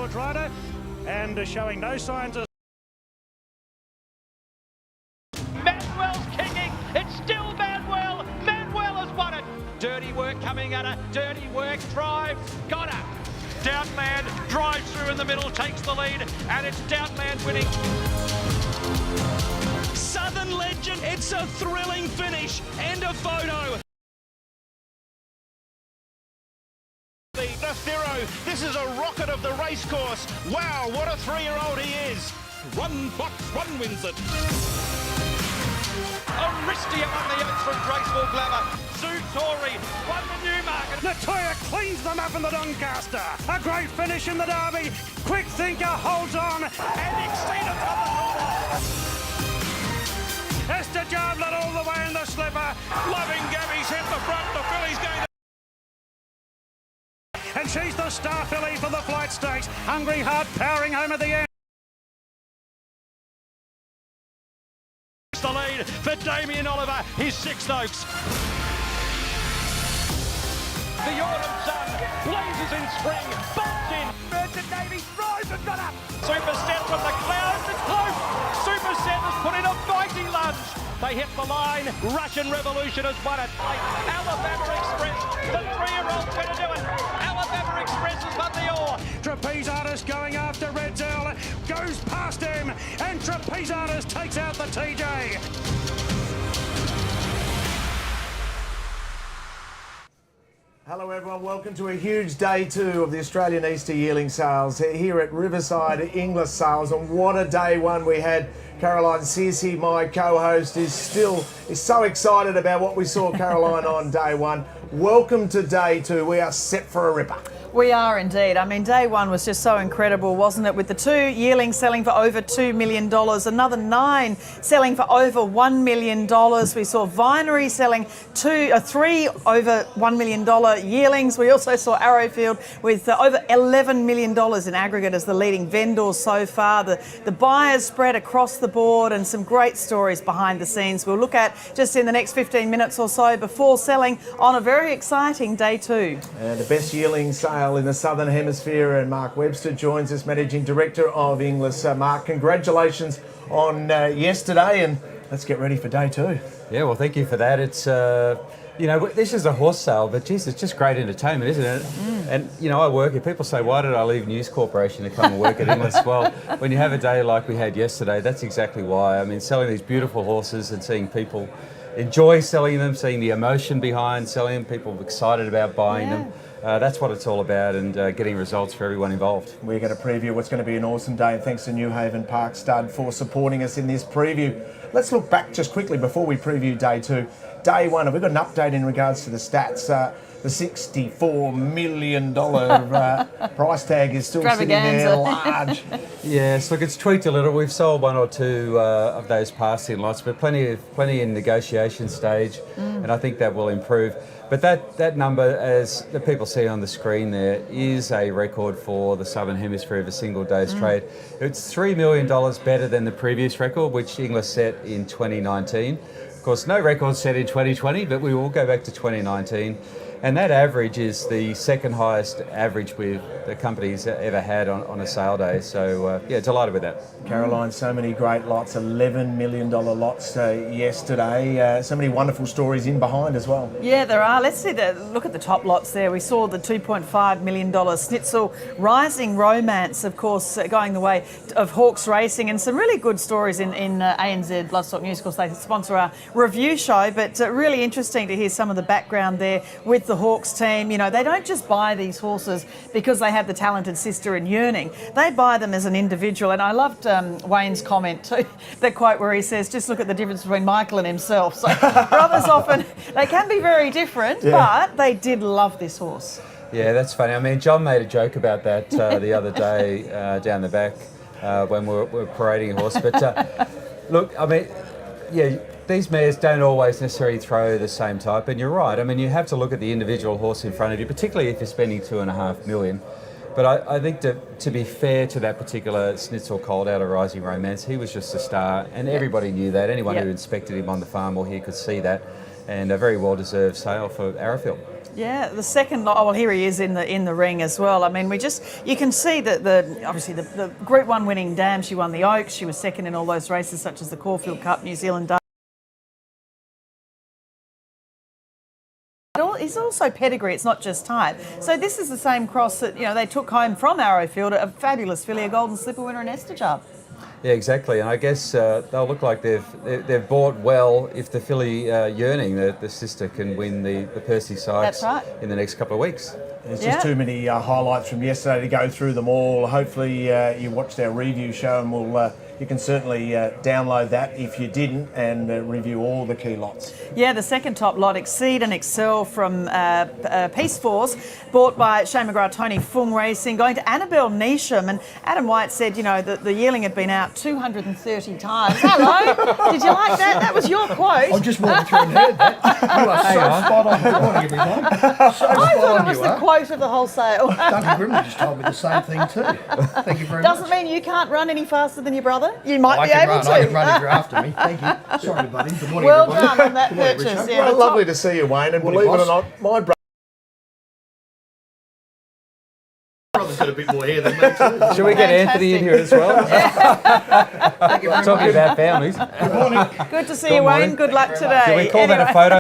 George Ryder, and showing no signs of... Manuel's kicking. It's still Manuel. Manuel has won it. Dirty work coming at her. Dirty work. Drive. Got her. Downland drives through in the middle, takes the lead, and it's Downland winning. Southern legend. It's a thrilling finish. End of photo. The Thiro. This is a rocket of the racecourse. Wow, what a 3-year-old he is. One box, one wins it. Aristia won the Oaks from Graceful Glamour. Sue Torrey won the Newmarket. Latoya cleans them up in the Doncaster. A great finish in the Derby. Quick Thinker holds on and exceeded on the corner. Esther Jardlin all the way in the slipper. Loving Gabby's hit the front. The filly's going to... And she's the star filly for the Flight Stakes. Hungry Heart powering home at the end. The lead for Damien Oliver, his Sixth Oaks. The autumn sun blazes in spring, bolts in. Merchant Navy throws and got up. Superset from the clouds, it's close. Superset has put in a fighting lunge. They hit the line. Russian Revolution has won it. Alabama Express, the 3-year-old's going to do it. Alabama Express has won the Ore. Trapeze Artist going after Red Zell, goes past him, and Trapeze Artist takes out the TJ. Hello everyone, welcome to a huge day 2 of the Australian Easter Yearling sales here at Riverside Inglis sales, and what a day 1 we had. Caroline Searcy, my co-host, is so excited about what we saw, Caroline, on day 1. Welcome to day 2. We are set for a ripper. We are indeed. I mean, day 1 was just so incredible, wasn't it? With the 2 yearlings selling for over $2 million, another 9 selling for over $1 million. We saw Vinery selling 3 over $1 million yearlings. We also saw Arrowfield with over $11 million in aggregate as the leading vendors so far. The buyers spread across the board, and some great stories behind the scenes we'll look at just in the next 15 minutes or so before selling on a very exciting day 2. And the best yearling sale in the Southern Hemisphere, and Mark Webster joins us, Managing Director of Inglis. Mark, congratulations on yesterday, and let's get ready for day 2. Yeah, well, thank you for that. It's, you know, this is a horse sale, but geez, it's just great entertainment, isn't it? And, you know, I work here. People say, why did I leave News Corporation to come and work at Inglis? Well, when you have a day like we had yesterday, that's exactly why. I mean, selling these beautiful horses and seeing people enjoy selling them, seeing the emotion behind selling them, people excited about buying them. That's what it's all about, and getting results for everyone involved. We're going to preview what's going to be an awesome day, and thanks to New Haven Park Stud for supporting us in this preview. Let's look back just quickly before we preview day 2. Day 1, have we got an update in regards to the stats? The $64 million price tag is still sitting there large. Yes, look, it's tweaked a little. We've sold 1 or 2 of those passing lots, but plenty in negotiation stage, and I think that will improve. But that number, as the people see on the screen there, is a record for the Southern Hemisphere of a single day's trade. It's $3 million better than the previous record, which Inglis set in 2019. Of course, no record set in 2020, but we will go back to 2019. And that average is the second highest average the company's ever had on a sale day. So, yeah, delighted with that. Caroline, so many great lots, $11 million lots yesterday. So many wonderful stories in behind as well. Yeah, there are. Let's look at the top lots there. We saw the $2.5 million Schnitzel, Rising Romance, of course, going the way of Hawks Racing, and some really good stories in ANZ Bloodstock News. Of course, they sponsor our review show, but really interesting to hear some of the background there with the Hawks team. You know, they don't just buy these horses because they have the talented sister in Yearling. They buy them as an individual, and I loved Wayne's comment too, the quote where he says, just look at the difference between Michael and himself. So brothers often, they can be very different, but they did love this horse. Yeah, that's funny. I mean, John made a joke about that the other day down the back when we were parading a horse. But look, I mean, yeah, these mares don't always necessarily throw the same type, and you're right. I mean, you have to look at the individual horse in front of you, particularly if you're spending $2.5 million. But I think to be fair to that particular Schnitzel colt out of Rising Romance, he was just a star, and everybody knew that. Anyone who inspected him on the farm or here could see that, and a very well-deserved sale for Arrowfield. Yeah, the second lot. Oh well, here he is in the ring as well. I mean, you can see that obviously the Group 1 winning dam. She won the Oaks. She was second in all those races, such as the Caulfield Cup, New Zealand. It's also pedigree, it's not just type. So this is the same cross that they took home from Arrowfield, a fabulous filly, a Golden Slipper winner in Estejar. Yeah, exactly, and I guess they'll look like they've bought well if the filly Yearling, the sister, can win the Percy Sykes in the next couple of weeks. There's just too many highlights from yesterday to go through them all. Hopefully you watched our review show, and you can certainly download that if you didn't, and review all the key lots. Yeah, the second top lot, Exceed and Excel from Peace Force, bought by Shane McGrath, Tony Fung Racing, going to Annabelle Neesham. And Adam White said, that the yearling had been out 230 times. Hello, did you like that? That was your quote. I'm just walking through and heard that. You are so spot on. Good morning, everyone. I thought it was the quote of the whole sale. Duncan Grimley just told me the same thing too. Thank you very much. Doesn't mean you can't run any faster than your brother. You might be able to. I can run if you're after me. Thank you. Sorry, buddy. Good morning, well everybody. done on that purchase. Yeah, well, lovely to see you, Wayne. And believe it or not, my brother's got a bit more hair than me too. Should we get Anthony in here as well? Thank you very Talking much. about families. Good morning. Good to see you, Wayne. Good luck today. Can we call that a photo?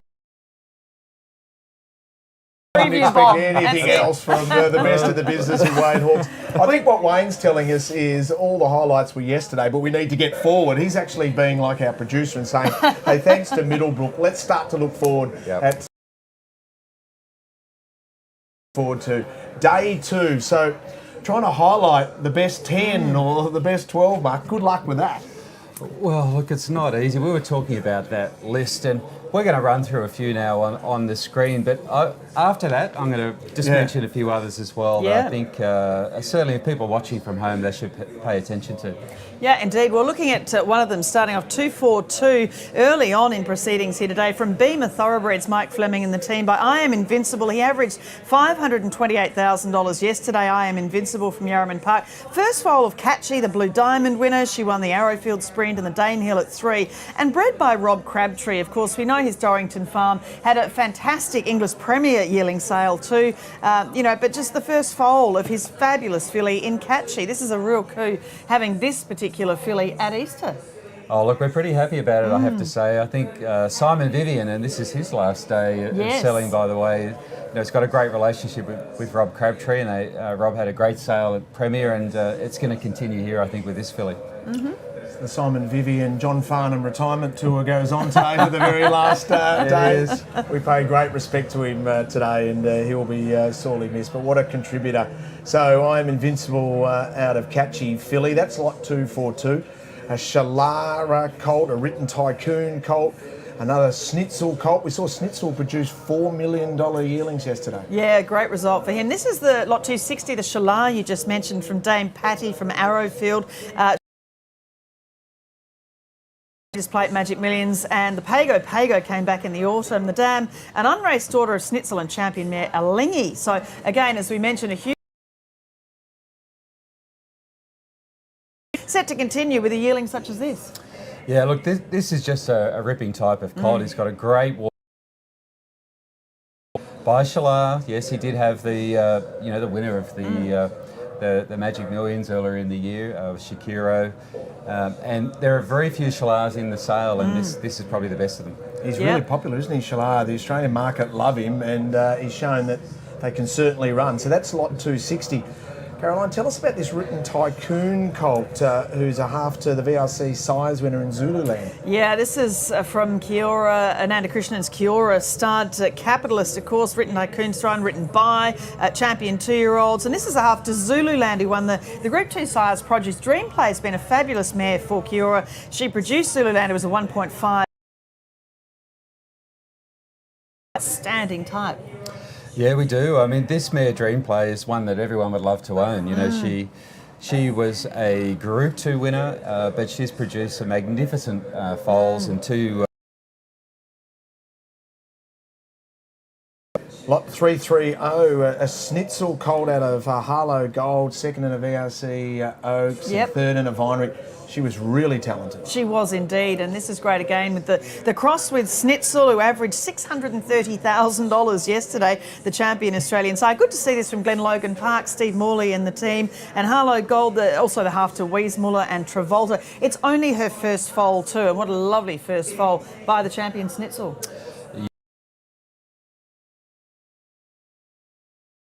Didn't expect anything else from the best of the business in Wayne Hawkes. I think what Wayne's telling us is all the highlights were yesterday, but we need to get forward. He's actually being like our producer and saying, hey, thanks to Middlebrook, let's start to look forward to day 2. So trying to highlight the best 10 or the best 12, Mark. Good luck with that. Well, look, it's not easy. We were talking about that list, and we're going to run through a few now on the screen. But after that, I'm going to just mention a few others as well that I think certainly if people watching from home, they should pay attention to. Yeah, indeed. We're looking at one of them starting off 2-4-2 early on in proceedings here today from Beamer Thoroughbreds, Mike Fleming and the team by I Am Invincible. He averaged $528,000 yesterday. I Am Invincible from Yarraman Park. First foal of Catchy, the Blue Diamond winner. She won the Arrowfield Sprint and the Danehill at 3. And bred by Rob Crabtree, of course. We know his Dorrington farm had a fantastic Inglis Premier yearling sale too. But just the first foal of his fabulous filly in Catchy. This is a real coup having this particular filly at Easter. Oh, look, we're pretty happy about it, I have to say. I think Simon Vivian, and this is his last day of selling, by the way, it's got a great relationship with Rob Crabtree, and Rob had a great sale at Premier, and it's going to continue here, I think, with this filly. Mm-hmm. The Simon Vivian John Farnham retirement tour goes on today for the very last days. We pay great respect to him today, and he will be sorely missed. But what a contributor. So I Am Invincible out of Catchy filly. That's lot 2-4-2. A Shalara colt, a Written Tycoon colt, another Snitzel colt. We saw Snitzel produce $4 million yearlings yesterday. Yeah, great result for him. This is the lot 260, the Shalar you just mentioned from Dame Patty from Arrowfield. Plate Magic Millions, and the Pago came back in the autumn. The dam, an unraced daughter of Snitzel and champion mare Alingi. So again, as we mentioned, a huge set to continue with a yearling such as this. Yeah, look, this is just a ripping type of colt. He's got a great walk. By Shalar, yes, he did have the the winner of the Magic Millions earlier in the year, Shakiro. And there are very few Shalars in the sale, and this is probably the best of them. He's really popular, isn't he, Shalar? The Australian market love him, and he's shown that they can certainly run. So that's lot 260. Caroline, tell us about this Written Tycoon colt, who's a half to the VRC Sires winner in Zululand. Yeah, this is from Kiora, Ananda Krishnan's Kiora stud capitalist, of course. Written Tycoon's run, written by champion 2-year-olds. And this is a half to Zululand, who won the Group 2 Sires Produce. Dream Play's been a fabulous mare for Kiora. She produced Zululand. It was a 1.5. Outstanding type. Yeah, we do. I mean, this mare Dream Play is one that everyone would love to own. You know, she was a Group 2 winner, but she's produced some magnificent foals and two. Lot 330, a Schnitzel colt out of Harlow Gold, second in a VRC Oaks, and third in a Vinery. She was really talented. She was indeed, and this is great again with the cross with Schnitzel, who averaged $630,000 yesterday, the champion Australian side. Good to see this from Glen Logan Park, Steve Morley and the team, and Harlow Gold, also the half to Weismuller and Travolta. It's only her first foal too, and what a lovely first foal by the champion Schnitzel.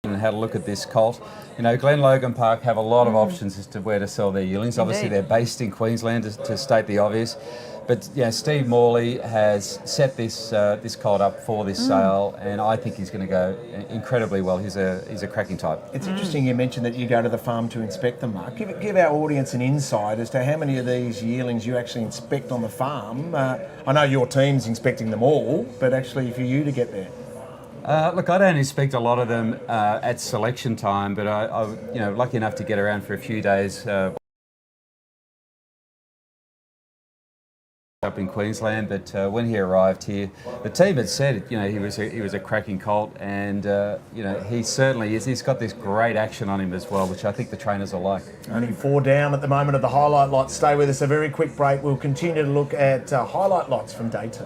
And had a look at this colt. You know, Glen Logan Park have a lot of options as to where to sell their yearlings. Obviously, they're based in Queensland, to state the obvious. But yeah, Steve Morley has set this this colt up for this sale, and I think he's going to go incredibly well. He's a cracking type. It's interesting you mentioned that you go to the farm to inspect them, Mark. Give our audience an insight as to how many of these yearlings you actually inspect on the farm. I know your team's inspecting them all, but actually for you to get there. Look, I don't inspect a lot of them at selection time, but I you know, lucky enough to get around for a few days up in Queensland. But when he arrived here, the team had said, you know, he was a cracking colt, and you know, he certainly is. He's got this great action on him as well, which I think the trainers will like. Only 4 down at the moment of the highlight lots. Stay with us. A very quick break. We'll continue to look at highlight lots from day 2.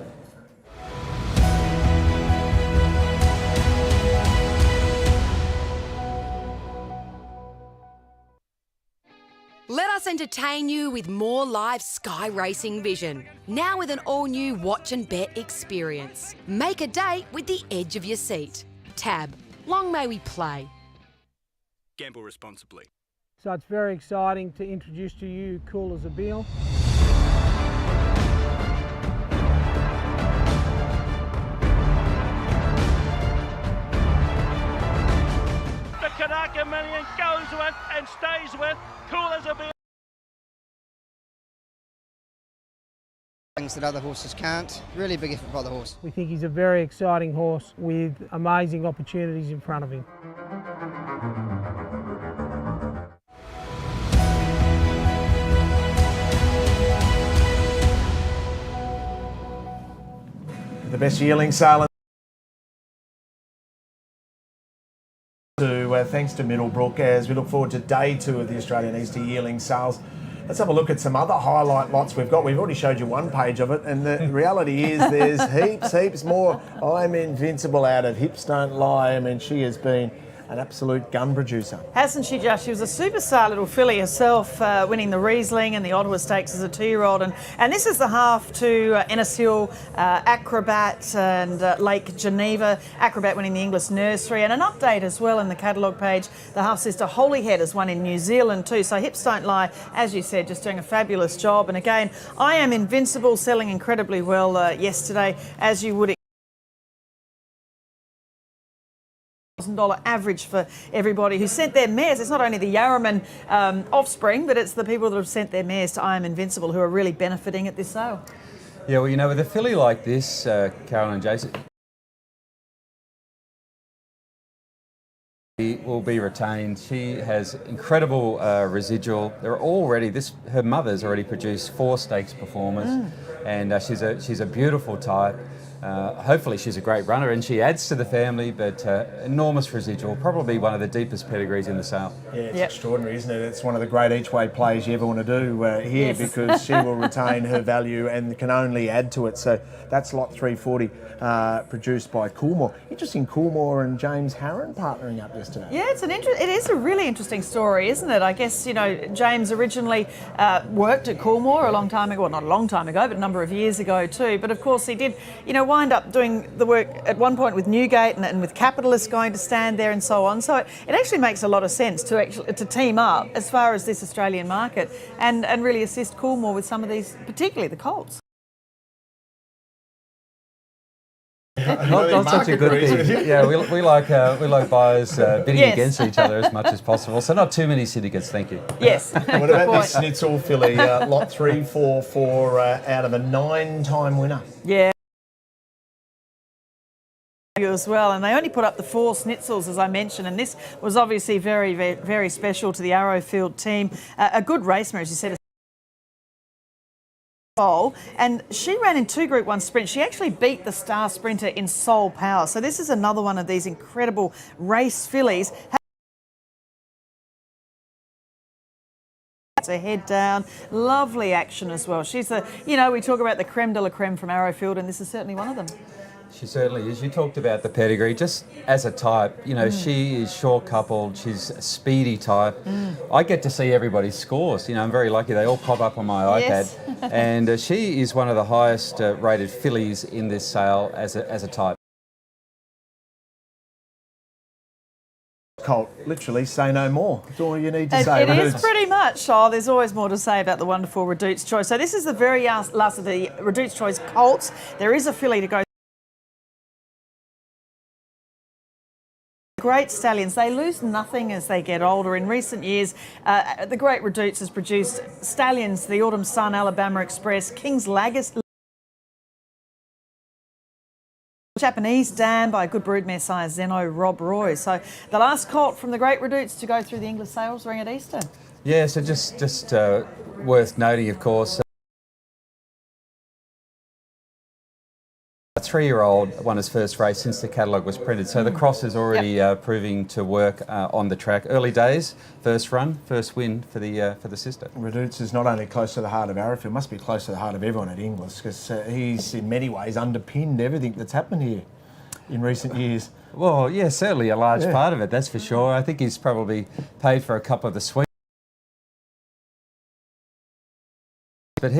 Let us entertain you with more live Sky Racing vision. Now with an all-new watch and bet experience. Make a date with the edge of your seat. Tab. Long may we play. Gamble responsibly. So it's very exciting to introduce to you Cool as a Beal. The Kanaka Million goes with and stays with Cool as a Beal. Things that other horses can't. Really big effort by the horse. We think he's a very exciting horse with amazing opportunities in front of him. The best yearling sale. Thanks to Middlebrook, as we look forward to day 2 of the Australian Easter yearling sales. Let's have a look at some other highlight lots we've got. We've already showed you one page of it, and the reality is there's heaps more. I'm Invincible out of Hips Don't Lie. I mean, she has been an absolute gun producer. Hasn't she just? She was a superstar little filly herself, winning the Riesling and the Ottawa Stakes as a 2-year-old. And this is the half to Ennis Hill, Acrobat and Lake Geneva. Acrobat winning the Inglis Nursery. And an update as well in the catalogue page. The half-sister Holyhead has won in New Zealand too. So Hips Don't Lie, as you said, just doing a fabulous job. And again, I Am Invincible selling incredibly well yesterday, as you would $1,000 average for everybody who sent their mares. It's not only the Yarraman offspring, but it's the people that have sent their mares to I Am Invincible who are really benefiting at this sale. Yeah, well, you know, with a filly like this, Carol and Jason, she will be retained. She has incredible residual. They're already her mother's already produced 4 stakes performers, and she's a beautiful type. Hopefully she's a great runner, and she adds to the family, but enormous residual, probably one of the deepest pedigrees in the sale. Yeah, it's extraordinary, isn't it? It's one of the great each-way plays you ever want to do here, because she will retain her value and can only add to it. So that's lot 340, produced by Coolmore. Interesting, Coolmore and James Harron partnering up yesterday. Yeah, it is a really interesting story, isn't it? I guess, you know, James originally worked at Coolmore a long time ago, well, not a long time ago, but a number of years ago too. But of course he did, you know, wind up doing the work at one point with Newgate and with Capitalists going to stand there and so on. So it actually makes a lot of sense to team up as far as this Australian market and really assist Coolmore with some of these, particularly the colts. Not such a good thing. Yeah, we like buyers bidding against each other as much as possible. So not too many syndicates, thank you. Yes. What about this Schnitzel filly, lot 344, out of a 9-time winner? Yeah. As well, and they only put up the 4 Schnitzels, as I mentioned, and this was obviously very, very, very special to the Arrowfield team. A good race mare, as you said. And she ran in 2 Group 1 sprints. She actually beat the star sprinter in Soul Power. So this is another one of these incredible race fillies. Her head down, lovely action as well. She's the, we talk about the creme de la creme from Arrowfield, and this is certainly one of them. She certainly is. You talked about the pedigree, just as a type, she is short coupled, she's a speedy type. I get to see everybody's scores, I'm very lucky, they all pop up on my Yes. iPad. And she is one of the highest rated fillies in this sale as a type. Colt, literally say no more. That's all you need to say. It is pretty much. Oh, there's always more to say about the wonderful Redute's Choice. So this is the very last of the Redute's Choice colts. There is a filly to go. Great stallions. They lose nothing as they get older. In recent years, the Great Redute's has produced stallions, the Autumn Sun, Alabama Express, King's Lagus, Japanese Dam by good broodmare sire Zeno Rob Roy. So the last colt from the Great Redute's to go through the Inglis sales ring at Easter. Yeah, so just worth noting, of course, a 3-year-old won his first race since the catalogue was printed. So the cross is already proving to work on the track. Early days, first run, first win for the sister. Redute's is not only close to the heart of Arrowfield, must be close to the heart of everyone at Inglis, because he's in many ways underpinned everything that's happened here in recent years. Well, yeah, certainly a large part of it, that's for sure. I think he's probably paid for a couple of the sweets. But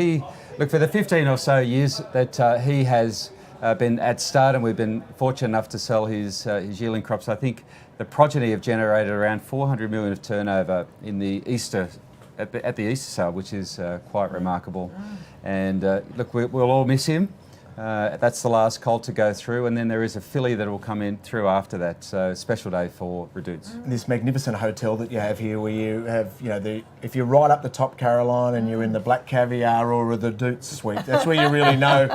look, for the 15 or so years that he has been at Stardom, we've been fortunate enough to sell his yearling crops. I think the progeny have generated around 400 million of turnover in the Easter, at the Easter sale, which is quite remarkable. And look, we'll all miss him. That's the last colt to go through, and then there is a filly that will come in through after that. So special day for Redute's. This magnificent hotel that you have here, where you have, if you're right up the top, Caroline, and you're in the Black Caviar or the Redute's suite, that's where you really know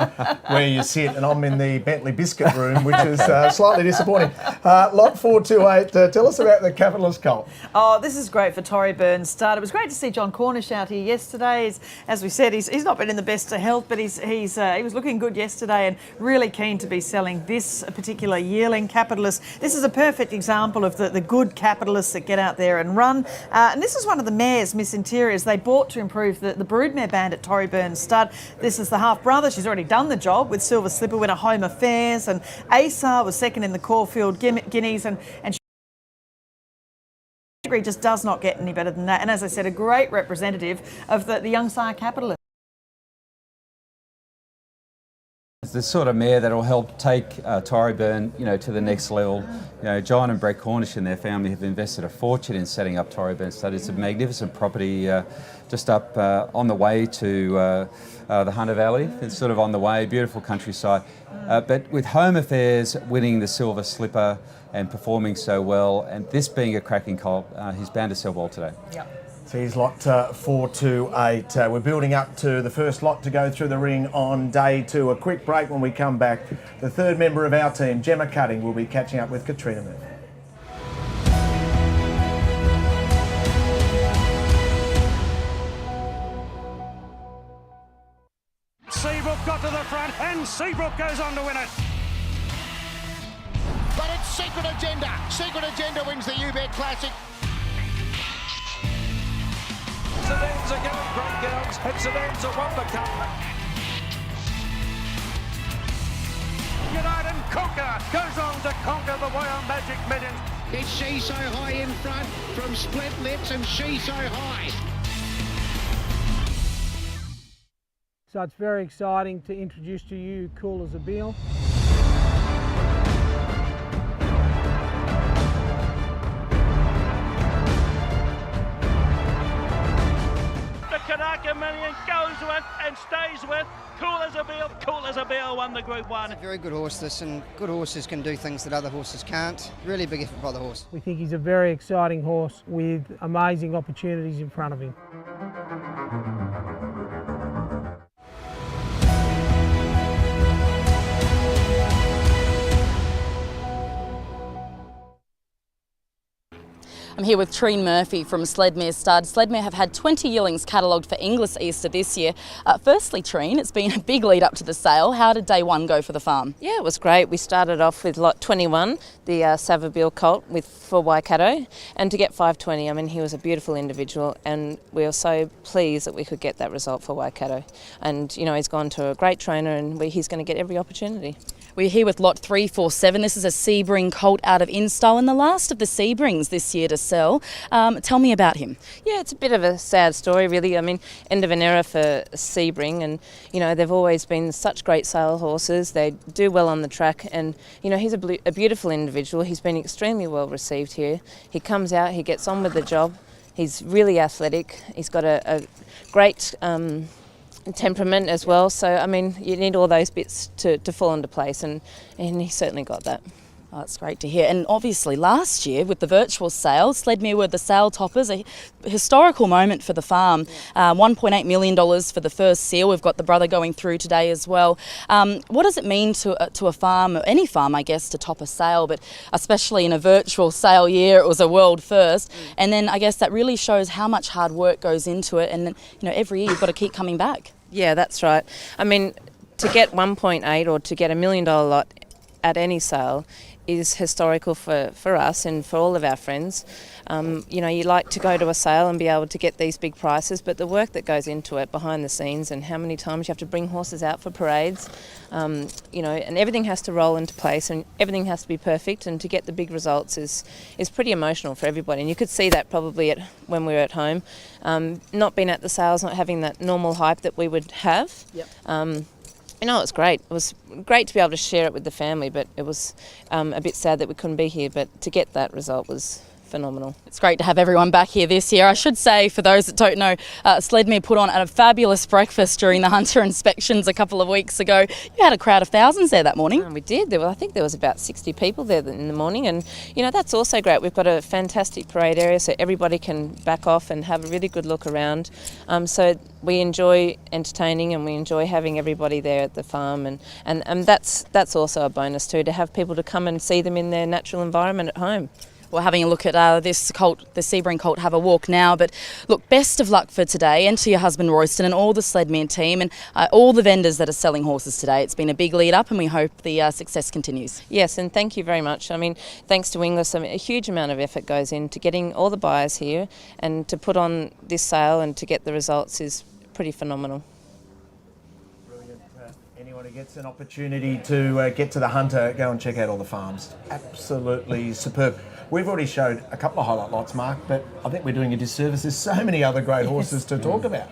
where you sit. And I'm in the Bentley Biscuit room, which is slightly disappointing. Lot 428, tell us about the Capitalist colt. Oh, this is great for Torrey Burns start. It was great to see John Cornish out here yesterday. As we said, he's not been in the best of health, but he was looking good yesterday and really keen to be selling this particular yearling Capitalist. This is a perfect example of the good capitalists that get out there and run. And this is one of the mares, Miss Interiors, they bought to improve the broodmare band at Torrey Burns stud. This is the half-brother. She's already done the job with Silver Slipper, winner Home Affairs, and Asar was second in the Caulfield Guineas, and she just does not get any better than that. And as I said, a great representative of the young sire capitalist. It's the sort of mare that will help take Torrey Burn, to the next level. John and Brett Cornish and their family have invested a fortune in setting up Torrey Burn Stud. It's a magnificent property just up on the way to the Hunter Valley. It's sort of on the way, beautiful countryside. But with Home Affairs winning the Silver Slipper and performing so well, and this being a cracking colt, he's bound to sell well today. Yep. So here's lot 428. We're building up to the first lot to go through the ring on day 2. A quick break. When we come back, the third member of our team, Gemma Cutting, will be catching up with Katrina Murphy. Seabrook got to the front, and Seabrook goes on to win it. But it's Secret Agenda. Secret Agenda wins the UBET Classic. Sedans are going great girls, and Sedans are won the cup. United Conquer goes on to conquer the way on Magic Millions. Is She So High in front from Split Lips and She So High. So it's very exciting to introduce to you Cool as a Beal. Kanaka Million goes with and stays with Cool as a Beal. Cool as a Beal won the Group 1. It's a very good horse this, and good horses can do things that other horses can't. Really big effort by the horse. We think he's a very exciting horse with amazing opportunities in front of him. Well, I'm here with Treen Murphy from Sledmere Stud. Sledmere have had 20 yearlings catalogued for Inglis Easter this year. Firstly, Treen, it's been a big lead up to the sale. How did day one go for the farm? Yeah, it was great. We started off with lot 21, the Savabeel colt for Waikato, and to get 520, I mean, he was a beautiful individual, and we were so pleased that we could get that result for Waikato. And, you know, he's gone to a great trainer, and he's going to get every opportunity. We're here with lot 347. This is a Sebring colt out of Install and the last of the Sebrings this year to sell. Tell me about him. Yeah, it's a bit of a sad story, really. I mean, end of an era for Sebring, and, you know, they've always been such great sale horses. They do well on the track, and, you know, he's a beautiful individual. He's been extremely well received here. He comes out, he gets on with the job. He's really athletic. He's got a great temperament as well, so I mean you need all those bits to fall into place, and he certainly got that. Oh, that's great to hear. And obviously last year with the virtual sale, Sledmere were the sale toppers, a historical moment for the farm. $1.8 million for the first seal. We've got the brother going through today as well. What does it mean to a farm, any farm I guess, to top a sale, but especially in a virtual sale year, it was a world first. And then I guess that really shows how much hard work goes into it, and you know, every year you've got to keep coming back. Yeah, that's right. I mean, to get 1.8 or to get $1 million lot at any sale is historical for us and for all of our friends. You know, you like to go to a sale and be able to get these big prices, but the work that goes into it behind the scenes, and how many times you have to bring horses out for parades, you know, and everything has to roll into place and everything has to be perfect, and to get the big results is pretty emotional for everybody. And you could see that probably when we were at home, not being at the sales, not having that normal hype that we would have. Yep. You know, it was great. It was great to be able to share it with the family, but it was a bit sad that we couldn't be here, but to get that result was phenomenal. It's great to have everyone back here this year. I should say, for those that don't know, Sledmere put on a fabulous breakfast during the hunter inspections a couple of weeks ago. You had a crowd of thousands there that morning. We did. I think there was about 60 people there in the morning, and you know, that's also great. We've got a fantastic parade area, so everybody can back off and have a really good look around. So we enjoy entertaining, and we enjoy having everybody there at the farm, and that's also a bonus too, to have people to come and see them in their natural environment at home. We're having a look at this colt, the Sebring colt, have a walk now. But look, best of luck for today, and to your husband Royston and all the Sledmere team, and all the vendors that are selling horses today. It's been a big lead up, and we hope the success continues. Yes, and thank you very much. I mean, thanks to Inglis, a huge amount of effort goes into getting all the buyers here, and to put on this sale and to get the results is pretty phenomenal. Brilliant. Anyone who gets an opportunity to get to the hunter, go and check out all the farms. Absolutely superb. We've already showed a couple of highlight lots, Mark, but I think we're doing a disservice. There's so many other great horses to talk about.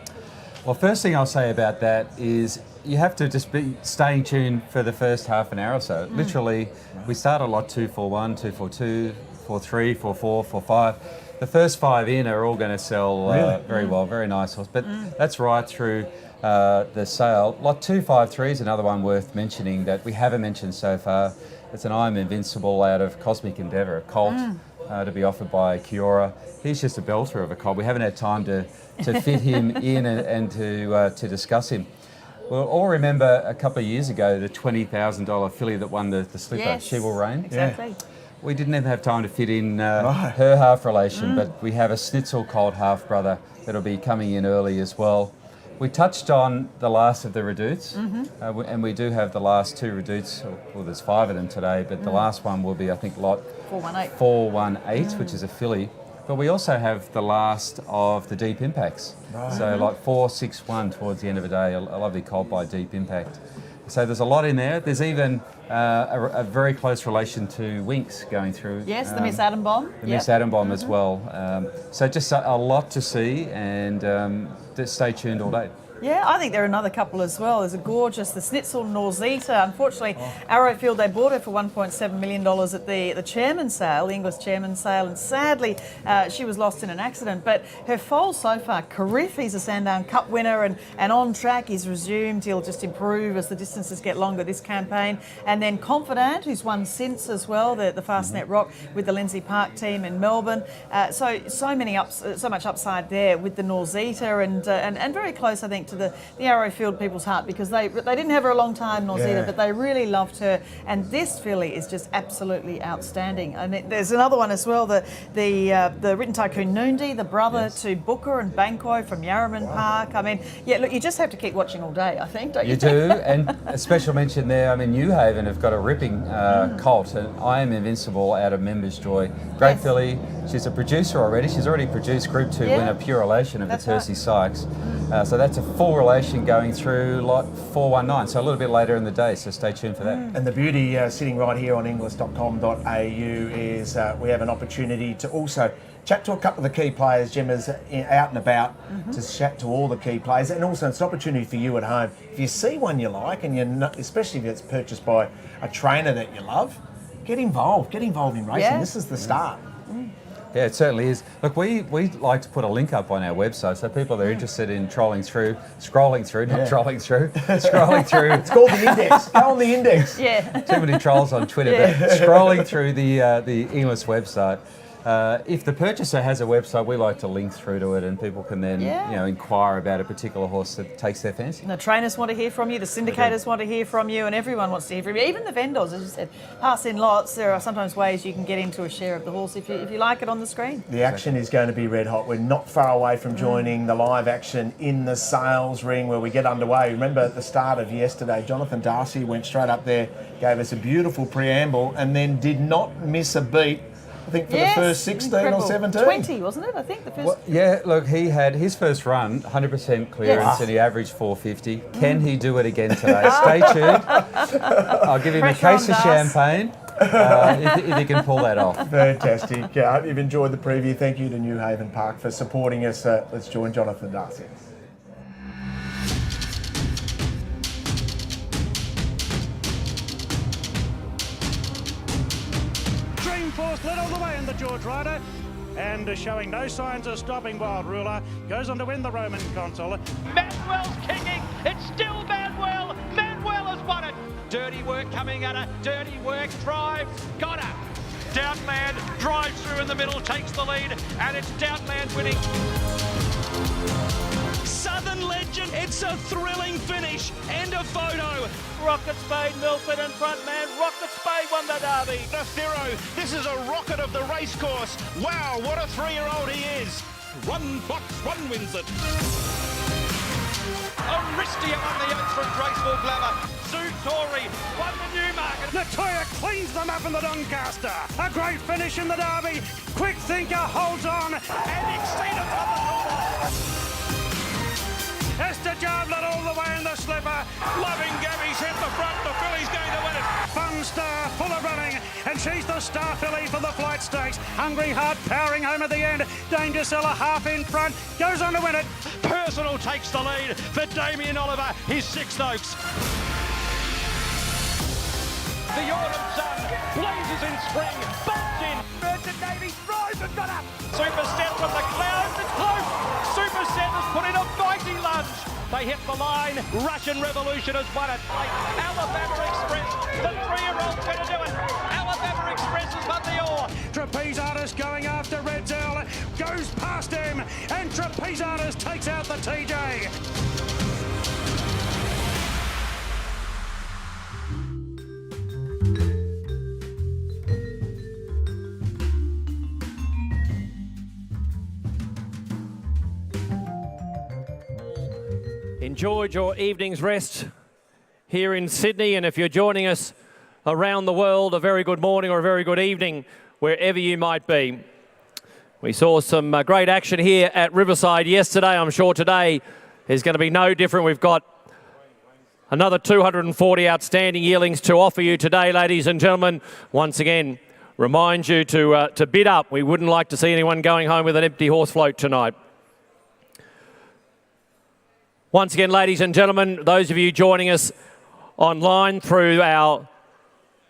Well, first thing I'll say about that is you have to just be staying tuned for the first half an hour or so. Literally, we start a lot 241, 242, 43, 44, 45. The first 5 in are all going to sell very well, very nice horse. But that's right through the sale. Lot 253 is another one worth mentioning that we haven't mentioned so far. It's an I'm Invincible out of Cosmic Endeavour, a colt to be offered by Kiora. He's just a belter of a colt. We haven't had time to fit him in and to discuss him. We'll all remember a couple of years ago the $20,000 filly that won the slipper, Yes, She Will Reign. exactly. Yeah. We didn't even have time to fit in her half relation, but we have a Snitzel colt half brother that'll be coming in early as well. We touched on the last of the Redoutes, and we do have the last 2 Redoutes. Well, there's 5 of them today, but the last one will be, I think, lot 418, which is a filly. But we also have the last of the Deep Impacts. So lot 461 towards the end of the day, a lovely colt by Deep Impact. So there's a lot in there. There's even a very close relation to Winx going through. Yes, the Miss Adam Bomb. The Miss Adam Bomb as well. So just a lot to see, and just stay tuned all day. Yeah, I think there are another couple as well. There's a gorgeous, the Snitzel Norzita. Unfortunately, Arrowfield, they bought her for $1.7 million at the chairman's sale, the English chairman's sale, and sadly, she was lost in an accident. But her foal so far, Carif, he's a Sandown Cup winner and on track. He's resumed. He'll just improve as the distances get longer this campaign. And then Confidant, who's won since as well, the Fastnet Rock with the Lindsay Park team in Melbourne. So much upside there with the Norzita, and very close, I think, to the Arrowfield people's heart because they didn't have her a long time, nor either, but they really loved her. And this filly is just absolutely outstanding. And there's another one as well, the Written Tycoon Noondi, the brother to Booker and Banquo from Yarraman Park. I mean, yeah, look, you just have to keep watching all day, I think, don't you? You do, and a special mention there. I mean, New Haven have got a ripping colt, and I Am Invincible out of Members Joy. Great filly. She's a producer already. She's already produced Group 2 winner Pure Relation of the Percy Sykes. So that's a full relation going through lot 419. So a little bit later in the day. So stay tuned for that. And the beauty sitting right here on inglis.com.au is we have an opportunity to also chat to a couple of the key players. Gemma's out and about to chat to all the key players, and also it's an opportunity for you at home. If you see one you like, and especially if it's purchased by a trainer that you love, get involved in racing. Yeah. This is the start. Yeah, it certainly is. Look, we like to put a link up on our website so people that are interested in scrolling through, it's called the index. Go on the index. Yeah. Too many trolls on Twitter, but scrolling through the Inglis website. If the purchaser has a website, we like to link through to it, and people can then inquire about a particular horse that takes their fancy. The trainers want to hear from you, the syndicators want to hear from you, and everyone wants to hear from you. Even the vendors, as you said, pass in lots. There are sometimes ways you can get into a share of the horse if you like it on the screen. The action is going to be red hot. We're not far away from joining the live action in the sales ring where we get underway. Remember at the start of yesterday, Jonathan Darcy went straight up there, gave us a beautiful preamble, and then did not miss a beat. I think for the first 16 or 17. 20, wasn't it? I think the first. Well, yeah, look, he had his first run, 100% clearance, and he averaged 450. Can he do it again today? Stay tuned. I'll give him a case of champagne if he can pull that off. Fantastic. I hope you've enjoyed the preview. Thank you to New Haven Park for supporting us. Let's join Jonathan Darcy. Force led all the way in the George Rider, and showing no signs of stopping. Wild Ruler goes on to win the Roman Consul. Manuel's kicking. It's still Manuel. Manuel has won it. Dirty work coming at her. Dirty work drive. Got her. Downland drives through in the middle, takes the lead, and it's Downland winning. Southern Legend, it's a thrilling finish. End of photo. Rocket Spade, Milford in front, man. Rocket Spade won the Derby. Thero, this is a rocket of the racecourse. Wow, what a 3-year-old he is. One wins it. Aristia won the Oaks from Graceful Glamour. Sue Torrey won the Newmarket. Latoya cleans them up in the Doncaster. A great finish in the Derby. Quick Thinker holds on and exceeded on the top. Esther Jardlett all the way in the slipper. Loving Gabby's hit the front. The filly's going to win it. Fun Star full of running, and she's the star filly for the Flight Stakes. Hungry Heart powering home at the end. Danger Seller half in front, goes on to win it. Personal takes the lead for Damien Oliver, his Six Oaks. The autumn sun blazes in spring, bumps in. Merchant Navy throws and got up. Super Set from the clouds, it's close. Super Set has put in a fighting lunge. They hit the line. Russian Revolution has won it. Alabama Express, the 3-year-old's going to do it. Alabama Express has won the Ore. Trapeze Artist going after Red Zell, goes past him, and Trapeze Artist takes out the TJ. Enjoyed your evening's rest here in Sydney, and if you're joining us around the world, a very good morning or a very good evening wherever you might be. We saw some great action here at Riverside yesterday. I'm sure today is going to be no different. We've got another 240 outstanding yearlings to offer you today, ladies and gentlemen. Once again, remind you to bid up. We wouldn't like to see anyone going home with an empty horse float tonight. Once again, ladies and gentlemen, those of you joining us online through our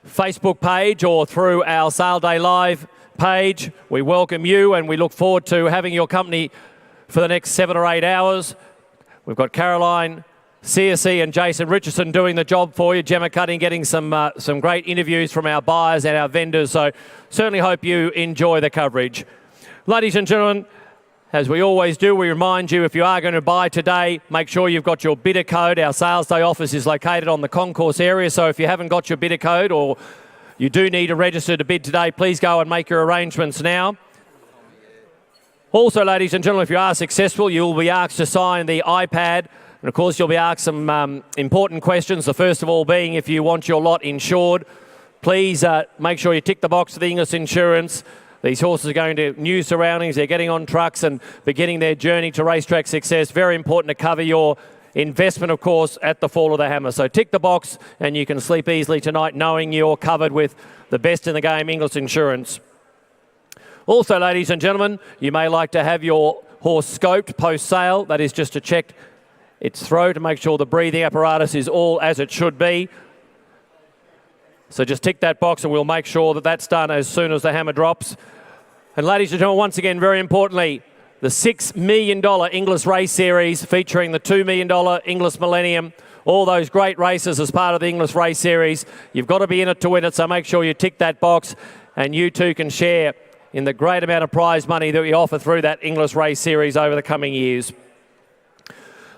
Facebook page or through our Sale Day Live page, we welcome you and we look forward to having your company for the next 7 or 8 hours. We've got Caroline, CSE and Jason Richardson doing the job for you. Gemma Cutting getting some great interviews from our buyers and our vendors. So certainly hope you enjoy the coverage. Ladies and gentlemen, As we always do, we remind you, if you are going to buy today, make sure you've got your bidder code. Our sales day office is located on the concourse area, so if you haven't got your bidder code or you do need to register to bid today, please go and make your arrangements now. Also, ladies and gentlemen, if you are successful, you will be asked to sign the iPad. And of course, you'll be asked some important questions. The first of all being if you want your lot insured. Please make sure you tick the box for the Inglis insurance. These horses are going to new surroundings. They're getting on trucks and beginning their journey to racetrack success. Very important to cover your investment, of course, at the fall of the hammer. So tick the box and you can sleep easily tonight knowing you're covered with the best in the game, Inglis insurance. Also, ladies and gentlemen, you may like to have your horse scoped post-sale. That is just to check its throat to make sure the breathing apparatus is all as it should be. So just tick that box and we'll make sure that that's done as soon as the hammer drops. And ladies and gentlemen, once again, very importantly, the $6 million Inglis Race Series featuring the $2 million Inglis Millennium, all those great races as part of the Inglis Race Series. You've got to be in it to win it, so make sure you tick that box and you too can share in the great amount of prize money that we offer through that Inglis Race Series over the coming years.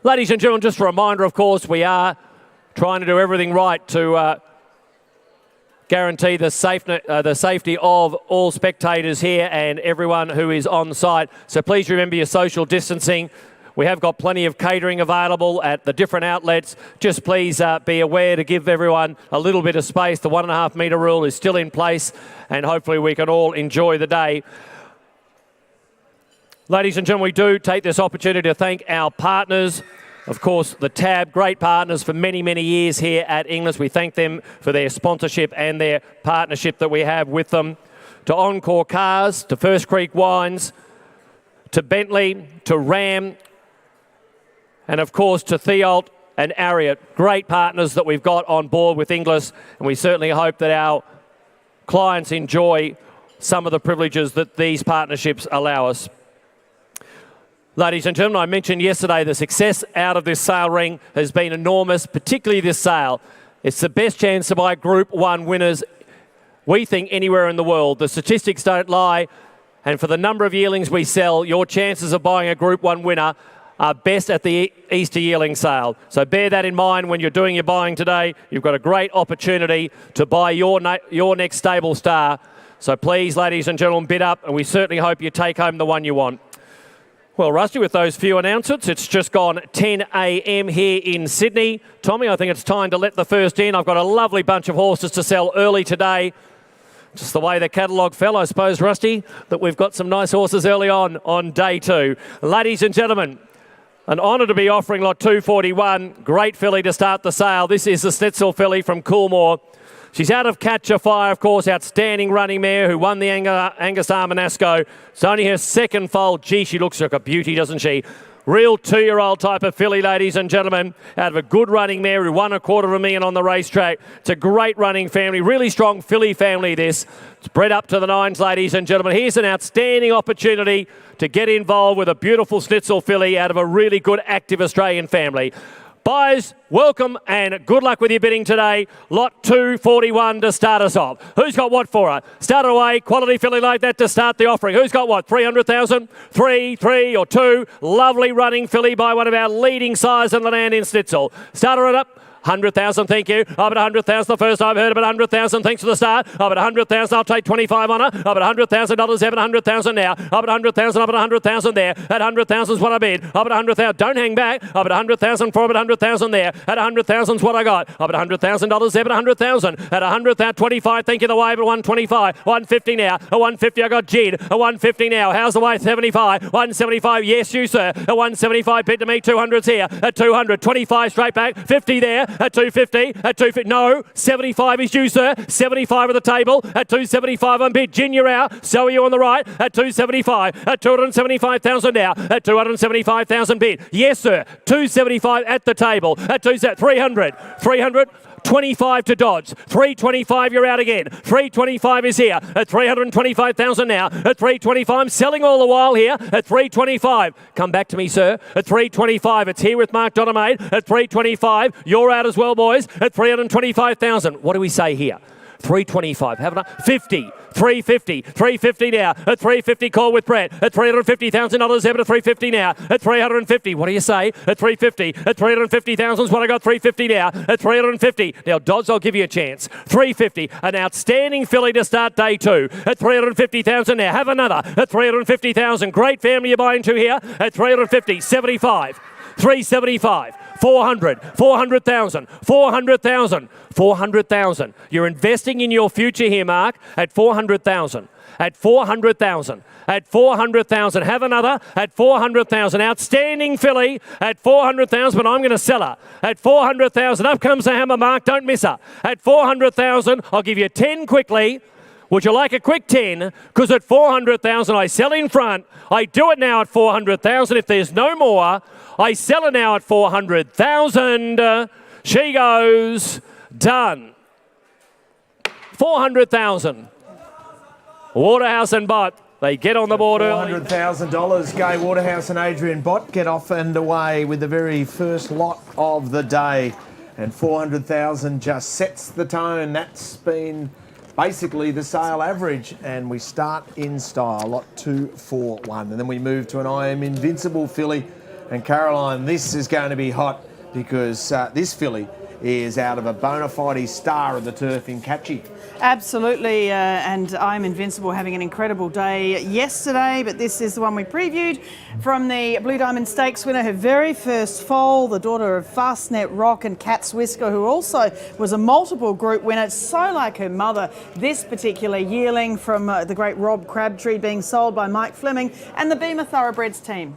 Ladies and gentlemen, just a reminder, of course, we are trying to do everything right to guarantee the safety of all spectators here and everyone who is on site. So please remember your social distancing. We have got plenty of catering available at the different outlets. Just please be aware to give everyone a little bit of space. The 1.5 metre rule is still in place and hopefully we can all enjoy the day. Ladies and gentlemen, we do take this opportunity to thank our partners. Of course, the TAB, great partners for many, many years here at Inglis. We thank them for their sponsorship and their partnership that we have with them. To Encore Cars, to First Creek Wines, to Bentley, to Ram, and of course to Theolt and Ariat. Great partners that we've got on board with Inglis, and we certainly hope that our clients enjoy some of the privileges that these partnerships allow us. Ladies and gentlemen, I mentioned yesterday the success out of this sale ring has been enormous, particularly this sale. It's the best chance to buy Group 1 winners, we think, anywhere in the world. The statistics don't lie, and for the number of yearlings we sell, your chances of buying a Group 1 winner are best at the Easter yearling sale. So bear that in mind when you're doing your buying today. You've got a great opportunity to buy your next stable star. So please, ladies and gentlemen, bid up, and we certainly hope you take home the one you want. Well, Rusty, with those few announcements, it's just gone 10 a.m. here in Sydney. Tommy, I think it's time to let the first in. I've got a lovely bunch of horses to sell early today. Just the way the catalogue fell, I suppose, Rusty, that we've got some nice horses early on day 2. Ladies and gentlemen, an honour to be offering lot 241. Great filly to start the sale. This is the Schnitzel filly from Coolmore. She's out of Catch a Fire, of course, outstanding running mare who won the Angus Armanasco. It's only her second foal. Gee, she looks like a beauty, doesn't she? Real 2-year-old type of filly, ladies and gentlemen, out of a good running mare who won $250,000 on the racetrack. It's a great running family, really strong filly family this. It's bred up to the 9s, ladies and gentlemen. Here's an outstanding opportunity to get involved with a beautiful Schnitzel filly out of a really good active Australian family. Buyers, welcome and good luck with your bidding today. Lot 241 to start us off. Who's got what for her? Start away, quality filly like that to start the offering. Who's got what? 300,000? 3 or 2. Lovely running filly by one of our leading sires in the land in Schnitzel. Start her up. 100,000, thank you. I've at 100,000 the first I've heard about 100,000. Thanks for the start. I've at 100,000. I'll take 25 on her. I've at $100,000. Have 100,000 now. I've at 100,000. I've at 100,000 there. At 100,000 is what I bid. I've at 100,000. Don't hang back. I've at 100,000 for 100,000 there. At 100,000 is what I got. I've at $100,000. Have at 100,000. At 100,000, 25. Thank you the way, but 125. 150 now. A 150. I got Gid. A 150 now. How's the way? 75. 175. Yes, you sir. A 175 bid to me. 200's here. At 200. 25 straight back. 50 there. At 250, at 250, no, 75 is you, sir. 75 at the table, at 275 on bid. Gin, you're out. So are you on the right, at 275, at 275,000 now, at 275,000 bid. Yes, sir. 275 at the table, at 300, 300. 25 to Dodge. 325, you're out again. 325 is here at 325,000 now. At 325, I'm selling all the while here at 325. Come back to me, sir. At 325, it's here with Mark Donamaid. At 325, you're out as well, boys. At 325,000. What do we say here? 325. Have enough. 50. 350. 350 now. At 350, call with Brett. At $350,000 there, but at 350 now. At 350. What do you say? At 350. At 350,000 is what I got. 350 now. At 350. Now, Dodds, I'll give you a chance. 350. An outstanding filly to start day 2. At 350,000 now. Have another. At 350,000. Great family you're buying to here. At 350. 75. 375. 400, 400,000, 400,000, 400,000. You're investing in your future here, Mark, at 400,000, at 400,000, at 400,000. Have another at 400,000. Outstanding filly at 400,000, but I'm going to sell her at 400,000. Up comes the hammer, Mark. Don't miss her. At 400,000, I'll give you 10 quickly. Would you like a quick 10? Because at 400,000, I sell in front. I do it now at 400,000. If there's no more, I sell her now at 400,000. She goes. Done. 400,000. Waterhouse and Bott. They get on the board early. $400,000. Gay Waterhouse and Adrian Bott get off and away with the very first lot of the day. And 400,000 just sets the tone. That's been basically the sale average, and we start in style, lot 2, 4, 1, and then we move to an I Am Invincible filly. And Caroline, this is going to be hot because this filly is out of a bona fide star of the turf in Catchy. Absolutely, and I'm Invincible having an incredible day yesterday, but this is the one we previewed from the Blue Diamond Stakes winner, her very first foal, the daughter of Fastnet Rock and Cat's Whisker, who also was a multiple group winner, so like her mother. This particular yearling from the great Rob Crabtree being sold by Mike Fleming and the Beamer Thoroughbreds team.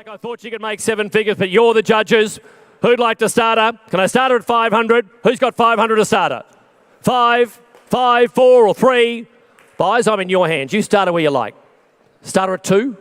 I thought she could make 7 figures, but you're the judges. Who'd like to start her? Can I start her at 500? Who's got 500 to start her? 5, 5, 4 or 3. Buys, I'm in your hands. You start her where you like. Start her at 2.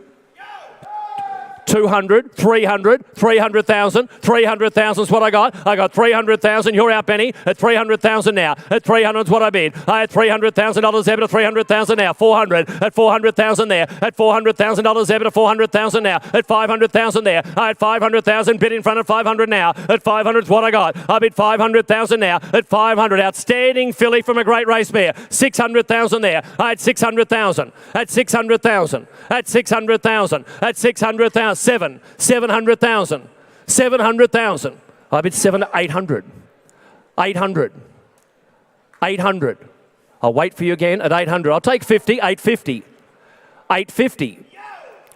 200, 300, 300,000, 300,000 is what I got. I got 300,000. You're out, Benny, at 300,000 now. At 300 is what I bid. I had $300,000 there, but at 300,000 now. 400 at 400,000 there. At $400,000 there, but at 400,000 now. At 500,000 there. I had 500,000 bid in front of 500 now. At 500 is what I got. I bid 500,000 now. At 500, outstanding filly from a great race mare. 600,000 there. I had 600,000. At 600,000. At 600,000. At 600,000. 700,000. 700,000. I bid 800. 800. 800. I'll wait for you again at 800. I'll take 50. 850. 850.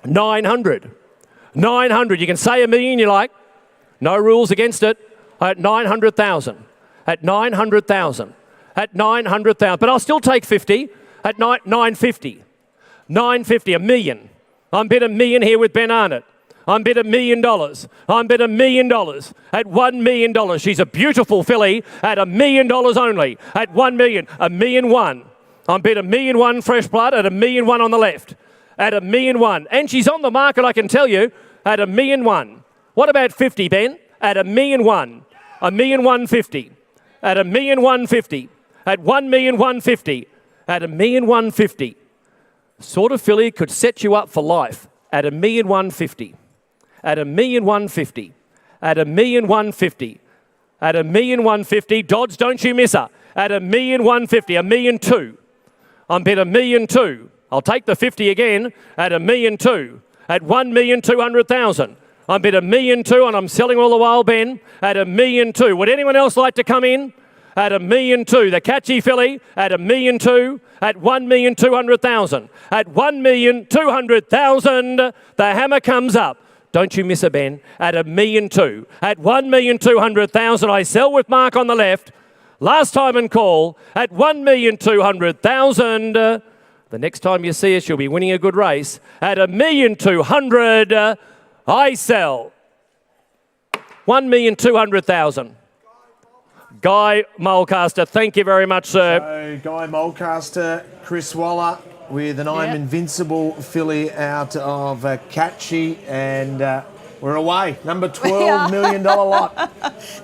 900. 900. You can say $1 million you like. No rules against it. At 900,000. At 900,000. At 900,000. But I'll still take 50. At 950. 950. $1 million. I'm bid $1 million here with Ben Arnott. I'm bid $1 million. I'm bid $1 million at $1 million. She's a beautiful filly at $1 million only. At $1 million, $1 million one. I'm bid $1 million one fresh blood at $1 million one on the left. At $1 million one. And she's on the market, I can tell you, at $1 million one. What about 50, Ben? At $1 million one. $1 million 150. At $1 million 150. At $1 million 150. At $1 million 150. Sort of filly could set you up for life at $1 million 150. At $1 million 150. At $1 million 150. At $1 million 150. Dodds, don't you miss her. At $1 million 150. $1 million 2. I'm bid $1 million 2. I'll take the 50 again at $1 million 2. At $1,200,000. I'm bid $1 million 2 and I'm selling all the while, Ben, at $1 million 2. Would anyone else like to come in? At $1 million 2. The Catchy filly at $1 million 2. At $1,200,000. At $1,200,000. The hammer comes up. Don't you miss a Ben. At $1 million 2. At $1,200,000. I sell with Mark on the left. Last time and call at $1,200,000. The next time you see us, you'll be winning a good race. At $1,200,000. I sell. $1,200,000. Guy Mulcaster, thank you very much, sir. So, Guy Mulcaster, Chris Waller with an I'm Invincible filly out of Catchy, and We're away. Number $12 million lot.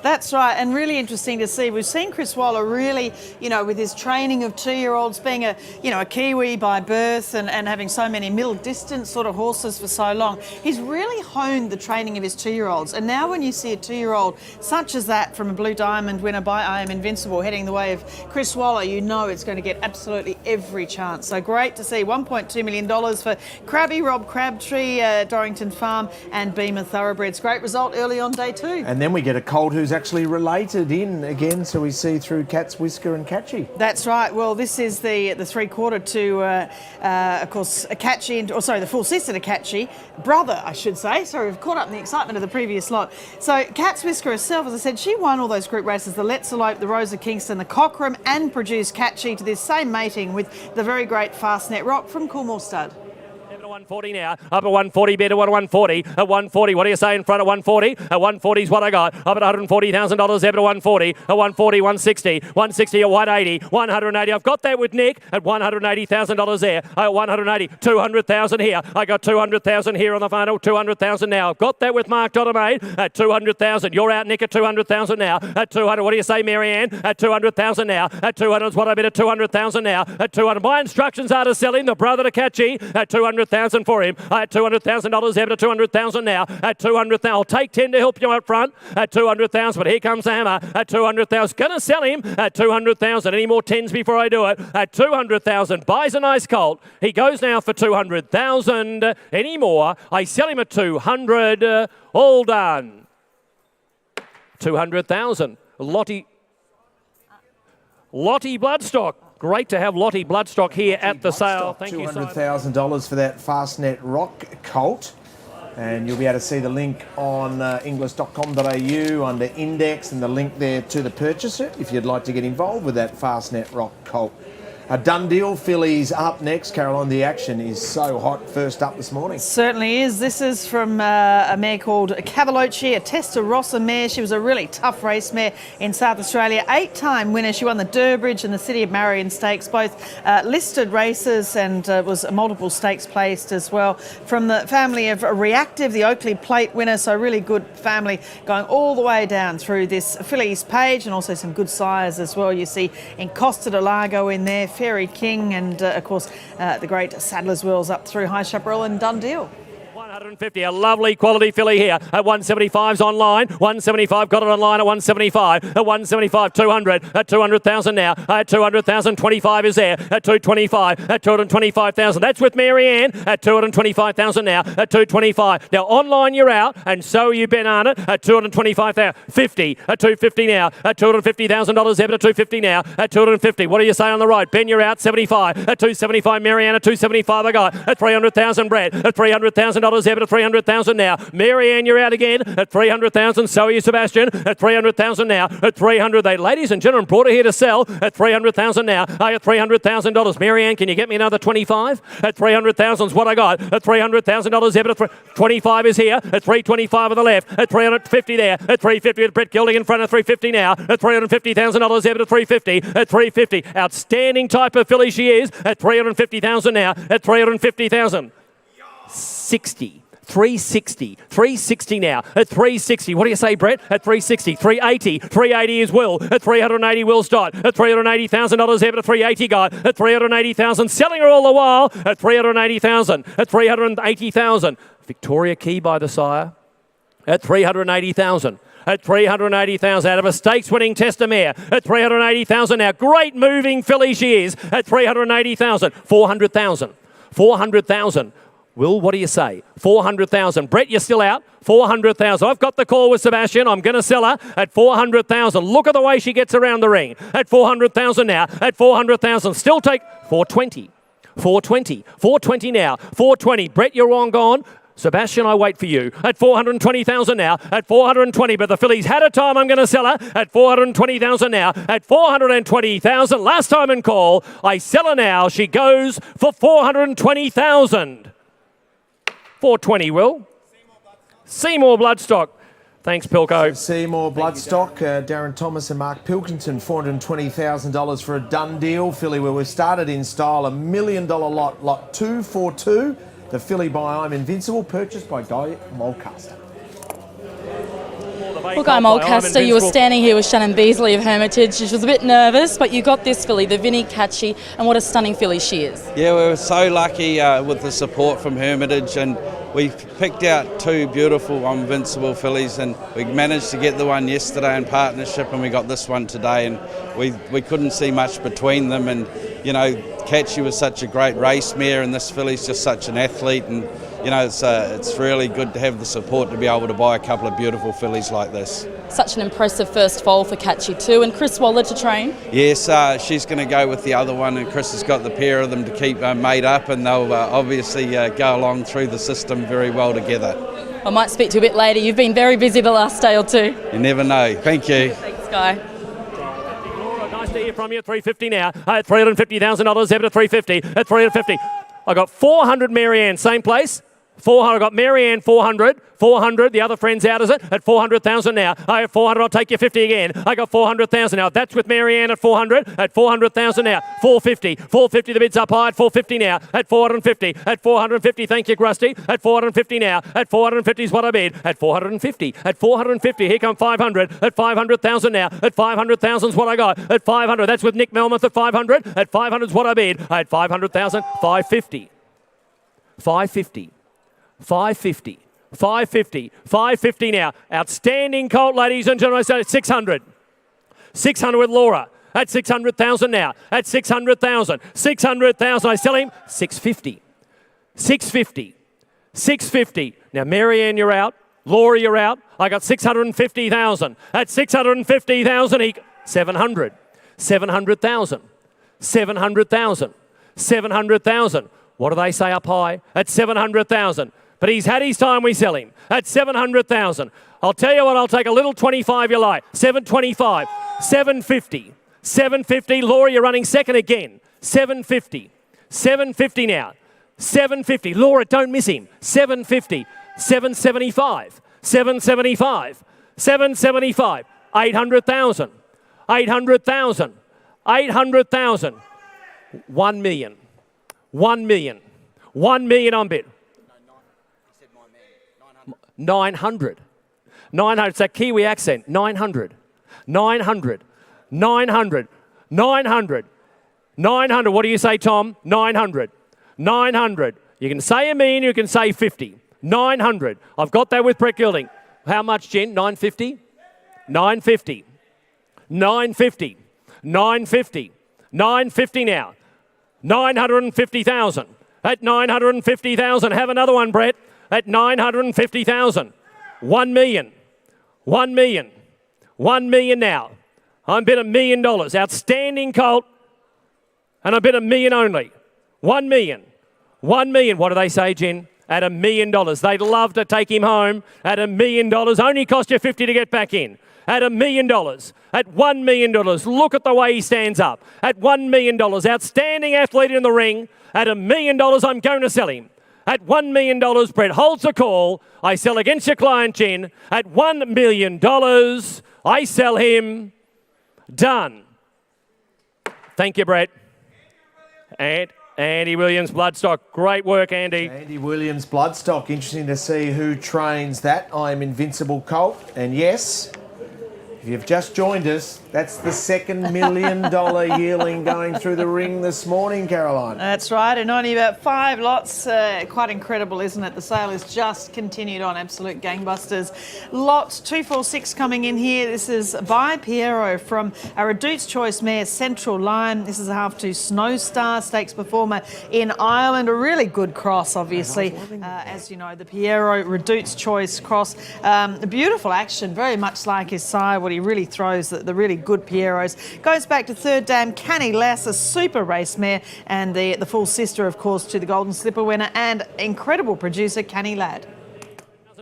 That's right, and really interesting to see. We've seen Chris Waller really, with his training of 2-year-olds, being a Kiwi by birth and having so many middle distance sort of horses for so long. He's really honed the training of his 2-year-olds. And now when you see a 2-year-old such as that from a Blue Diamond winner by I Am Invincible heading the way of Chris Waller, you know it's going to get absolutely every chance. So great to see. $1.2 million for Crabby Rob Crabtree, Dorrington Farm and Beamer Thoroughbreds. Great result early on day 2. And then we get a colt who's actually related in again, so we see through Cat's Whisker and Catchy. That's right. Well, this is the 3/4 to, of course, Catchy, the full sister to Catchy, brother, I should say. Sorry, we've caught up in the excitement of the previous lot. So Cat's Whisker herself, as I said, she won all those group races, the Let's Elope, the Rosa Kingston, the Cochrane, and produced Catchy to this same mating with the very great Fastnet Rock from Coolmore Stud. 140 now, up at 140, better at 140, at 140, what do you say in front at 140? At 140 is what I got, up at $140,000, there at 140, at 140, 160, 160 at 180, 180, I've got that with Nick at $180,000 there, at 180, 200,000 here, I got 200,000 here on the final, 200,000 now, I've got that with Mark Dottermaid at 200,000, you're out Nick at 200,000 now, at 200, what do you say Marianne? At 200,000 now, at 200 is what I bid at 200,000 now, at 200, my instructions are to sell him, the brother to Catchy, at 200,000 for him. At $200,000, there to 200,000 now. At 200,000, I'll take 10 to help you out front. At 200,000, but here comes the hammer. At 200,000, gonna sell him at 200,000. Any more 10s before I do it? At 200,000, buys a nice colt. He goes now for 200,000. Any more? I sell him at 200. All done. 200,000. Lottie Bloodstock. Great to have Lottie Bloodstock here at the sale. Thank you, Simon. $200,000 for that Fastnet Rock colt. And you'll be able to see the link on inglis.com.au under index and the link there to the purchaser if you'd like to get involved with that Fastnet Rock colt. A done deal. Fillies up next. Caroline, the action is so hot first up this morning. Certainly is. This is from a mare called Cavaloci, a Testarossa mare. She was a really tough race mare in South Australia. 8-time winner. She won the Durbridge and the City of Marion Stakes, both listed races, and was a multiple stakes placed as well. From the family of Reactive, the Oakley Plate winner, so really good family going all the way down through this fillies page, and also some good sires as well. You see Encosta de Largo in there, Fairy King, and of course the great Sadler's Wells up through High Chaparral and Done Deal. 150, a lovely quality filly here at 175's online. 175 got it online at 175. At 175, 200. At 200,000 now. At 200,000, 25 is there. At 225. At 225,000. That's with Marianne. At 225,000 now. At 225. Now online you're out, and so you Ben on it. At 225,000. 50. At 250 now. At $250,000 there, but at 250 now. At 250. What do you say on the right? Ben, you're out. 75. At 275, Marianne. At 275 I got. At 300,000, Brett. At $300,000 there, but at 300,000 now. Marianne, you're out again at 300,000. So are you, Sebastian, at 300,000 now. At 300, they, ladies and gentlemen, brought her here to sell at 300,000 now. At $300,000. Marianne, can you get me another 25? At 300,000 is what I got. At $300,000 there, but at 25 is here. At 325 on the left. At 350 there. At 350 with Brett Gilding in front of 350 now. At $350,000 there, but at 350. At 350. Outstanding type of filly she is. At 350,000 now. At 350,000. 60. 360. 360 now. At 360. What do you say, Brett? At 360. 380. 380 is Will. At 380, Will's dot. At $380,000 there, but at 380 got. At 380,000. Selling her all the while. At 380,000. At 380,000. Victoria Key by the sire. At 380,000. At 380,000 out of a stakes-winning Testamere. At 380,000 now. Great moving filly she is. At 380,000. 400,000. 400,000. Will, what do you say? 400,000. Brett, you're still out. 400,000. I've got the call with Sebastian. I'm going to sell her at 400,000. Look at the way she gets around the ring. At 400,000 now. At 400,000. Still take 420. 420. 420 now. 420. Brett, you're on gone. Sebastian, I wait for you. At 420,000 now. At 420, but the filly's had a time. I'm going to sell her at 420,000 now. At 420,000. Last time in call. I sell her now. She goes for 420,000. 420, Will. Seymour Bloodstock. Thanks, Pilko. Seymour Bloodstock, Darren Thomas and Mark Pilkington, $420,000 for a done deal. Filly where we've started in style, $1 million lot 242. The filly by I'm Invincible, purchased by Guy Mulcaster. Well, Guy Mulcaster, you were standing here with Shannon Beasley of Hermitage. She was a bit nervous, but you got this filly, the Vinnie Catchy, and what a stunning filly she is. Yeah, we were so lucky with the support from Hermitage, and we picked out two beautiful invincible fillies, and we managed to get the one yesterday in partnership, and we got this one today, and we couldn't see much between them. And you know, Catchy was such a great race mare, and this filly's just such an athlete, and you know, it's really good to have the support to be able to buy a couple of beautiful fillies like this. Such an impressive first foal for Catchy too, and Chris Waller to train. Yes, she's going to go with the other one, and Chris has got the pair of them to keep made up, and they'll obviously go along through the system very well together. I might speak to you a bit later. You've been very busy the last day or two. You never know. Thank you. Thanks, Guy. Nice to hear from you at 350 now. At $350,000, Zebra 350. At 350. I got 400 Marianne, same place. 400. I got Marianne 400. 400. The other friend's out, is it? At 400,000 now. I have 400. I'll take you 50 again. I got 400,000 now. That's with Marianne at 400. At 400,000 now. 450. 450. The bid's up high at 450 now. At 450. At 450. Thank you, Grusty. At 450 now. At 450 is what I bid. At 450. At 450. Here come 500. At 500,000 now. At 500,000 is what I got. At 500. That's with Nick Melmoth at 500. At 500 is what I bid. At 500,000. 550. 550. 550, 550, 550 now. Outstanding colt, ladies and gentlemen. 600. 600 with Laura. At 600,000 now. At 600,000. 600,000. I sell him 650. 650. 650. Now, Marianne, you're out. Laura, you're out. I got 650,000. At 650,000, 700. 700,000. 700,000. 700,000. What do they say up high? At 700,000. But he's had his time, we sell him. At 700,000. I'll tell you what, I'll take a little 25 you like. 725. 750. 750. Laura, you're running second again. 750. 750 now. 750. Laura, don't miss him. 750. 775. 775. 775. 800,000. 800,000. 800,000. 1 million. 1 million. 1 million on bid. 900. 900. It's that Kiwi accent. 900. 900. 900. 900. 900. What do you say, Tom? 900. 900. You can say a million, you can say 50. 900. I've got that with Brett Gilding. How much, Jen? 950? 950. 950. 950. 950 now. 950,000. At 950,000. Have another one, Brett. At 950,000. 1 million. 1 million. 1 million now. I'm bid $1 million. Outstanding colt. And I bid $1 million only. 1 million. 1 million. What do they say, Jen? At $1 million. They'd love to take him home at $1 million. Only cost you 50 to get back in. At $1 million. At $1 million. Look at the way he stands up. At $1 million. Outstanding athlete in the ring. At $1 million, I'm going to sell him. At $1 million, Brett holds the call. I sell against your client, Jen. At $1 million, I sell him. Done. Thank you, Brett. And Andy Williams, Bloodstock. Great work, Andy. Andy Williams, Bloodstock. Interesting to see who trains that. I Am Invincible colt. And yes, if you've just joined us, that's the $2 million yearling going through the ring this morning, Caroline. That's right, and only about 5 lots. Quite incredible, isn't it? The sale has just continued on, absolute gangbusters. Lot 246 coming in here. This is by Piero from a Reduced Choice mare, Central Line. This is a half-2 Snow Star Stakes performer in Ireland. A really good cross, obviously. As you know, the Piero Reduced Choice cross. Beautiful action, very much like his sire, what he really throws, the really good Pieros. Goes back to third dam Canny Lass, a super race mare, and the full sister, of course, to the Golden Slipper winner and incredible producer, Canny Ladd.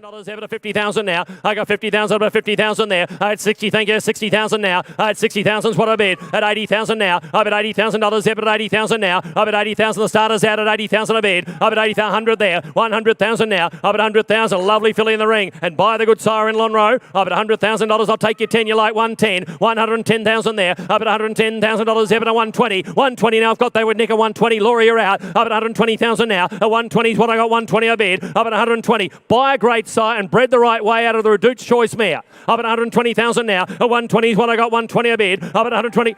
Ever to 50,000 now. I got 50,000, about 50,000 there. I had 60, thank you, 60,000 now. I had 60,000 is what I bid. At 80,000 now. I bet $80,000 there, but at 80,000 now. I bet 80,000, the starter's out at 80,000 I bid. I bet 80,000 there. 100,000 now. I bet 100,000. Lovely filly in the ring. And buy the good sire in Lonro. I bet $100,000. I'll take you 10. You like 110. 110,000 there. I bet $110,000 there, but a 120. 120 now. I've got that with Nick at 120. Laura, you're out. I bet 120,000 now. A 120 is what I got. 120 I bid. I bet 120. Buy a great side and bred the right way out of the Reduced Choice mare. Up at 120,000 now. At 120 is what I got, 120 a bid. Up at 120.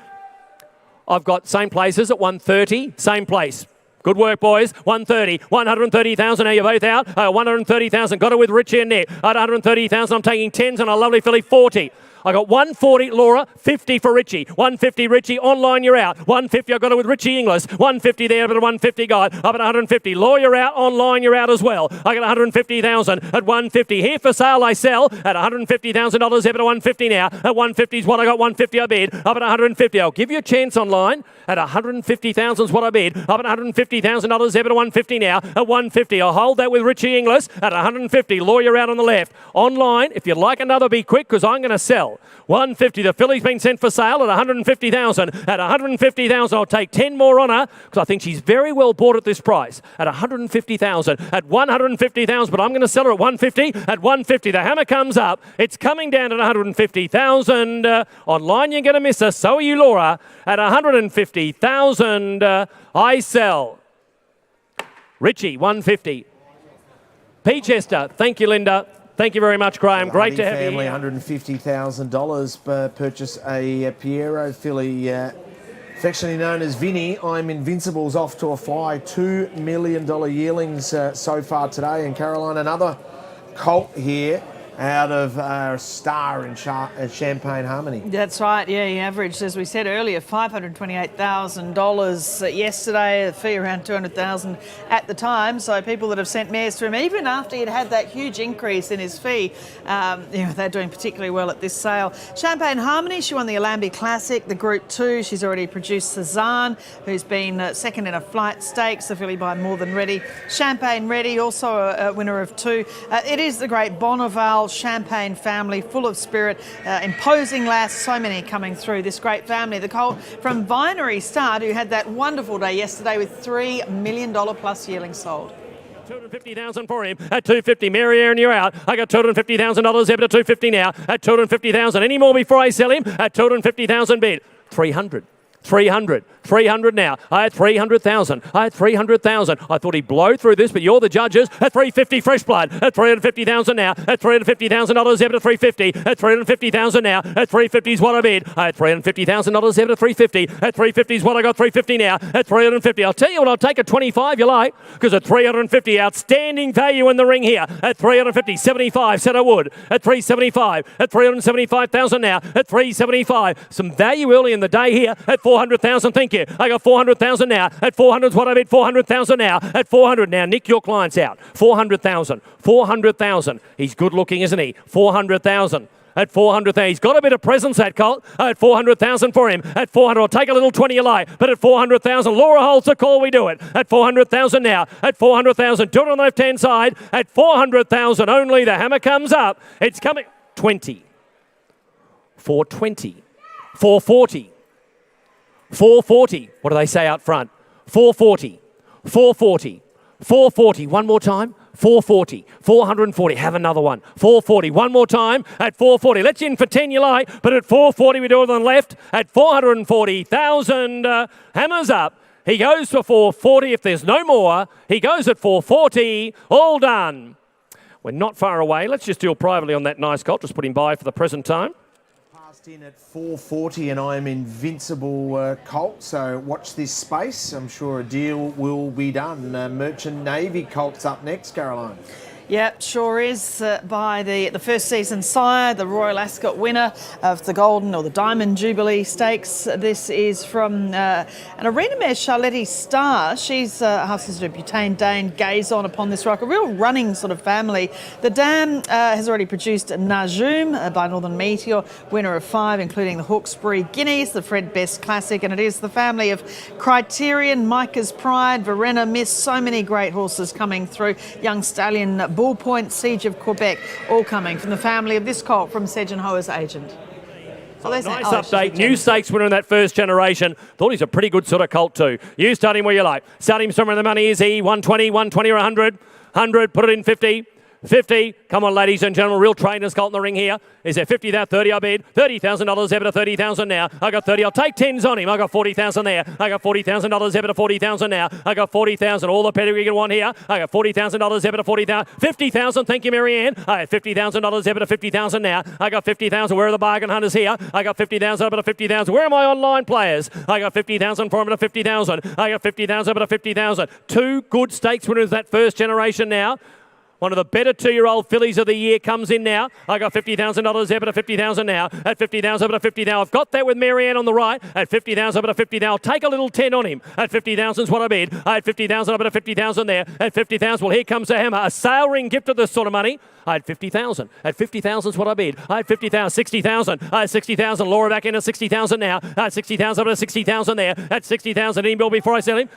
I've got same places at 130, same place. Good work, boys. 130, 130,000. Now you're both out. 130,000. Got it with Richie and Nick. At 130,000, I'm taking 10s and a lovely filly, 40. I got 140, Laura, 50 for Richie. 150, Richie, online, you're out. 150, I got it with Richie Inglis. 150 there, but a 150 guide. Up at 150. Law, you're out. Online, you're out as well. I got 150,000 at 150. Here for sale, I sell at $150,000. There, but a 150 now. At 150 is what I got. 150 I bid. Up at 150. I'll give you a chance online. At 150,000 is what I bid. Up at $150,000. There, but a 150 now. At 150, I'll hold that with Richie Inglis. At 150, Law, you're out on the left. Online, if you'd like another, be quick because I'm going to sell. 150. The filly's been sent for sale at 150,000. At 150,000, I'll take 10 more on her because I think she's very well bought at this price. At 150,000. At 150,000, but I'm going to sell her at 150. At 150, the hammer comes up. It's coming down at 150,000. Online, you're going to miss her. So are you, Laura. At 150,000, I sell. Richie, 150. Peachester, thank you, Linda. Thank you very much, Graham. Great to have you family, here. $150,000. Purchase a Piero filly, affectionately known as Vinny. I'm Invincible's off to a fly. $2 million yearlings so far today. And Caroline, another colt here out of Star in Champagne Harmony. That's right, yeah, he averaged, as we said earlier, $528,000 yesterday, a fee around $200,000 at the time. So people that have sent mares to him, even after he'd had that huge increase in his fee, they're doing particularly well at this sale. Champagne Harmony, she won the Alambi Classic, the Group 2. She's already produced Cezanne, who's been second in a flight stakes, the filly by More Than Ready. Champagne Ready, also a winner of 2. It is the great Bonneval Champagne family, full of spirit, imposing lass, so many coming through this great family. The colt from Vinery Start, who had that wonderful day yesterday with $3 million plus yearlings sold. 250,000 for him at 250. Mary Aaron, you're out. I got $250,000 there, but at 250 now. At 250,000. Any more before I sell him? At 250,000 bid. 300. 300 now. I had 300,000. I had 300,000. I thought he'd blow through this, but you're the judges. At 350, fresh blood. At 350,000 now. At $350,000 there to 350. At 350,000 now. At 350 is what I bid. I had $350,000 there to 350. At 350 is what I got. 350 now. At 350. I'll tell you what, I'll take a 25 you like, because at 350, outstanding value in the ring here. At 350, 75 said I would. At 375. At 375,000 now. At 375. Some value early in the day here. At 400,000, thank you. I got 400,000 now. At 400 is what I bid. 400,000 now. At 400 now. Nick, your client's out. 400,000. 400,000. He's good looking, isn't he? 400,000. At 400,000. He's got a bit of presence, that colt. At 400,000 for him. At 400, I'll take a little 20 you like. But at 400,000, Laura holds the call, we do it. At 400,000 now. At 400,000, do it on the left-hand side. At 400,000 only, the hammer comes up. It's coming. 20. 420. 440. 440. What do they say out front? 440. 440. 440. One more time. 440. 440. Have another one. 440. One more time. At 440. Let's in for 10 you like, but at 440 we do it on the left. At 440,000. Hammers up. He goes for 440. If there's no more, he goes at 440. All done. We're not far away. Let's just deal privately on that nice colt. Just put him by for the present time. In at 440, and I'm Invincible colt, so watch this space. I'm sure a deal will be done. Merchant Navy colt's up next, Caroline. Yep, sure is. By the first season sire, the Royal Ascot winner of the Golden or the Diamond Jubilee Stakes. This is from an arena mare, Charletti Star. She's half-sister to Butane Dane. Gaze on upon this rock. A real running sort of family. The dam has already produced Najum by Northern Meteor, winner of 5, including the Hawkesbury Guineas, the Fred Best Classic, and it is the family of Criterion, Micah's Pride, Verena Miss. So many great horses coming through. Young Stallion, Bull Point, Siege of Quebec, all coming from the family of this colt from Sedge & Hoer's agent. Nice update. New stakes winner in that first generation. Thought he's a pretty good sort of colt too. You start him where you like. Start him somewhere in the money. Is he 120, 120 or 100? 100, put it in 50. 50. Come on, ladies and gentlemen. Real trainers got in the ring here. Is there 50 there? 30 I bid. $30,000 ever to 30,000 now. I got 30. I'll take 10s on him. I got 40,000 there. I got $40,000 ever to 40,000 now. I got 40,000. All the pedigree you can want here. I got $40,000 ever to 40,000. 50,000. Thank you, Marianne. I have $50,000 ever to 50,000 now. I got 50,000. Where are the bargain hunters here? I got 50,000 over to 50,000. Where are my online players? I got 50,000 for them to 50,000. I got 50,000 over to 50,000. Two good stakes winners that first generation now. One of the better 2-year-old fillies of the year comes in now. I got $50,000 ever to 50,000 now. At 50,000 over to 50 now. I've got that with Marianne on the right. At 50,000 over to 50 now. I'll take a little 10 on him. At 50,000 is what I bid. I had 50,000 over to 50,000 there. At 50,000, well, here comes the hammer. A sale ring gift of this sort of money. I had 50,000. At 50,000 is what I bid. I had 50,000, 60,000. I had 60,000. Laura back in at 60,000 now. I had 60,000 over to 60,000 there. At 60,000, any bill before I sell him.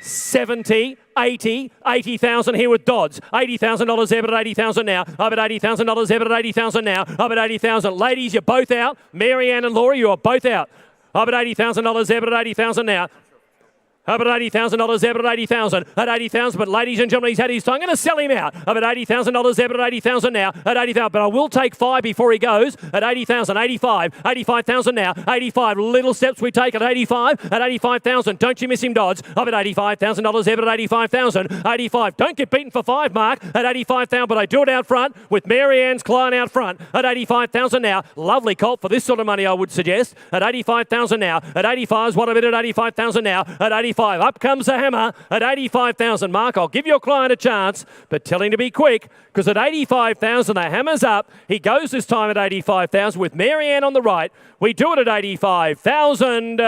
70, 80, 80,000 here with Dodds. $80,000 ever at 80,000 now. I'm at $80,000 ever at 80,000 now. I'm at 80,000. Ladies, you're both out. Marianne and Laura, you are both out. I'm at $80,000 ever at 80,000 now. I'm at $80,000 ever at 80,000. At 80,000, but ladies and gentlemen, he's had his time. I'm going to sell him out. I'm at $80,000 ever at 80,000 now. At 80,000, but I will take 5 before he goes. At 80,000, 85, 85,000 now. 85, little steps we take at 85. At 85,000, don't you miss him, Dodds. I'm at $85,000 ever at 85,000. 85, don't get beaten for 5, Mark. At 85,000, but I do it out front with Marianne's client out front. At 85,000 now. Lovely colt for this sort of money, I would suggest. At 85,000 now. At 85 is what I bid at 85,000 now. At 85. Up comes the hammer at 85,000. Mark, I'll give your client a chance, but tell him to be quick, because at 85,000, the hammer's up. He goes this time at 85,000 with Marianne on the right. We do it at 85,000.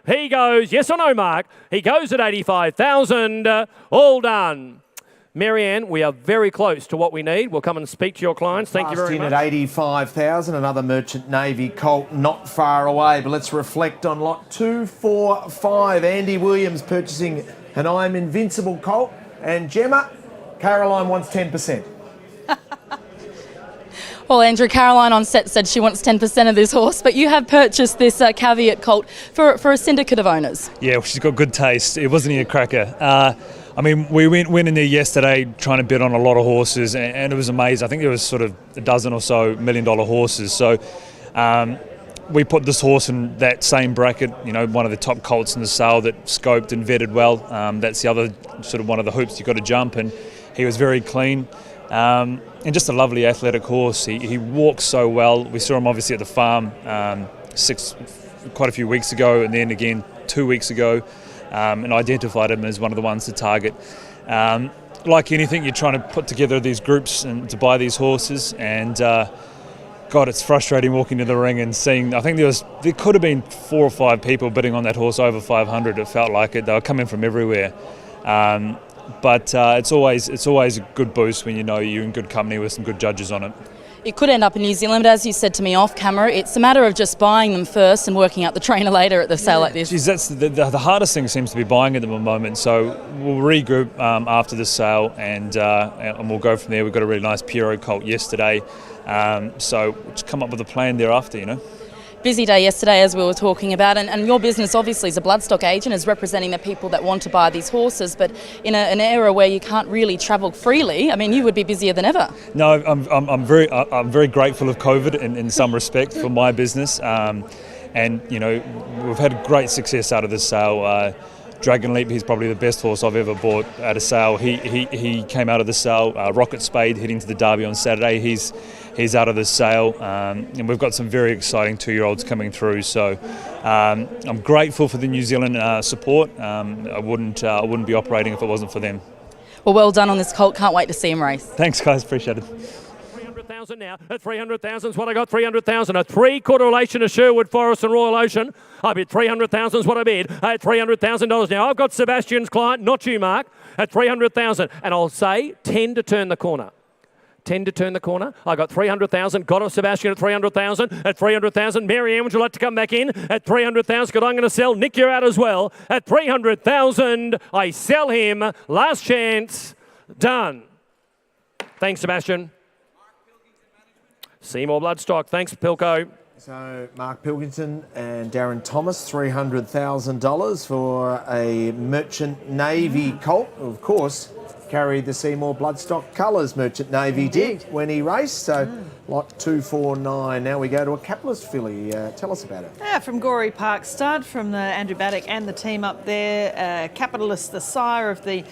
He goes, yes or no, Mark? He goes at 85,000. All done. Marianne, we are very close to what we need. We'll come and speak to your clients. Thank you very much. At 85,000, another Merchant Navy colt not far away. But let's reflect on lot 2, 4, 5. Andy Williams purchasing an I'm Invincible colt. And Gemma, Caroline wants 10%. Well, Andrew, Caroline on set said she wants 10% of this horse, but you have purchased this Caveat colt for a syndicate of owners. Yeah, well, she's got good taste. It wasn't a cracker. I mean, we went in there yesterday trying to bet on a lot of horses, and it was amazing. I think there was sort of a dozen or so $1 million horses. So we put this horse in that same bracket, you know, one of the top colts in the sale that scoped and vetted well. That's the other sort of one of the hoops you've got to jump, and he was very clean. And just a lovely athletic horse. He walks so well. We saw him obviously at the farm quite a few weeks ago, and then again 2 weeks ago. And identified him as one of the ones to target. Like anything, you're trying to put together these groups and to buy these horses, and God, it's frustrating walking to the ring and seeing. I think there could have been 4 or 5 people bidding on that horse over 500. It felt like it. They were coming from everywhere. But it's always a good boost when you know you're in good company with some good judges on it. It could end up in New Zealand, but as you said to me off camera, it's a matter of just buying them first and working out the trainer later at the sale like this. Geez, that's the hardest thing seems to be buying at the moment. So we'll regroup after the sale and we'll go from there. We've got a really nice Piero colt yesterday, so we'll just come up with a plan thereafter, you know. Busy day yesterday, as we were talking about, and your business obviously is a bloodstock agent, is representing the people that want to buy these horses, but in an era where you can't really travel freely, I mean, you would be busier than ever. No, I'm very grateful of COVID in some respect for my business, and you know, we've had great success out of this sale. Dragon Leap, he's probably the best horse I've ever bought at a sale. He came out of the sale. Rocket Spade heading to the Derby on Saturday. He's out of the sale, and we've got some very exciting 2-year-olds coming through. So I'm grateful for the New Zealand support. I wouldn't be operating if it wasn't for them. Well done on this colt. Can't wait to see him race. Thanks, guys. Appreciate it. 300,000 now. At 300,000 is what I got. 300,000. A 3/4 relation to Sherwood Forest and Royal Ocean. I bid 300,000 is what I bid. At $300,000 now. I've got Sebastian's client, not you, Mark. At 300,000, and I'll say 10 to turn the corner. 10 to turn the corner. I got 300,000. Got off Sebastian at 300,000. At 300,000. Marianne, would you like to come back in? At 300,000. Good, I'm going to sell. Nick, you're out as well. At 300,000. I sell him. Last chance. Done. Thanks, Sebastian. Seymour Bloodstock. Thanks, Pilco. So Mark Pilkington and Darren Thomas, $300,000 for a Merchant Navy colt. Of course, carried the Seymour Bloodstock colours. Merchant Navy did when he raced. So lot 249. Now we go to a capitalist filly. Tell us about it. Yeah, from Gorey Park Stud, from the Andrew Baddock and the team up there. Capitalist, the sire of the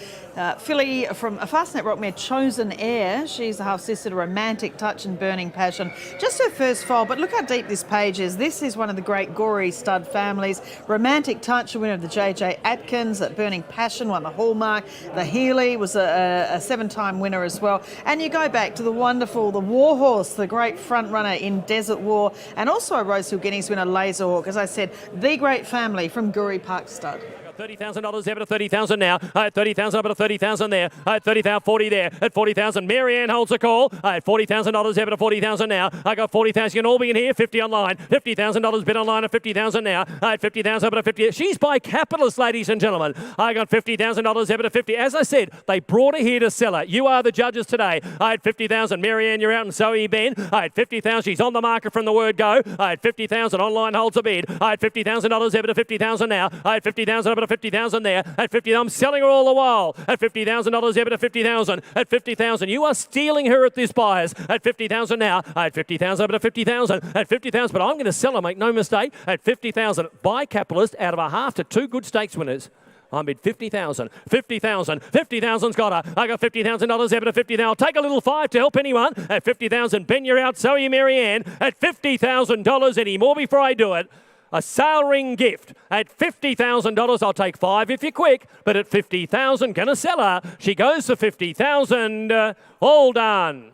filly from a Fastnet Rockmare, Chosen Heir. She's the half-sister to Romantic Touch and Burning Passion. Just her first foal, but look how deep this page is. This is one of the great Gorey stud families. Romantic Touch, a winner of the JJ Atkins. Burning Passion won the Hallmark. The Healy was a 7-time winner as well. And you go back to the wonderful, the Warhorse, the great front runner in Desert War, and also a Rosehill Guineas winner, Laserhawk. As I said, the great family from Gorey Park Stud. $30,000 there, but at 30,000 now. At 30,000 up at 30,000 there. At 30,000, 40 there. At 40,000, Marianne holds a call. At $40,000 there, but at 40,000 now. I got 40,000. You can all be in here. 50 online. $50,000 bid online at 50,000 now. At 50,000 up at 50. She's by Capitalist, ladies and gentlemen. I got $50,000 there, but at 50. As I said, they brought her here to sell her. You are the judges today. I had 50,000. Marianne, you're out, and so are you, Ben. I had 50,000. She's on the market from the word go. I had 50,000. Online holds a bid. I had $50,000 there, but at 50,000 now. I had 50,000 up at 50,000 there. At 50, I'm selling her all the while. At $50,000 there, but at 50,000. At 50,000, you are stealing her at this buyers. At 50,000 now. At 50,000, but at 50,000. At 50,000, but I'm going to sell her, make no mistake. At 50,000, by Capitalist, out of a half to 2 good stakes winners. I bid 50,000, 50,000, 50,000's got her. I got $50,000 there, but at 50,000, I'll take a little 5 to help anyone. At 50,000, Ben, you're out, so are you, Marianne. At $50,000, any more before I do it. A sale ring gift at $50,000. I'll take 5 if you're quick, but at 50,000, gonna sell her. She goes for 50,000. All done.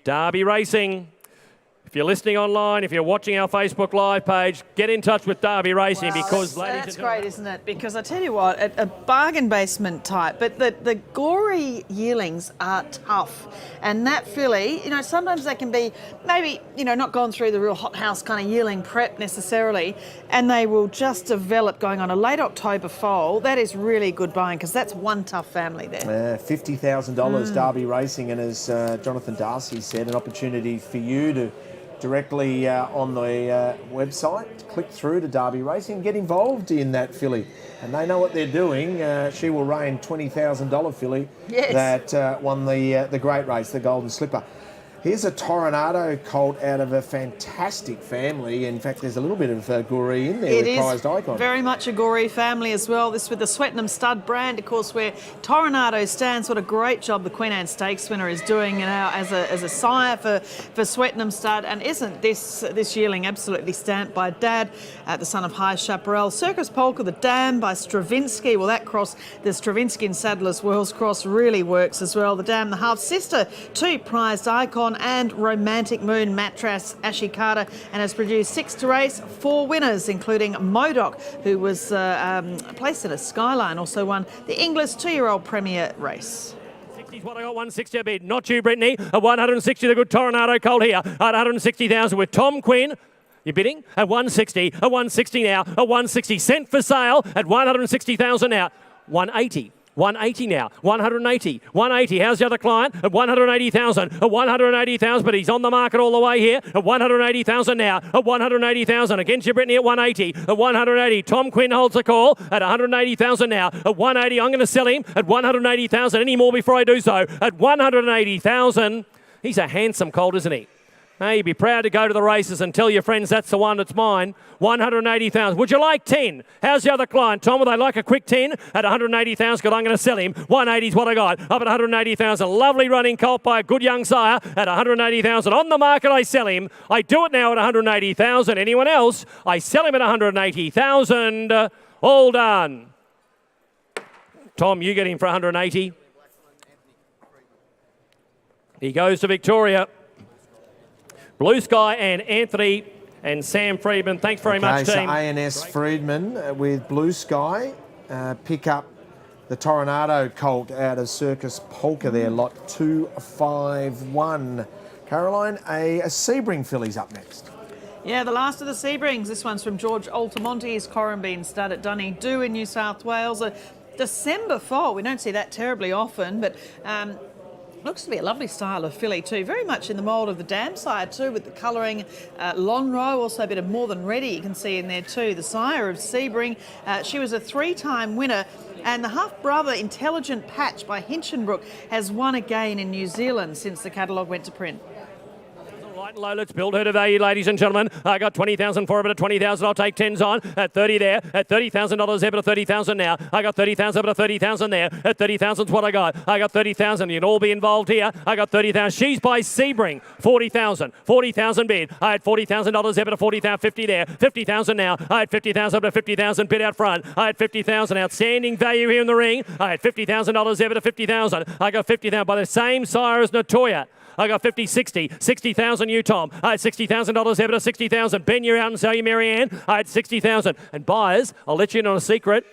Derby Racing. If you're listening online, if you're watching our Facebook Live page, get in touch with Derby Racing because, ladies that's great, isn't it? Because I tell you what, a bargain basement type, but the Gorey yearlings are tough. And that filly, you know, sometimes they can be maybe, you know, not gone through the real hothouse kind of yearling prep necessarily, and they will just develop going on a late October foal. That is really good buying because that's one tough family there. $50,000 Derby Racing, and as Jonathan Darcy said, an opportunity for you to directly on the website, click through to Derby Racing, get involved in that filly. And they know what they're doing. She will reign $20,000 filly that won the great race, the Golden Slipper. Here's a Toronado colt out of a fantastic family. In fact, there's a little bit of Gorey in there with Prized Icon. Very much a Gorey family as well. This with the Swettenham Stud brand, of course, where Toronado stands. What a great job the Queen Anne Stakes winner is doing, you know, as a sire for Swettenham Stud. And isn't this yearling absolutely stamped by Dad, the son of High Chaparral? Circus Polka, the Dam by Stravinsky. Well, that cross, the Stravinsky and Sadler's Wells cross, really works as well. The Dam, the half-sister to Prized Icon, and Romantic Moon, Matras Ashikata, and has produced 6 to race, 4 winners, including Modoc, who was placed at a Skyline, also won the Inglis 2-year-old Premier race. What I got, 160 a bid. Not you, Brittany. At 160, the good Toronado colt here. At 160,000 with Tom Quinn. You're bidding at 160. At 160 now. At 160, sent for sale. At 160,000 now. 180. 180 now, 180, 180. How's the other client? At 180,000, at 180,000, but he's on the market all the way here. At 180,000 now, at 180,000. Against you, Brittany, at 180, at 180. Tom Quinn holds the call at 180,000 now. At 180, I'm going to sell him at 180,000. Any more before I do so? At 180,000. He's a handsome colt, isn't he? Hey, you'd be proud to go to the races and tell your friends that's the one that's mine. 180,000. Would you like 10? How's the other client, Tom? Would they like a quick 10 at 180,000? Good, I'm going to sell him. 180 is what I got. Up at 180,000. Lovely running colt by a good young sire at 180,000. On the market, I sell him. I do it now at 180,000. Anyone else? I sell him at 180,000. All done. Tom, you get him for 180. He goes to Victoria. Blue Sky and Anthony and Sam Friedman. Thanks very much, team. So A&S Friedman with Blue Sky pick up the Toronado colt out of Circus Polka there, lot 251. Caroline, a Sebring filly's up next. Yeah, the last of the Sebrings. This one's from George Altamonte's Corumbean Stud at Dunedoo in New South Wales. A December foal. We don't see that terribly often, but looks to be a lovely style of filly too, very much in the mould of the Dam side too, with the colouring. Lonro, also a bit of More Than Ready you can see in there too. The sire of Sebring, she was a 3-time winner And the half-brother Intelligent Patch by Hinchinbrook has won again in New Zealand since the catalogue went to print. Light and low, let's build her to value, ladies and gentlemen. I got 20,000 for a bit of 20,000. I'll take 10s on at 30 there. At $30,000 there, but at 30,000 now. I got 30,000, but at 30,000 there. At 30,000's what I got. I got 30,000. You'd all be involved here. I got 30,000. She's by Sebring. 40,000. 40,000 bid. I had $40,000 there, but at 40,000, 50 there. 50,000 now. I had 50,000, but at 50,000 bid out front. I had 50,000. Outstanding value here in the ring. I had $50,000 there, but at 50,000. I got 50,000 by the same sire as Natoya. I got 50, 60, 60,000 you, Tom. I had $60,000 there, but at 60,000. Ben, you're out and sell you, Marianne. I had 60,000. And buyers, I'll let you in on a secret.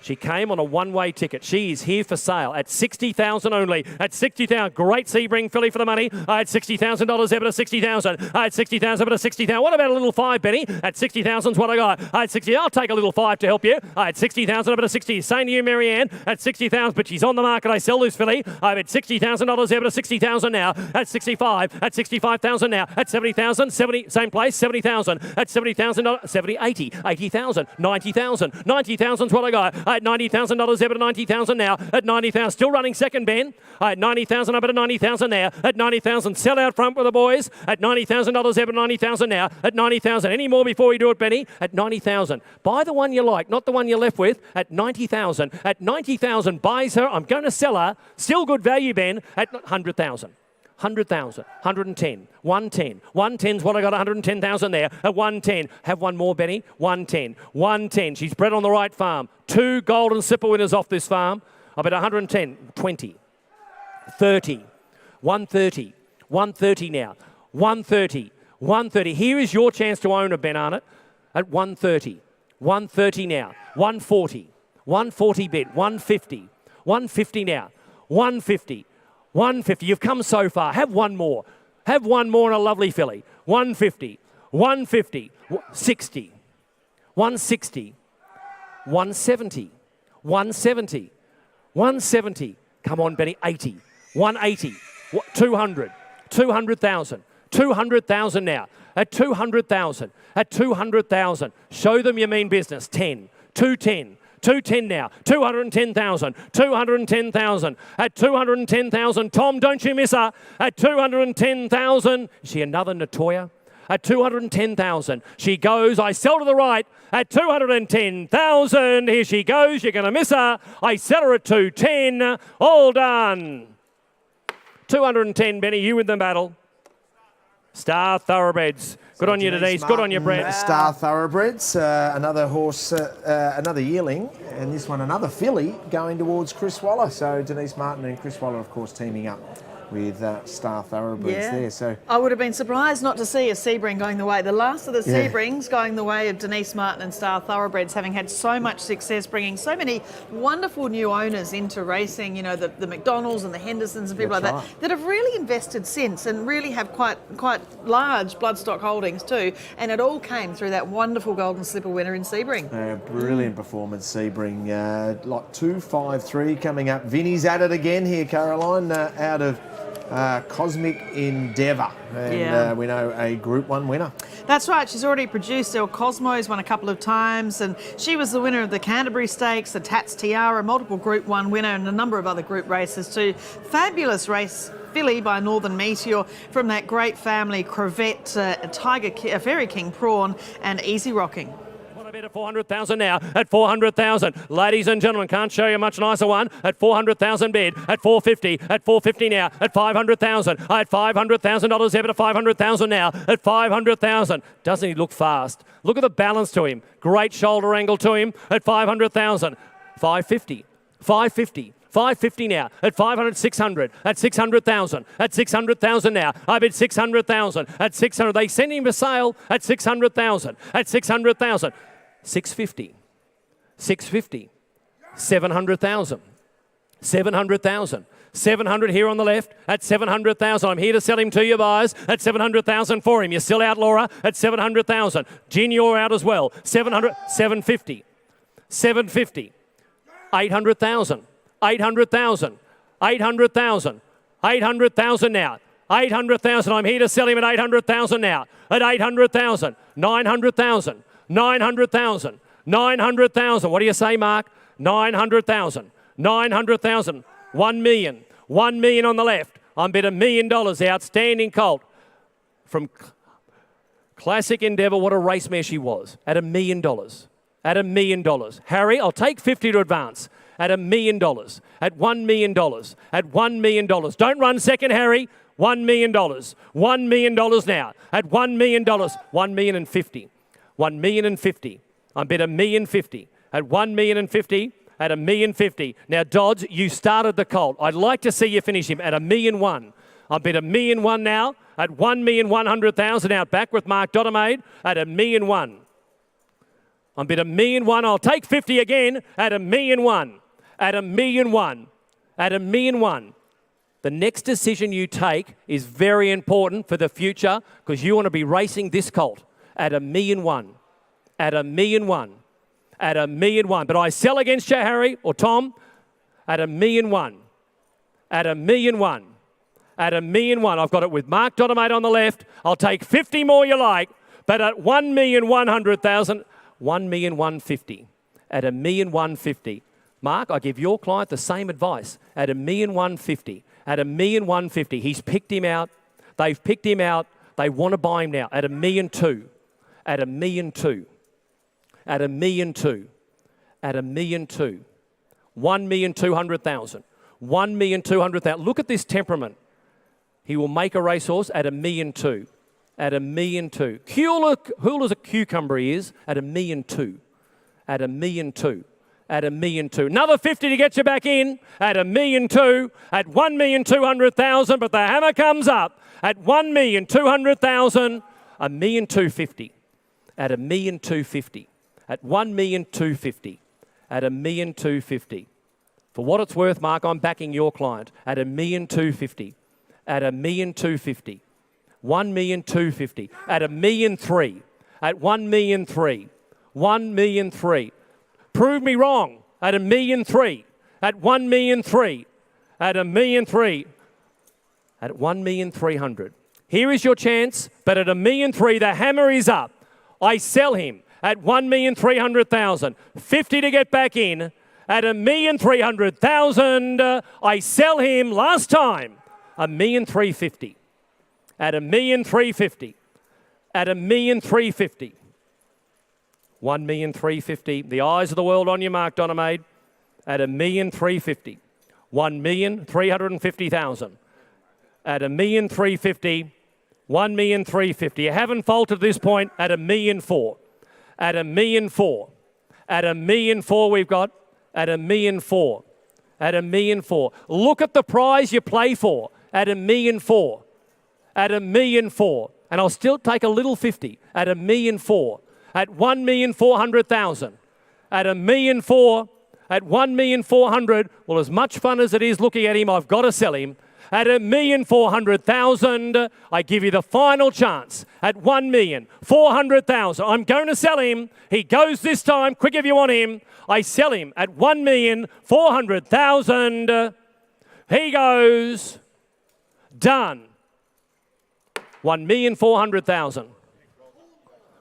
She came on a one-way ticket. She is here for sale at 60,000 only. At 60,000, great Sebring filly for the money. I had $60,000 there, but at 60,000. I had 60,000, but at 60,000. What about a little 5, Benny? At 60,000's what I got. I had 60. I'll take a little 5 to help you. I had 60,000, but at 60. Same to you, Marianne. At 60,000, but she's on the market. I sell this filly. I've had $60,000 there, but at 60,000 now. At 65. At 65,000 now. At 70,000. 70. Same place. 70,000. At 70,000. 70. 80. 80,000. 90,000. 90,000's what I got. I had $90,000 there, but at 90,000 now. At 90,000, still running second, Ben. I had 90,000 up at 90,000 there. At 90,000, sell out front with the boys. At $90,000 there, but 90,000 now. At 90,000, any more before we do it, Benny? At 90,000, buy the one you like, not the one you're left with. At 90,000, at 90,000, buys her. I'm going to sell her. Still good value, Ben. At 100,000. 100,000, 110, 110. 110's what I got, 110,000 there. At 110, have one more, Benny. 110, 110. She's bred on the right farm. 2 golden slipper winners off this farm. I bet 110, 20, 30, 130, 130 now. 130, 130. Here is your chance to own a Ben Arnott at 130, 130 now. 140, 140 bid, 150, 150 now. 150. 150. You've come so far. Have one more. Have one more and a lovely filly. 150. 150. 60. 160. 170. 170. 170. Come on, Benny. 80. 180. 200. 200,000. 200,000 now. At 200,000. At 200,000. Show them you mean business. 10. 210. 210 now, 210,000, 210,000. At 210,000, Tom, don't you miss her. At 210,000, is she another Natoya? At 210,000, she goes. I sell to the right. At 210,000, here she goes. You're going to miss her. I sell her at 210. All done. 210, Benny, you win the battle. Star Thoroughbreds. Good on you, Denise. Good on you, Brett. Star Thoroughbreds. Another horse, another yearling, and this one another filly going towards Chris Waller. So Denise Martin and Chris Waller, of course, teaming up with Star Thoroughbreds there. So I would have been surprised not to see a Sebring going the way. The last of the Sebrings going the way of Denise Martin and Star Thoroughbreds, having had so much success, bringing so many wonderful new owners into racing, you know, the McDonalds and the Hendersons and people like that have really invested since and really have quite large bloodstock holdings too. And it all came through that wonderful Golden Slipper winner in Sebring. Brilliant performance, Sebring. Lot 253 coming up. Vinny's at it again here, Caroline, out of Cosmic Endeavour, and we know a Group 1 winner. That's right, she's already produced El Cosmos, won a couple of times, and she was the winner of the Canterbury Stakes, the Tats Tiara, multiple Group 1 winner, and a number of other group races too. Fabulous race filly by Northern Meteor from that great family, Crevette, Fairy King Prawn, and Easy Rocking. At 400,000 now, at 400,000. Ladies and gentlemen, can't show you a much nicer one. At 400,000 bid, at 450, at 450 now, at 500,000. I had $500,000 there, but at 500,000 now, at 500,000. Doesn't he look fast? Look at the balance to him. Great shoulder angle to him at 500,000. 550, 550. 550 now, at 500, 600, at 600,000, at 600,000 now. I bid 600,000, at 600. They send him for sale at 600,000, at 600,000. 650, 650, 700,000, 700,000. 700 here on the left at 700,000. I'm here to sell him to you, buyers, at 700,000 for him. You're still out, Laura, at 700,000. Gin, you're out as well. 700, 750, 750, 800,000, 800,000, 800,000, 800,000 now. 800,000. I'm here to sell him at 800,000 now. At 800,000, 900,000, 900,000, 900,000. What do you say, Mark? 900,000. 900,000. 1 million. 1 million on the left. I'm bid $1 million. The outstanding colt from Classic Endeavour. What a race mare she was. At $1 million. At $1 million. Harry, I'll take 50 to advance. At $1 million. At $1 million. At $1 million. Don't run second, Harry. $1 million. $1 million now. At $1 million. $1 million and 50. $1 million and 50. I'm bid $1 million 50. At $1 million and 50. At $1 million 50. Now, Dodds, you started the colt. I'd like to see you finish him at $1 million 1. I'm bid $1 million 1 now. At $1,100,000 out back with Mark Dottermaid at $1 million 1. I'm bid $1 million 1. I'll take 50 again at $1 million 1. At $1 million 1. At $1 million 1. The next decision you take is very important for the future because you want to be racing this colt at $1 million 1. At $1 million 1. At $1 million 1. But I sell against you, Harry or Tom, at $1 million 1. At $1 million 1. At $1 million 1. I've got it with Mark Dottermaid on the left. I'll take 50 more you like, but at $1,100,000, $1,150,000. At $1,150,000. Mark, I give your client the same advice. At $1,150,000. At $1,150,000. He's picked him out. They've picked him out. They want to buy him now. At $1,200,000. At $1,200,000. At $1,200,000. At $1,200,000. $1,200,000. $1,200,000. Look at this temperament. He will make a racehorse at $1 million 2. At $1 million 2. Cool as a cucumber he is at $1 million 2. At $1 million 2. At $1 million 2. Another 50 to get you back in at $1 million 2. At $1,200,000. But the hammer comes up at $1,200,000. $1,250,000. At $1,250,000. At $1,250,000. At $1,250,000. For what it's worth, Mark, I'm backing your client at $1,250,000. At $1,250,000. $1,250,000. At $1 million 3. At $1 million 3. $1 million 3. Prove me wrong. At $1 million 3. At $1 million 3. At $1 million 3. At $1,300,000. Here is your chance, but at $1 million 3, the hammer is up. I sell him at $1,300,000. 50 to get back in. At $1,300,000, I sell him last time. $1,350,000. At $1,350,000. At $1,350,000. $1,350,000. The eyes of the world on you, Mark Dottermaid. At $1,350,000. $1,350,000. At $1,350,000. $1,350,000. You haven't faltered at this point at $1 million 4. At $1 million 4. At $1 million 4 we've got. At $1 million 4. At $1 million 4. Look at the prize you play for. At $1 million 4. At $1 million 4. And I'll still take a little 50. At $1 million 4. At $1,400,000. At $1 million 4. At $1,400,000. Well, as much fun as it is looking at him, I've got to sell him. At $1,400,000, I give you the final chance. At $1,400,000, I'm going to sell him. He goes this time. Quick if you want him. I sell him at $1,400,000. He goes. Done. $1,400,000.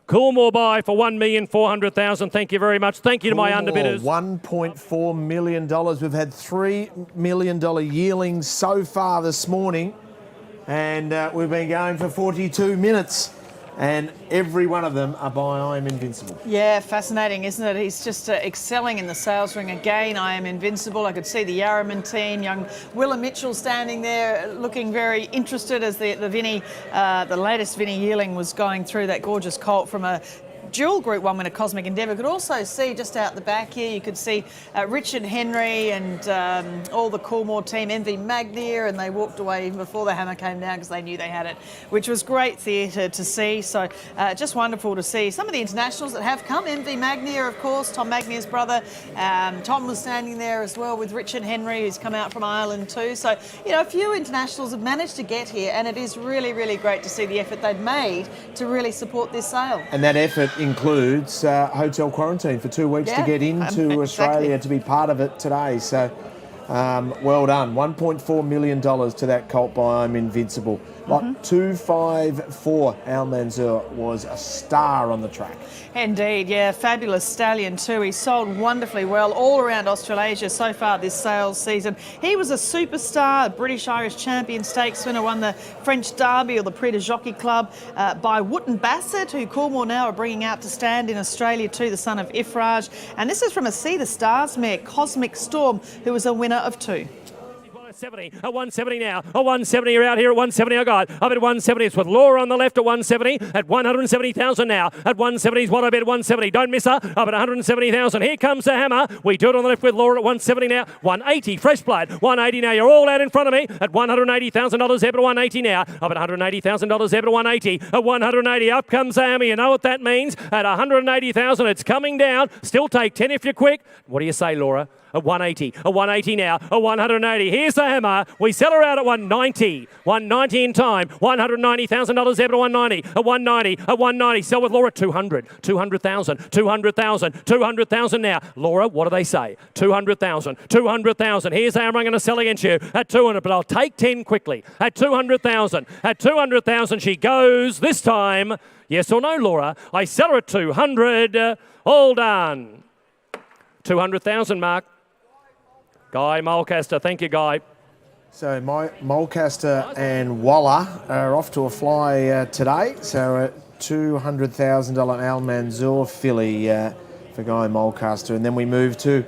Coolmore buy for $1,400,000. Thank you very much. Thank you to my underbidders. $1.4 million. We've had $3 million yearlings so far this morning, and we've been going for 42 minutes. And every one of them are by I Am Invincible. Yeah, fascinating, isn't it? He's just excelling in the sales ring again. I Am Invincible. I could see the Yarraman team, young Willa Mitchell standing there looking very interested as the latest Vinnie Yearling was going through that gorgeous colt from a dual Group 1 winner, Cosmic Endeavour. Could also see just out the back here, you could see Richard Henry and all the Coolmore team, MV Magnier, and they walked away even before the hammer came down because they knew they had it, which was great theatre to see. So just wonderful to see some of the internationals that have come. MV Magnier, of course, Tom Magnier's brother. Tom was standing there as well with Richard Henry, who's come out from Ireland too. So, you know, a few internationals have managed to get here, and it is really, really great to see the effort they've made to really support this sale. And that effort includes hotel quarantine for 2 weeks to get into Australia to be part of it today. So Well done. $1.4 million to that colt by I'm Invincible. Lot 254, Al Manzoor was a star on the track. Indeed, yeah, fabulous stallion too. He sold wonderfully well all around Australasia so far this sales season. He was a superstar, British Irish Champion Stakes winner, won the French Derby or the Prix de Jockey Club by Wootton Bassett, who Coolmore now are bringing out to stand in Australia too, the son of Ifraj. And this is from a See the Stars mare, Cosmic Storm, who was a winner of 2. 70, a 170 now, a 170 you're out here at 170 I got, up at 170 it's with Laura on the left at 170, at 170,000 now, at 170 is what I bet, 170, don't miss her, up at 170,000, here comes the hammer, we do it on the left with Laura at 170 now, 180, fresh blood, 180 now, you're all out in front of me, at $180,000 Zeb at 180 now, up at $180,000 Zeb at 180, at 180, up comes the hammer, you know what that means, at 180,000 it's coming down, still take 10 if you're quick, what do you say Laura? At 180 now, a 180. Here's the hammer. We sell her out at 190. 190 in time. $190,000 Zeb at 190. At 190. At 190. Sell with Laura 200. 200,000. 200,000. 200,000 now. Laura, what do they say? 200,000. 200,000. Here's the hammer I'm going to sell against you at 200, but I'll take 10 quickly. At 200,000. At 200,000 she goes this time. Yes or no, Laura? I sell her at 200. All done. 200,000, Mark. Guy Mulcaster, thank you, Guy. So Mulcaster and Waller are off to a fly today. So a $200,000 Al Manzoor filly for Guy Mulcaster. And then we move to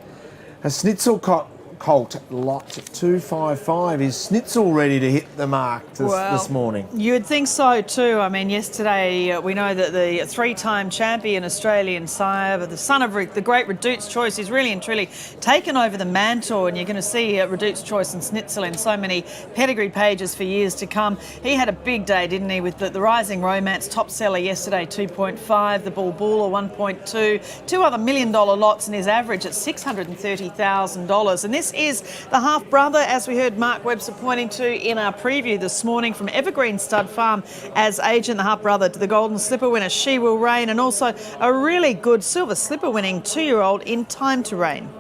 a Schnitzel colt, lot 255. Is Schnitzel ready to hit the mark this morning? You'd think so too. I mean, yesterday we know that the 3-time champion Australian sire, the son of the great Redute's Choice, is really and truly taken over the mantle, and you're going to see Redute's Choice and Schnitzel in so many pedigree pages for years to come. He had a big day, didn't he, with the Rising Romance top seller yesterday, 2.5, the Bull Buller 1.2, 2 other $1 million lots, and his average at $630,000. And this is the half-brother, as we heard Mark Webster pointing to in our preview this morning, from Evergreen Stud Farm as agent, the half-brother to the Golden Slipper winner She Will Reign, and also a really good Silver Slipper winning 2-year-old in Time to Reign.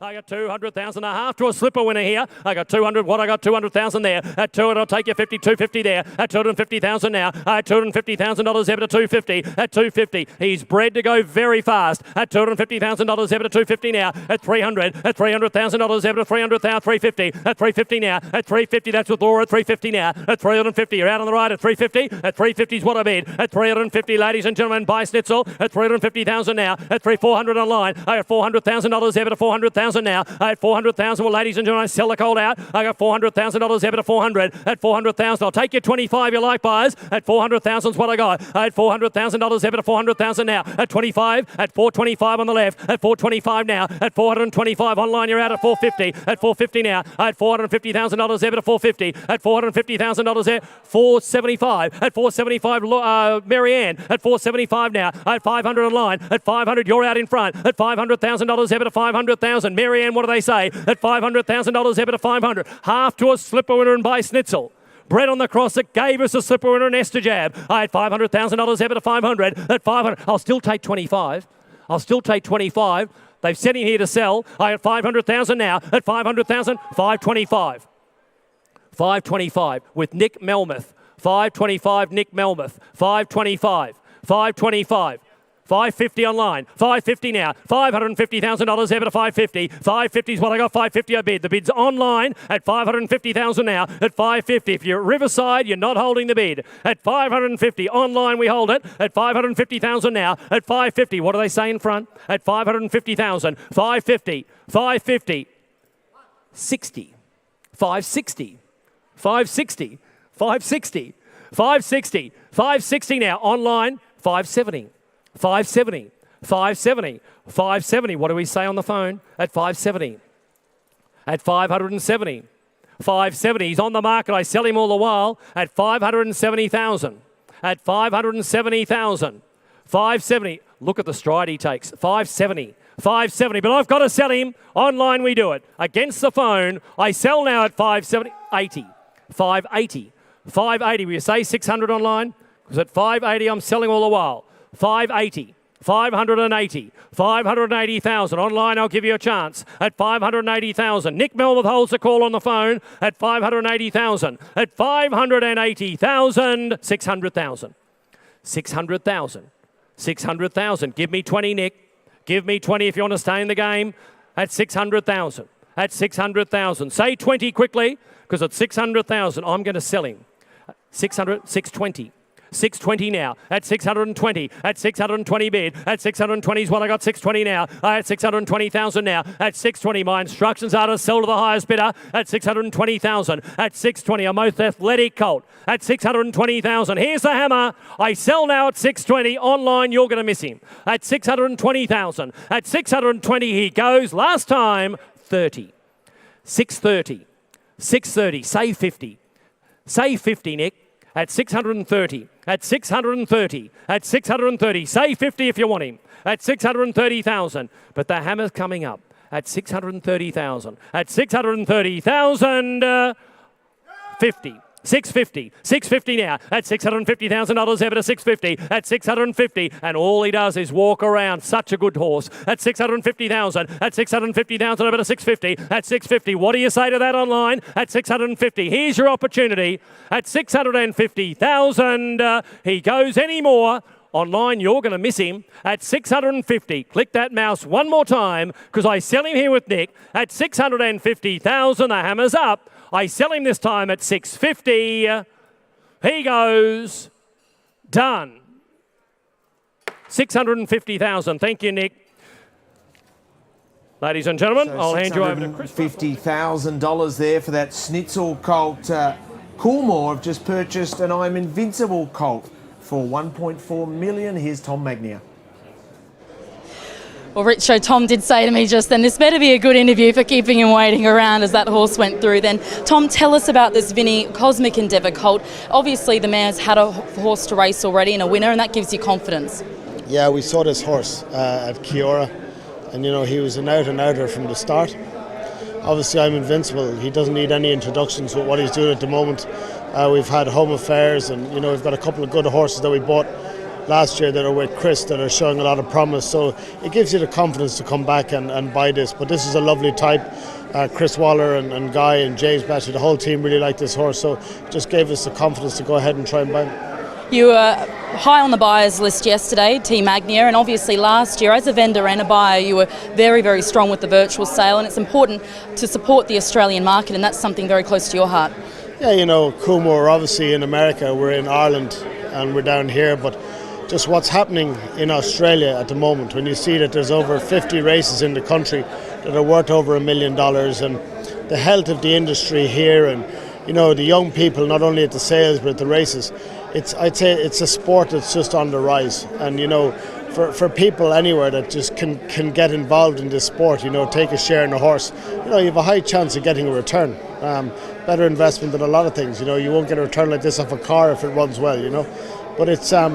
I got 200,000 and a half to a slipper winner here. I got 200. What I got 200,000 there. At 200, I'll take you 50. 250 there. At 250,000 now. At $250,000 Zeb at 250. At 250, he's bred to go very fast. At $250,000 Zeb at 250 now. At 300. At $300,000 Zeb at 300,000. 350. At 350 now. At 350, that's with Laura. At 350 now. At 350, you're out on the right. At 350. At 350 is what I bid. At 350, ladies and gentlemen, buy Schnitzel. At 350,000 now. At 400 online. I got $400,000 Zeb at 400,000 now. I had 400,000. Well, ladies and gentlemen, I sell the colt out. I got $400,000 Zeb at 400. At 400,000, I'll take you 25. You like buyers? At 400,000 is what I got. I had $400,000 Zeb at 400,000 now. At 25. At 425 on the left. At 425 now. At 425 online, you're out at 450. At 450 now. I had $450,000 Zeb at 450. At $450,000 there. 475. At 475, Marianne. At 475 now. I had 500 online. At 500, you're out in front. At $500,000 Zeb at 500,000. Marianne, what do they say? At $500,000 Zeb at 500. Half to a slipper winner and by Schnitzel. Bred on the cross that gave us a slipper winner and Esther Jab. I had $500,000 Zeb at 500. At 500, I'll still take 25. I'll still take 25. They've sent him here to sell. I had 500,000 now. At 500,000, 525. 525 with Nick Melmoth. 525 Nick Melmoth. 525. 525. 550 online. 550 now. $550,000 Zeb at 550. 550 is what I got. 550 I bid. The bid's online at 550,000 now. At 550. If you're at Riverside, you're not holding the bid. At 550 online, we hold it. At 550,000 now. At 550. What do they say in front? At 550,000. 550. 550. 60. 560. 560. 560. 560. 560 now. Online. 570. 570, 570, 570. What do we say on the phone? At 570. At 570. 570. He's on the market. I sell him all the while at 570,000. At 570,000. 570. Look at the stride he takes. 570. 570. But I've got to sell him. Online we do it. Against the phone, I sell now at 570. 80. 580. 580. Will you say 600 online? Because at 580 I'm selling all the while. 580. 580. 580,000. Online, I'll give you a chance. At 580,000. Nick Melworth holds the call on the phone at 580,000. At 580,000. 600,000. 600,000. 600,000. Give me 20, Nick. Give me 20 if you want to stay in the game. At 600,000. At 600,000. Say 20 quickly, because at 600,000, I'm going to sell him. 600, 620. 620 now, at 620, at 620 bid, at 620 is what I got, 620 now, at 620,000 now, at 620, my instructions are to sell to the highest bidder, at 620,000, at 620, a most athletic colt, at 620,000, here's the hammer, I sell now at 620, online you're going to miss him, at 620,000, at 620 he goes, last time, 30, 630, 630, say 50, say 50 Nick, at 630, at 630, at 630. Say 50 if you want him. At 630,000. But the hammer's coming up. At 630,000. At 630,000. 50. 650. 650 now. At $650,000 ever to 650. At 650. And all he does is walk around. Such a good horse. At 650,000. At 650,000 over to 650. At 650. What do you say to that online? At 650. Here's your opportunity. At 650,000. He goes any more. Online, you're going to miss him at 650. Click that mouse one more time because I sell him here with Nick at 650,000. The hammer's up. I sell him this time at 650. He goes. Done. 650,000. Thank you, Nick. Ladies and gentlemen, So I'll hand you over to Chris. $50,000 there for that Schnitzel colt. Coolmore have just purchased an I'm Invincible colt for $1.4 million. Here's Tom Magnier. Well, Richo, Tom did say to me just then, this better be a good interview for keeping him waiting around as that horse went through then. Tom, tell us about this Vinny Cosmic Endeavour colt. Obviously, the mare's had a horse to race already and a winner, and that gives you confidence. Yeah, we saw this horse at Kiora, and you know, he was an out-and-outer from the start. Obviously, I'm Invincible. He doesn't need any introductions with what he's doing at the moment. We've had Home Affairs, and you know, we've got a couple of good horses that we bought last year that are with Chris that are showing a lot of promise, so it gives you the confidence to come back and buy this. But this is a lovely type. Chris Waller and Guy and James Batcher, the whole team really like this horse, so it just gave us the confidence to go ahead and try and buy him. You were high on the buyers list yesterday, T Magnier, and obviously last year as a vendor and a buyer you were very, very strong with the virtual sale, and it's important to support the Australian market, and that's something very close to your heart. Yeah, you know, Coolmore obviously in America, we're in Ireland and we're down here, but just what's happening in Australia at the moment, when you see that there's over 50 races in the country that are worth over $1 million, and the health of the industry here, and you know, the young people not only at the sales but at the races, I'd say it's a sport that's just on the rise. And you know, for people anywhere that just can get involved in this sport, you know, take a share in a horse, you know, you have a high chance of getting a return. Better investment than a lot of things. You know, you won't get a return like this off a car if it runs well, you know. But it's a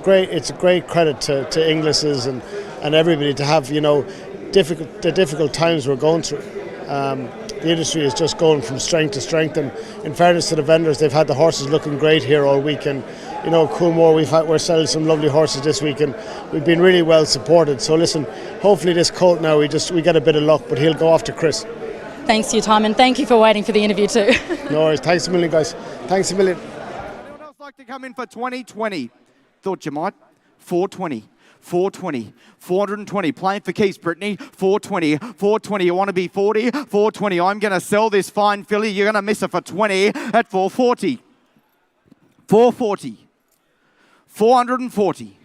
great credit to Inglis's and everybody to have, you know, the difficult times we're going through. The industry is just going from strength to strength, and in fairness to the vendors, they've had the horses looking great here all week. And you know, Coolmore, we're selling some lovely horses this week, and we've been really well supported. So listen, hopefully this colt now we get a bit of luck, but he'll go off to Chris. Thanks for your time, and thank you for waiting for the interview too. No worries. Thanks a million, guys. Thanks a million. Anyone else like to come in for 2020? Thought you might. 420. 420, 420, playing for keeps, Brittany, 420, 420, you want to be 40, 420, I'm going to sell this fine filly, you're going to miss it for 20 at 440, 440, 440,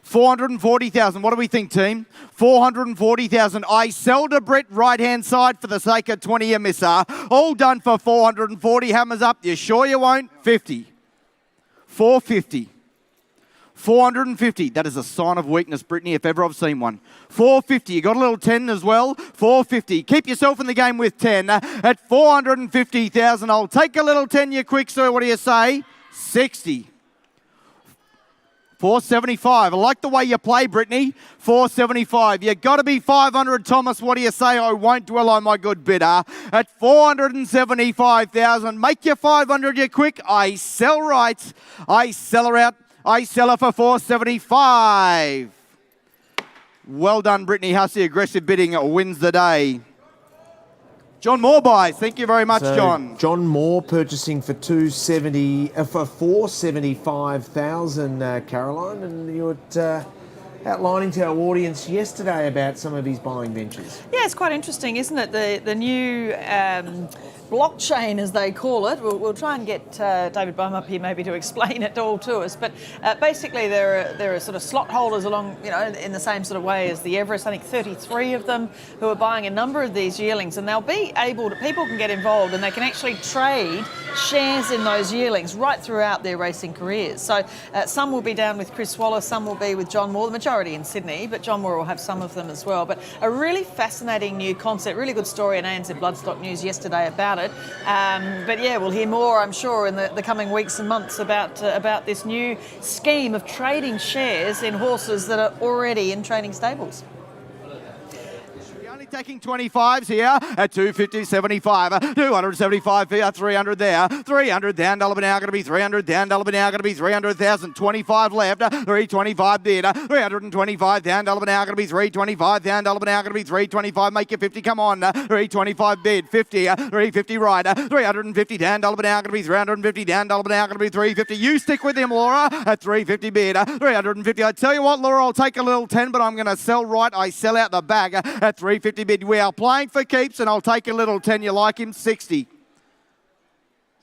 440,000, what do we think, team? 440,000, I sell to Britt, right-hand side for the sake of 20, you miss her, all done for 440, hammers up, you sure you won't? 50, 450, 450, that is a sign of weakness, Brittany, if ever I've seen one. 450, you got a little 10 as well. 450, keep yourself in the game with 10. At 450,000, I'll take a little 10, you quick, sir, what do you say? 60. 475, I like the way you play, Brittany. 475, you got to be 500, Thomas, what do you say? I won't dwell on my good bidder. At 475,000, make your 500, you quick. I sell right, I sell her out. I sell her for 475. Well done, Brittany Hussey. Aggressive bidding wins the day. John Moore buys. Thank you very much, So, John. John Moore purchasing for for 475,000, Caroline, and you were outlining to our audience yesterday about some of his buying ventures. Yeah, it's quite interesting, isn't it? The new blockchain, as they call it. We'll try and get David Bum up here maybe to explain it all to us. But basically, there are sort of slot holders along, in the same sort of way as the Everest. I think 33 of them who are buying a number of these yearlings, and they'll be able to. People can get involved, and they can actually trade shares in those yearlings right throughout their racing careers. So some will be down with Chris Waller, some will be with John Moore. The majority in Sydney, but John Moore will have some of them as well. But a really fascinating new concept, really good story in ANZ Bloodstock News yesterday about it. But yeah, we'll hear more, I'm sure, in the coming weeks and months about this new scheme of trading shares in horses that are already in training stables. Taking 25s here at 250.75, 275 here, 300 there, 300 down, $1 an hour, going to be 300 down, $1 an hour, going to be 300,000, 25 left, 325 bid, 325 down, $1 an hour, going to be 325 down, $1 an hour, going to be 325, make your 50, come on, 325 bid, 50, 350 right, 350 down, $1 an hour, going to be 350 down, $1 an hour, going to be 350. You stick with him, Laura, at 350 bid, 350. I tell you what, Laura, I'll take a little 10, but I'm going to sell right. I sell out the bag at 350 bid. We are playing for keeps, and I'll take a little 10. You like him? 60.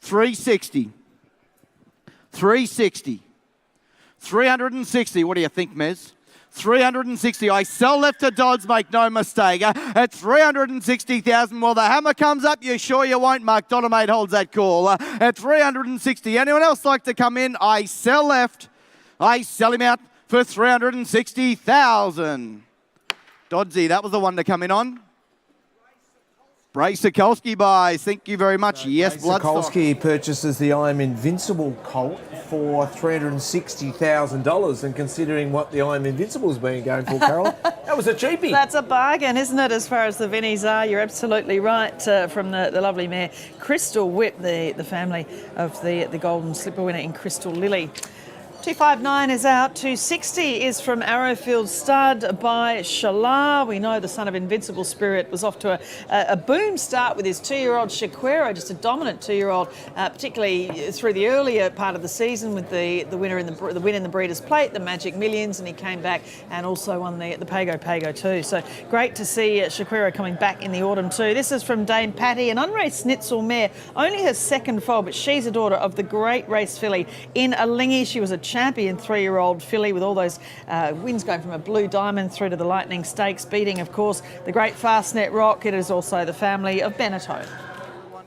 360. 360. 360. What do you think, Mez? 360. I sell left to Dodds, make no mistake. At 360,000. Well, the hammer comes up. You sure you won't? Mark Donomate holds that call. At 360. Anyone else like to come in? I sell left. I sell him out for 360,000. Doddsy, that was the one to come in on. Bryce Sokolsky buys. Thank you very much. Yes, Bloodstock. Sokolsky purchases the I'm Invincible colt for $360,000, and considering what the I'm Invincible's been going for, Carol, that was a cheapie. That's a bargain, isn't it, as far as the Vinnies are? You're absolutely right, from the lovely mare Crystal Whip, the family of the Golden Slipper winner in Crystal Lily. 259 is out. 260 is from Arrowfield Stud by Shalar. We know the son of Invincible Spirit was off to a boom start with his 2-year-old Shaquero, just a dominant 2-year-old, particularly through the earlier part of the season with the win in the Breeders' Plate, the Magic Millions, and he came back and also won the Pago too. So great to see Shaquero coming back in the autumn too. This is from Dame Patty, an unraced Snitzel mare, only her second foal, but she's a daughter of the great race filly in Alingi. She was a champion 3-year-old filly with all those wins going from a Blue Diamond through to the Lightning Stakes, beating, of course, the great Fastnet Rock. It is also the family of Beneteau.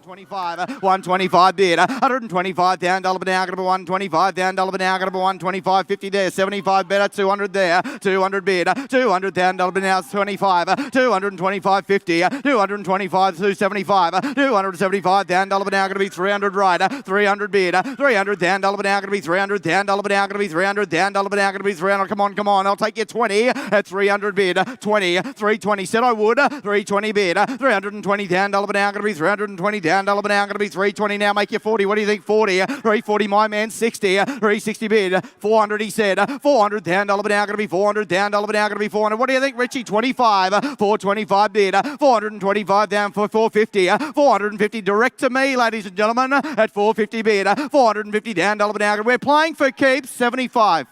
125 bid, 125 down, $1 an hour, going to be 125 down, $1 an hour, going to be 125, 50 there, 75 better, 200 there, 200 bid, 200 down, $1 an hour, 25, 225, 50, 225, 275, 275 down, $1 an hour, going to be 300 right, 300 bid, 300 down, $1 an hour, going to be 300 down, $1 an hour, going to be 300 down, $1 an hour, going to be 300. Come on, I'll take you 20 at 300 bid, 20, 320, said I would, 320 bid, 320 down, $1 an hour, going to be 320 down. $1 an hour, going to be 320 now, make you 40. What do you think? 40, 340, my man, 60, 360 bid, 400, he said, 400 down, $1 an hour, going to be 400 down, $1 an hour, going to be 400. What do you think, Richie? 25, 425 bid, 425 down for 450, 450 direct to me, ladies and gentlemen, at 450 bid, 450 down, $1 an hour. We're playing for keeps, 75,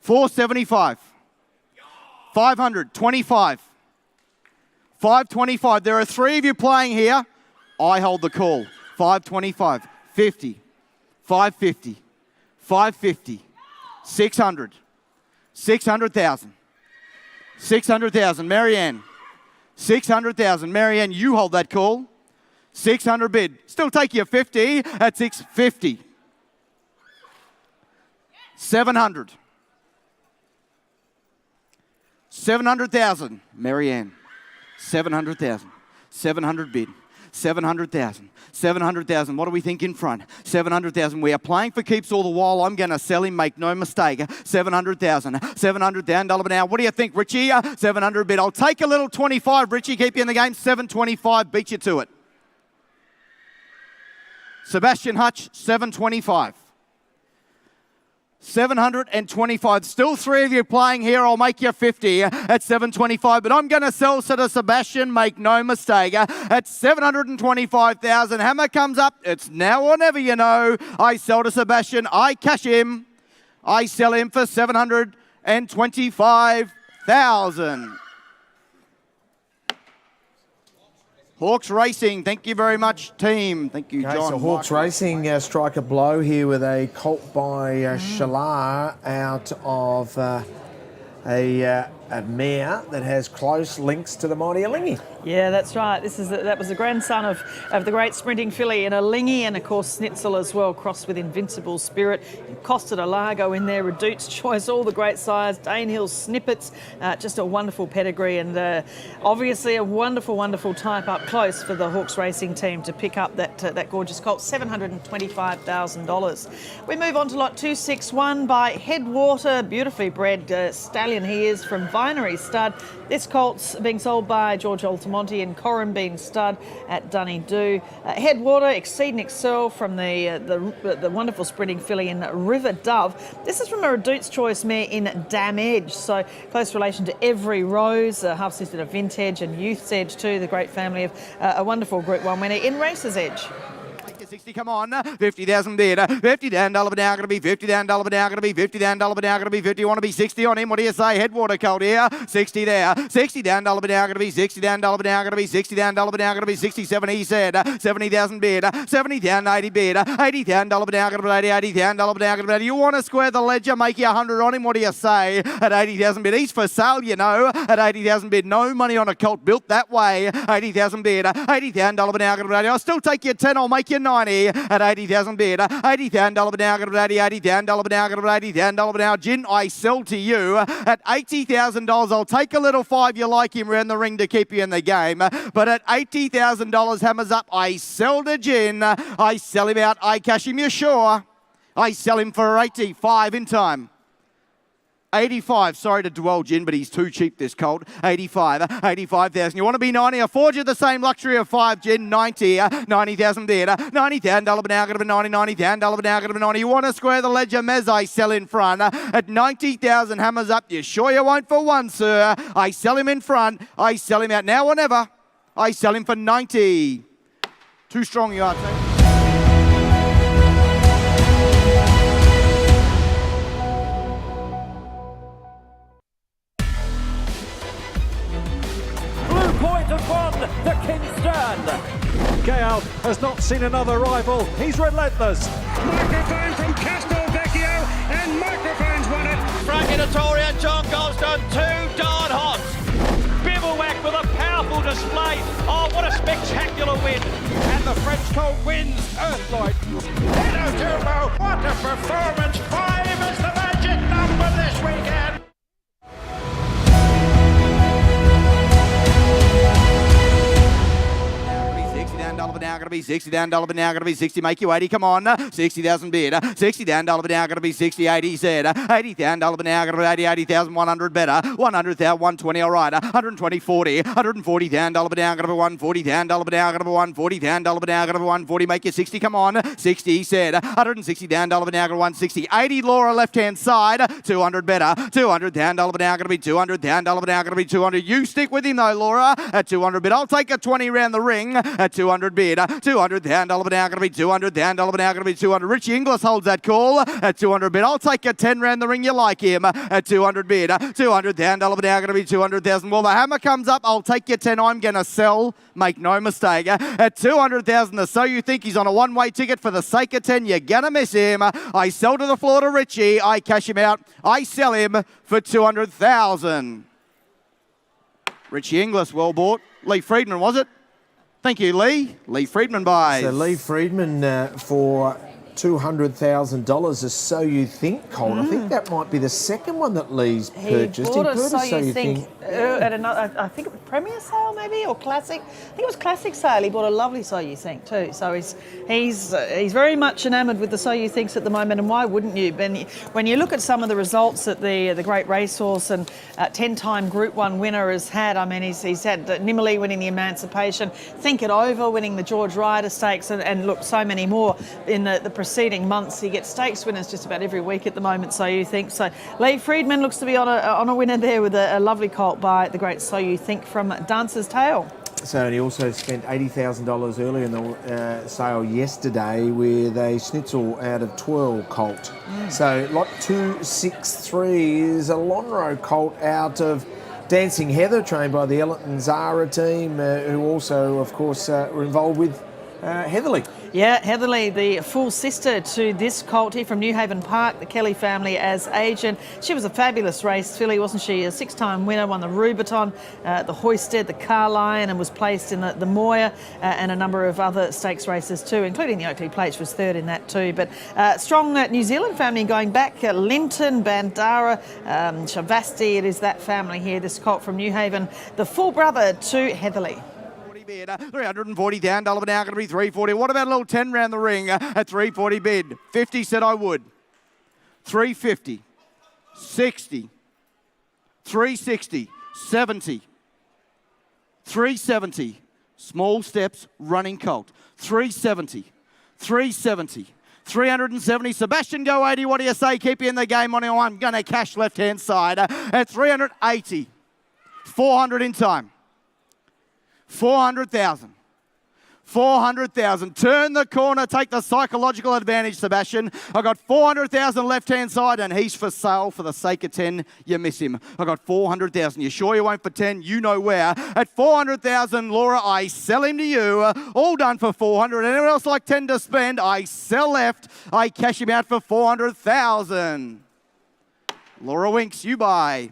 475, 500, 25, 525. There are 3 of you playing here. I hold the call. 525, 50, 550, 550, 600, 600,000, 600,000. Marianne, 600,000. Marianne, you hold that call. 600 bid. Still take you 50 at 650. 700. 700,000. Marianne, 700,000. 700 bid. 700,000. 700,000. What do we think in front? 700,000. We are playing for keeps all the while. I'm going to sell him, make no mistake. 700,000. 700 down, $1 an hour. What do you think, Richie? 700 bid. I'll take a little 25, Richie. Keep you in the game. 725. Beat you to it. Sebastian Hutch, 725. 725. Still three of you playing here. I'll make you 50 at 725. But I'm going to sell to Sebastian, make no mistake, at 725,000. Hammer comes up. It's now or never, you know. I sell to Sebastian. I cash him. I sell him for 725,000. Hawks Racing, thank you very much, team. Thank you, Okay, John. so Hawks Racing strike a blow here with a colt by Shalar out of a mare that has close links to the mighty Yearling. Yeah, that's right. That was the grandson of the great sprinting filly in Yearling, and of course Snitzel as well, crossed with Invincible Spirit. Costa de Largo in there, Redute's Choice, all the great sires, Danehill Snippets, just a wonderful pedigree, and obviously a wonderful, wonderful type up close for the Hawks Racing team to pick up that gorgeous colt, $725,000. We move on to lot 261 by Headwater, beautifully bred stallion he is from Vinery Stud. This colt's being sold by George Altamonte and Corumbean Stud at Dunedoo. Headwater, Exceed and Excel from the wonderful sprinting filly in River Dove. This is from a Redute's Choice mare in Dam Edge, so close relation to Every Rose, half sister to Vintage and Youth's Edge too, the great family of a wonderful Group 1 winner in Racer's Edge. 60, come on, 50,000 bid, $50 down, $1 now, going to be $50 down, $1 now, going to be $50 down, $1 now, going to be 50, want to be 60 on him, what do you say, Headwater colt here, 60 there, 60 down, $1 now, going to be 60 down, $1 now, going to be 60 down, $1 now, going to be 67, he said, 70,000 bid, 70 down, 80 bid, 80 down, $1 now, going to be 80 down, $1 now, going to be, you want to square the ledger, make you 100 on him, what do you say, at 80,000 bid, he's for sale, you know, at 80,000 bid, no money on a colt built that way, 80,000 bid, 80 down, $1 now, going to be, I'll still take you 10, I'll make you 90, at 80,000 bid, $80,000 now, going to be 80 down, $1 now, going to be 80 down, $1 now, Gin, I sell to you at $80,000. I'll take a little 5, you like him around the ring to keep you in the game, but at $80,000, Hammers up, I sell to Gin, I sell him out, I cash him, you sure? I sell him for 85 in time. 85, sorry to dwell, Gin, but he's too cheap, this colt. 85,000. You want to be 90? I afford you the same luxury of 5, Gin. 90,000 bid. $90,000 now, going to be 90, $90,000 now, going to be 90. You want to square the ledger, Mez, I sell in front. At 90,000, Hammers up. You sure you won't for one, sir? I sell him in front. I sell him out now or never. I sell him for 90. Too strong, you are, team. Have won the Kingston. Gale has not seen another rival. He's relentless. Microphone from Castelvecchio, and Microphone's won it. Frank Editoria, John Goldstone, too darn hot. Bivouac with a powerful display. Oh, what a spectacular win. And the French colt wins Earthlight. Hello, Turbo. What a performance. 5 is the magic number this weekend. $60 now, going to be 60 down, $1 now, going to be 60, make you 80, come on, 60,000 bid, 60 down, $1 now, going to be 60, 80 said, 80 down, $1 now, going to be 80, 80,000, 100 better, 100,000, 120, all right, 120, 40, 140 down, $1 now, going to be 140 down, $1 now, going to be 140 down, $1 now, going to be 140, make you 60, come on, 60 said, 160 down, $1 now, going to be 160, 80, Laura left-hand side, 200 better, 200 down, $1 now, going to be 200 down, $1 now, going to be 200, you stick with him though, Laura, at 200 bid, I'll take a 20 round the ring, at 200 bid, 200 down, $1 now, going to be 200 down, $1 now, going to be 200. Richie Inglis holds that call at 200 bid. I'll take a 10 round the ring, you like him, at 200 bid. 200 down, $1 now, going to be 200,000. Well, the hammer comes up, I'll take your 10, I'm going to sell, make no mistake. At 200,000, the So You Think, he's on a one-way ticket for the sake of 10, you're going to miss him. I sell to the floor to Richie, I cash him out, I sell him for 200,000. Richie Inglis, well bought. Lee Friedman, was it? Thank you, Lee. Lee Friedman buys. So Lee Friedman for $200,000 is So You Think, Colt. I think that might be the second one that Lee's purchased. He bought a So You Think at another, I think it Premier Sale maybe, or Classic. I think it was Classic Sale. He bought a lovely So You Think too. So he's very much enamoured with the So You Thinks at the moment, and why wouldn't you? When you look at some of the results that the great racehorse and 10-time Group 1 winner has had, I mean, he's had Nimmerley winning the Emancipation, Think It Over winning the George Ryder Stakes, and look, so many more in the preceding months. He gets stakes winners just about every week at the moment, So You Think. So Lee Friedman looks to be on a winner there with a lovely colt by the great So You Think from Dancer's Tale. So and he also spent $80,000 earlier in the sale yesterday with a schnitzel out of Twirl colt. So lot 263 is a Lonhro colt out of Dancing Heather, trained by the Ellington Zara team, who also, of course, were involved with Heatherly. Yeah, Heatherly, the full sister to this colt here from New Haven Park, the Kelly family as agent. She was a fabulous race filly, wasn't she? A 6-time winner, won the Rubiton, the Hoisted, the Carlion, and was placed in the Moir and a number of other stakes races too, including the Oakley Plate. She was third in that too. But strong New Zealand family going back. Linton, Bandara, Shavasti, it is that family here. This colt from New Haven, the full brother to Heatherly. 340 down, $1 now going to be 340. What about a little 10 round the ring at 340 bid? 50 said I would. 350, 60, 360, 70, 370. Small steps, running colt. 370, 370. 370. Sebastian, go 80. What do you say? Keep you in the game on. I'm going to cash left-hand side at 380. 400 in time. 400,000. 400,000. Turn the corner. Take the psychological advantage, Sebastian. I got 400,000 left-hand side, and he's for sale for the sake of 10. You miss him. I got 400,000. You sure you won't for 10? You know where. At 400,000, Laura, I sell him to you. All done for 400. Anyone else like 10 to spend? I sell left. I cash him out for 400,000. Laura Winks, you buy.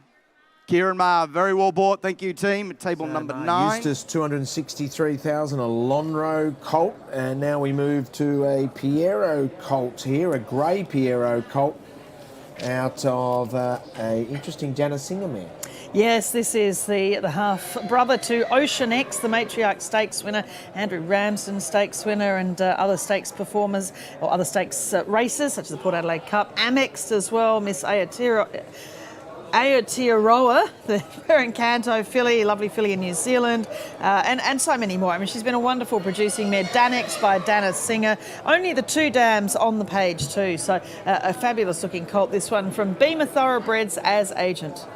Kieran Maher, very well bought. Thank you, team. Table number 9. Eustace, 263,000, a Lonhro colt. And now we move to a Piero colt here, a grey Piero colt out of a interesting Janice Singer mare. Yes, this is the half-brother to Ocean X, the Matriarch Stakes winner, Andrew Ramsden Stakes winner, and other stakes performers, or other stakes races, such as the Port Adelaide Cup, Amex as well, Miss Aotearoa, the Perencanto filly, lovely filly in New Zealand, and so many more. I mean, she's been a wonderful producing mare. Danex by Dana Singer. Only the 2 dams on the page too. So a fabulous looking colt, this one from Beamer Thoroughbreds as agent.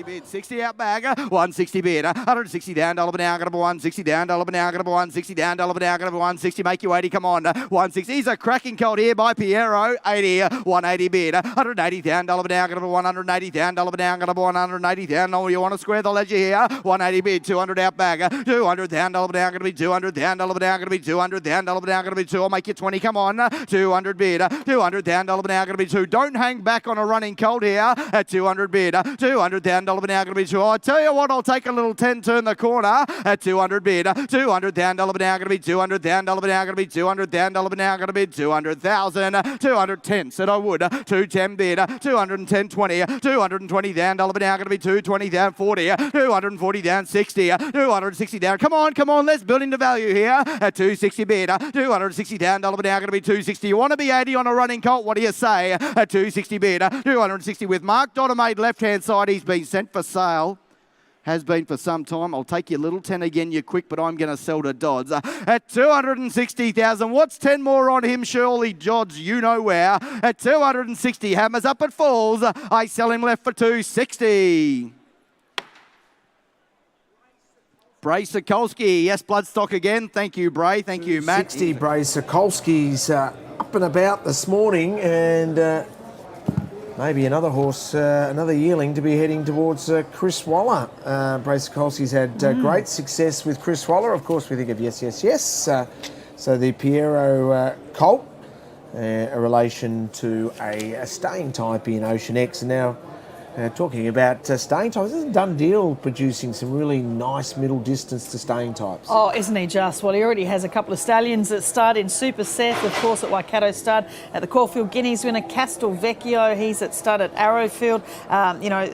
Bid, 60 out bag, 160 bid, 160 down, $1 now, going to be 160 down, $1 now, going to be 160 down, $1 now, going to be 160, make you 80, come on, 160, he's a cracking colt here by Piero, 80, 180 bid, 180 down, $1 now, going to be 180 down, $1 now, going to be 180 down, oh, you want to square the ledger here, 180 bid, 200 out bag, 200 down, $1 now, going to be 200 down, $1 now, going to be 200 down, $1 now, going to be 2, I'll make you 20, come on, 200 bid, 200 down, $1 now, going to be 2, don't hang back on a running colt here, at 200 bid, 200 down, $1 now, going to be 2, I tell you what, I'll take a little 10, turn the corner at 200 bid. 200 down, $1 now, going to be 200 down, $1 now, going to be 200 down, $1 now, going to be 200,000. 210 said I would. 210 bid. 210, 20. 220 down, $1 now, going to be 220 down, 40. 240 down, 60. 260 down. Come on, let's build into value here at 260 bid. 260 down, $1 now, going to be 260. You want to be 80 on a running colt? What do you say at 260 bid? 260 with Mark Dottermaid left-hand side. He's been sent for sale. Has been for some time. I'll take your little 10 again, you quick, but I'm going to sell to Dodds. At 260,000, what's 10 more on him? Surely Dodds, you know where. At 260, hammers up at falls. I sell him left for 260. Bray Sokolski, yes, Bloodstock again. Thank you, Bray. Thank you, Matt. 60 Bray Sokolski's up and about this morning, and maybe another horse, another yearling to be heading towards Chris Waller. Bray Sokolski's had great success with Chris Waller. Of course, we think of Yes, Yes, Yes. So the Piero colt, a relation to a staying type in Ocean X. And now talking about staying types, isn't Done Deal producing some really nice middle distance to staying types? Oh, isn't he just? Well, he already has a couple of stallions that start in Super Seth, of course, at Waikato Stud. At the Caulfield Guineas winner, Castel Vecchio, he's at stud at Arrowfield.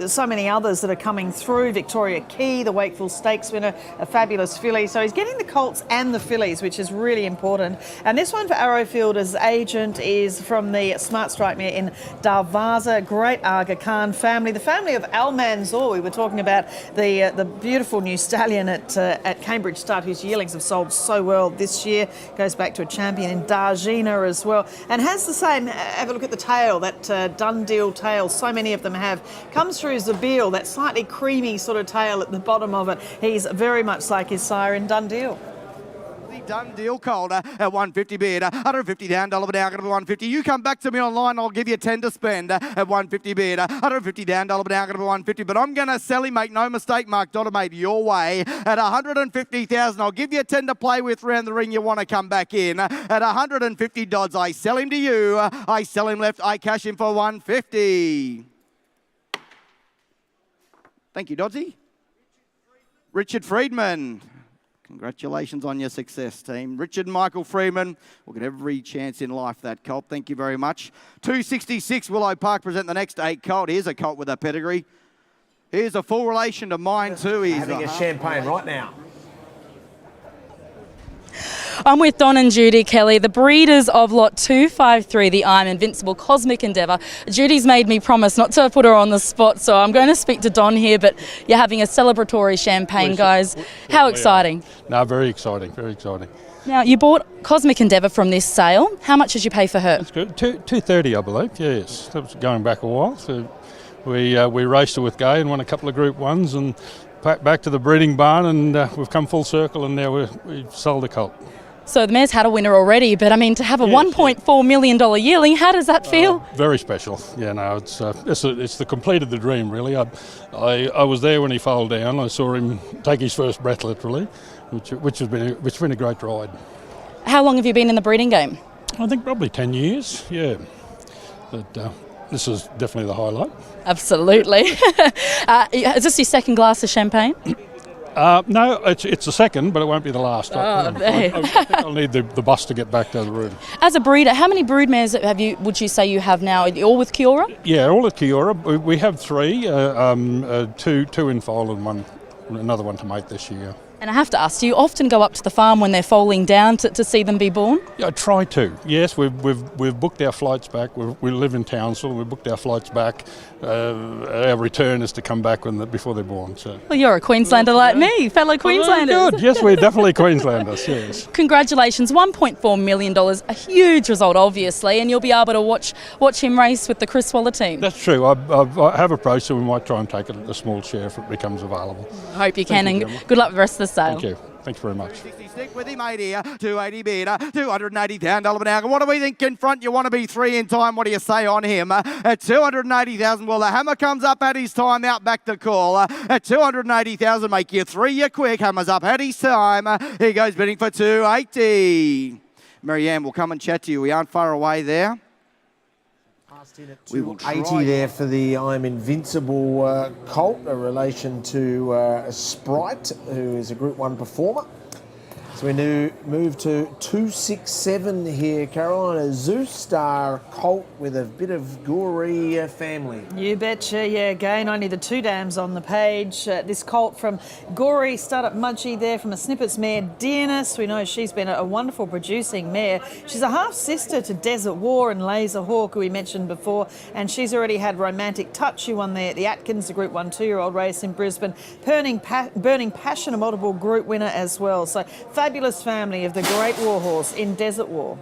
So many others that are coming through. Victoria Key, the Wakefield Stakes winner, a fabulous filly. So he's getting the colts and the fillies, which is really important. And this one for Arrowfield as agent is from the Smart Strike mare in Darvaza. Great Aga Khan family. family, the family of Al Manzoor. We were talking about the beautiful new stallion at Cambridge Stud, whose yearlings have sold so well this year. Goes back to a champion in Dargina as well, and has the same. Have a look at the tail, that done deal tail. So many of them have. Comes through Zabil, that slightly creamy sort of tail at the bottom of it. He's very much like his sire in Done Deal. Done deal, Calder at 150 bid, 150 down, dollar but now going to be 150. You come back to me online, I'll give you 10 to spend at 150 bid, 150 down, dollar but now going to be 150. But I'm going to sell him, make no mistake, Mark Dotter, mate, your way at 150,000. I'll give you 10 to play with round the ring. You want to come back in at 150 Dodds. I sell him to you. I sell him left. I cash him for 150. Thank you, Dodsy. Richard Friedman. Congratulations on your success, team. Richard and Michael Freeman will get every chance in life, that colt. Thank you very much. 266 Willow Park present the next 8 colt. Here's a colt with a pedigree. Here's a full relation to mine too. He's having a champagne right now. I'm with Don and Judy Kelly, the breeders of lot 253, the I'm Invincible Cosmic Endeavour. Judy's made me promise not to put her on the spot, so I'm going to speak to Don here, but you're having a celebratory champagne, guys. How exciting. No, very exciting, very exciting. Now, you bought Cosmic Endeavour from this sale. How much did you pay for her? That's good. 230, I believe, yes. That was going back a while. So we raced her with Gay and won a couple of Group 1s and back to the breeding barn, and we've come full circle, and now we've sold a colt. So the mare's had a winner already, but I mean, to have a $1.4 million yearling, how does that feel? Very special. Yeah, no, it's the complete of the dream, really. I was there when he fell down. I saw him take his first breath, literally, which has been a great ride. How long have you been in the breeding game? I think probably 10 years. Yeah, but this is definitely the highlight. Absolutely. Is this your second glass of champagne? No, it's the second, but it won't be the last. I think I'll need the bus to get back to the room. As a breeder, how many broodmares would you say you have now? All with Kiora? Yeah, all at Kiora. We have 3, 2 in foal and another one to mate this year. And I have to ask, do you often go up to the farm when they're foaling down to see them be born? Yeah, I try to. Yes, we've booked our flights back. We live in Townsville. We've booked our flights back. Our return is to come back before they're born. So. Well, you're a Queenslander like me, fellow Queenslanders. Good. Yes, we're definitely Queenslanders. Yes. Congratulations, $1.4 million, a huge result, obviously, and you'll be able to watch him race with the Chris Waller team. That's true. I have approached him. We might try and take a small share if it becomes available. I hope you can, and good luck with the rest of the sale. Thank you. Thanks very much. Stick with him, mate, here. 280 bid, $280,000 an hour. What do we think in front? You want to be 3 in time. What do you say on him? At $280,000. Well, the hammer comes up at his time. Out back to call. At $280,000, make you 3. You're quick. Hammer's up at his time. He goes bidding for $280. Marianne will come and chat to you. We aren't far away there. We will 80 there for the I'm Invincible colt, a relation to Sprite, who is a Group 1 performer. So we move to 267 here, Caroline, a Zeus Star colt with a bit of Goree family. You betcha, yeah, again, only the 2 dams on the page. This colt from Goree, Startup Mudgee there from a Snippets mare, Dearness. We know she's been a wonderful producing mare. She's a half-sister to Desert War and Laser Hawk, who we mentioned before, and she's already had Romantic Touch, who won the Atkins, the Group 1 2-year-old race in Brisbane. Burning Passion, a multiple group winner as well. So fabulous family of the Great Warhorse in Desert War.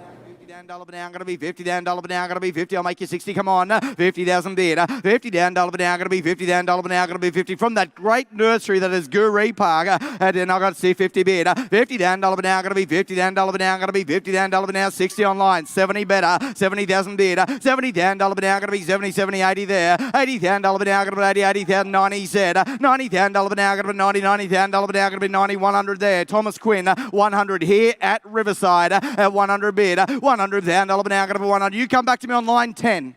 $50 an hour, going to be $50 down, $1 an hour, going to be 50. I'll make you 60. Come on, 50,000 bid. $50 down, $1 an hour, going to be 50 down, $1 an hour, going to be 50 from that great nursery that is Goree Park. And then I've got to see 50 bid. 50 down, $1 an hour, going to be 50 down, $1 an hour, going to be 50 down, $1 an hour, 60 online, 70 better, 70,000 bid. 70 down, $1 an hour, going to be 70, 70, 80 there. 80 down, $1 an hour, going to be 80, 80,000, 90 Z. 90 down, $1 an hour, going to be 90, 90 down, $1 an hour, going to be 90, 100 there. Thomas Quinn, 100 here at Riverside at 100 bid. 100 down, $1 an hour, going to be 100. You come back to me on line 10.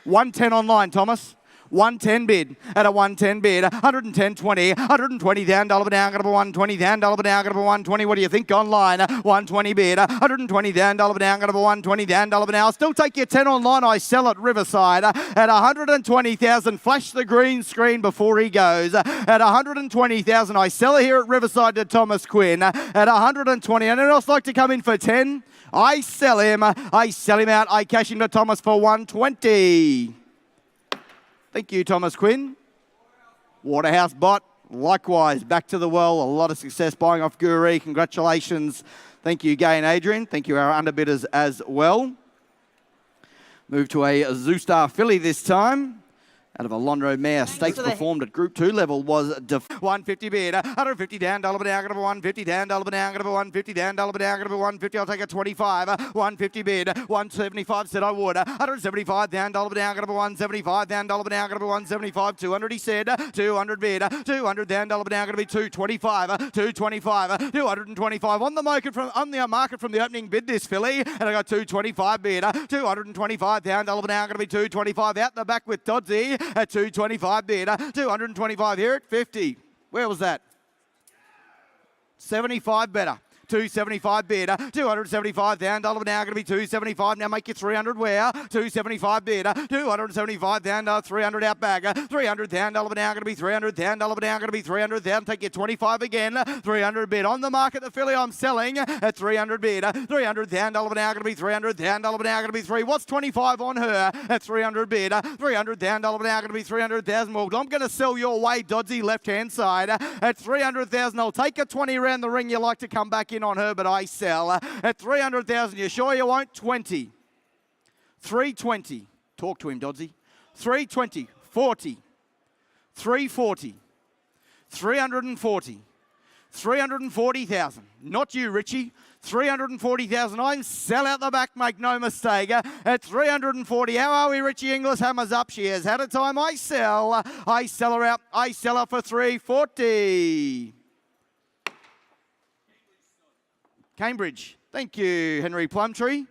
110 online, Thomas. 110 bid at a 110 bid, 110, 20, 120 down, $1 an hour, going to be 120 down, $1 an hour, going to be 120. What do you think online? 120 bid, 120 down, $1 an hour, going to be 120 down, $1 an hour. Still take your 10 online. I sell at Riverside at 120,000. Flash the green screen before he goes. At 120,000, I sell it here at Riverside to Thomas Quinn at 120. Anyone else like to come in for 10? I sell him out. I cash him to Thomas for 120. Thank you, Thomas Quinn. Waterhouse Bot, likewise, back to the well. A lot of success buying off Guri. Congratulations. Thank you, Gay and Adrian. Thank you, our underbidders as well. Move to a Zoostar filly this time. Out of a Lonro mare, stakes performed at Group 2 level was 150 bid, 150 down, $1 down, 150 down, $1 down, 150 down, $1 down, 150. I'll take a 25, 150 bid, 175 said I would, 175 down, $1 down, 175 down, $1 down, 175, 200 he said, 200 bid, 200 down, $1 down, going to be 225, 225, 225 on the market from the opening bid this filly, and I got 225 bid, 225 down, $1 down, going to be 225 out the back with Doddsy. At 225 bid, 225 here at 50. Where was that? 75 better. 275 bid, 275 down, $1 now, going to be 275. Now make your 300 where? 275 bid, 275 down, 300 out bag, 300 down, $1 now, going to be 300 down, $1 now, going to be 300 down. Take your 25 again, 300 bid. On the market, the filly I'm selling at 300 bid, 300 down, $1 now, going to be 300 down, $1 now, going to be 3. What's 25 on her at 300 bid, 300 down, $1 now, going to be 300,000. Well, I'm going to sell your way, Doddsy, left-hand side at 300,000. I'll take a 20 around the ring. You like to come back in on her, but I sell at 300,000. You sure you won't? 20. 320. Talk to him, Doddsy. 320. 40. 340. 340. 340,000. Not you, Richie. 340,000. I sell out the back, make no mistake. At 340. How are we, Richie Inglis? Hammers up. She has had a time. I sell her out. I sell her for 340. Cambridge. Thank you, Henry Plumtree.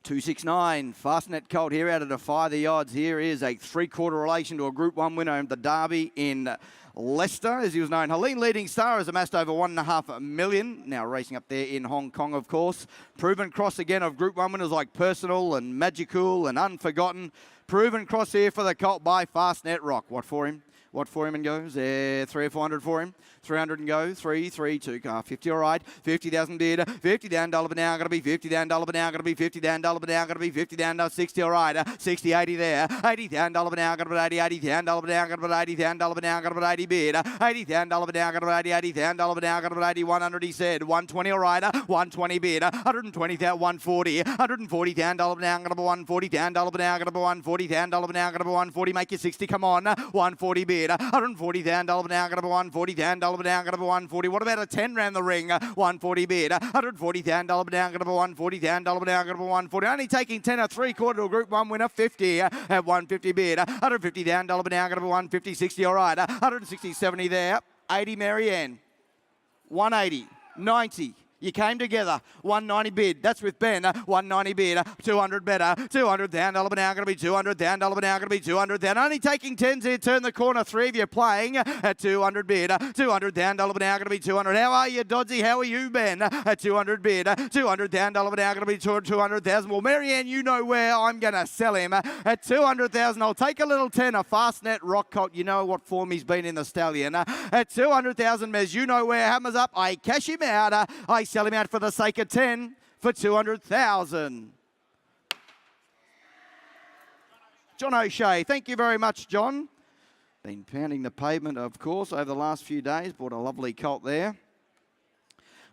269. Fastnet Colt here out of Defy the Odds. Here is a 3/4 relation to a Group 1 winner in the Derby in Leicester, as he was known. Helene Leading Star has amassed over $1.5 million. Now racing up there in Hong Kong, of course. Proven cross again of Group 1 winners like Personal and Magicool and Unforgotten. Proven cross here for the Colt by Fastnet Rock. What for him? What for him and goes? 300 or 400 for him. 300 and go. 3, 3, 2 car. 50 all right. 50,000 bid. 50 down, $1 now. Going to be 50 down, $1 now. Going to be 50 down, $1 now. Going to be 50 down, 60 all right. 60, 80 there. 80 down, $1 now. Going to be 80, 80 down, $1 now. Going to be 80 down, $1 now. Going to be 80 bid. 80 down, $1 now. Going to be 80, 80 down, $1 now. Going to be 80, 100 he said. 120 all right. 120 bid. 120 down, 140. 140 down, $1 now. Going to be 140 down, $1 now. Going to be 140 down, $1 now. Going to be 140. Make your 60. Come on. 140 bid. 140 down, $1 now. Going to be 140 down, $1 now. Going to be 140. What about a 10 round the ring? 140 bid. 140 down, $1 now. Going to be 140 down, $1 now. Going to be 140. Only taking 10 or 3/4 to a Group 1 winner. 50 at 150 bid. 150 down, $1 now. Going to be 150, 60 all right. 160, 70 there. 80 Marianne. 180, 90. You came together. 190 bid. That's with Ben. 190 bid. 200 better. 200 down. $1 now. Going to be 200 down. $1 now. Going to be 200 down. Only taking 10s here. Turn the corner. 3 of you playing at 200 bid. 200 down. $1 now. Going to be 200. How are you, Doddsy? How are you, Ben? At 200 bid. 200 down. $1 now. Going to be 200,000. Well, Marianne, you know where I'm going to sell him. At 200,000. I'll take a little 10. A Fastnet Rock Colt. You know what form he's been in the Stallion. At 200,000, Mez, you know where. Hammers up. I cash him out. I sell him out for the sake of 10 for 200,000. John O'Shea, thank you very much, John. Been pounding the pavement, of course, over the last few days. Bought a lovely colt there.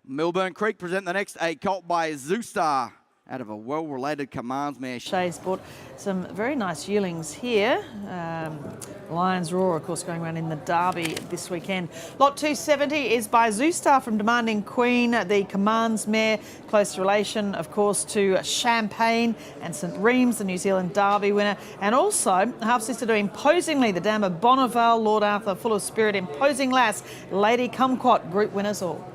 Melbourne Creek present the next, a colt by Zoostar. Out of a well-related Commands mare. Shay's bought some very nice yearlings here. Lions Roar, of course, going around in the Derby this weekend. Lot 270 is by Zoostar from Demanding Queen, the Commands mare. Close relation, of course, to Champagne and St Reems, the New Zealand Derby winner. And also, half-sister to Imposingly, the dam of Bonneville, Lord Arthur, Full of Spirit, Imposing Lass, Lady Kumquat, group winners all.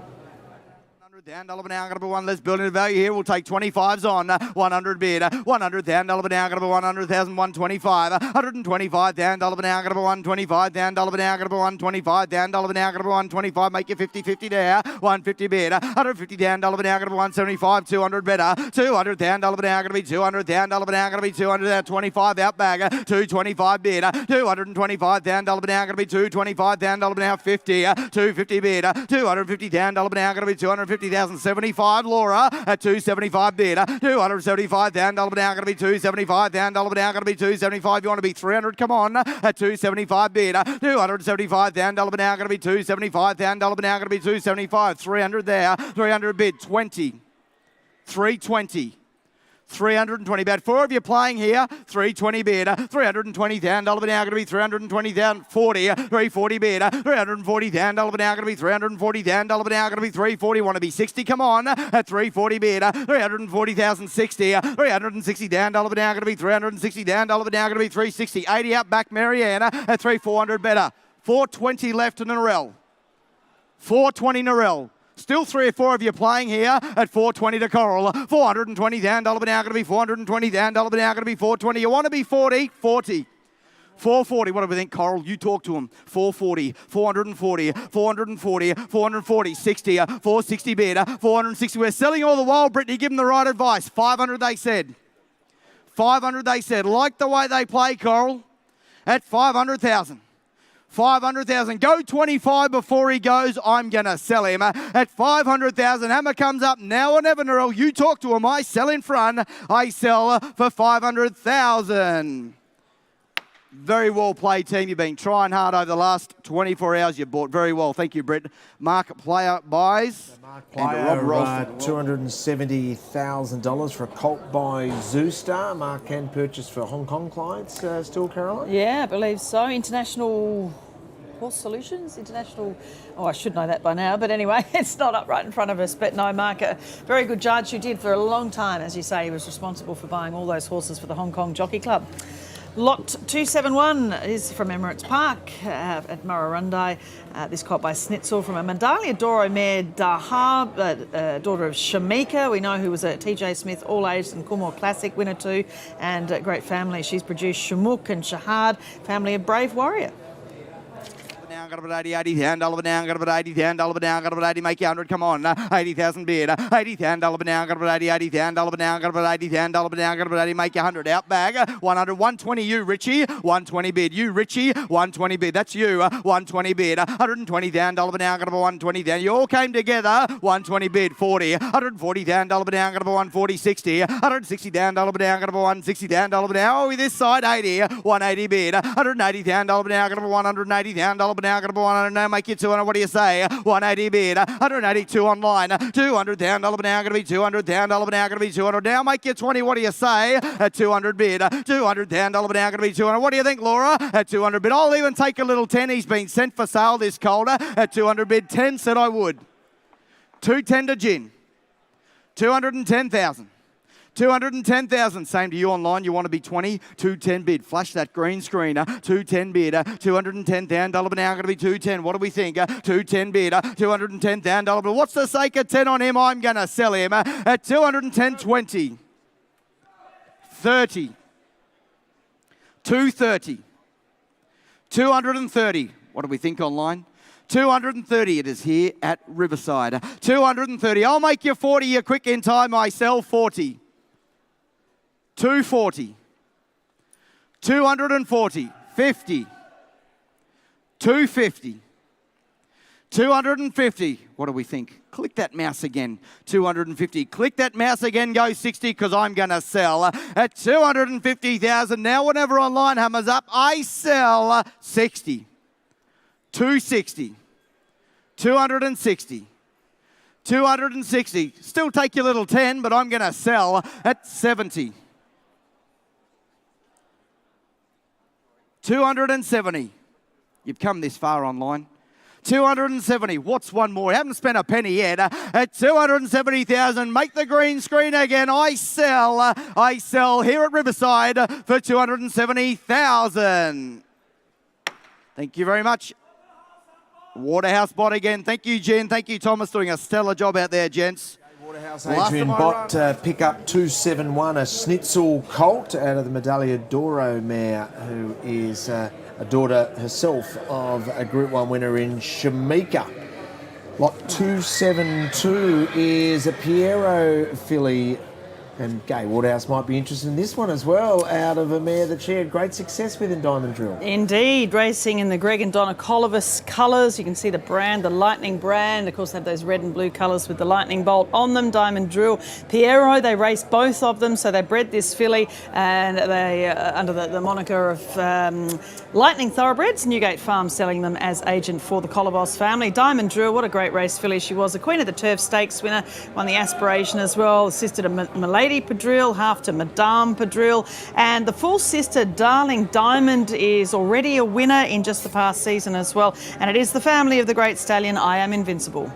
Down, $1 now, going to be 1. Let's build into value here. We'll take 25s on. 100 bid. 100 down, $1 now, going to be 100,000. 125. 125 down, $1 now, going to be 125 down, $1 now, going to be 125 down, $1 now, going to be 125. Make your 50-50 there. 150 bid. 150 down, $1 now, going to be 175. 200 better. 200 down, $1 now, going to be 200 down, $1 now, going to be 200 down. 25 out bag. 225 bid. 225 down, $1 now, going to be 225 down, $1 now. 50. 250 bid. 250 down, $1 now, going to be 250 down. $270,075. Laura at $275 bid. $275,000 now going to be $275,000 now going to be $275. You want to be $300? Come on at $275 bid. $275,000 now going to be $275,000 now going to be $275. $300 there. $300 bid. 20. $320. $320 bid. 4 of you playing here. $320 bid. $320,000 now going to be $320,000. 40. $340 bid. $340,000 now going to be $340,000 now going to be $340. Want to be 60? Come on at $340 bid. $340,000. 60. $360,000 now going to be $360,000 now going to be $360. 80 out back. Marianne at $3,400 better. $420 left in Narelle. $420 Narelle. Still 3 or 4 of you playing here at $420 to Coral. $420,000 now going to be $420,000 now going to be $420. You want to be 40? 40. $440. What do we think, Coral? You talk to him. $440. $440. $440. $440. $60. $460 bid. $460. We're selling all the while, Brittany. Give them the right advice. $500 they said. $500 they said. Like the way they play, Coral. At $500,000. $500,000. Go 25 before he goes. I'm going to sell him at $500,000. Hammer comes up now or never, Narelle. You talk to him. I sell in front. I sell for $500,000. Very well played, team. You've been trying hard over the last 24 hours. You've bought very well. Thank you, Brett. Mark Player buys. Player, $270,000 for a Colt by Zoostar. Mark can purchase for Hong Kong clients still, Caroline? Yeah, I believe so. International Horse Solutions? International... Oh, I should know that by now. But anyway, it's not up right in front of us. But no, Mark, a very good judge who did for a long time. As you say, he was responsible for buying all those horses for the Hong Kong Jockey Club. Lot 271 is from Emirates Park at Murrurundi. This caught by Snitzel from a Medallia d'Oro mare, Dahab, daughter of Shamika. We know who was a TJ Smith All-Age and Coolmore Classic winner too, and a great family. She's produced Shamuk and Shahad, family of Brave Warrior. Now got about $80,000 now, got about $80,000 now, got about 80, make you 100, come on, 80,000 bid, $80,000 now, got about $80,000 now, got about $80,000 now, got about 80, make you 100, out bag, 100, 120 you, Richie, 120 bid, you, Richie, 120 bid, that's you, 120 bid, $120,000 now, got about 120,000, you all came together, 120 bid, 40, $140,000 now, got about 140, 60, $160,000 now, got about 160,000 now, over this side, 80, 180 bid, $180,000 now, got about $180,000 now, got about 100 now, make you 200, what do you say? 180 bid, 182 online, $200,000 now, going to be $200,000 now, going to be 200 now, make you 20, what do you say? At 200 bid, $200,000 now, going to be 200, what do you think, Laura? At 200 bid, I'll even take a little 10, he's been sent for sale this colder, at 200 bid, 10 said I would. 210 to Gin, 210,000. 210,000, same to you online, you want to be 20, 210 bid, flash that green screen, 210 bid, $210,000 now, going to be 210, what do we think, 210 bid, $210,000, but what's the sake of 10 on him, I'm going to sell him at 210, 20, 30, 230, 230, what do we think online? 230, it is here at Riverside, 230, I'll make you 40, you're quick in time, I sell 40. 240, 240, 50, 250, 250. What do we think? Click that mouse again. 250. Click that mouse again. Go 60 because I'm going to sell at 250,000. Now, whenever online hammers up, I sell 60, 260, 260. 260. Still take your little 10, but I'm going to sell at 70. 270. You've come this far online. 270. What's one more? Haven't spent a penny yet. At 270,000. Make the green screen again. I sell here at Riverside for 270,000. Thank you very much. Waterhouse bot again. Thank you, Jen. Thank you, Thomas. Doing a stellar job out there, gents. Waterhouse Adrian Bott pick up 271, a Schnitzel Colt out of the Medallia d'Oro mare, who is a daughter herself of a Group 1 winner in Shamika. Lot 272 is a Piero filly And Gay Woodhouse might be interested in this one as well, out of a mare that she had great success with in Diamond Drill. Indeed, racing in the Greg and Donna Collivis colours. You can see the brand, the Lightning brand. Of course, they have those red and blue colours with the Lightning bolt on them. Diamond Drill, Piero, they raced both of them. So they bred this filly and they, under the moniker of Lightning Thoroughbreds, Newgate Farm selling them as agent for the Collivis family. Diamond Drill, what a great race filly she was. A Queen of the Turf Stakes winner, won the Aspiration as well. Assisted a Milady Padrille, half to Madame Padrille, and the full sister Darling Diamond is already a winner in just the past season as well, and it is the family of the great stallion I Am Invincible.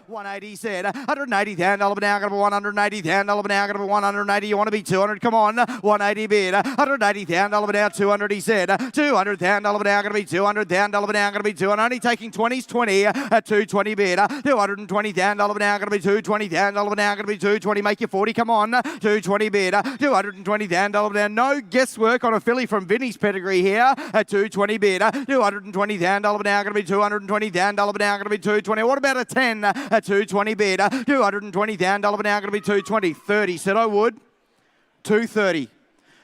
180 said, 180 down, $1 now, going to be 180 down, $1 now, going to be 180, you want to be 200, come on, 180 bid, 180 down, $1 now, 200 he said, 200 down, $1 now, going to be 200 down, $1 now, going to be 200, only taking 20s, 20 at 220 bid, 220 down, $1 now, going to be 220 down, $1 now, going to be 220, make you 40, come on, 220 bid, 220 down, $1 now, no guesswork on a filly from Vinny's pedigree here, at 220 bid, 220 down, $1 now, going to be 220 down, $1 now, going to be 220, what about a 10 at 220 bid, 220 down, $1 now, going to be 220, 30, said I would, 230,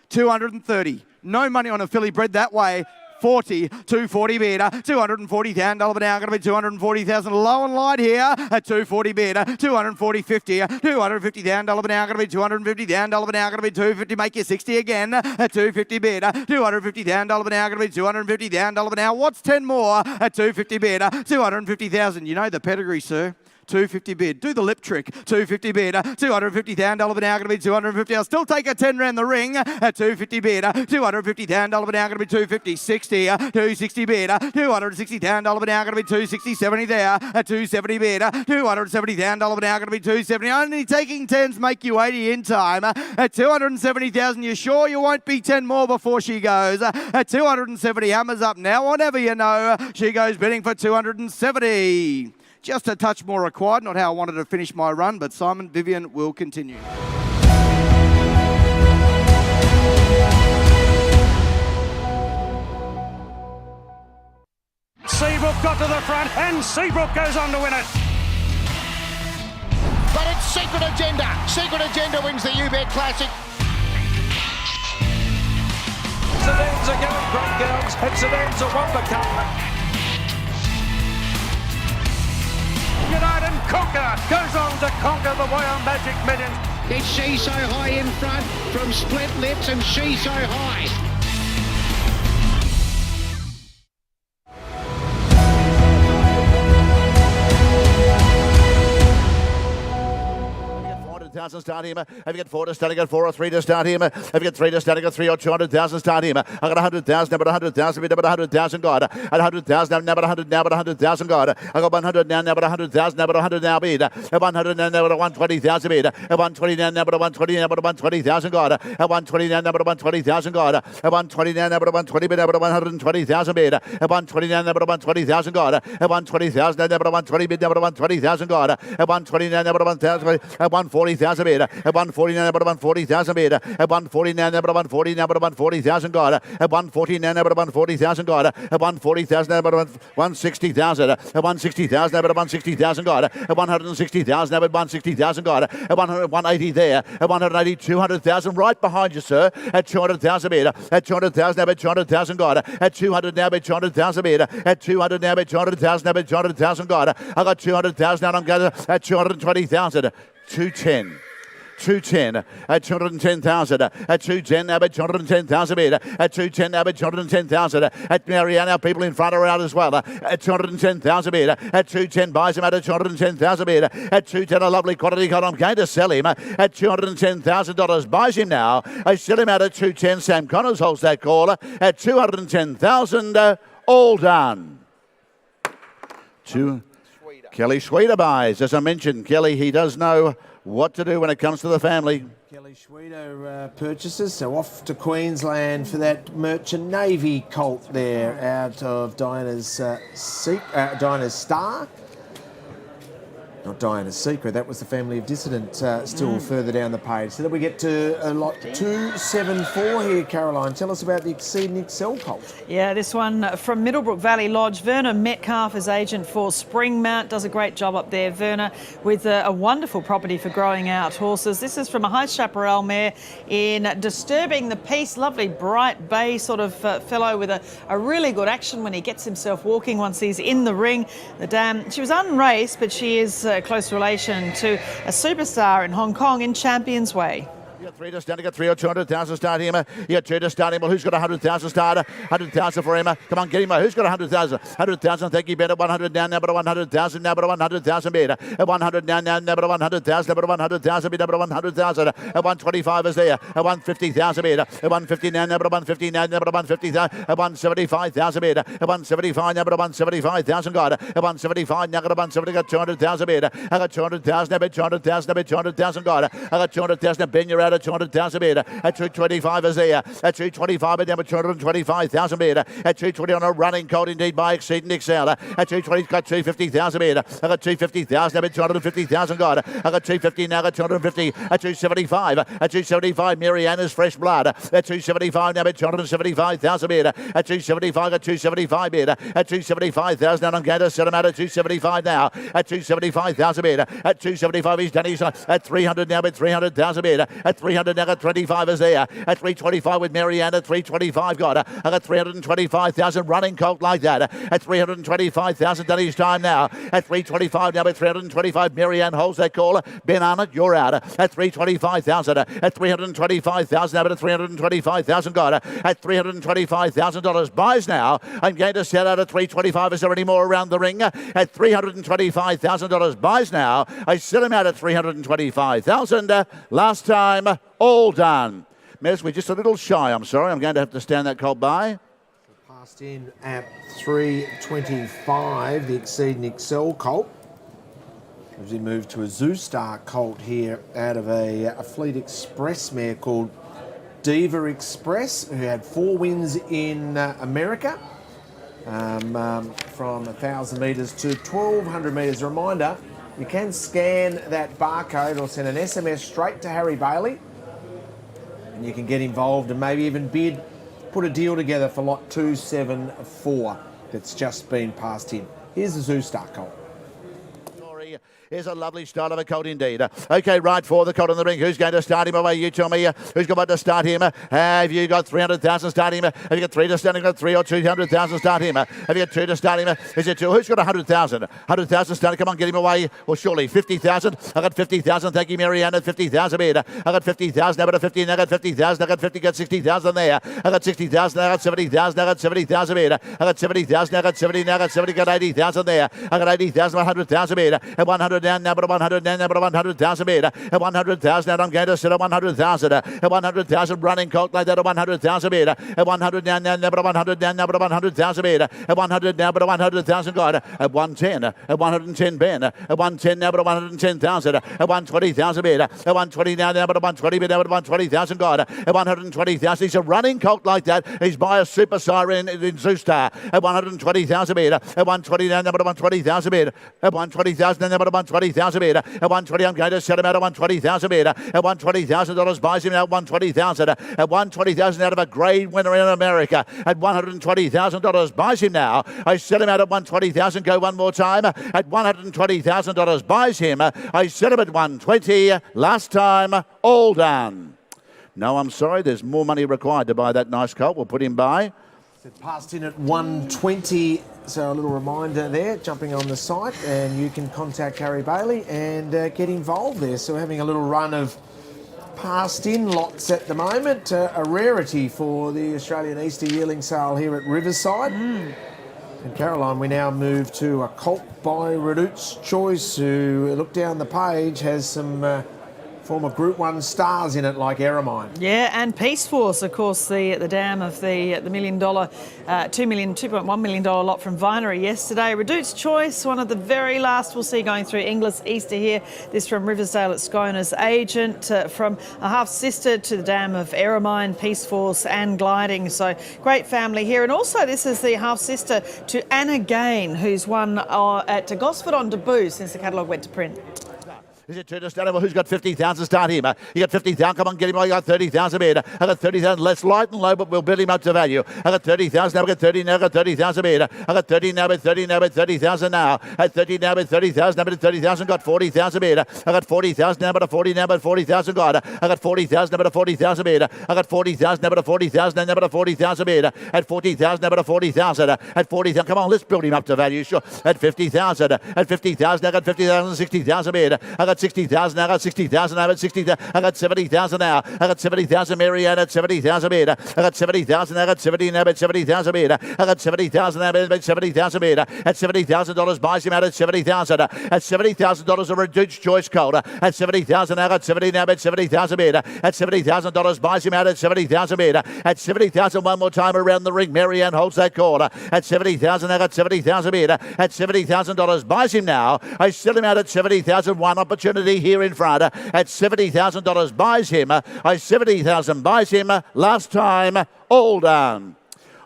230, no money on a filly bred that way, 40, 240 bid, 240 down, $1 now, going to be 240,000, low and light here, at 240 bid, 240, 50, 250 down, $1 now, going to be 250 down, $1 now, going to be 250, make you 60 again, at 250 bid, 250 down, $1 now, going to be 250 down, $1 now, what's 10 more, at 250 bid, 250,000, you know the pedigree, sir. 250 bid. Do the lip trick. 250 bid. 250 down, $1 now, going to be 250. I'll still take a 10 round the ring at 250 bid. 250 down, $1 now, going to be 250. 60. 260 bid. 260 down, $1 now, going to be 260. 70 there at 270 bid. 270 down, $1 now, going to be 270. Only taking 10s make you 80 in time. At 270,000, you sure you won't be 10 more before she goes? At 270, hammers up now. Whatever you know, she goes bidding for 270. Just a touch more required, not how I wanted to finish my run, but Simon Vivian will continue. Seabrook got to the front, and Seabrook goes on to win it. But it's Secret Agenda. Secret Agenda wins the UBET Classic. Sedans are going great girls, and Sedans are one become. United Conquer goes on to conquer the Royal Magic Millions. It's She So High in front from Split Lips and She So High. Start him. Have you got 4 to start? I got 4 or 3 to start him. Have you got 3 to start? I got 3 or 200,000 start him. I got 100,000, now but 100,000, now but 100,000 God. At 100,000 now but 100, now but 100,000 God. I got 100 now but 100,000, now but 100 now bid. At 100 now but 120,000 bid. At 120 now but 120, now but 120,000 God. At 120 now but 120,000 God. At 120 now but 120 bid, now but 120,000 bid. At 120 now but 120,000 God. At 120,000 now but 120 bid, now but 120,000 God. At 120 now but 1,000, at 140,000 bid. At 140 now but 140,000 bid. At 140 now but 140 now but 140,000 God. At 140 now but 140,000 God. At 140,000 now but 160,000. At 160,000 now but 160,000 God. At 160,000 now but 160,000 God. At 180 there. At 180, 200,000 right behind you, sir. At 200,000 bid. At 200,000 now but 200,000 God. At 200 now but 200,000 bid. At 200 now but 200,000 now but 200,000 God. I got 200,000 now. I'm going at 220,000. 210. 210 at 210,000 at 210 now, but 210,000 bid at 210 now, but 210,000 at Mariana. People in front are out as well at 210,000 bid at 210. Buys him at 210,000 bid at 210. A lovely quantity got. I'm going to sell him at $210,000. Buys him now. I sell him out at 210. Sam Connors holds that call at 210,000. All done. Kelly Schweeder buys. As I mentioned, Kelly, he does know what to do when it comes to the family. Kelly Schweeder purchases, so off to Queensland for that Merchant Navy colt there out of Diana's Star. Not Diana's Secret, that was the Family of Dissident still further down the page. So then we get to lot 274 here, Caroline. Tell us about the Exceed and Excel colt. Yeah, this one from Middlebrook Valley Lodge. Werner Metcalf is agent for Springmount. Does a great job up there, Werner, with a wonderful property for growing out horses. This is from a High Chaparral mare in Disturbing the Peace. Lovely, bright bay sort of fellow with a really good action when he gets himself walking once he's in the ring. She was unraced, but she is close relation to a superstar in Hong Kong in Champions Way. You got 3 to start, you got 3 or 200,000 start him. You got 2 to start him. Well, who's got 100,000 starter? 100,000 for him. Come on, get him. Who's got 100,000? 100,000, thank you, better. 100 down, now, but 100,000, now, but 100,000 better. At 100 down, now, but 100,000, now, but 100,000 better, but 100,000. At 125 is there. At 150,000 better. At 150 now, but 150 now, but 150,000. At 175,000 better. At 175 now, but 175,000 got. At 175 now, got 170, got 200,000 better. I got 200,000, now, but 200,000, now, but 200,000 got. I got 200,000, Ben, you're out at 200,000 metre. At 225 is there. At 225 and down with 225,000 metre. At 220 on a running colt indeed by Exceed and Excel. At 220 got 250,000 metre. I got 250,000. Now with 250,000 got. I got 250 now. Got 250. At 275. At 275 Mary Anna's Fresh Blood. At 275 now with 275,000 metre. At 275 got 275 metre. At 275,000 now I'm going to set him out at 275 now. At 275,000 metre. At 275 he's done his at 300 now with 300,000 metre. At 300 now got 25 is there. At 325 with Marianne at 325 got. I got 325,000 running colt like that. At 325,000 done his time now. At 325 now with 325 Marianne holds that call. Ben Arnott, you're out. At 325,000. At 325,000 now but at 325,000 got. At $325,000 buys now. I'm going to sell out at 325. Is there any more around the ring? At $325,000 buys now. I sell him out at 325,000. Last time, all done. Mez, we're just a little shy, I'm sorry. I'm going to have to stand that colt by. Passed in at 325, the Exceed and Excel colt. As we move to a Zoostar colt here out of a Fleet Express mare called Diva Express, who had 4 wins in America. From 1,000 metres to 1,200 metres. A reminder, you can scan that barcode or send an SMS straight to Harry Bailey and you can get involved and maybe even bid, put a deal together for lot 274 that's just been passed in. Here's the Zoostar colt. Here's a lovely start of a colt indeed. Okay, right for the colt in the ring. Who's going to start him away? You tell me who's got to start him. Have you got 300,000 start him? Have you got 3 to start him? Got 3 or 200,000 start him? Have you got 2 to start him? Is it 2? Who's got 100,000? 100,000 start. Come on, get him away. Well, surely 50,000. I got 50,000. Thank you, Marianne. 50,000 meter. I got 50,000. I got 50. I got 50,000. I got 50. Got 60,000 there. I got 60,000. I got 70,000. I got 70,000 meter. I got 70,000. I got 70. Now I got 70. Got 80,000 there. I got 80,000. 100,000 meter. At 100 down now, but 100 down now, but 100,000 meter. At 100,000 now, I'm going to set at 100,000. At 100,000 running colt like that at 100,000 meter. At 100 down now, but 100 down now, but 100,000 meter. At 100 now, but 100,000 got. At 110. At 110 Ben. At 110 now, but 110,000. At 120,000 meter. At 120 now, but 120 meter, but 120,000 got. At 120,000. He's a running colt like that. He's by a super siren in Zoostar. At 120,000 meter. At 120 now, but 120,000 meter. At 120,000 now, but 120,000 meter. At 120, I'm going to set him out at 120,000 meter. At $120,000 buys him out at 120,000. At 120,000 out of a grade winner in America. At $120,000 buys him now. I set him out at 120,000. Go one more time. At $120,000 buys him. I set him at 120. Last time, all done. No, I'm sorry. There's more money required to buy that nice colt. We'll put him by. Passed in at 120, so a little reminder there, jumping on the site, and you can contact Harry Bailey and get involved there. So we're having a little run of passed in lots at the moment, a rarity for the Australian Easter Yearling sale here at Riverside. And Caroline, we now move to a colt by Redout's Choice, who, look down the page, has some former Group 1 stars in it like Eremine. Yeah, and Peace Force, of course, the dam of the $2.1 million lot from Vinery yesterday. Redute's Choice, one of the very last we'll see going through Inglis Easter here. This from Riversdale at Skona's agent, from a half-sister to the dam of Eremine, Peace Force and Gliding. So great family here. And also this is the half-sister to Anna Gain, who's won at Gosford on debut since the catalogue went to print. Is it two to start? Well, who's got 50,000 start him? You got 50,000. Come on, get him. I got 30,000 bid. I got 30,000. Less light and low, but we'll build him up to value. I got 30,000. Now I got 30. Now I got 30,000 bid. I got 30 now, but 30 now, but 30,000 now. At 30 now, but 30,000. Now, but 30,000. Got 40,000 bid. I got 40,000 now, but a 40 now, but 40,000 got. I got 40,000 now, but a 40,000 bid. I got 40,000 now, but a 40,000 now, but a 40,000 bid. At 40,000 now, but a 40,000. At 40,000. Come on, let's build him up to value. Sure. At 50,000. At 50,000. I got 50,000. 60,000 bid. I got 60,000 now. 60,000, I got 60,000, I got 70,000 now. I got 70,000, Marianne at 70,000 meter. I got 70,000, I got 70 now at 70,000 meter. I got 70,000 now at 70,000 meter. At $70,000 buys him out at 70,000. At $70,000 a Reduced Choice Cold. At 70,000, I got 70 now at 70,000 meter. At $70,000 buys him out at 70,000 meter. At 70,000 one more time around the ring. Marianne holds that corner. At 70,000, I got 70,000 meter. At $70,000 buys him now. I sell him out at 70,000. One opportunity here in front. At $70,000 buys him. I 70,000 buys him. Last time, all done.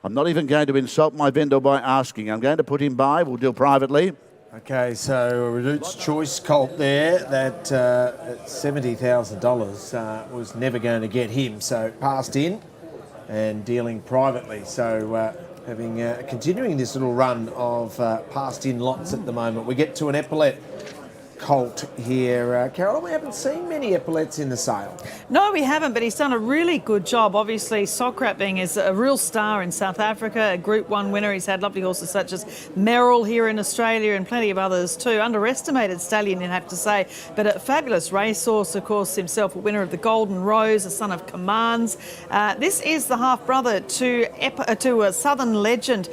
I'm not even going to insult my vendor by asking. I'm going to put him by. We'll deal privately. Okay, so a Redute's Choice colt there that at $70,000 was never going to get him. So passed in and dealing privately. So having continuing this little run of passed in lots at the moment. We get to an epaulet colt here. Carol, we haven't seen many epaulets in the sale. No, we haven't, but he's done a really good job. Obviously, Socrat being is a real star in South Africa, a Group 1 winner. He's had lovely horses such as Merrill here in Australia and plenty of others too. Underestimated stallion, you'd have to say, but a fabulous racehorse, of course, himself a winner of the Golden Rose, a son of Commands. This is the half-brother to a Southern Legend.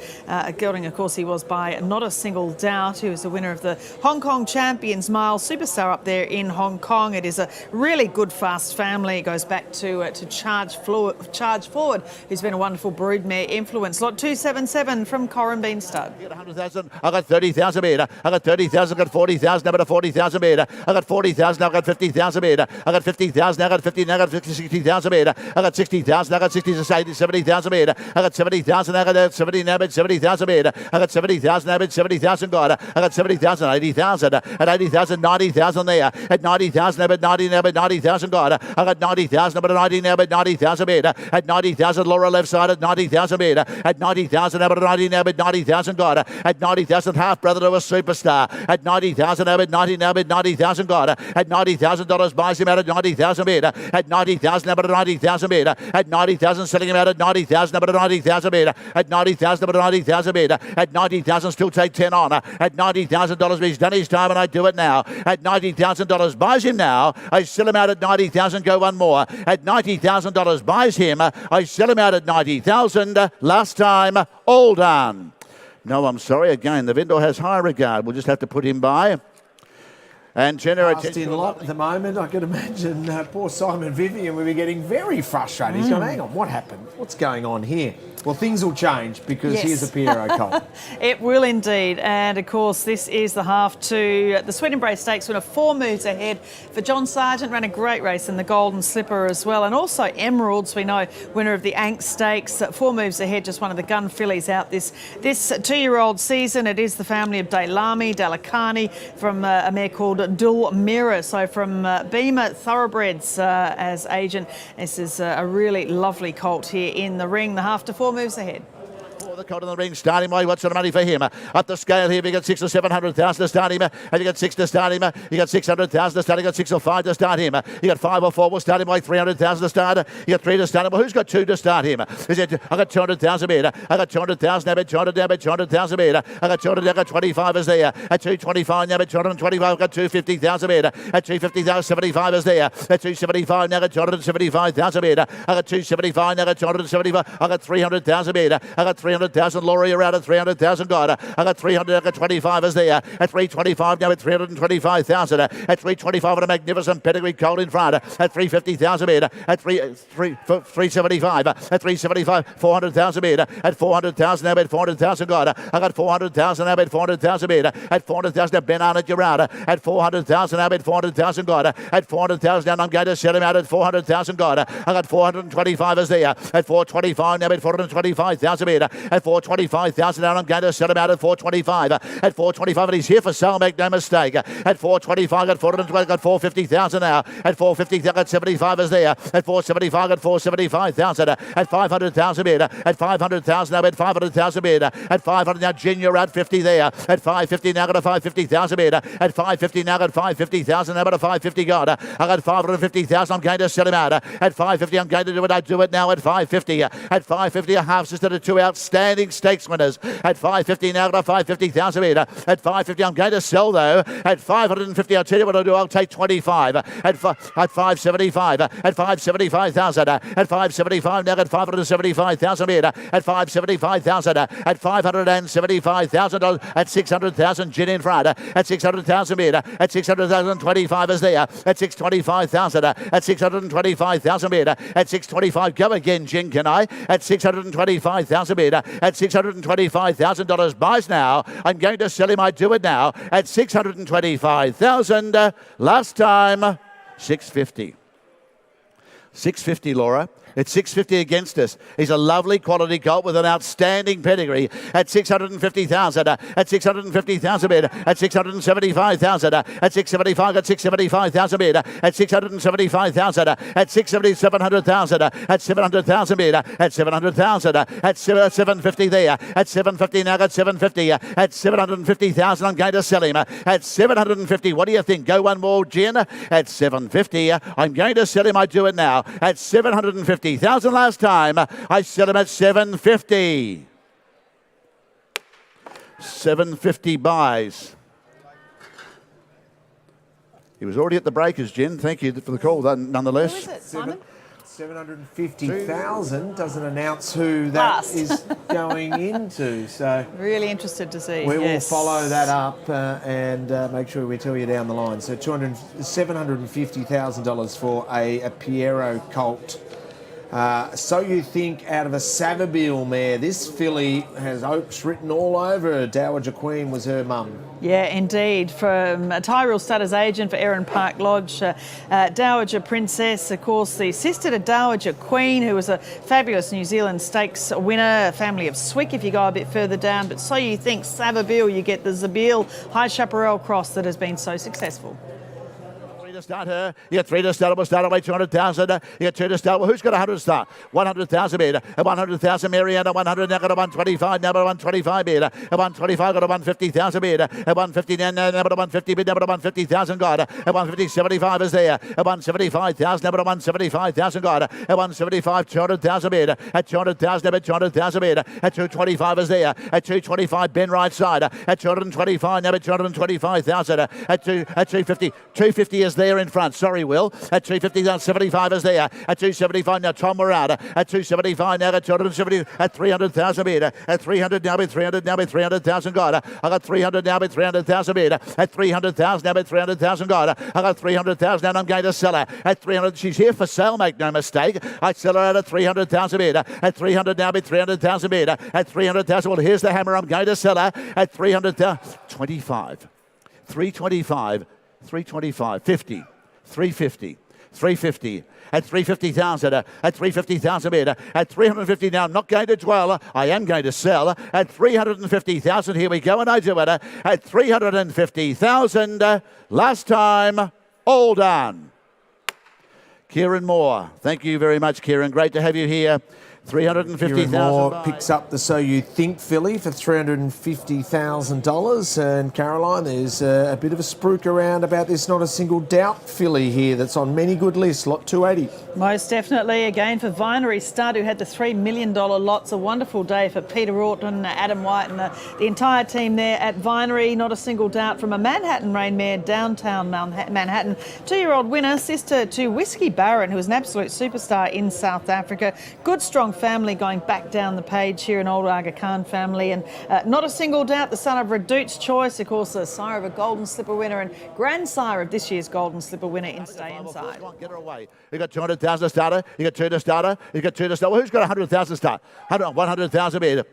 Gelding, of course, he was by not a single doubt. He was the winner of the Hong Kong Champions Mile Superstar up there in Hong Kong. It is a really good fast family. It goes back to Charge Forward, who's been a wonderful broodmare influence. Lot 277 from Corranbean Stud. I got 100,000. I got 30,000 meter. I got 30,000. I got 40,000. I got 40,000 meter. I got 40,000. I got 50,000 meter. I got 50,000. I got 50. I got 60,000 meter. I got 60,000. I got 70,000 meter. I got 70,000. I got 70 now, 70,000 meter. I got 70,000 now, 70,000 got. I got 70,000, 80,000 at 80,000. 90,000 there. At 90,000 now, but 90 now, but 90,000 got. I got 90,000 but 90 now, but 90,000 meter. At 90,000 Laura left side at 90,000 meter. At 90,000 now, but 90 now, but 90,000 got. At 90,000 half brother to a superstar. At 90,000 now, but 90 now, but 90,000 got. At $90,000 buys him out at 90,000 meter. At 90,000 now, but 90,000 meter. At 90,000 selling him out at 90,000 now, but 90,000 meter. At 90,000 but 90,000 meter. At 90,000 still take 10 on. At $90,000 he's done his time and I do it now. At $90,000 buys him now. I sell him out at 90,000. Go one more. At $90,000 buys him. I sell him out at 90,000. Last time, all done. No, I'm sorry. Again, the vendor has high regard. We'll just have to put him by. And Passed in lot at the moment. I can imagine poor Simon Vivian will be getting very frustrated. He's going, hang on, what happened? What's going on here? Well, things will change because here's a Piero colt. It will indeed. And, of course, this is the half to the Sweet Embrace Stakes winner, 4 moves ahead for John Sargent. Ran a great race in the Golden Slipper as well. And also Emeralds, we know, winner of the Ank Stakes. 4 moves ahead, just one of the gun fillies out this 2-year-old season. It is the family of Daylami, Dalakani from a mare called Dul Mirror. So from Beamer Thoroughbreds as agent. This is a really lovely colt here in the ring. The half to 4 moves ahead. The colt in the ring, starting way. What's the money for him? Up the scale here, we got 600,000 or 700,000 to start him. And you got 6 to start him. You got 600,000 to start. You got 6 or 5 to start him. You got 5 or 4. We'll start him by 300,000 to start. You got 3 to start him. Well, who's got 2 to start him? Is it? I got 200,000 meter. I got 200,000 now, but 200 now, but 200,000 meter. I got 200. I got 25 is there. At 225 now, but 225. I got 250,000 meter. At 250,000, 75 is there. At 275 now, got 275,000 meter. I got 275 now, got 275. I got 300,000 meter. I got 300,000 300,000. Laura, you're out at 300,000. God, I got 300. I got 25 is there. At 325 now at 325,000. At 325 on a magnificent pedigree colt in front. At 350,000 metre. At 375. At 375, 400,000 metre. At 400,000 now at 400,000. God, I got 400,000 now at 400,000 metre. At 400,000 now Ben Arnott, you're out. At 400,000 now at 400,000. God, at 400,000 now I'm going to sell him out at 400,000. God, I got 425 is there. At 425 now at 425,000 metre. At 425,000 now I'm going to sell him out at 425. At 425 and he's here for sale, make no mistake. At 425 got 420, got 450,000 now. At 450 got 75 is there. At 475 got 475,000. At 500,000 metre. At 500,000 now at 500,000 metre. At 500 now Junior at 50 there. At 550 now got a 550,000 metre. At 550 now got 550,000 now got a 550 got. I got 550,000. I'm going to sell him out. At 550 I'm going to do it. I do it now at 550. At 550 a half sister to two outstanding stakes winners. At 550 now got a 550,000 metre. At 550 I'm going to sell though. At 550 I'll tell you what I'll do. I'll take 25. At 575. At 575,000. At 575 now got 575,000 metre. At 575,000. At 575,000. At 600,000 gin in front. At 600,000 metre. At 600,000 25 is there. At 625,000. At 625,000 metre. At 625 go again gin can I? At 625,000 metre. At $625,000 buys now. I'm going to sell him. I do it now at 625,000. Last time 650. 650, Laura. It's 650 against us. He's a lovely quality colt with an outstanding pedigree at 650,000. At 650,000 bid. At 675,000. At 675 got 675,000 bid. At 675,000. At 700,000. At 700,000 bid. At 700,000. At 750 there. At 750 now got 750. At 750,000 I'm going to sell him. At 750. What do you think? Go one more, Gin. At 750 I'm going to sell him. I do it now. At 750,000 last time. I sell him at 750. 750 buys. He was already at the breakers, Jen. Thank you for the call, nonetheless. Who is it, Simon? 750,000 doesn't announce who that is going into. So really interested to see. We will follow that up and make sure we tell you down the line. So $750,000 for a Piero colt. So you think out of a Savabeel mare, this filly has Oaks written all over her. Dowager Queen was her mum. Yeah, indeed. From Tyrrell Stutter's agent for Erin Park Lodge, Dowager Princess, of course, the sister to Dowager Queen, who was a fabulous New Zealand Stakes winner, a family of Swick if you go a bit further down. But so you think Savabeel, you get the Zabeel High Chaparral cross that has been so successful. To start her. You got 3 to start. We'll start away 200,000. You got 2 to start. Well, who's got 100 to start? 100,000 metre. At 100,000, Mariana. 100 now got a 125. Now got a 125 metre. At 125 got a 150,000 metre. At 150 now got a 150 bid. Now got a 150,000 got. At 150, 75 is there. At 175,000 now got a 175,000 got. At 175, 200,000 metre. At 200,000 now got 200,000 metre. At 225 is there. At 225, Ben right side. At 225 now got 225,000. At 250, 250 is there in front. Sorry, Will. At 250, 75 is there. At 275 now, Tom Murata. At 275 now, at 270. At 300,000 metre. At 300 now, with 300 now, with 300,000 God. I got 300 now, with 300,000 metre. At 300,000 now, with 300,000 God. I got 300,000 now, and I'm going to sell her. At 300, she's here for sale, make no mistake. I sell her at 300,000 metre. At 300 now, with 300,000 metre. At 300,000, well, here's the hammer. I'm going to sell her at 300,000. 25. 325. 325, 50, 350, 350, at 350,000, at 350,000 metre, at 350 now, I'm not going to dwell, I am going to sell, at 350,000, here we go, and I do it, at 350,000, last time, all done. Kieran Moore, thank you very much, Kieran, great to have you here. 350,000. Moore picks up the So You Think filly for $350,000. And Caroline, there's a bit of a spruik around about this Not a Single Doubt filly here that's on many good lists, lot 280. Most definitely. Again for Vinery Stud, who had the $3 million lots. A wonderful day for Peter Orton, Adam White and the entire team there at Vinery. Not a Single Doubt from a Manhattan Rain mare, downtown Manhattan. 2-year-old winner, sister to Whiskey Baron, who was an absolute superstar in South Africa. Good, strong family going back down the page here, an old Aga Khan family, and not a single doubt the son of Redout's Choice, of course, the sire of a Golden Slipper winner and grandsire of this year's Golden Slipper winner in Stay Inside. Get her away. You got 200,000 to starter. You got 2 to starter. You got 2 to start. Well, who's got 100,000 to start? 100,000 bid.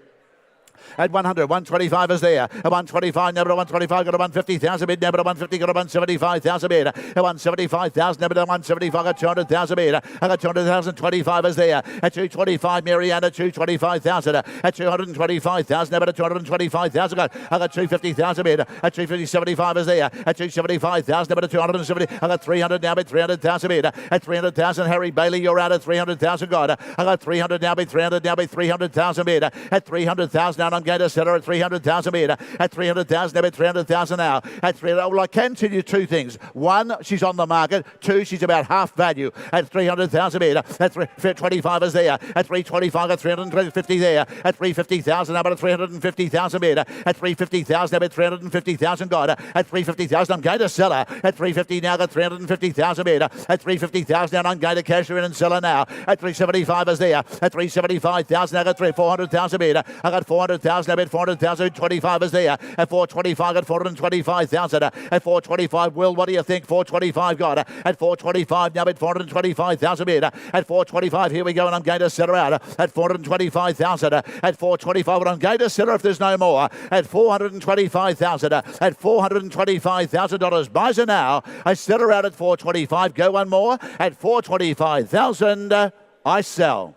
At 100, 125 is there. At 125, never to 125, got a 150,000 bid, never to 150, got a 175,000 bid. At 175,000, never to 175, got 200,000 bid. I got 200,000, 25 is there. At 225, Mariana, 225,000. At 225,000, never to 225,000, I got 250,000 bid. At 250, 75 is there. At 275,000, never to 270, I got 300 now bid, 300,000 bid. At 300,000, Harry Bailey, you're out at 300,000, God. I got 300 now bid, 300 now bid, 300,000 bid. At 300,000 now, I'm going to sell her at 300,000 bid. At 300,000, now at 300,000 now. At 300, well, I can tell you two things. One, she's on the market. Two, she's about half value. At 300,000 bid. At 325 is there. At 325, at 350 there. At 350,000, now at 350,000 bid. At 350,000, now at 350,000 God. At 350,000, I'm going to sell her. At 350 now, got 350,000 bid. At 350,000, now I'm going to cash her in and sell her now. At 375 is there. At 375,000, I got 400,000 bid. I got 400,000, I bet 400,000, 25 is there. At 425, got 425,000. At 425, Will, what do you think? 425 got. At 425, now bet 425,000 bid. At 425, here we go, and I'm going to sell her out. At 425,000. At 425, but I'm going to sell her if there's no more. At 425,000. At $425,000. Buys her now. I sell her out at 425. Go one more. At 425,000, I sell.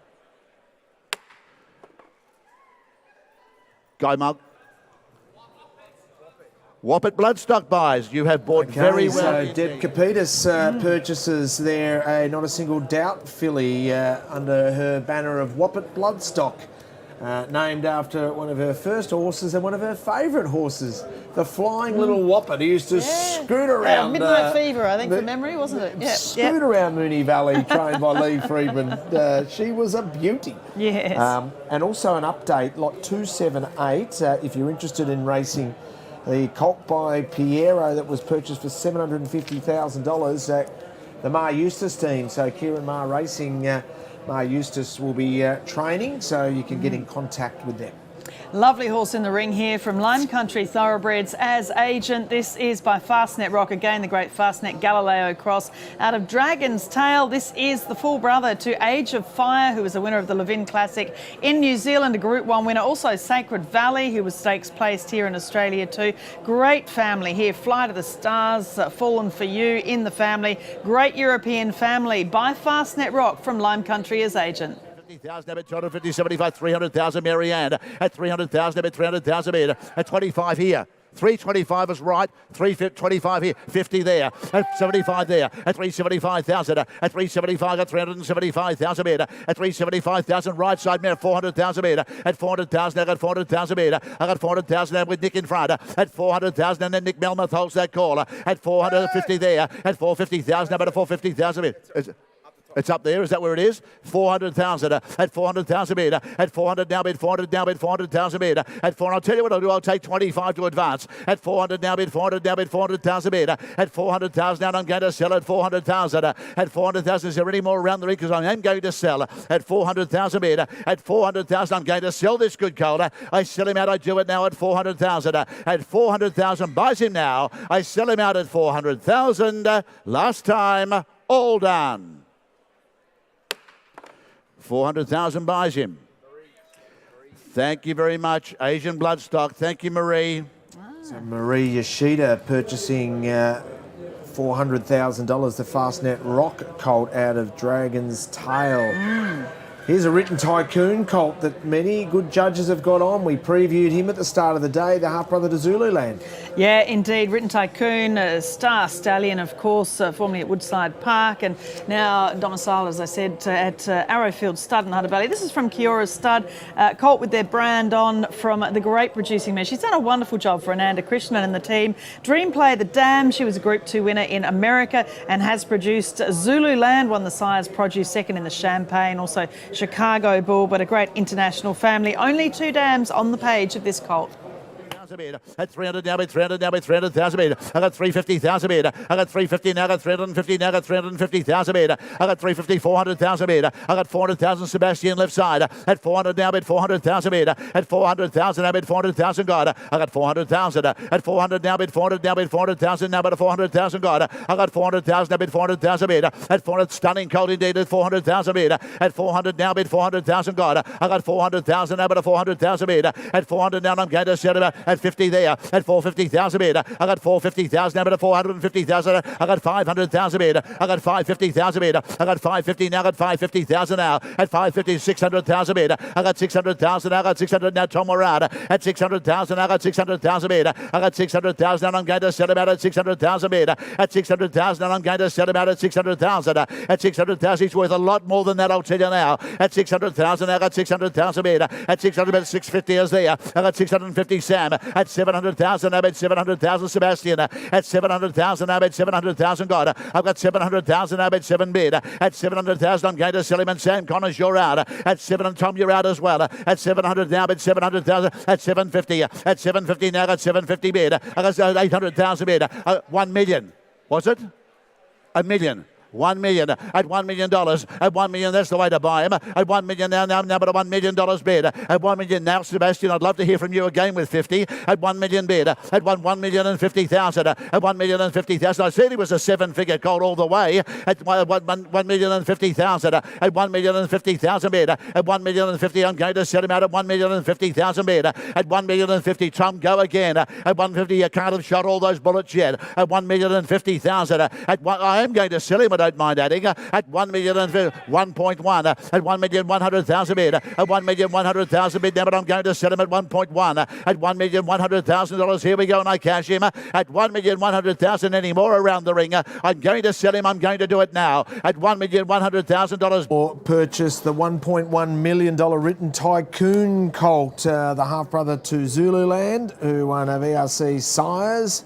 Go, Mug. Wappet Bloodstock buys. You have bought very well. So Deb Kapitas purchases there a Not a Single Doubt filly under her banner of Wappet Bloodstock, named after one of her first horses and one of her favourite horses, the Flying Little Wappet, who used to scoot around. Midnight Fever, I think, from memory, wasn't it? Yeah. Scoot around Moonee Valley, trained by Lee Friedman. She was a beauty. Yes. And also an update, lot 278, if you're interested in racing the colt by Piero that was purchased for $750,000, the Mar Eustace team, so Kieran Mar Racing, Mar Eustace will be training, so you can get in contact with them. Lovely horse in the ring here from Lime Country Thoroughbreds as agent. This is by Fastnet Rock, again the great Fastnet Galileo Cross out of Dragon's Tail. This is the full brother to Age of Fire, who was a winner of the Levin Classic in New Zealand, a Group 1 winner. Also Sacred Valley, who was stakes placed here in Australia too. Great family here. Fly to the Stars, Fallen for You in the family. Great European family by Fastnet Rock from Lime Country as agent. 50,000, at 250, 75, 300,000, Marianne. At 300,000, at 300,000 bid. At 25 here. 325 is right. 325 here. 50 there. At 75 there. At 375,000. At 375, at 375,000 bid. At 375,000 right side mare. 400,000 bid. At 400,000, I got 400,000 bid. I got 400,000 with Nick in front. At 400,000, and then Nick Melmoth holds that call. At 450 there. At 450,000, about a 450,000 bid. It's up there. Is that where it is? 400,000 at 400,000 bid. At 400 now bid. 400 now bid. 400,000 bid. At 400, I'll tell you what I'll do. I'll take 25 to advance. At 400 now bid. 400 now bid. 400,000 bid. At 400,000 now I'm going to sell at 400,000. At 400,000, is there any more around the ring? Because I am going to sell at 400,000 bid. At 400,000, I'm going to sell this good colt. I sell him out. I do it now at 400,000. At 400,000, buys him now. I sell him out at 400,000. Last time, all done. 400,000 buys him. Thank you very much, Asian Bloodstock. Thank you, Marie. So Marie Yoshida purchasing $400,000, the Fastnet Rock colt out of Dragon's Tail. Here's a Written Tycoon colt that many good judges have got on. We previewed him at the start of the day, the half-brother to Zululand. Yeah, indeed. Written Tycoon, a star stallion, of course, formerly at Woodside Park, and now domiciled, as I said, at Arrowfield Stud in Hunter Valley. This is from Kiora's Stud, colt with their brand on from the great producing mare. She's done a wonderful job for Ananda Krishnan and the team. Dream Play the Dam, she was a Group 2 winner in America and has produced Zululand, won the Sire's Produce, second in the Champagne, also Chicago Bull, but a great international family. Only 2 dams on the page of this colt. metre. At 300 now, bid 300 now, bid 300,000 metre. I got 350,000 metre. I got 350 now, I got 350 now, I got 350,000 metre. I got 350, 400,000 metre. I got 400,000 Sebastian left side. At 400 now, bid 400,000 metre. At 400,000 now, bid 400,000 guide. I got 400,000. At 400 now, bid 400 now, bid 400,000 now, bid 400,000 guide. I got 400,000 now, bid 400,000 metre. At 400, stunning cold indeed at 400,000 metre. At 400 now, bid 400,000 guide. I got 400,000 now, bid 400,000 metre. At 400 now, I'm going to set about at 50 there. At 450,000 metre. I got 450,000 now, bid 450,000. I got 500,000 metre. I got 550,000 metre. I got 550 now, I got 550,000 now. At 550, 600,000 metre. I got 600,000 now, I got 600 now, Tom Morada. At 600,000, I got 600,000 metre. I got 600,000 and I'm going to set about at 600,000 metre. At 600,000 and I'm going to set about at 600,000. At 600,000, he's worth a lot more than that, I'll tell you now. At 600,000, I got 600,000 metre. At 600, 650 is there. I got 650 Sam. At 700,000, I bet 700,000 Sebastian. At 700,000, I bet 700,000 God. I've got 700,000, I bet 7 bid. At 700,000, I'm going to sell him, and Sam Connors, you're out. At 7, and Tom, you're out as well. At 700 now, bet 700,000. At 750. At 750 now, I got 750 bid. I got 800,000 bid. 1 million. Was it? A million. 1 million at $1 million. At 1 million, that's the way to buy him. At 1 million now, but a $1 million bid. At 1 million now, Sebastian, I'd love to hear from you again with 50. At 1 million bid. At 1 million and 50,000. At 1 million and 50,000. I said he was a 7-figure gold all the way. At 1 million and 50,000. At 1 million and 50,000 bid. At 1 million and 50, I'm going to set him out at 1 million and 50,000 bid. At 1 million and 50, Tom, go again. At 150, you can't have shot all those bullets yet. At 1 million and 50,000. I am going to sell him, I don't mind adding. At 1 million and 1.1. At 1 million 100,000 bid. At 1 million 100,000 bid now, but I'm going to sell him at 1.1. At 1 million $100,000. Here we go, and I cash him. At 1 million 100,000 anymore around the ring. I'm going to sell him. I'm going to do it now. At $1 million $100,000. Or purchase the $1.1 million written Tycoon colt, the half-brother to Zululand, who won a VRC Sires,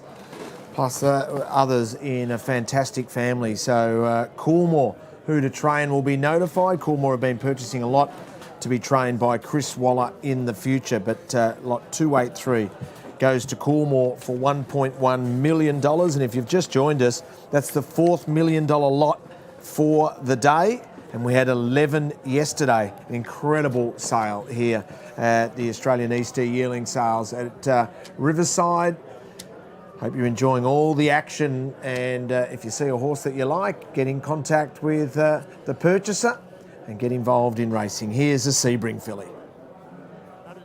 plus others in a fantastic family. So Coolmore, who to train, will be notified. Coolmore have been purchasing a lot to be trained by Chris Waller in the future, but lot 283 goes to Coolmore for $1.1 million. And if you've just joined us, that's the $4th $1 million lot for the day. And we had 11 yesterday. An incredible sale here at the Australian Easter Yearling Sales at Riverside. Hope you're enjoying all the action, and if you see a horse that you like, get in contact with the purchaser and get involved in racing. Here's a Sebring filly.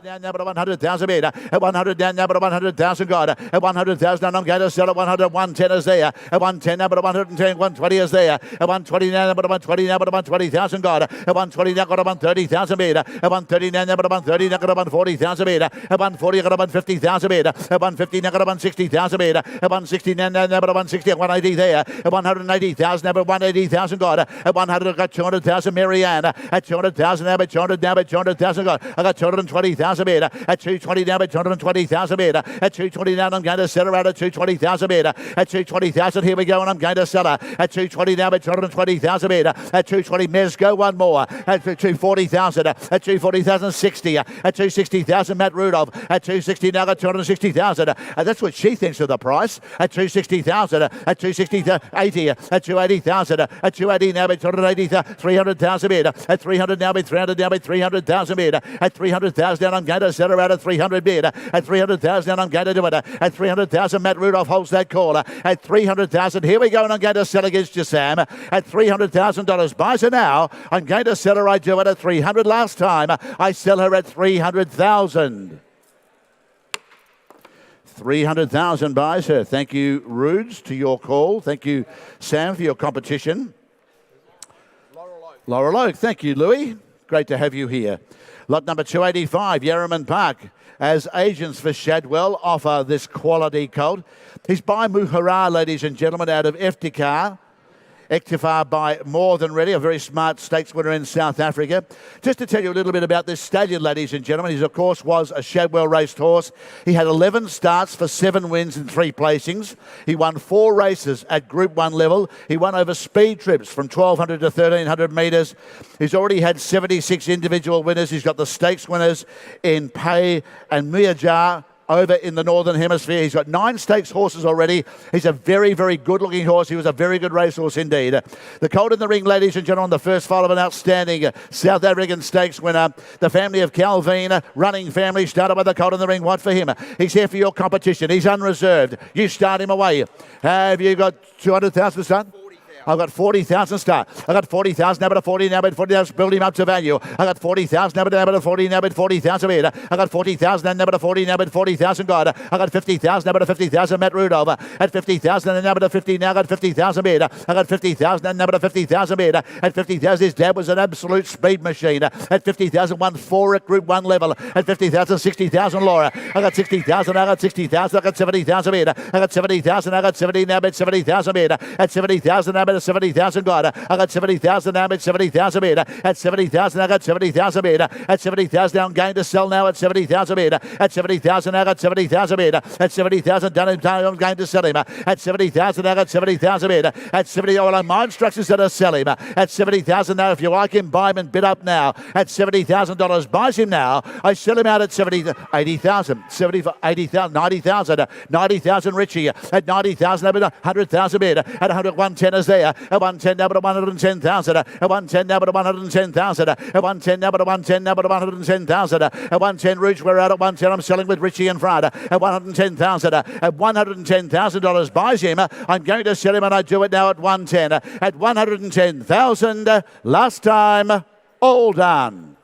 Down now, but 100,000 bid. At 100 down now, but 100,000 God. At 100,000, and I'm going to sell at 100. 110 is there. At 110 now, but 110. 120 is there. At 120 now, but 120 now, but 120,000 God. At 120 now, got 130,000 bid. At 130 now, but 130 now, got 140,000 bid. At 140, got 150,000 bid. At 150 now, got 160,000 bid. At 160 now, but 160. At 180 there. At 180,000 now, but 180,000 God. At 100, I got 200,000 Marianne. At 200,000 now, but 200 now, but 200,000 God. I got 220,000 bid. At 220 now, but 220,000 bid. At 220 now, I'm going to sell her out at 220,000 bid. At 220,000, here we go, and I'm going to sell her. At 220 now, but 220,000 bid. At 220, Mez, go one more. At 240,000. At 240,000, 60. At 260,000, Matt Rudolph. At 260 now, got 260,000. That's what she thinks of the price. At 260,000. At 260, 80. At 280,000. At 280 now, but 280,000. 300,000 bid. At 300 now, but 300 now, but 300,000 bid. At 300,000, I'm going to sell her out at 300 bid. At 300,000, I'm going to do it. At 300,000, Matt Rudolph holds that call. At 300,000, here we go, and I'm going to sell against you, Sam. At $300,000. Buys her now. I'm going to sell her. I do it at 300 last time. I sell her at 300,000. 300,000 buys her. Thank you, Rudes, to your call. Thank you, Sam, for your competition. Laurel Oak. Thank you, Louis. Great to have you here. Lot number 285, Yarraman Park, as agents for Shadwell offer this quality colt. He's by Muhara, ladies and gentlemen, out of Eftikar. Ektifar by More Than Ready, a very smart stakes winner in South Africa. Just to tell you a little bit about this stallion, ladies and gentlemen, he of course was a Shadwell raced horse. He had 11 starts for 7 wins and 3 placings. He won 4 races at Group 1 level. He won over speed trips from 1,200 to 1,300 metres. He's already had 76 individual winners. He's got the stakes winners in Pay and Miajar, over in the Northern Hemisphere. He's got 9 stakes horses already. He's a very, very good-looking horse. He was a very good racehorse indeed. The colt in the ring, ladies and gentlemen, the first fight of an outstanding South African stakes winner. The family of Calvin, running family, started by the colt in the ring. What for him? He's here for your competition. He's unreserved. You start him away. Have you got 200,000 to start? I've got 40,000 start. I've got 40,000, now but 40, now but 40, now build him up to value. I've got 40,000, now but 40, now but 40,000 bid. I've got 40,000, now but 40, now but 40,000 God. I've got 50,000, now but 50,000 Matt Rudolph. At 50,000, and now but 50, now got 50,000 bid. I've got 50,000, and now but 50,000 bid. At 50,000, his dad was an absolute speed machine. At 50,000, won 4 at Group 1 level. At 50,000, 60,000 Laura. I got 60,000, I got 60,000, I got 70,000 bid. I got 70,000, I got 70, now but 70,000 bid. At 70,000, now but 70,000 God. I got 70,000 now at 70,000 bid. At 70,000 I got 70,000 bid. At 70,000 I'm going to sell now at 70,000 bid. At 70,000 I got 70,000 bid. At 70,000 done him, I'm going to sell him. At 70,000 I got 70,000 bid. At 70, well, my instructions that I sell him. At 70,000 now, if you like him, buy him and bid up now. At $70,000, buys him now. I sell him out at 80,000, 80,000, 90,000, 90,000 Richie. At 90,000 I bid 100,000 bid. At 110 is there. At 110 now but 110,000. At 110 now but 110,000. At 110 now but 110 now but 110,000. At 110 Rouge, we're out at 110. I'm selling with Richie in front. At 110,000. At $110,000 buys him. I'm going to sell him and I do it now at 110. At 110,000. Last time, all done.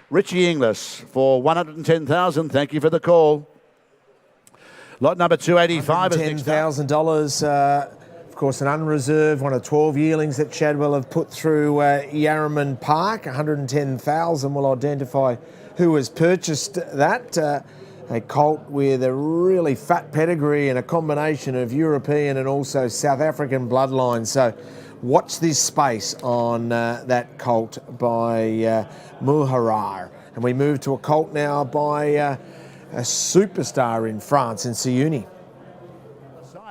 Richie Inglis for 110,000. Thank you for the call. Lot number 285 is next up. $10,000. Of course, an unreserved, one of 12 yearlings that Chadwell have put through Yarraman Park. 110,000 will identify who has purchased that. A colt with a really fat pedigree and a combination of European and also South African bloodline. So watch this space on that colt by Muharar. And we move to a colt now by a superstar in France, in Siuni.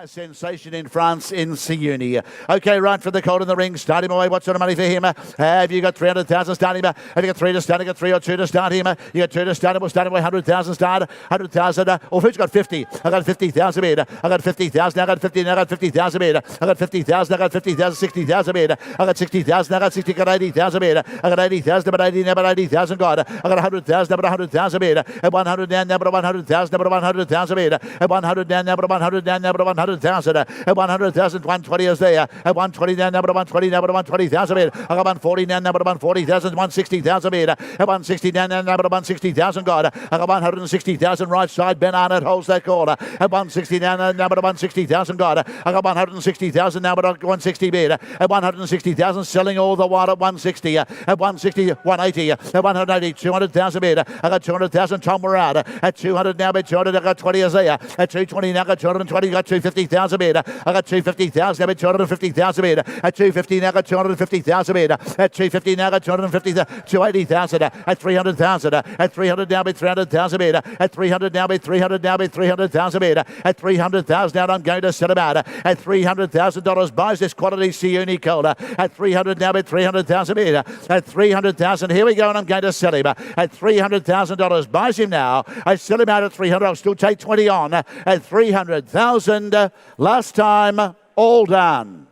A sensation in France in Siuni. Okay, right for the colt in the ring. Start him away. What sort of money for him? Have you got 300,000? Start him. Have you got 3 to start? You got 3 or 2 to start him. You got 2 to start him. We'll start him away. 100,000 start. 100,000. Or who's got 50? I got 50,000 bid. I got 50,000. I got 50. I got 50,000 bid. I got 50,000. I got 50,000. 60,000 bid. I got 60,000. I got 60. I got 80,000 bid. I got 80,000. But 80. But 80,000. God. I got 100,000. But 100,000 bid. At 100 down. Now but 100,000. But 100,000 bid. At 100 down. Now but 100 down. Now but 100,000. At 100,000, 120 is there. At 120 down, now but 120, now but 120,000 bid. I got 140 down, now but 140,000, 160,000 bid. At 160 down, now but 160,000 God. I got 160,000 right side. Ben Arnott holds that corner. At 160 down, now but 160,000 God. I got 160,000 now but 160 bid. At 160,000, selling all the while at 160. At 160, 180. At 180, 200,000 bid. I got 200,000. Tom we're out. At 200 now bid 200. I got 20 is there. At 220 now got 220. Got 250,000 bid. I got 250,000, now bid 250,000 bid. At 250 now got 250,000 bid. At 250 now got 250,000, 280,000. At 300,000. At 300 now bid 300,000 bid. At 300 now bid 300 now bid 300,000 bid. At 300,000 now I'm going to set him out. At $300,000 buys this quality Siuni colt. At 300 now bid 300,000 bid. At 300,000, here we go, and I'm going to sell him. At $300,000 buys him now. I sell him out at 300. I'll still take 20 on. At 300,000. Last time, all done.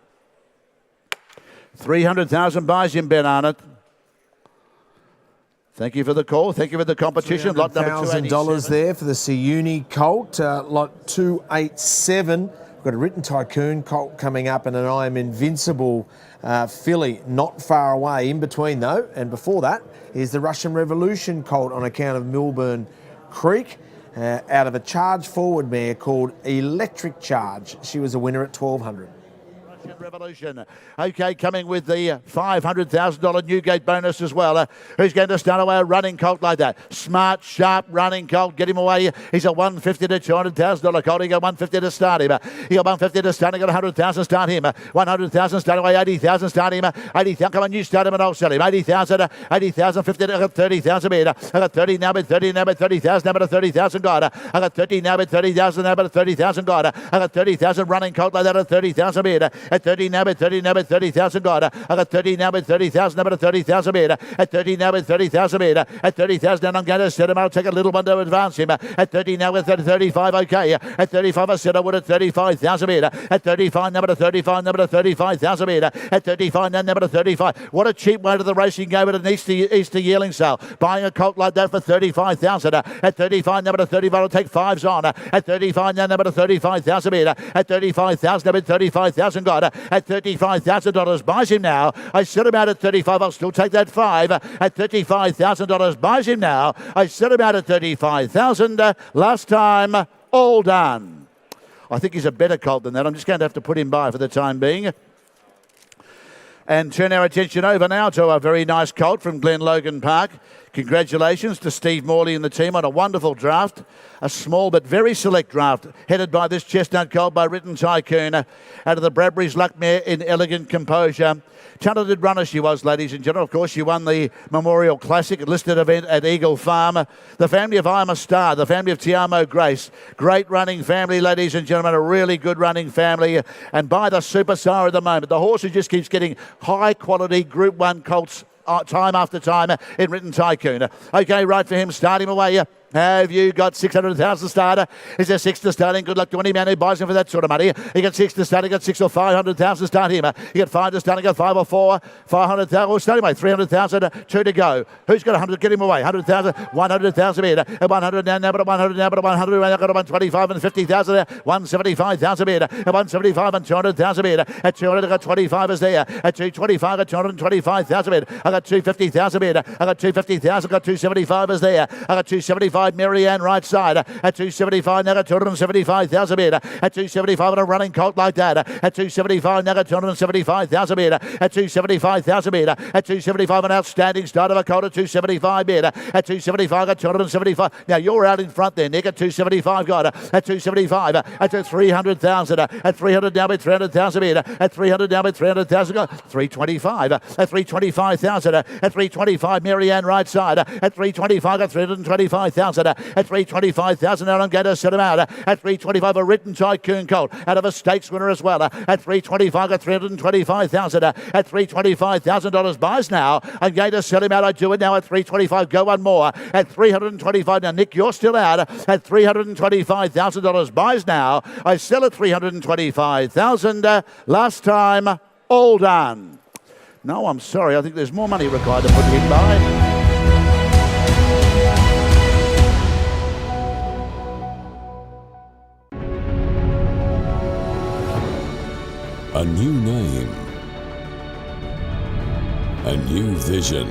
300,000 buys him, Ben Arnott. Thank you for the call. Thank you for the competition. Lot number $2,000 there for the Siuni colt. Lot 287. We've got a Written Tycoon colt coming up and an I Am Invincible filly not far away. In between, though, and before that, is the Russian Revolution colt on account of Milburn Creek. Out of a charge forward mare called Electric Charge. She was a winner at 1,200. Revolution. Okay, coming with the $500,000 Newgate bonus as well. Who's going to start away a running colt like that? Smart, sharp, running colt. Get him away. He's a $150,000 to $200,000 colt. He got $150,000 to start him. He got $150,000 to start. He got $100,000 start him. $100,000 start away. $80,000 start him. $80,000. Come on, you start him and I'll sell him. $80,000. $80,000. $50,000. I got $30,000 bid. I got 30 now, but 30 now, but 30,000 now, but 30,000 God. I got 30 now, but 30,000 now, but 30,000 God. I got 30,000 running colt like that at 30,000 bid. At 30 now, at 30 now, at 30,000 God. I got 30 now, at 30,000, number 30,000 meter. At 30 now, at 30,000 meter. At 30,000, and I'm going to set him. I'll take a little one to advance him. At 30 now, with 35, okay. At 35, I said I would at 35,000 meter. At 35, number 35, number 35,000 meter. At 35, now number 35. What a cheap way to the racing game at an Easter yearling sale. Buying a colt like that for 35,000. At 35, number 35, I'll take fives on. At 35, now number 35,000 meter. At 35,000, number 35,000 God. At $35,000 buys him now. I set him out at 35. I'll still take that five. At $35,000 buys him now. I set him out at 35,000. Last time, all done. I think he's a better colt than that. I'm just going to have to put him by for the time being. And turn our attention over now to a very nice colt from Glen Logan Park. Congratulations to Steve Morley and the team on a wonderful draft. A small but very select draft headed by this chestnut colt by Written Tycoon out of the Bradbury's Luck Mare in elegant composure. Talented runner she was, ladies and gentlemen. Of course, she won the Memorial Classic listed event at Eagle Farm. The family of I'm a Star, the family of Tiamo Grace. Great running family, ladies and gentlemen. A really good running family. And by the superstar at the moment. The horse who just keeps getting high quality Group 1 colts time after time in Written Tycoon. Okay, right for him. Start him away. Have you got 600,000 starter? Is there 6 to starting? Good luck to any man who buys him for that sort of money. You got 6 to start. You got 6 or 500,000 start him. You got 5 to start. You got 5 or 4, 500,000. Well, start him away. 300,000. 2 to go. Who's got 100? Get him away. 100,000. 100,000 meter. 100 now. But 100 now. But 100. I've got 125 and 50,000 there. 175,000 meter. 175 and 200,000 meter. At 200, I got 25 is there. At 225, I got 225,000 meter. I got 250,000 meter. I got 250,000. Got 275 is there. I got 275. Marianne right side at 275 now got 275,000 meter at 275 on a running colt like that at 275 now got 275,000 meter at 275,000 meter at 275 an outstanding start of a colt at 275 meter at 275 got 275. Now you're out in front there, Nick, at 275 got at 275 at 300,000 at 300 now with 300,000 meter at 300 now with 300,000 got 325 at 325,000 at 325 Marianne right side at 325 got 325,000 at 325,000. Now I'm going to set him out at 325. A Written Tycoon colt out of a stakes winner as well at 325 at 325,000 at $325,000 buys now. I'm going to sell him out. I do it now at 325. Go one more at 325. Now Nick, you're still out at $325,000 buys now. I sell at 325,000. Last time, all done. No, I'm sorry. I think there's more money required to put him by. A new name, a new vision,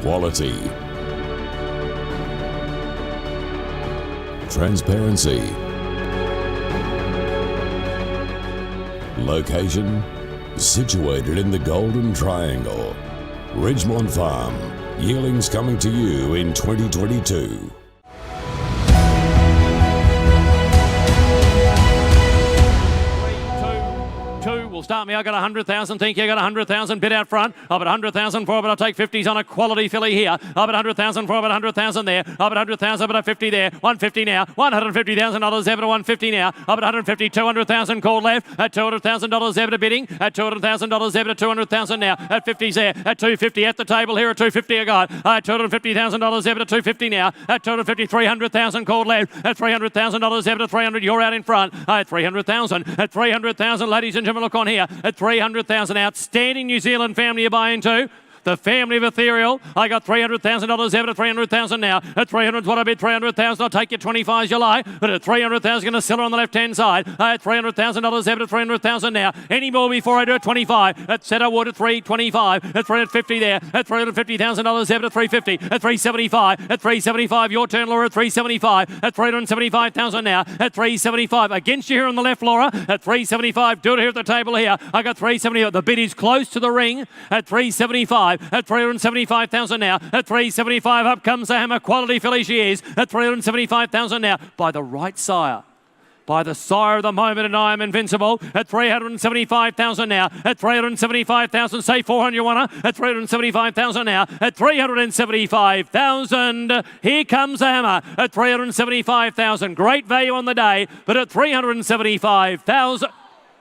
quality, transparency, location, situated in the Golden Triangle. Ridgemont Farm, Yearling's coming to you in 2022. Will start me. I got 100,000. Think you got 100,000. Bid out front. I've got 100,000 for, but I'll take 50s on a quality filly here. I've got 100,000 for, but 100,000 there. I've got 100,000, but a 50 there. 150 now. $150,000 ever to 150 now. I've got 150. 200,000 called left. At $200,000 ever to bidding. At $200,000 ever to 200,000 now. At 50s there. At 250 at the table here. At 250 I got. At $250,000 ever to 250 now. At 250, 300,000 called left. At $300,000 ever to 300. You're out in front. At 300,000. At 300,000, ladies and gentlemen, look on here at 300,000. Outstanding New Zealand family you buy into. The family of Ethereal. I got $300,000 ever to 300,000 now. At 300 what I bid, 300,000. I'll take your 25 you lie. But at 300,000, going to sell her on the left-hand side. At $300,000 ever to 300,000 now. Any more before I do at 25. At Setter Wood at 325. At 350 there. At $350,000 ever to 350. At 375. At 375. Your turn, Laura, at 375. At 375,000 now. At 375. Against you here on the left, Laura. At 375. Do it here at the table here. I got 375. The bid is close to the ring. At 375. At 375,000 now. At 375, up comes the hammer. Quality filly she is. At 375,000 now. By the right sire. by the sire of the moment, and I am invincible at 375,000 now. At 375,000, say 400 you wanna. At 375,000 now. At 375,000, here comes the hammer. At 375,000, great value on the day, but at 375,000,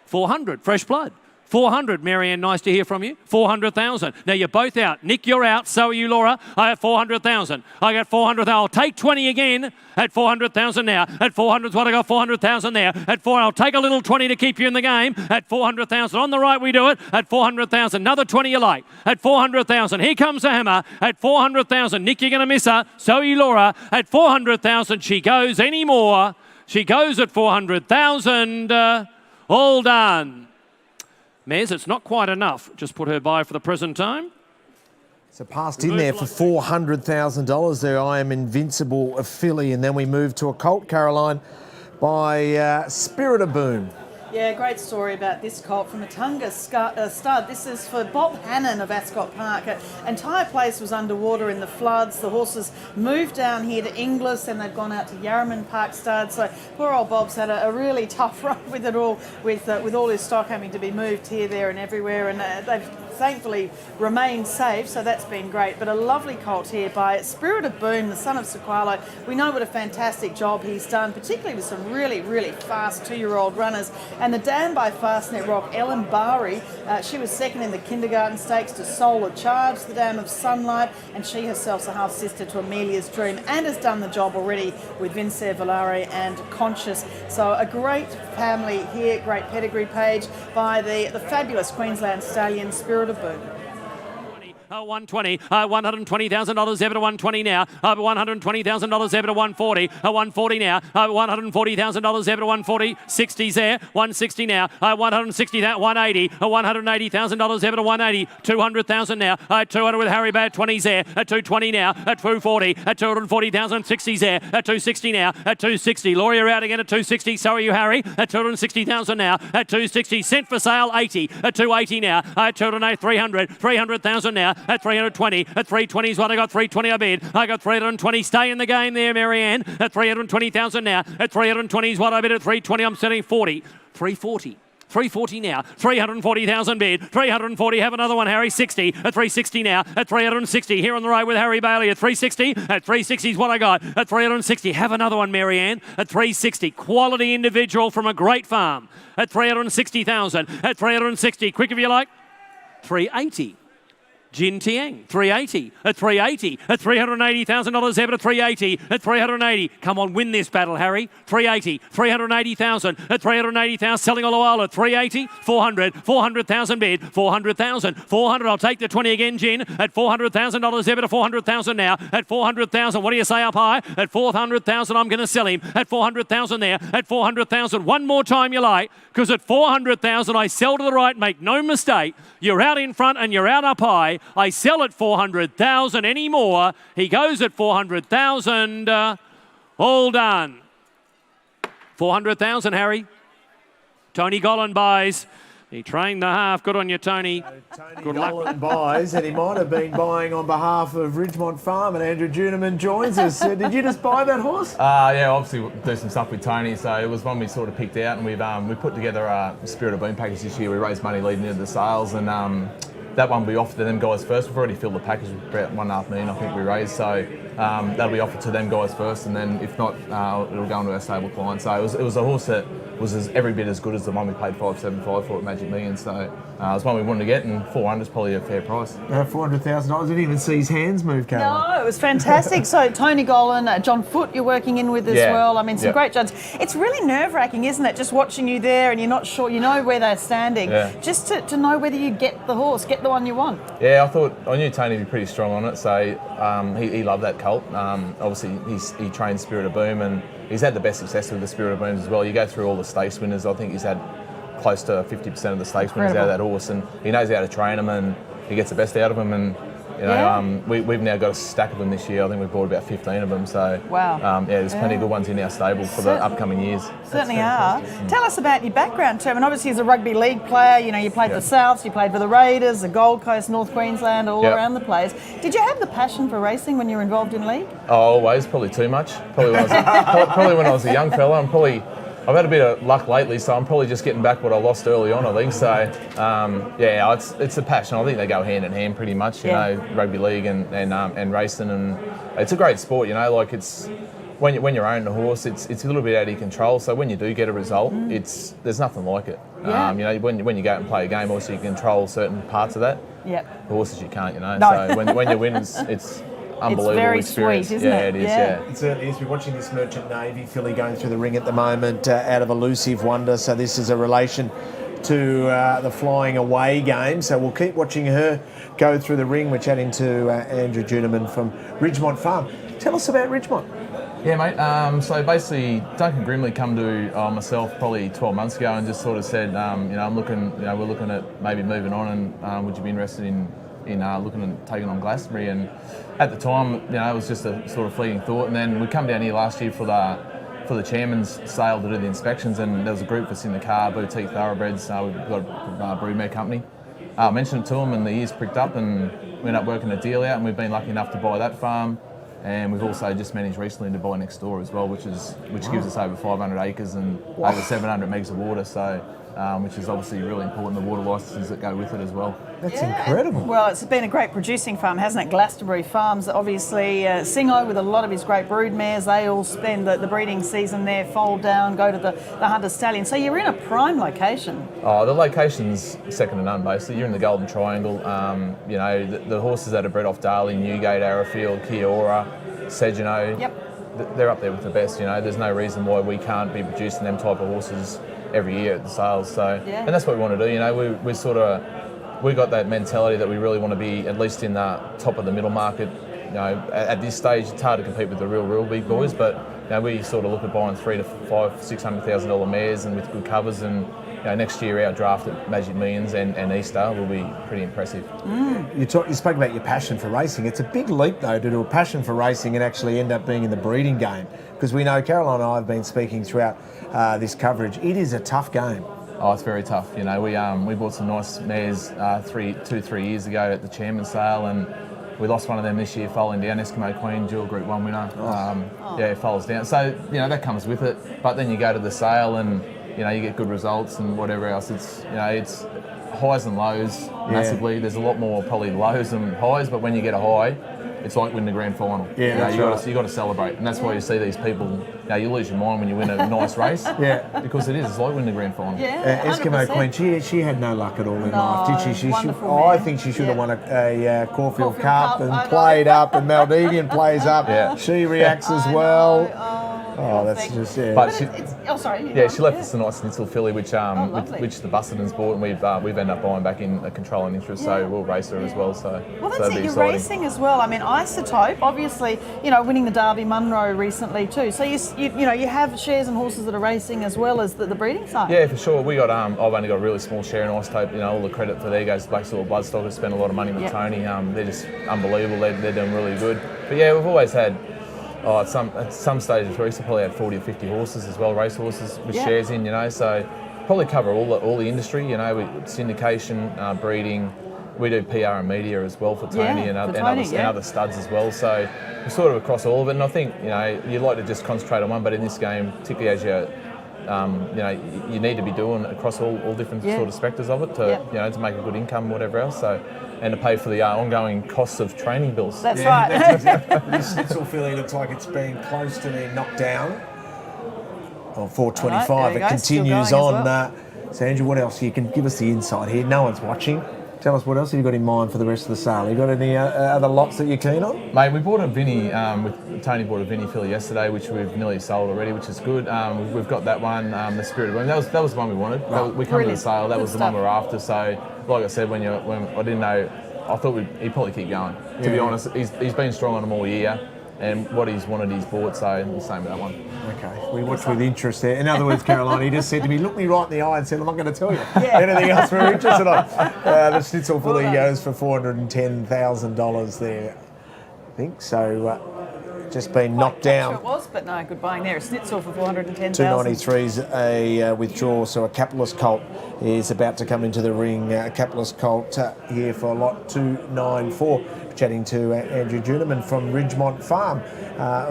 400, fresh blood. 400, Marianne, nice to hear from you. 400,000. Now you're both out. Nick, you're out. So are you, Laura. I have 400,000. I got 400,000. I'll take 20 again at 400,000 now. At 400 is what I got, 400,000 there. At 4, I'll take a little 20 to keep you in the game. At 400,000. On the right, we do it. At 400,000. Another 20 you like. At 400,000. Here comes the hammer. At 400,000. Nick, you're going to miss her. So are you, Laura. At 400,000. She goes any more. She goes at 400,000. All done. Mez, it's not quite enough. Just put her by for the present time. So passed in there for $400,000 there. I am invincible, a filly, and then we move to a colt, Caroline, by Spirit of Boom. Yeah, great story about this colt from a Tunga stud. This is for Bob Hannon of Ascot Park. Entire place was underwater in the floods. The horses moved down here to Inglis and they've gone out to Yarraman Park stud. So poor old Bob's had a really tough run with it all, with all his stock having to be moved here, there and everywhere. And they've thankfully remained safe, so that's been great. But a lovely colt here by Spirit of Boom, the son of Sequalo. We know what a fantastic job he's done, particularly with some really, really fast 2-year-old runners. And the dam by Fastnet Rock, Ellen Bari, she was second in the kindergarten stakes to Solar Charge, the dam of Sunlight, and she herself's a half-sister to Amelia's Dream and has done the job already with Vince Volare and Conscious. So a great family here, great pedigree page by the fabulous Queensland stallion Spirit of Boom. 120, $120,000 ever to 120 now. $120,000 ever to 140. 140 now. $140,000 ever to 140. 60's there. 160 now. 160 that 180. $180,000 ever to 180. 200,000 now. 200 with Harry Bad. 20's there. At 220 now. At 240. At 240,000. 60's there. At 260 now. At 260. Laura out again at 260. So are you, Harry. At 260,000 now. At 260. Sent for sale 80. At 280 now. At 208. 300. 300,000 now. At 320, at 320 is what I got, 320 I bid. I got 320, stay in the game there, Marianne. At 320,000 now, at 320 is what I bid. At 320, I'm selling 40, 340. 340 now, 340,000 bid, 340, have another one, Harry, 60, at 360 now, at 360, here on the right with Harry Bailey, at 360, at 360 is what I got, at 360, have another one, Marianne, at 360, quality individual from a great farm, at 360,000, at 360, quick if you like, 380. Jin Tiang, 380, at 380, at $380,000 ever to 380, at 380. Come on, win this battle, Harry. 380, 380,000, at 380,000, selling all the while at 380, 400, 400,000 bid, 400,000, 400. I'll take the 20 again, Jin, at $400,000 ever to 400,000 now, at 400,000. What do you say up high? At 400,000, I'm going to sell him. At 400,000 there, at 400,000. One more time you like, because at 400,000, I sell to the right, make no mistake. You're out in front and you're out up high. I sell at 400,000 anymore. He goes at 400,000. All done. 400,000, Harry. Tony Gollan buys. He trained the half. Good on you, Tony. Good luck. Gollan buys, and he might have been buying on behalf of Ridgemont Farm, and Andrew Juneman joins us. Did you just buy that horse? Yeah, obviously we'll do some stuff with Tony, so it was one we sort of picked out, and we put together a Spirit of Boom package this year. We raised money leading into the sales, and that one we offered to them guys first. We've already filled the package with about $1.5 million, I think we raised. So that'll be offered to them guys first, and then if not, it'll go into our stable client. So it was a horse that was every bit as good as the one we paid $575 for at Magic Millions. So it was one we wanted to get, and 400 is probably a fair price. $400,000. Didn't even see his hands move, Caroline. No, it was fantastic. So Tony Gollan, John Foote, you're working in with as well. I mean, some great judges. It's really nerve-wracking, isn't it? Just watching you there, and you're not sure. You know where they're standing. Just to know whether you get the horse, get the one you want. Yeah, I knew Tony would be pretty strong on it, so he loved that colt. Obviously, he trained Spirit of Boom, and he's had the best success with the Spirit of Booms as well. You go through all the stakes winners, I think he's had close to 50% of the stakes winners out of that horse, and he knows how to train them, and he gets the best out of them. And you know, we've now got a stack of them this year. I think we've bought about 15 of them. So there's plenty of good ones in our stable for the upcoming years. Certainly are. Tell us about your background, Tim. And obviously, as a rugby league player, you know, you played for Souths, you played for the Raiders, the Gold Coast, North Queensland, all around the place. Did you have the passion for racing when you were involved in league? Oh, always, probably too much. Probably when I was a young fella, and probably I've had a bit of luck lately, so I'm probably just getting back what I lost early on, I think. So, it's a passion. I think they go hand in hand pretty much, you know, rugby league and racing. And it's a great sport, you know, like it's... When you're owning a horse, it's a little bit out of your control. So when you do get a result, there's nothing like it. Yeah. You know, when you go out and play a game, obviously you control certain parts of that. Yep. Horses you can't, you know. No. So when you win, it's unbelievable it's very experience. sweet, isn't it? It is. Yeah. It certainly is. We're watching this Merchant Navy filly going through the ring at the moment out of Elusive Wonder. So this is a relation to the flying away game. So we'll keep watching her go through the ring. We're chatting to Andrew Juneman from Ridgemont Farm. Tell us about Ridgemont. Yeah, mate. So basically, Duncan Grimley come to myself probably 12 months ago and just sort of said, I'm looking, we're looking at maybe moving on, and would you be interested in looking at taking on Glastonbury? And at the time, it was just a sort of fleeting thought. And then we come down here last year for the chairman's sale to do the inspections, and there was a group that's in the car, boutique thoroughbreds. We've got a broodmare company. I mentioned it to them, and the ears pricked up, and we ended up working a deal out, and we've been lucky enough to buy that farm. And we've also just managed recently to buy next door as well, which gives us over 500 acres and over 700 megs of water. So, which is obviously really important. The water licences that go with it as well. That's incredible. Well, it's been a great producing farm, hasn't it? Glastonbury Farms, obviously. Singo with a lot of his great brood mares, they all spend the breeding season there, fold down, go to the Hunter Stallion. So you're in a prime location. Oh, the location's second to none, basically. You're in the Golden Triangle. The horses that are bred off Darley, Newgate, Arrowfield, Kiora, Segino. Yep. They're up there with the best. There's no reason why we can't be producing them type of horses every year at the sales. So, and that's what we want to do. We got that mentality that we really want to be at least in the top of the middle market. At this stage, it's hard to compete with the real big boys, but we sort of look at buying $300,000 to $600,000 mares and with good covers. And next year our draft at Magic Millions and Easter will be pretty impressive. You spoke about your passion for racing. It's a big leap though to do a passion for racing and actually end up being in the breeding game, because we know Caroline and I have been speaking throughout this coverage. It is a tough game. Oh, it's very tough. We bought some nice mares 3 years ago at the chairman's sale, and we lost one of them this year foaling down. Eskimo Queen, dual Group 1 winner. It falls down. So that comes with it. But then you go to the sale and you get good results and whatever else. It's highs and lows massively. There's a lot more probably lows than highs, but when you get a high, it's like winning the grand final. Yeah, you got to celebrate, and that's why you see these people. You lose your mind when you win a nice race. Because it's like winning the grand final. Eskimo Queen, she had no luck at all in life, did she? I think she should have won a Caulfield Cup and played up, and Maldivian plays up. Yeah. She reacts as well. Oh, that's just But she left us a nice Schnitzel filly, which the Busseltons bought, and we've ended up buying back in a controlling interest. So we'll race her as well. So that's it. You're racing as well. I mean, Isotope, obviously, winning the Derby Munro recently too. So you have shares and horses that are racing as well as the breeding side. Yeah, for sure. We got I've only got a really small share in Isotope. All the credit for there goes to Black Soil Bloodstock. Spent a lot of money with Tony. They're just unbelievable. They're doing really good. But yeah, we've always had. At some stages, we used to probably had 40 or 50 horses as well, race horses with shares in, so probably cover all the industry, with syndication, breeding. We do PR and media as well for Tony and other studs as well. So we're sort of across all of it. And I think, you'd like to just concentrate on one, but in this game, particularly as you need to be doing across all different sort of spectres of it to make a good income, whatever else. So. And to pay for the ongoing costs of training bills. That's right. This Schnitzel filly looks like it's been close to being knocked down. On 425, it continues on. So Andrew, what else? You can give us the insight here. No one's watching. Tell us what else have you got in mind for the rest of the sale. You got any other lots that you're keen on? Mate, we bought a Vinny, Tony bought a Vinny filly yesterday, which we've nearly sold already, which is good. We've got that one, the Spirit of Women. That was the one we wanted. We come to the sale. That was the one we were after. So, like I said, when I didn't know, I thought he'd probably keep going. To be honest, he's been strong on them all year, and what he's wanted, he's bought. So the same with that one. Okay, we watched with interest there. In other words, Caroline, he just said to me, look me right in the eye and said, I'm not going to tell you anything else we're interested on. The Schnitzel filly goes for $410,000 there, I think. So just been knocked down. Sure it was, but no, good buying there. A Schnitzel for $410,000. 293's a withdrawal, so a capitalist colt is about to come into the ring. A capitalist colt here for lot 294. Chatting to Andrew Juneman from Ridgemont Farm,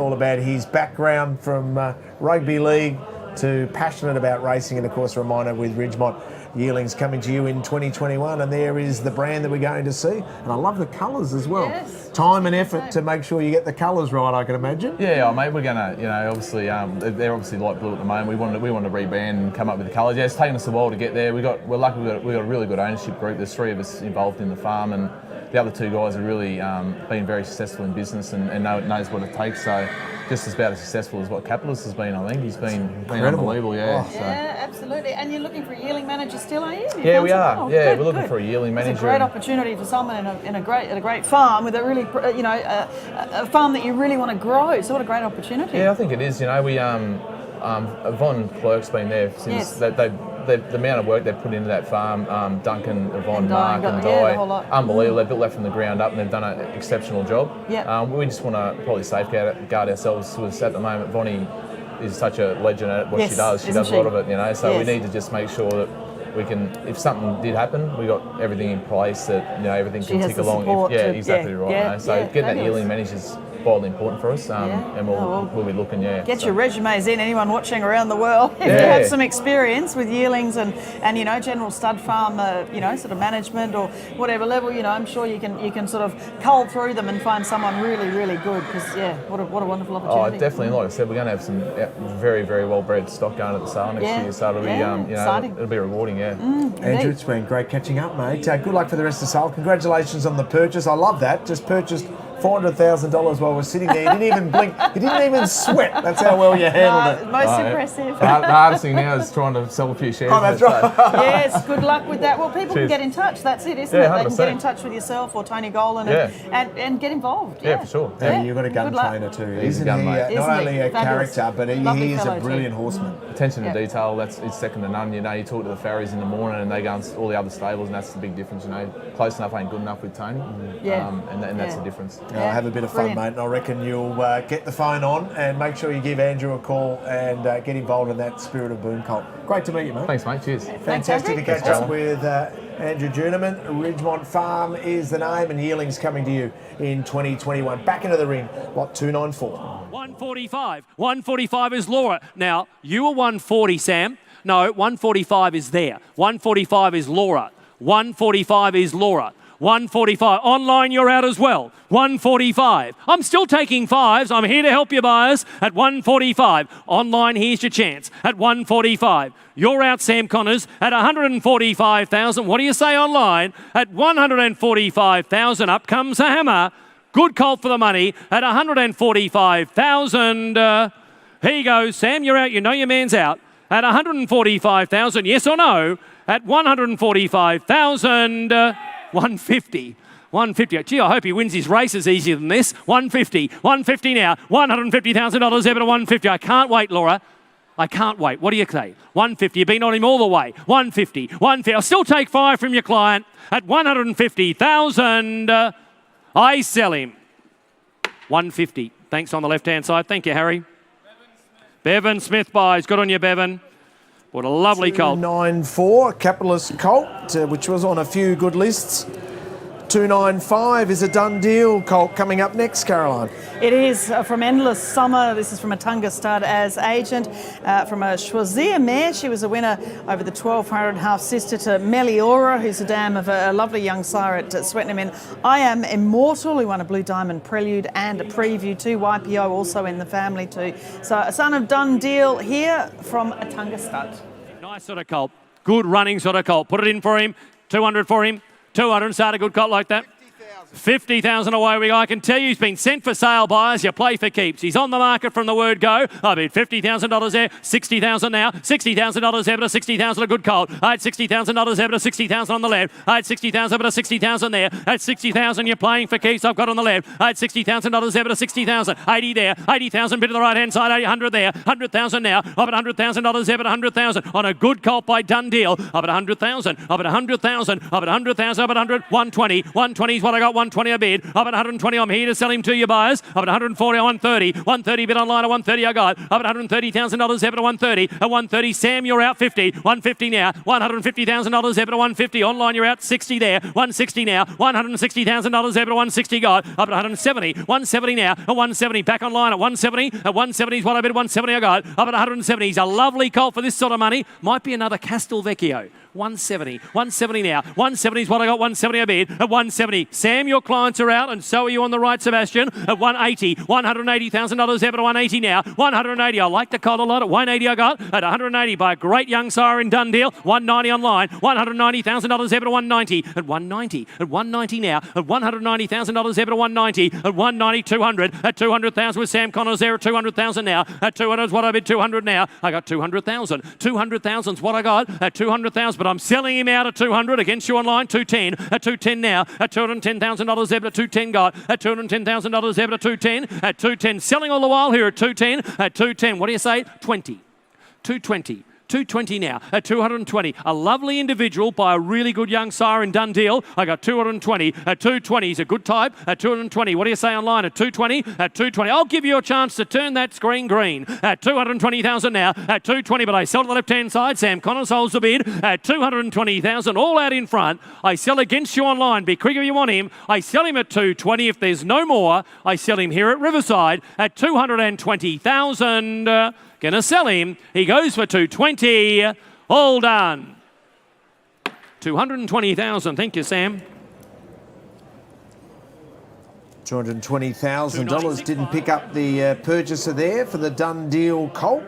all about his background from rugby league to passionate about racing, and of course a reminder with Ridgemont Yearlings coming to you in 2021, and there is the brand that we're going to see. And I love the colours as well. Yes. Time and effort to make sure you get the colours right, I can imagine. Yeah, mate, we're gonna, obviously, they're obviously light blue at the moment. We want to rebrand and come up with the colours. Yeah, it's taken us a while to get there. We're lucky. We've got a really good ownership group. There's 3 of us involved in the farm, and the other 2 guys have really been very successful in business and knows what it takes. So just about as successful as what Capitalist has been, I think. He's been unbelievable, yeah. Oh. Yeah, absolutely. And you're looking for a yearling manager still, are you? Yeah, we are. Oh, yeah, good, we're looking good. for a yearling manager. It's a great opportunity for someone at a great farm with a really, a farm that you really want to grow. So what a great opportunity. Yeah, I think it is. We Von Clerk's been there since the amount of work they've put into that farm. Duncan, Yvonne, Mark, and Di, unbelievable. They built that from the ground up, and they've done an exceptional job. Yeah. We just want to probably safeguard ourselves with at the moment. Vonnie is such a legend at what she does. She does a lot of it, So we need to just make sure that we can, if something did happen, we got everything in place that everything can tick along. Exactly right. So getting that yearling manager is vitally important for us, and we'll be looking. Get your resumes in. Anyone watching around the world, if you have some experience with yearlings and general stud farm, sort of management or whatever level, I'm sure you can sort of cull through them and find someone really, really good. Because what a wonderful opportunity. Oh, definitely. Like I said, we're going to have some very, very well bred stock going at the sale next year, so it'll be it'll be rewarding. Andrew, it's been great catching up, mate. Good luck for the rest of the sale. Congratulations on the purchase. I love that. Just purchased $400,000 while we're sitting there. He didn't even blink. He didn't even sweat. That's how well you handled it. Most impressive. The hardest thing now is trying to sell a few shares. Oh, that's right. Yes, good luck with that. Well, people can get in touch. That's it, isn't it? 100%. They can get in touch with yourself or Tony Golan and get involved. Yeah, for sure. You've got a gun trainer too. He's a gun mate. Not only a character, but he is a brilliant horseman. Attention to detail, it's second to none. You talk to the farriers in the morning and they go and all the other stables, and that's the big difference. Close enough ain't good enough with Tony. And that's the difference. Have a bit of fun, mate, and I reckon you'll get the phone on and make sure you give Andrew a call and get involved in that Spirit of Boom cult. Great to meet you, mate. Thanks, mate. Cheers. Fantastic to catch up with Andrew Juneman. Ridgemont Farm is the name, and Yearling's coming to you in 2021. Back into the ring, lot 294. 145. 145 is Laura. Now, you were 140, Sam. No, 145 is there. 145 is Laura. 145 is Laura. 145. Online, you're out as well. 145. I'm still taking fives. I'm here to help you, buyers. At 145. Online, here's your chance. At 145. You're out, Sam Connors. At 145,000. What do you say online? At 145,000. Up comes a hammer. Good call for the money. At 145,000. Here you go, Sam. You're out. You know your man's out. At 145,000. Yes or no? At 145,000. 150. 150. Gee, I hope he wins his races easier than this. 150. 150 now. $150,000 ever to 150. I can't wait, Laura. I can't wait. What do you say? 150. You've been on him all the way. 150. 150. I'll still take 5 from your client. At 150,000. I sell him. 150. Thanks on the left-hand side. Thank you, Harry. Bevan Smith buys. Good on you, Bevan. What a lovely colt. 294, Capitalist colt, which was on a few good lists. 295 is a done deal. Colt coming up next, Caroline. It is from Endless Summer. This is from a Tunga stud as agent. From a Schwazia mare, she was a winner over the 1200 half sister to Meliora, who's a dam of a lovely young sire at Swettenham in I Am Immortal, who won a Blue Diamond Prelude and a Preview too. YPO also in the family too. So a son of done deal here from a Tunga stud. Nice sort of colt. Good running sort of colt. Put it in for him. 200 for him. 200, start a good colt like that. 50,000 away we go. I can tell you he's been sent for sale, buyers. You play for keeps. He's on the market from the word go. I bid $50,000 there. 60,000 now. $60,000 ever to 60,000 a good colt. I had $60,000 ever to 60,000 on the left. I had $60,000 ever to 60,000 there. At 60,000 you're playing for keeps. I've got on the left. I had $60,000 ever to 60,000. 80 there. 80,000 bid to the right hand side. 100 there. 100,000 now. I've at $100,000 ever to 100,000 on a good colt by done deal. I've at 100,000. I've at 100,000. I've at 100,000. I've at 100. 120. 120 is what I got. 120 a bid. Up at 120, I'm here to sell him to you buyers. Up at 140, 130. 130 bid online at 130 I got. Up at $130,000 Zeb at 130. At 130, Sam, you're out 50. 150 now. $150,000 Zeb at 150. Online, you're out 60 there. 160 now. $160,000 Zeb at 160 got. Up at 170. 170 now. At 170. Back online at 170. At 170 is what I bid. 170 I got. Up at 170. He's a lovely colt for this sort of money. Might be another Castelvecchio. 170. 170 now. 170 is what I got. 170 a bid. At 170. Sam, your clients are out, and so are you on the right, Sebastian. At 180. $180,000 Zeb at 180 now. 180. I like the colt a lot. At 180 I got. At 180 by a great young sire in Dundee. 190 online. $190,000 Zeb at 190. At 190. At 190 now. At $190,000 Zeb at 190. At 190, 200. At 200,000 with Sam Connors there at 200,000 now. At 200 is what I bid. 200 now. I got 200,000. 200,000 is what I got. At 200,000. But I'm selling him out at 200 against you online. 210. At 210 now. At $210,000 Zeb at 210 got. At $210,000 Zeb at 210. At 210. Selling all the while here at 210. At 210. What do you say? 20. 220. 220 now at 220. A lovely individual by a really good young sire in Dundee. I got 220. At 220, he's a good type. At 220, what do you say online? At 220. At 220, I'll give you a chance to turn that screen green. At 220,000 now. At 220, but I sell to the left-hand side. Sam Connors holds the bid at 220,000. All out in front. I sell against you online. Be quick if you want him. I sell him at 220. If there's no more, I sell him here at Riverside at 220,000. Gonna sell him. He goes for 220. All done. 220,000. Thank you, Sam. $220,000 didn't pick up the purchaser there for the Dundee colt.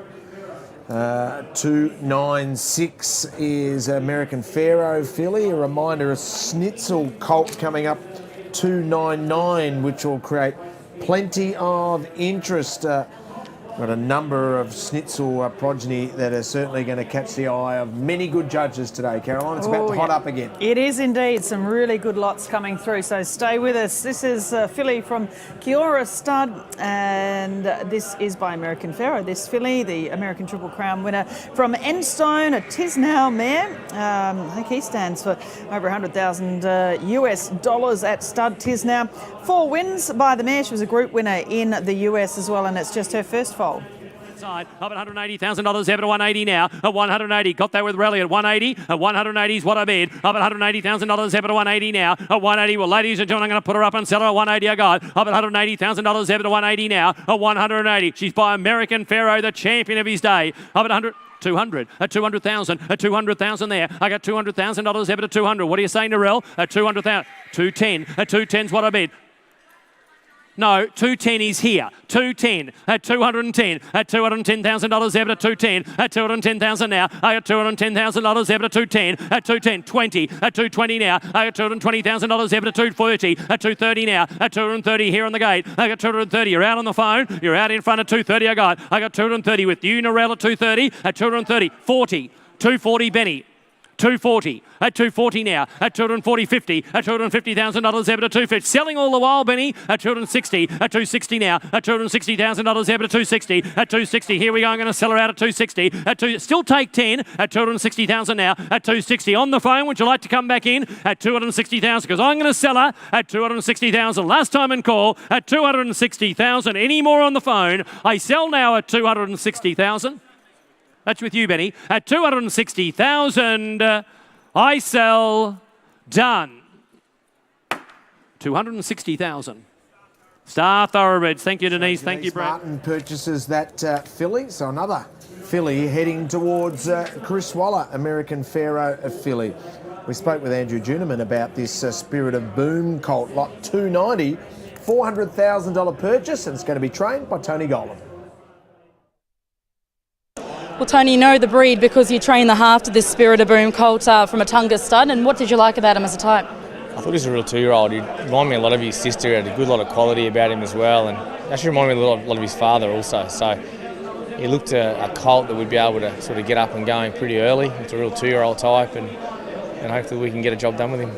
296 is American Pharaoh filly. A reminder, a Schnitzel colt coming up 299, which will create plenty of interest. Got a number of Schnitzel progeny that are certainly going to catch the eye of many good judges today, Caroline. It's about to hot up again. It is indeed. Some really good lots coming through, so stay with us. This is filly from Kiora Stud, and this is by American Pharaoh. This filly, the American Triple Crown winner from Enstone, a Tisnow mare. I think he stands for over $100,000 US dollars at Stud Tisnow. 4 wins by the mare. She was a group winner in the US as well, and it's just her first foal. Up at $180,000 Zeb at 180 now. At 180, got that with Raleigh at 180. At 180 is what I bid. Up at $180,000 Zeb at 180 now. At 180, well, ladies and gentlemen, I'm going to put her up and sell her at 180. I got up at $180,000 Zeb at 180 now. At 180, she's by American Pharaoh, the champion of his day. Up at 100. 200 at 200,000 at 200,000 there. I got $200,000 Zeb at 200. What are you saying, Narelle? At 200,000, 210 at 210's what I bid. No, 210 is here. 210 at 210 at $210,000 Zeb at 210 at 210,000 now. I got $210,000 Zeb at 210 at 210 20 at 220 now. I got $220,000 Zeb at 230 at 230 now. At 230 here on the gate. I got 230. You're out on the phone. You're out in front at 230. I got 230 with you, Narelle, at 230 at 230 40 240 Benny. 240 at 240 now. At 240 50 at $250,000 Zeb at 250. Selling all the while, Benny. At 260 at 260 now. At $260,000 Zeb at 260 at 260. Here we go. I'm going to sell her out at 260 at 2. Still take 10 at 260,000 now. At 260 on the phone. Would you like to come back in at 260,000? Because I'm going to sell her at 260,000. Last time and call at 260,000. Any more on the phone? I sell now at 260,000. That's with you, Benny. At 260,000, I sell. Done. 260,000. Star Thoroughbreds. Thank you, Denise. Thank you, Brad. Martin purchases that filly. So another filly heading towards Chris Waller, American Pharaoh filly. We spoke with Andrew Juneman about this Spirit of Boom colt, lot 290, $400,000 purchase, and it's going to be trained by Tony Gollan. Well, Tony, you know the breed because you trained the half to this Spirit of Boom colt from a Tunga stud, and what did you like about him as a type? I thought he was a real 2-year-old. He reminded me a lot of his sister. He had a good lot of quality about him as well, and actually reminded me a lot of his father also. So he looked a colt that would be able to sort of get up and going pretty early. It's a real 2-year-old type, and hopefully we can get a job done with him.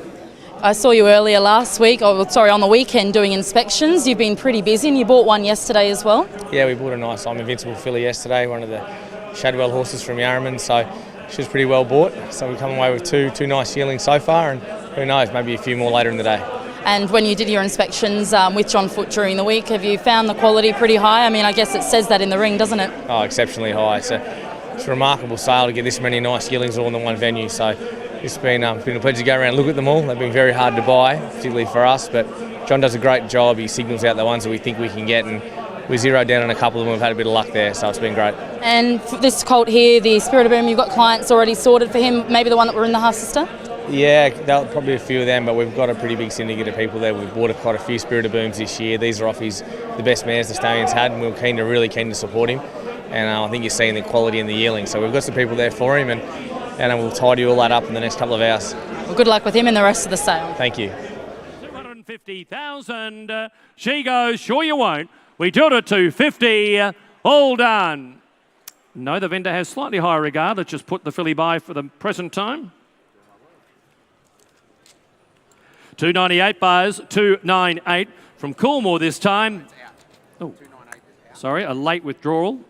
I saw you earlier last week, on the weekend doing inspections. You've been pretty busy, and you bought one yesterday as well. Yeah, we bought a nice I'm Invincible filly yesterday, one of the Shadwell horses from Yarraman, so she was pretty well bought. So we've come away with two nice yearlings so far, and who knows, maybe a few more later in the day. And when you did your inspections with John Foote during the week, have you found the quality pretty high? I mean, I guess it says that in the ring, doesn't it? Oh, exceptionally high. It's a remarkable sale to get this many nice yearlings all in the one venue. So it's been a pleasure to go around and look at them all. They've been very hard to buy, particularly for us, but John does a great job. He signals out the ones that we think we can get, and we zeroed down on a couple of them. We've had a bit of luck there, so it's been great. And for this colt here, the Spirit of Boom, you've got clients already sorted for him, maybe the one that were in the half sister? Yeah, there'll probably a few of them, but we've got a pretty big syndicate of people there. We've bought quite a few Spirit of Booms this year. These are off the best mares the Stallions had, and we were really keen to support him. And I think you're seeing the quality in the yearling. So we've got some people there for him, and we'll tidy all that up in the next couple of hours. Well, good luck with him and the rest of the sale. Thank you. 250,000. She goes, sure you won't. We do it at 250. All done. No, the vendor has slightly higher regard. Let's just put the filly by for the present time. 298 buyers, 298 from Coolmore this time. Oh, sorry, a late withdrawal.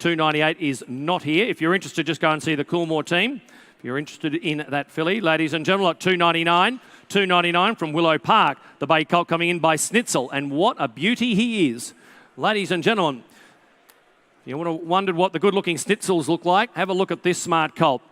298 is not here. If you're interested, just go and see the Coolmore team. If you're interested in that filly, ladies and gentlemen, at 299. 299 from Willow Park. The bay colt coming in by Snitzel, and what a beauty he is. Ladies and gentlemen, if you would have wondered what the good-looking Snitzels look like, have a look at this smart colt.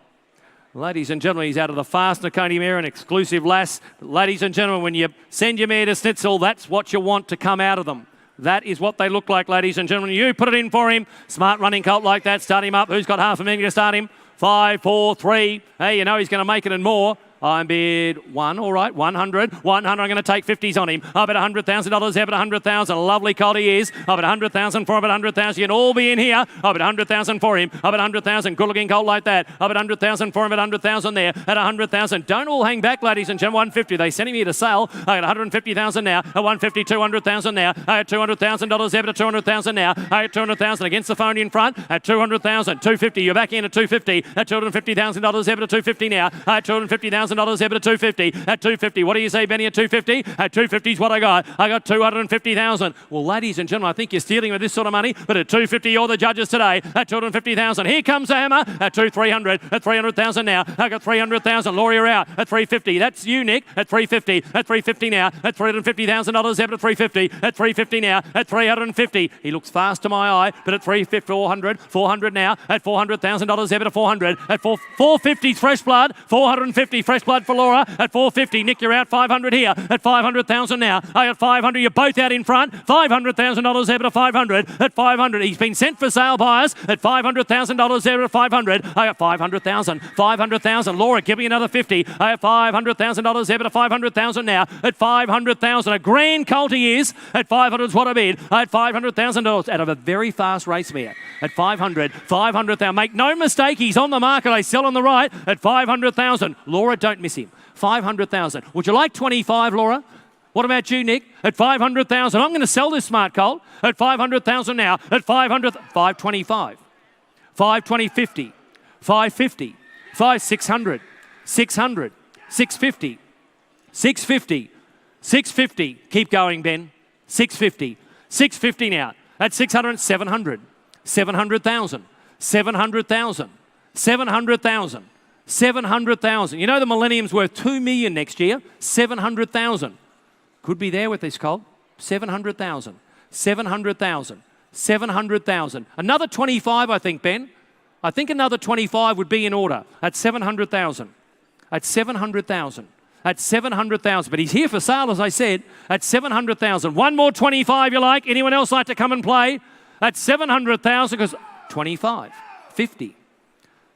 Ladies and gentlemen, he's out of the fast Nakoni mare, an exclusive lass. Ladies and gentlemen, when you send your mare to Snitzel, that's what you want to come out of them. That is what they look like, ladies and gentlemen. You put it in for him. Smart running colt like that. Start him up. Who's got $500,000 to start him? 5, 4, 3. Hey, you know he's going to make it and more. I'm bid 1, all right, 100. 100, I'm going to take 50s on him. I bet $100,000 there, but 100,000. Lovely colt he is. I bet 100,000 for him, I bet 100,000. You can all be in here. I bet 100,000 for him. I bet 100,000. Good looking colt like that. I bet 100,000 for him, at 100,000 there. At 100,000. Don't all hang back, ladies and gentlemen. 150. They sent him here to sale. I got 150,000 now. At 150, 200,000 now. I got $200,000 there, but at 200,000 now. I got 200,000 against the phone in front. At 200,000. 250. You're back in at 250. At $250,000 there, but at 250 now. I got $250,000 there, but at 250. At 250. What do you say, Benny, at 250? At 250 is what I got. I got 250,000. Well, ladies and gentlemen, I think you're stealing with this sort of money, but at 250, you're the judges today. At 250,000. Here comes the hammer. At 300. At 300,000 now. I got 300,000. Laura, you're out. At 350. That's you, Nick. At 350. At 350 now. At $350,000 there, but at 350. At 350 now. At 350. He looks fast to my eye, but at 350, 400. 400 now. At $400,000 there, but at 400. At 450 fresh blood. 450 fresh blood for Laura. At 450, Nick, you're out. 500 here. At 500,000 now. I got 500. You're both out in front. $500,000 there, but at 500. At 500, he's been sent for sale buyers. At $500,000 there, at 500. I got 500,000. 500,000. Laura, give me another 50. I have $500,000 there, but at 500,000 now. At 500,000, a grand colt he is. At 500 is what I bid. I had $500,000 out of a very fast race mare. At 500, 500,000. Make no mistake, he's on the market. I sell on the right. At 500,000. Laura, don't miss him. 500,000. Would you like 25, Laura? What about you, Nick? At 500,000. I'm going to sell this smart colt at 500,000 now. At 500, 525. 520, 50. 550. 600. 600. 650. 650. 650. Keep going, Ben. 650. 650 now. At 600, 700. 700,000. 700,000. 700,000. 700,000. You know the Millennium's worth $2 million next year. 700,000. Could be there with this colt. 700,000. 700,000. 700,000. Another 25, I think, Ben. I think another 25 would be in order. At 700,000. At 700,000. At 700,000. But he's here for sale, as I said. At 700,000. One more 25, you like? Anyone else like to come and play? At 700,000, because 25. 50.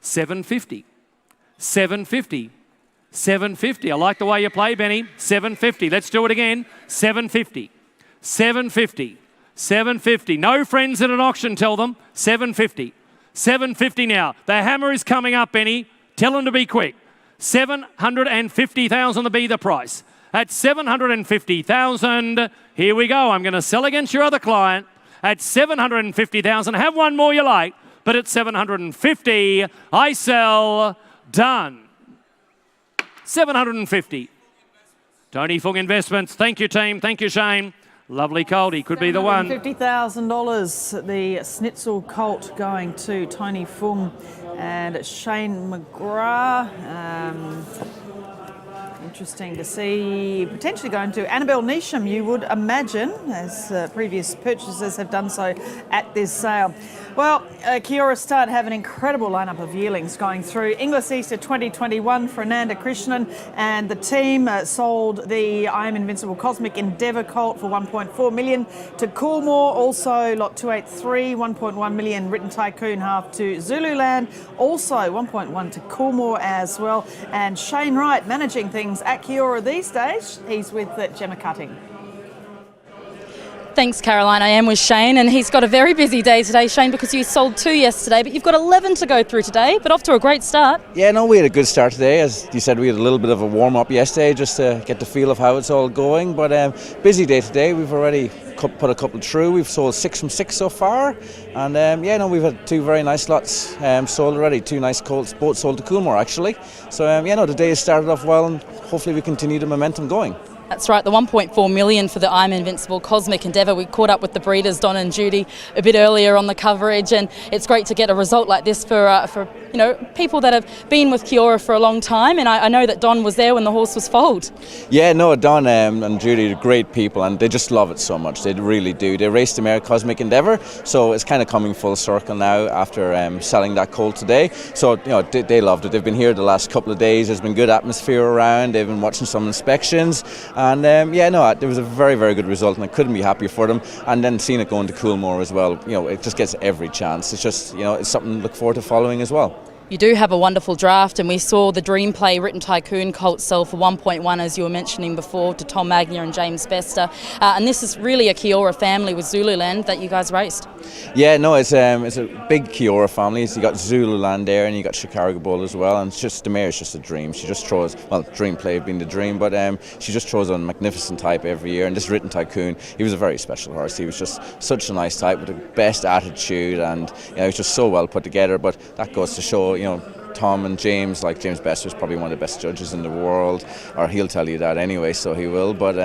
750. 750. 750. I like the way you play, Benny. 750. Let's do it again. 750. 750. 750. No friends at an auction, tell them. 750. 750 now. The hammer is coming up, Benny. Tell them to be quick. 750,000 to be the price. At 750,000, here we go. I'm going to sell against your other client. At 750,000, have one more you like. But at 750, I sell. Done. 750. Tony Fung Investments. Thank you, team. Thank you, Shane. Lovely colt. He could be the one. $50,000. The Snitzel colt going to Tony Fung and Shane McGrath. Interesting to see potentially going to Annabelle Neesham, you would imagine, as previous purchasers have done so at this sale. Well, Kiora Stud have an incredible lineup of yearlings going through. Inglis Easter 2021 for Ananda Krishnan, and the team sold the I Am Invincible Cosmic Endeavour colt for $1.4 million to Coolmore. Also, lot 283, $1.1 million Written Tycoon half to Zululand. Also, $1.1 to Coolmore as well. And Shane Wright managing things at Kiora these days. He's with Gemma Cutting. Thanks, Caroline. I am with Shane, and he's got a very busy day today, Shane, because you sold 2 yesterday, but you've got 11 to go through today, but off to a great start. Yeah, no, we had a good start today. As you said, we had a little bit of a warm-up yesterday just to get the feel of how it's all going, but busy day today. We've already put a couple through. We've sold 6 from 6 so far, and we've had 2 very nice lots sold already. 2 nice colts, both sold to Coolmore actually. So the day has started off well, and hopefully we continue the momentum going. That's right, the $1.4 million for the I'm Invincible Cosmic Endeavour. We caught up with the breeders, Don and Judy, a bit earlier on the coverage, and it's great to get a result like this for people that have been with Kiora for a long time. And I know that Don was there when the horse was foaled. Yeah, no, Don and Judy are great people, and they just love it so much. They really do. They raced the mare Cosmic Endeavour, so it's kind of coming full circle now after selling that colt today. So they loved it. They've been here the last couple of days. There's been good atmosphere around. They've been watching some inspections. And there was a very, very good result, and I couldn't be happier for them. And then seeing it going to Coolmore as well, it just gets every chance. It's just, it's something to look forward to following as well. You do have a wonderful draft, and we saw the Dream Play Written Tycoon colt sell for 1.1, as you were mentioning before, to Tom Magnier and James Bester. And this is really a Kiora family with Zululand that you guys raced. Yeah, no, it's a big Kiora family. So you got Zululand there, and you got Chicago Bull as well. And it's just, the mare is just a dream. She just throws, well, Dream Play being the dream, but she just throws on a magnificent type every year. And this Written Tycoon, he was a very special horse. He was just such a nice type with the best attitude, and he was just so well put together. But that goes to show, Tom and James, like James Bester is probably one of the best judges in the world, or he'll tell you that anyway, so he will. But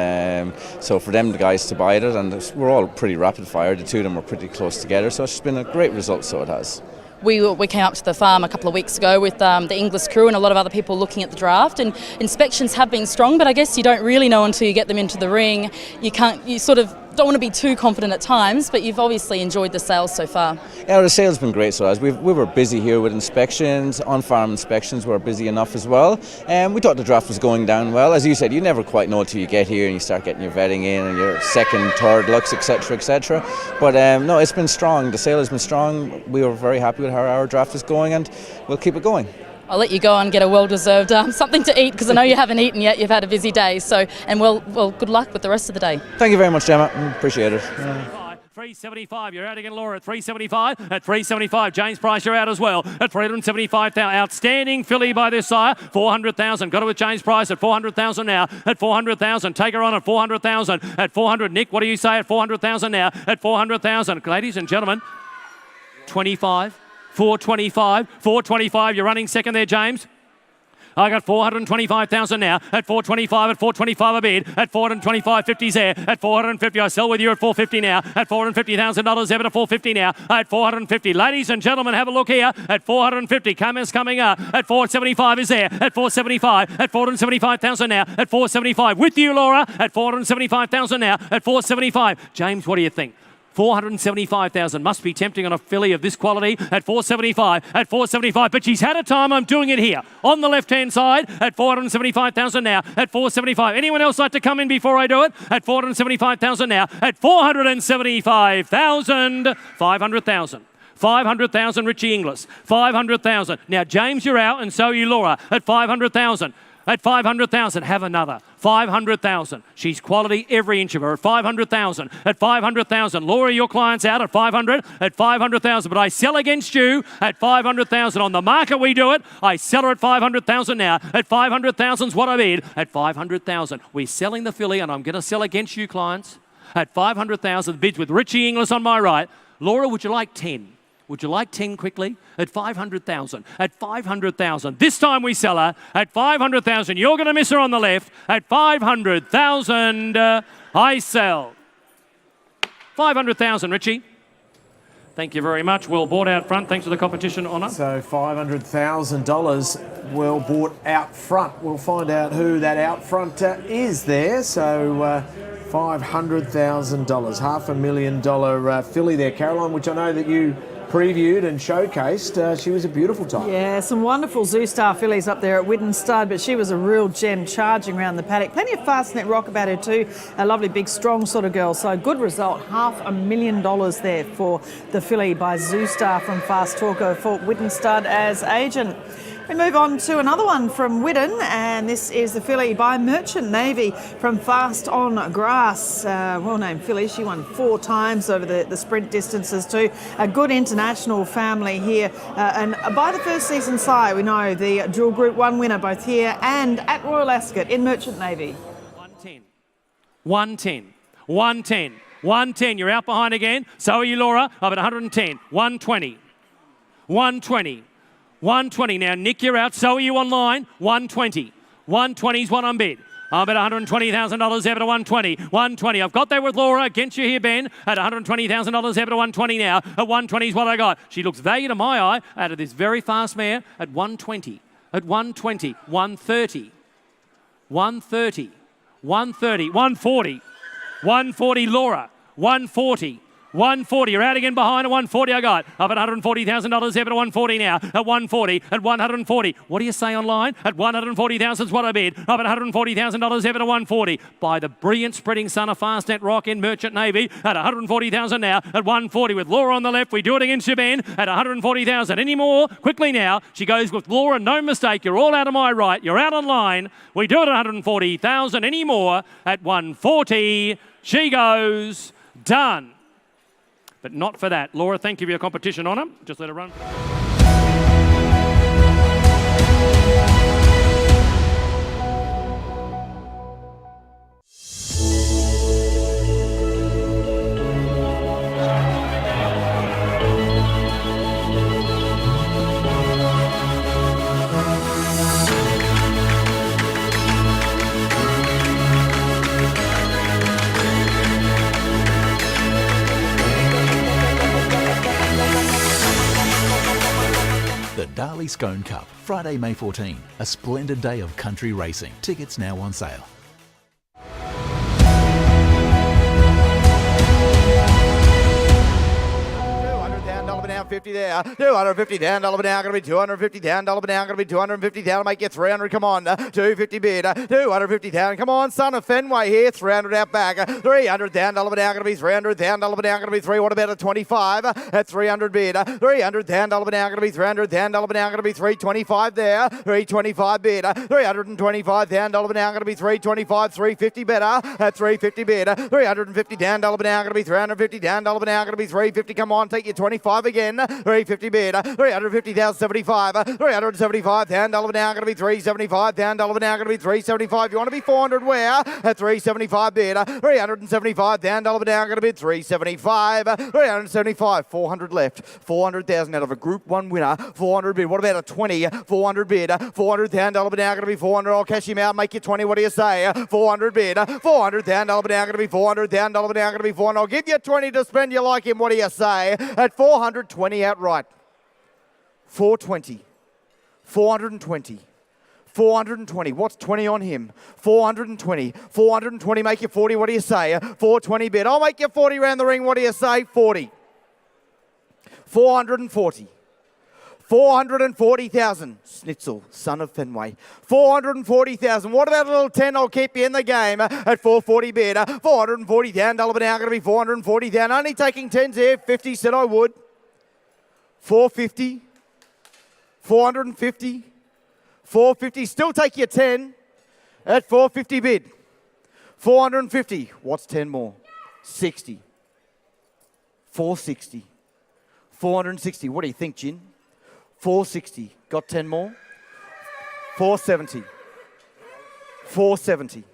so for them, the guys to buy it, and we're all pretty rapid fire. The two of them were pretty close together, so it's been a great result. So it has. We came up to the farm a couple of weeks ago with the Inglis crew and a lot of other people looking at the draft, and inspections have been strong, but I guess you don't really know until you get them into the ring. You sort of don't want to be too confident at times, but you've obviously enjoyed the sales so far. Yeah, the sales have been great. So as we were busy here with inspections, on-farm inspections were busy enough as well. We thought the draft was going down well. As you said, you never quite know until you get here and you start getting your vetting in and your second, third looks, etc., etc. But no, it's been strong. The sale has been strong. We were very happy with how our draft is going, and we'll keep it going. I'll let you go and get a well-deserved something to eat, because I know you haven't eaten yet. You've had a busy day, and well, good luck with the rest of the day. Thank you very much, Gemma. Appreciate it. 375, you're out again, Laura, at 375. At 375, James Price, you're out as well. At 375,000, outstanding filly by this sire, 400,000. Got it with James Price at 400,000 now. At 400,000, take her on at 400,000. At 400, Nick, what do you say at 400,000 now? At 400,000, ladies and gentlemen, 25. 425, 425, you're running second there, James. I got 425,000 now. At 425, at 425 a bid. At 425, 50's there. At 450, I sell with you at 450 now. At $450,000 ever to 450 now. At 450, ladies and gentlemen, have a look here. At 450, Cummins coming up. At 475 is there. At 475, at 475,000 now. At 475, with you, Laura. At 475,000 now. At 475, James, what do you think? 475,000 must be tempting on a filly of this quality at 475, but she's had a time. I'm doing it here on the left-hand side at 475,000 now at 475. Anyone else like to come in before I do it? At 475,000 now at 475,000, 500,000. 500,000, Richie Inglis. 500,000. Now, James, you're out, and so you, Laura, at 500,000. At 500,000, have another. 500,000. She's quality every inch of her. At 500,000. At 500,000. Laura, your client's out at 500. At 500,000. But I sell against you at 500,000. On the market we do it. I sell her at 500,000 now. At 500,000's what I bid. At 500,000. We're selling the filly, and I'm going to sell against you, clients. At 500,000. Bids with Richie Inglis on my right. Laura, would you like 10? Would you like 10 quickly? At 500,000. At 500,000. This time we sell her at 500,000. You're going to miss her on the left. At 500,000, I sell. 500,000, Richie. Thank you very much. Well bought out front. Thanks for the competition honour. So $500,000 well bought out front. We'll find out who that out front is there. So $500,000, $500,000 filly there, Caroline, which I know that you previewed and showcased. She was a beautiful type. Yeah, some wonderful Zoo Star fillies up there at Widden Stud, but she was a real gem charging around the paddock. Plenty of Fastnet Rock about her too. A lovely, big, strong sort of girl. So good result. $500,000 there for the filly by Zoo Star from Fast Talker for Widden Stud as agent. We move on to another one from Widden, and this is the filly by Merchant Navy from Fast on Grass. Well-named filly. She won 4 times over the sprint distances too. A good international family here. And by the first season sire, we know the dual Group 1 winner both here and at Royal Ascot in Merchant Navy. 110. 110. 110. 110. You're out behind again. So are you, Laura. I'm at 110. 120. 120. 120 now. Nick, you're out. So are you online. 120. 120's one on bid. I'm at $120,000 ever to 120. 120. I've got there with Laura against you here, Ben, at $120,000 ever to 120 now. At 120 is what I got. She looks valued to my eye out of this very fast mare at 120. At 120. 130. 130. 130. 140. 140, Laura. 140. 140, you're out again behind at 140 I got. Up at $140,000 ever to 140 now. At 140, at 140. What do you say online? At 140,000 is what I bid. Up at $140,000 ever to 140. By the brilliant spreading son of Fastnet Rock in Merchant Navy. At 140,000 now. At 140 with Laura on the left. We do it against you, Ben. At 140,000. Any more? Quickly now. She goes with Laura. No mistake. You're all out of my right. You're out on line. We do it at 140,000. Any more? At 140. She goes. Done. But not for that. Laura, thank you for your competition honour. Just let her run. The Darley Scone Cup, Friday, May 14. A splendid day of country racing. Tickets now on sale. Now 50 there, $250 down, $1 an hour, going to be $250 down, $1 an hour, going to be $250 down, make it 300, come on, $250 bid, $250 down, come on, son of Fenway here, 300 out back, $300 down, $1 an hour, going to be 300 down, $1 an hour, going to be 3, what about a 25, at 300 bid, 300 down, $1 an hour, going to be 300 down, $1 an hour, going to be 325 there, 325 bid, 325 down, $1 an hour, going to be 325, 350 better, at 350 bid, 350 down, $1 an hour, going to be 350 down, $1 an hour, going to be 350, come on, take your 25 again, 350 bid, 350,000, 75, 375 down, $1 an hour, going to be 375 down, $1 an hour, going to be 375. You want to be 400 where? At 375 bid, 375 down, $1 an hour, going to be 375, 375, 400 left, 400,000 out of a Group 1 winner, 400 bid. What about a 20? 400 bid, 400 down, $1 an hour, going to be 400. I'll cash him out, make you 20. What do you say? 400 bid, 400 down, $1 an hour, going to be 400 down, $1 an hour, going to be 400. I'll give you 20 to spend. You like him? What do you say? At 420 outright. 420. 420. 420. What's 20 on him? 420. 420. Make you 40. What do you say? 420 bid. I'll make you 40 round the ring. What do you say? 40. 440. 440,000. Schnitzel, son of Fenway. 440,000. What about a little 10? I'll keep you in the game at 440 bid. 440 down. $1 an hour, going to be 440 down. Only taking 10s here. 50 said I would. 450. 450. 450. Still take your 10 at 450 bid. 450. What's 10 more? 60. 460. 460. What do you think, Gin? 460. Got 10 more? 470. 470.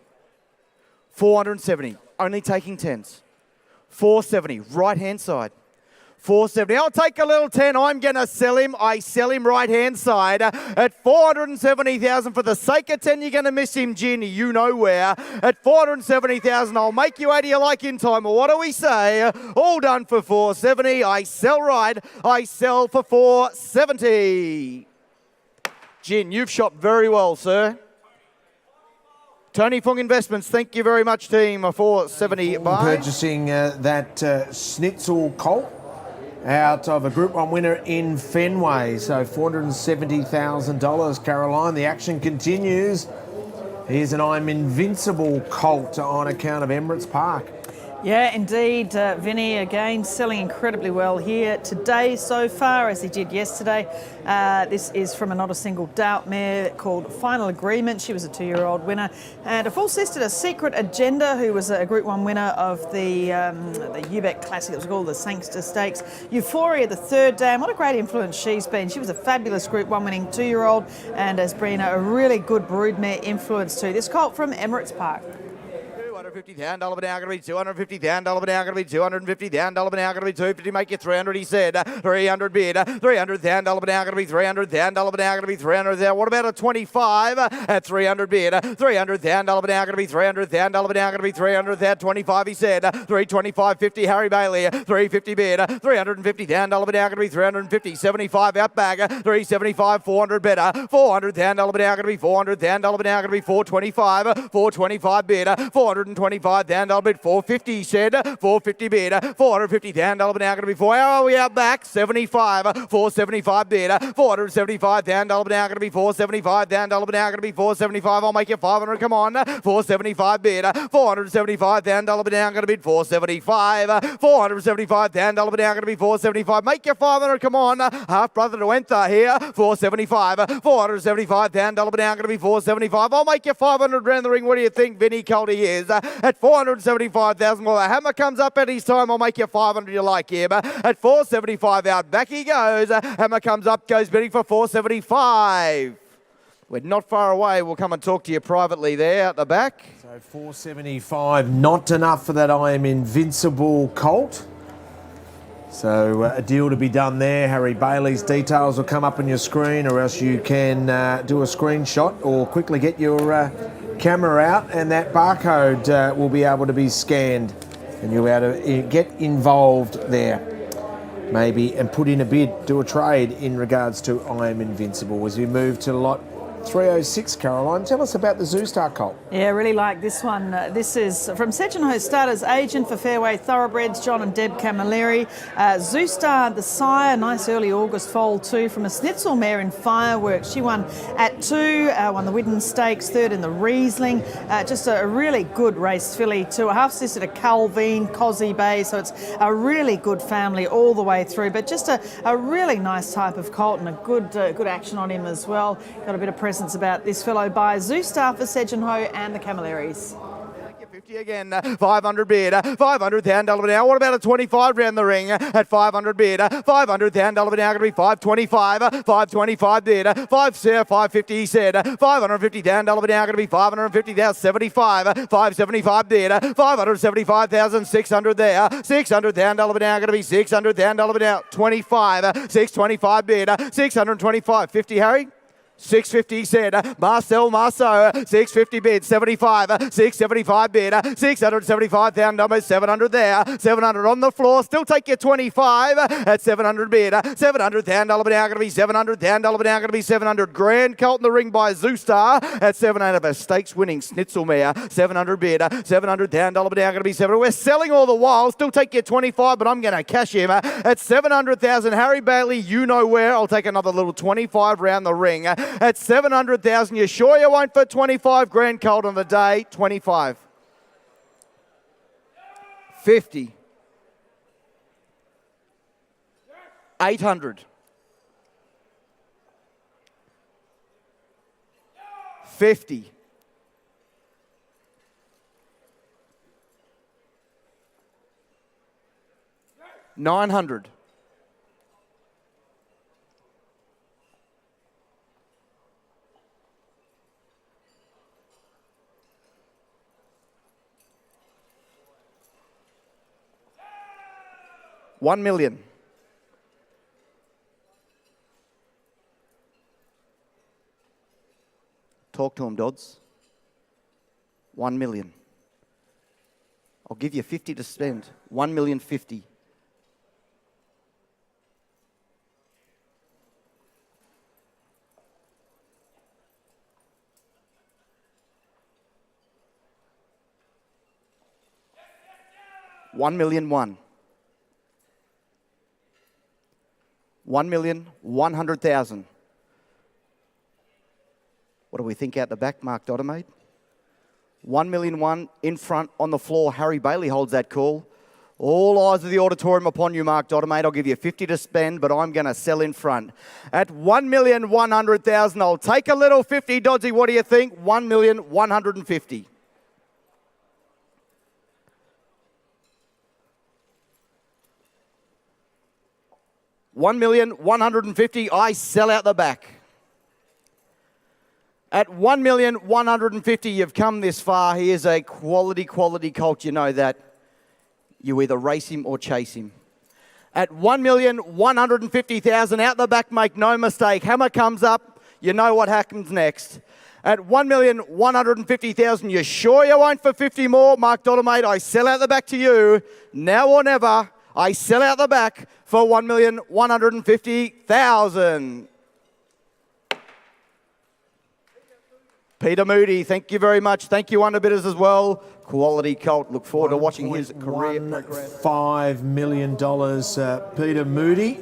470. Only taking 10s. 470. Right hand side. 470. I'll take a little 10. I'm going to sell him. I sell him right-hand side at 470,000. For the sake of 10, you're going to miss him, Gin. You know where. At 470,000, I'll make you 80 you like in time. Well, what do we say? All done for 470. I sell right. I sell for 470. Gin, you've shot very well, sir. Tony Fung Investments, thank you very much, team, for 470 buy. Purchasing that Schnitzel colt out of a Group 1 winner in Fenway. So $470,000, Caroline. The action continues. Here's an I'm Invincible colt on account of Emirates Park. Yeah, indeed. Vinny, again, selling incredibly well here today so far, as he did yesterday. This is from a Not a Single Doubt mare called Final Agreement. She was a 2-year-old winner. And a full sister to Secret Agenda, who was a Group 1 winner of the UBEC Classic. It was called the Sangster Stakes. Euphoria, the third dam. What a great influence she's been. She was a fabulous Group 1 winning 2-year-old and has been a really good broodmare influence too. This colt from Emirates Park. $250,000 now going to be $250,000 now going to be $250,000 now going to be $250. Make it $300. He said 300 bid. $300,000 now going to be $300,000 now going to be $300,000. What about a 25 at 300 bid? $300,000 now going to be $300,000 now going to be $300,000. 25. He said 325.50. Harry Bailey 350 bid. $350,000 now going to be $350. 75 out back. 375. 400 better. $400,000 now going to be $400,000 now going to be $425. 425 bid. $425,000 bid. 450, he said. 450 bid. $450,000 now going to be $4. How are we out back? 75. 475 bid. $475,000 now going to be $475,000 now going to be $475. I'll make you 500. Come on. 475 bid. $475,000 now going to bid $475. $475,000 now going to be $475. Make you 500. Come on. Half brother to enter here. $475. $475,000 now going to be $475. I'll make you 500 round the ring. What do you think Vinny Colty is? At $475,000. Well, the hammer comes up at his time. I'll make you 500. You like him. At 475 out back he goes. Hammer comes up, goes bidding for 475. We're not far away. We'll come and talk to you privately there at the back. So 475, not enough for that I Am Invincible colt. So a deal to be done there. Harry Bailey's details will come up on your screen, or else you can do a screenshot or quickly get your camera out, and that barcode will be able to be scanned and you'll be able to get involved there maybe and put in a bid, do a trade in regards to I Am Invincible. As we move to lot 306, Caroline, tell us about the Zoostar colt. Yeah, I really like this one. This is from Segenho Starters, agent for Fairway Thoroughbreds, John and Deb Camilleri. Zoostar, the sire, nice early August foal too, from a Schnitzel mare in Fireworks. She won at 2, won the Widden Stakes, 3rd in the Riesling. Just a really good race filly too. A half sister to Calvin, Cosy Bay, so it's a really good family all the way through. But just a really nice type of colt and a good action on him as well. Got a bit of presence about this fellow by Zoostar for Segenho and the Camillaries. 50 again, 500 bid, $500,000 now. What about a 25 round the ring at 500 bid, $500,000 now going to be 525, 525 bid, 550 he said, $550,000 now going to be 550,000, 75, 575 bid, 575,600 there, $600,000 now going to be $600,000 now, 25, 625 bid, 625, 50 Harry. 650 he said, Marcel Marceau, 650 bid, 75, 675 bid, $675,000 numbers, 700 there, 700 on the floor, still take your 25 at 700 bid, $700,000 now going to be $700,000 now going to be 700. Grand colt in the ring by Zoostar at 700 of a stakes winning Schnitzel mare, 700 bid, $700,000 now going to be 700. We're selling all the while, still take your 25, but I'm going to cash him at 700,000. Harry Bailey, you know where. I'll take another little 25 round the ring. At 700,000, you sure you won't for 25? Grand colt on the day, 25. 50. 800. 50. 900. 1 million. Talk to him, Dodds. 1 million. I'll give you 50 to spend. 1,050,000. $1,100,000. 1,100,000. What do we think out the back, Mark Dottermaid? 1,000,001 in front on the floor. Harry Bailey holds that call. All eyes of the auditorium upon you, Mark Dottermaid. I'll give you 50 to spend, but I'm going to sell in front. At 1,100,000, I'll take a little 50. Doddsy, what do you think? 1,150,000. $1,150,000, I sell out the back. At $1,150,000, you've come this far. He is a quality colt. You know that. You either race him or chase him. At $1,150,000 out the back, make no mistake. Hammer comes up. You know what happens next. At $1,150,000, you sure you won't for 50 more? Mark Dottermaid, I sell out the back to you. Now or never. I sell out the back for $1,150,000. Peter Moody, thank you very much. Thank you, underbidders, as well. Quality colt. Look forward to watching his career progress. $5 million, Peter Moody.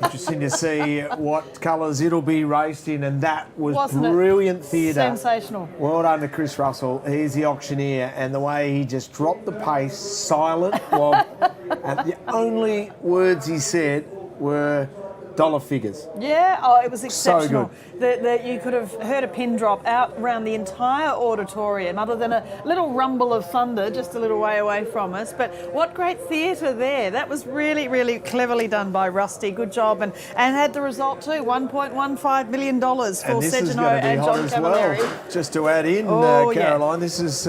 Interesting to see what colours it'll be raced in, and that was Wasn't brilliant it theatre. sensational. Well done to Chris Russell. He's the auctioneer, and the way he just dropped the pace, silent, and the only words he said were dollar figures. Yeah, oh, it was exceptional. So You could have heard a pin drop out around the entire auditorium, other than a little rumble of thunder just a little way away from us. But what great theatre there. That was really, really cleverly done by Rusty. Good job. And had the result too, $1.15 million for Sejano and John Cavalieri. Well, just to add in, Caroline, this is...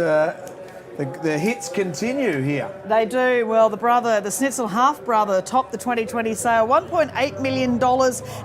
The hits continue here. They do. Well, the Snitzel half-brother topped the 2020 sale. $1.8 million.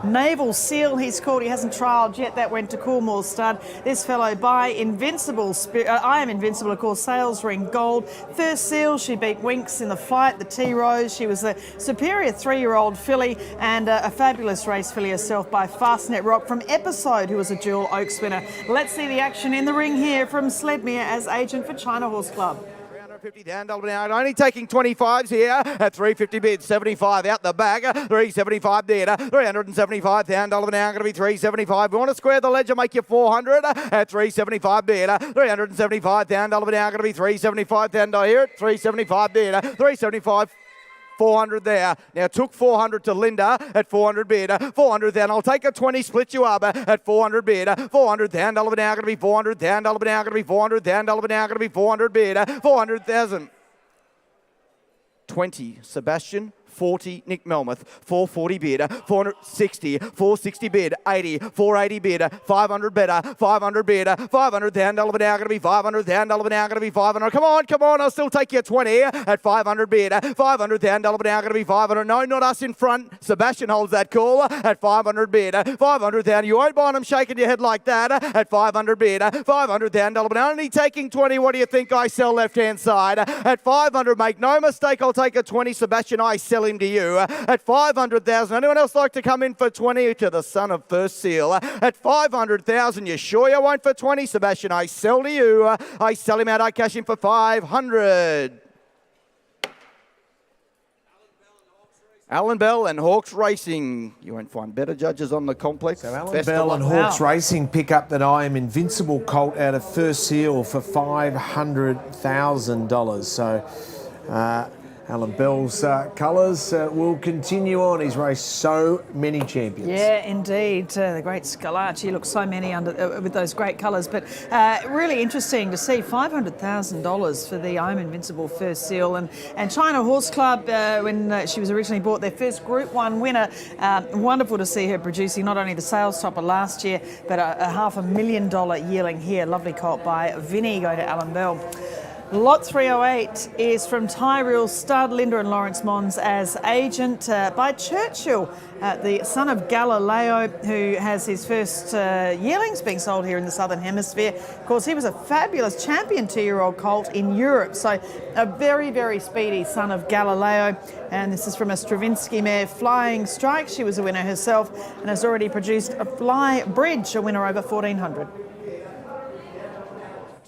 Naval Seal, he's called. He hasn't trialled yet. That went to Coolmore Stud. This fellow by Invincible. I Am Invincible, of course. Sales ring gold. First Seal, she beat Winks in the fight. The T-Rose. She was a superior 3-year-old filly and a fabulous race filly herself by Fastnet Rock from Episode, who was a dual Oaks winner. Let's see the action in the ring here from Sledmere as agent for China Horse Club. 350 down, double down. Only taking 25s here at 350 bid, 75 out the back, 375 there, 375 down, double down, going to be 375. We want to square the ledger, make you 400 at 375 bid, 375 down, double down, going to be 375 down here at 375 bid, 375. 400 there. Now took 400 to Linda at 400 bid. 400 down. I'll take a 20, split you up at 400 bid. 400 down. Dollar now going to be 400 down. Dollar now going to be 400 down. Dollar now going to be 400 bid. 400,000. 20. Sebastian. 40, Nick Melmoth, 440 bid, 460, 460 bid, 80, 480 bid, 500 better, 500 bid, 500 down, dollar now going to be 500 down, dollar now going to be 500. Come on, I'll still take you 20 at 500 bid, 500 down, dollar now going to be 500. No, not us in front. Sebastian holds that call at 500 bid, 500 down. You won't mind him shaking your head like that at 500 bid, 500 down, dollar now only taking 20. What do you think? I sell left hand side at 500. Make no mistake, I'll take a 20. Sebastian, I sell him to you at 500,000. Anyone else like to come in for 20 to the son of First Seal at 500,000? You sure you won't for 20? Sebastian, I sell to you. I sell him out. I cash him for 500. Alan Bell and Hawks Racing. You won't find better judges on the complex. So Alan Bell and Hawks Racing pick up that I Am Invincible colt out of First Seal for $500,000. So Alan Bell's colours will continue on. He's raced so many champions. Yeah, indeed. The great Scalacci looks so many under with those great colours. But really interesting to see $500,000 for the I Am Invincible First Seal. And China Horse Club, when she was originally bought, their first Group 1 winner. Wonderful to see her producing not only the sales topper last year, but a $500,000 yearling here. Lovely colt by Vinny, going to Alan Bell. Lot 308 is from Tyrrell Stud, Linda and Lawrence Mons as agent by Churchill, the son of Galileo, who has his first yearlings being sold here in the Southern Hemisphere. Of course, he was a fabulous champion 2-year-old colt in Europe, so a very, very speedy son of Galileo. And this is from a Stravinsky mare, Flying Strike. She was a winner herself and has already produced a Fly Bridge, a winner over 1400.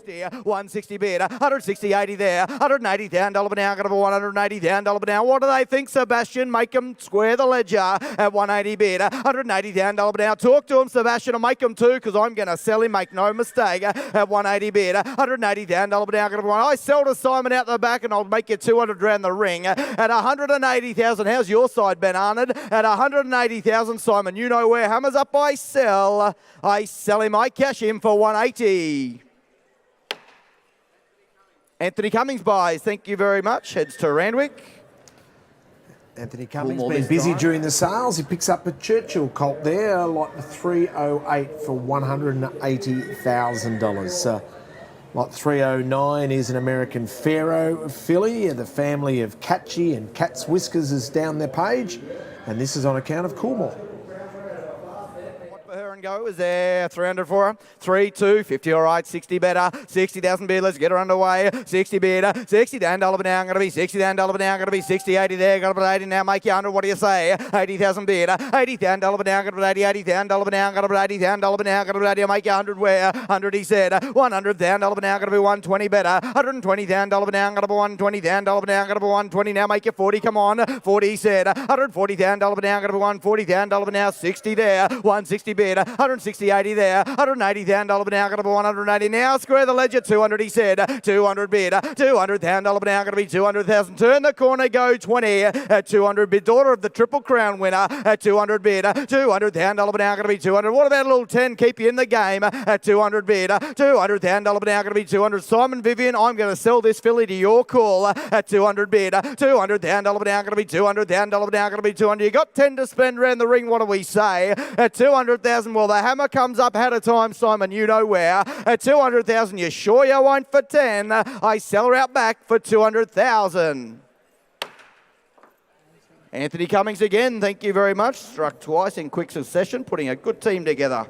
160 bid, 160, 80 there, $180 an hour now, going to $180 an hour now. What do they think, Sebastian? Make them square the ledger at 180 bid, $180 an hour now. Talk to him, Sebastian, and make them two, because I'm going to sell him, make no mistake, at 180 bid, $180 an hour now, going to I sell to Simon out the back, and I'll make you 200 around the ring at 180,000. How's your side, Ben Arnold? At 180,000, Simon, you know where. Hammers up, I sell him, I cash him for 180. Anthony Cummings buys, thank you very much. Heads to Randwick. Anthony Cummings been busy during the sales. He picks up a Churchill colt there, lot 308 for $180,000. Lot 309 is an American Pharaoh filly. The family of Catchy and Cat's Whiskers is down their page, and this is on account of Coolmore. Her and go is there, 300 for her, 3, 2, 50, all right, 60 better, 60,000 bid, let's get her underway, 60 bid, $60 an hour now, going to be 60 an hour now, going to be 60, 80 there, got to be 80 now, make you 100, what do you say, 80,000 bid, 80 an hour now, going to be 80, 80 an hour now, going to be 80 an hour now, going to be 80, make you 100 where, 100 he said, 100 an hour now, going to be 120 better, 120 an hour now, going to be 120 an hour now, going to be 120 now, make you 40, come on, 40 he said, 140 an hour now, going to be 140 an hour now, 60 there, 160 bid, 160, 80 there, 180 an hour now, going to be 180 now, square the ledger, 200 he said, 200 bid, 200 an hour now, going to be 200,000, turn the corner, go 20, at 200 bid, daughter of the Triple Crown winner, at 200 bid, 200 an hour now, going to be 200, what about a little 10, keep you in the game, at 200 bid, 200 an hour now, going to be 200, Simon Vivian, I'm going to sell this filly to your call, at 200 bid, 200 an hour now, going to be 200 an hour now, going to be 200, you got 10 to spend around the ring, what do we say, at 200,000, well the hammer comes up ahead of time, Simon, you know where. At 200,000, you sure you won't for 10. I sell her out back for 200,000. Anthony Cummings again, thank you very much. Struck twice in quick succession, putting a good team together.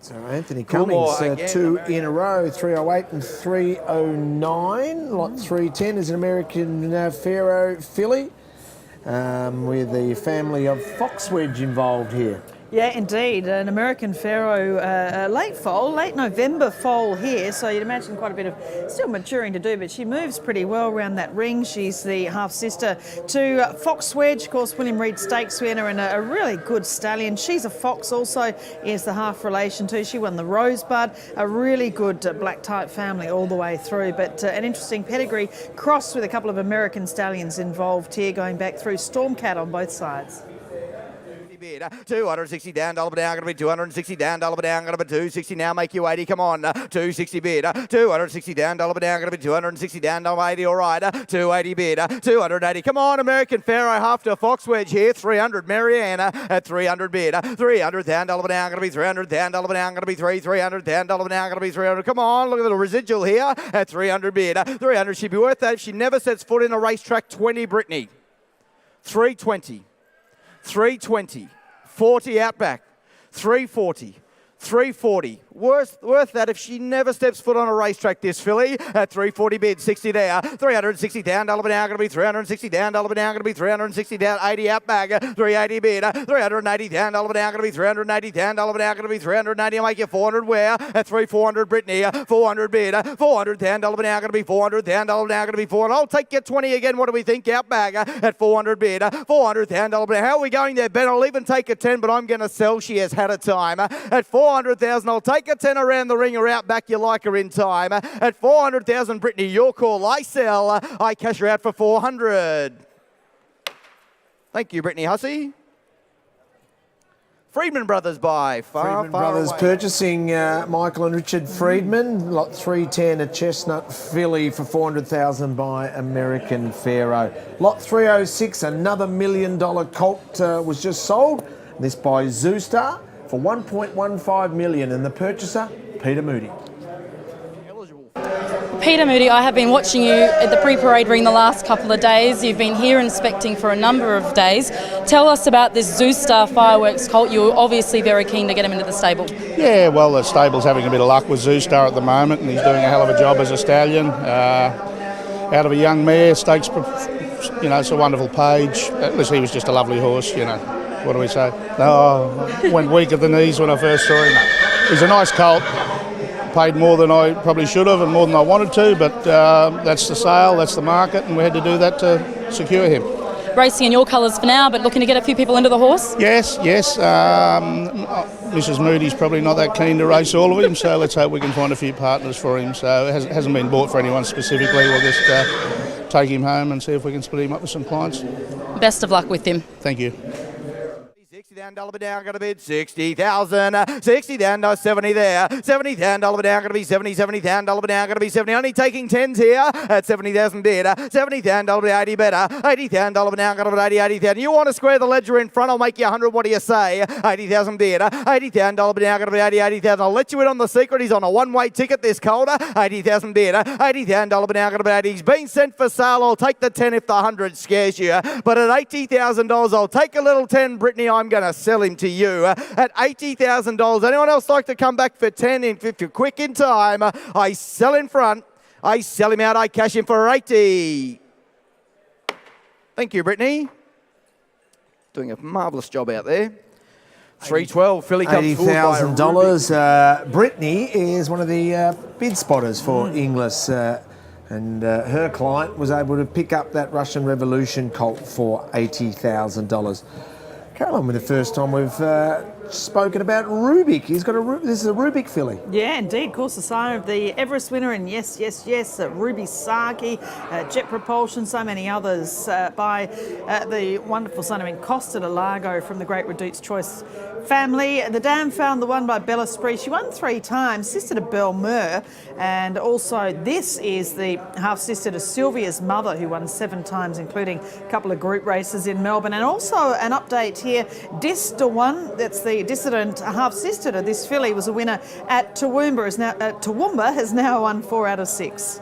So Anthony Cummings, two in a row, 308 and 309. Lot 310 is an American Pharaoh filly with the family of Foxwedge involved here. Yeah, indeed. An American Pharaoh late November foal here, so you'd imagine quite a bit of still maturing to do, but she moves pretty well around that ring. She's the half-sister to Foxwedge, of course, William Reid Stakes winner, and a really good stallion. She's a fox also, is the half-relation to. She won the Rosebud, a really good black-type family all the way through, but an interesting pedigree, crossed with a couple of American stallions involved here, going back through Stormcat on both sides. 260 down, $1 down, going to be 260 down, $1 down, going to be 260 now, make you 80, come on, 260 bid, 260 down, $1 down, going to be 260 down, $80, all right, 280 bid, 280, come on, American Pharaoh, half to Foxwedge here, 300, Mariana at 300 bid, 300 down, $1 down, going to be 300 down, $1 down, going to be 300 down, $1 down, going to be 300, come on, look at the residual here, at 300 bid, 300, she'd be worth that if she never sets foot in a racetrack, 20, Brittany, 320, 320, 40 outback, 340, 340. Worth that if she never steps foot on a racetrack, this filly. At 340 bid, 60 there, 360 down, $1 down, going to be 360 down, $1 down, going to be 360 down, 80 outback, 380 bid, 380 down, $1 down, going to be 380 down, $1 down, going to be 380, I'll make you 400 where? At 400 Brittany, 400 bid, 400 down, $1 down, going to be 400 down, $1 down, going to be 400. I'll take you 20 again, what do we think? Outback at 400 bid, 400 down, $1 down. How are we going there, Ben? I'll even take a 10, but I'm going to sell. She has had a time. At 400,000, I'll take a 10 around the ring or out back, you like her in time. At 400,000, Brittany, your call. I sell. I cash her out for 400. Thank you, Brittany Hussey. Friedman Brothers buy. Friedman Brothers away. purchasing Michael and Richard Friedman. Lot 310, a chestnut filly for $400,000 by American Pharaoh. Lot 306, another $1 million colt was just sold. This by Zoostar for $1.15 million, and the purchaser, Peter Moody. Peter Moody, I have been watching you at the pre-parade ring the last couple of days. You've been here inspecting for a number of days. Tell us about this Zoostar fireworks colt. You're obviously very keen to get him into the stable. Yeah, well, the stable's having a bit of luck with Zoostar at the moment, and he's doing a hell of a job as a stallion. Out of a young mare, stakes, you know, it's a wonderful page. At least he was just a lovely horse, you know. What do we say? No, I went weak at the knees when I first saw him. He's a nice colt. Paid more than I probably should have and more than I wanted to, but that's the sale, that's the market, and we had to do that to secure him. Racing in your colours for now, but looking to get a few people into the horse? Yes. Mrs. Moody's probably not that keen to race all of him, so let's hope we can find a few partners for him. So it hasn't been bought for anyone specifically. We'll just take him home and see if we can split him up with some clients. Best of luck with him. Thank you. $60,000 down, going to bid 60,000. 60 down, no 70 there. $70,000 down, going to be 70. $70,000 down, going to be 70. Only taking 10s here at 70,000 bid. $70,000 80 better. $80,000 down, going to be 80. 80,000. You want to square the ledger in front? I'll make you 100. What do you say? 80,000 bid. $80,000 down, going to be 80. 80,000. I'll let you in on the secret. He's on a one-way ticket this colder. 80,000 bid. $80,000 down, going to be 80. He's been sent for sale. I'll take the 10 if the 100 scares you. But at $80,000, I'll take a little 10, Brittany. I'm going to sell him to you at $80,000. Anyone else like to come back for 10 if you're quick in time? I sell in front. I sell him out. I cash him for 80. Thank you, Brittany. Doing a marvellous job out there. 312. Philly comes forward by $80,000. Brittany is one of the bid spotters for Inglis. And her client was able to pick up that Russian Revolution colt for $80,000. Caroline, with the first time we've spoken about Rubik. He's got this is a Rubik filly. Yeah, indeed. Of course, the sire of the Everest winner, and yes, Ruby Saki, Jet Propulsion, so many others by the wonderful son of Costa de Largo from the Great Redute's Choice family. The Dam found the one by Bella Spree. She won 3 times, sister to Belmur, and also this is the half sister to Sylvia's mother, who won 7 times, including a couple of group races in Melbourne. And also an update here, Dista one, that's the dissident half sister to this filly, was a winner at Toowoomba, has now won 4 out of 6.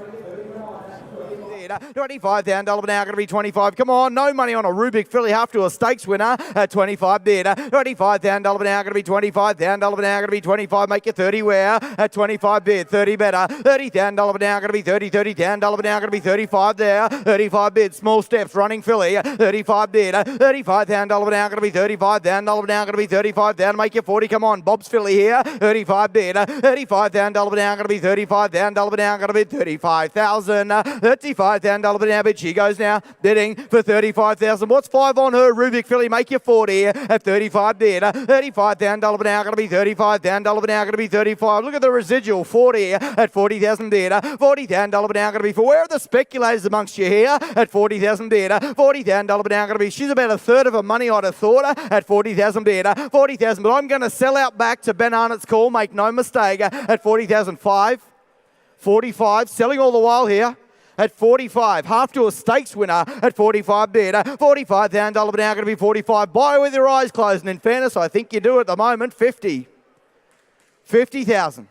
$25,000 now, going to be 25. Come on, no money on a Rubik filly, half to a stakes winner at 25 bid. $25,000 now, going to be 25. $1,000 now, going to be 25. Make it 30 where at 25 bid. 30 better. $30,000 now, going to be 30. $30,000 now, going to be 35 there. 35 bid. Small steps, running filly. 35 bid. $35,000 now, going to be 35. $1,000 now, going to be 35. Down, make it 40. Come on, Bob's filly here. 35 bid. $35,000 now, going to be 35. $1,000 now, going to be 35,000. $35,000 now bid. She goes now bidding for 35,000. What's 5 on her? Rubik filly, make you 40 at 35 bid. $35,000 now, going to be 35. $1,000 now, going to be 35. Look at the residual, 40 at 40,000 bid. $40,000 now, going to be for. Where are the speculators amongst you here at 40,000 bid? $40,000 now, going to be. She's about a third of her money, I'd have thought, at 40,000 bid. 40,000, but I'm going to sell out back to Ben Arnott's call. Make no mistake at 40,005. 45, selling all the while here. At 45, half to a stakes winner at 45 bid. $45,000 now, going to be 45. Buy with your eyes closed, and in fairness, I think you do at the moment. 50. 50,000.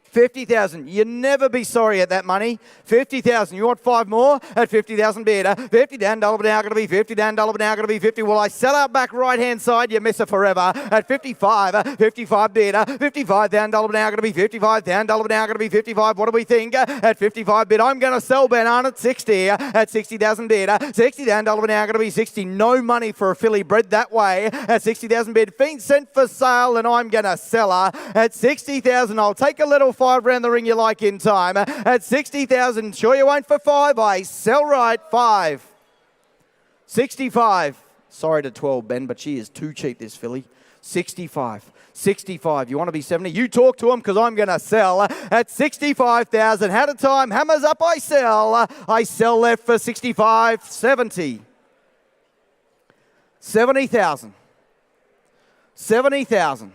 50,000. You'll never be sorry at that money. 50,000. You want 5 more at 50,000 bid. $50,000 now, going to be 50. $50,000 now, going to be 50. Well, I sell out back right hand side. You miss it forever at 55. 55 bid. $55,000 now, going to be 55. $1,000 now, going to be 55. What do we think at 55 bid? I'm going to sell Ben Arnott 60 at 60,000 bid. $60,000 now, going to be 60. No money for a filly bred that way at 60,000 bid. Fiend sent for sale, and I'm going to sell her at 60,000. I'll take a little 5 round the ring you like in time at 60,000. Sure you won't for 5. I sell right 5. 65. Sorry to 12, Ben, but she is too cheap, this filly. 65. 65. You want to be 70? You talk to him, because I'm going to sell at 65,000. Had a time. Hammers up. I sell. I sell left for 65. 70. 70,000. 70,000.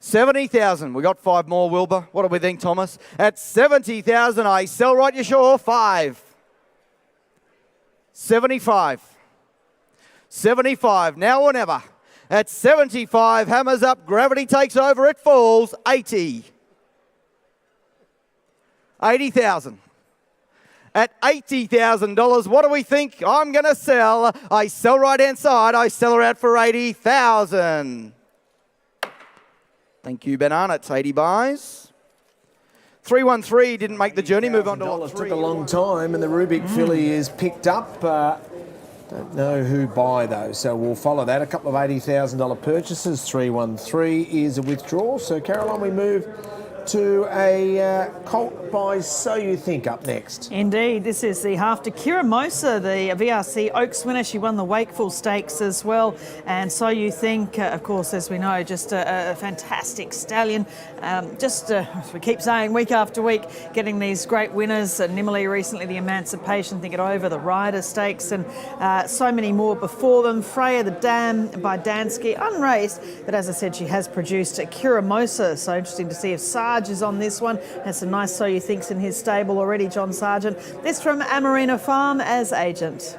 70,000. We got 5 more, Wilbur. What do we think, Thomas? At 70,000, I sell right, you sure? 5. 75. 75. Now or never. At 75, hammers up. Gravity takes over. It falls. 80. $80,000. At $80,000, what do we think? I'm going to sell. I sell right-hand side. I sell her out for $80,000. Thank you, Banana. It's 80 buys. 313 didn't make the journey. Move on to lot 3. Took a long time, and the Rubik filly is picked up. Don't know who by though, so we'll follow that. A couple of $80,000 purchases. 313 is a withdrawal. So Caroline, we move to a colt by So You Think up next. Indeed, this is the half to Kira Mosa, the VRC Oaks winner. She won the Wakeful Stakes as well. And So You Think, of course, as we know, just a fantastic stallion. As we keep saying, week after week, getting these great winners. Nimmerley recently, the Emancipation, think it over, the Ryder Stakes, and so many more before them. Freya the Dam by Dansky, unraced, but as I said, she has produced Kira Mosa. So interesting to see if Sarge is on this one. Has some nice So You Thinks in his stable already, John Sargent. This from Amarina Farm as agent.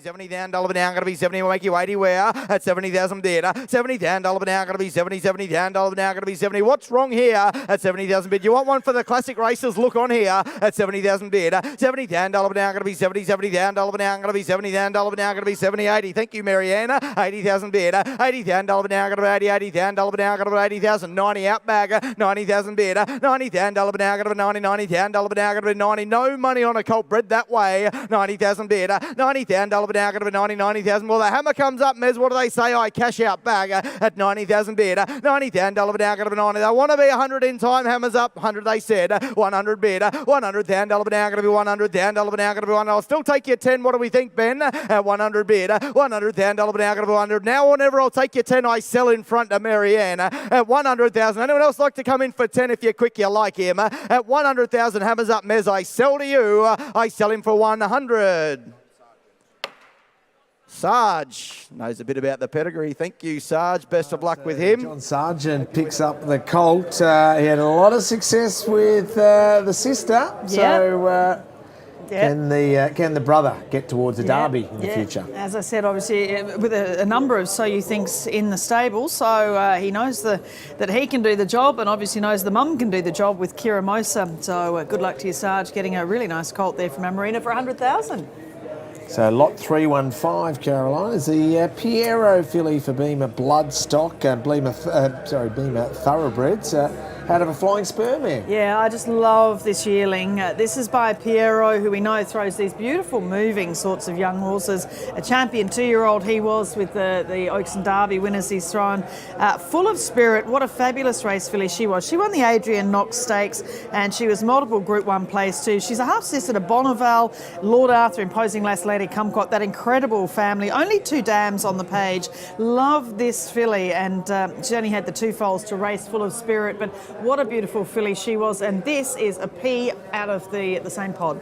$70,000 down, $1 down, gonna be 70, will make you 80 where? At 70,000 bid. $70,000 down, $1 down, gonna be 70, $70,000 down, $1 down, gonna be 70. What's wrong here? At 70,000 bid. You want one for the classic races? Look on here at 70,000 bid. $70,000 down, $1 down, gonna be 70, $70,000 down, $1 down, gonna be 70,000 down, $1 down, gonna be 70, 80. Thank you, Mariana. 80,000 bid. $80,000 down, $1 down, gonna be 80, $80,000 down, $1 down, gonna be 80,000. 90 out bag. 90,000 bid. $90,000 down, $1 down, gonna be 90, $90,000 down, $1 down, gonna be 90. No money on a colt bred that way. 90,000 bid. $90,000 down, $1 down, gonna be 90, 90,000. Well, the hammer comes up, Mez. What do they say? I cash out bag at 90,000 bid. $90,000 down, $1 down, gonna be 90. They want to be 100 in time. Hammers up. 100 they said. 100 bid. $100,000 down, $1 down, gonna be 100. Down, $1 down, gonna be 100. I'll still take your 10. What do we think, Ben? At 100 bid. $100,000 down, $1 down, gonna be 100. Now or never, I'll take your 10. I sell in front of Marianne at 100,000. Anyone else like to come in for 10 if you're quick, you like him? At 100,000, hammers up, Mez. I sell to you. I sell him for 100. Sarge knows a bit about the pedigree. Thank you, Sarge. Best of luck with him. John Sargent picks up the colt. He had a lot of success with the sister. So can the brother get towards a derby in the future? As I said, obviously, with a number of So You Thinks in the stable, so he knows that he can do the job, and obviously knows the mum can do the job with Kira Mosa. So good luck to you, Sarge, getting a really nice colt there from Amarina for 100,000. So lot 315, Caroline, is the Piero filly for Beamer Bloodstock, Beamer Thoroughbreds. Out of a flying spur mare. Yeah, I just love this yearling. This is by Piero, who we know throws these beautiful moving sorts of young horses. A champion 2-year-old he was with the Oaks and Derby winners he's thrown. Full of spirit. What a fabulous race filly she was. She won the Adrian Knox Stakes, and she was multiple Group 1 place too. She's a half-sister to Bonneval, Lord Arthur, Imposing Lass Lady Kumquat, that incredible family. Only 2 dams on the page. Love this filly, and she only had the 2 foals to race. Full of spirit, but what a beautiful filly she was, and this is a P out of the same pod.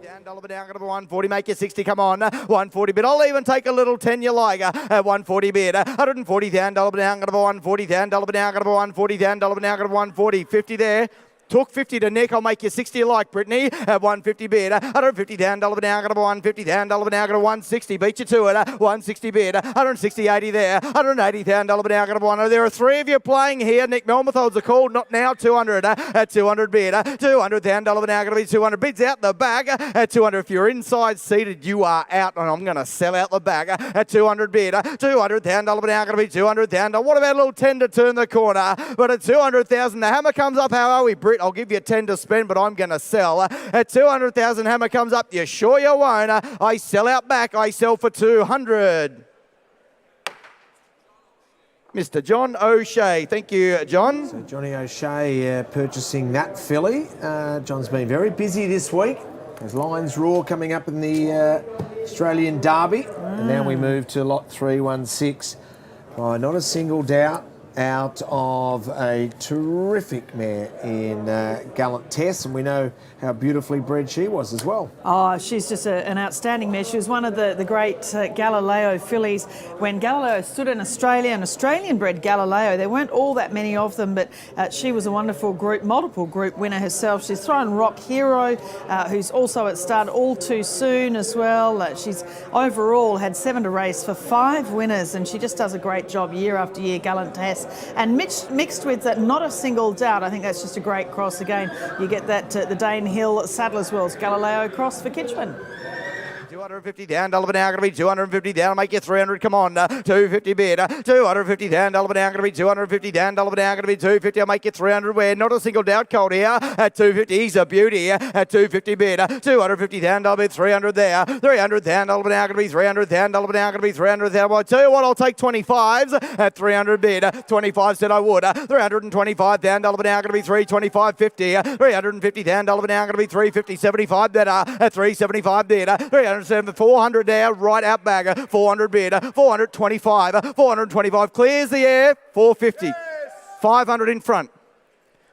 Down, $1 down, gonna be 140, make you 60, come on. 140 bid, I'll even take a little 10 you like. 140 bid, 140 down, $1 down, gonna be 140 down, $1 down, gonna be 140 down, $1 down, gonna be 140, 50 there. Took 50 to Nick. I'll make you 60 like Brittany. At 150 bid. 150 down, $1 down, gonna be 150 down, $1 down, gonna be 160. Beat you to it. 160 bid. 160, 80 there. 180 down, $1 down, gonna be 100. There are 3 of you playing here. Nick Melmatholds a call. Not now. 200. At 200 bid. 200 down, $1 down, gonna be 200. Bids out the bag. At 200. If you're inside seated, you are out, and I'm gonna sell out the bag. At 200 bid. 200 down, $1 down, gonna be 200 down. What about a little 10 to turn the corner? But at 200,000, the hammer comes up. How are we, Britt? I'll give you 10 to spend, but I'm going to sell. At 200,000, hammer comes up. You sure you won't? I sell out back. I sell for 200. Mr. John O'Shea. Thank you, John. So Johnny O'Shea purchasing that filly. John's been very busy this week. There's Lions Roar coming up in the Australian Derby. And now we move to lot 316. Not a single doubt out of a terrific mare in Gallant Tess, and we know how beautifully bred she was as well. Oh, she's just an outstanding mare. She was one of the great Galileo fillies. When Galileo stood in Australia, an Australian-bred Galileo, there weren't all that many of them, but she was a wonderful multiple group winner herself. She's thrown Rock Hero, who's also at start all too soon as well. She's overall had 7 to race for 5 winners, and she just does a great job year after year, Gallant Tess. race. And mixed with not a single doubt. I think that's just a great cross again. You get that the Dane Hill Saddlers Wells Galileo cross for Kitchwin. 250 down, Dollar now going to be 250 down, make you 300, come on, 250 bid, 250 down, Dollar now going to be 250 down, Dollar now going to be 250, I'll make you 300, where not a single doubt cold here, at 250, he's a beauty, at 250 bid, 250 down, Dollar bid, 300 there, 300 down, Dollar now going to be 300 down, Dollar now going to be 300 there, well, I tell you what, I'll take 25s at 300 bid, 25 said I would, 325 down, Dollar now going to be 325, 50, 350 down, Dollar now going to be 350, 75 better, at 375 bid, 307, 400 there, right out bag, 400 bid, 425, 425 clears the air, 450, 500 in front,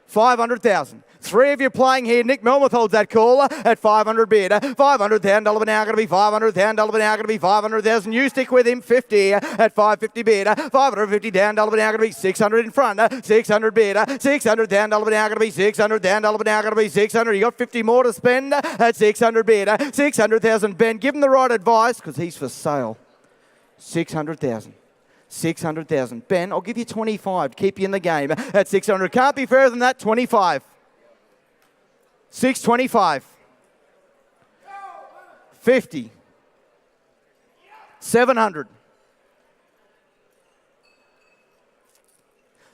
500,000. Three of you playing here. Nick Melmoth holds that call at 500 bid. 500,000 dollar now going to be 500,000 dollar now going to be 500,000. You stick with him. 50 at 550 bid. 550 down dollar now going to be 600 in front. 600 bid. 600,000 dollar now going to be 600,000 dollar now going to be 600. You got 50 more to spend at 600 bid. 600,000. Ben, give him the right advice because he's for sale. 600,000. 600,000. Ben, I'll give you 25 to keep you in the game at 600. Can't be fairer than that. 25. 625, 50, 700,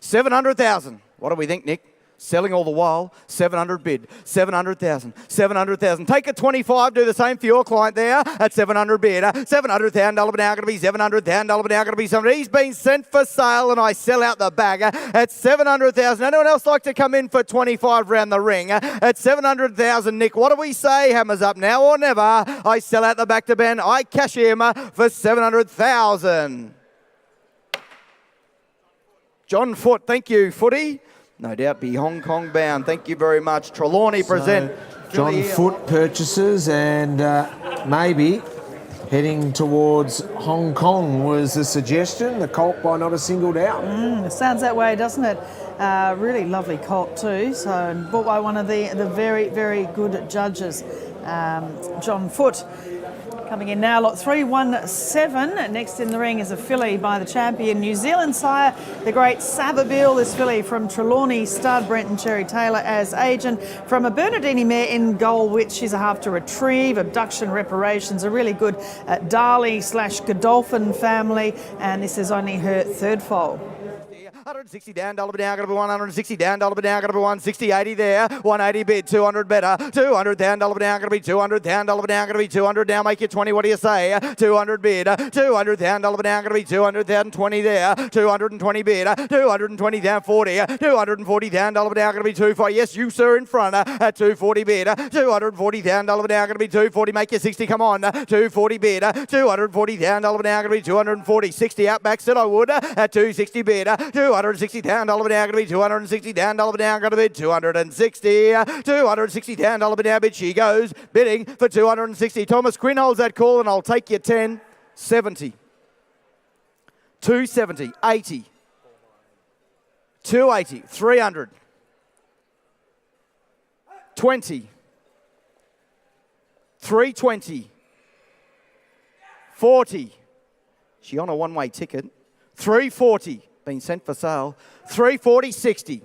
700,000. What do we think, Nick? Selling all the while, 700 bid, 700,000, 700,000. Take a 25, do the same for your client there at 700 bid. 700,000 dollar now going to be 700,000 dollar now going to be 700. He's been sent for sale and I sell out the bag at 700,000. Anyone else like to come in for 25 round the ring at 700,000? Nick, what do we say? Hammers up now or never. I sell out the back to Ben. I cash him for 700,000. John Foot, thank you, Footy. No doubt be Hong Kong bound. Thank you very much. Trelawney present. John Foot purchases and maybe heading towards Hong Kong was the suggestion. The colt by not a single doubt. Sounds that way, doesn't it? Really lovely colt too. So bought by one of the very, very good judges, John Foot. Coming in now, lot 317. Next in the ring is a filly by the champion New Zealand sire, the great Sababil. This filly from Trelawney stud, Brenton Cherry Taylor as agent. From a Bernardini mare in Gold, she's a half to retrieve, abduction reparations, a really good Darley/Godolphin family, and this is only her third foal. 160 down, dollar now going to be 160 down, dollar now going to be 160, 80 there, 180 bid, 200 better, 200 down, dollar now going to be 200 down, dollar now going to be 200 down, make you 20, what do you say? 200 bid, 200 down, dollar now going to be 200 down, 20 there, 220 bid, 220 down, 40, 240 down, dollar now going to be 240, yes, you sir in front at 240 bid, 240 down, dollar now going to be 240, make you 60, come on, 240 bid, 240 down, dollar now going to be 240, 60 out back, said I would, at 260 bid, 260 down, dollar now going to be 260 down, dollar now going to be 260, 260 down, dollar now bid. She goes bidding for 260. Thomas Quinn holds that call and I'll take you 10, 70, 270, 80, 280, 300, 20, 320, 40. She on a one-way ticket. 340. Been sent for sale. 340, 60.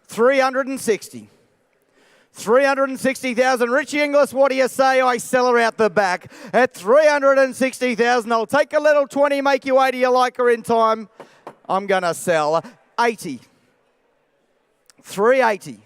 360. 360,000. Richie Inglis, what do you say? I sell her out the back at 360,000. I'll take a little 20, make you 80. You like her in time. I'm going to sell 80. 380.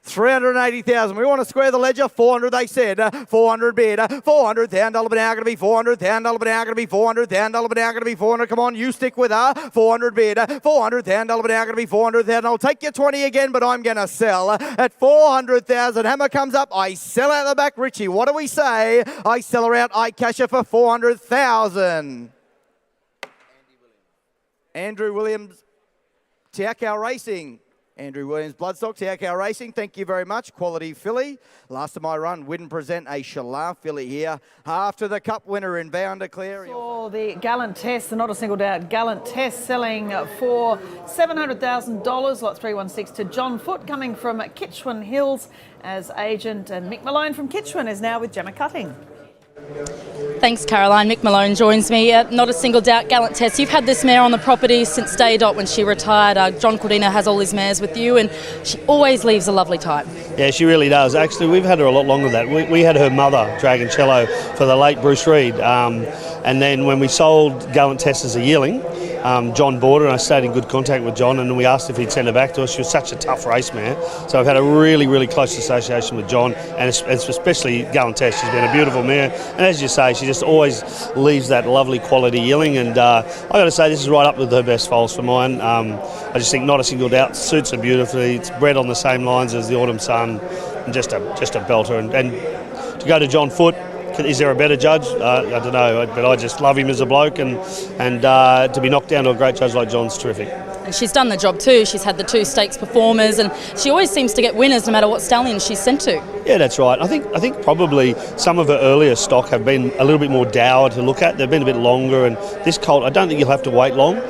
380,000. We want to square the ledger. 400, they said. 400 bid. 400,000 dollar now going to be 400,000 dollar now going to be 400,000 dollar now going to be 400. Come on, you stick with her. 400 bid. 400,000 dollar now going to be 400,000. I'll take you 20 again, but I'm going to sell at 400,000. Hammer comes up. I sell out the back. Richie, what do we say? I sell her out. I cash her for 400,000. Andrew Williams, Tiakau Racing. Andrew Williams, Bloodstock, Tiakau Racing, thank you very much. Quality filly. Last of my run, Widden present a Shalaf filly here. After the Cup winner in Bound Declare. For the Gallant Test, not a single doubt, Gallant Test selling for $700,000, lot 316 to John Foot, coming from Kitchwin Hills as agent. And Mick Malone from Kitchwin is now with Gemma Cutting. Thanks, Caroline. Mick Malone joins me. Not a single doubt, Gallant Tess. You've had this mare on the property since day dot when she retired. John Cordina has all his mares with you, and she always leaves a lovely type. Yeah, she really does. Actually, we've had her a lot longer than that. We had her mother, Dragoncello, for the late Bruce Reid. And then when we sold Gallant Tess as a yearling, John bought her, and I stayed in good contact with John, and we asked if he'd send her back to us. She was such a tough race mare. So I've had a really, really close association with John, and especially Gallant Tess. She's been a beautiful mare. And as you say, she just always leaves that lovely quality yearling. And I've got to say, this is right up with her best foals for mine. I just think not a single doubt. Suits her beautifully. It's bred on the same lines as the Autumn Sun. And just a belter. And to go to John Foote, is there a better judge? I don't know, but I just love him as a bloke, and to be knocked down to a great judge like John's terrific. And she's done the job too. She's had the 2 stakes performers, and she always seems to get winners no matter what stallion she's sent to. Yeah, that's right. I think probably some of her earlier stock have been a little bit more dour to look at. They've been a bit longer, and this colt, I don't think you'll have to wait long.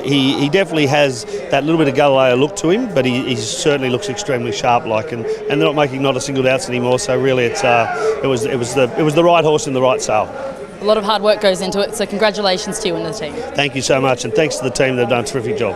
He definitely has that little bit of Galileo look to him, but he certainly looks extremely sharp-like, and they're not making not a single doubts anymore. So really, it was the right horse in the right sale. A lot of hard work goes into it, so congratulations to you and the team. Thank you so much, and thanks to the team. They've done a terrific job.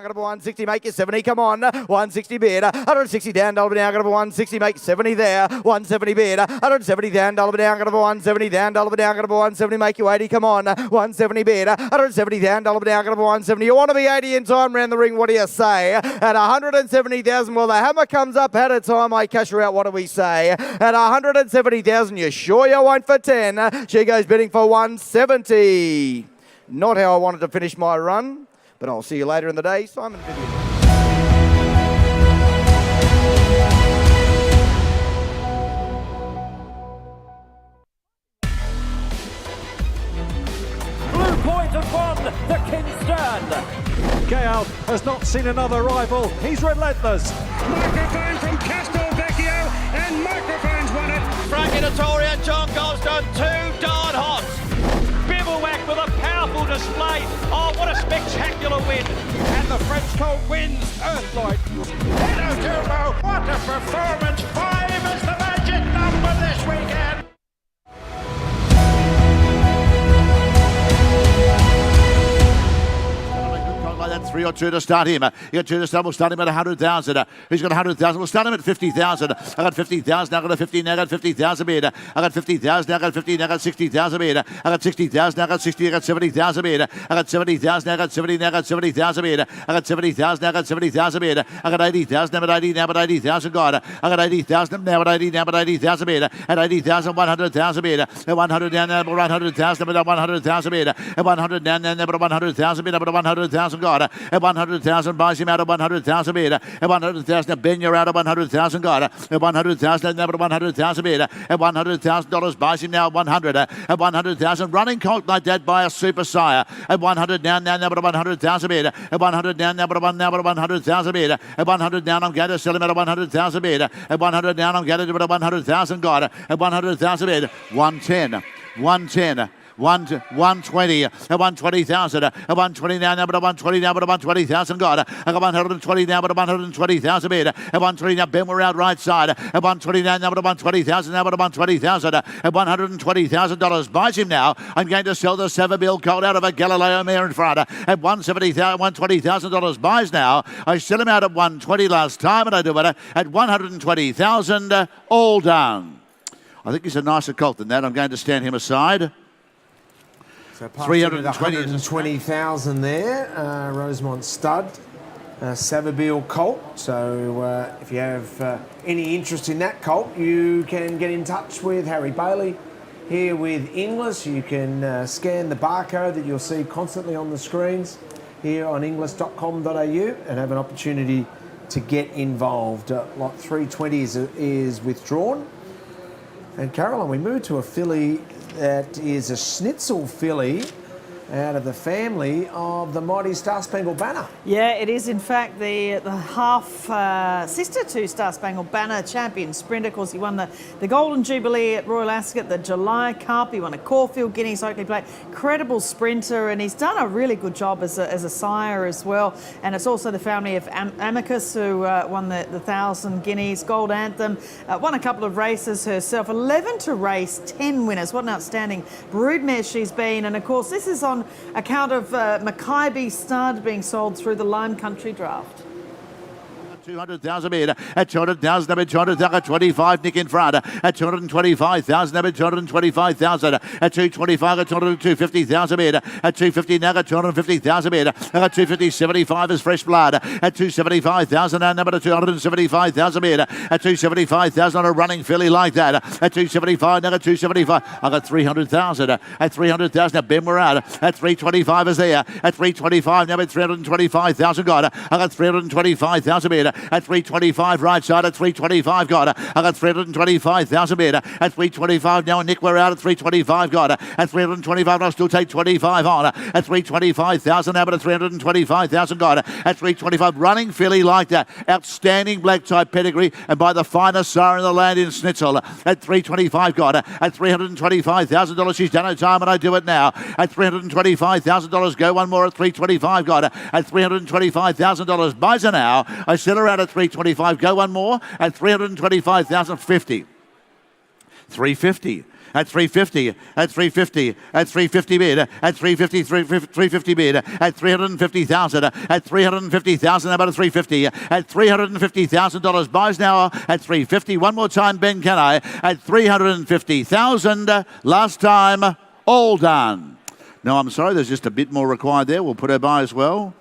160, make it 70, come on, 160 bid, 160 down, dollar down, go to 160, make 70 there, 170 bid, 170 down, dollar down, go to 170 down, dollar down, go to 170, make you 80, come on, 170 bid, 170 down, dollar down, go to 170, you want to be 80 in time round the ring, what do you say? At 170,000, well the hammer comes up at a time, I cash her out, what do we say? At 170,000, you sure you won't for 10, she goes bidding for 170. Not how I wanted to finish my run. But I'll see you later in the day. Simon Vivian. Blue Point have won the King's Stand. Gale has not seen another rival. He's relentless. Microphone from Castelvecchio, and Microphone's won it. Frank Editoria, John Goldstone, 2 darn hot. Bivouac with a powerful display. Oh, what a spectacular win. And the French colt wins Earthlight. Hello, Turbo. What a performance. 5 is the magic number this weekend. Like that, 3 or 2 to start him. You got 2 to start. We'll start him at 100,000. Who's got 100,000? We'll start him at 50,000. I got 50,000. I got a 50. Now I got 50,000 bid. I got 50,000. I got 50. Now I got 60,000 bid. I got 60,000. I got 60. I got 70,000 bid. I got 70,000. I got 70. Now I got 70,000 bid. I got 70,000. I got 70,000 bid. I got 80,000. Now at 80. Now at 80,000. God. I got 80,000. Now at 80. Now at 80,000 bid. At 80,000. 100,000 bid. At 100 down. Now at 100,000. At 100,000 bid. At 100 down. Now at 100,000 bid. At 100,000. God. At 100,000 buys him out of 100,000 bid. At 100,000 Ben, you're out of 100,000. God. At 100,000 now at 100,000 bid. At $100,000 buys him now at 100. At 100,000 running colt like that by a super sire. At 100 down now at 100,000 bid. At 100 down now at 100,000 bid. At 100 down I'm going to sell him at 100,000 bid. At 100 down I'm going to do it at 100,000. God. At 100,000 bid. 110. 110. 120 at 120,000 at 120 now but at 120 now but at 120,000. God, I got 120 now but at 120,000 bid. At 120 now Ben, we're out right side. At 120 now but at 120,000 now but at 120,000 at $120,000 buys him now. I'm going to sell the Savabeel colt out of a Galileo mare in front at $120,000 buys now. I sell him out at 120 last time, and I do it at 120,000 all down. I think he's a nicer colt than that. I'm going to stand him aside. So 120,000 there, Rosemont stud, Savabeel colt. So if you have any interest in that colt, you can get in touch with Harry Bailey here with Inglis. You can scan the barcode that you'll see constantly on the screens here on inglis.com.au and have an opportunity to get involved. Lot 320 is withdrawn. And Caroline, we move to a filly that is a Schnitzel filly out of the family of the mighty Star Spangled Banner. Yeah, it is in fact the half sister to Star Spangled Banner champion sprinter. Of course, he won the Golden Jubilee at Royal Ascot, the July Cup. He won a Caulfield Guineas Oakley Plate. Incredible sprinter, and he's done a really good job as a sire as well. And it's also the family of Amicus, who won the 1,000 Guineas, Gold Anthem, won a couple of races herself. 11 to race, 10 winners. What an outstanding broodmare she's been. And of course, this is on account of Mackay Stud being sold through the Lime Country Draft. 200,000 metre at 200,000, number 200,000, 25, Nick in front at 225,000, number 225,000 at 225, at 250,000 metre at 250 now, at 250,000 metre at 250, 75 is Fresh Blood at 275,000 and number 275,000 metre at 275,000 on a running filly like that at 275 now, at 275. I got 300,000 at 300,000. Now Ben Murad at 325 is there at 325 now, at 325,000 got I got 325,000 metre at 325 right side at 325 got I got 325,000 metre at 325 now, and Nick we're out at 325 got at 325. I'll still take 25 on at 325,000 now, but at 325,000 got at 325. Running filly like that, outstanding black type pedigree, and by the finest sire in the land in Snitzel at 325 got at $325,000. She's done her time, and I do it now at $325,000. Go one more at 325 got at $325,000. Buys her now. I sell her out at 325. Go one more at 325,050. 350. At 350, at 350, at 350 bid, at 350, 350 bid, at 350,000, at 350,000, about a 350, at $350,000. Buys now at 350. One more time, Ben Canai, at 350,000. Last time, all done. No, I'm sorry, there's just a bit more required there. We'll put her by as well.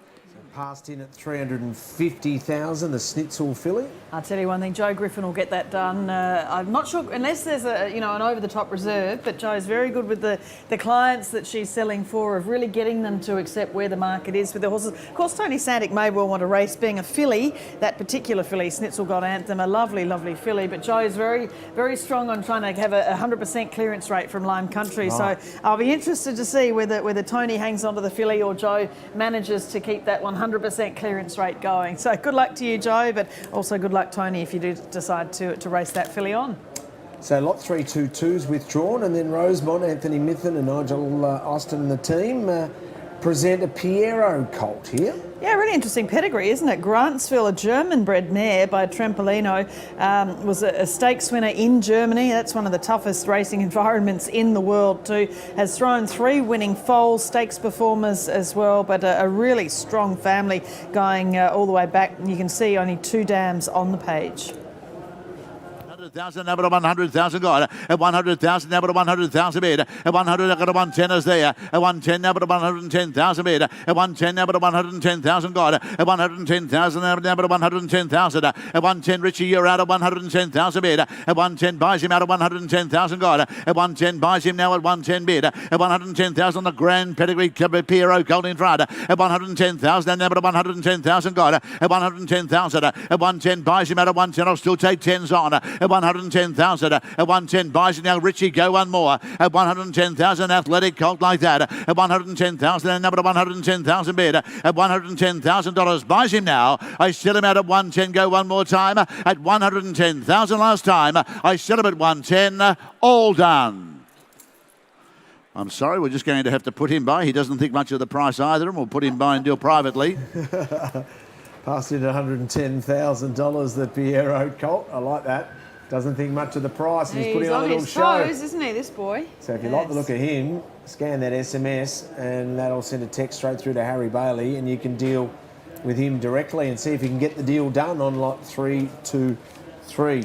Passed in at 350,000, the Snitzel filly. I'll tell you one thing, Joe Griffin will get that done. I'm not sure, unless there's an over-the-top reserve, but Joe's very good with the clients that she's selling for, of really getting them to accept where the market is with the horses. Of course, Tony Sandick may well want to race, being a filly, that particular filly, Snitzel Got Anthem, a lovely, lovely filly, but Joe is very, very strong on trying to have a 100% clearance rate from Lime Country. Right. So I'll be interested to see whether Tony hangs onto the filly or Joe manages to keep that 100% clearance rate going. So good luck to you, Joe, but also good luck, Tony, if you do decide to race that filly on. So lot 322's withdrawn, and then Rosemont, Anthony Mithen and Nigel Austin and the team present a Piero colt here. Yeah, really interesting pedigree, isn't it? Grantsville, a German-bred mare by Trampolino, was a stakes winner in Germany. That's one of the toughest racing environments in the world too. Has thrown 3 winning foals, stakes performers as well, but a really strong family going all the way back. You can see only 2 dams on the page. 100,000, number 100,000 got at 100,000, number 100,000 bid at 100. I got a 110 is there at 110, number 110,000 bid at 110, number 110,000 got at 110,000, number 110,000 at 110. Richie, you're out at 110,000 bid at 110. Buys him out at 110,000 got at 110. Buys him now at 110 bid at 110,000. The grand pedigree Piero Gold in front at 110,000, and number 110,000 got at 110,000 at 110. Buys him out at 110. I'll still take 10s on at 110,000 at 110. Buys it now. Richie, go one more at 110,000. Athletic colt like that at 110,000, and number 110,000 bid at $110,000. Buys him now. I sell him out at 110. Go one more time at 110,000. Last time I sell him at 110. All done. I'm sorry, we're just going to have to put him by. He doesn't think much of the price either, and we'll put him by and deal privately. Passed in at $110,000, the Piero colt. I like that. Doesn't think much of the price. He's putting on a little show. He's on his toes, isn't he, this boy? So if you like the look of him, scan that SMS and that'll send a text straight through to Harry Bailey, and you can deal with him directly and see if you can get the deal done on lot 323.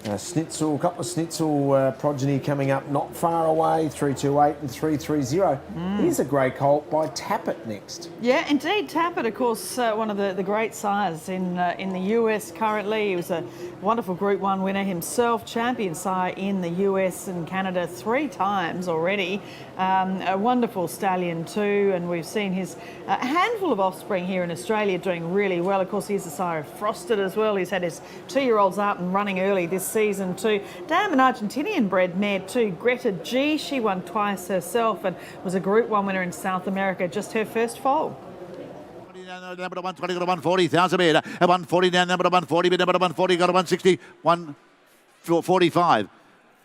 Snitzel, a couple of Snitzel progeny coming up not far away, 328 and 330. Here's a grey colt by Tappet next. Yeah, indeed. Tappet, of course, one of the great sires in the US currently. He was a wonderful Group 1 winner himself, champion sire in the US and Canada 3 times already. A wonderful stallion too, and we've seen his handful of offspring here in Australia doing really well. Of course, he's the sire of Frosted as well. He's had his 2-year-olds out and running early this season too. Damn, an Argentinian bred mare too, Greta G. She won twice herself and was a Group 1 winner in South America, just her first foal. Number 120 got a 140,000 bid. A 140 down, number 140 bid, number 140 got a 160, 145.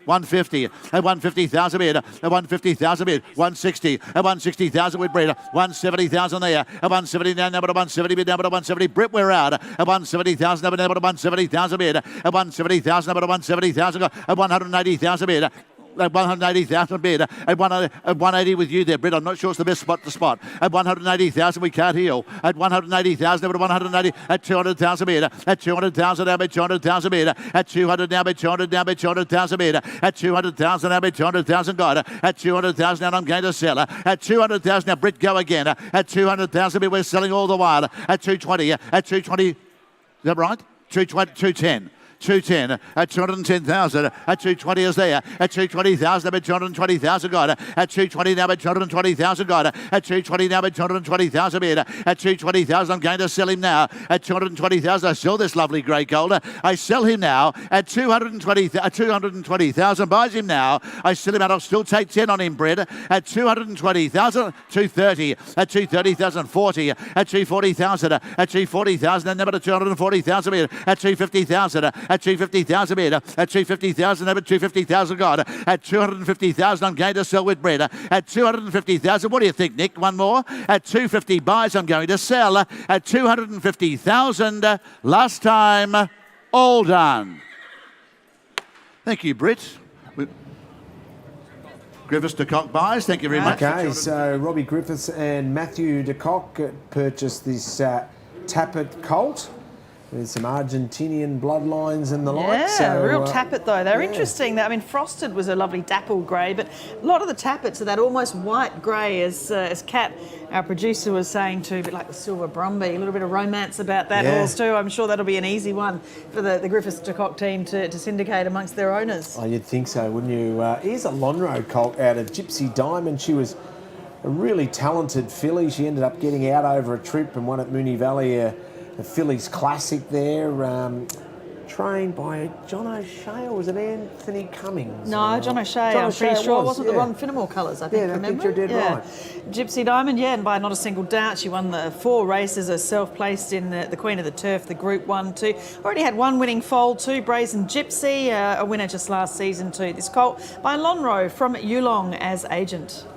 150, a 150,000 bid, a 150,000 bid, 160, a 160,000 with Brett, 170,000 there, a 170 down, number 170 bid, number 170, Brett, we're out, a 170,000, number 170,000 bid, a 170,000, number 170,000, a 180,000 bid. At 180,000 bid, at 180 with you there, Brett. I'm not sure it's the best spot to spot. At 180,000, we can't heal. At 180,000, over to 180, at 200,000 bid, at 200,000 now, bid 200,000 bid, at 200 now, bid 200 now, bid 200,000 bid, at 200,000 now, bid 200,000 got at 200,000 now, I'm going to sell at 200,000 now, Brett, go again at 200,000 bid, we're selling all the while at 220, at 220, is that right? 220, 210. 210 at 210,000 at 220 is there at 220,000 now, 220,000 got at 220 now, 220,000 got at 220 now, 220,000 bid at 220,000. I'm going to sell him now at 220,000. I sell this lovely grey gold. I sell him now at 220,000. Buys him now. I sell him out. I'll still take 10 on him, Brett, at 220,000. 230 at 230,000. 40 at 240,000 at 240,000 and number 240,000 bid at 250,000. At 250,000 bid, at 250,000, over 250,000 got at 250,000. I'm going to sell with Brett at 250,000. What do you think, Nick? One more at 250 buys. I'm going to sell at 250,000. Last time, all done. Thank you, Brett. Griffiths de Kock buys. Thank you very much. Okay, so Robbie Griffiths and Matthew de Kock purchased this Tappet colt. There's some Argentinian bloodlines and the like. Yeah, so, real tappet though. They're interesting. I mean, Frosted was a lovely dapple grey, but a lot of the tappets are that almost white grey, as Kat, our producer, was saying too, a bit like the Silver Brumby. A little bit of romance about that horse too. I'm sure that'll be an easy one for the Griffiths de Kock team to syndicate amongst their owners. Oh, you'd think so, wouldn't you? Here's a Lonhro colt out of Gypsy Diamond. She was a really talented filly. She ended up getting out over a trip and won at Moonee Valley. The Phillies Classic there, trained by John O'Shea, or was it Anthony Cummings? No, John O'Shea, I'm pretty sure. Wasn't the Ron Finnemore colours, I think, remember? I think you're dead right. Gypsy Diamond, and by not a single doubt, she won the 4 races herself, placed in the Queen of the Turf, the Group 1 too. Already had 1 winning foal too, Brazen Gypsy, a winner just last season too. This colt by Lonhro from Yearling as agent.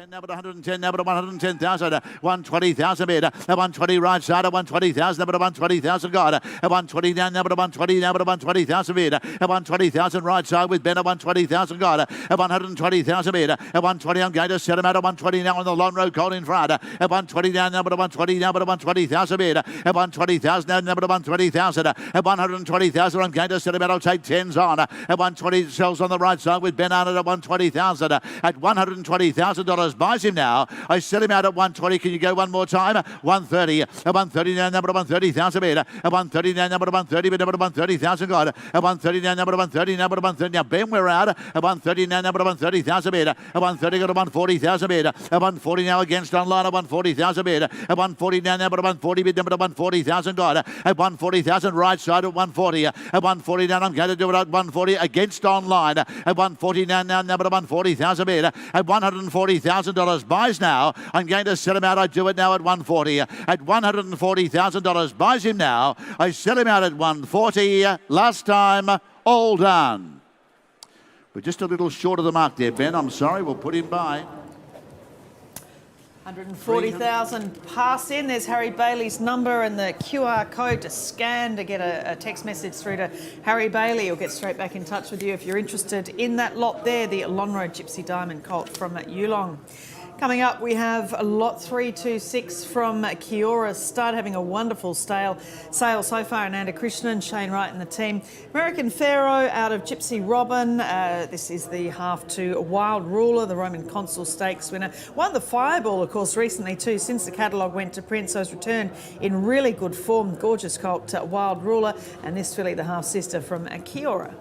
Number 110, number 110,000, 120,000 bid, 120 right side, 120,000, number 120,000 got, 120 down, number 120, number 120,000 bid, 120,000 right side with Ben, 120,000 got, 120,000 bid, 120. I'm going to set him out at 120 now on the Lonhro colt in front, 120 down, number 120, number 120,000 bid, 120,000 down, number 120,000, 120,000. I'm going to set him out. I'll take 10s on, 120 sells on the right side with Ben Arnott at 120,000 at $120,000. Buys him now. I sell him out at 120. Can you go one more time? 130. A 130 now, number 130,000 bid. A 130 now, number 130 bid, number 130,000 got. A 130 now, number 130, number 130. Now, Ben, we're out. A 130 now, number 130,000 bid. A 130 got a 140,000 bid. A 140 now against online, a 140,000 bid. A 140 now, number 140 bid, number 140,000 got. A 140,000 right side at 140. A 140 now, I'm going to do it at 140 against online. A 140 now, number 140,000 bid. A 140,000 buys now. I'm going to sell him out. I do it now at 140. At $140,000 buys him now. I sell him out at 140. Last time, all done. We're just a little short of the mark there, Ben. I'm sorry. We'll put him by. 140,000 pass in. There's Harry Bailey's number and the QR code to scan to get a text message through to Harry Bailey. He'll get straight back in touch with you if you're interested in that lot there, the Lonhro Gypsy Diamond colt from Yearling. Coming up, we have lot 326 from Kiora. Started having a wonderful sale so far. Ananda Krishnan, Shane Wright and the team. American Pharaoh out of Gypsy Robin. This is the half to Wild Ruler, the Roman Consul Stakes winner. Won the Fireball, of course, recently too, since the catalogue went to print. So has returned in really good form. Gorgeous colt, Wild Ruler. And this filly, the half-sister from Kiora.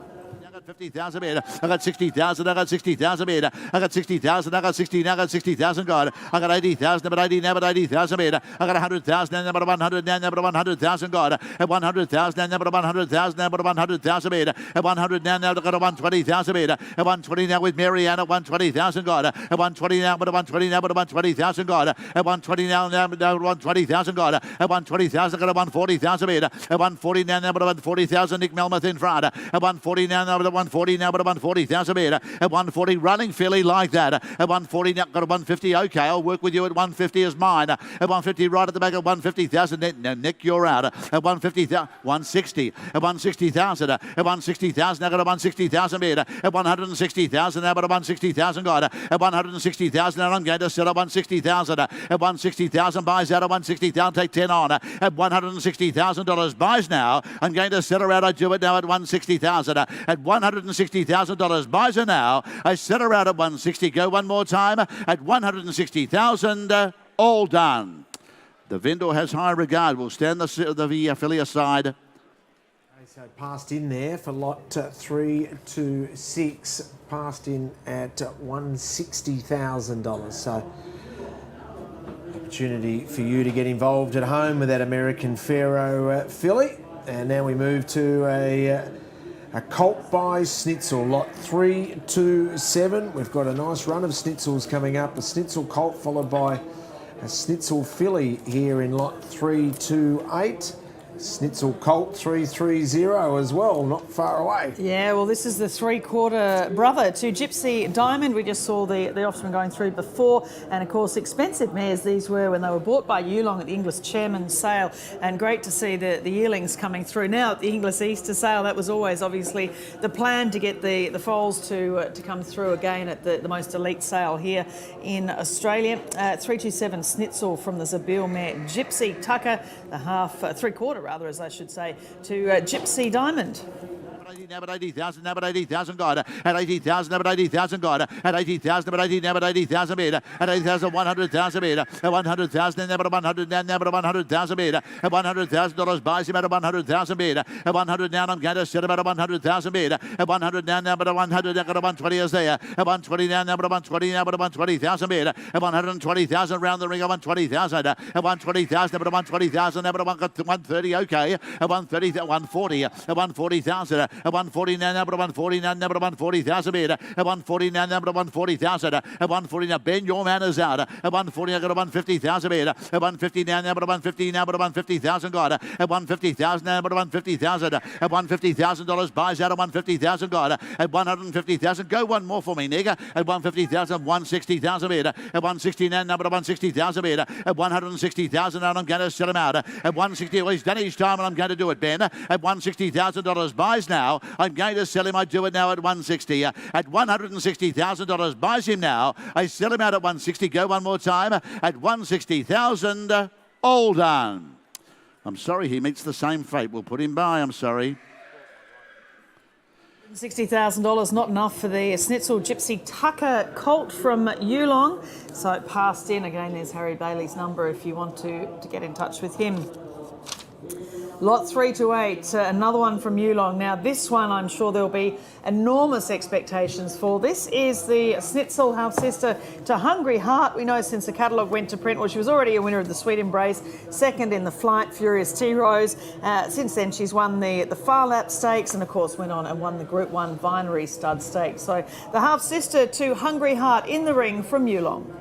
50,000 meter. I got 60,000. I got 60,000 meter. I got 60,000. I got 60. I got 60,000. God. I got 80,000. But 80 now. But 80,000 meter. I got 100,000. And number 100. Now number 100,000. God. At 100,000. And number 100,000. Number 100,000 meter. At 100 now. Now I got a 120,000 meter. At 120 now with Marianne at 120,000. God. At 120 now. But 120 now. But 120,000. God. At 120 now. Now 120,000. God. At 120,000. Got a 140,000 meter. At 140 now. Now but 140,000. Nick Melmoth in front. At 140 now. Now but 140 now. But 140,000 meter. At 140 running Philly like that. At 140 now. Got a 150. Okay, I'll work with you at 150 is mine. At 150 right at the back at 150,000. Now Nick, you're out. At 150,000. 160. At 160,000. At 160,000. Now got a 160,000 meter. At 160,000. Now but a 160,000 got. At 160,000. Now I'm going to set up 160,000. At 160,000 buys out at 160,000. Take 10 on. At $160,000 buys now. I'm going to set her out. I do it now at 160,000. At $160,000 buys her now. I set her out at 160. Go one more time at 160,000. All done. The vendor has high regard. We'll stand the filly aside. So passed in there for lot 3 to 6. Passed in at $160,000. So opportunity for you to get involved at home with that American Pharaoh filly. And now we move to a colt by Snitzel, lot 3 to 7. We've got a nice run of Schnitzels coming up. A Schnitzel colt followed by a Schnitzel filly here in lot 3 to 8. Schnitzel colt 330 as well, not far away. Yeah, well, this is the 3/4 brother to Gypsy Diamond. We just saw the offspring going through before, and of course expensive mares these were when they were bought by Yearling at the Inglis Chairman's sale, and great to see the yearlings coming through now at the Inglis Easter sale. That was always obviously the plan, to get the foals to come through again at the most elite sale here in Australia. 327 Schnitzel from the Zabil mare Gypsy Tucker, the three-quarter rather, as I should say, to Gypsy Diamond. Now but 80,000, now but 80,000 God. At 80,000, now but 80,000 God. At 80,000, now but 80, now but 80,000 meter. At 80,000, 100,000 meter. At 100,000, now but 100, now but 100,000 meter. At $100,000 buys him at 100,000 meter. At 100 now, I'm going to set about 100,000 meter. At 100 now, now but 100, now got a 120 is there. At 120 now, now but 120, now but 120,000 meter. At 120,000 round the ring at 120,000. At 120,000, now but 120,000, now but 130, okay. At 130, 140, at 140,000. At 140 now, number 140 now, number 140,000 meter. At 140 now, number 140,000. At 140 now, Ben, your man is out. At 140, I got a 150,000 meter. At 150 now, number 150 now, but 150,000 got. At 150,000 now, but 150,000. At $150,000 buys out at 150,000 got. At 150,000, go one more for me, nigga. At 150,000, 160,000 meter. At 160 now, number 160,000 meter. At 160,000, and I'm going to sell him out. At 160, well, he's done his time, and I'm going to do it, Ben. At $160,000 buys now. I'm going to sell him. I do it now at 160. At $160,000 buys him now. I sell him out at 160. Go one more time. At 160,000. All done. I'm sorry, he meets the same fate. We'll put him by. I'm sorry. $60,000, not enough for the Schnitzel Gypsy Tucker colt from Yearling. So it passed in. Again, there's Harry Bailey's number if you want to get in touch with him. Lot 3 to 8, another one from Yearling. Now this one I'm sure there'll be enormous expectations for. This is the Schnitzel half-sister to Hungry Heart. We know since the catalogue went to print, well, she was already a winner of the Sweet Embrace, second in the Flight Furious T-Rose. Since then she's won the Far Lap Stakes and of course went on and won the Group 1 Vinery Stud Stakes. So the half-sister to Hungry Heart in the ring from Yearling.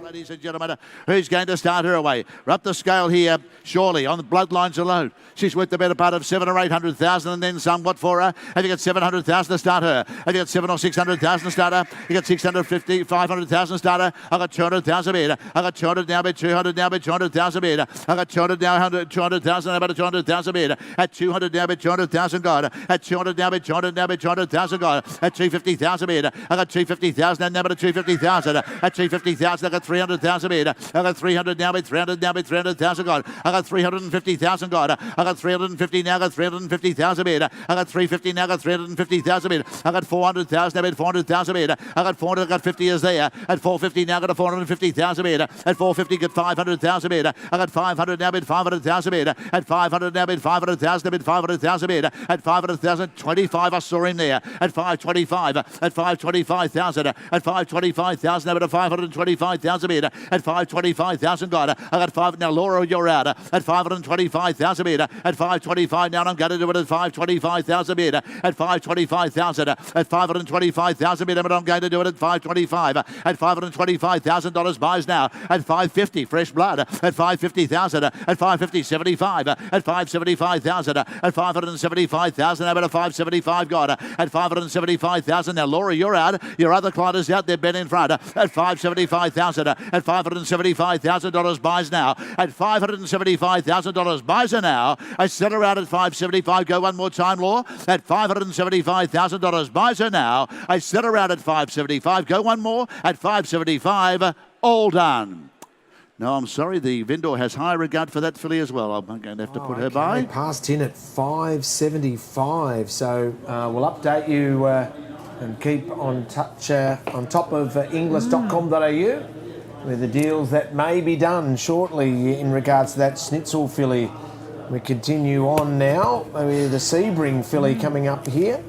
Ladies and gentlemen, who's going to start her away? We're up the scale here, surely, on the bloodlines alone. She's worth the better part of 700,000 or 800,000 and then some. What for her? Have you got 700,000 to start her? Have you got 700,000 or 600,000 to start her? You got 650, 500,000 to start her? I got 200,000 meter. I got 200 now, but 200 now, but 200,000 meter. I got 200 now, 200,000 now, but 200,000 meter. At 200 now, but 200,000 God. At 200 now, but 200 now, but 200,000 God. At 250,000 meter. I got 250,000 now, but 250,000. At 250,000, I got 300,000 300,000 bid. I got 300 now bid, 300 now bid, 300,000 God. I got 350,000 God. I got 350 now, got 350,000 bid. I got 350 now, got 350,000 bid. I got 400,000 now bid, 400,000 bid. I got 400, got 50 is there. At 450 now, got a 450,000 bid. At 450, got 500,000 bid. I got 500 now bid, 500,000 bid. At 500 now bid, 500,000 bid, 500,000 bid. At 500,000, 25 I saw him there. At 525, at 525,000, at 525,000 now bid, 525,000 bid. At 525,000 God. I got 5 now. Laura, you're out. At 525,000 bid. At 525 now, I'm going to do it at 525,000 bid. At 525,000. At 525,000 bid, but I'm going to do it at 525. At $525,000 buys now. At 550, fresh blood. At 550,000. At 550, 75. At 575,000. At 575,000. About a 575 God. At 575,000. Now, Laura, you're out. Your other client is out there, Ben in front. At 575,000. At $575,000 buys now. At $575,000 buys her now. I set her out at 575. Go one more time, Law. At $575,000 buys her now. I set her out at 575. Go one more at 575. All done. No, I'm sorry. The vendor has high regard for that filly as well. I'm going to have to put her by. Passed in at 575. So we'll update you and keep on touch on top of inglis.com.au with the deals that may be done shortly in regards to that Schnitzel filly. We continue on now with the Sebring filly coming up here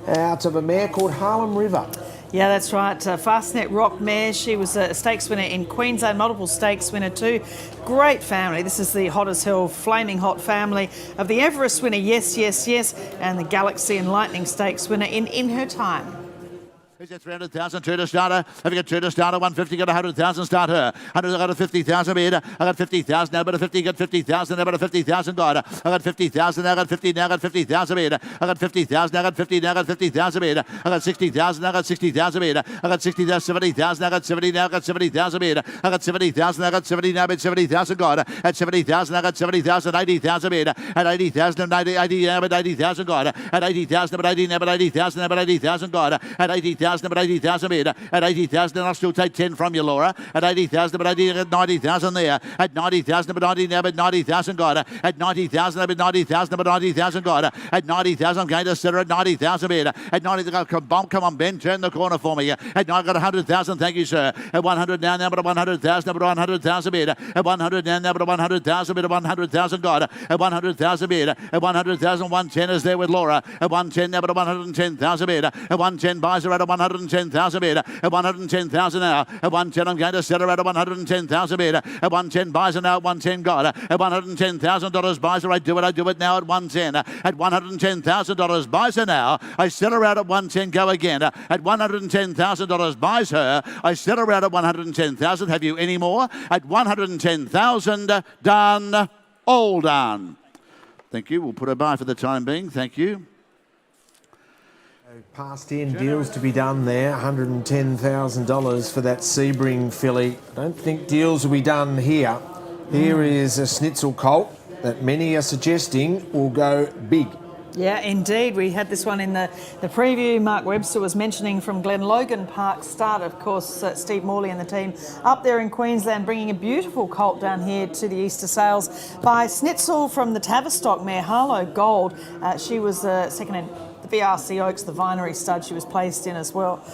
out of a mare called Harlem River. Yeah, that's right. Fastnet Rock mare. She was a stakes winner in Queensland, multiple stakes winner too. Great family. This is the hot as hell, flaming hot family of the Everest winner, Yes, Yes, Yes, and the Galaxy and Lightning Stakes winner in her time. Is it 300,000, two to starter? Have you got two to starter? 150, got 100,000, start her. 100, I got a 50,000 bid. I got 50,000, now got a 50, got 50,000, now got a 50,000, got I got 50,000, now got 50, now got 50,000 bid. I got 50,000, now got 50, now got 50,000 bid. I got 60,000, now got 60,000 bid. I got 60,000, 70,000, now got 70, now got 70,000 bid. I got 70,000, now got 70, now bid 70,000, got at 70,000, now got 70,000, 80,000 bid. At 80,000, 80, now bid 80,000, got at 80,000, now 80, now bid 80,000, now bid 80,000, got at 80,000, now 80,000 bid. At 80,000, and I'll still take 10 from you, Laura. At 80,000, but 80, at 90,000 there. At 90,000, but 90, now but 90,000 got. At 90,000, but 90,000, but 90,000 got. At 90,000, I'm going to set her at 90,000 bid. At 90,000, come on, Ben, turn the corner for me. At 90, I got 100,000, thank you, sir. At 100 now, but 100,000, but 100,000 bid. At 100 now, but 100,000 bid. At 100,000 got. At 100,000 bid. At 100,000, 110 is there with Laura. At 110 now, but 110,000 bid. At 110 buys her at 110,000 bid. At 110,000 now. At 110, I'm going to set her at 110,000 bid. At 110 buys her now. At 110 got. At $110,000 buys her. I do it now at 110. At $110,000 buys her now. I set her out at 110. Go again. At $110,000 buys her. I set her out at 110,000. Have you any more? At 110,000. Done. All done. Thank you. We'll put her by for the time being. Thank you. Passed in deals to be done there, $110,000 for that Sebring filly. I don't think deals will be done here. Here is a Schnitzel colt that many are suggesting will go big. Yeah, indeed. We had this one in the preview. Mark Webster was mentioning from Glen Logan Park start, of course, Steve Morley and the team up there in Queensland bringing a beautiful colt down here to the Easter sales by Schnitzel from the Tavistock mare, Harlow Gold. She was second in the VRC Oaks, the Vinery stud she was placed in as well.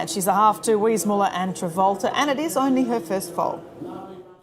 She's a half to Weismuller and Travolta, and it is only her first foal.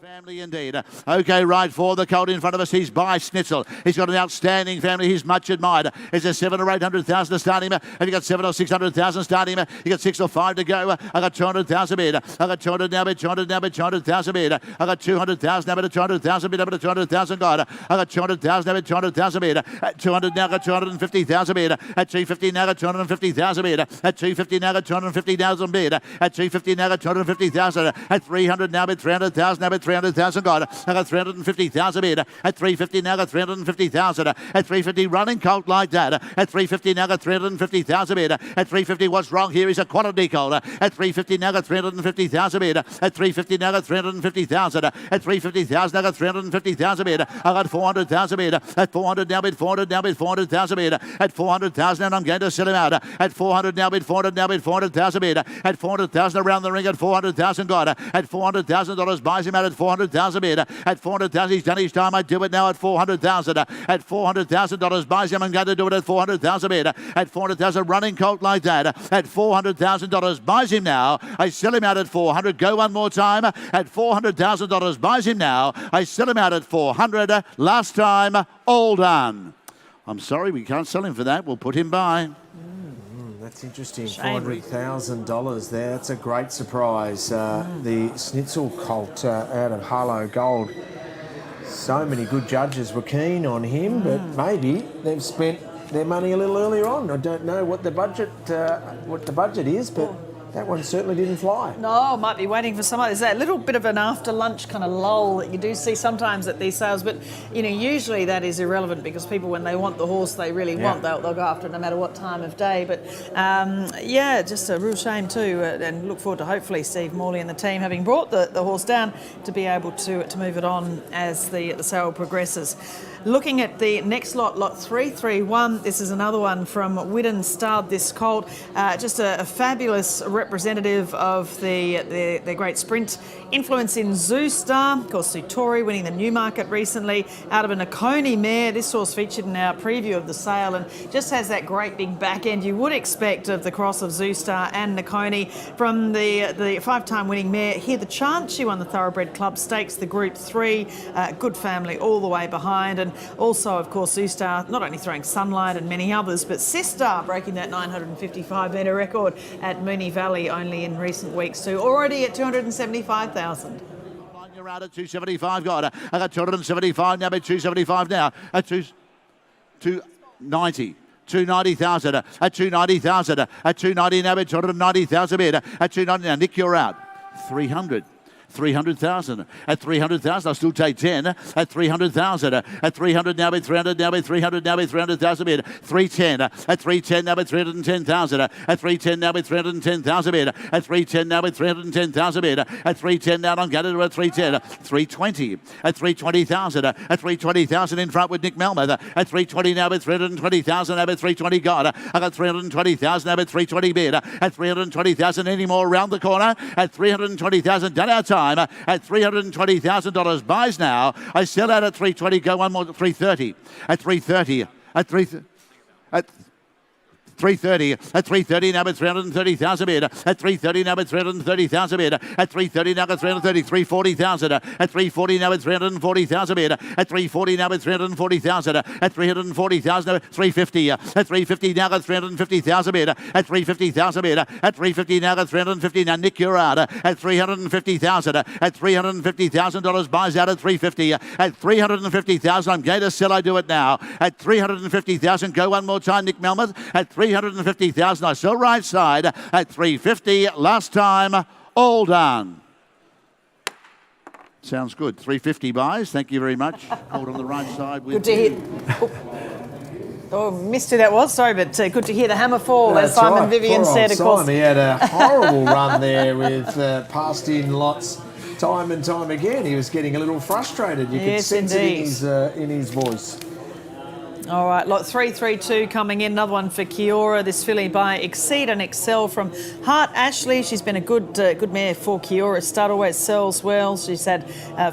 Family indeed. Okay, right for the colt in front of us. He's by Schnitzel. He's got an outstanding family. He's much admired. Is there 700,000 or 800,000 to start him? Have you got 700,000 or 600,000 to start him? You got 6 or 5 to go. I got 200,000 bid. I got 200 now bid. 200 now bid. 200,000 bid. I got 200,000 now bid. 200,000 bid. I got 200,000 got. I got 200,000 now bid. 200,000 bid. At 200 now got 250,000 bid. At 250 now got 250,000 bid. At 250 now got 250,000 bid. At 250 now got 250,000. At 300 now bid. 300,000 now bid. 300,000 300,000 gone. I got 350,000 bid. At 350 now got 350,000. At 350 running colt like that. At 350 now got 350,000 bid. At 350 what's wrong here is a quality colt. At 350 now got 350,000 bid. At 350 now got 350,000. At 350,000 I got 350,000 bid. I got 400,000 bid. At 400 now bid 400 now bid 400,000 bid. At 400,000 and I'm going to sell him out. At 400 now bid 400 now bid 400,000 bid. At 400,000 around the ring at 400,000 got. At $400,000 buys him out at 400,000 bid. At 400,000 he's done his time. I do it now at 400,000. At $400,000 buys him. I'm going to do it at 400,000 bid. At 400,000 running colt like that. At $400,000 buys him now. I sell him out at 400. Go one more time. At $400,000 buys him now. I sell him out at 400. Last time, all done. I'm sorry, we can't sell him for that. We'll put him by. That's interesting. $400,000 there. That's a great surprise. The Schnitzel colt out of Harlow Gold. So many good judges were keen on him, but maybe they've spent their money a little earlier on. I don't know what the budget is, but that one certainly didn't fly. No, might be waiting for some others. There's a little bit of an after lunch kind of lull that you do see sometimes at these sales, but usually that is irrelevant because people, when they want the horse they really want, they'll go after it no matter what time of day. But just a real shame too, and look forward to hopefully Steve Morley and the team having brought the horse down to be able to move it on as the sale progresses. Looking at the next lot, lot 331, this is another one from Widden Stud, this colt. Just a fabulous representative of the great sprint influence in Zoo Star. Of course, Sutori winning the Newmarket recently out of a Nakoni mare. This horse featured in our preview of the sale and just has that great big back end you would expect of the cross of Zoo Star and Nakoni. From the five-time winning mare, Hear the Chant, she won the Thoroughbred Club Stakes, the Group 3. Good family all the way behind. And also, of course, Zoo Star not only throwing Sunlight and many others, but Sister breaking that 955-metre record at Moonee Valley only in recent weeks too. Already at 275,000. You're out at 275, got. I got 275 now, but 275 now. At 290. 290,000 at 290,000 at 290 now, but 290,000 bid at 290 now. Nick, you're out. 300,000 at 300,000. I'll still take 10 at 300,000 at 300 now, bid 300 now, bid 300 now, bid 300,000 bid 310 at 310 now, bid 310,000 at 310 now, bid 310,000 bid at 310 now, bid 310,000 bid at 310 now. I'm going to at 310 320 at 320,000 at 320,000 in front with Nick Melmoth at 320 now, bid 320,000 now, bid 320 got. I got 320,000 now, bid 320 bid at 320,000 any more around the corner at 320,000 done our time. At $320,000 buys now. I sell out at 320. Go one more. 330. At 330. At 330 at 330 now at 330,000 bid at 330 now at 330,000 bid at 330 now at 330 340,000 at 340 now at 340,000 bid at 340 now at 340,000 at 340,000 at 350 at 350 now at 350,000 bid at 350,000 bid at 350 now at 350 now. Nick, you're out at 350,000 at $350,000 buys out at 350 at 350,000. I'm going to sell. I do it now at 350,000. Go one more time, Nick Melmoth at 350,000. I sell right side at 350. Last time, all done. Sounds good. 350 buys. Thank you very much. Hold on the right side. With good to hear. Oh, missed who that was. Sorry, but good to hear the hammer fall, as Simon Vivian said. Of course, he had a horrible run there with passed in lots. Time and time again, he was getting a little frustrated. You could sense it in his voice. All right, lot 332 coming in. Another one for Kiora. This filly by Exceed and Excel from Hart Ashley. She's been a good mare for Kiora. Stud, always sells well. She's had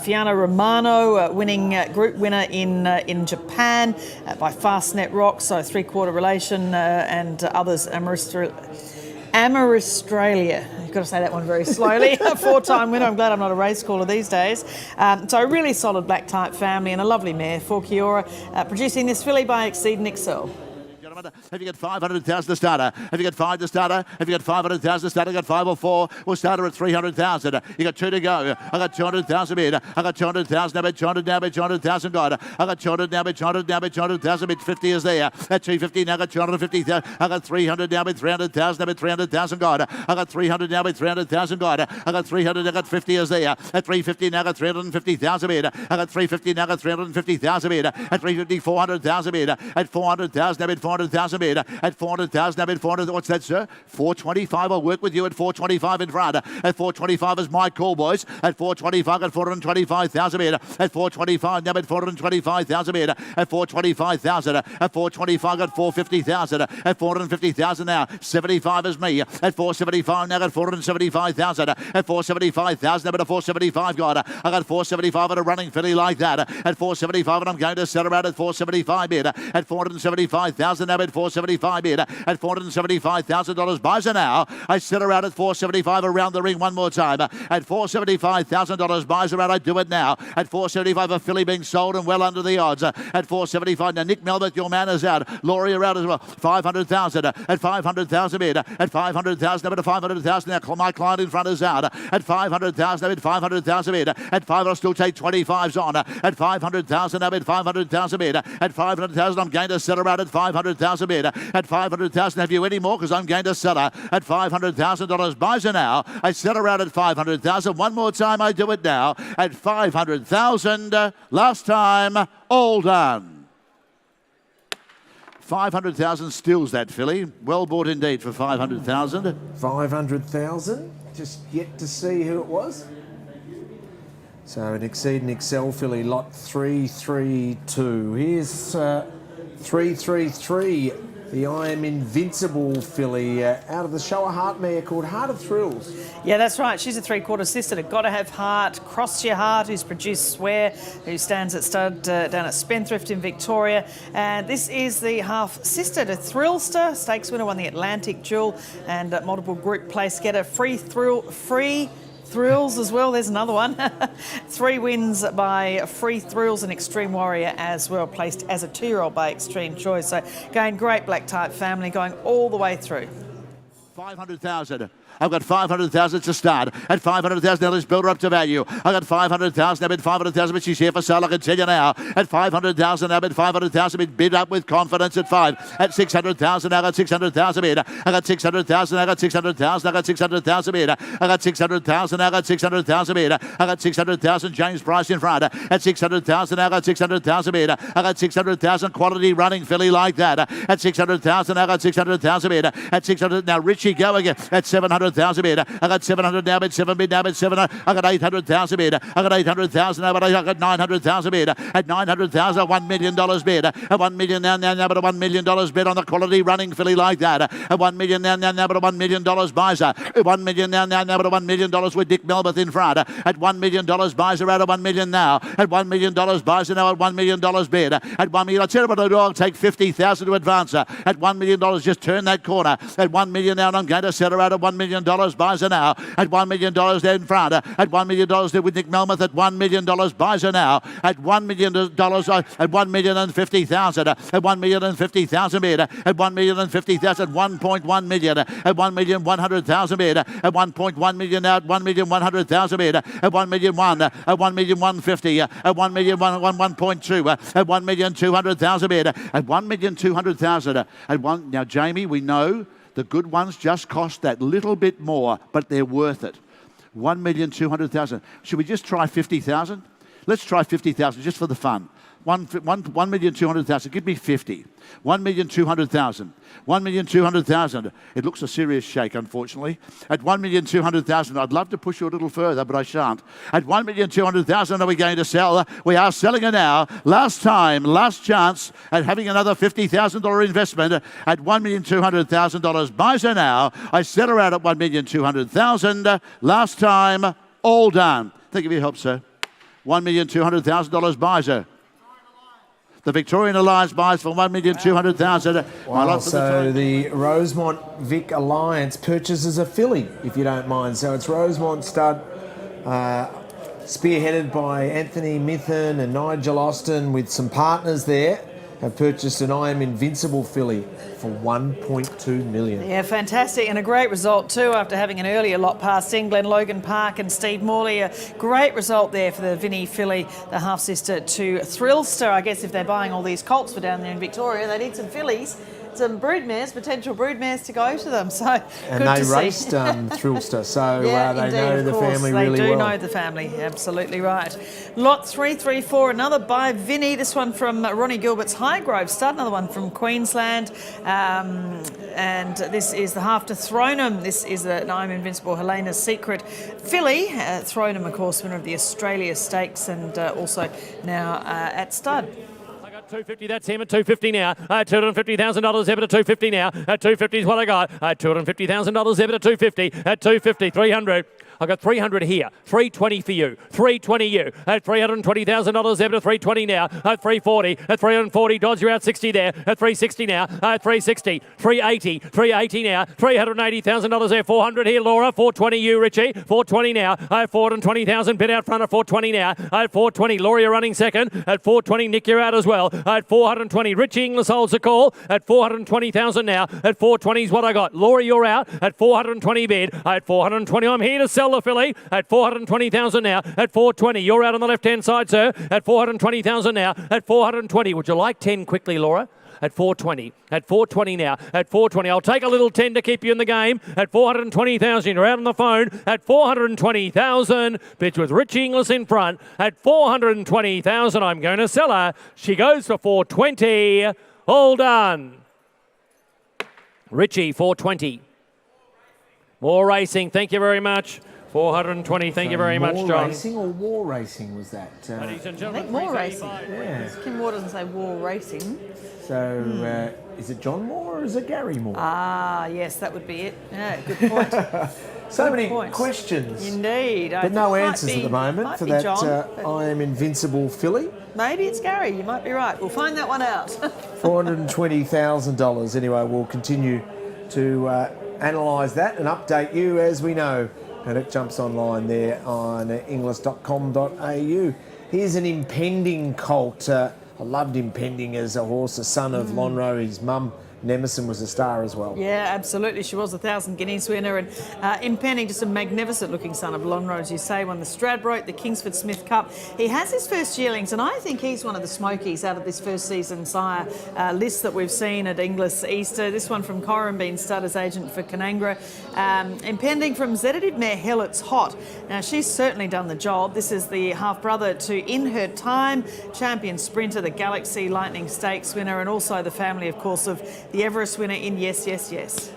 Fiona Romano winning group winner in Japan by Fastnet Rock. So 3/4 relation and others. Amaristralia. You've got to say that one very slowly. A 4-time winner. I'm glad I'm not a race caller these days. So a really solid black type family and a lovely mare for Kiora. Producing this filly by Exceed and Excel. gentlemen. Have you got 500,000 to starter? Have you got 5 to starter? Have you got 500,000 to starter? Got 5 or 4? We'll start her at 300,000. You got 2 to go. I got 200,000 bid. I got 200,000 now bid. 200 now bid. 200,000 got. I got 200 now bid. 200 now bid. 200,000 bid. 50 is there. At 250 now got 250,000. I got 300 now bid. 300,000 now bid. 300,000 got. I got 300 now bid. 300,000 got. I got 300. I got 50 is there. At 350 now got 350,000 bid. I got 350 now got 350,000 bid. At 350 400,000 bid. At 400,000 now bid. 400,000 bid. At 400,000 now bid. 400. What's that, sir? 425. I'll work with you at 425 in front. At 425 is my call, boys. At 425 at 425,000 bid. At 425 now bid. 425,000 bid. At 425,000. At 425 got 450,000. At 450,000 now. 75 is me. At 475 now got 475,000. At 475,000 now bid. 475 got. I got 475 at a running filly like that. At 475 and I'm going to sell her out at 475 bid. At 475,000 now bid. 475 bid. At $475,000 buys her now. I sell her out at 475 around the ring one more time. At $475,000 buys her out. I do it now. At 475 a filly being sold and well under the odds. At 475 now Nick Melbert, your man is out. Laurie are out as well. 500,000 at 500,000 bid. At 500,000 now at 500,000 now my client in front is out. At 500,000 now at 500,000 bid. At 5 I'll still take 25s on. At 500,000 now at 500,000 bid. At 500,000 I'm going to sell her out at 500,000 bid. At 500,000 have you any more? Because I'm going to sell her at $500,000 buys her now. I sell her out at 500,000. One more time I do it now at 500,000. Last time, all done. 500,000 stills that filly. Well bought indeed for 500,000. 500,000. Just yet to see who it was. So an Exceed and Excel filly, lot 332. Here's 333. The I Am Invincible filly out of the show a heart mare called Heart of Thrills. Yeah, that's right. She's a three-quarter sister to Gotta Have Heart, Cross Your Heart, who's produced Swear, who stands at stud down at Spendthrift in Victoria. And this is the half-sister to Thrillster. Stakes winner won the Atlantic Jewel and multiple group place getter. Free Thrills as well, there's another one. 3 wins by Free Thrills and Extreme Warrior as well, placed as a 2-year-old by Extreme Choice. So again, great black type family going all the way through. 500,000. I've got 500,000 to start. At 500,000, now let's build her up to value. I've got 500,000, now bid 500,000, but she's here for sale, I can tell you now. At 500,000, now bid 500,000, bid up with confidence at 5. At 600,000, I got 600,000 bid. I got 600,000, I got 600,000, I got 600,000 bid. I got 600,000, I got 600,000 bid. I got 600,000, James Price in front. At 600,000, I got 600,000 bid. I got 600,000, quality running filly like that. At 600,000, I got 600,000 bid. At 600, now Richie go again. At 700,000 bid. I got 700 now bid, 7 bid now bid, 700. I got 800,000 bid. I got 800,000 now, but I got 900,000 bid. At 900,000, $1 million bid. At $1 million now, but a $1 million bid on the quality running filly like that. At $1 million now, but a $1 million buys her. At $1 million now, but a $1 million with Dick Melbert in front. At $1 million buys her out of $1 million now. At $1 million buys her now at $1 million bid. At $1 million, I tell you what I'll do, I'll take 50,000 to advance her. At $1 million, just turn that corner. At $1 million now, and I'm going to sell her out at $1 million buys her now. At $1 million there in front. At $1 million there with Nick Melmoth. At $1 million buys her now. At $1 million, at $1,050,000. At $1,050,000 bid. At $1,050,000. 1.1 million. At $1,100,000 bid. At 1.1 million now. At $1,100,000 bid. At $1,001,000. At $1,150,000. At $1,1.2. At $1,200,000 bid. At $1,200,000. At one. Now, Jamie, we know the good ones just cost that little bit more, but they're worth it. 1,200,000. Should we just try 50,000? Let's try 50,000 just for the fun. 1,200,000. Give me 50. 1,200,000. 1,200,000. It looks a serious shake, unfortunately. At 1,200,000, I'd love to push you a little further, but I shan't. At 1,200,000, are we going to sell? We are selling her now. Last time, last chance at having another $50,000 investment at $1,200,000. Buys her now. I sell her out at 1,200,000. Last time, all done. Thank you for your help, sir. $1,200,000 buys her. The Victorian Alliance buys for $1,200,000. Wow, so the Rosemont Vic Alliance purchases a filly, if you don't mind. So it's Rosemont stud, spearheaded by Anthony Mithun and Nigel Austin with some partners there. have purchased an I Am Invincible filly for $1.2 million. Yeah, fantastic, and a great result too after having an earlier lot past England, Logan Park and Steve Morley. A great result there for the Vinnie filly, the half-sister to Thrillster. I guess if they're buying all these colts for down there in Victoria, they need some fillies, some broodmares, potential broodmares to go to them. So and good they to raced see. Thrillster, so yeah, they indeed, know the family really well. They do know the family, absolutely right. Lot 334, another by Vinnie. This one from Ronnie Gilbert's Highgrove Stud, another one from Queensland. And this is the half to Thronham. This is the I'm Invincible Helena's Secret filly. Thronham, of course, winner of the Australia Stakes and also now at stud. 250, that's him at 250 now. $250,000 Zebra at 250 now. At 250 is what I got. $250,000 Zebra at 250. At 250, 300. I got 300 here. 320 for you. 320 you. At $320,000 Zebra, 320 now. At 340. At 340, Dodge, you're out 60 there. At 360 now. At 360. 380. 380 now. $380,000 there. 400 here, Laura. 420 you, Richie. 420 now. At 420,000 bid out front at 420 now. At 420, Laura, you're running second. At 420, Nick, you're out as well. At 420, Richie Inglis holds the call. At 420,000 now. At 420 is what I got. Laura, you're out. At 420 bid. At 420, I'm here to sell the filly. At 420,000 now. At 420, you're out on the left-hand side, sir. At 420,000 now. At 420, would you like 10 quickly, Laura? At 420. At 420 now. At 420. I'll take a little 10 to keep you in the game. At 420,000. You're out on the phone. At 420,000. Bids with Richie Inglis in front. At 420,000. I'm going to sell her. She goes for 420. All done. Richie, 420. More racing. Thank you very much. 420. Thank you very much, John. More racing or war racing was that? Ladies and I gentlemen, think more racing. Yeah. Kim Moore doesn't say war racing. So is it John Moore or is it Gary Moore? Ah, yes, that would be it. Yeah, good point. So Good many point. questions. Indeed. But no answers at the moment might for be that John, but I Am Invincible filly. maybe it's Gary. You might be right. We'll find that one out. $420,000. Anyway, we'll continue to analyse that and update you as we know. And it jumps online there on inglis.com.au. Here's an impending colt. I loved Impending as a horse, a son of Lonhro. His mum, Nemesis, was a star as well. Yeah, absolutely. She was a 1,000 Guineas winner. And Impending, just a magnificent looking son of Lonhro, as you say, won the Stradbroke, the Kingsford Smith Cup. He has his first yearlings, and I think he's one of the smokies out of this first season sire list that we've seen at Inglis Easter. This one from Corumbean Stud as agent for Canangra. Impending from Zeditive mare Hellet's Hot. Now, she's certainly done the job. This is the half-brother to In Her Time, champion sprinter, the Galaxy Lightning Stakes winner, and also the family, of course, of the Everest winner in Yes, Yes, Yes.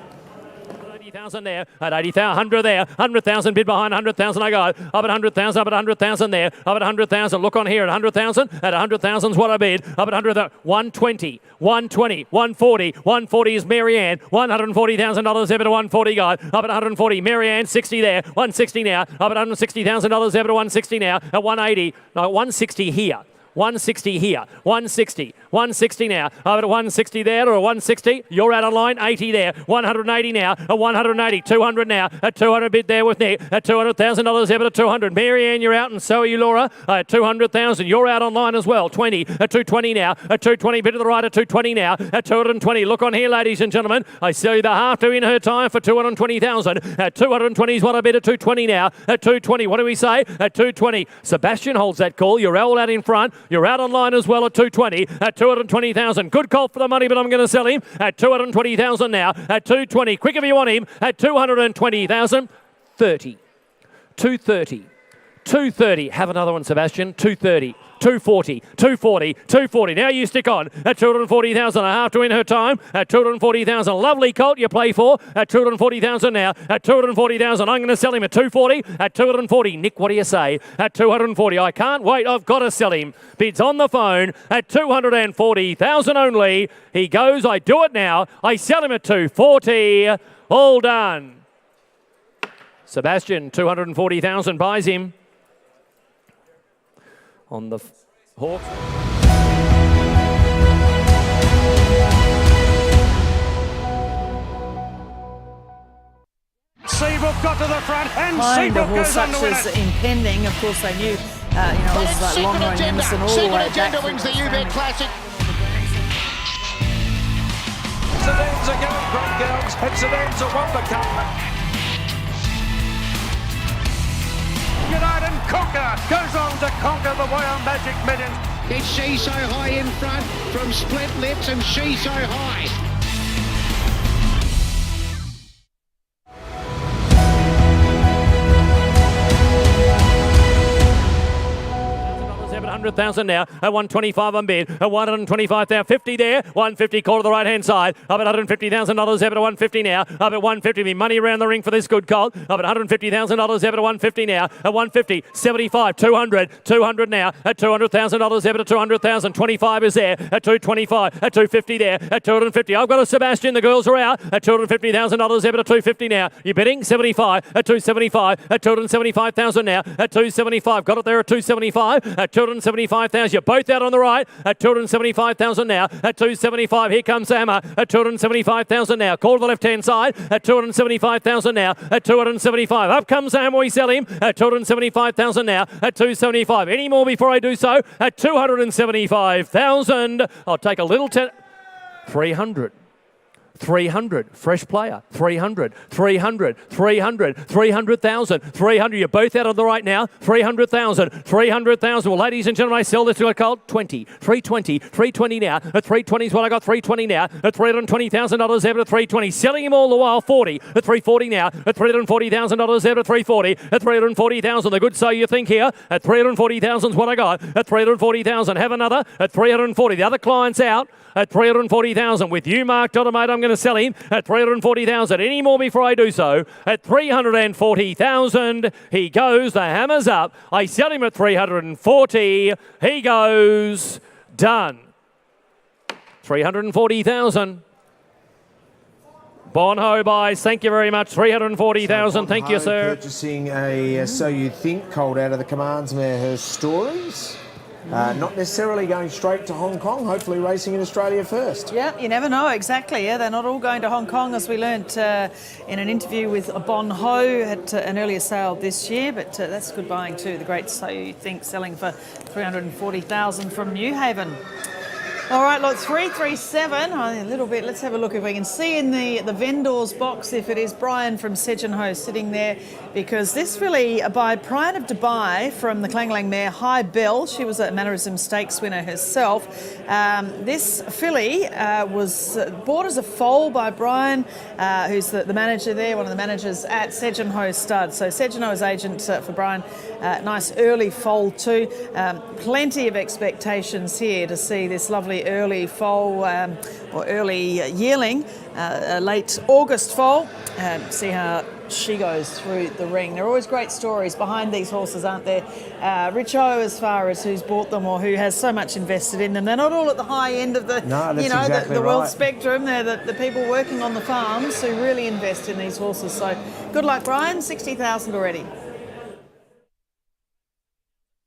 80,000 there, at 80,000, 100 there, 100,000 bid behind 100,000 I go, up at 100,000, up at 100,000 there, up at 100,000, look on here at 100,000, at 100,000's what I bid, up at 100,000, 120, 120, 140, 140 is Marianne, $140,000 ever to 140 guy, up at 140, Marianne 60 there, 160 now, up at $160,000 ever to 160 now, at 180, no, 160 here. 160 here, 160, 160 now, over to 160 there, or 160, you're out on line, 80 there, 180 now, at 180, 200 now, at 200 bid there with Nick, at $200,000 ever to 200, Marianne, you're out, and so are you, Laura, at 200,000, you're out on line as well, 20, at 220 now, at 220, bid to the right, at 220 now, at 220, look on here, ladies and gentlemen, I sell you the half to In Her Time for 220,000, at 220 is what I bid at 220 now, at 220, what do we say, at 220, Sebastian holds that call, you're all out in front, you're out on line as well at 220, at 220,000. Good call for the money, but I'm going to sell him at 220,000 now, at 220. Quick if you want him, at 220,000. 30. 230. 230. Have another one, Sebastian. 230. 240, 240, 240. Now you stick on at 240,000. A half to In Her Time at 240,000. Lovely colt you play for at 240,000 now. At 240,000, I'm going to sell him at 240. At 240, Nick, what do you say? At 240, I can't wait. I've got to sell him. Bids on the phone at 240,000 only. He goes. I do it now. I sell him at 240. All done. Sebastian, 240,000 buys him. On the Hawk. Seabrook got to the front, and Behind a Seabrook horse goes on such to win as it. Impending, of course they knew, horses like Lonhro and Emerson all the way back. wins the UBET Classic. Sedans are going great girls, and Sedans are won the cup. United Conquer goes on to conquer the Royal Magic Millions. It's She So High in front from Split Lips and She So High. $100,000 now at 125 on bid, at 125,000, 50 there, 150 call to the right hand side, up at $150,000 ever to 150 now, up at 150, be money around the ring for this good colt, up at $150,000 ever to 150 now, at 150, 75, 200, 200 now, at $200,000 ever to 200,000, 25 is there, at 225, at 250 there, at 250, I've got a Sebastian, the girls are out, at $250,000 ever to 250 now, you're bidding 75, at 275, at 275,000 now, at 275, got it there at 275, at 275,000, you're both out on the right, at 275,000 now, at 275, here comes the hammer, at 275,000 now, call to the left-hand side, at 275,000 now, at 275, up comes the hammer, we sell him, at 275,000 now, at 275, any more before I do so, at 275,000, I'll take a little 300. 300, fresh player, 300, 300, 300, 300,000, 300, you're both out on the right now, 300,000, 300,000, well ladies and gentlemen, I sell this to a colt, 20, 320, 320 now, at 320 is what I got, 320 now, at $320,000 ever to 320, selling him all the while, 40, at 340 now, at $340,000 ever to 340, at 340,000, the good so you think here, at 340,000 is what I got, at 340,000, have another, at 340, the other client's out, at 340,000, with you Mark Dotomate, I'm going to sell him at 340,000. Any more before I do so? At 340,000, he goes. The hammer's up. I sell him at 340. He goes. Done. 340,000. Bonho buys. Thank you very much. 340,000. Thank you, sir. Purchasing a So You Think colt out of the Commands mare, Her Stories. Not necessarily going straight to Hong Kong, hopefully racing in Australia first. Yeah, you never know, exactly. Yeah, they're not all going to Hong Kong, as we learnt in an interview with Bon Ho at an earlier sale this year, but that's good buying too. The great So You Think selling for $340,000 from New Haven. All right, look, 337, a little bit. Let's have a look if we can see in the vendor's box if it is Brian from Sedgenho sitting there, because this filly by Pride of Dubai from the Clang Lang mare High Bell, she was a Mannerism Stakes winner herself. This filly was bought as a foal by Brian, who's the manager there, one of the managers at Sedgenho Stud. So Sedgenho's agent for Brian. Nice early foal too. Plenty of expectations here to see this lovely early foal or early yearling, a late August foal. See how she goes through the ring. There are always great stories behind these horses, aren't there? Richo, as far as who's bought them or who has so much invested in them. They're not all at the high end of the, the wealth spectrum. They're the people working on the farms who really invest in these horses. So good luck, Brian. 60,000 already.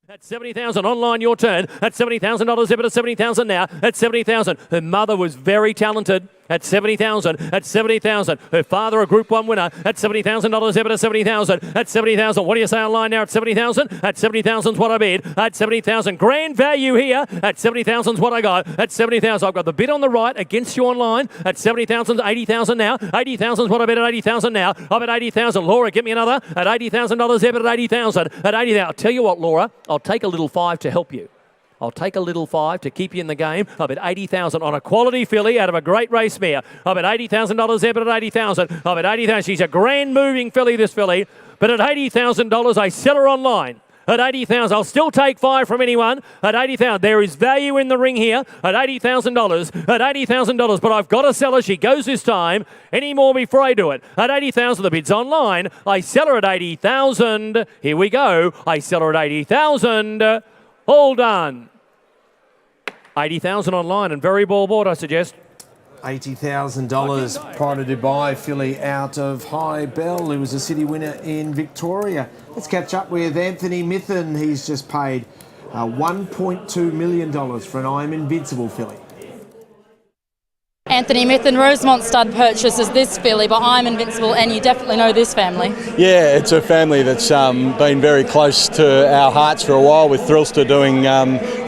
At 70,000, online, your turn. At $70,000, ever to 70,000 now. At 70,000, her mother was very talented. At 70,000, at 70,000. Her father, a Group 1 winner. At $70,000, ever to 70,000. At 70,000, what do you say online now at 70,000? At 70,000 is what I bid. At 70,000, grand value here. At 70,000 is what I got. At 70,000, I've got the bid on the right against you online. At 70,000, 80,000 now. 80,000 is what I bid at 80,000 now. I'm at 80,000. Laura, get me another. At $80,000, ever at 80,000. At 80,000, I'll tell you what, Laura, I'll take a little 5 to help you. I'll take a little 5 to keep you in the game. I'm at 80,000 on a quality filly out of a great race mare. I'm at $80,000 there, but at 80,000. I'm at 80,000. She's a grand moving filly, this filly. But at $80,000, I sell her online. At 80,000, I'll still take 5 from anyone. At 80,000, there is value in the ring here. At $80,000, at $80,000, but I've got to sell her. She goes this time. Any more before I do it? At 80,000, the bid's online. I sell her at 80,000. Here we go. I sell her at 80,000. All done. 80,000 online and very ball board, I suggest. $80,000 Pride of Dubai filly out of High Bell, who was a city winner in Victoria. Let's catch up with Anthony Mithen. He's just paid $1.2 million for an I'm Invincible filly. Anthony Mithen, Rosemont Stud purchases this filly, but I'm Invincible, and you definitely know this family. Yeah, it's a family that's been very close to our hearts for a while, with Thrillster doing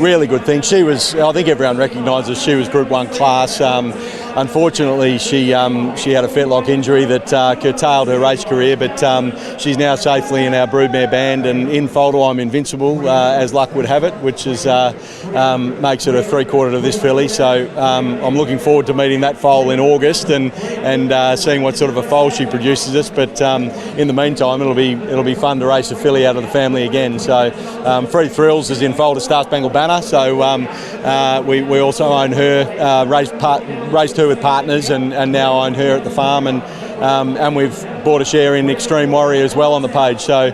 really good things. She was, I think everyone recognises she was Group 1 class. unfortunately she had a fetlock injury that curtailed her race career, but she's now safely in our broodmare band and in foal to I'm Invincible, as luck would have it, which is makes it a 3/4 of this filly. So I'm looking forward to meeting that foal in August and seeing what sort of a foal she produces us. But in the meantime, it'll be fun to race a filly out of the family again. So Free Thrills is in foal to Star Spangled Banner. So we also own her, raced her with partners, and now own her at the farm, and we've bought a share in Extreme Warrior as well on the page. So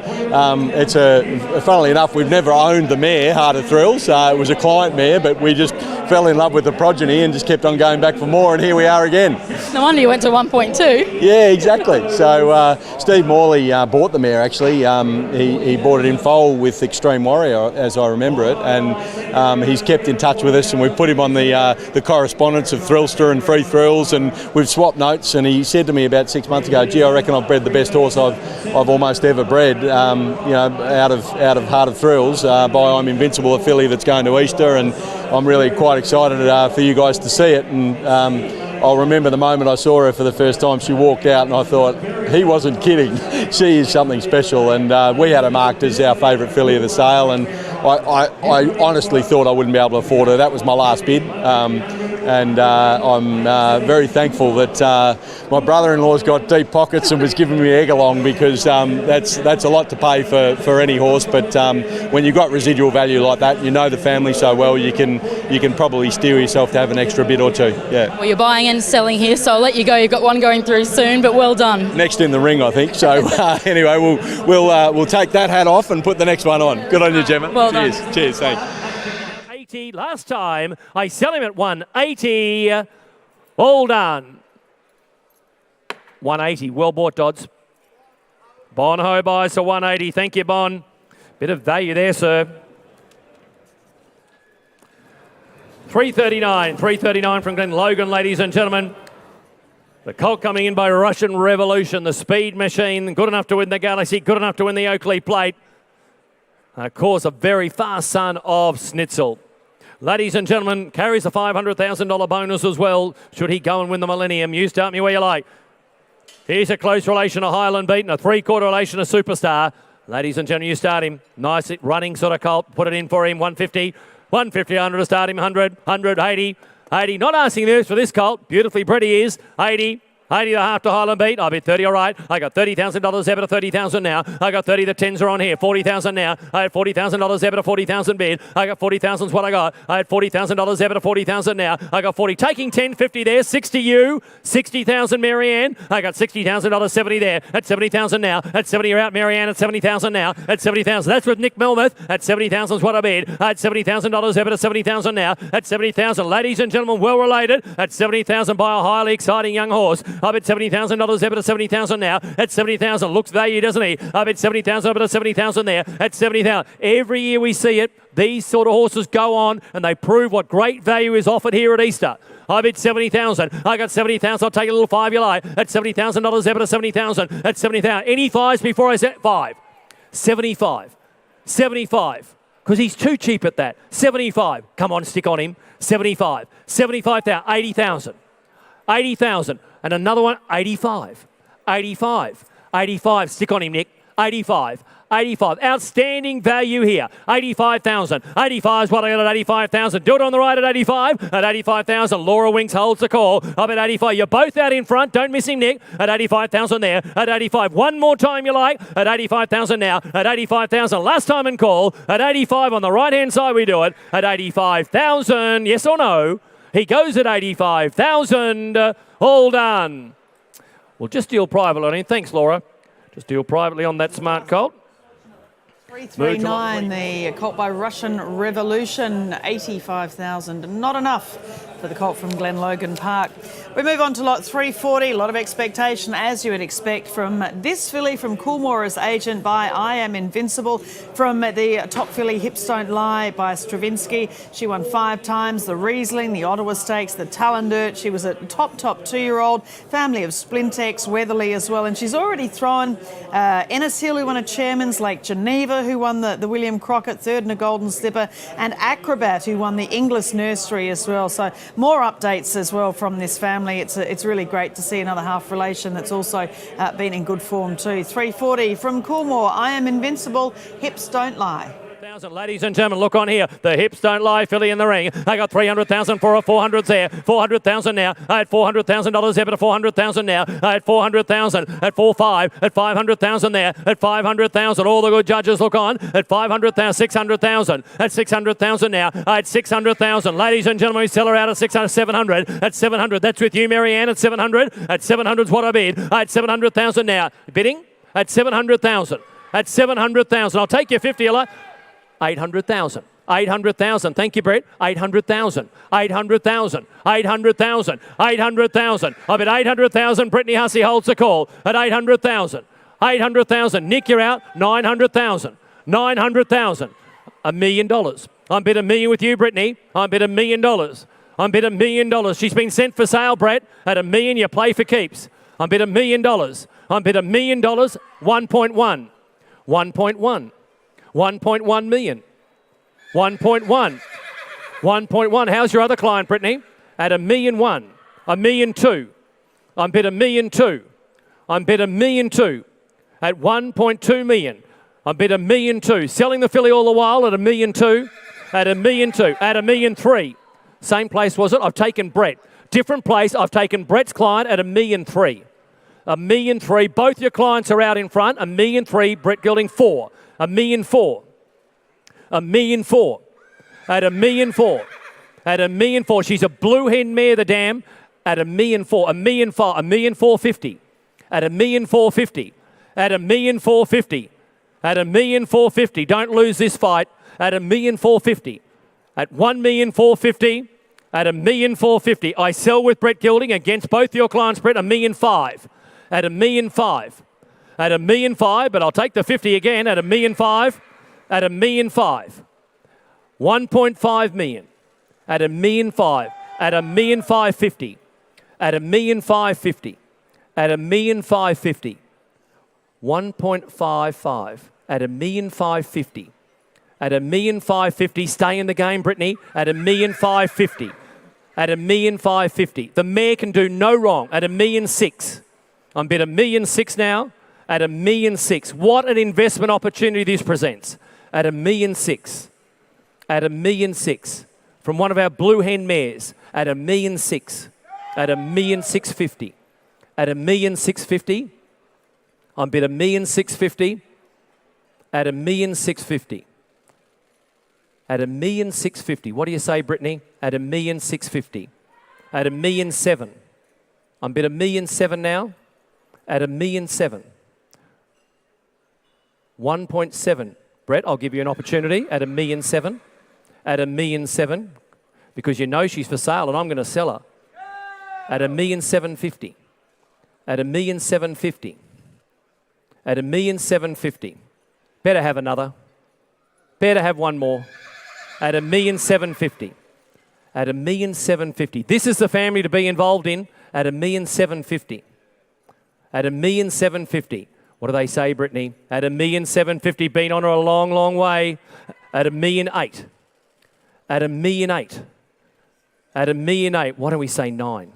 funnily enough, we've never owned the mare, Heart of Thrills. It was a client mare, but we just fell in love with the progeny and just kept on going back for more, and here we are again. No wonder you went to 1.2. Yeah, exactly. So Steve Morley bought the mare, actually. He bought it in foal with Extreme Warrior, as I remember it, and he's kept in touch with us, and we've put him on the correspondence of Thrillster and Free Thrills, and we've swapped notes, and he said to me about 6 months ago, gee, I reckon I've bred the best horse I've almost ever bred, out of Heart of Thrills, by I'm Invincible, a filly that's going to Easter, and I'm really quite excited for you guys to see it. And I'll remember the moment I saw her for the first time. She walked out and I thought, he wasn't kidding. She is something special, and we had her marked as our favourite filly of the sale, and I honestly thought I wouldn't be able to afford her. That was my last bid. And I'm very thankful that my brother-in-law's got deep pockets and was giving me egg along, because that's a lot to pay for any horse. But when you've got residual value like that, you know the family so well, you can probably steer yourself to have an extra bid or two. Yeah. Well, you're buying and selling here, so I'll let you go. You've got one going through soon, but well done. Next in the ring, I think. So anyway, we'll take that hat off and put the next one on. Good on you, Gemma. Well Cheers. done. Cheers. Thanks. Last time I sell him at 180. All done. 180. Well bought, Dodds. Bon Ho buys to 180. Thank you, Bon. Bit of value there, sir. 339. 339 from Glen Logan, ladies and gentlemen. The colt coming in by Russian Revolution, the speed machine, good enough to win the Galaxy, good enough to win the Oakley Plate. Of course, a very fast son of Snitzel. Ladies and gentlemen, carries a $500,000 bonus as well, should he go and win the Millennium. You start me where you like. Here's a close relation to Highland Beaten, a 3/4 relation to Superstar. Ladies and gentlemen, you start him. Nice running sort of colt. Put it in for him, 150. 150, 100 to start him, 100, 100, 80, 80. Not asking this for this colt. Beautifully bred he is. 80. 80 and a half to Highland Beat. I bid 30, all right. I got $30,000 ever to 30,000 now. I got 30, the 10s are on here. 40,000 now. I had $40,000 ever to 40,000 bid. I got 40,000 is what I got. I had $40,000 ever to 40,000 now. I got 40. Taking 10, 50 there. 60 you. 60,000 Marianne. I got $60,000, 70 there. At 70,000 now. At 70 you're out, Marianne. At 70,000 now. At 70,000. That's with Nick Melmoth. At 70,000 is what I bid. I had $70,000 ever to 70,000 now. At 70,000. Ladies and gentlemen, well related. At 70,000 by a highly exciting young horse. I bid $70,000 ever to 70,000 now. At 70,000, looks value, doesn't he? I bet 70,000 over to 70,000 there. At 70,000, every year we see it. These sort of horses go on and they prove what great value is offered here at Easter. I bid 70,000. I got 70,000. I'll take a little $5 you like. At $70,000 ever to 70,000. At 70,000, any fives before I set 5. 75. 75. Because he's too cheap at that. 75. Come on, stick on him. 75. 75,000. 80,000. 80,000. And another one, 85. 85. 85. Stick on him, Nick. 85. 85. Outstanding value here. 85,000. 85 is what I got at 85,000. Do it on the right at 85. At 85,000, Laura Winks holds the call. Up at 85. You're both out in front. Don't miss him, Nick. At 85,000 there. At 85. One more time you like. At 85,000 now. At 85,000. Last time and call. At 85 on the right-hand side we do it. At 85,000. Yes or no? He goes at 85,000. All done. We'll just deal privately on him. Thanks, Laura. Just deal privately on that smart colt. 339, the colt by Russian Revolution, 85,000. Not enough for the colt from Glen Logan Park. We move on to lot 340. A lot of expectation, as you would expect, from this filly from Coolmore's agent by I Am Invincible. From the top filly Hips Don't Lie by Stravinsky. She won 5 times. The Riesling, the Ottawa Stakes, the Talendert. She was a top 2-year-old. Family of Splintex, Weatherly as well. And she's already thrown Ennis Hill, who won a Chairman's, Lake Geneva, who won the William Crockett, third in a Golden Slipper, and Acrobat, who won the Inglis Nursery as well. So more updates as well from this family. It's really great to see another half relation that's also been in good form too. 340 from Coolmore. I am invincible. Hips don't lie. Ladies and gentlemen, look on here. The hips don't lie. Filly in the ring. I got 300,000 for a 400s there. 400,000 now. I had $400,000 there, but a 400,000 now. I had 400,000 at 4.5 at 500,000 there. At 500,000, all the good judges look on. At 500,000, 600,000 at 600,000 now. I had 600,000. Ladies and gentlemen, we sell her out at 600, 700 at 700. That's with you, Marianne, at 700. At 700's what I bid. I had 700,000 now. Bidding at 700,000. At 700,000. I'll take your 50. 800,000. 800,000. Thank you, Brett. 800,000. 800,000. 800,000. 800,000. I bet 800,000. Brittany Hussey holds the call at 800,000. 800,000. Nick, you're out. 900,000. 900,000. $1 million. I'm bid $1 million with you, Brittany. I'm bid $1 million. I'm bid $1 million. She's been sent for sale, Brett. At $1 million, you play for keeps. I'm bid $1 million. I'm bid $1 million. 1.1. 1.1. 1.1 million. 1.1. 1.1. How's your other client, Brittany? At $1.1 million. $1.2 million. I'm bid $1.2 million. I'm bid $1.2 million. At 1.2 million. I'm bid $1.2 million. Selling the filly all the while at $1.2 million. At $1.2 million. At $1.3 million. Same place, was it? I've taken Brett. Different place. I've taken Brett's client at $1.3 million. $1.3 million. Both your clients are out in front. $1.3 million. Brett Gilding 4. $1.4 million. $1.4 million. At $1.4 million. At $1.4 million. She's a blue hen mare, the dam. At $1.4 million. $1.4 million. $1.450. At $1.450 million. At $1.450 million. At $1.450 million. Don't lose this fight. At $1.450 million. At $1.450 million. At $1.450 million. I sell with Brett Gilding against both your clients, Brett. $1.5 million. At $1.5 million. At $1.5 million, but I'll take the 50 again at $1.5 million. At $1.5 million. 1.5 million. At $1.5 million. At $1.5 million 550. At $1.5 million 550. At $1.5 million 550. 1.55. At $1.5 million 550. At $1.5 million 550. Stay in the game, Brittany. At $1.5 million 550. At $1.5 million 550. The mare can do no wrong. At $1.6 million. I'm bid $1.6 million now. At $1.6 million. What an investment opportunity this presents. At $1.6 million. At $1.6 million. From one of our blue hen mares. At $1.6 million. At $1.650 million. At $1.650 million. I'm bid $1.650 million. At $1.650 million. At $1.650 million. What do you say, Brittany? At $1.650 million. At $1.7 million. I'm bid $1.7 million now. At $1.7 million. 1.7. Brett, I'll give you an opportunity at $1.7 million. At $1.7 million. Because you know she's for sale and I'm going to sell her. At $1.750 million. At $1.750 million. At $1.750 million. Better have another. Better have one more. At $1.750 million. At $1.750 million. This is the family to be involved in. At $1.750 million. At $1.750 million. What do they say, Brittany? At $1.750 million, been on her a long, long way. At $1.8 million. At $1.8 million. At $1.8 million. Why don't we say 9?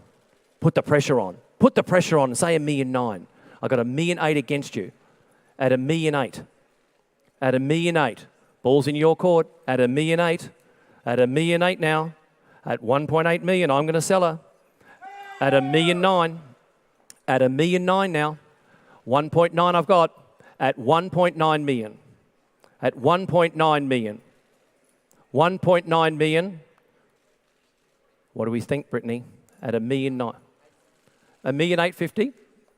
Put the pressure on. Put the pressure on and say $1.9 million. I got $1.8 million against you. At $1.8 million. At $1.8 million. Ball's in your court. At $1.8 million. At $1.8 million now. At $1.8 million, I'm going to sell her. At $1.9 million. At $1.9 million now. 1.9 I've got. At 1.9 million. At 1.9 million. 1.9 million. What do we think, Brittany? At $1.9 million. $1.850 million.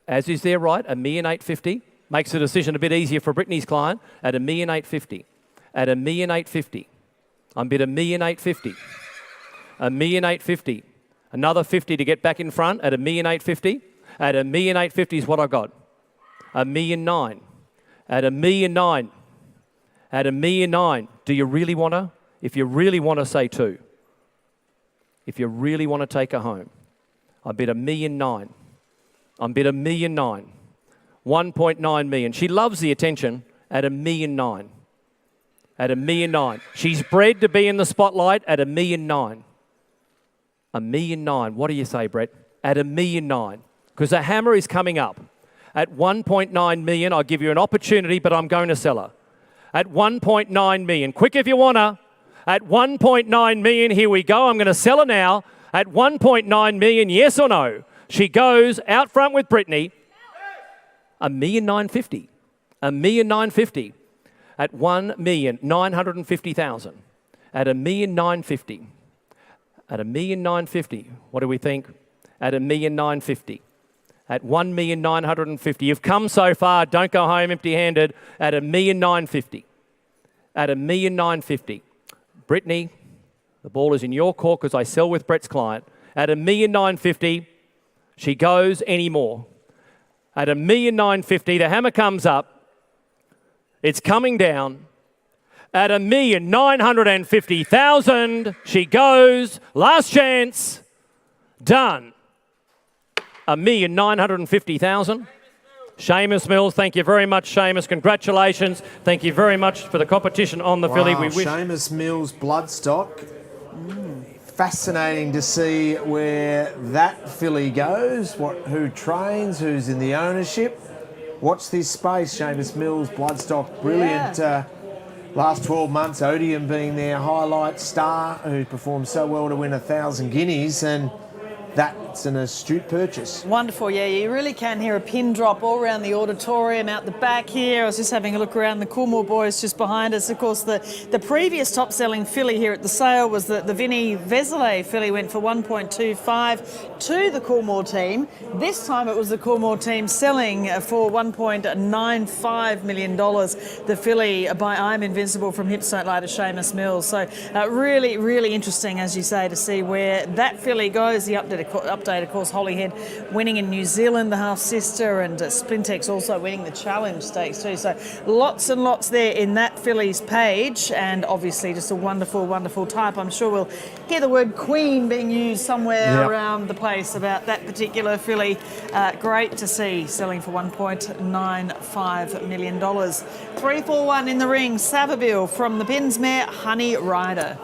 As is their right. $1.850 million. Makes the decision a bit easier for Brittany's client. At $1.850 million. At $1.850 million. I'm bid $1.850 million. $1.850 million. Another 50 to get back in front at $1.850 million. At $1.850 million is what I got. $1.9 million. At $1.9 million. At $1.9 million. Do you really want to? If you really want to, say 2. If you really want to take her home. I bid $1.9 million. I'm bid $1.9 million. 1.9 million. She loves the attention at $1.9 million. At $1.9 million. She's bred to be in the spotlight at $1.9 million. 1,000,009. What do you say, Brett? At 1,000,009. Because the hammer is coming up. At 1.9 million, I'll give you an opportunity, but I'm going to sell her. At 1.9 million. Quick if you want her. At 1.9 million, here we go. I'm going to sell her now. At 1.9 million, yes or no? She goes out front with Brittany. 1,950,000. 1,950,000. At 1,950,000. At 1,950,000. At 1,950,000. What do we think? At 1,950,000. At 1,950,000. You've come so far. Don't go home empty-handed. At 1,950,000. At 1,950,000. Brittany, the ball is in your court because I sell with Brett's client. At 1,950,000, she goes anymore. At 1,950,000, the hammer comes up. It's coming down. At 1,950,000, she goes. Last chance. Done. 1,950,000. Seamus Mills, thank you very much, Seamus. Congratulations. Thank you very much for the competition on the filly. We wish. Seamus Mills bloodstock. Fascinating to see where that filly goes, who trains, who's in the ownership. Watch this space, Seamus Mills, bloodstock, brilliant. Last 12 months, Odium being their highlight star, who performed so well to win 1,000 guineas, and that's an astute purchase. Wonderful, yeah. You really can hear a pin drop all around the auditorium, out the back here. I was just having a look around the Coolmore boys just behind us. Of course, the previous top-selling filly here at the sale was the Vinnie Vesely filly, went for 1.25 to the Coolmore team. This time it was the Coolmore team selling for $1.95 million. The filly by I'm Invincible from Hips Don't Lie to Seamus Mills. So really, really interesting, as you say, to see where that filly goes. The update, of course, Holyhead winning in New Zealand, the half-sister, and Splintex also winning the Challenge Stakes too. So lots and lots there in that filly's page, and obviously just a wonderful, wonderful type. I'm sure we'll hear the word Queen being used somewhere around the place about that particular filly. Great to see, selling for $1.95 million. 3-4-1 in the ring, Savabeel from the Pins mare, Honey Rider.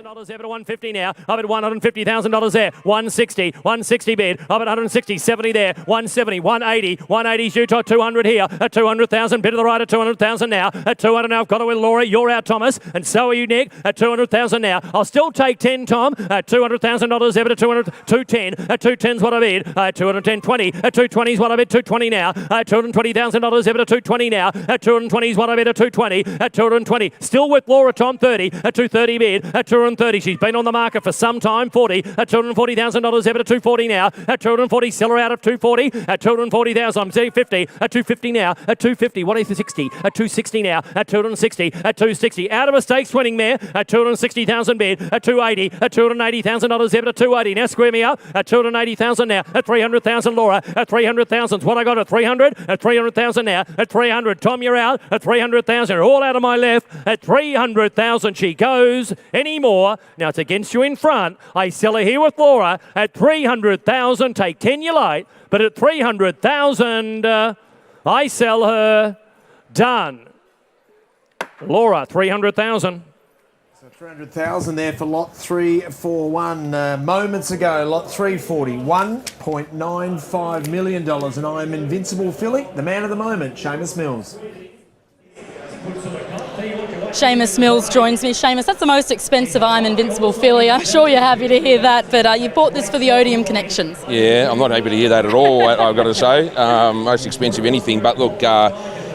$100,000 there, but 150 now. Up at $150,000 there. 160 bid. Up at 160, 70 there. 170, 180, 180's due to 200 here. At 200,000, bid of the rider, 200,000 now. At 200 now, I've got it with Laura. You're out, Thomas, and so are you, Nick. At 200,000 now. I'll still take 10, Tom. At $200,000 there, but at 210. At 210's what I bid. At 210, 20. At 220's what I bid. 220 now. At $220,000 there, but at 220 now. At 220's what I bid. At 220. At 220. Still with Laura, Tom, 30. At 230 bid. At 230. She's been on the market for some time. 40 at $240,000 ever to 240 now. At 240, sell her out of 240. At 240,000, I'm saying 50. At 250 now. At 250, what is the 60? At 260 now. At 260. At 260, out of a stakes winning mare. At 260,000 bid. At 280. At $280,000 ever to 280. Now square me up. At 280,000 now. At 300,000 Laura. At 300,000. What I got at 300. At 300,000 now. At 300. Tom, you're out. At 300,000. All out of my left. At 300,000 she goes. Any more? Now it's against you in front. I sell her here with Laura at 300,000. Take 10 you like, but at 300,000, I sell her. Done. Laura, 300,000. So 300,000 there for lot 341. Moments ago, lot 340, $1.95 million, and I'm Invincible filly, the man of the moment, Seamus Mills. Seamus Mills joins me. Seamus, that's the most expensive I'm Invincible filly. I'm sure you're happy to hear that, but you bought this for the Odium connections. Yeah, I'm not happy to hear that at all, I've got to say. Most expensive anything, but look,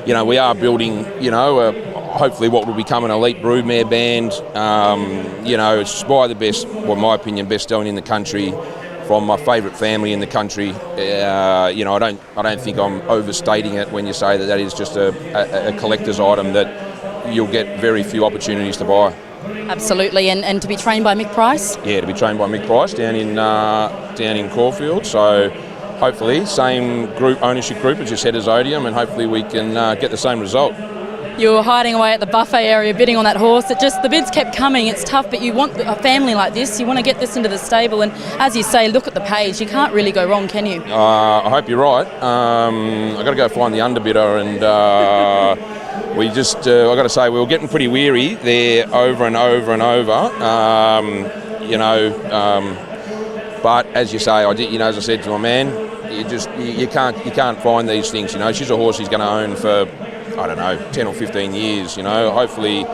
you know, we are building, you know, hopefully what will become an elite broodmare band. You know, it's by the best, well, in my opinion, best selling in the country, from my favourite family in the country. You know, I don't think I'm overstating it when you say that that is just a collector's item that you'll get very few opportunities to buy. Absolutely, and to be trained by Mick Price? Yeah, to be trained by Mick Price down in Caulfield. So hopefully same group, ownership group as you said as Odium, and hopefully we can get the same result. You were hiding away at the buffet area bidding on that horse. The bids kept coming. It's tough, but you want a family like this. You want to get this into the stable, and as you say, look at the page. You can't really go wrong, can you? I hope you're right. I've got to go find the underbidder, and we just, I've got to say, we were getting pretty weary there over and over and over. You know, But as you say, as I said to my man, you can't find these things. She's a horse he's going to own for, I don't know, 10 or 15 years. Hopefully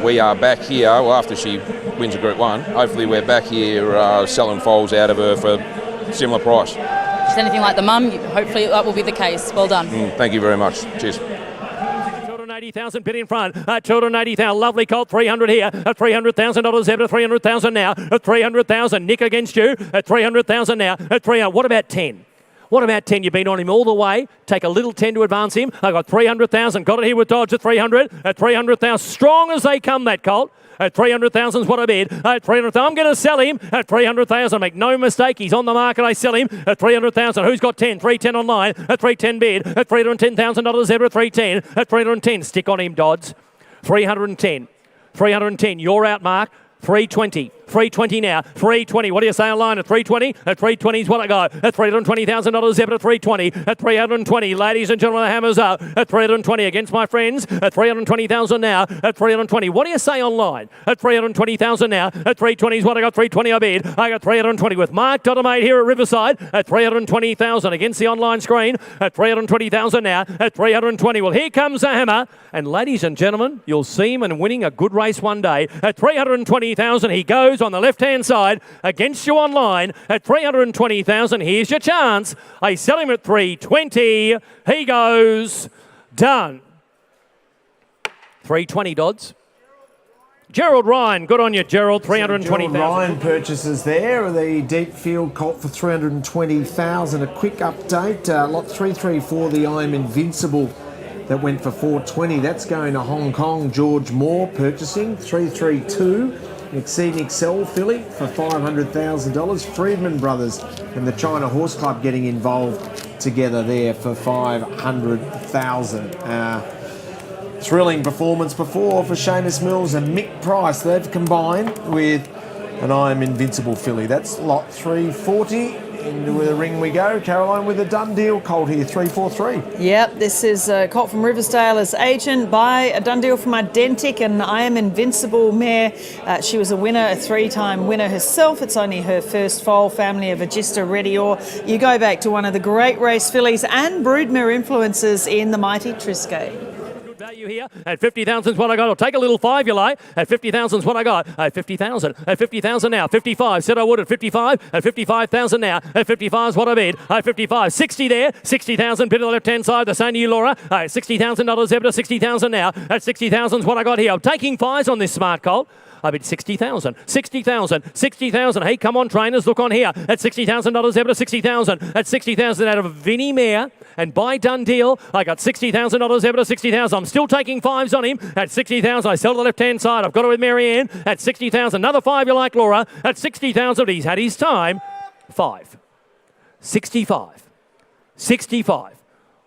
we are back here. Well, after she wins a Group 1, hopefully we're back here selling foals out of her for a similar price. Just anything like the mum, hopefully that will be the case. Well done. Thank you very much. Cheers. 280,000 bid in front. 280,000. Lovely colt. 300 here. At $300,000. Zebra 300,000 now. At 300,000. Nick against you. At 300,000 now. At 300. What about 10? What about 10? You've been on him all the way. Take a little 10 to advance him. I got 300,000. Got it here with Dodge at 300. At 300,000. Strong as they come, that colt. At 300,000 is what I bid. At 300,000, I'm going to sell him at 300,000. Make no mistake, he's on the market. I sell him at 300,000. Who's got 10? 310 online. At 310 bid. At $310,000. Zebra 310. At 310. Stick on him, Dodds. 310. 310. You're out, Mark. 320. 320 now. 320. What do you say online at 320? At 320 is what I got. At $320,000 Zebra 320. At 320. Ladies and gentlemen, the hammer's up. At 320 against my friends. At 320,000 now. At 320. What do you say online? At 320,000 now. At 320 is what I got. 320 I bid. I got 320 with Mark Dottermate here at Riverside. At 320,000 against the online screen. At 320,000 now. At 320. Well, here comes the hammer. And ladies and gentlemen, you'll see him and winning a good race one day. At 320,000 he goes on the left-hand side against you online at 320,000. Here's your chance. I sell him at 320. He goes done. 320, Dodds. Gerald Ryan, good on you, Gerald. 320,000. Gerald Ryan purchases there. The deep field colt for 320,000. A quick update. Lot 334, the I Am Invincible, that went for 420. That's going to Hong Kong. George Moore purchasing 332. Exceeding Excel filly for $500,000. Friedman Brothers and the China Horse Club getting involved together there for $500,000. Thrilling performance before for Seamus Mills and Mick Price. They've combined with an I Am Invincible filly. That's lot 340. Into the ring we go. Caroline with a done deal colt here, 343. Yep, this is a colt from Riversdale as agent by a done deal from Identic, and I Am Invincible mare. She was a winner, a three-time winner herself. It's only her first foal, family of Agista Redior. You go back to one of the great race fillies and broodmare influences in the mighty Triscay. Value here at 50,000 is what I got. I'll take a little five, you like. At 50,000 is what I got. At 50,000. At 50,000 now. 55. Said I would at 55. At 55,000 now. At 55 is what I bid. At 55. 60 there. 60,000 bid on the left-hand side. The same to you, Laura. At $60,000 Zebra. 60,000 now. At 60,000 is what I got here. I'm taking fives on this smart colt. I bid 60,000, 60,000, 60,000. Hey, come on, trainers, look on here. At $60,000 Zebra, 60,000. At 60,000 out of a Vinnie mare. And by done deal, I got $60,000 Zebra, 60,000. I'm still taking fives on him. At 60,000, I sell to the left-hand side. I've got it with Marianne. At 60,000, another five you like, Laura. At 60,000, he's had his time. 5. 65. 65.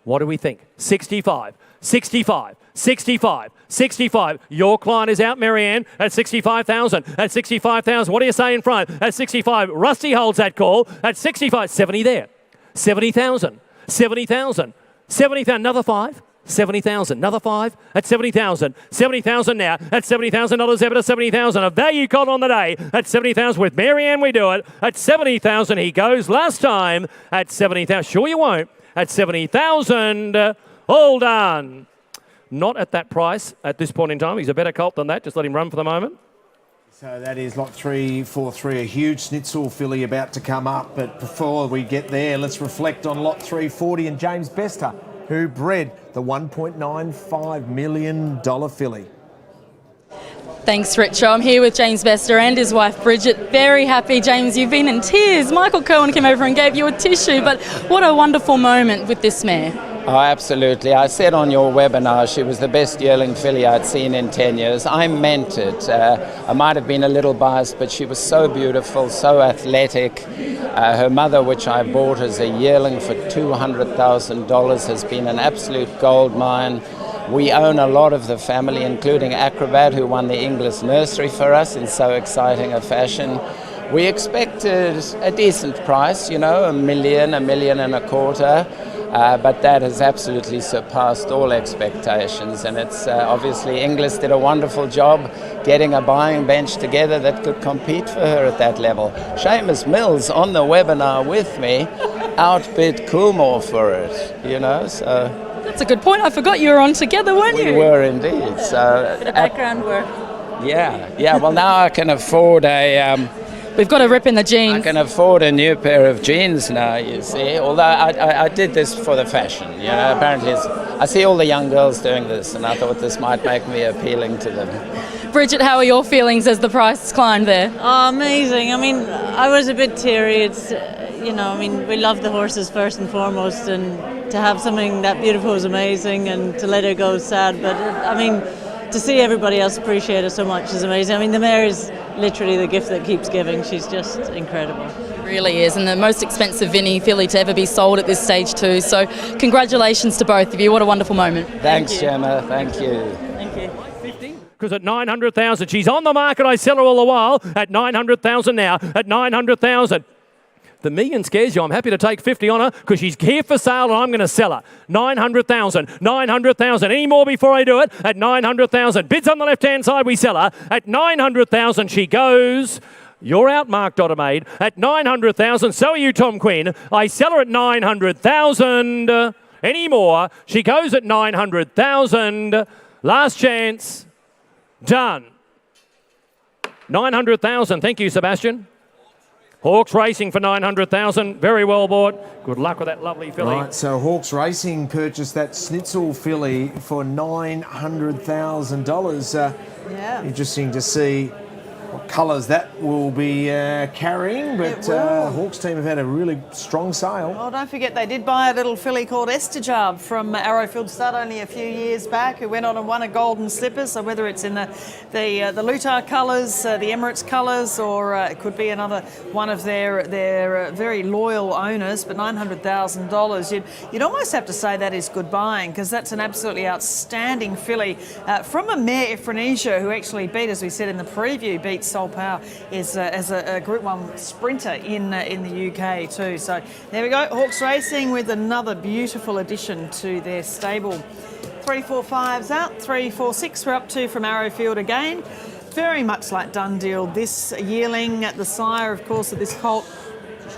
What do we think? 65. 65. 65. 65. Your client is out, Marianne, at 65,000. At 65,000. What do you say in front? At 65. Rusty holds that call. At 65. 70 there. 70,000. 70,000. 70,000. Another 5. 70,000. Another 5 at 70,000. 70,000 now. At $70,000 Zebra, 70,000. A value call on the day at 70,000 with Marianne. We do it at 70,000. He goes last time at 70,000. Sure you won't. At 70,000. All done. Not at that price at this point in time. He's a better colt than that. Just let him run for the moment. So that is lot 343, a huge Schnitzel filly about to come up. But before we get there, let's reflect on lot 340 and James Bester, who bred the $1.95 million filly. Thanks, Richo. I'm here with James Bester and his wife, Bridget. Very happy. James, you've been in tears. Michael Cohen came over and gave you a tissue, but what a wonderful moment with this mare. Oh, absolutely. I said on your webinar she was the best yearling filly I'd seen in 10 years. I meant it. I might have been a little biased, but she was so beautiful, so athletic. Her mother, which I bought as a yearling for $200,000, has been an absolute gold mine. We own a lot of the family, including Acrobat, who won the Inglis nursery for us in so exciting a fashion. We expected a decent price, you know, $1 million, $1.25 million. but that has absolutely surpassed all expectations, and it's obviously Inglis did a wonderful job getting a buying bench together that could compete for her at that level. Seamus Mills on the webinar with me outbid Coolmore for it, you know, so... That's a good point. I forgot you were on together, weren't you? We were indeed. So bit of background work. Yeah. Well, now I can afford a... We've got a rip in the jeans. I can afford a new pair of jeans now, you see. Although I did this for the fashion, you know. Apparently, I see all the young girls doing this, and I thought this might make me appealing to them. Bridget, how are your feelings as the price climbed there? Oh, amazing. I mean, I was a bit teary. It's, you know, I mean, we love the horses first and foremost, and to have something that beautiful is amazing, and to let her go is sad. But, I mean, to see everybody else appreciate it so much is amazing. I mean, the mare is literally the gift that keeps giving. She's just incredible. It really is, and the most expensive Vinnie filly to ever be sold at this stage too. So congratulations to both of you. What a wonderful moment. Thanks, Gemma. Thank you. Thank you. Because at 900,000, she's on the market. I sell her all the while at 900,000 now. At 900,000. The million scares you. I'm happy to take 50 on her because she's here for sale and I'm going to sell her. 900,000, 900,000. Any more before I do it? At 900,000. Bids on the left-hand side, we sell her. At 900,000, she goes. You're out, Mark Dottermaid. At 900,000, so are you, Tom Quinn. I sell her at 900,000. Any more? She goes at 900,000. Last chance. Done. 900,000. Thank you, Sebastian. Hawks Racing for 900,000. Very well bought. Good luck with that lovely filly. Right, so Hawks Racing purchased that Schnitzel filly for $900,000. Yeah. Interesting to see what colours that will be carrying, but Hawks team have had a really strong sale. Oh, don't forget they did buy a little filly called Estajab from Arrowfield Stud only a few years back, who went on and won a golden slipper. So whether it's in the Lutar colours, the Emirates colours, or it could be another one of their very loyal owners, but $900,000, you'd almost have to say that is good buying, because that's an absolutely outstanding filly from a mare Ephranesia, who actually beat, as we said in the preview, beat Soul Power as a Group 1 sprinter in the UK too. So there we go, Hawks Racing with another beautiful addition to their stable. 3, 4, 5's out, 3, 4, 6 we're up to from Arrowfield again. Very much like Done Deal, this yearling, the sire, of course, of this colt.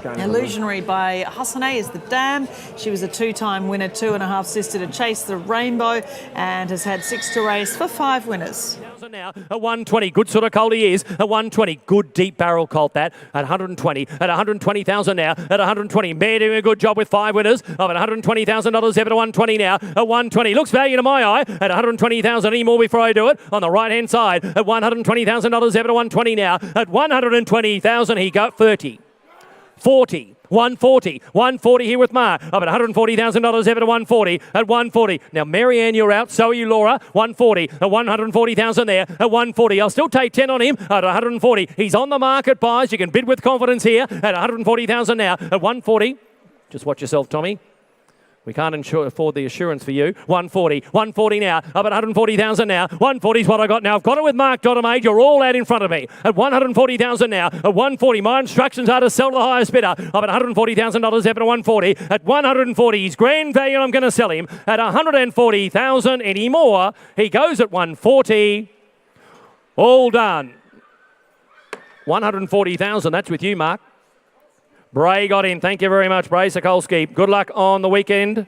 Illusionary by Hassaneh is the dam. She was a 2-time winner, 2.5 sister to Chase the Rainbow, and has had 6 to race for 5 winners. Now at 120, good sort of colt he is. At 120, good deep barrel colt that. At 120, at 120,000 now. At 120, mare doing a good job with 5 winners. Of $120,000 ever to 120 now. At 120, looks value to my eye. At 120,000, any more before I do it? On the right hand side, at $120,000 ever to 120 now. At 120,000, he got 30. 40, 140, 140 here with Mar. Up at $140,000 ever to 140. At 140. Now, Marianne, you're out. So are you, Laura. 140. At 140,000 there. At 140. I'll still take 10 on him. At 140. He's on the market, buys. You can bid with confidence here. At 140,000 now. At 140. Just watch yourself, Tommy. We can't afford the assurance for you. 140. 140 now. Up at 140,000 now. 140 is what I got now. I've got it with Mark Dottermaid. You're all out in front of me. At 140,000 now. At 140. My instructions are to sell the highest bidder. Up at $140,000 ever to 140. At 140. He's grand value and I'm going to sell him. At 140,000 any more. He goes at 140. All done. 140,000. That's with you, Mark. Bray got in. Thank you very much, Bray Sokolski. Good luck on the weekend.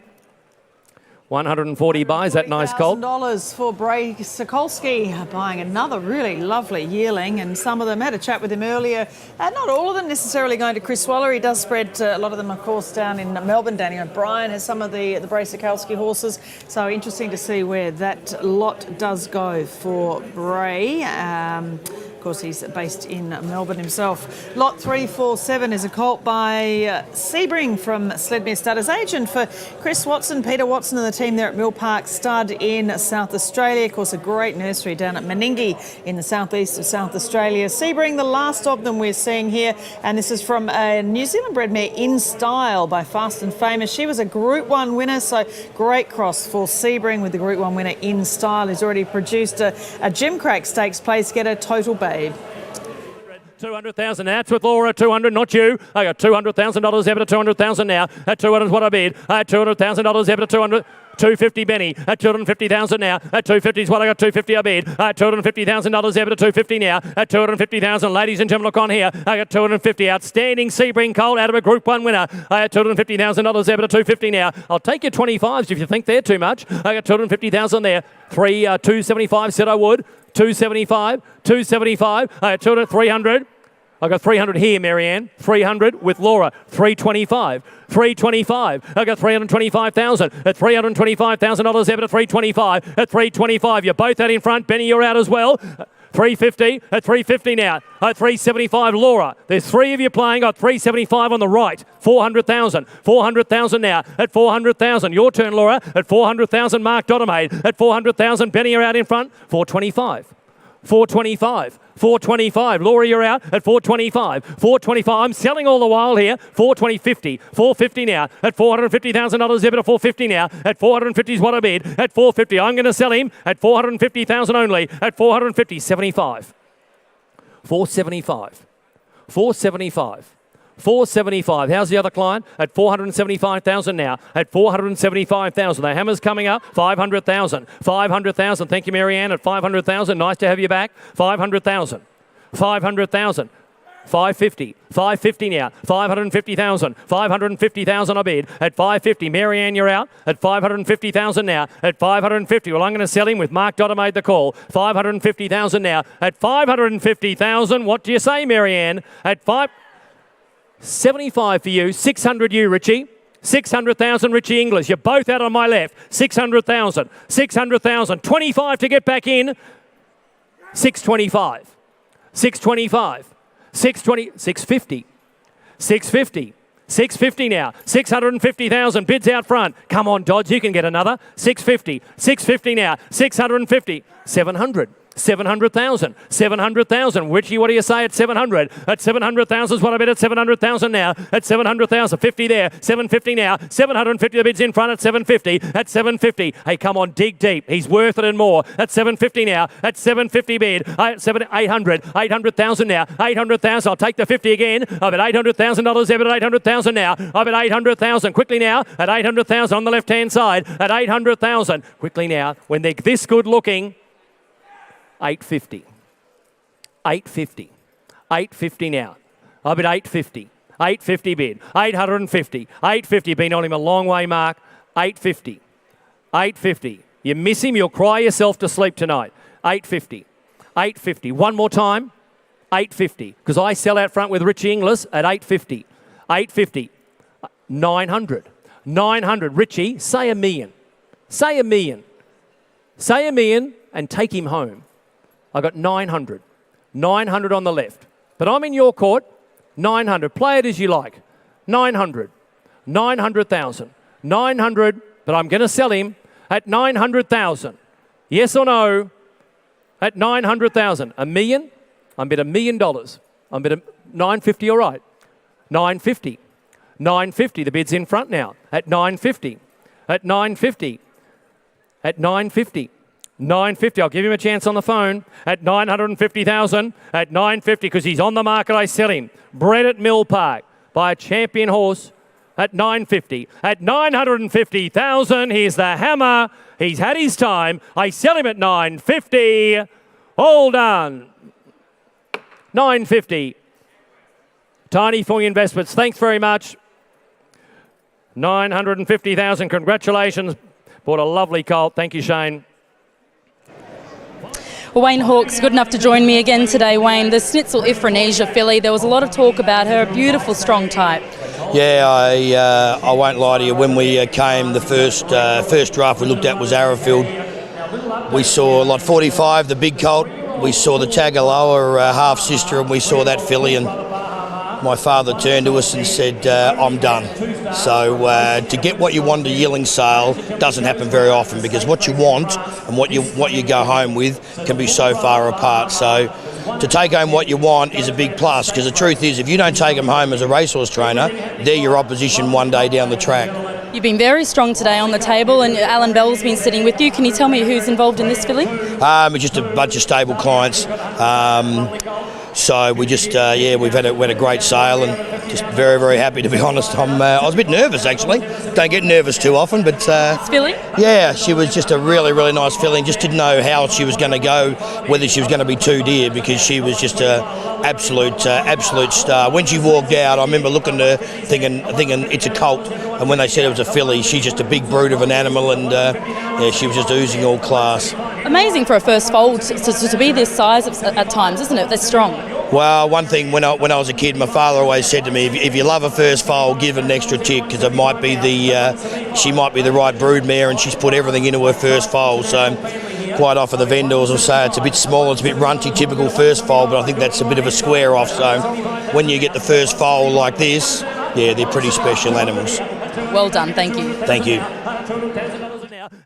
140 buys that nice colt. $140,000 for Bray Sokolski, buying another really lovely yearling, and some of them, had a chat with him earlier. Not all of them necessarily going to Chris Waller. He does spread a lot of them, of course, down in Melbourne. Danny O'Brien has some of the Bray Sokolski horses. So interesting to see where that lot does go for Bray. Of course, he's based in Melbourne himself. Lot 347 is a colt by Sebring from Sledmere Stud, as agent for Chris Watson, Peter Watson and the team there at Mill Park Stud in South Australia. Of course, a great nursery down at Meningie in the southeast of South Australia. Sebring, the last of them we're seeing here, and this is from a New Zealand bred mare, In Style, by Fast and Famous. She was a Group 1 winner, so great cross for Sebring with the Group 1 winner In Style, who's already produced a Jim Crack Stakes place getter, Total Babe. At 200,000, that's with Laura. 200, not you. I got $200,000 ever to 200,000 now. At 200 is what I bid. At $200,000 ever to 200. 250 Benny at 250,000 now. At 250 is what I got. 250 I bid. At $250,000 ever to 250 now. At 250,000, ladies and gentlemen, look on here. I got 250. Outstanding Sebring Colt out of a Group 1 winner. I had $250,000 ever to 250 now. I'll take your 25s if you think they're too much. I got 250,000 there. 275 said I would. 275. 275. I had 300. I got 300 here, Marianne. 300 with Laura. 325. 325. I got 325,000. At $325,000 ever to 325. At 325. You're both out in front. Benny, you're out as well. 350. At 350 now. At 375, Laura. There's 3 of you playing. Got 375 on the right. 400,000. 400,000 now. At 400,000. Your turn, Laura. At 400,000, Mark Dottermaid. At 400,000, Benny, you're out in front. 425. 425. 425. Laura, you're out at 425. 425. I'm selling all the while here. 420, 50. 450 now. At $450,000 ever to 450 now. At 450 is what I bid. At 450. I'm going to sell him at 450,000 only. At 450. 75. 475. 475. 475. How's the other client? At 475,000 now. At 475,000. The hammer's coming up. 500,000. 500,000. Thank you, Marianne. At 500,000. Nice to have you back. 500,000. 500,000. 550. 550 now. 550,000. 550,000 I bid. At 550. Marianne, you're out. At 550,000 now. At 550. Well, I'm going to sell him with Mark Dotter made the call. 550,000 now. At 550,000. What do you say, Marianne? At 75 for you, 600 you, Richie. 600,000, Richie Inglis. You're both out on my left. 600,000. 600,000. 25 to get back in. 625. 625. 620. 650. 650. 650 now. 650,000. Bids out front. Come on, Dodge. You can get another. 650. 650 now. 650. 700. 700,000. 700,000. Richie, what do you say at 700? At 700,000 is what I bet at 700,000 now. At 700,000. 50 there. 750 now. 750. The bid's in front at 750. At 750. Hey, come on, dig deep. He's worth it and more. At 750 now. At 750 bid. At 800. 800,000 now. 800,000. I'll take the 50 again. I bet $800,000 ever at 800,000 now. I bet 800,000. Quickly now. At 800,000 on the left-hand side. At 800,000. Quickly now. When they're this good looking. 850. 850. 850 now. I bid 850. 850 bid. 850. 850. Been on him a long way, Mark. 850. 850. You miss him, you'll cry yourself to sleep tonight. 850. 850. One more time. 850. Because I sell out front with Richie Inglis at 850. 850. 900. 900. Richie, say $1 million. Say $1 million. Say $1 million and take him home. I got 900. 900 on the left. But I'm in your court. 900. Play it as you like. 900. 900,000. 900. But I'm going to sell him at 900,000. Yes or no? At 900,000. $1 million? I'm bid $1 million. I'm bid 950. All right. 950. 950. The bid's in front now. At 950. At 950. At 950. 950. I'll give him a chance on the phone. At 950,000. At 950 because he's on the market. I sell him. Bred at Mill Park by a champion horse. At 950. At 950,000. Here's the hammer. He's had his time. I sell him at 950. All done. 950. Tiny for investments. Thanks very much. 950,000. Congratulations. Bought a lovely colt. Thank you, Shane. Well, Wayne Hawke's good enough to join me again today, Wayne. The Schnitzel Ifrenesia filly, there was a lot of talk about her, a beautiful, strong type. Yeah, I won't lie to you. When we came, the first draft we looked at was Arrowfield. We saw lot 45, the big colt. We saw the Tagaloa half-sister, and we saw that filly, and my father turned to us and said, I'm done. So to get what you want at a yearling sale doesn't happen very often, because what you want and what you go home with can be so far apart. So to take home what you want is a big plus, because the truth is, if you don't take them home as a racehorse trainer, they're your opposition one day down the track. You've been very strong today on the table, and Alan Bell's been sitting with you. Can you tell me who's involved in this filly? It's just a bunch of stable clients. So we just, we've had a great sale and just very, very happy, to be honest. I was a bit nervous, actually. Don't get nervous too often, but... filly? Yeah, she was just a really, really nice filly. Just didn't know how she was going to go, whether she was going to be too dear, because she was just a absolute star. When she walked out, I remember looking at her thinking it's a colt, and when they said it was a filly, she's just a big brute of an animal, and she was just oozing all class. Amazing for a first foal to be this size at times, isn't it? They're strong. Well, one thing when I was a kid, my father always said to me, if you love a first foal, give it an extra tick, because it might be she might be the right brood mare, and she's put everything into her first foal. So quite often the vendors will say it's a bit small, it's a bit runty, typical first foal, but I think that's a bit of a square off. So when you get the first foal like this, yeah, they're pretty special animals. Well done, thank you. Thank you.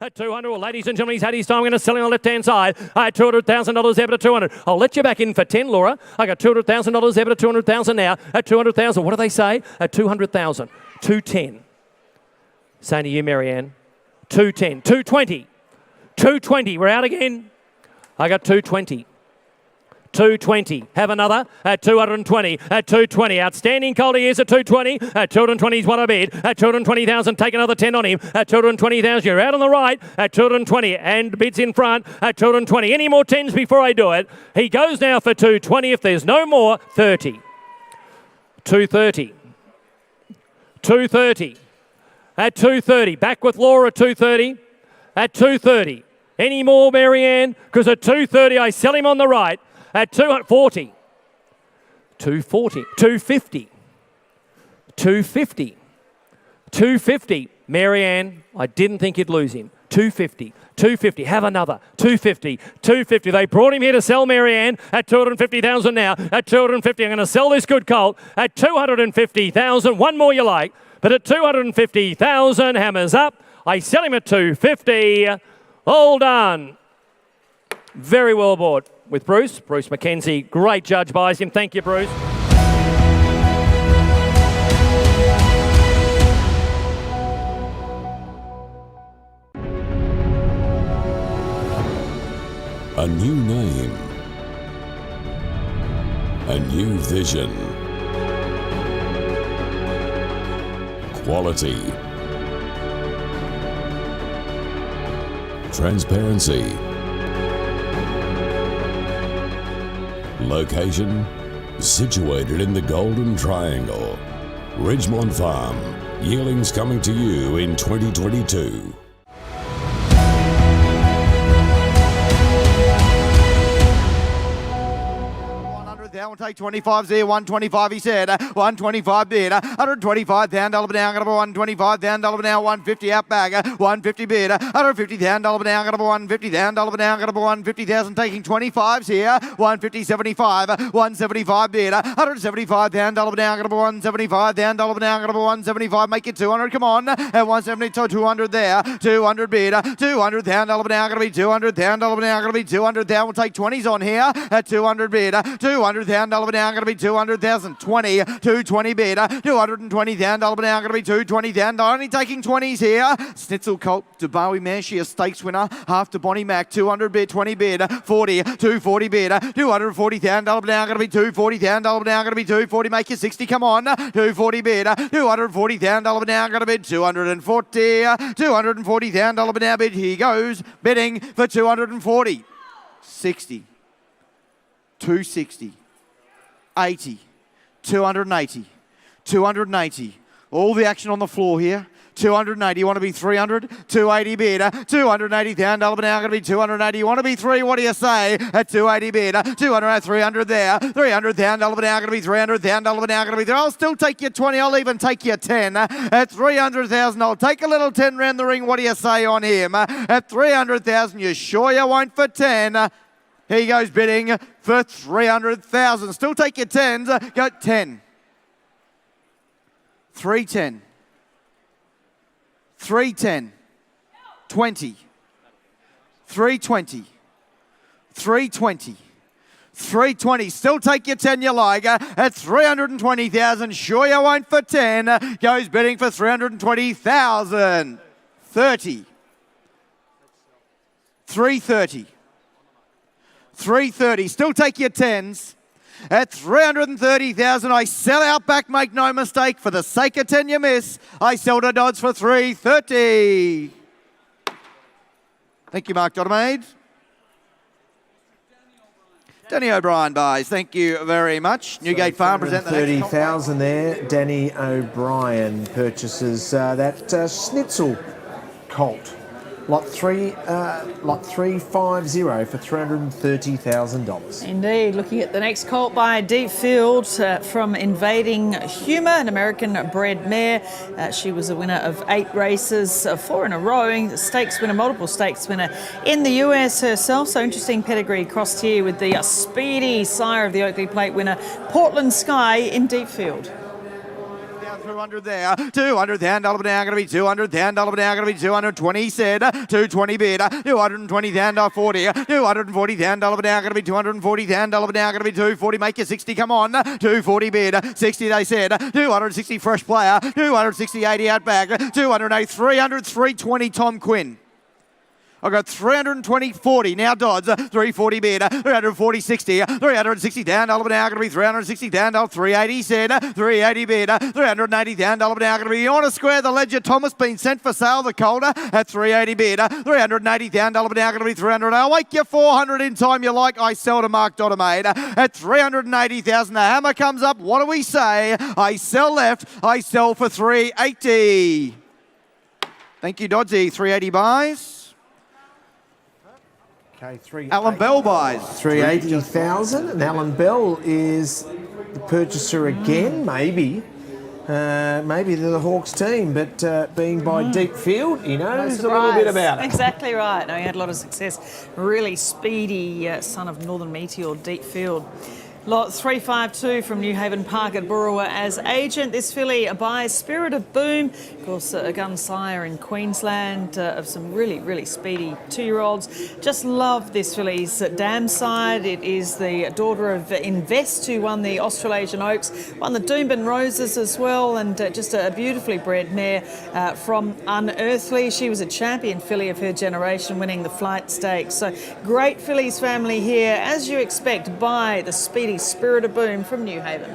At 200, well, ladies and gentlemen, he's had his time. I'm going to sell him on the left-hand side. I had $200,000 ever to 200. I'll let you back in for 10, Laura. I got $200,000 ever to 200,000 now. At 200,000, what do they say? At 200,000, 210. Saying to you, Marianne, 210, 220, 220. We're out again. I got 220. 220. Have another at 220. At 220. Outstanding colt he is at 220. At 220 is what I bid. At 220,000, take another 10 on him. At 220,000, you're out on the right. At 220 and bids in front. At 220. Any more 10s before I do it? He goes now for 220. If there's no more, 30. 230. 230. At 230. Back with Laura at 230. At 230. Any more, Marianne? Because at 230, I sell him on the right. At 240, 240, 250, 250, 250. Marianne, I didn't think you'd lose him. 250, 250. Have another. 250, 250. They brought him here to sell Marianne at 250,000 now. At 250, I'm going to sell this good colt at 250,000. One more you like, but at 250,000, hammers up. I sell him at 250. All done. Very well bought. With Bruce McKenzie, great judge buys him. Thank you, Bruce. A new name, a new vision, quality, transparency. Location, situated in the Golden Triangle. Ridgemont Farm. Yearling's coming to you in 2022. We'll take 25s there, 125 he said, 125 bid, $125,000 now, $125,000 now, 150 out back, 150 bid, $150,000 now, $150,000 now, $150,000 taking 25s here, 150, 75, 175 bid, $175,000 now, $175,000 now, $175, make it 200, come on, at 170 to 200 there, 200 bid, $200,000 now, going to be $200,000 now, going to be $200,000, we'll take 20s on here, at 200 bid, $200,000 now, going to be 200,000, 20, 220 bid, $220,000 now, going to be 220,000, only taking 20s here, Snitzel Colt, Dubawi mare, she a stakes winner, half to Bonnie Mac, 200 bid, 20 bid, 40, 240 bid, $240,000 now, going to be 240,000 now, going to be 240, make you 60, come on, 240 bid, $240,000 now, going to bid 240,000 now bid, he goes, bidding for 240, 60, 260, 80, 280, 280. All the action on the floor here. 280, you want to be 300? 280 bid, $280,000 now, going to be 280. You want to be 3, what do you say? At 280 bid, 200, 300 there, $300,000 now, going to be $300,000 now, going to be 3. I'll still take you 20, I'll even take you 10. At 300,000, I'll take a little 10 round the ring, what do you say on him? At 300,000, you sure you won't for 10? He goes bidding for 300,000. Still take your 10s. Go 10. 310. 310. 20. 320. 320. 320. Still take your 10 you like. At 320,000. Sure you won't for 10. Goes bidding for 320,000. 30. 330. 330. Still take your 10s. At 330,000, I sell out back, make no mistake. For the sake of 10 you miss, I sell to Dodds for 330. Thank you, Mark Dottermaid. Danny O'Brien buys. Thank you very much. Newgate Farm present the next 30,000 there. Danny O'Brien purchases that Schnitzel colt. Lot 350 for $330,000. Indeed. Looking at the next colt by Deep Field from Invading Humour, an American-bred mare. She was a winner of 8 races, 4 in a row. Stakes winner, multiple stakes winner in the US herself. So interesting pedigree crossed here with the speedy sire of the Oakley Plate winner, Portland Sky in Deep Field. 200 there, $200,000 now going to be $200,000 now going to be 220 said, 220 bid, $220,000 40, $240,000 now going to be $240,000 now going to be 240, make your 60 come on, 240 bid, 60 they said, 260 fresh player, 260 80 out back, 208 300 320 Tom Quinn. I've got 320, 40. Now Dodds, 340 bid, 340, 60, 360 down, now going to be 360 down, 380 said, 380 bid, 380 down, now going to be on a square. The Ledger Thomas been sent for sale, the Calder at 380 bid, 380 down, now going to be 300. I'll make you 400 in time you like. I sell to Mark Dottermaid at 380,000. The hammer comes up. What do we say? I sell left. I sell for 380. Thank you, Dodsy. 380 buys. Okay, Alan Bell buys. 380,000, and Alan Bell is the purchaser again, maybe. Maybe they're the Hawks team, but being by Deep Field, he knows a little bit about it. Exactly right. No, he had a lot of success. Really speedy son of Northern Meteor, Deep Field. Lot 352 from New Haven Park at Burrawa as agent. This filly buys Spirit of Boom, of course a gun sire in Queensland of some really speedy 2-year-olds. Just love this filly's dam side. It is the daughter of Invest, who won the Australasian Oaks, won the Doomben Roses as well, and just a beautifully bred mare from Unearthly. She was a champion filly of her generation, winning the Flight Stakes. So great fillies family here, as you expect, by the speedy Spirit of Boom from New Haven.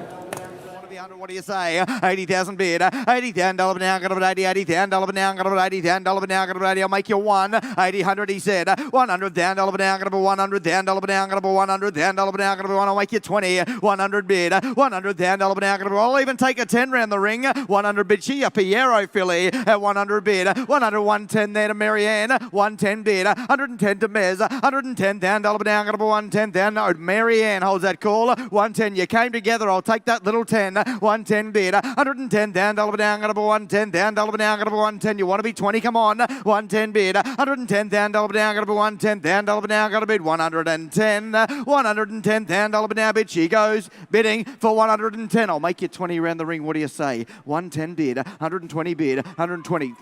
What do you say? 80,000 bid, $80,000 now, got about 80, $80,000 now, got about $80,000 now, got about 80. I'll make you 80, 100, he said. $100,000 now, got about $100,000 now, got about $100,000 now, got about 1. I'll make you 20, 100 bid, $100,000 now, got about. I'll even take a 10 round the ring. 100 bid, she a Piero filly at 100 bid, 100, 110 there to Marianne, 110 bid, 110 to Mez, $110,000 now, got about 110,000. No, Marianne holds that call. 110, you came together. I'll take that little 10. 110 bid, $110,000 down, got about 110 down, got about 110. You want to be 20? Come on, 110 bid, $110,000 down, got about 110 down, got a bid 110, $110,000 now bid. She goes bidding for 110. I'll make you 20 around the ring. What do you say? 110 bid, 120 bid, 120.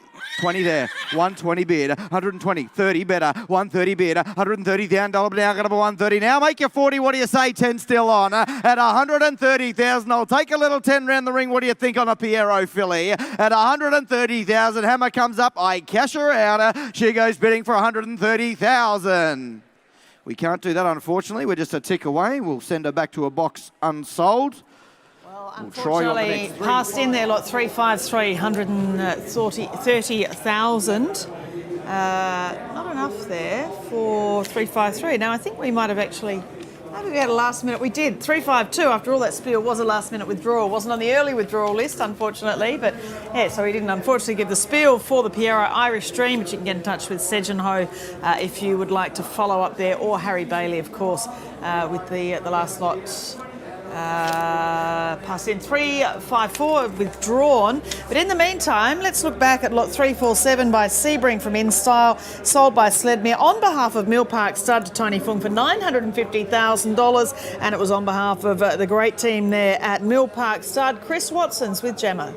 20 there, 120 bid, 120, 30 better, 130 bid, $130,000 now, got about 130. Now make you 40. What do you say? 10 still on at 130,000. I'll take a little 10 round the ring. What do you think on a Piero filly at 130,000? Hammer comes up. I cash her out. She goes bidding for 130,000. We can't do that, unfortunately. We're just a tick away. We'll send her back to a box unsold. Unfortunately, passed in there, lot 353, 130,000. Not enough there for 353. Now, I think we might have actually, maybe we had a last minute. We did. 352, after all that spiel, was a last minute withdrawal. Wasn't on the early withdrawal list, unfortunately. But yeah, so he didn't unfortunately give the spiel for the Piero Irish Dream, but you can get in touch with Sejenho if you would like to follow up there, or Harry Bailey, of course, with the last lot. Passed in 354, withdrawn. But in the meantime, let's look back at lot 347 by Sebring from InStyle, sold by Sledmere on behalf of Mill Park Stud to Tony Fung for $950,000, and it was on behalf of the great team there at Mill Park Stud. Chris Watson's with Gemma.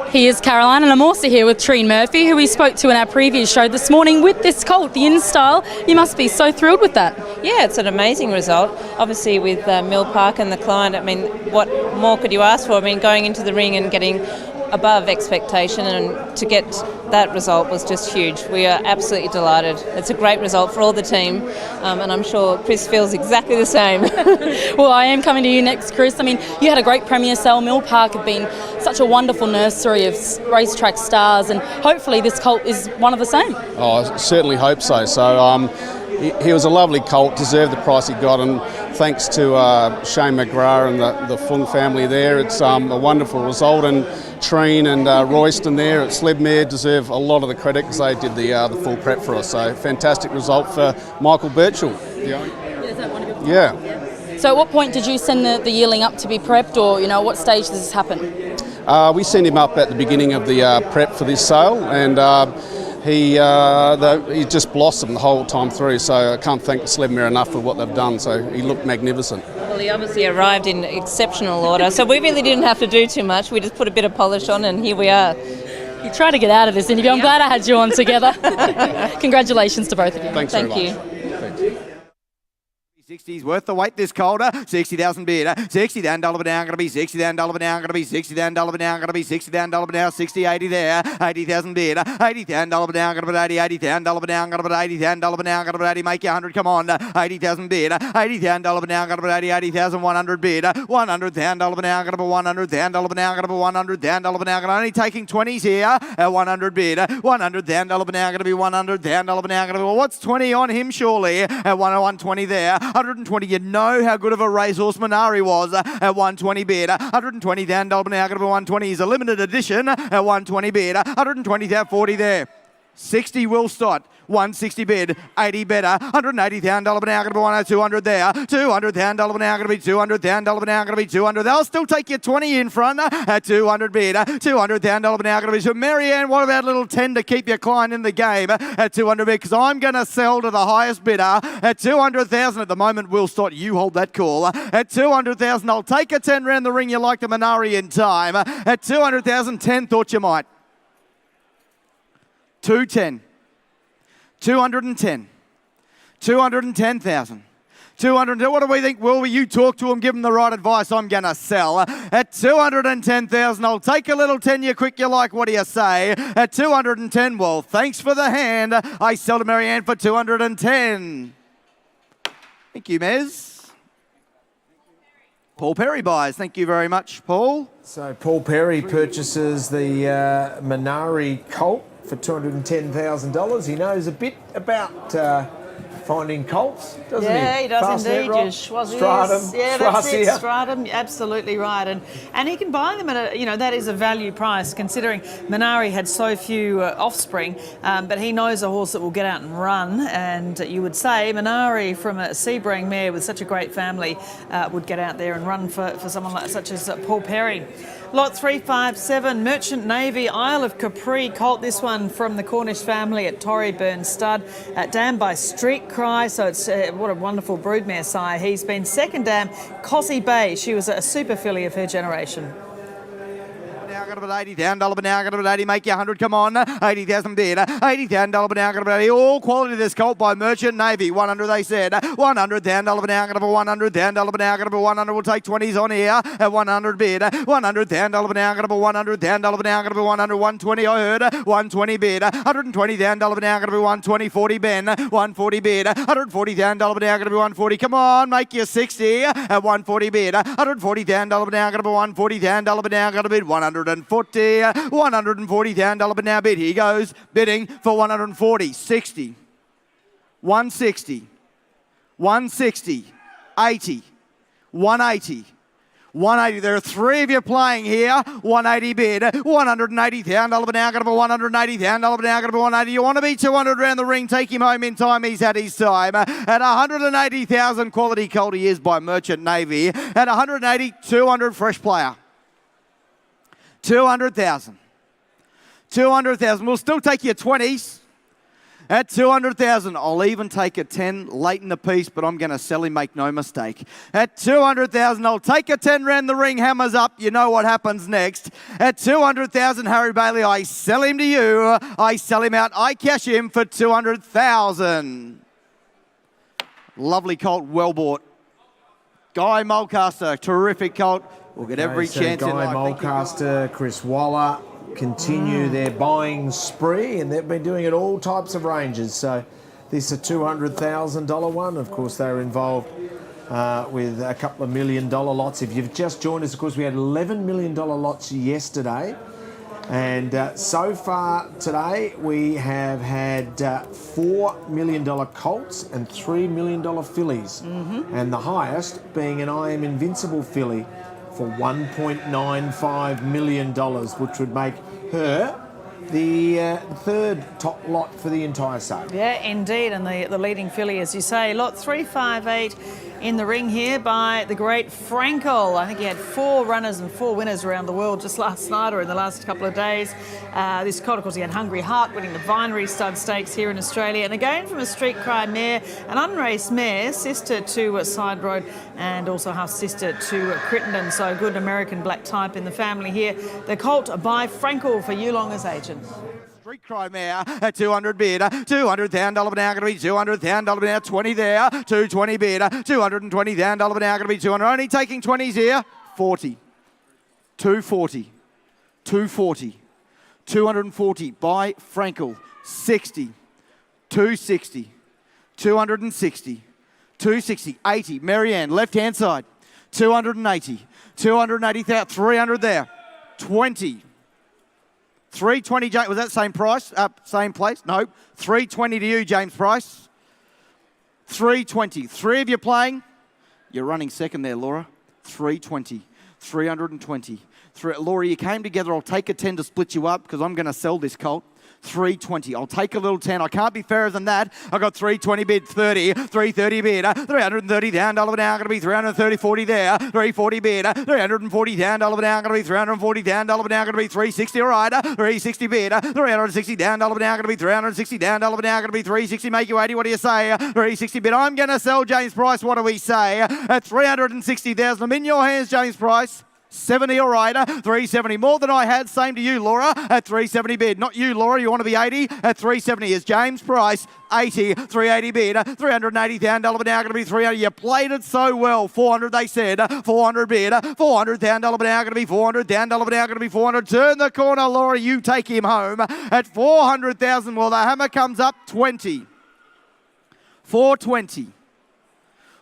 He is Caroline, and I'm also here with Treen Murphy, who we spoke to in our previous show this morning with this colt, the InStyle. You must be so thrilled with that. Yeah, it's an amazing result. Obviously with Mill Park and the client, I mean, what more could you ask for? I mean, going into the ring and getting above expectation, and to get that result was just huge. We are absolutely delighted. It's a great result for all the team, and I'm sure Chris feels exactly the same. Well, I am coming to you next, Chris. I mean, you had a great premiere sale. Mill Park have been such a wonderful nursery of racetrack stars, and hopefully this colt is one of the same. Oh, I certainly hope so. So he was a lovely colt, deserved the price he got, and thanks to Shane McGrath and the Fung family there, it's a wonderful result. And Treen and Royston there at Sledmere deserve a lot of the credit because they did the full prep for us. So fantastic result for Michael Birchall. Yeah. So at what point did you send the yearling up to be prepped, or what stage does this happen? We sent him up at the beginning of the prep for this sale, and he just blossomed the whole time through. So I can't thank Sledmere enough for what they've done. So he looked magnificent. Well, he obviously arrived in exceptional order, so we really didn't have to do too much. We just put a bit of polish on, and here we are. You try to get out of this interview. I'm glad I had you on together. Congratulations to both of you. Thanks Thank very you. much. 60's worth the wait this colder. 60,000 bid. 60 down, $1 down, gonna be 60 down, $1 down, gonna be 60 down, $1 down, gonna be 60 down, $1 down, 60, 80 there. 80,000 bid. 80 down, $1 down, gonna be 80, 80 down, $1 down, gonna be 80 down, $1 down, gonna be 80, make you 100, come on. 80,000 bid. 80 down, $1 down, gonna be 80, 80,100 bid. 100 down, $1 down, gonna be 100 down, $1 down, gonna be 100 down, $1 down, gonna only taking 20s here. 100 bid. 100 down, $1 down, gonna be 100 down, $1 down, gonna be, well, what's 20 on him surely? At 120 there. 120, you know how good of a racehorse Minari was at 120 bid. 120 down, $1 now going to be 120. He's a limited edition at 120 bid. 120 down, 40 there. 60 Will Stott, 160 bid, 80 better, 180 down, $1 now going to be 100, 200 there, 200 down, $1 now going to be 200 down, $1 now going to be 200. They'll still take you 20 in front at 200 bid, 200 down, $1 now going to be. So Marianne, what about a little 10 to keep your client in the game at 200 bid? Because I'm going to sell to the highest bidder at 200,000 at the moment. Will Stott, you hold that call at 200,000. I'll take a 10 round the ring. You like the Minari in time at 200,000. 10 thought you might. 210, 210, 210,000, 200. What do we think? Will you talk to him, give him the right advice? I'm going to sell at 210,000. I'll take a little 10. You quick, you like, what do you say? At 210, well, thanks for the hand. I sell to Marianne for 210. Thank you, Mez. Paul Perry buys. Thank you very much, Paul. So Paul Perry purchases the Minari colt for $210,000. He knows a bit about finding colts, doesn't he? Yeah, he does Fastnet, indeed. Rob? Stratum, Yeah, that's it. Stratia. Stratum, absolutely right. And he can buy them at a, that is a value price considering Minari had so few offspring, but he knows a horse that will get out and run. And you would say Minari from a Sebring mare with such a great family would get out there and run for someone like such as Paul Perry. Lot 357, Merchant Navy, Isle of Capri colt. This one from the Cornish family at Torreyburn Stud, dammed by Street Cry. So it's what a wonderful broodmare sire. He's been second dam, Cossie Bay. She was a super filly of her generation. Now got about 80 down, $1 now got about 80, make you 100, come on, 80,000 bid, 80 down, $1 now got about 80, all quality this colt by Merchant Navy, 100 they said, 100 down, $1 now got about 100 down, $1 now got about 100, we'll take 20s on here, at 100 bid, 100 down, $1 now got about 100 down, $1 now got about 100, 120 I heard, 120 bid, 120 down, $1 now got about 120, 40 Ben, 140 bid, 140 down, $1 now got about 140, come on, make you 60, at 140 bid, 140 down, $1 now got about 140 down, $1 now got a bid, 140 down, $1 now bid. He goes bidding for 140, 60, 160, 160, 80, 180. 180. There are three of you playing here. 180 bid. 180 down. $1 now going to be 180 down. $1 now going to be 180. You want to be 200 round the ring. Take him home in time. He's had his time. At 180,000 quality colt he is by Merchant Navy. At 180, 200 fresh player. 200,000. 200,000. We'll still take your 20s. At 200,000, I'll even take a 10 late in the piece, but I'm going to sell him, make no mistake. At 200,000, I'll take a 10 round the ring, hammers up. You know what happens next. At 200,000, Harry Bailey, I sell him to you. I sell him out. I cash him for 200,000. Lovely colt, well bought. Guy Mulcaster, terrific colt. We'll get every chance in Guy life. Mulcaster, Chris Waller continue their buying spree, and they've been doing it all types of ranges. So this is a $200,000 one. Of course, they're involved with a couple of $1 million lots. If you've just joined us, of course, we had $11 million lots yesterday. And so far today, we have had $4 million colts and $3 million fillies. And the highest being an I Am Invincible filly for $1.95 million, which would make her the third top lot for the entire sale. Yeah, indeed, and the leading filly, as you say, lot 358 in the ring here by the great Frankel. I think he had 4 runners and 4 winners around the world just last night or in the last couple of days. This colt, of course, he had Hungry Heart winning the Vinery Stud Stakes here in Australia. And again from a Street Cry mare, an unraced mare, sister to Side Road and also half sister to Crittenden. So a good American black type in the family here. The colt by Frankel for Yearling as agent. Street Cry mare at 200 bid, $200,000 now going to be $200,000 now, 20 there, 220 bid, $220,000 now going to be 200. Only taking 20s here, 40, 240, 240, 240 by Frankel, 60, 260, 260, 260, 80. Marianne, left hand side, 280, 280,000, 300 there, 20. 320, James. Was that same price? Same place? No. 320 to you, James Price. 320. 3 of you playing. You're running second there, Laura. 320. 320. Laura, you came together. I'll take a 10 to split you up because I'm going to sell this colt. 320. I'll take a little 10. I can't be fairer than that. I got 320 bid, 30, 330 bid, $330,000 now going to be 330, 40 there, 340 bid, $340,000 now going to be $340,000 now going to be 360. All right, 360 bid, $360,000 now going to be $360,000 now going to be 360. Make you 80. What do you say? 360 bid. I'm going to sell James Price. What do we say? At 360,000. I'm in your hands, James Price. 70, all right, 370, more than I had, same to you, Laura, at 370 bid. Not you, Laura, you want to be 80? At 370 is James Price, 80, 380 bid, $380,000 now going to be 300. You played it so well, 400 they said, 400 bid, $400,000 now going to be $400,000 now going to be 400. Turn the corner, Laura, you take him home at 400,000. Well, the hammer comes up, 20, 420,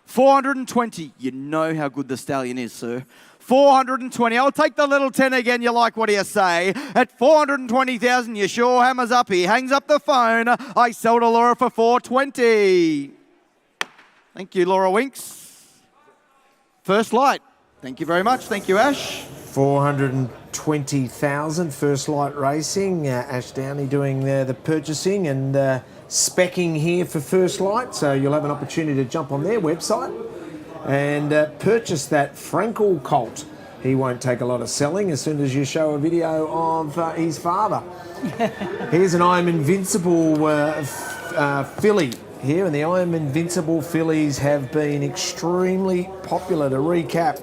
420. You know how good the stallion is, sir. 420. I'll take the little 10 again. You like, what do you say? At 420,000, you sure hammers up. He hangs up the phone. I sell to Laura for 420. Thank you, Laura Winks. First Light. Thank you very much. Thank you, Ash. 420,000, First Light Racing. Ash Downey doing the purchasing and speccing here for First Light. So you'll have an opportunity to jump on their website and purchase that Frankel colt. He won't take a lot of selling as soon as you show a video of his father. Here's an I Am Invincible filly here, and the I Am Invincible fillies have been extremely popular. To recap,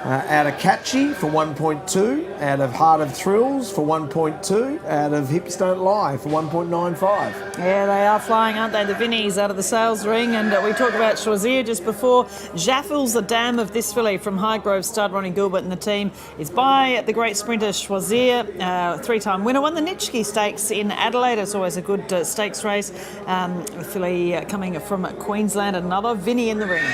out of Catchy for 1.2, out of Heart of Thrills for 1.2, out of Hips Don't Lie for 1.95. Yeah, they are flying, aren't they? The Vinnies out of the sales ring. And we talked about Choisir just before. Jaffle's the dam of this filly from Highgrove stud. Ronnie Gilbert and the team is by the great sprinter Choisir, 3-time winner. Won the Nitschke Stakes in Adelaide. It's always a good stakes race. A filly coming from Queensland. Another Vinny in the ring.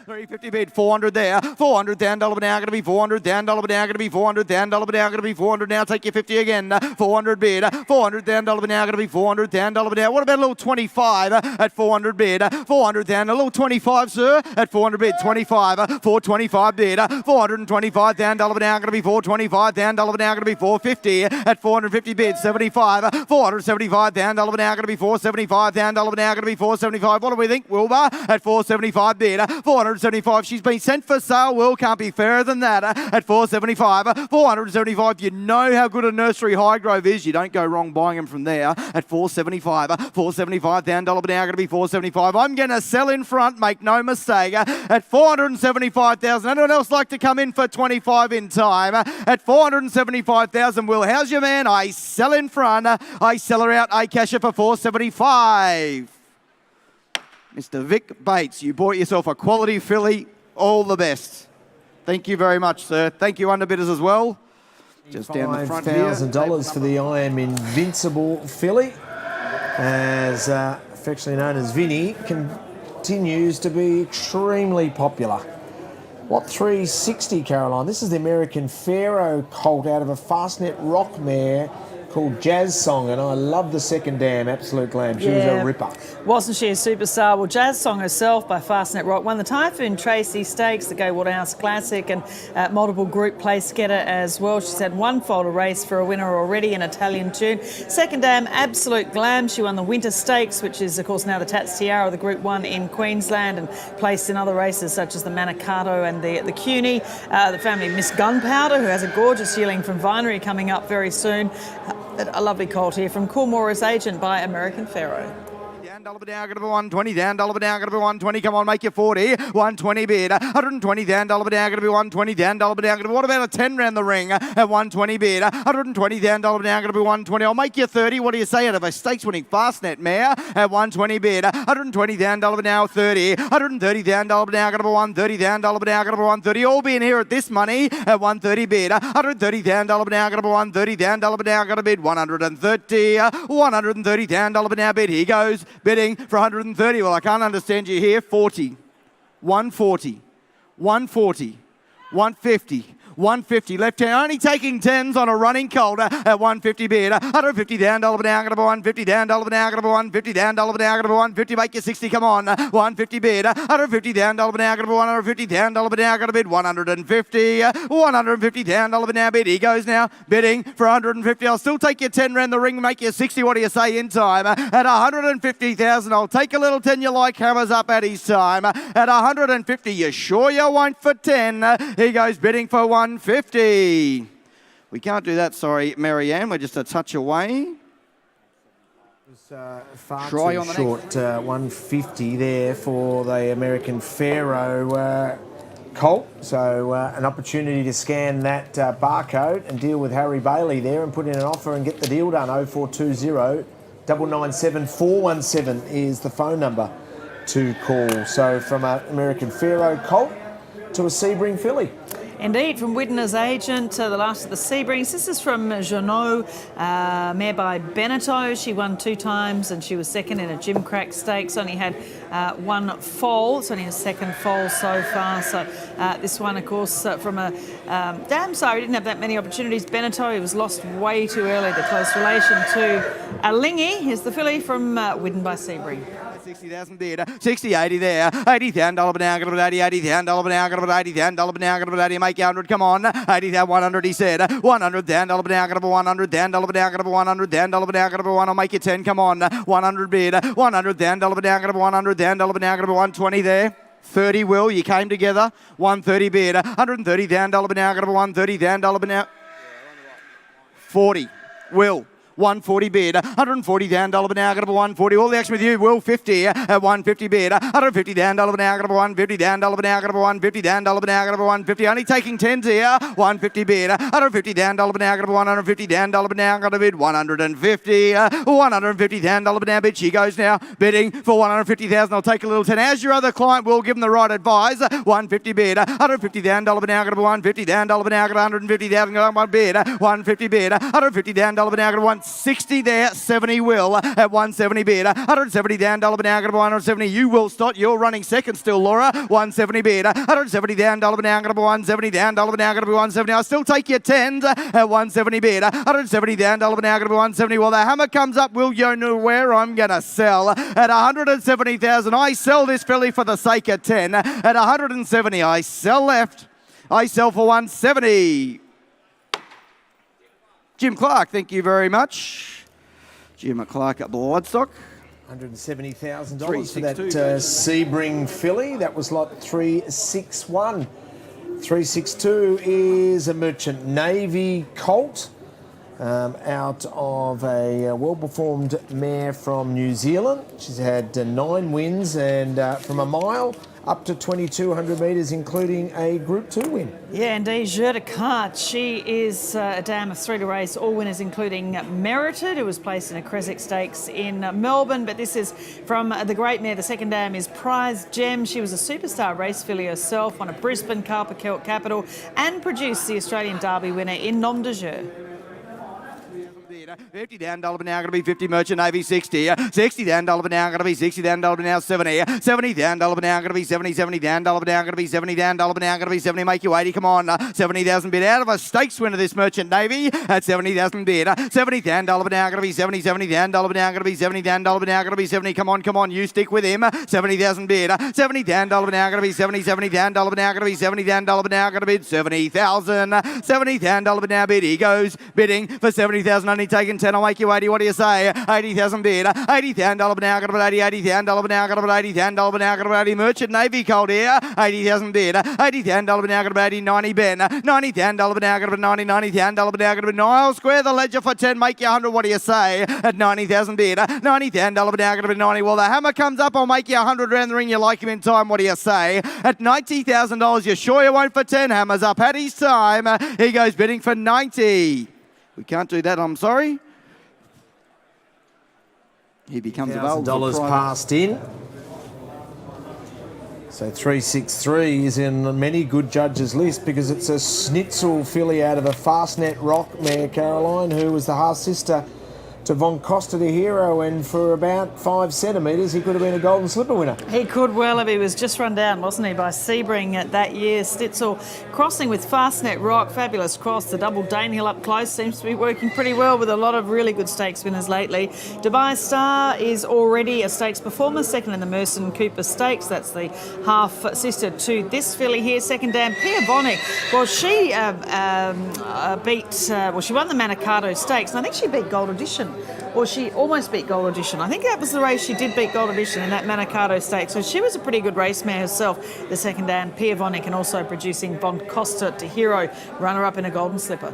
350 bid, 400 there, $400,000 now going to be $400,000 now going to be $400,000 now going to be 400. Now take your 50 again, 400 bid, $400,000 now going to be $400,000 now. What about a little 25 at 400 bid, $400,000, a little 25, sir, at 400 bid, 25, 425 bid, $425,000 now going to be $425,000 now going to be 450 at 450 bid, 75, $475,000 now going to be $475,000 now going to be 475. What do we think, Wilbur? At 475 bid, 475. She's been sent for sale. Well, can't be fairer than that. At 475, 475. You know how good a nursery Highgrove is. You don't go wrong buying them from there. At 475, $475,000 now going to be 475. I'm going to sell in front. Make no mistake. At 475,000. Anyone else like to come in for 25 in time? At 475,000. Will, how's your man? I sell in front. I sell her out. I cash her for 475. Mr. Vic Bates, you bought yourself a quality filly. All the best. Thank you very much, sir. Thank you, underbidders, as well. Just down the front here. $5,000 for the I Am Invincible filly, as affectionately known as Vinny, continues to be extremely popular. Lot 360, Caroline. This is the American Pharaoh colt out of a Fastnet Rock mare called Jazz Song, and I love the second dam, Absolute Glam. She was a ripper. Wasn't she a superstar? Well, Jazz Song herself by Fastnet Rock won the Typhoon Tracy Stakes, the Gay Waterhouse Classic, and multiple group place getter as well. She's had one foal to race for a winner already, an Italian tune. Second dam, Absolute Glam. She won the Winter Stakes, which is, of course, now the Tats Tiara, the Group 1 in Queensland, and placed in other races such as the Manicato and the CUNY. The family Miss Gunpowder, who has a gorgeous yearling from Vinery coming up very soon. A lovely colt here from Coolmore's Agent by American Pharaoh. Down, down, going to be 120, down, down, going to be 120, come on, make you 40, 120 bid, 120 down, down, going to be 120, down, down, going to be, what about a 10 round the ring at 120 bid, 120 down, down, going to be 120, I'll make you 30, what do you say out of a stakes winning Fastnet mare at 120 bid, 120 down, down, now 30, 130 down, down, going to be 130, down, down, going to be 130, all being here at this money at 130 bid, 130 down, down, going to be 130, down, down, going to bid 130, 130 down, down, now bid, here goes, bidding for 130. Well, I can't understand you here. 40, 140, 140, 150. 150 left hand, only taking 10s on a running colt at 150 bid. 150 down, dollar down, going to be 150 down, dollar down, going to be 150 down, dollar down, going to be 150, make you 60, come on. 150 bid, 150 down, dollar down, going to be 150 down, dollar down, going to bid 150, 150 down, dollar down, bid. He goes now, bidding for 150. I'll still take your 10 round the ring, make you 60. What do you say in time? At 150,000, I'll take a little 10 you like, hammers up at his time. At 150, you sure you won't for 10? He goes bidding for 150. We can't do that, sorry, Marianne. We're just a touch away. Far too short, 150 there for the American Pharaoh colt. So an opportunity to scan that barcode and deal with Harry Bailey there and put in an offer and get the deal done. 0420 997 417 is the phone number to call. So from an American Pharaoh colt to a Sebring filly. Indeed, from Widner's Agent, the last of the Sebrings. This is from Jeannot, mare by Beneteau. She won 2 times and she was second in a Gimcrack Stakes. Only had one foal. It's only a second foal so far. So this one, of course, from a dam sorry, didn't have that many opportunities. Beneteau, he was lost way too early. The close relation to Lingy. Here's the filly from Widden by Sebring. 60,000 bid, 60, 80 there, $80,000 but now, $80,000 but now, $80,000 but now, make 100, come on, 80,000, 100, he said, $100,000 but now, $100,000 but now, $100,000 but now, I'll make you 10, come on, 100 bid, $100,000 but now, $100,000 but now, 120 there. 30 will, you came together, 130 bid, $130,000 but now, $130,000 but now, 40 will. 140 bid, $140,000 but now, going to be 140. All the action with you, Will 50 at 150 bid, $150,000 but now, going to be 150,000 but now, going to be 150,000 but now, going to be 150. Only taking 10s here, 150 bid, $150,000 but now, going to be $150,000 but now, going to bid 150, $150,000 but now bid. She goes now, bidding for 150,000. I'll take a little 10. As your other client will give them the right advice. 150 bid, $150,000 but now, going to be $150,000 but now, going to be $150,000 going to bid, 150 bid, $150,000 but now, going to be 60 there, 70 will at 170 bid, $170,000 but now, going to be 170. You will stop. You're running second still, Laura. 170 bid, $170,000 but now, going to be 170,000 but now, going to be 170. I'll still take your 10s at 170 bid, $170,000 but now, going to be 170. Well, the hammer comes up. Will you know where I'm going to sell at 170,000? I sell this filly for the sake of 10 at 170. I sell left. I sell for 170. Jim Clark, thank you very much. Jim Clark at Bloodstock. $170,000 for that Sebring filly. That was lot 361. 362 is a Merchant Navy colt out of a well-performed mare from New Zealand. She's had 9 wins and from a mile up to 2,200 metres, including a Group 2 win. Yeah, indeed. Jeu de Cartes. She is a dam of 3 to race, all winners including Merited, who was placed in a Creswick Stakes in Melbourne. But this is from the great mare. The second dam is Prize Gem. She was a superstar race filly herself, won a Brisbane Capital and produced the Australian Derby winner in Nom de Jeu. 50 down, $1 now, going to be 50 Merchant Navy, 60. 60 down, $1 now, going to be 60 down, $1 now, 70. 70 down, $1 now, going to be 70. 70 down, $1 now, going to be 70 down, $1 now, going to be 70. Make you 80, come on. 70,000 bid out of a stakes winner, this Merchant Navy at 70,000 bid. 70 down, $1 now, going to be 70. 70 down, $1 now, going to be 70 down, $1 now, going to be 70. Come on, you stick with him. 70,000 bid. 70 down, $1 now, going to be 70. 70 down, $1 now, going to be 70 down, $1 now, going to bid 70,000. 70 down, $1 now bid. He goes bidding for 70,000, only taking 10. I'll make you 80. What do you say? 80,000 bid. 80,000 $1 now, got about 80. 80,000 $1 now, got about 80,000 $1 now, got about 80. Merchant Navy cold here. 80,000 bid. 80,000 $1 now, got about 80. 90 Ben. 90,000 $1 now, got about 90. 90,000 $1 now, got about 9. I'll square the ledger for 10. Make you 100. What do you say? At 90,000 bid. 90,000 $1 now, got about 90. Well, the hammer comes up. I'll make you 100 round the ring. You like him in time. What do you say? At $90,000, you sure you won't for 10? Hammer's up at his time. He goes bidding for 90. We can't do that. I'm sorry. He becomes available. $1,000 passed in. So 363 is in many good judges' list because it's a Schnitzel filly out of a Fastnet Rock mare, Caroline, who was the half sister to Von Costa de Hero, and for about 5 centimetres he could have been a Golden Slipper winner. He could well have. He was just run down, wasn't he, by Sebring that year. Stitzel crossing with Fastnet Rock, fabulous cross. The double Danehill up close seems to be working pretty well with a lot of really good stakes winners lately. Dubai Star is already a stakes performer, second in the Merson Cooper Stakes. That's the half sister to this filly here. Second dam, Pia Bonic. Well, she she won the Manicato Stakes, and I think she beat Gold Edition. Or she almost beat Gold Edition. I think that was the race she did beat Gold Edition in that Manicato Stakes. So she was a pretty good race mare herself. The second dam, Pia Bonic, and also producing Von Costa de Hero, runner-up in a Golden Slipper.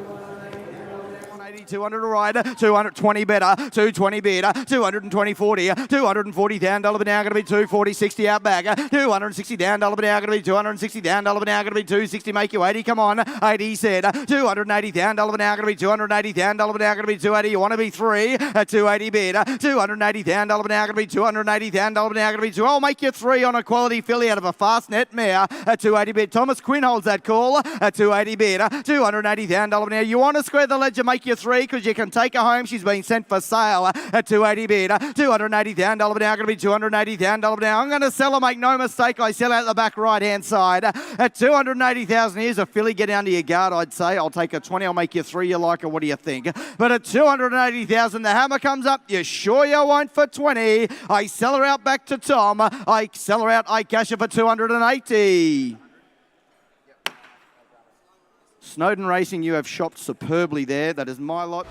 200 a ride, 220 better, 220 better, 220 40, 240 down, $1 now, going to be 240, 60 out back, 260 down, $1 now, going to be 260 down, $1 now, going to be 260, make you 80, come on, 80 said, 280 down, $1 now, going to be 280 down, $1 now, going to be 280, you want to be 3, at 280 bid, 280 down, $1 now, going to be 280 down, $1 now, going to be 2, I'll make you 3 on a quality filly out of a fast net mare, at 280 bid, Thomas Quinn holds that call, at 280 bid, 280 down, $1 now, you want to square the ledger, make you 3, because you can take her home. She's been sent for sale at 280 bid. 280 down, $1 now, going to be 280 down, $1 now. I'm going to sell her, make no mistake. I sell out the back right-hand side. At 280,000, here's a filly. Get under your guard, I'd say. I'll take a 20. I'll make you 3. You like her. What do you think? But at 280,000, the hammer comes up. You sure you won't for 20? I sell her out back to Tom. I sell her out. I cash her for 280. Snowden Racing, you have shopped superbly there. That is my lot.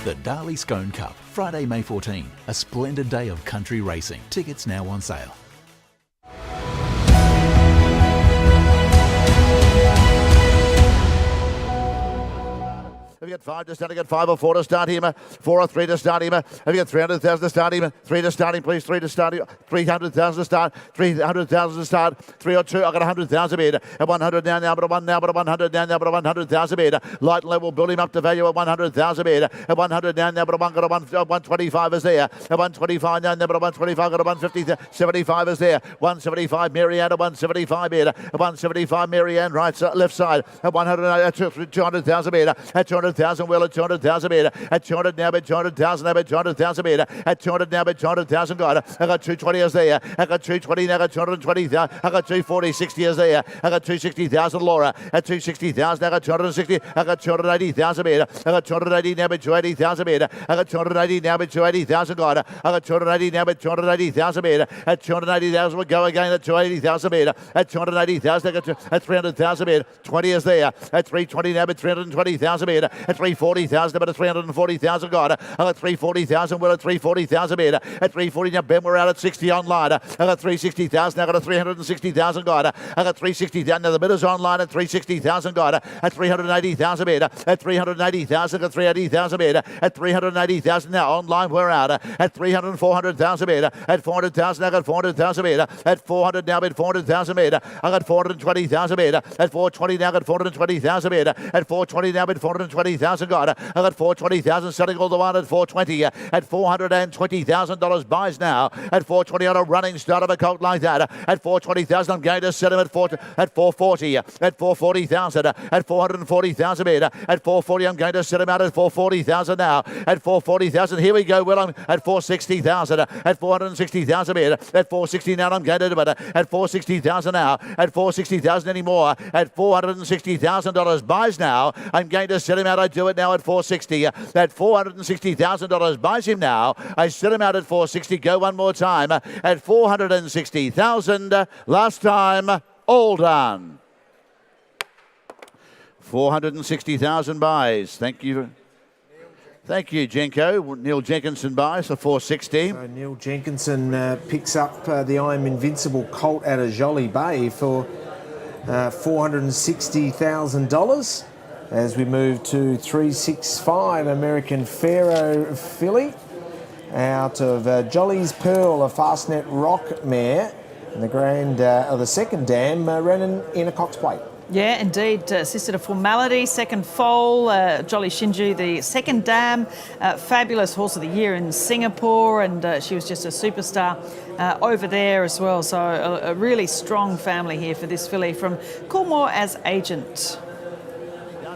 The Darley Scone Cup, Friday, May 14. A splendid day of country racing. Tickets now on sale. Have you got 5 to start? Have you got 5 or 4 to start him? 4 or 3 to start him? Have you got 300,000 to start him? 3 to start him, please. 3 to start him. 300,000 to start. 300,000 to start. 3 or 2. I've got 100,000 bid. At 100 down now, but a 1 now, but a 100 down now, but a 100,000 bid. Light level, build him up to value at 100,000 bid. At 100 down now, but a 1 got a 125 is there. At 125 down now, but a 125 got a 150. 75 is there. 175 Marianne at 175 bid. At 175 Marianne right left side. At 200,000 bid. At 200,000 200,000, well at 200,000 metre. At 200 now, but 200,000, now, but 200,000 metre. At 200 now, but 200,000 got it. I got 220 as there. I got 220 now, I got 220,000. I got 240, 60 as there. I got 260,000 Laura. At 260,000, I got 260. I got 280,000 metre. I got 280 now, but 280,000 metre. I got 280 now, but 280,000 got it. I got 280 now, but 280,000 metre. At 280,000, we'll go again at 280,000 metre. At 280,000, I got at 300,000 metre. 20 is there. At 320 now, but 320,000 metre. At 340,000, but at 340,000 got it. I got 340,000, well at 340,000 metre. At 340 now, Ben, we're out at 60 online. I got 360,000, I got a 360,000 got it. I got 360,000, now the bidder's online at 360,000 got it. At 380,000 metre. At 380,000, got 380,000 metre. At 380,000 now online, we're out. At 300 and 400,000 metre. At 400,000, I got 400,000 metre. At 400 now, bid 400,000 metre. I got 420,000 metre. At 420 now, got 420,000 metre. At 420 now, bid 420,000 got it. I got 420,000 selling all the one at 420. At $420,000 buys now. At 420 on a running start of a colt like that. At 420,000, I'm going to set him at 440. At 440,000. At 440,000 metre. At 440, I'm going to set him out at 440,000 now. At 440,000, here we go. Well, I'm at 460,000. At 460,000 metre. At 460 now, I'm going to do it. At 460,000 now. At 460,000 anymore. At $460,000 buys now. I'm going to set him out. I do it now at 460. At $460,000 buys him now. I set him out at 460. Go one more time. At 460,000. Last time, all done. 460,000 buys. Thank you. Thank you, Jenko. Neil Jenkinson buys for 460. So Neil Jenkinson picks up the I'm Invincible colt out of Jolly Bay for $460,000. As we move to 365 American Pharaoh filly out of Jolly's Pearl, a Fastnet Rock mare, and the second dam ran in a Cox Plate. Yeah, indeed. Assisted a formality, second foal, Jolly Shinju, the second dam, fabulous horse of the year in Singapore, and she was just a superstar over there as well. So a really strong family here for this filly from Coolmore as agent.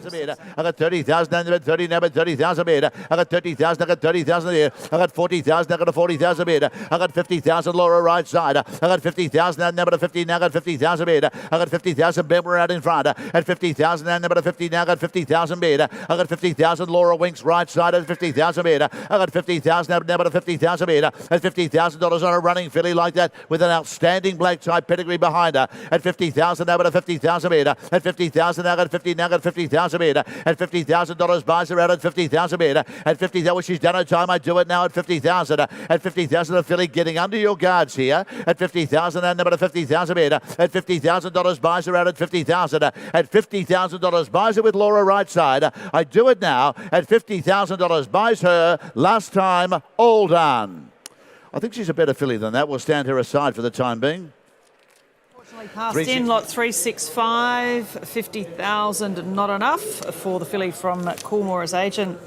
I got 30,000, I got 30 now, but 30,000 metre. I got 30,000, I got 30,000 here. I got 40,000, I got a 40,000 metre. I got 50,000 Laura right side. I got 50,000 now, but a 50 now, got 50,000 metre. I got 50,000 Ben, we're out in front. At 50,000 now, but a 50 now, got 50,000 metre. I got 50,000 Laura Winks right side at 50,000 metre. I got 50,000 now, but a 50,000 metre. At $50,000 on a running filly like that with an outstanding black type pedigree behind her. At 50,000 now, but a 50,000 metre. At 50,000 now, got 50 now, got 50,000 metre. At $50,000 buys her out at 50,000 metre. At 50,000, well, she's done her time. I do it now at 50,000. At 50,000, the filly getting under your guards here. At 50,000 and number 50,000 metre. At $50,000 buys her out at 50,000. At $50,000 buys her with Laura right side. I do it now at $50,000 buys her. Last time, all done. I think she's a better filly than that. We'll stand her aside for the time being. Passed in lot 365, 50,000 not enough for the filly from Coolmore as agent.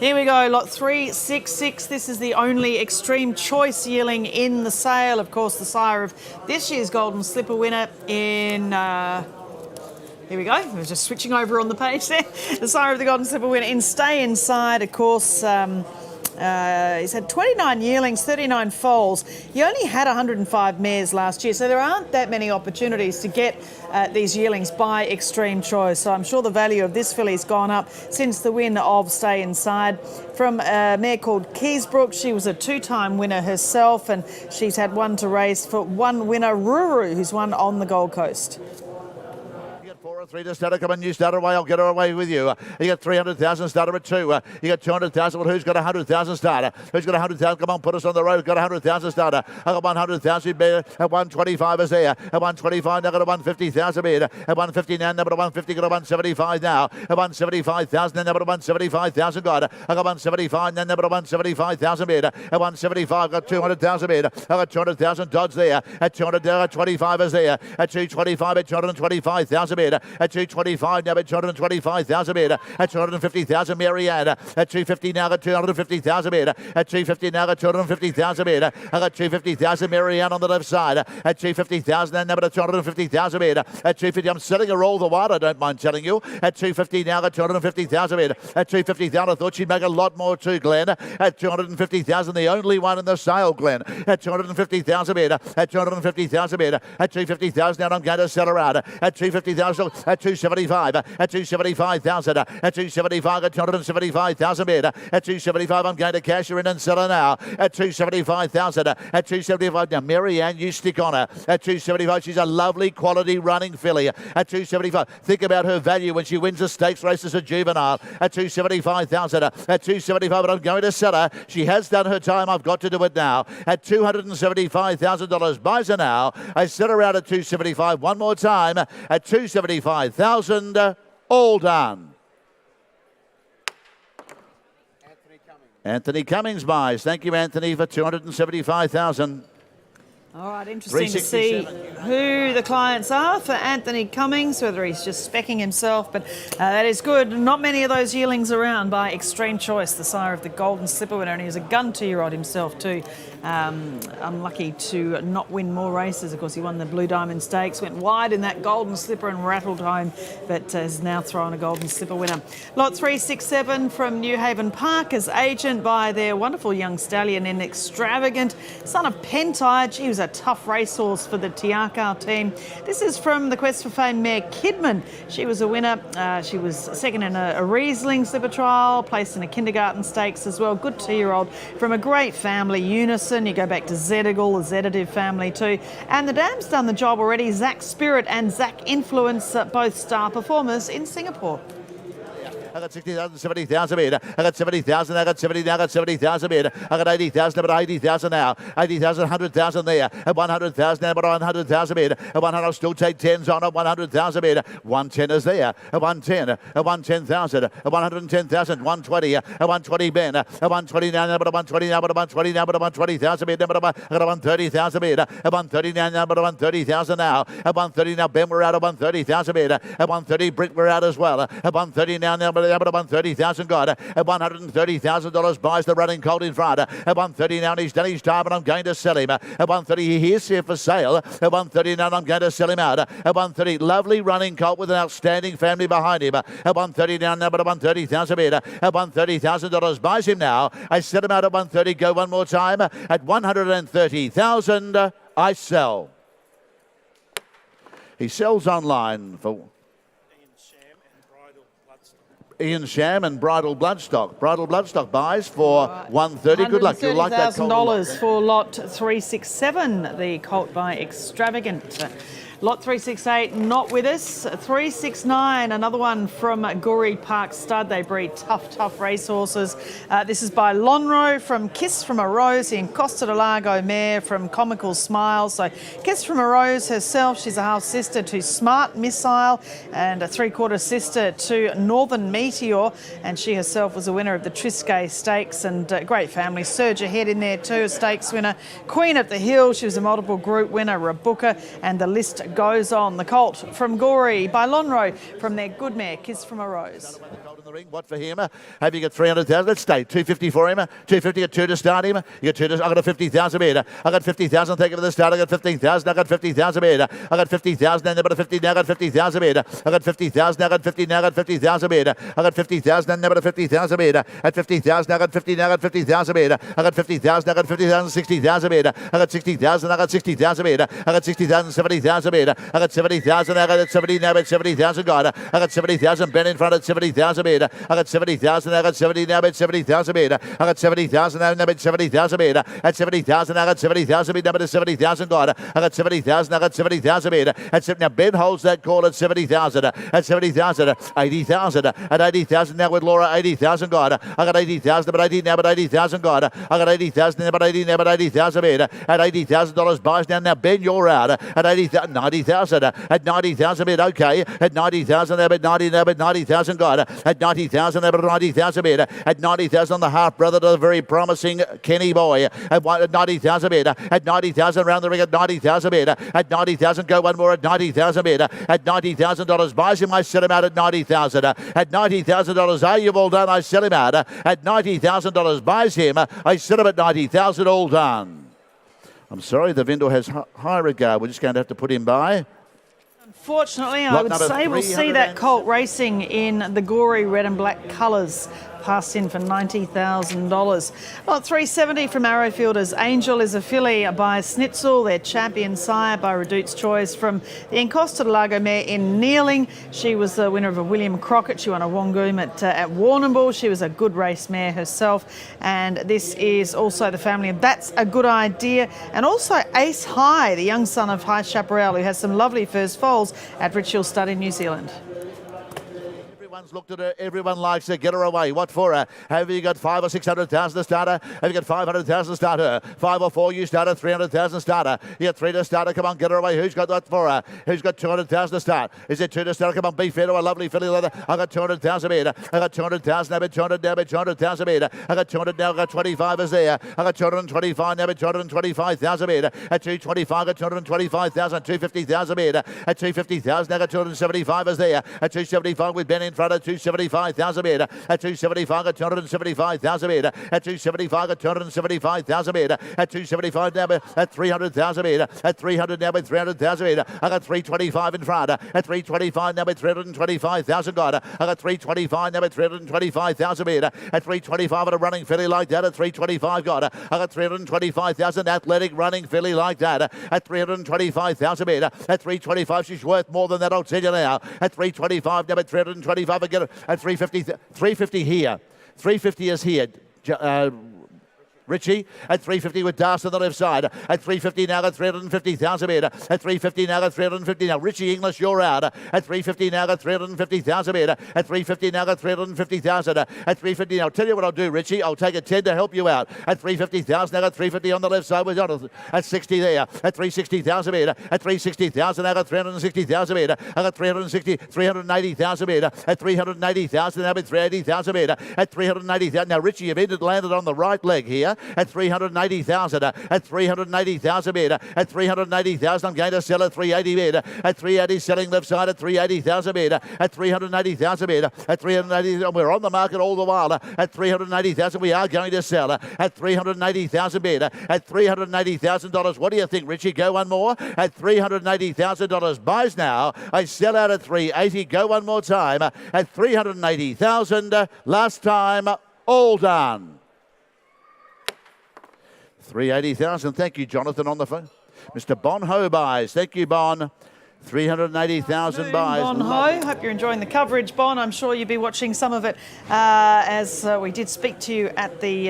Here we go, lot 366. This is the only Extreme Choice yearling in the sale. Of course, the sire of this year's Golden Slipper winner in... here we go. We're just switching over on the page there. The sire of the Golden Slipper winner in Stay Inside, of course. He's had 29 yearlings, 39 foals. He only had 105 mares last year, so there aren't that many opportunities to get these yearlings by Extreme Choice. So I'm sure the value of this filly's gone up since the win of Stay Inside from a mare called Keysbrook. She was a two-time winner herself, and she's had one to race for one winner, Ruru, who's won on the Gold Coast. 3 to starter, come on, you starter away, I'll get her away with you. You got 300,000 starter at 2. You got 200,000, well, who's got 100,000 starter? Who's got 100,000? Come on, put us on the road. Got 100,000 starter. I got 100,000 at 125 is there. At 125, now got a 150,000 metre. At 150 now, number 150, got a 175 now. At 175,000, then number 175,000 got it. I got 175, then number 175,000 metre. At 175, got 200,000 metre. I got 200,000 Dodds there. At 200, 25 is there. At 225, at 225,000 metre. metre. At 225 now, at 225,000 metre. At 250,000 Marianne. At 250 now, at 250,000 metre. At 250 now, at 250,000 metre. I got 250,000 Marianne on the left side. At 250,000 and number 250,000 metre. At 250, I'm selling her all the while, I don't mind telling you. At 250 now, at 250,000 metre. At 250,000, I thought she'd make a lot more too, Glenn. At 250,000, the only one in the sale, Glenn. At 250,000 metre. At 250,000 metre. At 250,000, now I'm going to sell her out. At 250,000, at 275. At 275,000. At 275, at 275,000 metre. At 275, I'm going to cash her in and sell her now. At 275,000. At 275, now Marianne, you stick on her. At 275, she's a lovely quality running filly. At 275, think about her value when she wins a stakes race as a juvenile. At 275,000. At 275, but I'm going to sell her. She has done her time. I've got to do it now. At $275,000, buys her now. I sell her out at 275 one more time. At 275,000, all done. Anthony Cummings buys. Thank you, Anthony, for 275,000. All right, interesting to see who the clients are for Anthony Cummings, whether he's just specking himself, but that is good. Not many of those yearlings around by Extreme Choice, the sire of the Golden Slipper winner, and he was a gun 2-year-old himself too. Unlucky to not win more races. Of course, he won the Blue Diamond Stakes, went wide in that Golden Slipper and rattled home, but is now throwing a Golden Slipper winner. Lot 367 from New Haven Park as agent by their wonderful young stallion in Extravagant, son of Pentide. He was a tough racehorse for the Tiakau team. This is from the Quest for Fame mare Kidman. She was a winner. She was second in a Riesling slipper trial, placed in a kindergarten stakes as well. Good 2-year-old from a great family, Unison. You go back to Zedigal, the Zeditive family too. And the dam's done the job already. Zach Spirit and Zach Influence, both star performers in Singapore. I got 60,000, 70,000 metre. I got 70,000, I got 70, now I got 70,000 metre. I got 80,000, but 80,000 now. 80,000, 100,000 there. At 100,000 now, but 100,000 metre. At 100, I'll still take 10s on at 100,000 metre. 110 is there. At 110, at 110,000, at 110,000, 120, at 120 Ben. At 120 now, but at 120 now, but at 120 now, but at 120,000 metre. But I got 130,000 metre. At 130 now, but at 130,000 now. At 130 now, Ben, we're out at 130,000 metre. At 130, Britt, we're out as well. At 130 now, but at 130,000 got at $130,000 buys the running colt in front. At 130 now, and he's done his time, and I'm going to sell him. At 130, he is here for sale. At 130 now, and I'm going to sell him out. At 130, lovely running colt with an outstanding family behind him. At 130 now, but at 130,000 metre. At $130,000 buys him now. I sell him out at 130. Go one more time. At 130,000, I sell. He sells online for Ian Sham and Bridal Bloodstock. Bridal Bloodstock buys for 130. Good luck. You'll like that. $130,000 for lot 367, the colt by Extravagant. Lot 368, not with us. 369, another one from Gorey Park Stud. They breed tough racehorses. This is by Lonro from Kiss from a Rose, the Costa de Lago mare from Comical Smile. So Kiss from a Rose herself, she's a half sister to Smart Missile and a 3/4 sister to Northern Meteor. And she herself was a winner of the Triscay Stakes and great family. Surge Ahead in there too, a stakes winner. Queen at the Hill, she was a multiple group winner. Rabuka, and the list goes on. The colt from Gorey by Lonro from their good mare, Kiss from a Rose. What for him? Have you got 300,000? Let's stay. 250 for him. 250 at 2 to start him. You got 2 to. I got a 50,000 metre. I got 50,000. Take it for the start. I got 15,000. I got 50,000 metre. I got 50,000. And about a 50. Now I got 50,000 metre. I got 50,000. Now I got 50. Now I got 50,000 metre. I got 50,000. And about a 50,000 metre. At 50,000. Now I got 50. Now I got 50,000 metre. I got 50,000. I got 50,000. 60,000 metre. I got 60,000. I got 60,000 metre. I got 60,000. 70,000 metre. I got 70,000. I got 70. Now at 70,000. Got I got 70,000. Ben in front at 70,000 metre. I got 70,000. I got 70 now at 70,000 metre. I got 70,000 now at 70,000 metre. At 70,000 I got 70,000 metre. Number to 70,000 got I got 70,000. I got 70,000 metre. Now Ben holds that call at 70,000. At 70,000, 80,000. At 80,000 now with Laura 80,000 got I got 80,000 but 80 now but 80,000 got I got 80,000 now but 80 now but 80,000 metre. At $80,000 buys down now Ben you're out. At 80,000 nice 90,000. At 90,000 bid, okay. At 90,000 there, but 90,000 got. At 90,000 there, but 90,000 bid. At 90,000 the half brother to the very promising Kenny Boy. At 90,000 bid. At 90,000 round the ring at 90,000 bid. At 90,000 go one more at 90,000 bid. At $90,000 buys him, I sell him out at 90,000. At $90,000, are you all done? I sell him out. At $90,000 buys him, I sell him at 90,000, all done. I'm sorry, the vendor has high regard. We're just going to have to put him by. Unfortunately, I would say we'll see that colt racing in the gory red and black colours. Passed in for $90,000. Well, at $370 from Arrowfielders. Angel is a filly by Snitzel, their champion sire by Redute's Choice from the Encosta de Lago mare in Yearling. She was the winner of a William Crockett. She won a Wangoom at Warrnambool. She was a good race mare herself. And this is also the family of That's a Good Idea. And also Ace High, the young son of High Chaparral, who has some lovely first foals at Richhill Stud in New Zealand. Everyone's looked at her. Everyone likes her. Get her away. What for her? Have you got 500,000 or 600,000 to start her? Have you got 500,000 to start her? 5 or 4 you start her. 300,000 to start her. You got 3 to start her. Come on, get her away. Who's got that for her? Who's got 200,000 to start? Is it 2 to start her? Come on, be fair to a lovely filly leather. I got 200,000 meter. I got 200,000 now, but 200 now, but 200,000 meter. I got 200 now. I got 25 is there. I got 225 now, but 225,000 meter. At 225, I got 225,000. 250,000 meter. At 250,000, I got 275 is there. At 275 with Ben in front of 275,000 meter. At 275, got 275,000 meter. At 275, got 275,000 meter. At 275 now, at 300,000 meter. At 300 now, with 300,000 meter. I got 325 in front. At 325 now, with 325,000 got. I got 325 now, with 325,000 meter. At 325 at a running filly like that. At 325 got. I got 325,000 athletic running filly like that. At 325,000 meter. At 325, she's worth more than that, I'll tell you now. At 325 now, at 325 again. At 350 here. 350 is here. Richie at 350 with Das on the left side. At 350 now got 350,000 meter. At 350 now got 350 now. Richie Inglis, you're out. At 350 now got 350,000 meter. At 350 now got 350,000. At 350 now. I'll tell you what I'll do, Richie. I'll take a 10 to help you out. At 350,000 now got 350 on the left side with Jonathan. At 60 there. At 360,000 meter. At 360,000 now got 360,000 meter. I got 380,000 meter. At 380,000 now with 380,000 meter. At 380,000 now Richie, you've landed on the right leg here. At 380,000, at 380,000 meter, at 380,000, I'm going to sell at 380 meter, at 380 selling left side at 380,000 meter, at 380,000 meter, at 380,000, we're on the market all the while, at 380,000 we are going to sell, at 380,000 meter, at $380,000, what do you think, Richie? Go one more, at $380,000 buys now, I sell out at 380, go one more time, at 380,000, last time, all done. 380,000. Thank you, Jonathan, on the phone. Mr. Bon Ho buys. Thank you, Bon. 380,000 buys. Bon Ho, hope you're enjoying the coverage, Bon. I'm sure you'll be watching some of it as we did speak to you at the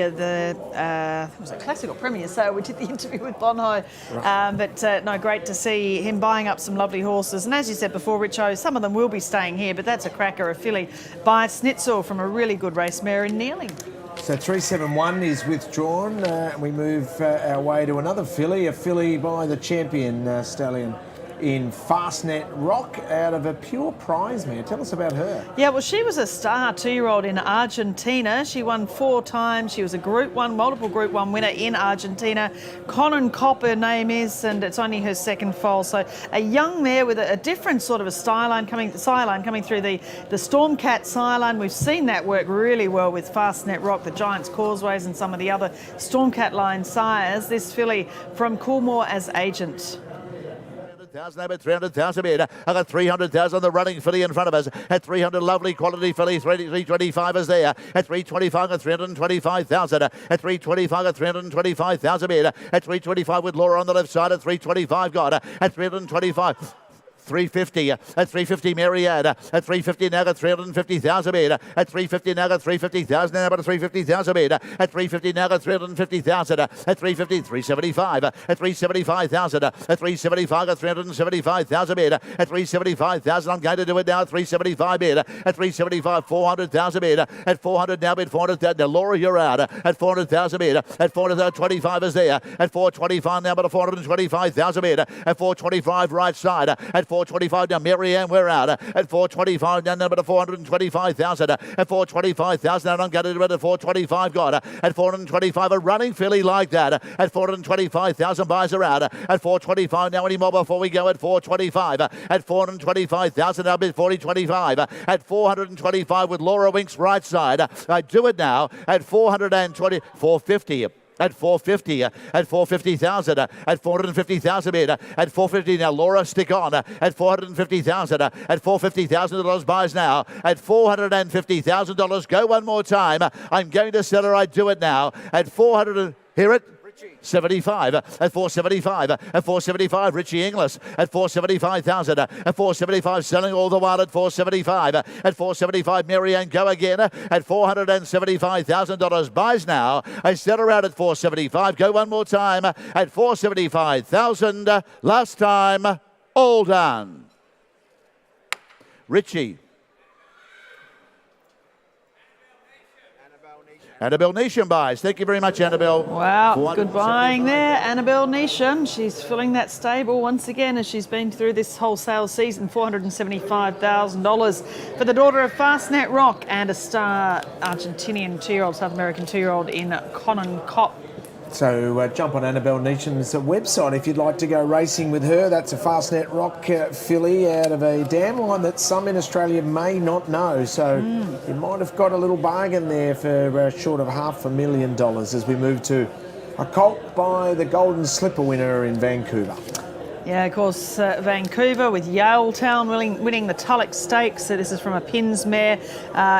was it Classic or Premier? So we did the interview with Bon Ho. But no, great to see him buying up some lovely horses. And as you said before, Richo, some of them will be staying here, but that's a cracker, a filly by Snitzel from a really good race mare in Yearling. So 371 is withdrawn. We move our way to another filly, a filly by the champion stallion in Fastnet Rock out of a pure prize mare. Tell us about her. Yeah, well, she was a star 2-year-old in Argentina. She won 4 times. She was a Group 1, multiple Group 1 winner in Argentina. Conan Kopp, her name is, and it's only her second foal. So a young mare with a different sort of a sideline coming through the Stormcat sideline. We've seen that work really well with Fastnet Rock, the Giants Causeways and some of the other Stormcat line sires. This filly from Coolmore as agent. 300,000 meter. I got 300,000 on the running filly in front of us. At 300, lovely quality filly. 325 is there. At 325, got 325,000. At 325, got 325,000 meter. At 325 with Laura on the left side. At 325, got at 325. 350 at 350 Myriad at 350 now got 350,000 meter at 350 now got 350,000 now got 350,000 meter at 350 now got 350,000 at 350 375 at 375,000 at 375 got 375,000 meter at 375,000 I'm going to do it now at 375 meter at 375 400,000 meter at 400 now bid 400,000 now Laura you're out at 400,000 meter at 425 is there at 425 now but a 425,000 meter at 425 right side at 425 now Marianne we're out at 425 now number 425,000 at 425,000 and I'm going to do it at 425 got at 425 a running filly like that at 425,000 buys are out at 425 now any more before we go at 425 at 425,000 now bid 425 at 425 with Laura Winks right side I do it now at 420 450 at 450, at 450,000, at 450,000 meter, at 450 now. Laura, stick on at 450,000, at $450,000 buys now, at $450,000. Go one more time. I'm going to sell her. I do it now at 400. Hear it? 75 at 475 at 475 Richie Inglis at 475,000 at 475 selling all the while at 475 at 475 Marianne go again at $475,000 buys now I set her out at 475 go one more time at 475,000 last time all done Richie Annabelle Nation buys. Thank you very much, Annabelle. Wow, good buying there. Annabelle Nation, she's filling that stable once again as she's been through this wholesale season. $475,000 for the daughter of Fastnet Rock and a star Argentinian 2-year-old, South American 2-year-old in Conan Cop. So jump on Annabelle Neesham's website if you'd like to go racing with her. That's a Fastnet Rock filly out of a dam line that some in Australia may not know. So you might have got a little bargain there for short of $500,000 as we move to a colt by the Golden Slipper winner in Vancouver. Yeah, of course, Vancouver with Yaletown winning the Tulloch Stakes. So this is from a Pins mare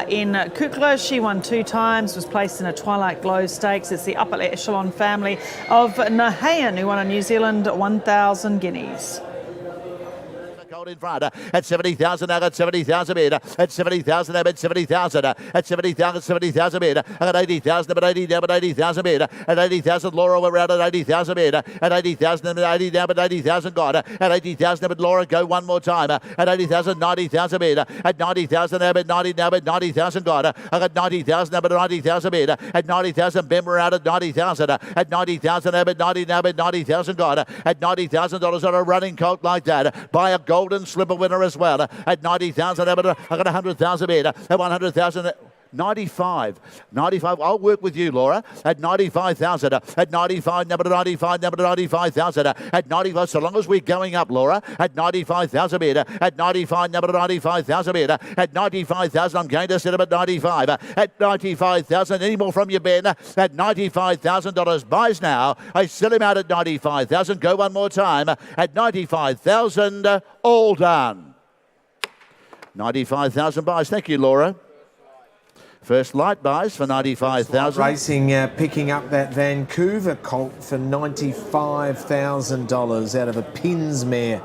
in Kukla. She won 2 times, was placed in a Twilight Glow Stakes. It's the upper echelon family of Nahayan who won a New Zealand 1,000 guineas. In front at 70,000 now got 70,000 meter at 70,000 now at 70,000 at 70,000 meter I got 80,000 but 80 now but 80,000 meter at 80,000 Laura we're out at 80,000 meter at 80,000 but 80 now but 80,000 got at 80,000 but Laura go one more time at 80,000 90,000 meter at 90,000 now but 90 now but 90,000 got I got 90,000 now but 90,000 meter at 90,000 Ben we're out at 90,000 at 90,000 now but 90 now but 90,000 got at $90,000 on a running colt like that buy a Golden Slipper winner as well at 90,000. I got 100,000 meter at 100,000. 95. I'll work with you, Laura. At 95,000. At 95, number 95, number 95,000. At 95, so long as we're going up, Laura. At 95,000 meter. At 95, number 95,000 meter. At 95,000, I'm going to set him at 95. At 95,000, any more from you, Ben? At $95,000 buys now. I sell him out at 95,000. Go one more time. At 95,000, all done. 95,000 buys. Thank you, Laura. First light buys for 95,000. Racing picking up that Vancouver colt for $95,000 out of a Pins mare.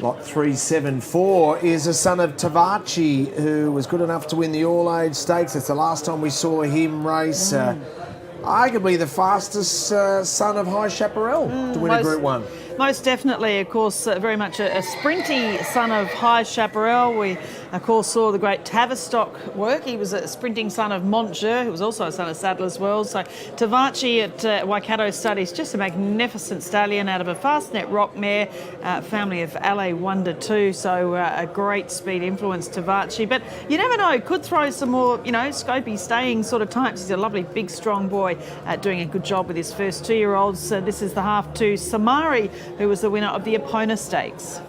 Lot 374 is a son of Tavachi, who was good enough to win the All-Age Stakes. It's the last time we saw him race. Arguably the fastest son of High Chaparral to win a Group 1. Most definitely, of course, very much a sprinty son of High Chaparral. We, of course, saw the great Tavistock work. He was a sprinting son of Montjeu, who was also a son of Sadler's Wells. So Tavachi at Waikato Studies, just a magnificent stallion out of a Fastnet Rock mare, family of LA Wonder too. So a great speed influence, Tavachi. But you never know, could throw some more, scopy staying sort of types. He's a lovely, big, strong boy doing a good job with his first 2-year-olds. This is the half to Samari, who was the winner of the Epona Stakes.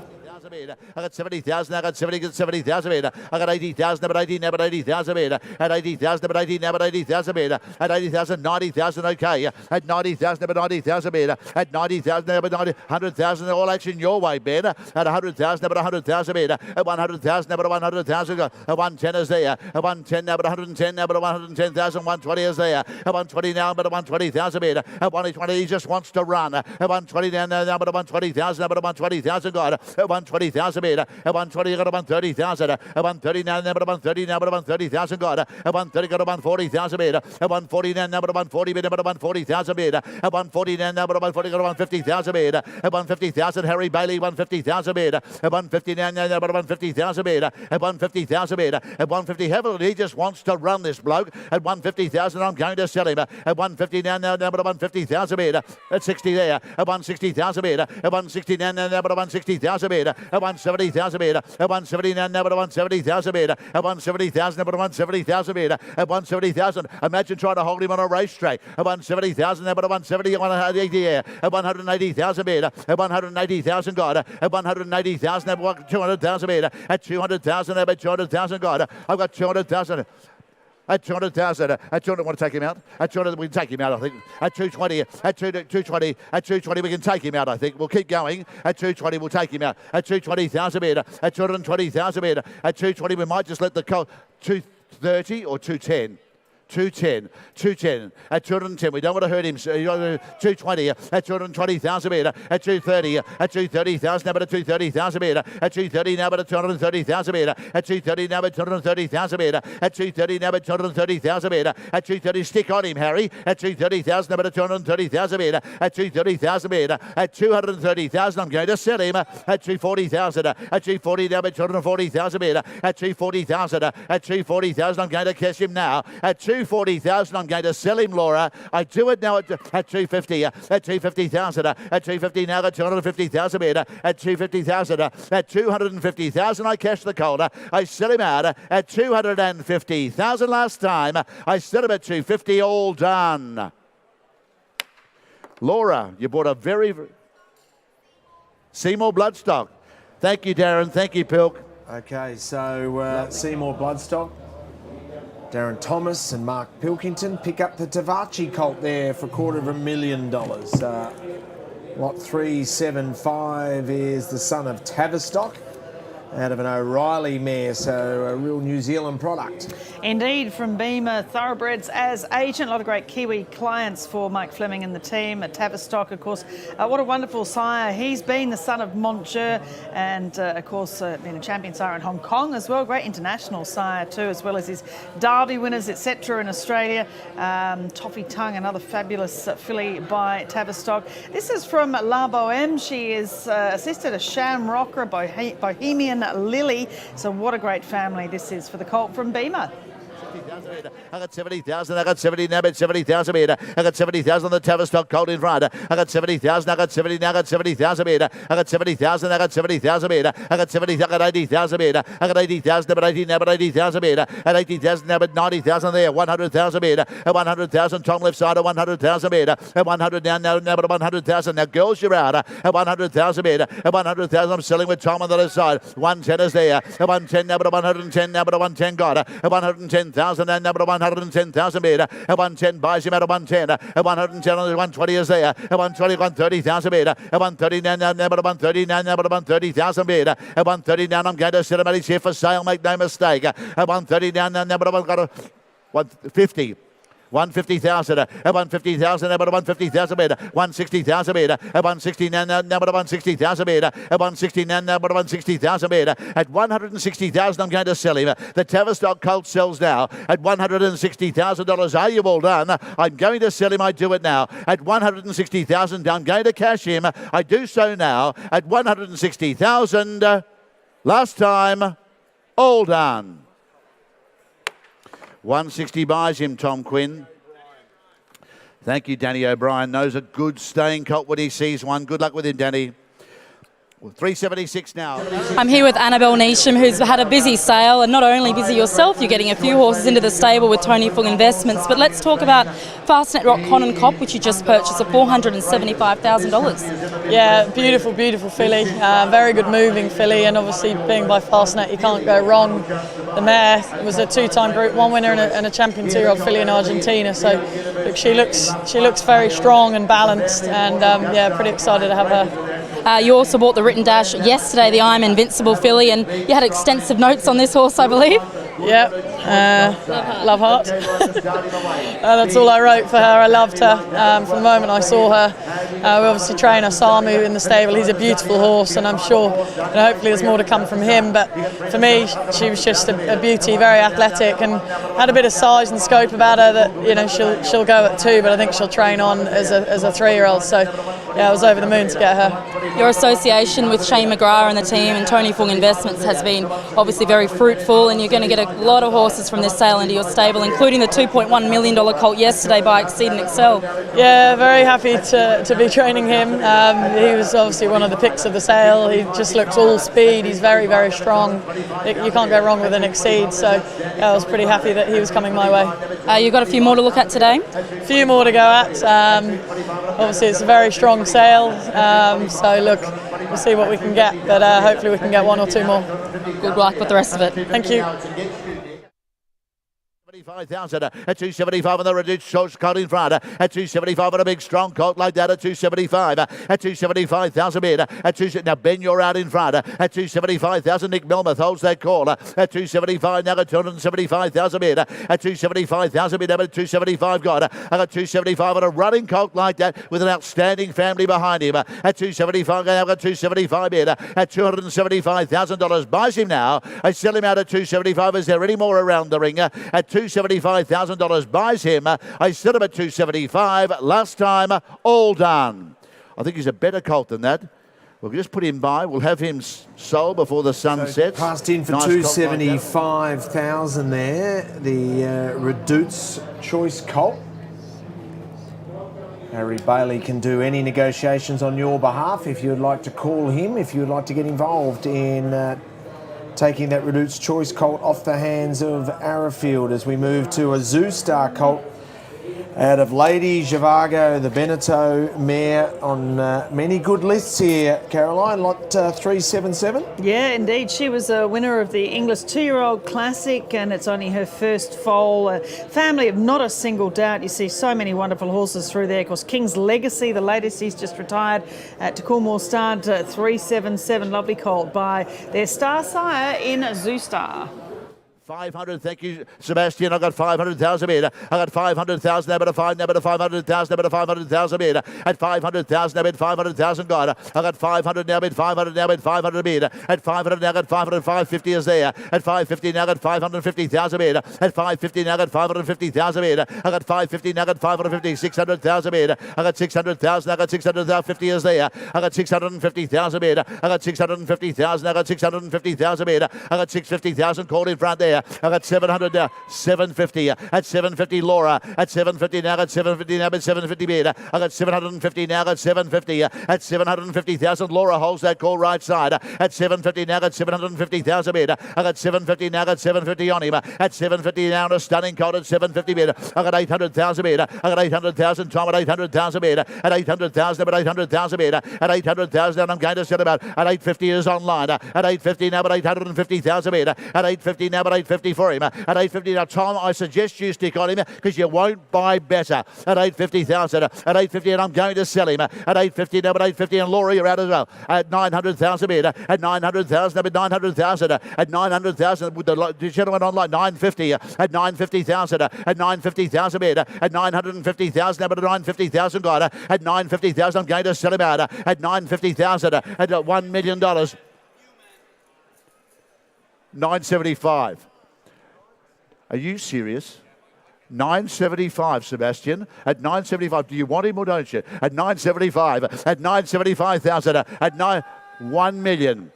70,000 metre. I got 70,000. I got 70,000 metre. I got 80,000. About 80 now. About 80,000 metre. At 80,000. About 80 now. About 80,000 metre. At 80,000. 90,000. Okay. At 90,000. About 90,000 metre. At 90,000. About 90. 100,000. All action your way, Ben. At 100,000. About 100,000 metre. At 100,000. About 100,000. At 110 is there. At 110 now. About 110 now. About 110,000. 120 is there. At 120 now. About 120,000 metre. At 120 he just wants to run. At 120 now. About 120,000. About 120,000 got. At 120,000 metre. At 120 you got 130,000. At 130 now. About 130 now. About 130,000 got. At 130 got 140,000 metre. At 140 now. About 140 metre. About 140,000 metre. At 140 now. About 140 got 150,000 metre. At 150,000 Harry Bailey 150,000 metre. At 150 now. About 150,000 metre. At 150,000 metre. At 150 heavily he just wants to run this bloke. At 150,000 I'm going to sell him. At 150 now. About 150,000 metre. At 60 there. At 160,000 metre. At 160 now. About 160,000 metre. At 170,000 metre. At 170 now. About 170,000 metre. At 170,000. About 170,000 metre. At 170,000. Imagine trying to hold him on a racetrack. At 170,000. About 170. 180 there. At 180,000 metre. At 180,000 got. At 180,000. At 200,000 metre. At 200,000. About 200,000 got. I've got 200,000. At 200,000, at 200, want to take him out? At 200, we can take him out, I think. At 220, at 220, at 220, we can take him out, I think. We'll keep going. At 220, we'll take him out. At 220,000 metre, at 220,000 metre, at 220, we might just let the 230 or 210. 210, 210, at 210. We don't want to hurt him. So 220, at 220,000 metre, at 230, at 230,000, now but at 230,000 metre, at 230 now but at 230,000 metre, at 230 now but 230,000 metre, at 230 now but 230,000 metre, at 230. Stick on him, Harry. At 230,000 now but at 230,000 metre, at 230,000 metre, at 230,000. I'm going to sell him at 240,000, at 240 now but 240,000 metre, at 240,000, at 240,000. I'm going to cash him now at 240,000. I'm going to sell him, Laura. I do it now at 250. At 250,000. At 250 now. At 250,000 metre. At 250,000. At 250,000. I cash the Calder. I sell him out at 250,000 last time. I sell him at 250. All done. Laura, you bought a very Seymour Bloodstock. Thank you, Darren. Thank you, Pilk. Okay, so Seymour Bloodstock. Darren Thomas and Mark Pilkington pick up the Tavachi colt there for $250,000. Lot 375 is the son of Tavistock out of an O'Reilly mare, so a real New Zealand product. Indeed, from Beamer Thoroughbreds as agent. A lot of great Kiwi clients for Mike Fleming and the team. At Tavistock, of course, what a wonderful sire. He's been the son of Montjeu and, of course, been a champion sire in Hong Kong as well. Great international sire too, as well as his Derby winners, etc. in Australia. Toffee Tongue, another fabulous filly by Tavistock. This is from La Boheme. She is assisted a Shamrocker, Bohemian Lily. So what a great family this is for the colt from Beamer. I got 70,000. I got 70 now, but 70,000 metre. I got 70,000 on the Tavistock colt in front. I got 70,000. I got 70 now. I got 70,000 metre. I got 70,000. I got 70,000 metre. I got 70. I got 80,000 metre. I got 80,000. But 80 now, but 80,000 metre. At 80,000 now, but 90,000 there. 100,000 metre. At 100,000, Tom left side at 100,000 metre. At 100 now, but 100,000. Now, girls, you're out. At 100,000 metre. At 100,000, I'm selling with Tom on the left side. 110 is there. At 110 now, but 110 now, but 110 got. At 110,000 and now, but 110,000 metre. At 110 buys him out of 110. At 110 on the 120 is there. At 120, 130,000 metre. At 130 now, but 130 now, but 130,000 metre. At 130 now, I'm going to set him out. He's here for sale. Make no mistake. At 130 now, but I've got a 150. 150,000 at 150,000 about 150,000 metre, 160,000 metre at 160 now but 160,000 metre at 160 now but 160,000 metre at 160,000. I'm going to sell him. The Tavistock colt sells now at $160,000. Are you all done? I'm going to sell him. I do it now at 160,000. I'm going to cash him. I do so now at 160,000. Last time, all done. 160 buys him, Tom Quinn. Thank you, Danny O'Brien. Knows a good staying colt when he sees one. Good luck with him, Danny. 376 now. I'm here with Annabelle Neesham, who's had a busy sale, and not only busy yourself, you're getting a few horses into the stable with Tony Fung Investments. But let's talk about Fastnet Rock Con and Cop, which you just purchased for $475,000. Yeah, beautiful, beautiful filly. Very good moving filly, and obviously being by Fastnet, you can't go wrong. The mare was a two-time Group 1 winner and a champion 2-year-old filly in Argentina. So look, she looks very strong and balanced, and yeah, pretty excited to have her. You also bought the Written Dash yesterday, the I'm Invincible filly, and you had extensive notes on this horse, I believe. Yep, love heart. That's all I wrote for her. I loved her from the moment I saw her. We obviously train Osamu in the stable. He's a beautiful horse, and I'm sure, hopefully there's more to come from him. But for me, she was just a beauty, very athletic, and had a bit of size and scope about her that she'll go at 2, but I think she'll train on as a 3-year-old. So yeah, I was over the moon to get her. Your association with Shane McGrath and the team and Tony Fung Investments has been obviously very fruitful, and you're going to get a lot of horses from this sale into your stable, including the $2.1 million colt yesterday by Exceed and Excel. Yeah, very happy to be training him. He was obviously one of the picks of the sale. He just looks all speed. He's very, very strong. You can't go wrong with an Exceed, so yeah, I was pretty happy that he was coming my way. You've got a few more to look at today? A few more to go at. Obviously it's a very strong sale, so look, we'll see what we can get, but hopefully we can get 1 or 2 more. Good luck with the rest of it. Thank you. 25,000 at 275 on the reduced choice colt in front. At 275 on a big strong colt like that at 275. At 275,000 bid. At 2. Now Ben, you're out in front. At 275,000, Nick Milmuth holds that call. At 275 now at 275,000 bid. At 275,000 bid. At 275 got. I got 275 on a running colt like that with an outstanding family behind him. At 275 now got 275 bid. At $275,000 buys him now. I sell him out at 275. Is there any more around the ring? At $275,000 buys him. I set him at 275. Last time, all done. I think he's a better colt than that. We'll just put him by. We'll have him sold before the sun sets. Passed in for nice 275,000 there. The Reduce Choice colt. Harry Bailey can do any negotiations on your behalf if you'd like to call him, if you'd like to get involved in taking that Reduced Choice colt off the hands of Arrowfield as we move to a Zoo Star colt out of Lady Zhivago, the Beneteau mare on many good lists here. Caroline, lot 377? Yeah, indeed. She was a winner of the Inglis 2-year-old Classic, and it's only her first foal. A family of not a single doubt. You see so many wonderful horses through there. Of course, King's Legacy, the latest, he's just retired at Coolmore Stud, 377. Lovely colt by their star sire in Zoo Star. 500, thank you, Sebastian. I got 500,000 bid. I got 500,000, now bid 500,000, now bid 500,000 bid. At 500,000, now bid 500,000 got. I got 500, now bid 500, now bid 500 bid. At 500, now got 500, 550 is there. At 550, now got 550,000 bid. At 550, now got 550,000 bid. I got 550, now got 550, 600,000 bid. I got 600,000, I got 600,050 is there. I got 650,000 bid. I got 650,000, I got 650,000 bid. I got 650,000 called in front there. I got 700 now, 750. At 750, Laura. At 750 now, got 750 now, but 750 bid. I got 750 now, got 750. At 750,000, Laura holds that call right side. At 750 now, got 750,000 bid. I got 750 now, got 750 on him. At 750 now, a stunning colt at 750 bid. I got 800,000 bid. I got 800,000, Tom at 800,000 bid. At 800,000, but 800,000 bid. At 800,000, and I'm going to set about at 850 is online. At 850 now, but 850,000 bid. At 850 now, but 850 for him. At 850 now, Tom, I suggest you stick on him because you won't buy better. At 850,000, at 850, and I'm going to sell him. At 850 now, but 850, and Laura, you're out as well. At 900,000 bid. At 900,000, but 900,000. At 900,000, with the gentleman online, 950. At 950,000, at 950,000 bid. At 950,000, but 950,000 got. At 950,000, I'm going to sell him out. At 950,000, at $1 million. 975. Are you serious? 975, Sebastian. At 975, do you want him or don't you? At 975, at 975,000, at 1 million.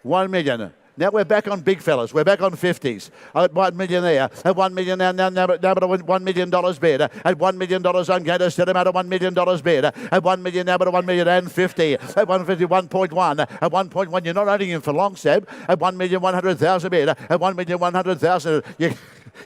1 million. Now we're back on big fellas. We're back on 50s. At 1 million there. At 1 million now but I win $1 million bid. At $1 million, I'm going to set him out at $1 million bid. At 1 million now, but at 1 million and 50. At 150, 1.1. At 1.1, you're not owning him for long, Seb. At 1,100,000 bid. At 1,100,000,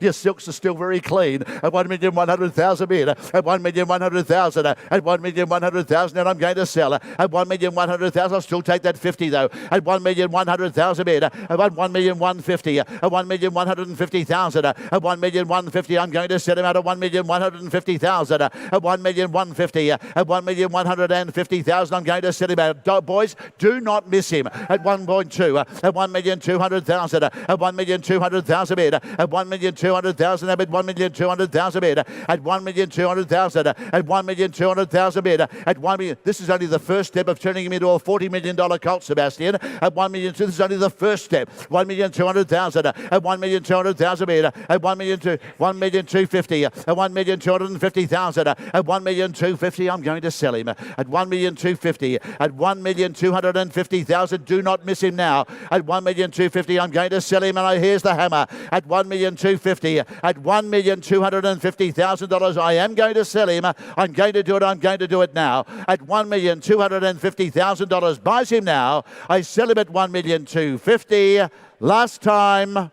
your silks are still very clean. At 1,100,000 bid. At 1,100,000. At 1,100,000, and I'm going to sell. At 1,100,000, I'll still take that 50 though. At 1,100,000 bid. At 1,150,000. At 1,150,000. At 1,150,000, I'm going to set him out at 1,150,000. At 1,150,000. At 1,150,000, I'm going to set him out. Boys, do not miss him. At 1.2. At 1,200,000. At 1,200,000 bid. At 1,200,000. At 1,200,000 bid. At 1,200,000. At 1,200,000 bid. At 1 million. This is only the first step of turning him into a $40 million colt, Sebastian. At 1 million, this is only the first step. 1,200,000. At 1,200,000 bid. At 1,250,000. At 1,250,000. At 1,250,000, I'm going to sell him. At 1,250,000. At 1,250,000, do not miss him now. At 1,250,000, I'm going to sell him, and here's the hammer. At 1,250,000. At $1,250,000, I am going to sell him. I'm going to do it. I'm going to do it now. At $1,250,000, buys him now. I sell him at 1,250,000. Last time,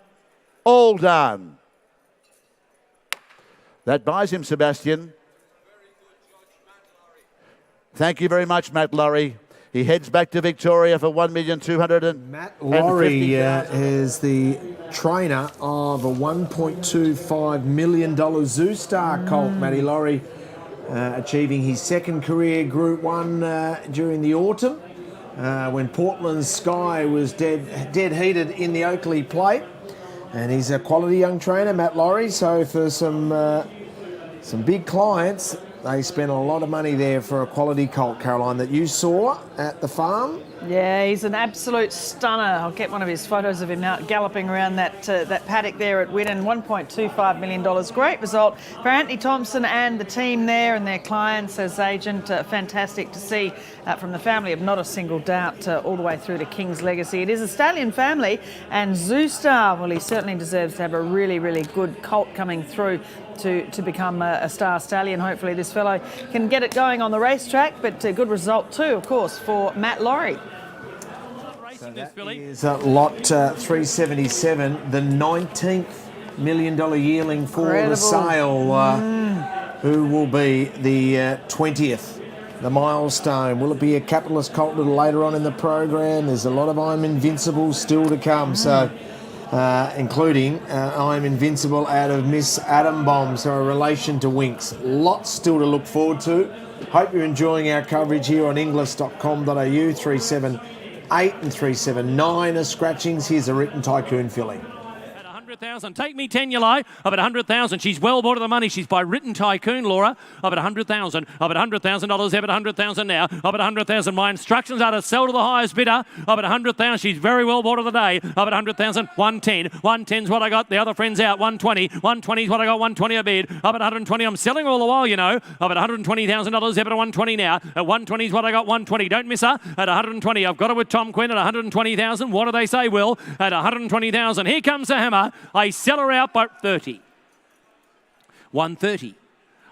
all done. That buys him, Sebastian. Thank you very much, Matt Laurie. He heads back to Victoria for 1,250,000. Matt Laurie is the trainer of a $1.25 million Zoustar colt. Matty Laurie achieving his second career Group 1 during the autumn when Portland Sky was dead heated in the Oakley Plate. And he's a quality young trainer, Matt Laurie. So for some big clients, they spent a lot of money there for a quality colt, Caroline, that you saw at the farm. Yeah, he's an absolute stunner. I'll get one of his photos of him now galloping around that paddock there at Widden. $1.25 million. Great result for Anthony Thompson and the team there and their clients as agent. Fantastic to see from the family of not a single doubt all the way through to King's Legacy. It is a stallion family, and Zoustar, well, he certainly deserves to have a really, really good colt coming through to become a star stallion. Hopefully this fellow can get it going on the racetrack, but a good result too, of course, for Matt Laurie. So that is lot 377, the $19 million yearling for the sale, who will be the 20th, the milestone. Will it be a capitalist colt a little later on in the program? There's a lot of I'm Invincible still to come, so including I'm Invincible out of Miss Atom Bomb, so a relation to Winks. Lots still to look forward to. Hope you're enjoying our coverage here on inglis.com.au. 378 and 379 are scratchings. Here's a written Tycoon filly. 100,000. Take me 10, you lie. Up at 100,000. She's well bought of the money. She's by Written Tycoon, Laura. Up at 100,000. Up at $100,000. Up at 100,000 now. Up at 100,000. My instructions are to sell to the highest bidder. Up at 100,000. She's very well bought of the day. Up at 100,000. 110. 110's what I got. The other friend's out. 120. 120's what I got. 120 a bid. Up at 120. I'm selling all the while, you know. Up at $120,000. Up at 120 now. At 120's what I got. 120. Don't miss her. At 120. I've got her with Tom Quinn at 120,000. What do they say, Will? At 120,000. Here comes the hammer. I sell her out by 30. 130.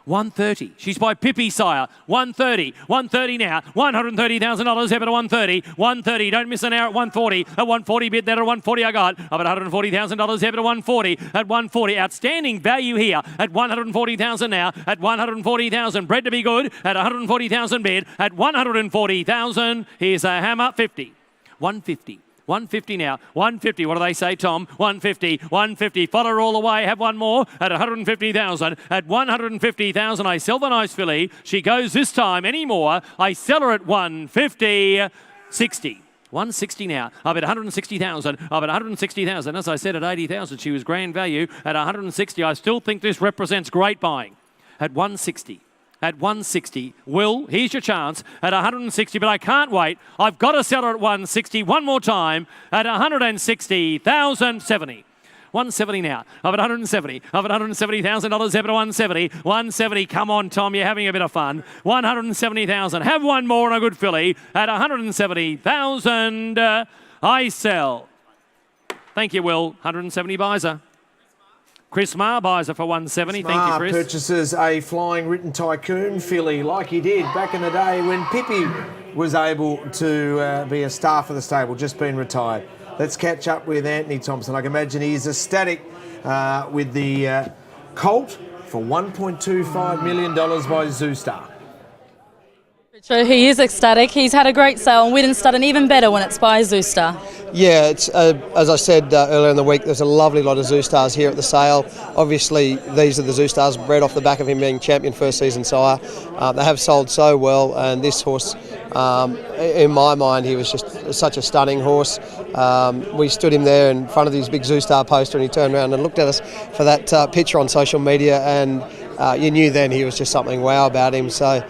130. She's by Pippi Sire. 130. 130 now. $130,000 up at 130. 130. Don't miss an hour at 140. At 140 bid there at 140 I got. Up at $140,000 up at 140. At 140. Outstanding value here. At 140,000 now. At 140,000. Bred to be good. At 140,000 bid. At 140,000. Here's a hammer. 50. 150. 150 now. 150. What do they say, Tom? 150. 150. Follow her all the way. Have one more at 150,000. At 150,000, I sell the nice filly. She goes this time anymore. I sell her at 150. 60. 160 now. Up at 160,000. Up at 160,000. As I said, at 80,000, she was grand value. At 160, I still think this represents great buying. At 160. At 160. Will, here's your chance at 160, but I can't wait. I've got to sell her at 160 one more time at 160,000. 70. 170 now. Up at 170. Up at $170,000 up at 170. 170. Come on, Tom. You're having a bit of fun. 170,000. Have one more and a good filly at 170,000. I sell. Thank you, Will. 170 buys her. Chris Marr buys her for 170. Thank you, Chris. Purchases a Flying Written Tycoon filly like he did back in the day when Pippi was able to be a star for the stable, just been retired. Let's catch up with Anthony Thompson. I can imagine he's ecstatic with the colt for $1.25 million by Zoostar. True, he is ecstatic. He's had a great sale and Widden's done even better when it's by Zoostar. Yeah, it's as I said earlier in the week, there's a lovely lot of Zoostars here at the sale. Obviously, these are the Zoostars bred off the back of him being champion first season sire. They have sold so well, and this horse, in my mind, he was just such a stunning horse. We stood him there in front of his big Zoostar poster, and he turned around and looked at us for that picture on social media, and you knew then he was just something wow about him. So.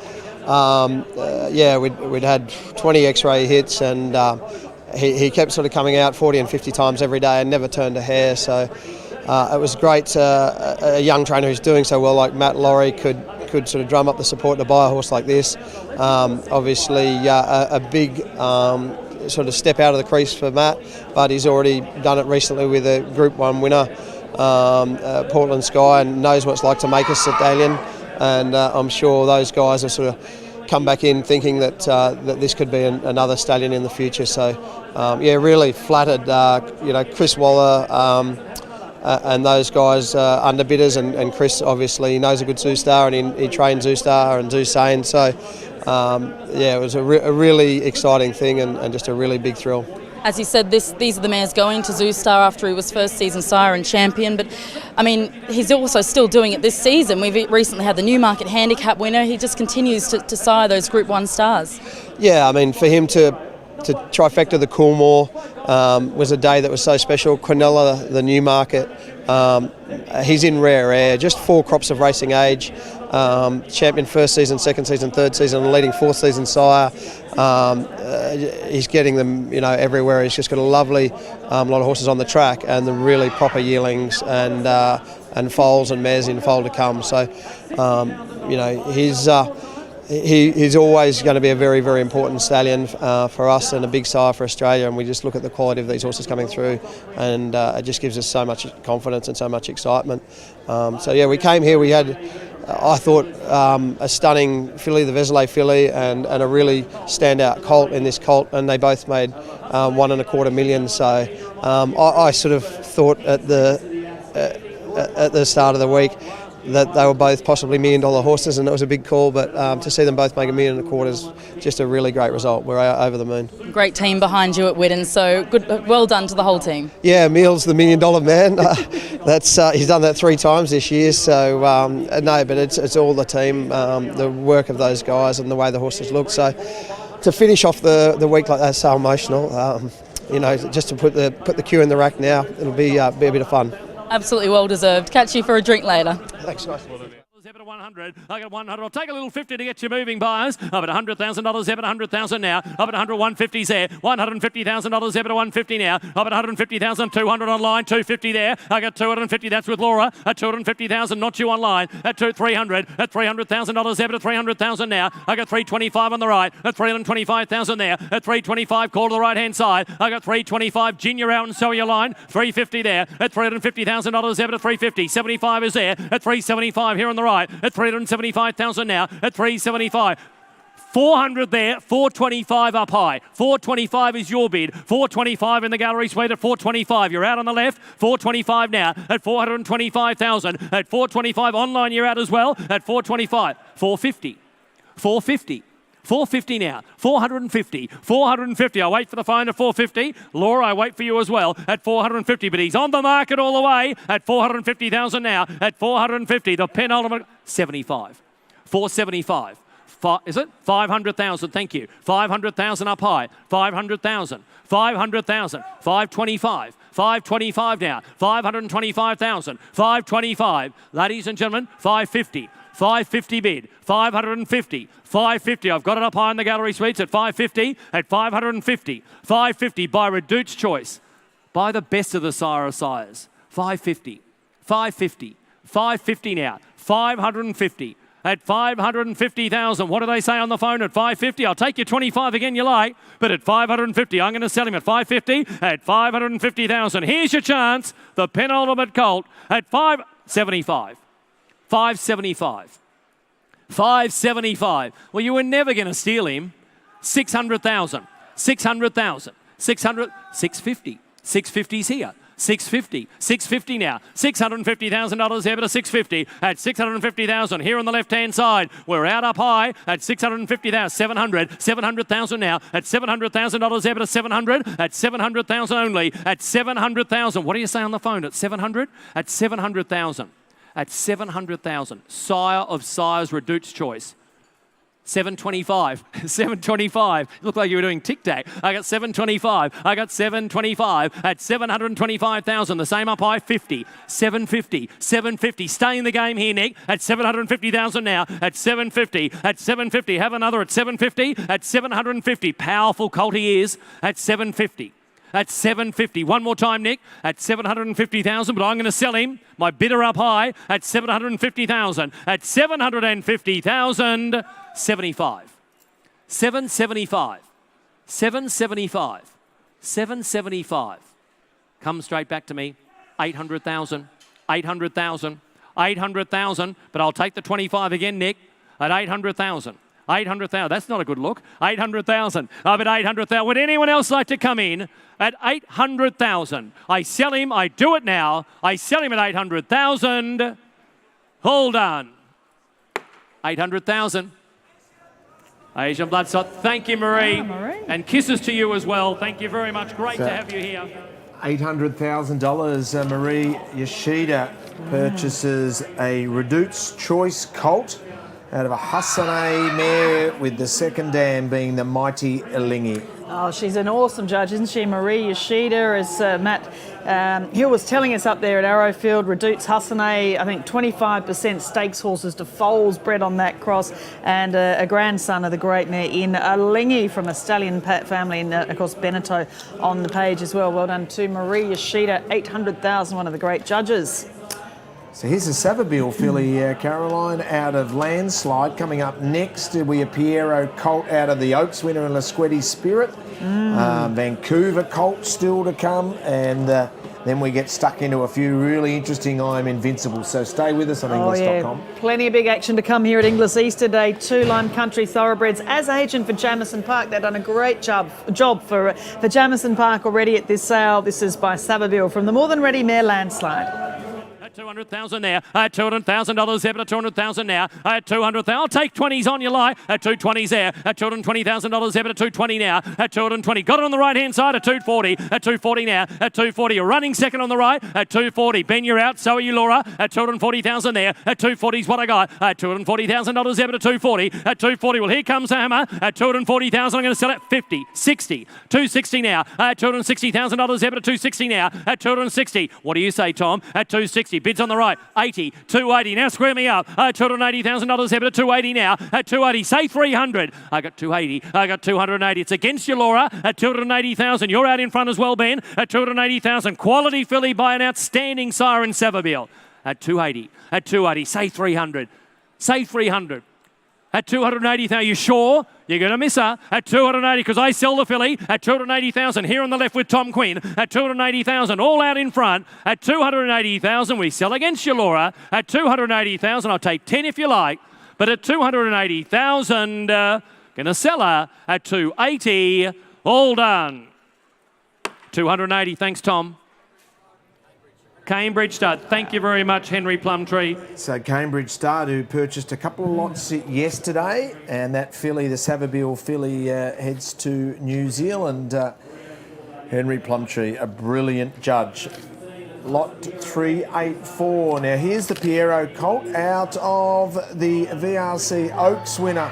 Yeah, we'd had 20 X-ray hits, and he kept sort of coming out 40 and 50 times every day and never turned a hair. So it was great. A young trainer who's doing so well like Matt Laurie could sort of drum up the support to buy a horse like this. Obviously, a big sort of step out of the crease for Matt, but he's already done it recently with a Group 1 winner, Portland Sky, and knows what it's like to make a stallion. And I'm sure those guys have sort of come back in thinking that that this could be another stallion in the future. So, yeah, really flattered. Chris Waller and those guys underbidders, and Chris obviously knows a good Zoostar, and he trained Zoostar and Zoosane. So, yeah, it was a really exciting thing and just a really big thrill. As you said, these are the mares going to Zoostar after he was first season sire and champion, but I mean, he's also still doing it this season. We've recently had the Newmarket Handicap winner. He just continues to sire those Group 1 stars. Yeah, I mean, for him to trifecta the Coolmore was a day that was so special. Quinella, the Newmarket, he's in rare air, just 4 crops of racing age, champion first season, second season, third season, and leading fourth season sire. He's getting them, everywhere. He's just got a lovely lot of horses on the track, and the really proper yearlings and foals and mares in foal to come. So, he's always going to be a very, very important stallion for us, and a big sire for Australia. And we just look at the quality of these horses coming through, and it just gives us so much confidence and so much excitement. So yeah, we came here. We had, I thought, a stunning filly, the Vézelay filly, and a really standout colt in this colt, and they both made $1.25 million. So I sort of thought at the start of the week that they were both possibly $1 million horses, and it was a big call, but to see them both make $1.25 million is just a really great result. We're over the moon. Great team behind you at Widden, so good, well done to the whole team. Yeah, Emil's the $1 million man. He's done that 3 times this year, so no, but it's all the team, the work of those guys and the way the horses look. So to finish off the week like that is so emotional. Just to put the queue in the rack now, it'll be a bit of fun. Absolutely well deserved. Catch you for a drink later. Thanks, guys. Zeb at 100. I got 100. I'll take a little 50 to get you moving, buyers. Up at $100,000. Zeb at 100,000 now. Up at 100, 150's there. $150,000. Zeb at 150 now. Up at 150,000. 200 online. 250 there. I got 250. That's with Laura. At 250,000. Not you online. At 300. At $300,000. Zeb at 300,000 now. I got 325 on the right. At 325,000 there. At 325. Call to the right hand side. I got 325. Junior out and so your line. 350 there. At $350,000. Zeb at 350. 75 is there. At 375 here on the right. At 375,000 now. At 375. 400 there, 425 up high. 425 is your bid. 425 in the gallery suite at 425. You're out on the left. 425 now at 425,000. At 425 online, you're out as well. At 425. 450. 450. 450 now, 450, 450. I wait for the phone at 450. Laura, I wait for you as well at 450, but he's on the market all the way at 450,000 now, at 450. The penultimate, 75, 475. Is it? 500,000, thank you. 500,000 up high, 500,000, 500,000, 525. 525 now, 525,000, 525. Ladies and gentlemen, 550. 550 bid, 550, 550. I've got it up high in the gallery suites at 550, at 550, 550 by Reduced Choice, by the best of the sire of sires. 550, 550, 550 now, 550, at 550,000. What do they say on the phone at 550? I'll take your 25 again, you like, but at 550, I'm going to sell him at 550, at 550,000. Here's your chance, the penultimate colt at 575. 575. 575. Well, you were never going to steal him. 600,000. 600,000. 600. 650. 650's here. 650, 650 now, $650,000 there, but a 650 at 650,000 here on the left-hand side. We're out up high at 650,000, 700,000 now at $700,000 there, but a 700 at 700,000 only at 700,000. What do you say on the phone at 700? At 700,000. At 700,000. Sire of Sires, Reduced Choice. 725, 725. Looked like you were doing tic-tac. I got 725. I got 725 at 725,000. The same up high, 50, 750, 750. Stay in the game here, Nick, at 750,000 now, at 750, at 750. Have another at 750, at 750. Powerful colt he is at 750. At 750. One more time, Nick, at 750,000, but I'm going to sell him. My bidder up high at 750,000. At 750,000, 75. 775. 775. 775. Come straight back to me. 800,000. 800,000. 800,000. But I'll take the 25 again, Nick, at 800,000. 800,000. That's not a good look. 800,000. I'm at 800,000. Would anyone else like to come in at 800,000? I sell him. I do it now. I sell him at 800,000. Hold on. 800,000. Asian Bloodsot. Thank you, Marie. And kisses to you as well. Thank you very much. Great to have you here. $800,000. Marie Yoshida purchases a Reduced Choice colt out of a Hassane mare, with the second dam being the mighty Elingi. Oh, she's an awesome judge, isn't she? Marie Yoshida, as Matt Hill was telling us up there at Arrowfield. Reduced Hassane, I think 25% stakes horses to foals bred on that cross, and a grandson of the great mare in Elingi from a stallion family, and of course Beneteau on the page as well. Well done to Marie Yoshida, 800,000, one of the great judges. So here's a Savabeel filly, Caroline, out of Landslide. Coming up next, we a Piero colt out of the Oaks winner in Lasquetti Spirit. Vancouver colt still to come, and then we get stuck into a few really interesting I'm Invincible. So stay with us on Inglis.com. Plenty of big action to come here at Inglis Easter Day. 2 Lime Country Thoroughbreds as agent for Jamison Park. They've done a great job for Jamison Park already at this sale. This is by Savabeel from the More Than Ready Mare Landslide. 200,000 there. $200,000 there, but 200,000 now. 200,000. I'll take 20s on your lie. 220s there. $220,000 there, but 220 now. 220. Got it on the right hand side. 240. 240 now. 240. You're running second on the right. 240. Ben, you're out. So are you, Laura. 240,000 there. 240 is what I got. $240,000 there, but 240. 240. Well, here comes the hammer. 240,000. I'm going to sell it 50, 60, 260 now. $260,000 there, but 260 now. 260. What do you say, Tom? 260. Bids on the right, 80, 280. Now square me up. $280,000 there, but 280 now. At 280, say 300. I got 280. I got 280. It's against you, Laura. At 280,000. You're out in front as well, Ben. At 280,000. Quality filly by an outstanding sire in Savabeel. At 280. At 280. Say 300. Say 300. At 280,000. You sure? You're going to miss her at 280 because I sell the filly at 280,000. Here on the left with Tom Quinn at 280,000. All out in front at 280,000. We sell against you, Laura, at 280,000. I'll take 10 if you like. But at 280,000, going to sell her at 280. All done. 280. Thanks, Tom. Cambridge Stud. Thank you very much, Henry Plumtree. So Cambridge Stud, who purchased a couple of lots yesterday, and that filly, the Savabeel filly, heads to New Zealand. Henry Plumtree, a brilliant judge. Lot 384. Now here's the Piero colt out of the VRC Oaks winner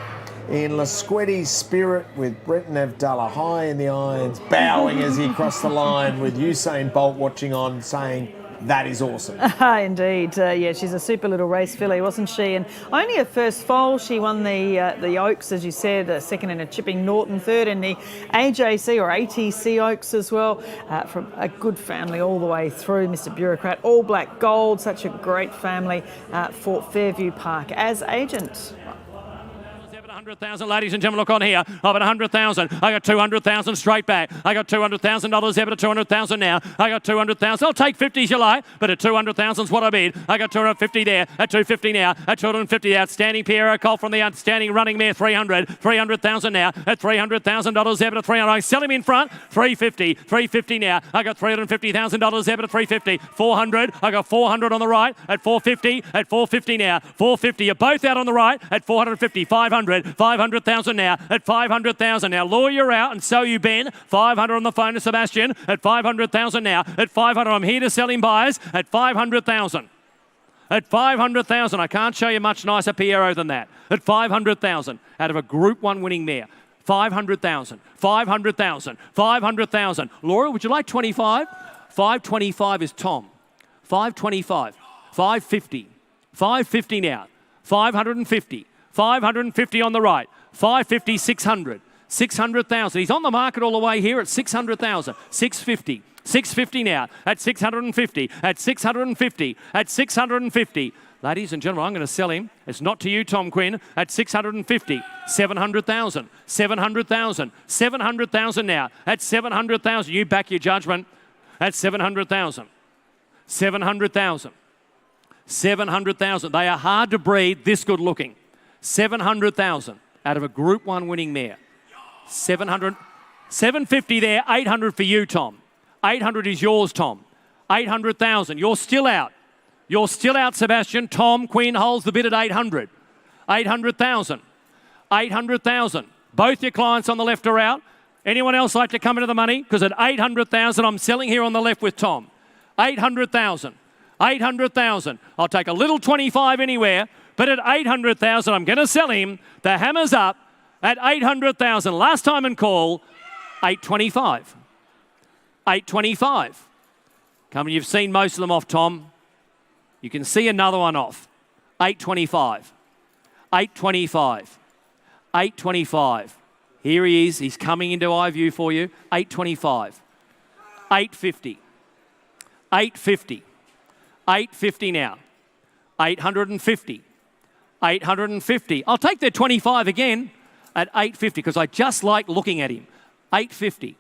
in Lasquetti Spirit, with Breton Avdallah high in the irons, bowing as he crossed the line, with Usain Bolt watching on, saying, That is awesome. Indeed. Yeah, she's a super little race filly, wasn't she? And only her first foal, she won the Oaks, as you said, second in a Chipping Norton, third in the AJC or ATC Oaks as well, from a good family all the way through. Mr. Bureaucrat, all black gold, such a great family for Fairview Park as agent. 100,000, ladies and gentlemen, look on here. I've got 100,000. I got 200,000 straight back. I got $200,000 there, but 200,000 now. I got 200,000. I'll take 50 as you like, but at 200,000 is what I bid. I got 250 there. At 250 now. At 250, outstanding Pierre Cole from the outstanding running mare. 300,000 now. At $300,000 there, but at 300. I sell him in front. 350 now. I got $350,000 there, but at 350. 400. I got 400 on the right. At 450. At 450 now. 450. You're both out on the right. At 450. 500,000 now. At 500,000 now. Law, you're out, and so you, Ben. 500 on the phone to Sebastian. At 500,000 now. At 500, I'm here to sell him buyers. At 500,000. At 500,000, I can't show you much nicer Piero than that. At 500,000, out of a Group 1 winning mare. 500,000. 500,000. 500,000. Laura, would you like 25? 525 is Tom. 525. 550. 550 now. 550. 550 on the right. 550, 600. 600,000. He's on the market all the way here at 600,000. 650. 650 now. At 650. At 650. At 650. Ladies and gentlemen, I'm going to sell him. It's not to you, Tom Quinn. At 650. 700,000. 700,000. 700,000 now. At 700,000. You back your judgment. At 700,000. 700,000. 700,000. They are hard to breed, this good looking. 700,000 out of a Group 1 winning mare. 700, 750 there, 800 for you, Tom. 800 is yours, Tom. 800,000. You're still out. You're still out, Sebastian. Tom Quinn holds the bid at 800. 800,000. 800,000. Both your clients on the left are out. Anyone else like to come into the money? Because at 800,000, I'm selling here on the left with Tom. 800,000. 800,000. I'll take a little 25 anywhere. But at 800,000, I'm going to sell him. The hammer's up at 800,000. Last time and call, 825. 825. Come on, you've seen most of them off, Tom. You can see another one off. 825. 825. 825. Here he is. He's coming into eye view for you. 825. 850. 850. 850 now. 850. 850. I'll take their 25 again at 850 because I just like looking at him. 850.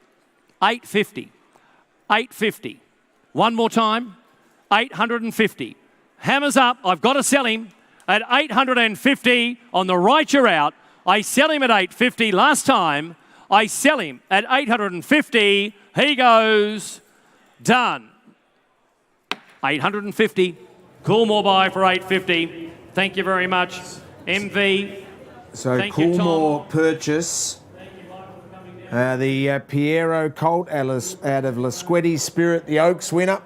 850. 850. One more time. 850. Hammers up. I've got to sell him at 850. On the right, you're out. I sell him at 850. Last time, I sell him at 850. He goes. Done. 850. Coolmore buy for 850. Thank you very much, MV. So Coolmore purchase. The Piero colt out of Lasquetti's Spirit, the Oaks winner.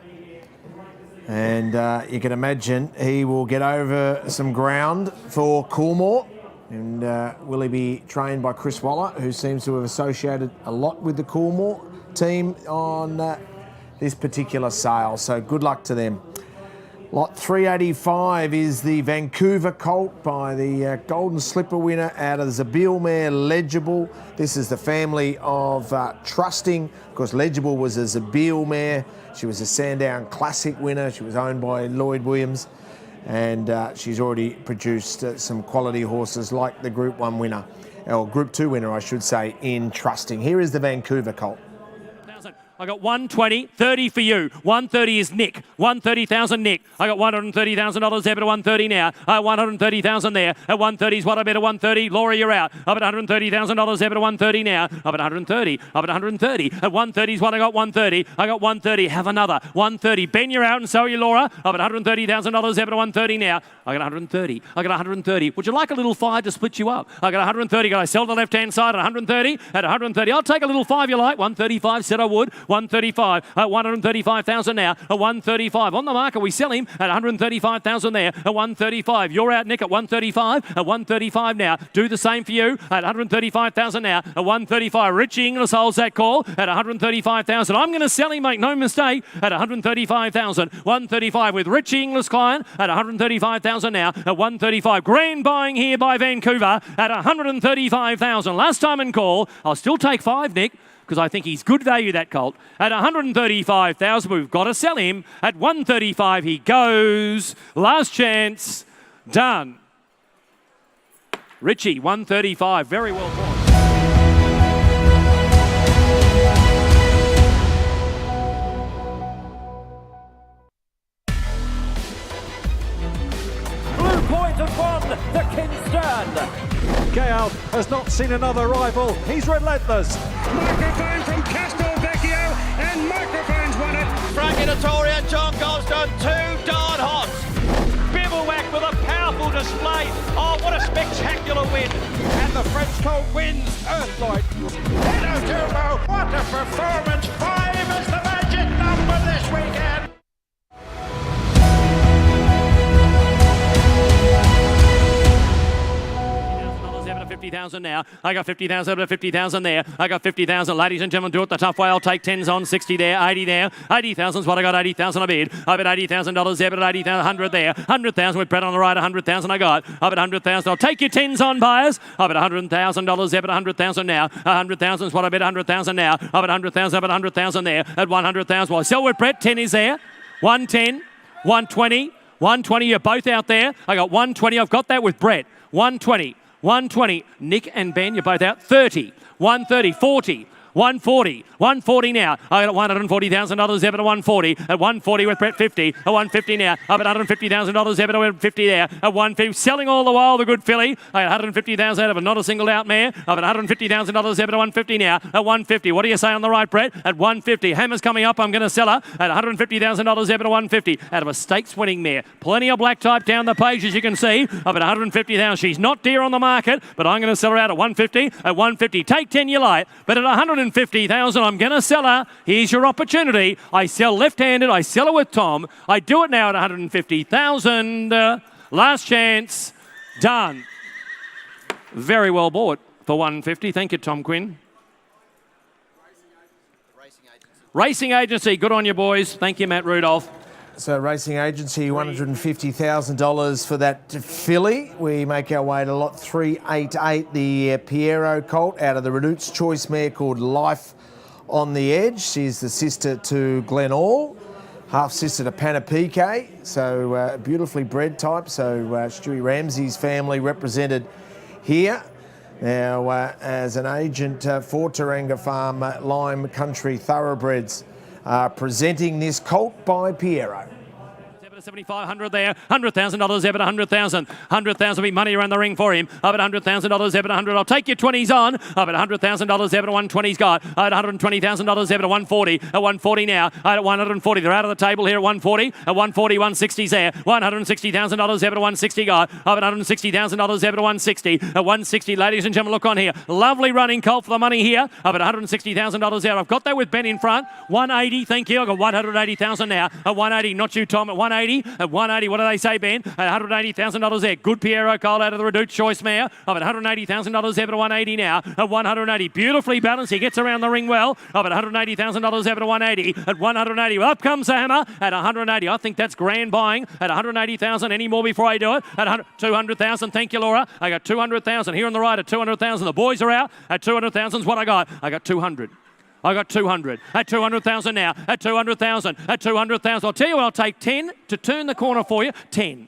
And you can imagine he will get over some ground for Coolmore. And will he be trained by Chris Waller, who seems to have associated a lot with the Coolmore team on this particular sale. So good luck to them. Lot 385 is the Vancouver colt by the Golden Slipper winner out of the Zabeel mare, Legible. This is the family of Trusting. Of course, Legible was a Zabeel mare. She was a Sandown Classic winner. She was owned by Lloyd Williams. And she's already produced some quality horses like the Group 1 winner, or Group 2 winner, I should say, in Trusting. Here is the Vancouver colt. I got 120, 30 for you. 130 is Nick. 130,000 Nick. I got $130,000 there, but at 130 now. 130,000 there. At 130 is what I bet at 130. Laura, you're out. Up at $130,000 there, but at 130 now. Up at 130. Up at 130. At 130 is what I got. 130. I got 130. Have another. 130. Ben, you're out, and so are you, Laura. Up at $130,000 there, but at 130 now. I got 130. I got 130. Would you like a little 5 to split you up? I got 130. Got I sell the left-hand side at 130. At 130, I'll take a little 5 you like. 135 said I would. 135 at 135,000 now. At 135 on the market, we sell him at 135,000 there. At 135, you're out, Nick. At 135. At 135 now. Do the same for you at 135,000 now. At 135, Richie Inglis holds that call at 135,000. I'm going to sell him, make no mistake, at 135,000. 135 with Richie Inglis client at 135,000 now. At 135, grand buying here by Vancouver at 135,000. Last time in call, I'll still take 5, Nick, because I think he's good value, that colt. At 135,000, we've got to sell him. At 135, he goes. Last chance, done. Richie, 135, very well bought. Blue Point have won the Kingston. Gale has not seen another rival. He's relentless. Microphone from Castelvecchio, and Microphone's won it. Frank Editoria, John Goldstone, 2 darn hot. Bivouac with a powerful display. Oh, what a spectacular win. And the French colt wins Earthlight. Hello, Turbo. What a performance. 5 is the magic number this weekend. $50,000 now. I got 50,000 to 50,000 there. I got 50,000. Ladies and gentlemen, do it the tough way. I'll take 10s on, 60 there, 80 there. 80,000 is what I got. 80,000 I bid. I bet $80,000 there, but 80,000, 100 there. 100,000 with Brett on the right. 100,000 I got. I bet 100,000. I'll take your 10s on, buyers. I bet $100,000 there, but 100,000 now. 100,000 is what I bet. 100,000 now. I bet 100,000. I bet 100,000 there at 100,000. Well, I sell with Brett. 10 is there. 110, 120, 120. You're both out there. I got 120. I've got that with Brett. 120. 120, Nick and Ben, you're both out. 30, 130, 40, 140, 140 now. I got $140,000 there, but a 140. At 140 with Brett, 50. At 150 now. Up at $150,000 there, but a 50 there. At 150, selling all the while, the good filly. I got $150,000 out of it, not a single out mare. Up at $150,000 there, but a 150 now. At 150, what do you say on the right, Brett? At 150, Hammer's coming up. I'm going to sell her at $150,000 there, but a 150. Out of a stakes winning mare. Plenty of black type down the page, as you can see. Up at $150,000. She's not dear on the market, but I'm going to sell her out at 150. At 150, take 10, you like. But at $150,000, I'm going to sell her. Here's your opportunity. I sell left-handed. I sell her with Tom. I do it now at $150,000. Last chance. Done. Very well bought for $150. Thank you, Tom Quinn. Racing Agency. Good on you, boys. Thank you, Matt Rudolph. So Racing Agency, $150,000 for that filly. We make our way to lot 388, the Piero colt out of the Redute's Choice mare called Life on the Edge. She's the sister to Glenall, half sister to Panapique. So beautifully bred type. So Stewie Ramsey's family represented here. Now, as an agent for Taranga Farm, Lime Country Thoroughbreds, presenting this colt by Piero. 7,500 there, $100,000 there, but 100,000. 100,000 will be money around the ring for him. Up at $100,000 there, but 100. I'll take your 20s on. Up at $100,000 there, but 120's got. At $120,000 there, but 140. At 140 now. At 140. They're out of the table here at 140. At 140, 160's there. $160,000 there, but 160 got. Up at $160,000 there, but 160. At 160, ladies and gentlemen, look on here. Lovely running colt for the money here. Up at $160,000 there. I've got that with Ben in front. 180, thank you. I've got 180,000 now. At 180, not you, Tom. At 180. At 180, what do they say, Ben? At $180,000 there. Good Piero colt out of the Redute's Choice mare. Up at $180,000 there, but 180 now. At 180, beautifully balanced. He gets around the ring well. Up at $180,000 there, but 180. At 180, well, up comes the hammer. At 180, I think that's grand buying. At 180,000, any more before I do it? At 200,000, thank you, Laura. I got 200,000 here on the right at 200,000. The boys are out. At 200,000 is what I got. I got 200. I got 200. At 200,000 now. At 200,000. At 200,000. I'll tell you what, I'll take 10 to turn the corner for you. 10.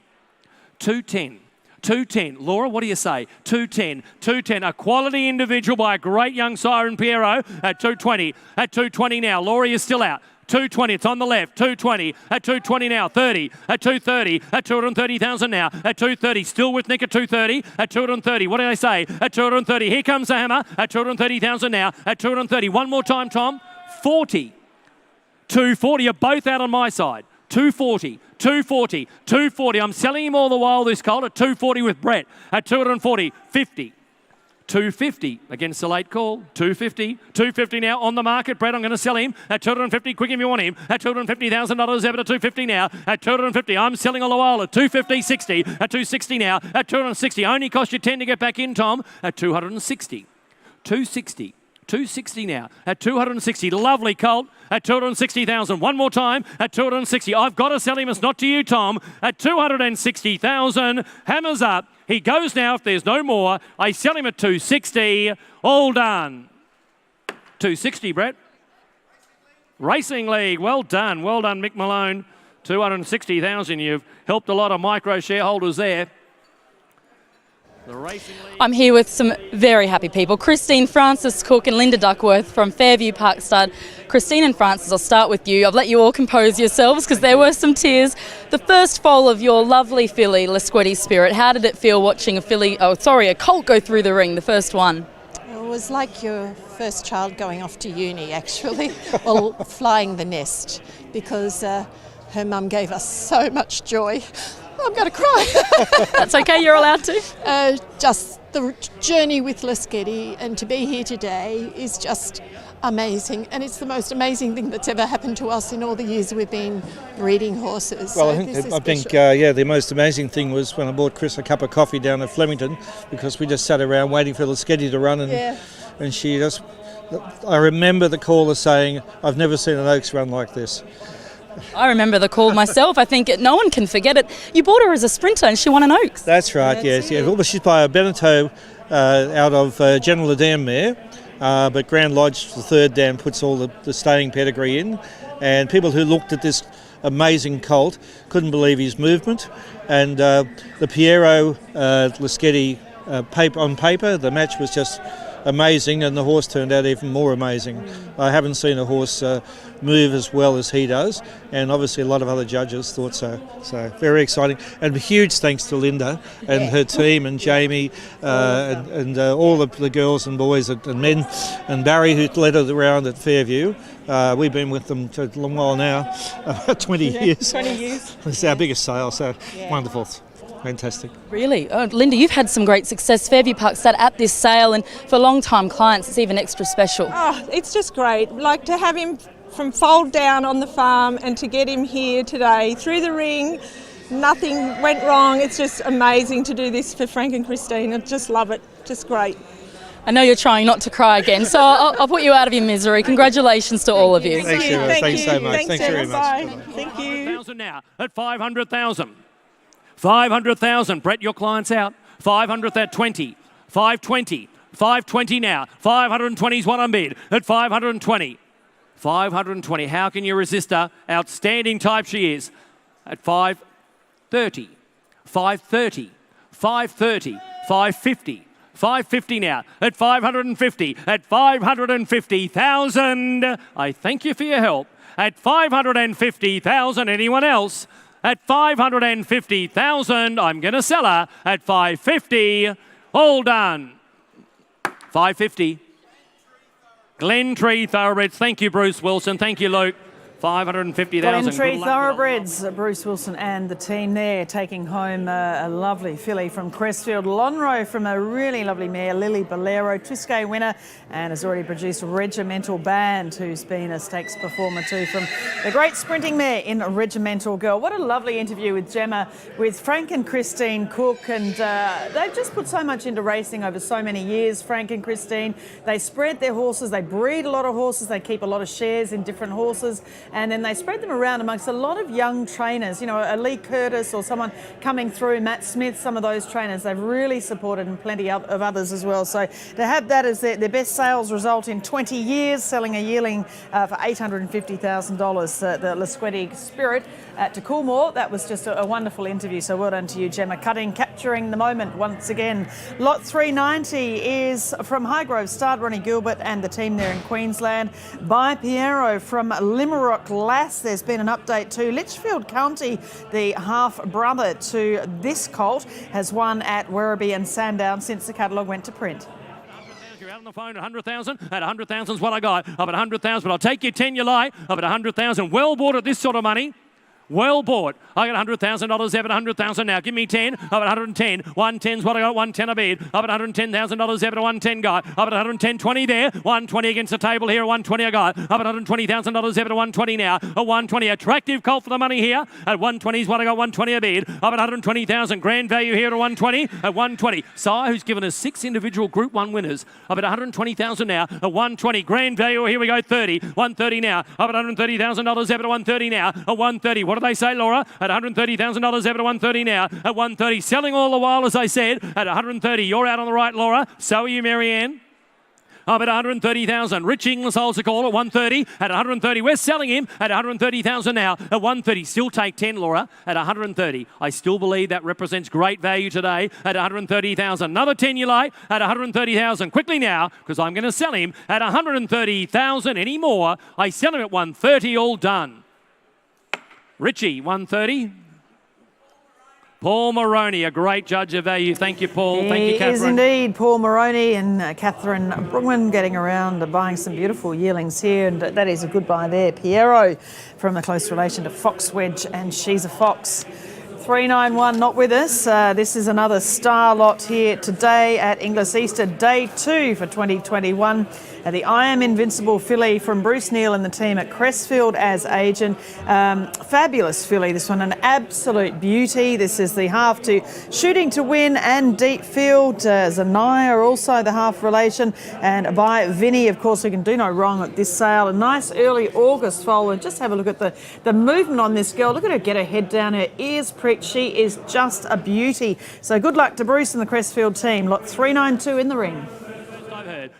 210. 210. Laura, what do you say? 210. 210. A quality individual by a great young siren, Piero, at 220. At 220 now. Laura is still out. 220, it's on the left, 220, at 220 now, 30, at 230, at 230,000 now, at 230, still with Nick at 230, at 230, what do they say? At 230, here comes the hammer, at 230,000 now, at 230, one more time, Tom, 40, 240, you're both out on my side, 240, 240, 240, I'm selling him all the while, this colt, at 240 with Brett, at 240, 50, 250 against the late call. 250. 250 now on the market. Brett, I'm going to sell him at 250. Quick if you want him. At $250,000 over to 250 now. At 250. I'm selling a while at 250, 60. At 260 now. At 260. Only cost you 10 to get back in, Tom. At 260. 260. 260 now at 260. Lovely colt at 260,000. One more time at 260. I've got to sell him. It's not to you, Tom. At 260,000. Hammers up. He goes now if there's no more. I sell him at 260. All done. 260, Brett. Racing League. Well done. Well done, Mick Malone. 260,000. You've helped a lot of micro shareholders there. I'm here with some very happy people. Christine, Francis Cook and Linda Duckworth from Fairview Park Stud. Christine and Francis, I'll start with you. I've let you all compose yourselves because there were some tears. The first foal of your lovely filly, Lasquetti Spirit, how did it feel watching a colt go through the ring, the first one? It was like your first child going off to uni, actually, or flying the nest, because her mum gave us so much joy. I'm going to cry. That's okay, you're allowed to. Just the journey with Lasquetti and to be here today is just amazing, and it's the most amazing thing that's ever happened to us in all the years we've been breeding horses. Well, I think the most amazing thing was when I bought Chris a cup of coffee down at Flemington, because we just sat around waiting for Lasquetti to run, and she just... I remember the caller saying, "I've never seen an Oaks run like this." I remember the call myself. I think no one can forget it. You bought her as a sprinter and she won an Oaks. That's right, yes. Yeah. Well, she's by a Beneteau out of General the Dam mare, but Grand Lodge, the third dam, puts all the staying pedigree in. And people who looked at this amazing colt couldn't believe his movement. And the Piero Lasquetti on paper, the match was just amazing, and the horse turned out even more amazing. I haven't seen a horse move as well as he does, and obviously a lot of other judges thought so. So very exciting, and huge thanks to Linda and her team, and Jamie and all the girls and boys and men, and Barry, who led it around at Fairview. We've been with them for a long while now, about 20 years. 20 years. It's our biggest sale, so wonderful. Fantastic. Really? Oh, Linda, you've had some great success. Fairview Park Stud at this sale, and for long-time clients, it's even extra special. Oh, it's just great. Like to have him from fold down on the farm and to get him here today through the ring. Nothing went wrong. It's just amazing to do this for Frank and Christine. I just love it. Just great. I know you're trying not to cry again, so I'll put you out of your misery. Congratulations to all of you. Thanks so much. Thanks very much. Thank you. Now at 500,000. 500,000. Brett, your client's out. 500 at 20. 520. 520 now. 520 is what I bid at 520. 520. How can you resist her? Outstanding type she is. At 530. 530. 530. 550. 550 now. At 550. At 550,000. I thank you for your help. At 550,000. Anyone else? At 550,000, I'm going to sell her at 550. All done. 550. Glentree Thoroughbreds. Thank you, Bruce Wilson. Thank you, Luke. 550,000. Glentree Thoroughbreds, Bruce Wilson and the team there taking home a lovely filly from Crestfield. Lonhro from a really lovely mare, Lily Bolero, Triscay winner, and has already produced Regimental Band, who's been a stakes performer too, from the great sprinting mare in Regimental Girl. What a lovely interview with Gemma, with Frank and Christine Cook, and they've just put so much into racing over so many years, Frank and Christine. They spread their horses, they breed a lot of horses, they keep a lot of shares in different horses, and then they spread them around amongst a lot of young trainers, you know, a Lee Curtis or someone coming through, Matt Smith, some of those trainers they've really supported, and plenty of others as well. So to have that as their best sales result in 20 years, selling a yearling for $850,000, the Lasquetti Spirit at Coolmore, that was just a wonderful interview. So well done to you, Gemma, capturing the moment once again. Lot 390 is from Highgrove Start, Ronnie Gilbert and the team there in Queensland. By Piero from Limerok Lass. There's been an update to Litchfield County, the half-brother to this colt, has won at Werribee and Sandown since the catalogue went to print. You're out on the phone at 100,000. At 100,000 is what I got. Up at 100,000, but I'll take you 10 you like. Up at 100,000. Well bought at this sort of money. Well bought. I got $100,000 there, but $100,000 now. Give me 10. I've got 110. 110's what I got. 110 a bid. I've got $110,000 there, but a 110 guy. I've got 110.20 there. 120 against the table here. 120 a guy. I've got $120,000 there, but a 120 now. A 120. Attractive call for the money here. At 120 is what I got. 120 a bid. I've got 120,000. Grand value here at 120. At 120. Sire, who's given us 6 individual Group 1 winners. I've got 120,000 now. At 120. Grand value. Here we go. 30. 130 now. I've got $130,000 there, but a 130 now. A 130. What do they say, Laura? At $130,000 there, but a 130 now. At 130. Selling all the while, as I said. At 130. You're out on the right, Laura. So are you, Marianne. I'm at 130,000. Rich Inglis holds the call at 130. At 130, we're selling him at 130,000 now. At 130, still take 10, Laura. At 130, I still believe that represents great value today. At 130,000, another 10 you like. At 130,000, quickly now, because I'm going to sell him at 130,000. Any more? I sell him at 130. All done. Richie, 130. Paul Moroney, a great judge of value. Thank you, Paul. Thank you, Catherine. He is indeed Paul Moroney and Catherine Brugman getting around buying some beautiful yearlings here, and that is a good buy there. Piero from a close relation to Fox Wedge, and she's a fox. 391 not with us. This is another star lot here today at Inglis Easter, day 2 for 2021. The I Am Invincible filly from Bruce Neal and the team at Crestfield as agent. Fabulous filly, this one, an absolute beauty. This is the half to Shooting to Win and Deep Field. Zanaya also the half relation, and by Vinny, of course, who can do no wrong at this sale. A nice early August foal, and just have a look at the movement on this girl. Look at her get her head down, her ears pricked. She is just a beauty. So good luck to Bruce and the Crestfield team. Lot 392 in the ring.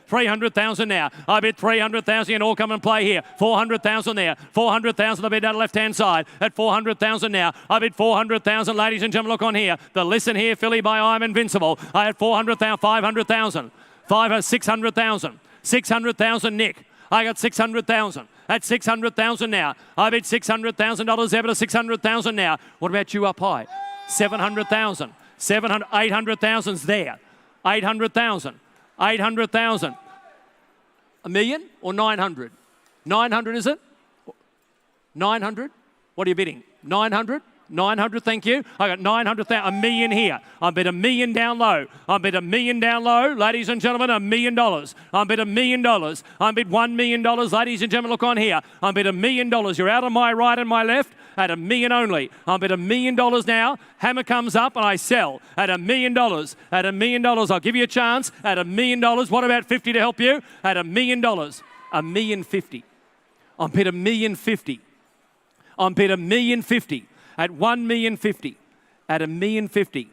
300,000 now. I bid 300,000 and all come and play here. 400,000 there. 400,000 I bid down the left-hand side. At 400,000 now. I bid 400,000. Ladies and gentlemen, look on here. The Listen Here filly by I'm Invincible. I had 400,000, 500,000. 600,000. 600,000, Nick. I got 600,000. At 600,000 now. I bid $600,000 there, but a 600,000 now. What about you up high? 700,000. 800,000's there. 800,000. 800,000. A million or 900? 900 is it? 900? What are you bidding? 900? 900, thank you. I got 900,000, a million here. I bid $1 million down low. I bid $1 million down low, ladies and gentlemen, $1 million. I bid $1 million. I bid $1 million, ladies and gentlemen, look on here. I bid $1 million. You're out on my right and my left at $1 million only. I bid $1 million now. Hammer comes up and I sell at $1 million. At $1 million, I'll give you a chance at $1 million. What about 50 to help you? At $1 million. $1,050,000. I bid $1,050,000. I bid $1,050,000. At $1,050,000, at $1,050,000,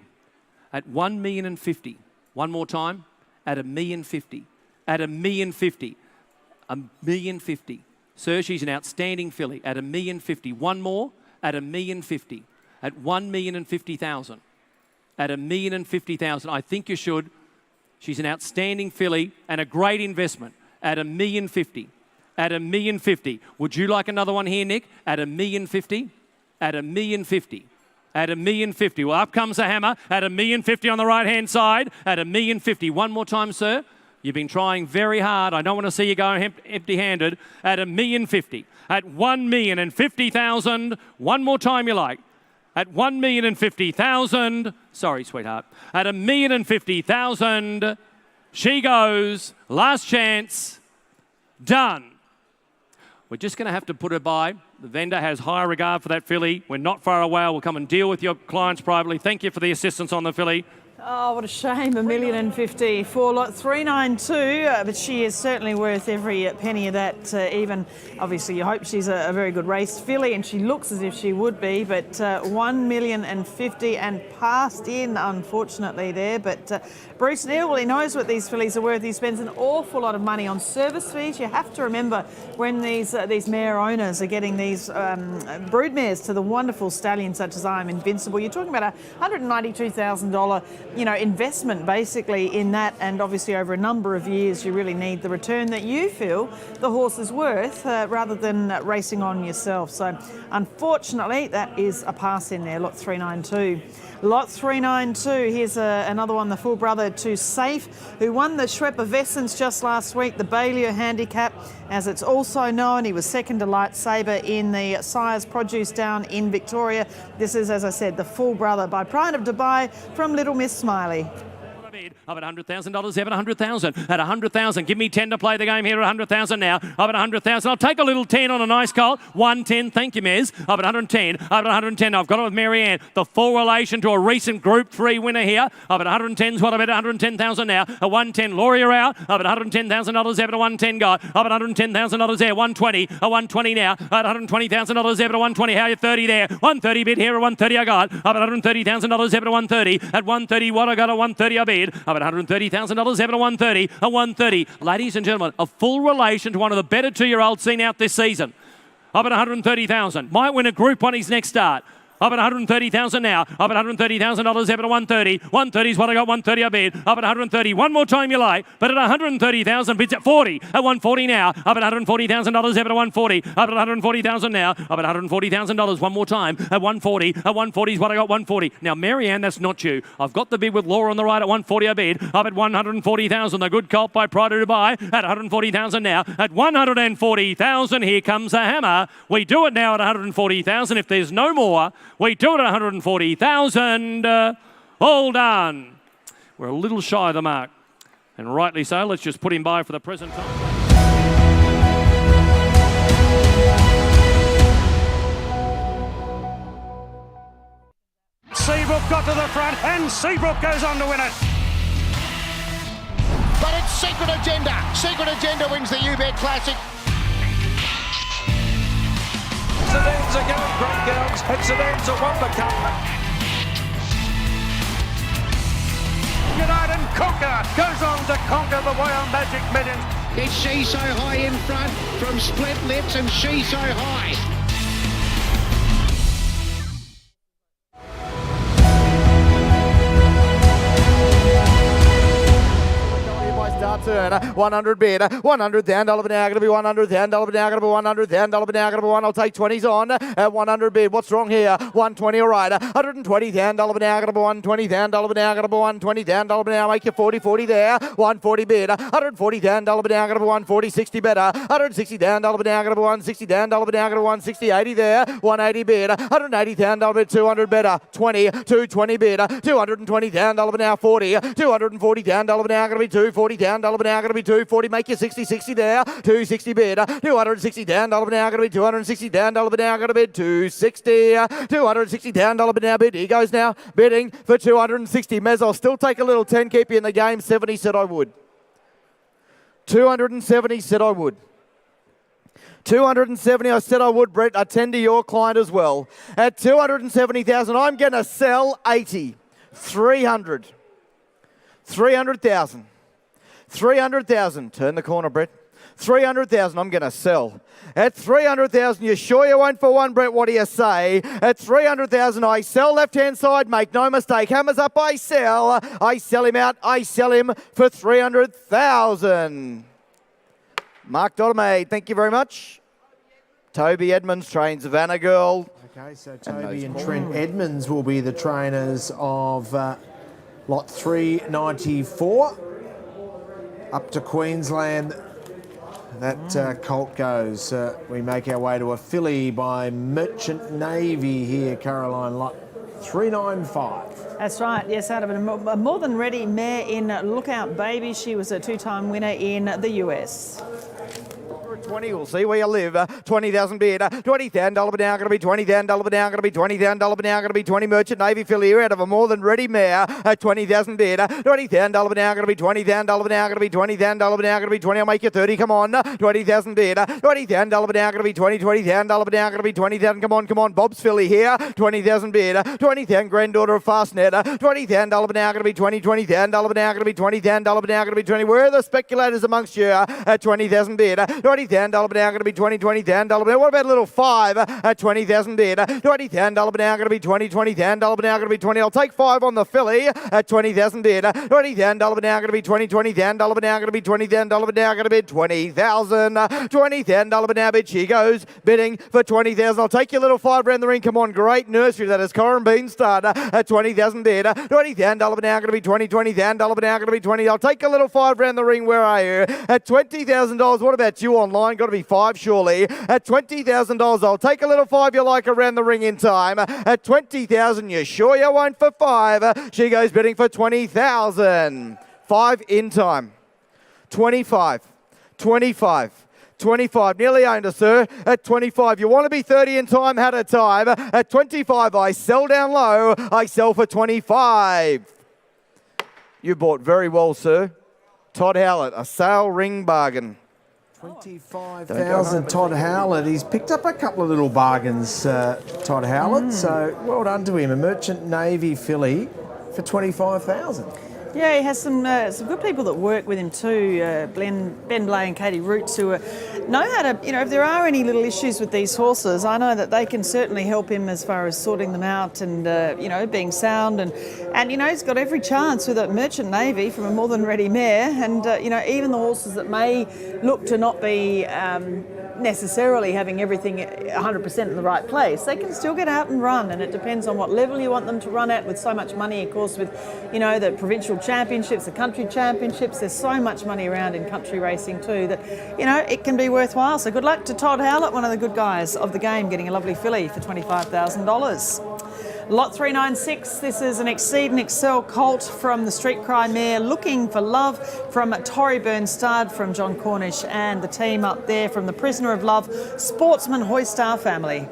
at $1,050,000. One more time, at $1,050,000, at $1,050,000, $1,050,000. Sir, she's an outstanding filly. At $1,050,000. One more, at $1,050,000, at $1,050,000, at $1,050,000. I think you should. She's an outstanding filly and a great investment. At $1,050,000, at $1,050,000. Would you like another one here, Nick? At $1,050,000. At $1,050,000, at $1,050,000. Well, up comes the hammer at $1,050,000 on the right-hand side. At $1,050,000. One more time, sir. You've been trying very hard. I don't want to see you go empty-handed. At $1,050,000. At $1,050,000. One more time, you like. At $1,050,000. Sorry, sweetheart. At $1,050,000. She goes. Last chance. Done. We're just going to have to put her by. The vendor has high regard for that filly. We're not far away. We'll come and deal with your clients privately. Thank you for the assistance on the filly. Oh, what a shame, $1,050,000 for lot 392, but she is certainly worth every penny of that. Even, obviously, you hope she's a very good race filly, and she looks as if she would be, but $1,050,000 and passed in, unfortunately, there. But Bruce Neal, well, he knows what these fillies are worth. He spends an awful lot of money on service fees. You have to remember when these mare owners are getting these brood mares to the wonderful stallions such as I'm Invincible, you're talking about a $192,000 investment basically in that, and obviously over a number of years you really need the return that you feel the horse is worth rather than racing on yourself. So unfortunately that is a pass in there, lot 392. Lot 392, here's another one, the full brother to Safe, who won the Schwepp of Essence just last week, the Bailey handicap, as it's also known. He was second to Lightsaber in the Sire's Produce down in Victoria. This is, as I said, the full brother by Pride of Dubai from Little Miss Smiley. Up at $100,000, Evan, 100,000. At 100,000, give me 10 to play the game here at 100,000 now. Up at 100,000, I'll take a little 10 on a nice colt. 110, thank you, Mez. Up at 110, up at 110, I've got it with Marianne. The full relation to a recent Group 3 winner here. Up at 110's what I bet at 110,000 now. At 110, Lauria out. Up at $110,000, Evan, a 110 guy. Up at $110,000 there, 120. A 120 now. At $120,000, Evan, a 120. How are you 30 there? 130 bid here, a 130 I got. Up at $130,000, Evan, a 130. At 130, what I got, a 130 I bid. Up at $130,000, Evan, a 130, a 130. Ladies and gentlemen, a full relation to one of the better 2-year-olds seen out this season. Up at 130,000. Might win a Group 1 his next start. Up at 130,000 now. Up at $130,000, Evan, a 130. 130 is what I got, 130 I bid. Up at 130. One more time you like. But at 130,000, bids at 40. At 140 now. Up at $140,000, Evan, a 140. Up at 140,000 now. Up at $140,000. One more time. At 140. At 140 is what I got, 140. Now, Marianne, that's not you. I've got the bid with Laura on the right at 140 I bid. Up at 140,000. The good colt by Pride of Dubai at 140,000 now. At 140,000, here comes the hammer. We do it now at 140,000. If there's no more, we do it at 140,000. All done. We're a little shy of the mark. And rightly so. Let's just put him by for the present time. Seabrook got to the front and Seabrook goes on to win it. But it's Secret Agenda. Secret Agenda wins the UBET Classic. Sedans are going great girls, and Sedans are won the cup. United Conquer goes on to conquer the Royal Magic Millions. It's She So High in front from Split Lips and She So High. Turn 100 bid, 100 down, $1 now, going to be 100 down, $1 now, going to be 100 down, $1 now, going to be 1. I'll take 20s on at 100 bid. What's wrong here? 120, all right. 120 down, $1 now, going to be 120 down, $1 now, going to be 120 down, $1 now, make you 40, 40 there. 140 bid, 140 down, $1 now, going to be 140, 60 better. 160 down, $1 now, going to be 160 down, $1 now, going to be 160, 80 there. 180 bid, 180 down, $1 bid, 200 better. 20, 220 bid, 220 down, $1 now, 40, 240 down, $1 now, going to be 240 down, $1 now, going to be 240, make you 60, 60 there, 260 bid, 260 down, $1 now, going to be 260 down, $1 now, going to be 260, 260 down, $1 now, bid, he goes now, bidding for 260, Mez, I'll still take a little 10, keep you in the game, 70 said I would. 270 said I would. 270, I said I would, Brett, I tend to your client as well. At 270,000, I'm going to sell 80, 300, 300,000. 300,000. Turn the corner, Brett. 300,000, I'm going to sell. At 300,000, you sure you won't for one, Brett? What do you say? At 300,000, I sell left-hand side. Make no mistake. Hammers up, I sell. I sell him out. I sell him for 300,000. Mark Dottermaid, thank you very much. Toby Edmonds trains Vanna Girl. Okay, so Toby and Trent Edmonds will be the trainers of lot 394. Up to Queensland, that colt goes. We make our way to a filly by Merchant Navy here, Caroline, lot 395. That's right, yes, out of a more than ready mare in Lookout Baby. She was a two-time winner in the US. 20, we'll see where you live. 20,000 bid, 20,000 $1 now, going to be 20,000 $1 now, going to be 20,000 $1 now, going to be 20 Merchant Navy filly here out of a more than ready mare. 20,000 bid, 20,000 $1 now, going to be 20,000 $1 now, going to be 20,000 $1 now, going to be 20. I'll make you 30. Come on, 20,000 bid, 20,000 $1 now, going to be 20, 20,000 $1 now, going to be 20,000. Come on, come on, Bob's filly here. 20,000 bid, 20,000 granddaughter of Fastnet. 20,000 $1 now, going to be 20, 20,000 $1 now, going to be 20,000 $1 now, going to be 20. Where are the speculators amongst you? 20,000 bid, 20,000 $1 now, going to be 20, 20,000 $1 now. What about a little 5 at 20,000 bid? 20,000 $1 now, going to be 20, 20,000 $1 now, going to be 20. I'll take 5 on the filly at 20,000 bid. 20,000 $1 now, going to be 20, 20,000 $1 now, going to be 20,000 $1 now, going to be 20,000. 20,000 $1 now bid. She goes bidding for 20,000. I'll take your little 5 round the ring. Come on, great nursery. That is Corin Beanstad at 20,000 bid. 20,000 $1 now, going to be 20, 20,000 $1 now, going to be 20. I'll take a little 5 round the ring. Where are you? At $20,000. What about you online? line. Got to be 5 surely. At $20,000, I'll take a little 5 you like around the ring in time. At 20,000, you sure you won't for 5? She goes bidding for 20,000. 5 in time. 25. 25. 25, nearly owned her, sir. At 25, you want to be 30 in time, had a time. At 25, I sell down low. I sell for 25. You bought very well, sir. Todd Howlett, a sale ring bargain. 25,000, Todd Howlett. He's picked up a couple of little bargains, Todd Howlett. So well done to him. A Merchant Navy filly for 25,000. Yeah, he has some good people that work with him too, Ben Blay and Katie Roots, who know how to, if there are any little issues with these horses, I know that they can certainly help him as far as sorting them out and, being sound. And he's got every chance with a Merchant Navy from a more than ready mare. And, even the horses that may look to not be necessarily having everything 100% in the right place, they can still get out and run. And it depends on what level you want them to run at, with so much money, of course, with, the provincial championships, the country championships. There's so much money around in country racing too that, it can be worthwhile. So good luck to Todd Howlett, one of the good guys of the game, getting a lovely filly for $25,000. Lot 396, this is an Exceed and Excel colt from the Street Cry mare, Looking for Love, from Torrey Bernstad, from John Cornish and the team up there from the Prisoner of Love Sportsman Hoystar family.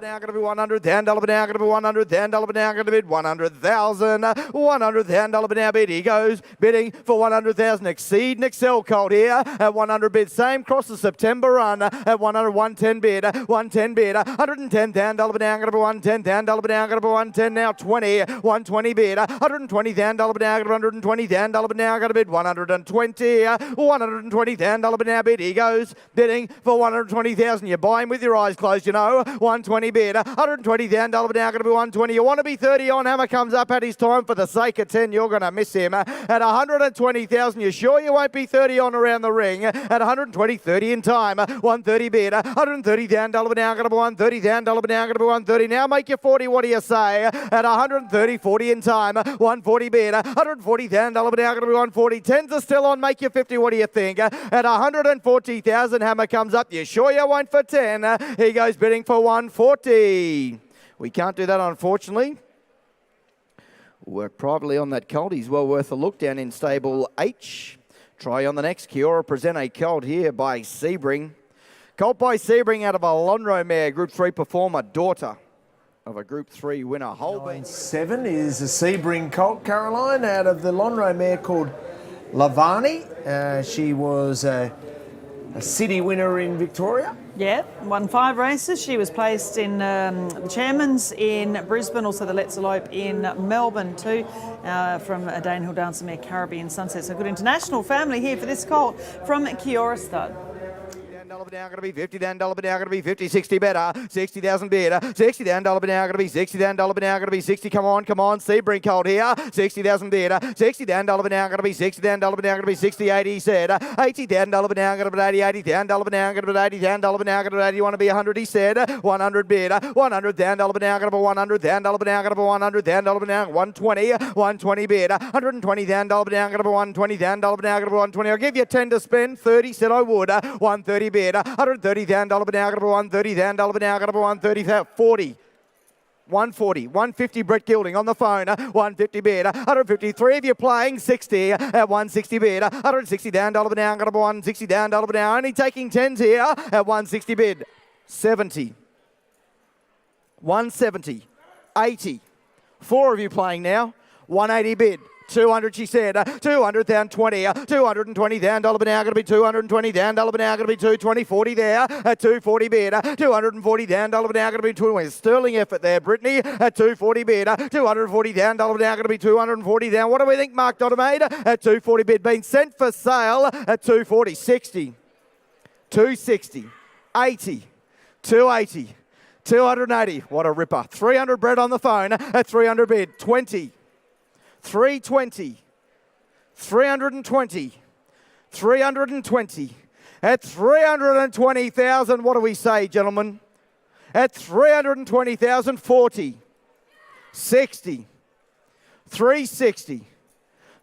Now going to be 100, $10 now going to be 100, $10 now going to bid 100,000, $100 now bid. He goes bidding for 100,000. Exceed and Excel colt here at 100 bid. Same cross the September run at 100, 110 bid, 110 bid, $110,000 now going to be 110, $10 now going to be 110 now 20, 120 bid, $120,000 now going to $120,000 now going to bid 120, $120,000 now bid. He goes bidding for 120,000. You buy him with your eyes closed, 120 bid, $120,000 now going to be 120. You want to be 30 on. Hammer comes up at his time. For the sake of 10, you're going to miss him. At 120,000, you sure you won't be 30 on around the ring? At 120, 30 in time. 130 bid, $130,000 now going to be 130,000 now going to be 130. Now make your 40. What do you say? At 130, 40 in time. 140 bid, $140,000 now going to be 140. 10s are still on. Make your 50. What do you think? At 140,000, Hammer comes up. You sure you won't for 10? He goes bidding for 140. We can't do that, unfortunately. Work privately on that colt. He's well worth a look down in stable H. Try on the next. Kiora present a colt here by Sebring. Colt by Sebring out of a Lonhro mare, Group 3 performer, daughter of a Group 3 winner. Holbein 7 is a Sebring colt, Caroline, out of the Lonhro mare called Lavani. She was a city winner in Victoria. Yeah, won 5 races. She was placed in the Chairman's in Brisbane, also the Let's Elope in Melbourne too, from a Danehill Dancer mare, Caribbean Sunset. So good international family here for this colt from Kiora Stud. Now going to be $50,000 now going to be 50, 60 better, 60,000 bid, $60,000 now going to be 60,000 now going to be 60. Come on, Sebring colt here, 60,000 bid, $60,000 now going to be 60,000 now going to be 60, 80. He said, $80,000 now going to be 80, $80,000 now going to be 80,000 now going to be 80. You want to be 100? He said, 100 bid, $100,000 now going to be 100,000 now going to be 100,000 now 120, 120 bid, $120,000 now going to be 120,000 now going to be 120. I'll give you 10 to spend. 30 said I would. 130 bid. $130,000 now going to be 130,000 now going to be 130,000. 40. 140, 150 Brett Gilding on the phone, 150 bid, 153 of you playing, 60 at 160 bid, $160,000 now going to be 160,000 now, only taking 10s here at 160 bid, 70, 170, 80, 4 of you playing now, 180 bid. 200, she said. 200,000, 20. $220,000 now going to be $220,000 now going to be 220, 40 there. At 240 bid. $240,000 now going to be 220. Sterling effort there, Brittany. At 240 bid. $240,000 now going to be 240,000. What do we think, Mark Dottermaid? At 240 bid, being sent for sale at 240, 60, 260, 80, 280, 280. What a ripper. 300 Brett on the phone at 300 bid. 20. 320, 320, 320. At 320,000, what do we say, gentlemen? At 320,000, 40, 60, 360,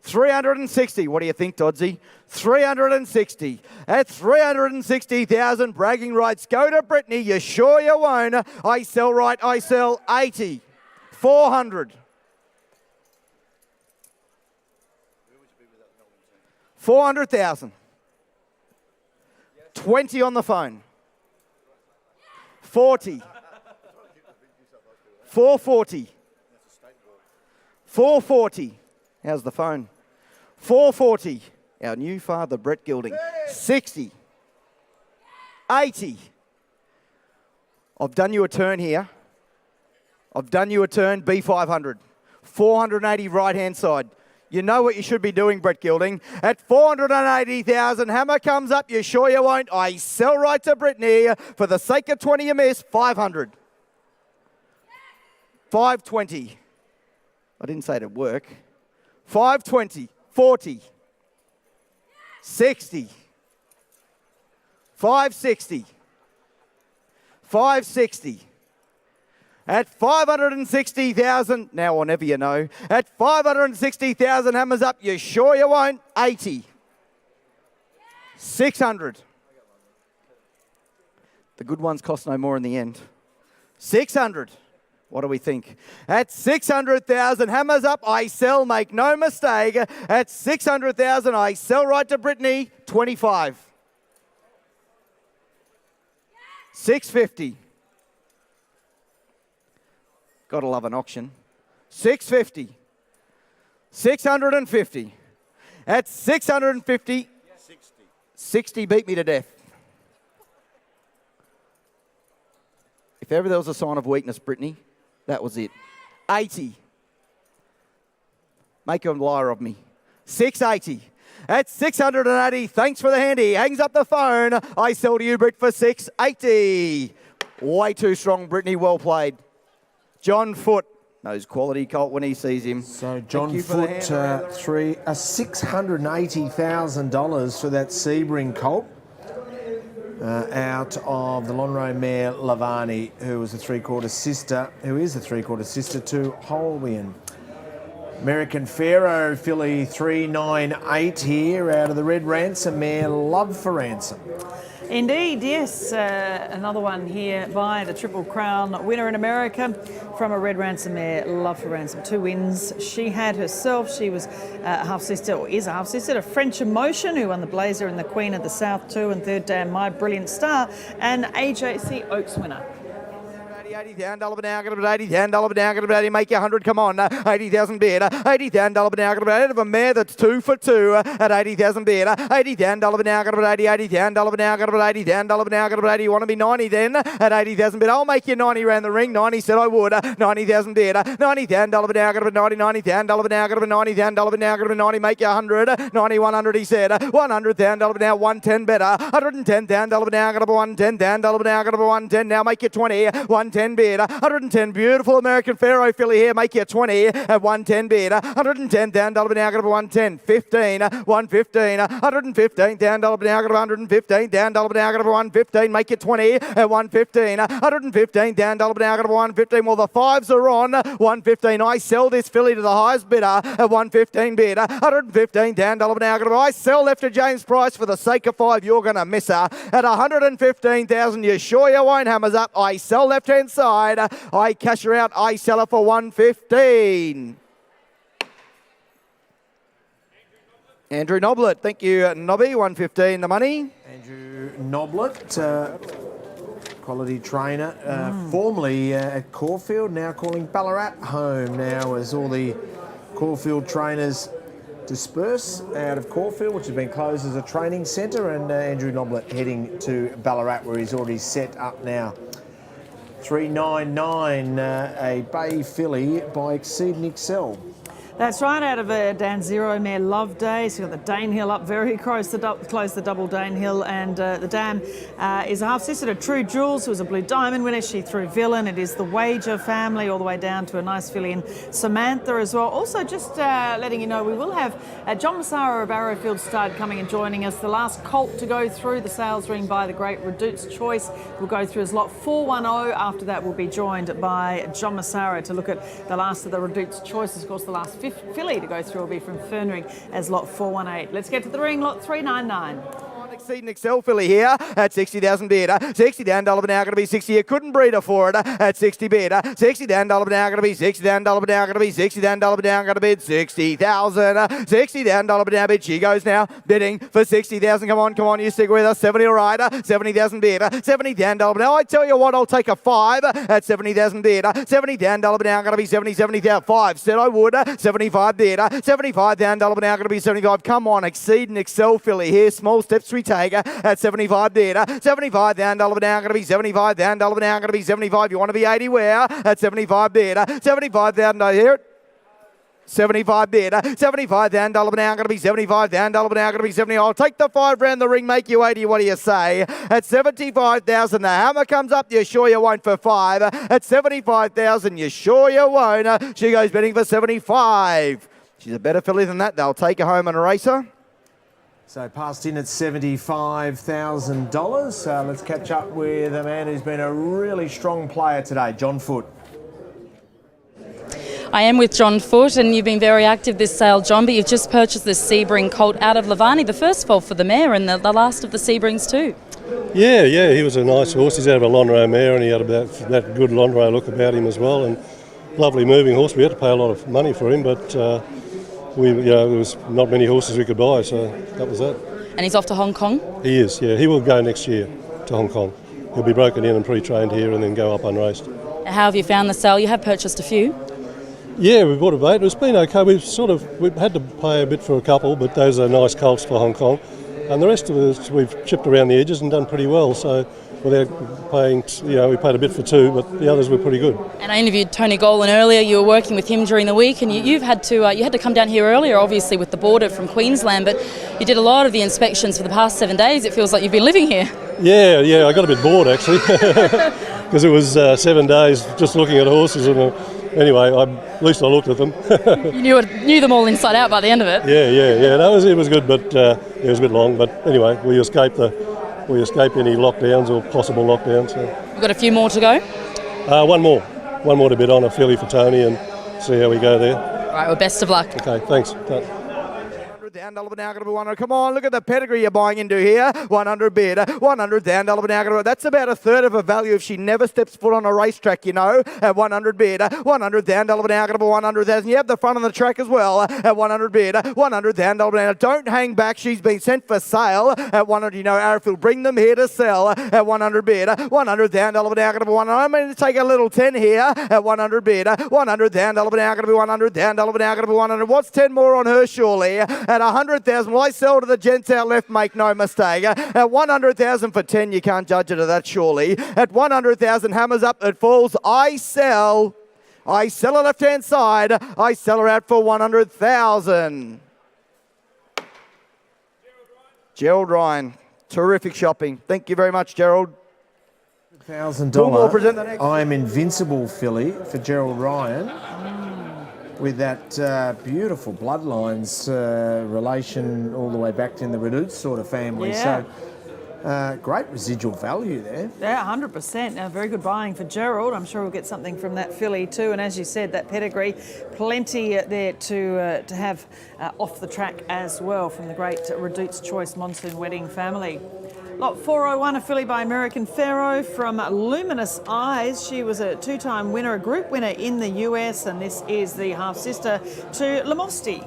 360. What do you think, Dodsey? 360. At 360,000, bragging rights go to Brittany. You sure you won't? I sell right, I sell 80. 400. 400,000. 20 on the phone. 40. 440. 440. How's the phone? 440. Our new father, Brett Gilding. 60. 80. I've done you a turn here. I've done you a turn, B500. 480 right-hand side. You know what you should be doing, Brett Gilding. At 480,000, hammer comes up. You sure you won't? I sell right to Brittany. For the sake of 20 you miss, 500. 520. I didn't say it'd work. 520. 40. 60. 560. 560. At 560,000, now or never you know, at 560,000, hammers up, you sure you won't? 80. 600. The good ones cost no more in the end. 600. What do we think? At 600,000, hammers up, I sell, make no mistake. At 600,000, I sell right to Brittany, 25. 650. Gotta love an auction. 650. 650. At 650. 60 beat me to death. If ever there was a sign of weakness, Brittany, that was it. 80. Make a liar of me. 680. At 680, thanks for the handy. Hangs up the phone. I sell to you, Britt, for 680. Way too strong, Brittany. Well played. John Foote knows quality colt when he sees him. So John Foote, $680,000 for that Sebring colt. Out of the Lonhro mare Lavani, who is a three-quarter sister to Holbein. American Pharaoh filly 398 here out of the Red Ransom mare Love for Ransom. Indeed, yes. Another one here by the Triple Crown winner in America from a Red Ransom mare, Love for Ransom. 2 wins she had herself. She was half-sister, or is a half-sister, to French Emotion, who won the Blazer and the Queen of the South 2 and third day My Brilliant Star, and AJC Oaks winner. $80,000 now, $80,000 now, make you 100, come on, 80,000 bid, $80,000 now, out of a mare that's 2 for 2 at 80,000 bid, $80,000 now, $80,000 now, $80,000 now, you want to be 90 then, at 80,000 bid, I'll make you 90 round the ring, 90 said I would, 90,000 bid, $90,000 now, $90,000 now, $90,000 now, 90, make you 100, 90, 100 he said, $100,000 now, 110 better, $110,000 now, $110,000 now, 110, now make you 20, 110 bid, 110, beautiful American Pharaoh filly here, make you 20 at 110 bid, $110,000 now, 110, 15, 115, $115,000 now, $115,000 now, 115, make you 20 at 115, $115,000 now, 115, well the fives are on, 115, I sell this filly to the highest bidder at 115 bid, $115,000 now, I sell left to James Price for the sake of 5, you're going to miss her, at 115,000, you sure you won't, hammers up, I sell left-hand side, I cash her out, I sell her for 115. Andrew Noblet, thank you, Nobby, 115 the money. Andrew Noblet, quality trainer, formerly at Caulfield, now calling Ballarat home now as all the Caulfield trainers disperse out of Caulfield, which has been closed as a training centre, and Andrew Noblet heading to Ballarat where he's already set up now. 399, a Bay filly by Exceed and Excel. That's right, out of a Dan Zero mare Love Day. So you've got the Danehill up very close the double Danehill, and the dam is a half-sister to True Jules, who was a Blue Diamond winner. She threw Villain. It is the Wager family all the way down to a nice filly in Samantha as well. Also, just letting you know, we will have John Massara of Arrowfield Stud coming and joining us. The last colt to go through the sales ring by the great Redute's Choice will go through as lot 410. After that, we'll be joined by John Massara to look at the last of the Redute's Choice. Of course, the last filly to go through will be from Fernring as lot 418. Let's get to the ring, lot 399. Exceeding Excel filly here at 60,000 bid. 60 down dollar now going to be 60. You couldn't breed her for it at 60 bid. 60 down dollar now going to be 60 down dollar now going to be 60 down dollar now going to bid 60,000. 60 down dollar now bid. She goes now bidding for 60,000. Come on, you stick with us. 70 all right. 70,000 bid. 70 down dollar now. I tell you what, I'll take a 5 at 70,000 bid. 70 down dollar now going to be 70,000. 5 said I would. 75 bid. 75 down dollar now going to be 75. Come on, Exceeding Excel filly here. Small steps we take at 75 bid. 75 down dollar now going to be 75 down dollar now going to be 75. You want to be 80 where at 75 bid. 75 down I hear it. 75 bid. 75 down dollar now going to be 75 down dollar now going to be 70. I'll take the 5 round the ring, make you 80. What do you say? At 75,000 the hammer comes up. You sure you won't for 5? At 75,000 you sure you won't. She goes bidding for 75. She's a better filly than that. They'll take her home and race her. So passed in at $75,000. Let's catch up with a man who's been a really strong player today, John Foote. I am with John Foote, and you've been very active this sale, John, but you've just purchased this Sebring colt out of Lavani, the first foal for the mare and the last of the Sebrings too. Yeah, he was a nice horse. He's out of a Lonhro mare, and he had about that good Lonhro look about him as well, and lovely moving horse. We had to pay a lot of money for him, but there was not many horses we could buy, so that was that. And he's off to Hong Kong? He is, yeah. He will go next year to Hong Kong. He'll be broken in and pre-trained here and then go up unraced. How have you found the sale? You have purchased a few? Yeah, we bought a bait. It's been okay. We've had to pay a bit for a couple, but those are nice colts for Hong Kong. And the rest of us, we've chipped around the edges and done pretty well. So without paying, we paid a bit for 2, but the others were pretty good. And I interviewed Tony Golan earlier. You were working with him during the week, and you had to come down here earlier, obviously with the border from Queensland. But you did a lot of the inspections for the past 7 days. It feels like you've been living here. Yeah. I got a bit bored actually because it was 7 days just looking at horses and. Anyway, at least I looked at them. You knew them all inside out by the end of it. Yeah. It was good, but it was a bit long. But anyway, we escaped any lockdowns or possible lockdowns. So. We've got a few more to go. One more to bid on, a filly for Tony, and see how we go there. All right. Well, best of luck. Okay, thanks. Down dollar now going to be 100. Come on, look at the pedigree you're buying into here. 100 bid. 100 down dollar now going to. That's about a third of her value if she never steps foot on a racetrack, At 100 bid. 100 down dollar now going to be 100,000. You have the front on the track as well. At 100 bid. 100 down dollar now. Don't hang back. She's been sent for sale. At 100, Arrowfield, bring them here to sell. At 100 bid. 100 down dollar now going to be 100. I'm going to take a little 10 here. At 100 bid. 100 down dollar now going to be 100. Down dollar now going to be 100. What's 10 more on her surely? At 100,000. Well, I sell to the gents out left, make no mistake. At 100,000 for 10, you can't judge it at that surely. At 100,000, hammers up, it falls. I sell her left-hand side. I sell her out for 100,000. Gerald Ryan, terrific shopping. Thank you very much, Gerald. $1,000. I'm Invincible filly for Gerald Ryan. With that beautiful bloodlines relation all the way back in the Redoute sort of family. Yeah. So great residual value there. Yeah, 100%. Very good buying for Gerald. I'm sure we'll get something from that filly too. And as you said, that pedigree, plenty there to have off the track as well from the great Redoute's Choice Monsoon Wedding family. Lot 401, a filly by American Pharaoh from Luminous Eyes. She was a 2-time winner, a group winner in the US, and this is the half-sister to Lamosti.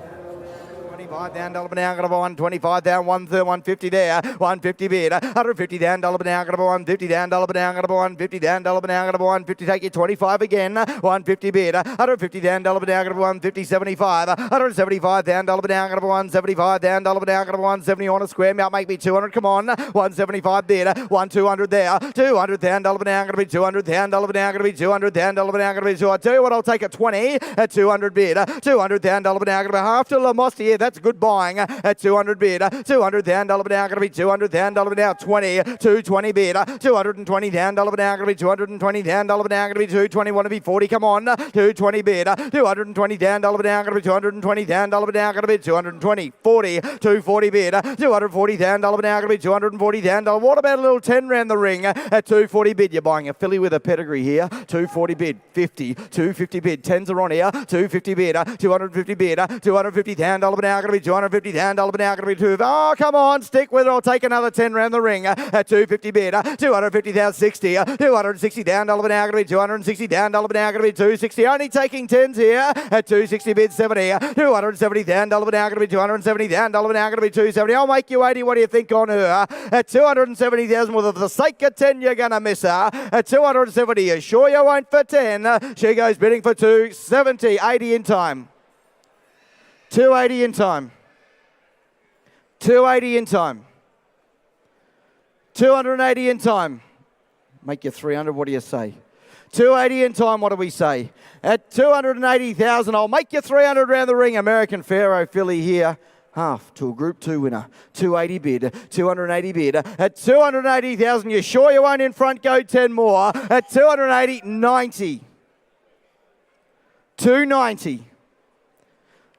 25 down, dollar now, going to buy 125 down, 150 there, 150 bid, 150 down, dollar now, going to buy 150 down, dollar now, going to buy 150 down, dollar now, going to buy 150, take you 25 again, 150 bid, 150 down, dollar now, going to buy 150, 75, 175 down, dollar now, going to buy 175 down, dollar now, going to buy 170 on a square, mount make me 200, come on, 175 bid, 200 there, 200 down, dollar now, going to be 200 down, dollar now, going to be 200 down, dollar now, going to be 200, I tell you what, I'll take a 20 at 200 bid, 200 down, dollar now, going to be half to Lamosti, yeah, That's a good buying at 200 bid. $200,000 now, going to be $200,000 now, 20, 220 bid. $220,000 now, going to be $220,000 now, going to be 220, want to be 40, come on, 220 bid. $220,000 now, going to be $220,000 now, going to be 220, 40, 240 bid. $240,000 now, going to be $240,000. What about a little 10 round the ring at 240 bid? You're buying a filly with a pedigree here. 240 bid, 50, 250 bid. 10s are on here. 250 bid, 250 bid, $250,000 now, going to be $250,000 now, going to be 2. Oh, come on, stick with it. I'll take another 10 round the ring at 250 bid, $250,000, 60, $260,000 now, going to be $260,000 now, going to be 260. Only taking 10s here at 260 bid, 70, $270,000 now, going to be $270,000 now, going to be 270. I'll make you 80. What do you think on her at 270,000? Well, for the sake of 10, you're going to miss her at 270. You sure you won't for 10? She goes bidding for 270, 80 in time. 280 in time. 280 in time. 280 in time. Make you 300. What do you say? 280 in time. What do we say? At 280,000, I'll make you 300 round the ring. American Pharaoh filly here. Half to a Group 2 winner. 280 bid. 280 bid. At 280,000, you sure you won't in front? Go 10 more. At 280, 90. 290.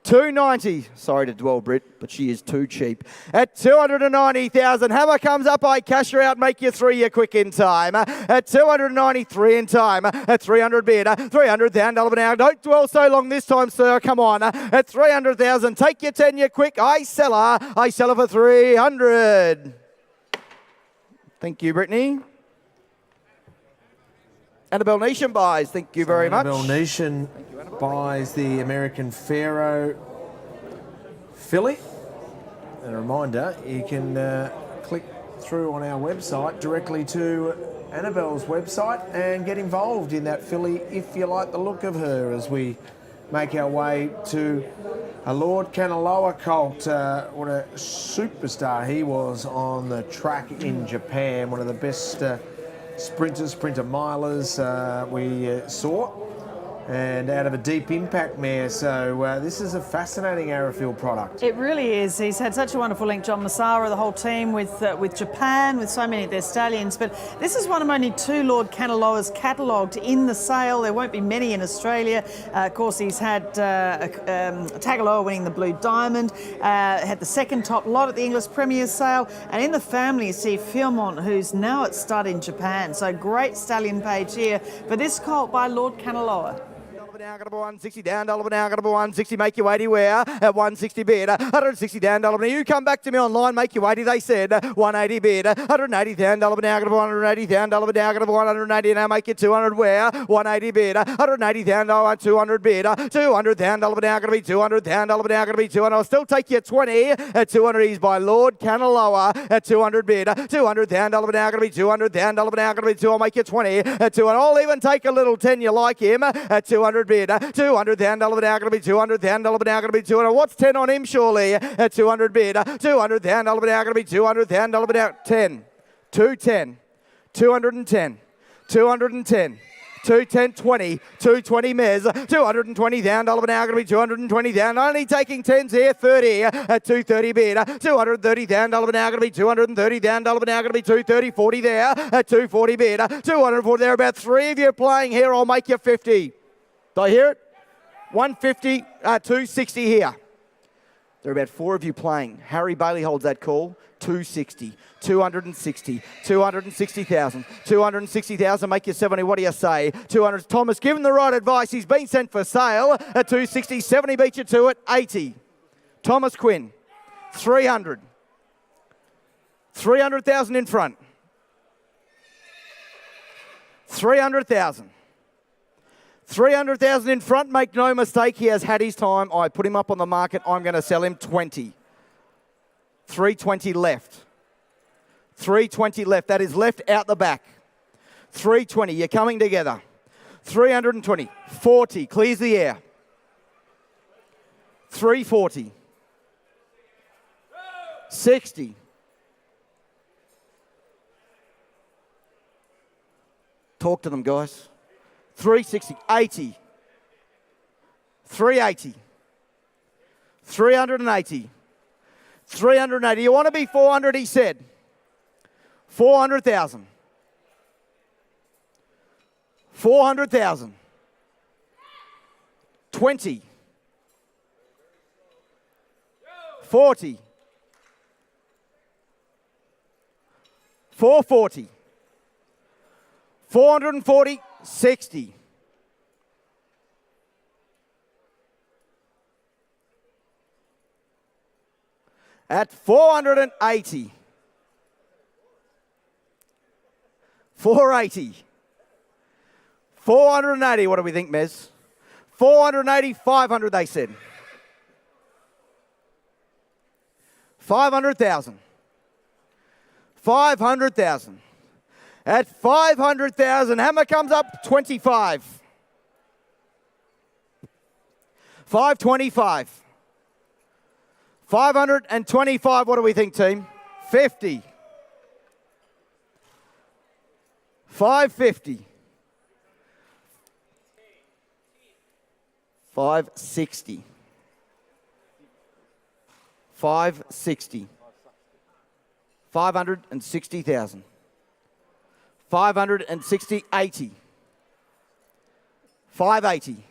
290. Sorry to dwell, Brit, but she is too cheap. At 290,000, Hammer comes up. I cash her out, make you 3. You're quick in time. At 293 in time. At 300 bid. $300,000 now. Don't dwell so long this time, sir. Come on. At 300,000, take your 10. You're quick. I sell her. I sell her for 300. Thank you, Brittany. Annabelle Nation buys. Thank you very much. Annabelle Nation buys the American Pharaoh filly. And a reminder, you can click through on our website directly to Annabelle's website and get involved in that filly if you like the look of her, as we make our way to a Lord Kanaloa colt. What a superstar he was on the track in Japan. One of the best sprinter milers we saw, and out of a Deep Impact mare. So this is a fascinating Arrowfield product. It really is. He's had such a wonderful link, John Massara, the whole team with Japan, with so many of their stallions. But this is one of only 2 Lord Kanaloas catalogued in the sale. There won't be many in Australia. Of course, he's had Tagaloa winning the Blue Diamond, had the second top lot at the Inglis Premier's sale, and in the family you see Philmont, who's now at stud in Japan. So great stallion page here for this colt by Lord Kanaloa. Now got to $160 now got to $160. Make you 80 where at 160 bid. $160 now. You come back to me online. Make you 80. They said 180 bid. $180,000 now got to $180,000 now got to $180. Now make you 200 where 180 bid. $180,000 200 bid. $200,000 now got to be $200,000 now got to be 200. I'll still take you 20 at 200. He's by Lord Kanaloa at 200 bid. $200,000 now got to be $200,000 now got to be 2. I'll make you 20 at 200. I'll even take a little 10. You like him at 200 bid. $200,000 now going to be $200,000 now going to be 200. What's 10 on him surely at 200 bid? $200,000 now going to be $200,000 now 10, 210, 210, 210. 210, 20, 220 mares, $220,000 now going to be $220,000. Only taking 10s here, 30 at 230 bid. $230,000 now going to be $230,000 now going to be 230, 40 there at 240 bid. 240 there. About 3 of you playing here. I'll make you 50. Do I hear it? 150, 260 here. There are about 4 of you playing. Harry Bailey holds that call. 260, 260, 260,000, 260,000, make you 70. What do you say? 200. Thomas, given the right advice, he's been sent for sale at 260. 70 beat you to it. 80. Thomas Quinn, 300. 300,000 in front. 300,000. 300,000 in front. Make no mistake, he has had his time. I put him up on the market. I'm going to sell him 20. 320 left. 320 left. That is left out the back. 320. You're coming together. 320. 40. Clears the air. 340. 60. Talk to them, guys. 360. 80. 380. 380. 380. You want to be 400, he said. 400,000. 400,000. 20. 40. 440. 440. 60. At 480. 480. 480. What do we think, Mez? 480, 500, they said. 500,000. 500,000. At 500,000, hammer comes up 25. 525. 525, what do we think, team? 50. 550. 560. 560. 560,000. 560, 80. 580.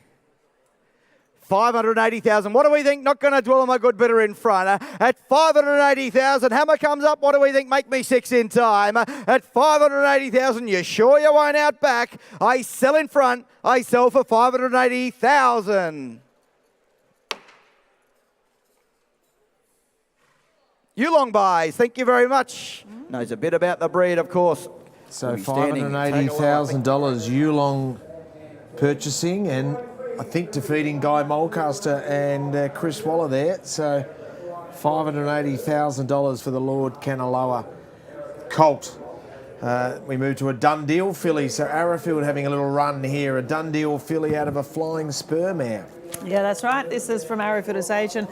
580,000. What do we think? Not going to dwell on my good bidder in front. At 580,000, hammer comes up. What do we think? Make me 6 in time. At 580,000, you sure you won't out back? I sell in front. I sell for 580,000. Yearling buys. Thank you very much. Knows a bit about the breed, of course. So $580,000 Yearling purchasing, and I think defeating Guy Mulcaster and Chris Waller there. So $580,000 for the Lord Kanaloa colt. We move to a done deal filly. So Arrowfield having a little run here. A done deal filly out of a Flying Spur mare. Yeah, that's right. This is from Arrowfield's agent.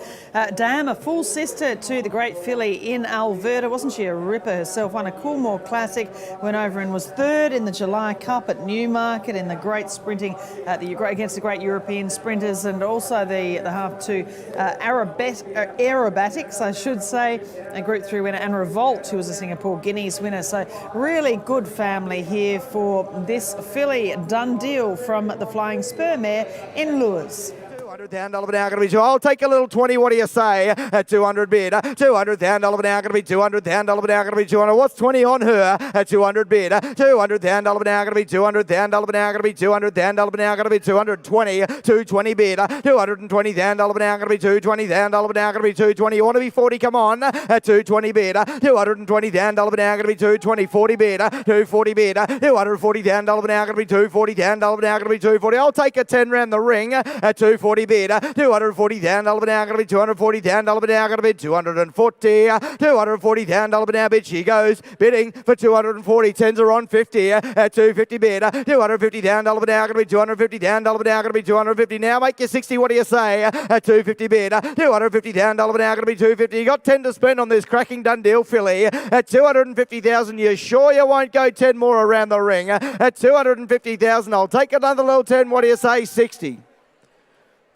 Dam, a full sister to the great filly in Alberta. Wasn't she a ripper herself? Won a Coolmore Classic, went over and was third in the July Cup at Newmarket in the great sprinting against the great European sprinters, and also the half two aerobatics, I should say, a Group 3 winner, and Revolt, who was a Singapore Guineas winner. So really good family here for this filly. Done deal from the Flying Spur mare in Lures. $200,000 now going to be two. I'll take a little 20. What do you say? At 200 bid. $200,000 now going to be $200,000 now going to be 200. What's 20 on her? At 200 bid. $200,000 now going to be $200,000 now going to be $200,000 now going to be 220. 220 bid. $220,000 now going to be $220,000 now going to be 220. You want to be 40? Come on. At 220 bid. $220,000 now going to be 220. 40 bid. 240 bid. $240,000 now going to be $240,000 now going to be 240. I'll take a 10 round the ring at 240 bid. $240,000 now going to be $240,000 now going to be 240. $240,000 now bid. She goes bidding for 240. Tens are on 50 at 250 bid. $250,000 now going to be $250,000 now going to be 250. Now make your 60. What do you say? At 250 bid. $250,000 now going to be 250. You got 10 to spend on this cracking done deal filly at 250,000. You sure you won't go 10 more around the ring? At 250,000, I'll take another little 10. What do you say? 60.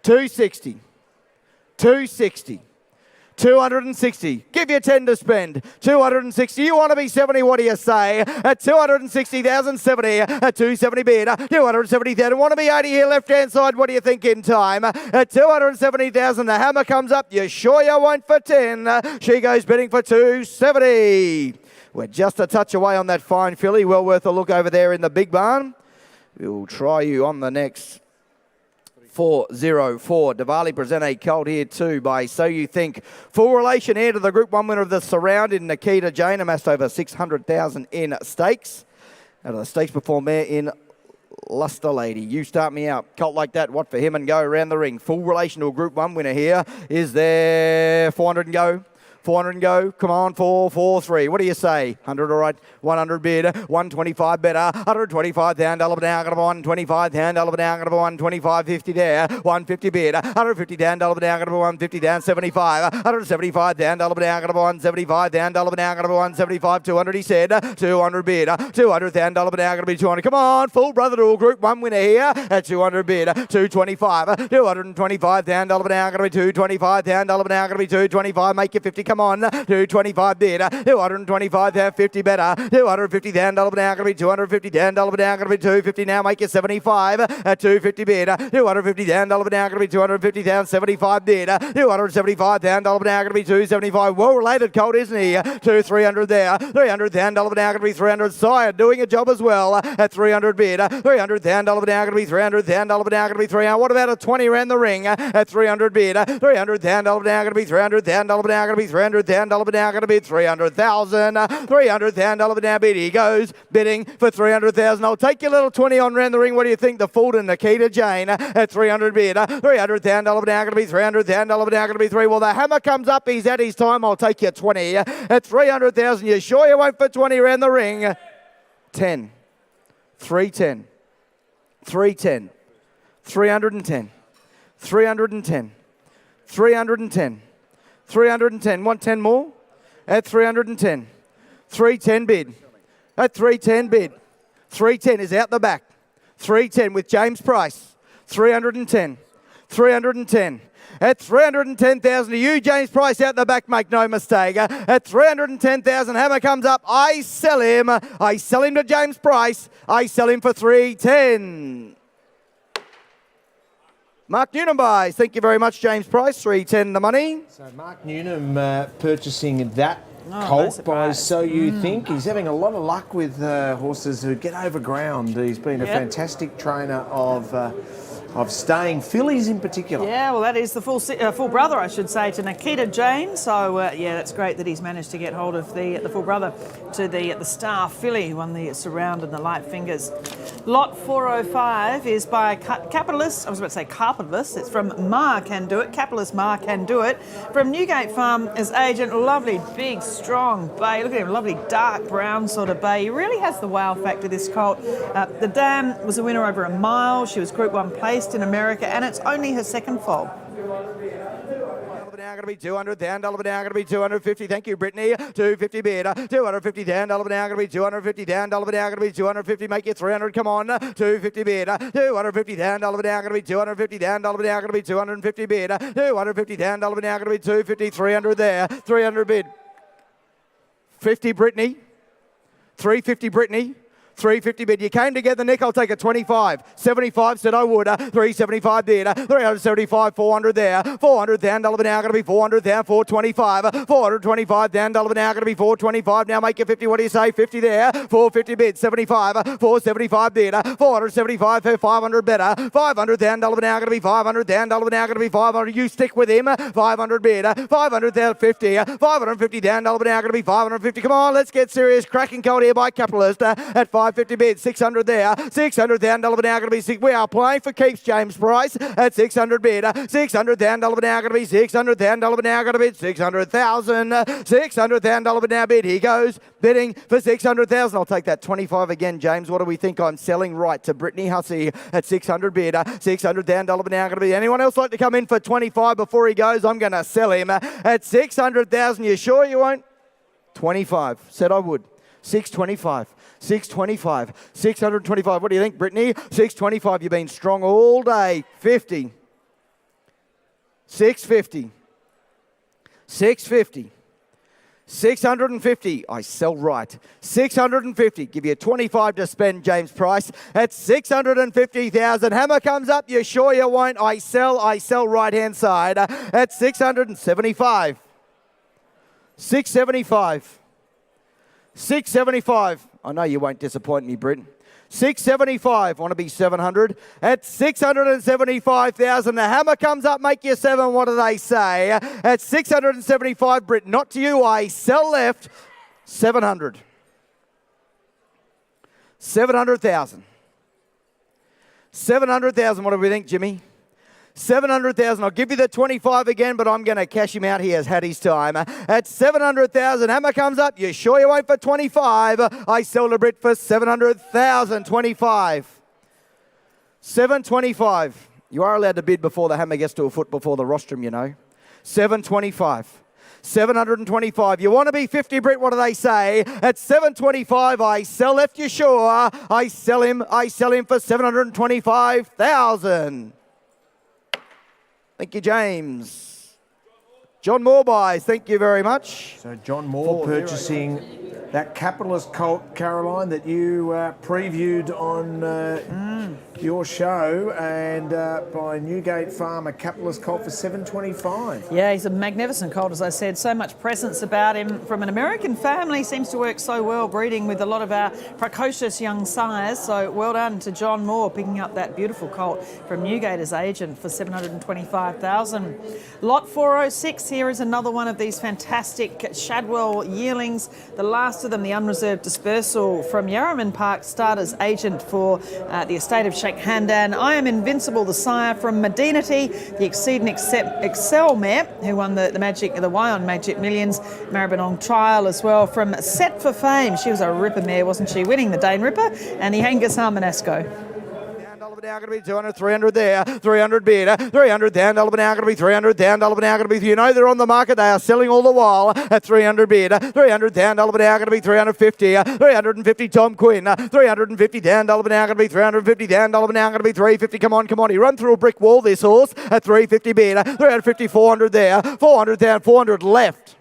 260. 260. 260. Give you 10 to spend. 260. You want to be 70. What do you say? At 260,000, 70. At 270 bid. 270,000. Want to be 80 here, left hand side. What do you think in time? At 270,000, the hammer comes up. You sure you won't for 10? She goes bidding for 270. We're just a touch away on that fine filly. Well worth a look over there in the big barn. We'll try you on the next 404. Diwali present a colt here too by So You Think. Full relation heir to the Group 1 winner of the Surround in Nikita Jane, amassed over 600,000 in stakes. Out of the stakes before mare in Luster Lady. You start me out. Colt like that, what for him and go around the ring. Full relation to a Group 1 winner here. Is there 400 and go? 400 and go. Come on, 4, 4, 3. What do you say? 100 all right. 100 bid. 125 better. 125 down. Dollar down. Got a 125 down. Dollar down. Got a 125. 50 there. 150 bid. 150 down. Dollar down. Got a 150 down. 75. 175 down. Dollar down. Got a 175 down. Dollar down. Got a 175. 200. He said. 200 bid. 200 down. Dollar down. Got to be 200. Come on, full brother dual group. One winner here at 200 bid. 225. 225 down. Dollar down. Got to be 225 down. Dollar down. Got to be 225. Make it 50. Come on. 225 bid. 225 down. 50 better. 250 down. Dollar down. Got to be 250 down. Dollar down. Got to be 250 now. Make it 75 at 250 bid. 250 down. Dollar down. Got to be 250 down. 75 bid. 275 down. Dollar down. Got to be 275. Well related, Colt, isn't he? 300 there. 300 down. Dollar down. Got to be 300. Sire doing a job as well at 300 bid. 300 down. Dollar down. Got to be 300 down. Dollar down. Got to be 300. What about a 20 around the ring at 300 bid? 300 down. Dollar down. Got to be 300 down. Dollar down. Got to be 300 down. Dollar down. Got to be 300,000. 300 down. Dollar down. Bid. He goes bidding for 300,000. I'll take your little 20 on around the ring. What do you think? The Fulton Nikita Jane at 300 bid. 300 down. Dollar down. Got to be 300 down. Dollar down. Got to be 3. Well, the hammer comes up. He's at his time. I'll take your 20 at 300,000. You sure you won't for 20 around the ring? 10. 310. 310. 310. 310. 310. 310. Want 10 more? At 310. 310 bid. At 310 bid. 310 is out the back. 310 with James Price. 310. 310. At 310,000 to you, James Price out the back, make no mistake. At 310,000, hammer comes up. I sell him. I sell him to James Price. I sell him for 310. Mark Newnham buys. Thank you very much, James Price. 310 the money. So Mark Newnham purchasing that colt by So You Think. He's having a lot of luck with horses who get over ground. He's been a fantastic trainer of staying fillies in particular. Yeah, well, that is the full brother, I should say, to Nikita Jane. So, yeah, that's great that he's managed to get hold of the full brother to the star filly who won the Surround and the Light Fingers. Lot 405 is by Capitalist. I was about to say Capitalist. It's from Ma Can Do It. Capitalist Ma Can Do It. From Newgate Farm is agent. Lovely, big, strong bay. Look at him, lovely dark brown sort of bay. He really has the wow factor, this colt. The dam was a winner over a mile. She was Group 1 place in America, and it's only her second foal. Now going to be 200 down, dollar now going to be 250. Thank you, Brittany. 250 bid. 250 down, dollar now going to be 250 down, dollar now going to be 250. Make it 300. Come on, 250 bid. 250 down, dollar now going to be 250 down, dollar now going to be 250 bid. 250 down, dollar now going to be 250. 300 there. 300 bid. 50 Brittany. 350 Brittany. 350 bid. You came together, Nick. I'll take a 25. 75 said I would. 375 bid. 375, 400 there. 400 down, dollar now going to be 400 down, 425. 425 down, dollar now going to be 425. Now make it 50. What do you say? 50 there. 450 bid. 75. 475 bid. 475 for 500 better. 500 down, dollar now going to be 500 down, dollar now going to be 500. You stick with him. 500 bid. 500 down, 50. 550 down, dollar now going to be 550. Come on, let's get serious. Cracking cold here by Capitalist at 550 bid, 600 there, 600 down, dollar now going to be 6. We are playing for keeps, James Price at 600 bid, 600 down, dollar now going to be 600 down, dollar now going to bid 600,000, 600 down, dollar now bid. He goes bidding for 600,000. I'll take that 25 again, James. What do we think? I'm selling right to Brittany Hussey at 600 bid, 600 down, dollar now going to be. Anyone else like to come in for 25 before he goes? I'm going to sell him at 600,000. You sure you won't? 25. Said I would. 625. 625, 625. What do you think, Brittany? 625. You've been strong all day. 50, 650, 650, 650. I sell right. 650. Give you 25 to spend, James Price. At 650,000. Hammer comes up. You sure you won't? I sell right hand side at 675, 675, 675. I know you won't disappoint me, Britain. 675. Want to be 700 at 675,000. The hammer comes up. Make you 7. What do they say? At 675, Britain. Not to you. I sell left. 700. 700,000. 700,000. What do we think, Jimmy? 700,000. I'll give you the 25 again, but I'm going to cash him out. He has had his time. At 700,000, hammer comes up. You sure you won't for 25? I sell the Brit for 700,000. 25. 725. You are allowed to bid before the hammer gets to a foot before the rostrum, you know. 725. 725. You want to be 50, Brit? What do they say? At 725, I sell left. You sure? I sell him for 725,000. Thank you, James. John Moore buys. Thank you very much. So John Moore purchasing that capitalist colt, Caroline, that you previewed on your show, and by Newgate Farm, a capitalist colt for $725. Yeah, he's a magnificent colt, as I said. So much presence about him from an American family. Seems to work so well, breeding with a lot of our precocious young sires. So well done to John Moore picking up that beautiful colt from Newgate as agent for $725,000. Lot 406, here is another one of these fantastic Shadwell yearlings. The last of them, the unreserved dispersal from Yarraman Park, start as agent for the estate of Sheikh Handan. I Am Invincible, the sire from Medinity, the Exceed and Excel mare, who won the Wyon Magic Millions, Maribyrnong Trial as well, from Set for Fame. She was a ripper mare, wasn't she? Winning the Dane Ripper, and the Angus Harmonasco. Now going to be 200, 300 there, 300 bid, 300 down, now going to be 300 down, now going to be, you know they're on the market, they are selling all the while at 300 bid, 300 down, now going to be 350, 350 Tom Quinn, 350 down, now going to be 350 down, now going to be 350, come on, he run through a brick wall this horse at 350 bid, 350, 400 there, 400 down, 400 left,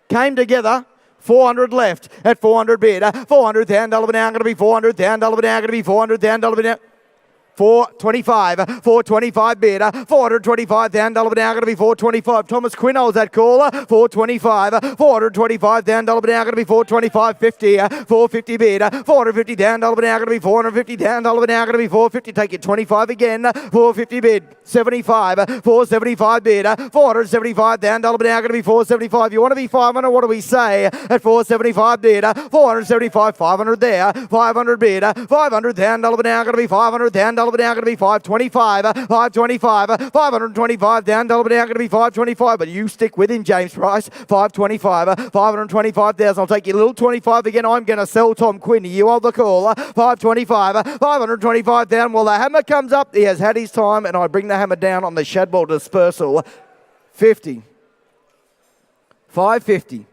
came together. 400 left at 400 bid, 400 down, now going to be 400 down, now going to be 400 down, down. 425, 425 bid, 425 down, now going to be 425. Thomas Quinn holds that call, 425, 425 down, now going to be 425, 50, 450 bid, 450 down, now going to be 450 down, now going to be 450. Take it 25 again, 450 bid, 75, 475 bid, 475 down, now going to be 475. You want to be 500? What do we say at 475 bid, 475, 500 there, 500 bid, 500 down, now going to be 500 down. Now going to be 525, 525, 525 down, now going to be 525, but you stick with him, James Price, 525, 525,000. I'll take your little 25 again. I'm going to sell Tom Quinn. You hold the call, 525, 525 down. Well, the hammer comes up. He has had his time, and I bring the hammer down on the Shadwell dispersal. 50, 550,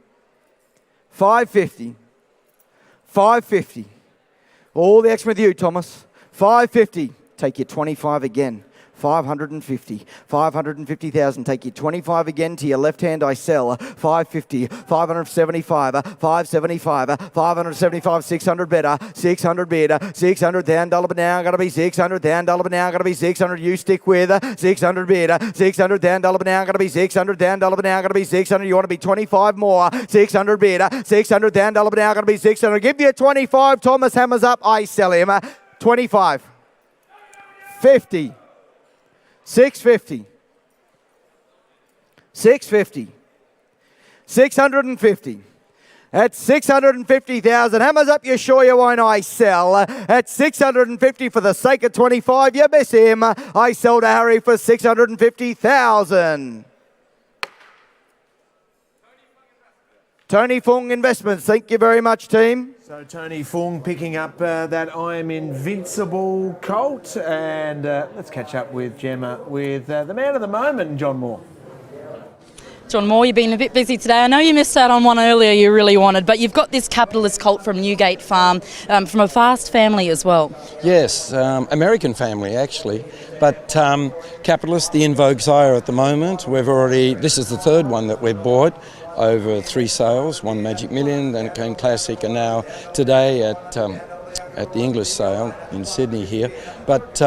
550, 550. All the action with you, Thomas. 550. Take your 25 again. 550. 550,000. Take your 25 again. To your left hand, I sell. 550. 575. 575. 575. 600 better. 600 bid. 600 down. Dollar now. Got to be 600 down. Dollar now. Got to be 600. You stick with 600 bid. 600 down. Dollar now. Got to be 600 down. Dollar now. Got to be 600. You want to be 25 more. 600 bid. 600 down. Dollar now. Got to be 600. Give you 25. Thomas hammers up. I sell him. 25. 50. 650. 650. 650. At 650,000. Hammers up, you sure you won't? I sell. At 650 for the sake of 25. You miss him. I sell to Harry for 650,000. Tony Fung Investments. Thank you very much, team. So Tony Fung picking up that I Am Invincible colt, and let's catch up with Gemma with the man of the moment, John Moore. John Moore, you've been a bit busy today. I know you missed out on one earlier you really wanted, but you've got this capitalist colt from Newgate Farm, from a fast family as well. Yes, American family actually, but capitalist, the in vogue sire at the moment. This is the third one that we've bought. Over 3 sales, 1 Magic Million, then it came Classic, and now today at the Inglis sale in Sydney here. But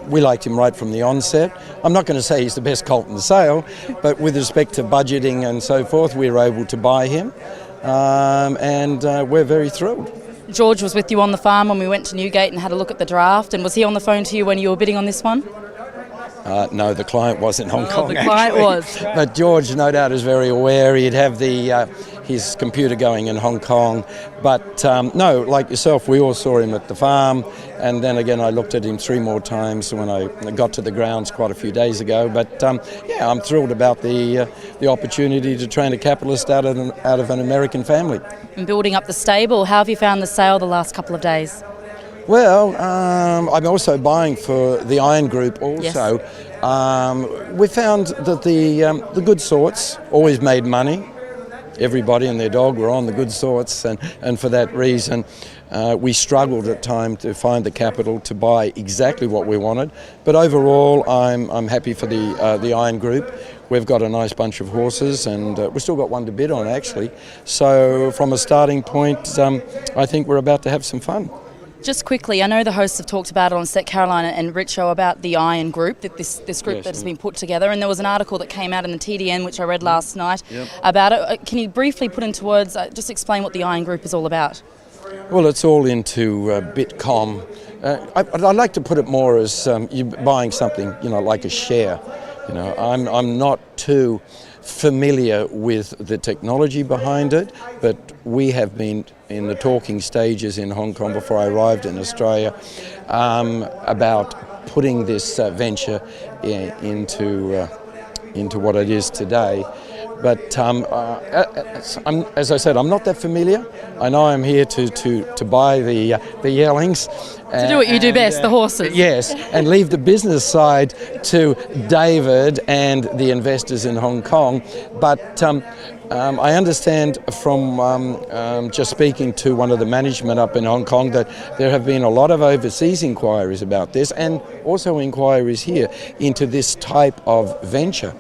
we liked him right from the onset. I'm not going to say he's the best colt in the sale, but with respect to budgeting and so forth, we were able to buy him, and we're very thrilled. George was with you on the farm when we went to Newgate and had a look at the draft, and was he on the phone to you when you were bidding on this one? No, the client was in Hong Kong. The client actually. was. But George, no doubt, is very aware. He'd have his computer going in Hong Kong. But no, like yourself, we all saw him at the farm. And then again, I looked at him 3 more times when I got to the grounds quite a few days ago. But yeah, I'm thrilled about the opportunity to train a capitalist out of an American family. And building up the stable, how have you found the sale the last couple of days? Well, I'm also buying for the Iron Group also. Yes. We found that the good sorts always made money. Everybody and their dog were on the good sorts, and for that reason we struggled at times to find the capital to buy exactly what we wanted. But overall, I'm happy for the Iron Group. We've got a nice bunch of horses, and we've still got one to bid on actually. So from a starting point, I think we're about to have some fun. Just quickly, I know the hosts have talked about it on Set Carolina and Richo about the Iron Group, that this group that's been put together, and there was an article that came out in the TDN, which I read last night, about it. Can you briefly put into words, just explain what the Iron Group is all about? Well, it's all into Bitcom. I'd like to put it more as you buying something, like a share. I'm not too familiar with the technology behind it, but we have been in the talking stages in Hong Kong before I arrived in Australia about putting this venture into what it is today. But as I said, I'm not that familiar. I know I'm here to buy the yearlings. To do what you do best, the horses. Yes, and leave the business side to David and the investors in Hong Kong. But I understand from just speaking to one of the management up in Hong Kong that there have been a lot of overseas inquiries about this, and also inquiries here into this type of venture,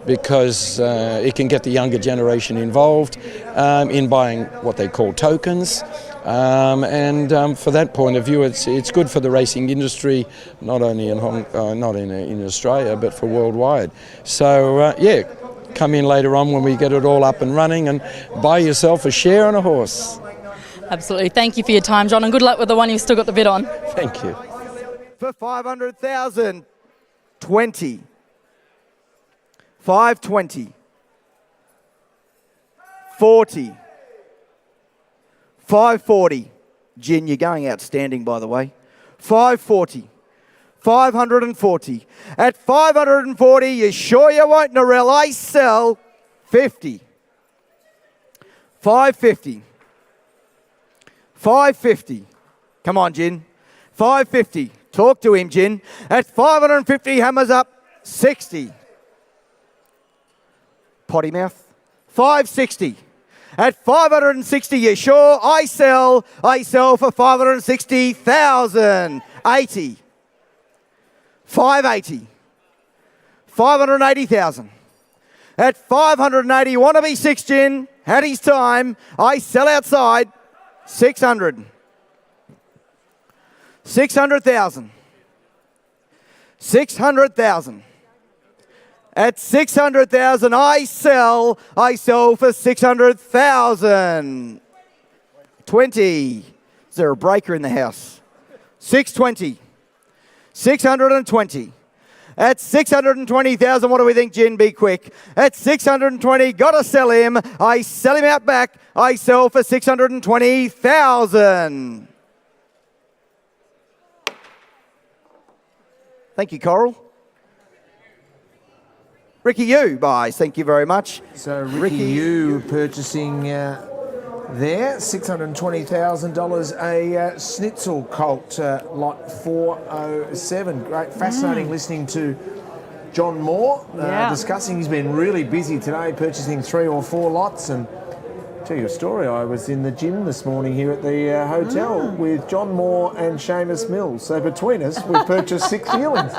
because it can get the younger generation involved in buying what they call tokens. And for that point of view, it's good for the racing industry, not only in in Australia, but for worldwide. So yeah, come in later on when we get it all up and running and buy yourself a share on a horse. Absolutely. Thank you for your time, John, and good luck with the one you've still got the bid on. Thank you. For 500,000, 20. 520. 40. 540. Gin, you're going outstanding, by the way. 540. 540. At 540, you sure you won't, Narelle? I sell 50. 550. 550. Come on, Gin. 550. Talk to him, Gin. At 550, hammers up 60. Potty mouth. 560. At 560, you sure? I sell for 560,000. 80. 580. 580,000. At 580, want to be 6, Gin. Had his time. I sell outside. 600. 600,000. 600,000. At 600,000, I sell for 600,000. 20. Is there a breaker in the house? 620. 620. At 620,000, what do we think, Gin? Be quick. At 620, gotta sell him. I sell him out back. I sell for 620,000. Thank you, Coral. Ricky Yu buys, thank you very much. So Ricky Yu purchasing there, $620,000, a Schnitzel Colt, lot 407. Great, fascinating listening to John Moore discussing. He's been really busy today, purchasing 3 or 4 lots. And tell you a story, I was in the gym this morning here at the hotel with John Moore and Seamus Mills. So between us, we purchased 6 yearlings.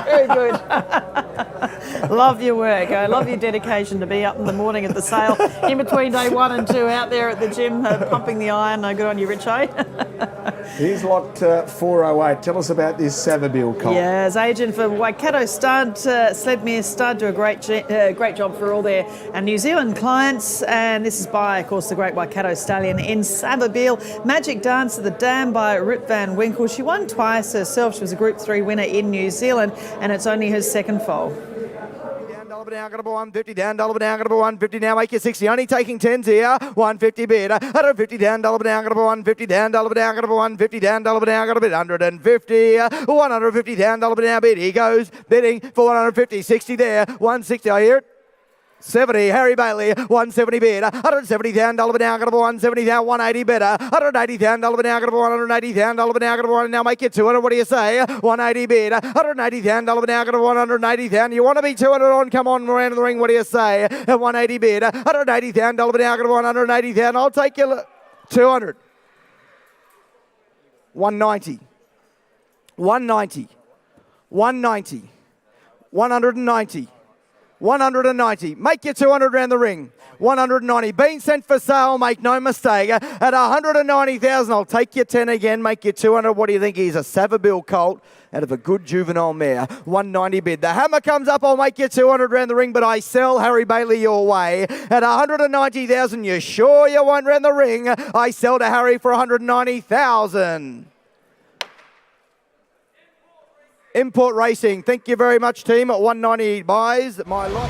Very good. Love your work. I love your dedication to be up in the morning at the sale, in between day 1 and 2, out there at the gym pumping the iron. No good on you, Richo. Here's lot 408. Tell us about this Savabeel colt. Yeah, as agent for Waikato Stud, Sledmere Stud, do a great job for all their New Zealand clients. And this is by, of course, the great Waikato Stallion in Savabeel. Magic Dance of the Dam by Rip Van Winkle. She won twice herself. She was a Group 3 winner in New Zealand, and it's only her second foal. Down to $1 down, got a $150 down, $1 down, got a $150 now, make it 60, only taking 10s here, 150 bid, $150 down, $1 down, got a $150 down, $1 down, got a $150 down, $1 down, got a bid, 150, 150 down, $1 down, bid, he goes, bidding for 150, 60 there, 160, I hear it. 70, Harry Bailey, 170 bid, 170 down, $1 down, got a 170 down, 180 better, 180 down, $1 down, got a 180 down, $1 down, got a 1, now make it 200, what do you say? 180 bid, 180 down, $1 down, got a 180 down, you want to be 200 on, come on, around the ring, what do you say? 180 bid, 180 down, $1 down, got a 180 down, I'll take you 200. 190, 190, 190, 190. 190. Make your 200 round the ring. 190. Been sent for sale, make no mistake. At 190,000, I'll take your 10 again, make you 200. What do you think? He's a Savabeel colt out of a good juvenile mare. 190 bid. The hammer comes up, I'll make you 200 round the ring, but I sell Harry Bailey your way. At 190,000, you sure you won't round the ring? I sell to Harry for 190,000. Import Racing, thank you very much, team. At 190 buys, my lot.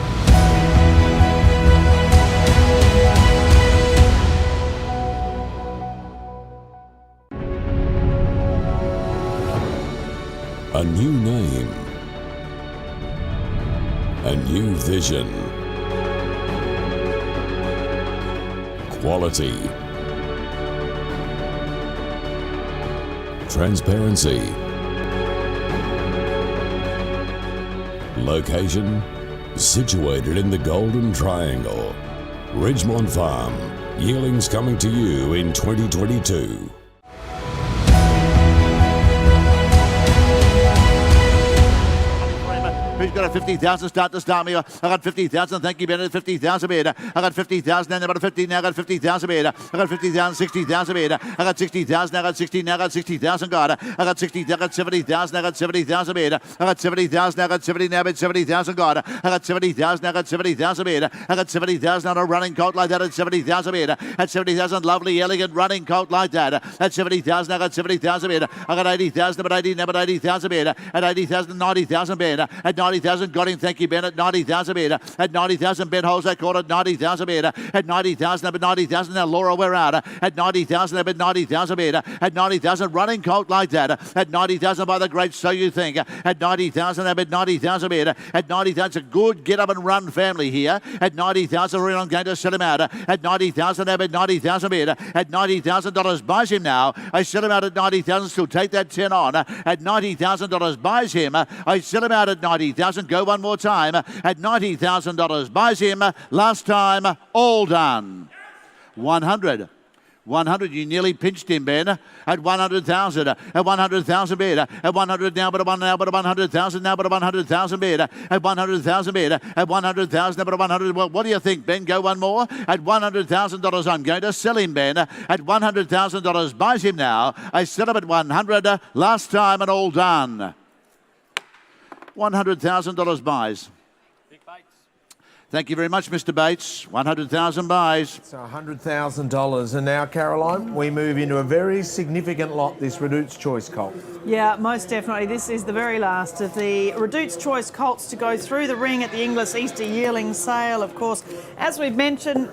A new name. A new vision. Quality. Transparency. Location, situated in the Golden Triangle. Ridgemont Farm, Yearling's coming to you in 2022. Who's got a 50,000 start to start me? I got 50,000. Thank you, Bennett. 50,000 bid. I got 50,000. Then about 50. Now I got 50,000 bid. I got 50,000. 60,000 bid. I got 60,000. I got 60. Now I got 60,000. God. I got 60. I got 70,000. I got 70,000 bid. I got 70,000. I got 70. Now bid 70,000. God. I got 70,000. I got 70,000 bid. I got 70,000 on a running colt like that at 70,000 bid. At 70,000, lovely, elegant running colt like that. At 70,000, I got 70,000 bid. I got 80,000. But 80. Now but 80,000 bid. At 80,000, 90,000 bid. At 90,000, got him. Thank you, Ben. At 90,000 bid. At 90,000, Ben holds that court at 90,000 bid. At 90,000, up at 90,000. Now Laura, we're out. At 90,000, up at 90,000 bid. At 90,000, running colt like that. At 90,000 by the great So You Think. At 90,000, up at 90,000 bid. At 90,000, a good get up and run family here. At 90,000, I'm going to sell him out. At 90,000, up at 90,000 bid. At $90,000 buys him now. I sell him out at 90,000. Still take that 10 on. At $90,000 buys him. I sell him out at 90,000. Go one more time. At $90,000 buys him. Last time, all done. 100. 100, you nearly pinched him, Ben. At 100,000, at 100,000 bid, at 100 now, but a 1 now, but a 100,000 now, but a 100,000 bid, at 100,000 bid, at 100,000 now, but a 100. Well, what do you think, Ben? Go one more. At $100,000, I'm going to sell him, Ben. At $100,000 buys him now. I sell him at 100. Last time and all done. $100,000 buys. Thank you very much, Mr. Bates. 100,000 buys. It's $100,000. And now, Caroline, we move into a very significant lot, this Redute's Choice colt. Yeah, most definitely. This is the very last of the Redute's Choice colts to go through the ring at the Inglis Easter Yearling sale. Of course, as we've mentioned,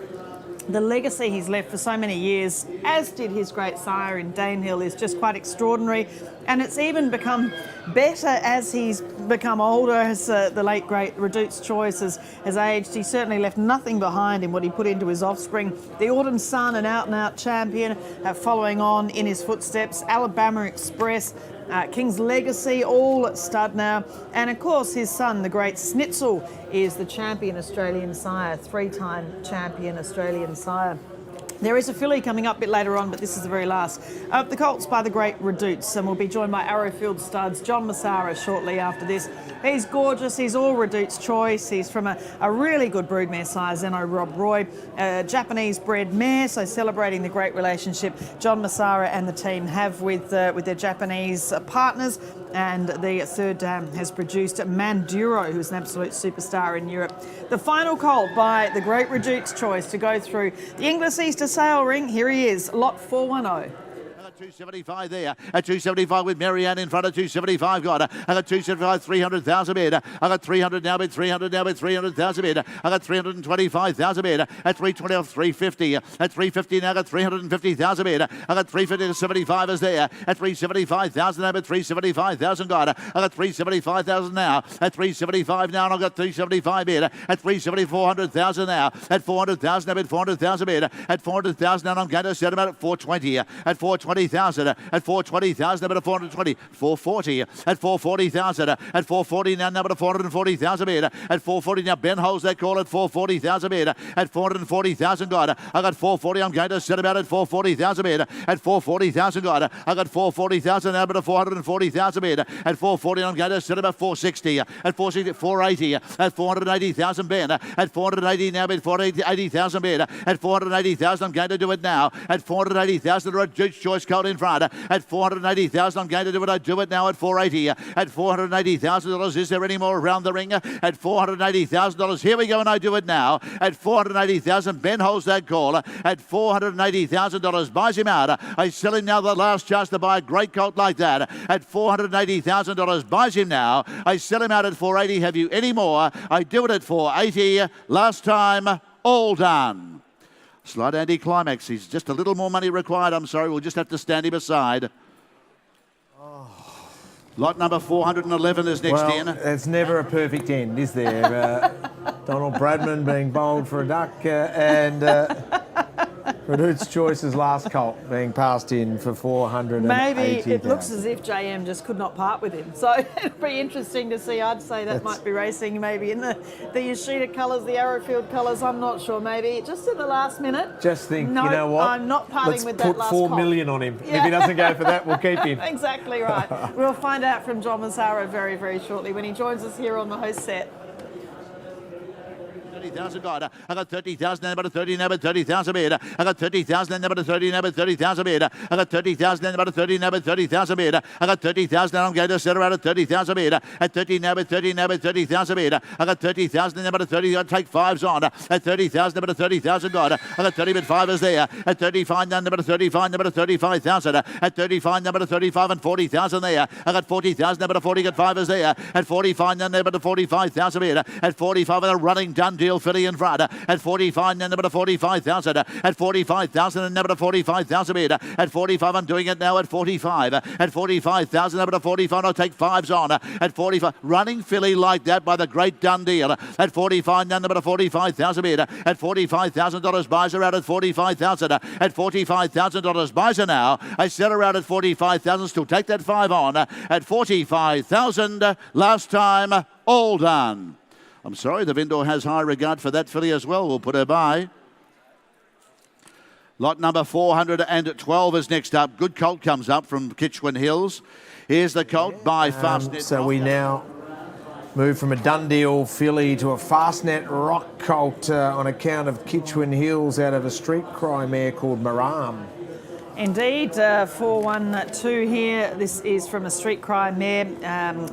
the legacy he's left for so many years, as did his great sire in Danehill, is just quite extraordinary. And it's even become better as he's become older, as the late great Redute's Choice has aged. He certainly left nothing behind in what he put into his offspring. The Autumn Sun, an out-and-out champion, following on in his footsteps. Alabama Express, King's Legacy, all stud now. And of course, his son, the great Snitzel, is the champion Australian sire, three-time champion Australian sire. There is a filly coming up a bit later on, but this is the very last. The colts by the great Redute's, and we'll be joined by Arrowfield Studs, John Massara, shortly after this. He's gorgeous. He's all Redute's Choice. He's from a really good broodmare sire, Zeno Rob Roy, Japanese bred mare, so celebrating the great relationship John Massara and the team have with their Japanese partners. And the third dam has produced Manduro, who's an absolute superstar in Europe. The final colt by the great Redute's Choice to go through the Inglis Easter Sale ring. Here he is, lot 410. 275 there. At 275 with Marianne in front of 275. Got it. I got 275, 300,000 bid. I got 300 now bid, 300 now bid, 300,000 bid. I got 325,000 bid. At 320 off 350. At 350 now got 350,000 bid. I got 350 to 75 is there. At 375,000 now bid, 375,000 got it. I got 375,000 now. At 375 now and I've got 375 bid. At 370, 400,000 now. At 400,000 now bid, 400,000 bid. At 400,000 now I'm going to set him out at 420. At 420,000. At 420,000 now bid at 420. 440. At 440,000. At 440 now number 440,000 bid. At 440 now Ben holds that call at 440,000 bid. At 440,000 got it. I got 440. I'm going to set him out at 440,000 bid. At 440,000 got it. I got 440,000 now bid at 440,000 bid. At 440 I'm going to set him at 460. At 460, 480. At 480,000 Ben. At 480 now bid 480,000 bid. At 480,000 I'm going to do it now. At 480,000 a Duke's Choice Colt in front. At 480,000 I'm going to do it. I do it now at 480. At $480,000. Is there any more around the ring? At $480,000. Here we go and I do it now. At 480,000 Ben holds that call. At $480,000 buys him out. I sell him now the last chance to buy a great colt like that. At $480,000 buys him now. I sell him out at 480. Have you any more? I do it at 480. Last time, all done. Slight anti-climax. He's just a little more money required. I'm sorry. We'll just have to stand him aside. Lot number 411 is next in. It's never a perfect end, is there? Donald Bradman being bowled for a duck and Duke's Choice's last colt being passed in for 480. Maybe it looks as if JM just could not part with him. So it'd be interesting to see. I'd say that might be racing maybe in the Yoshida colours, the Arrowfield colours. I'm not sure. Maybe just at the last minute. Just think, no, you know what? I'm not parting with that last Let's put $4 colt. million on him. Yeah. If he doesn't go for that, we'll keep him. Exactly right. We'll find out from John Massaro very, very shortly when he joins us here on the host set. 30,000 got. I got 30,000 and about 30 now, but 30,000 bid. I got 30,000 and about 30 now, but 30,000 bid. I got 30,000 and about 30 now, but 30,000 bid. I got 30,000 and I'm going to set around at 30,000 bid. At 30 now, but 30 now, but 30,000 bid. I got 30,000 and about 30. I'll take fives on. At 30,000 about 30,000 got. I got 30 but 5 is there. At 35 now, about 35 about 35,000. At 35 now, about 35 and 40,000 there. I got 40,000 about 40 got 5 is there. At 45 now, about 45,000 bid. At 45 and a running done deal filly in front. At 45 now, about 45,000. At 45,000 and about 45,000 bid. At 45 I'm doing it now at 45. At 45,000 about 45 I'll take fives on. At 45 running filly like that by the great done deal. At 45 now, about 45,000 bid. At $45,000 buys her out at 45,000. At $45,000 buys her now. I sell her out at 45,000. Still take that 5 on. At 45,000. Last time, all done. I'm sorry, the vendor has high regard for that filly as well. We'll put her by. Lot number 412 is next up. Good colt comes up from Kitchwin Hills. Here's the colt by Fastnet. So we now move from a done deal filly to a Fastnet Rock colt on account of Kitchwin Hills out of a street cry mare called Maram. Indeed, 412 here. This is from a street cry mare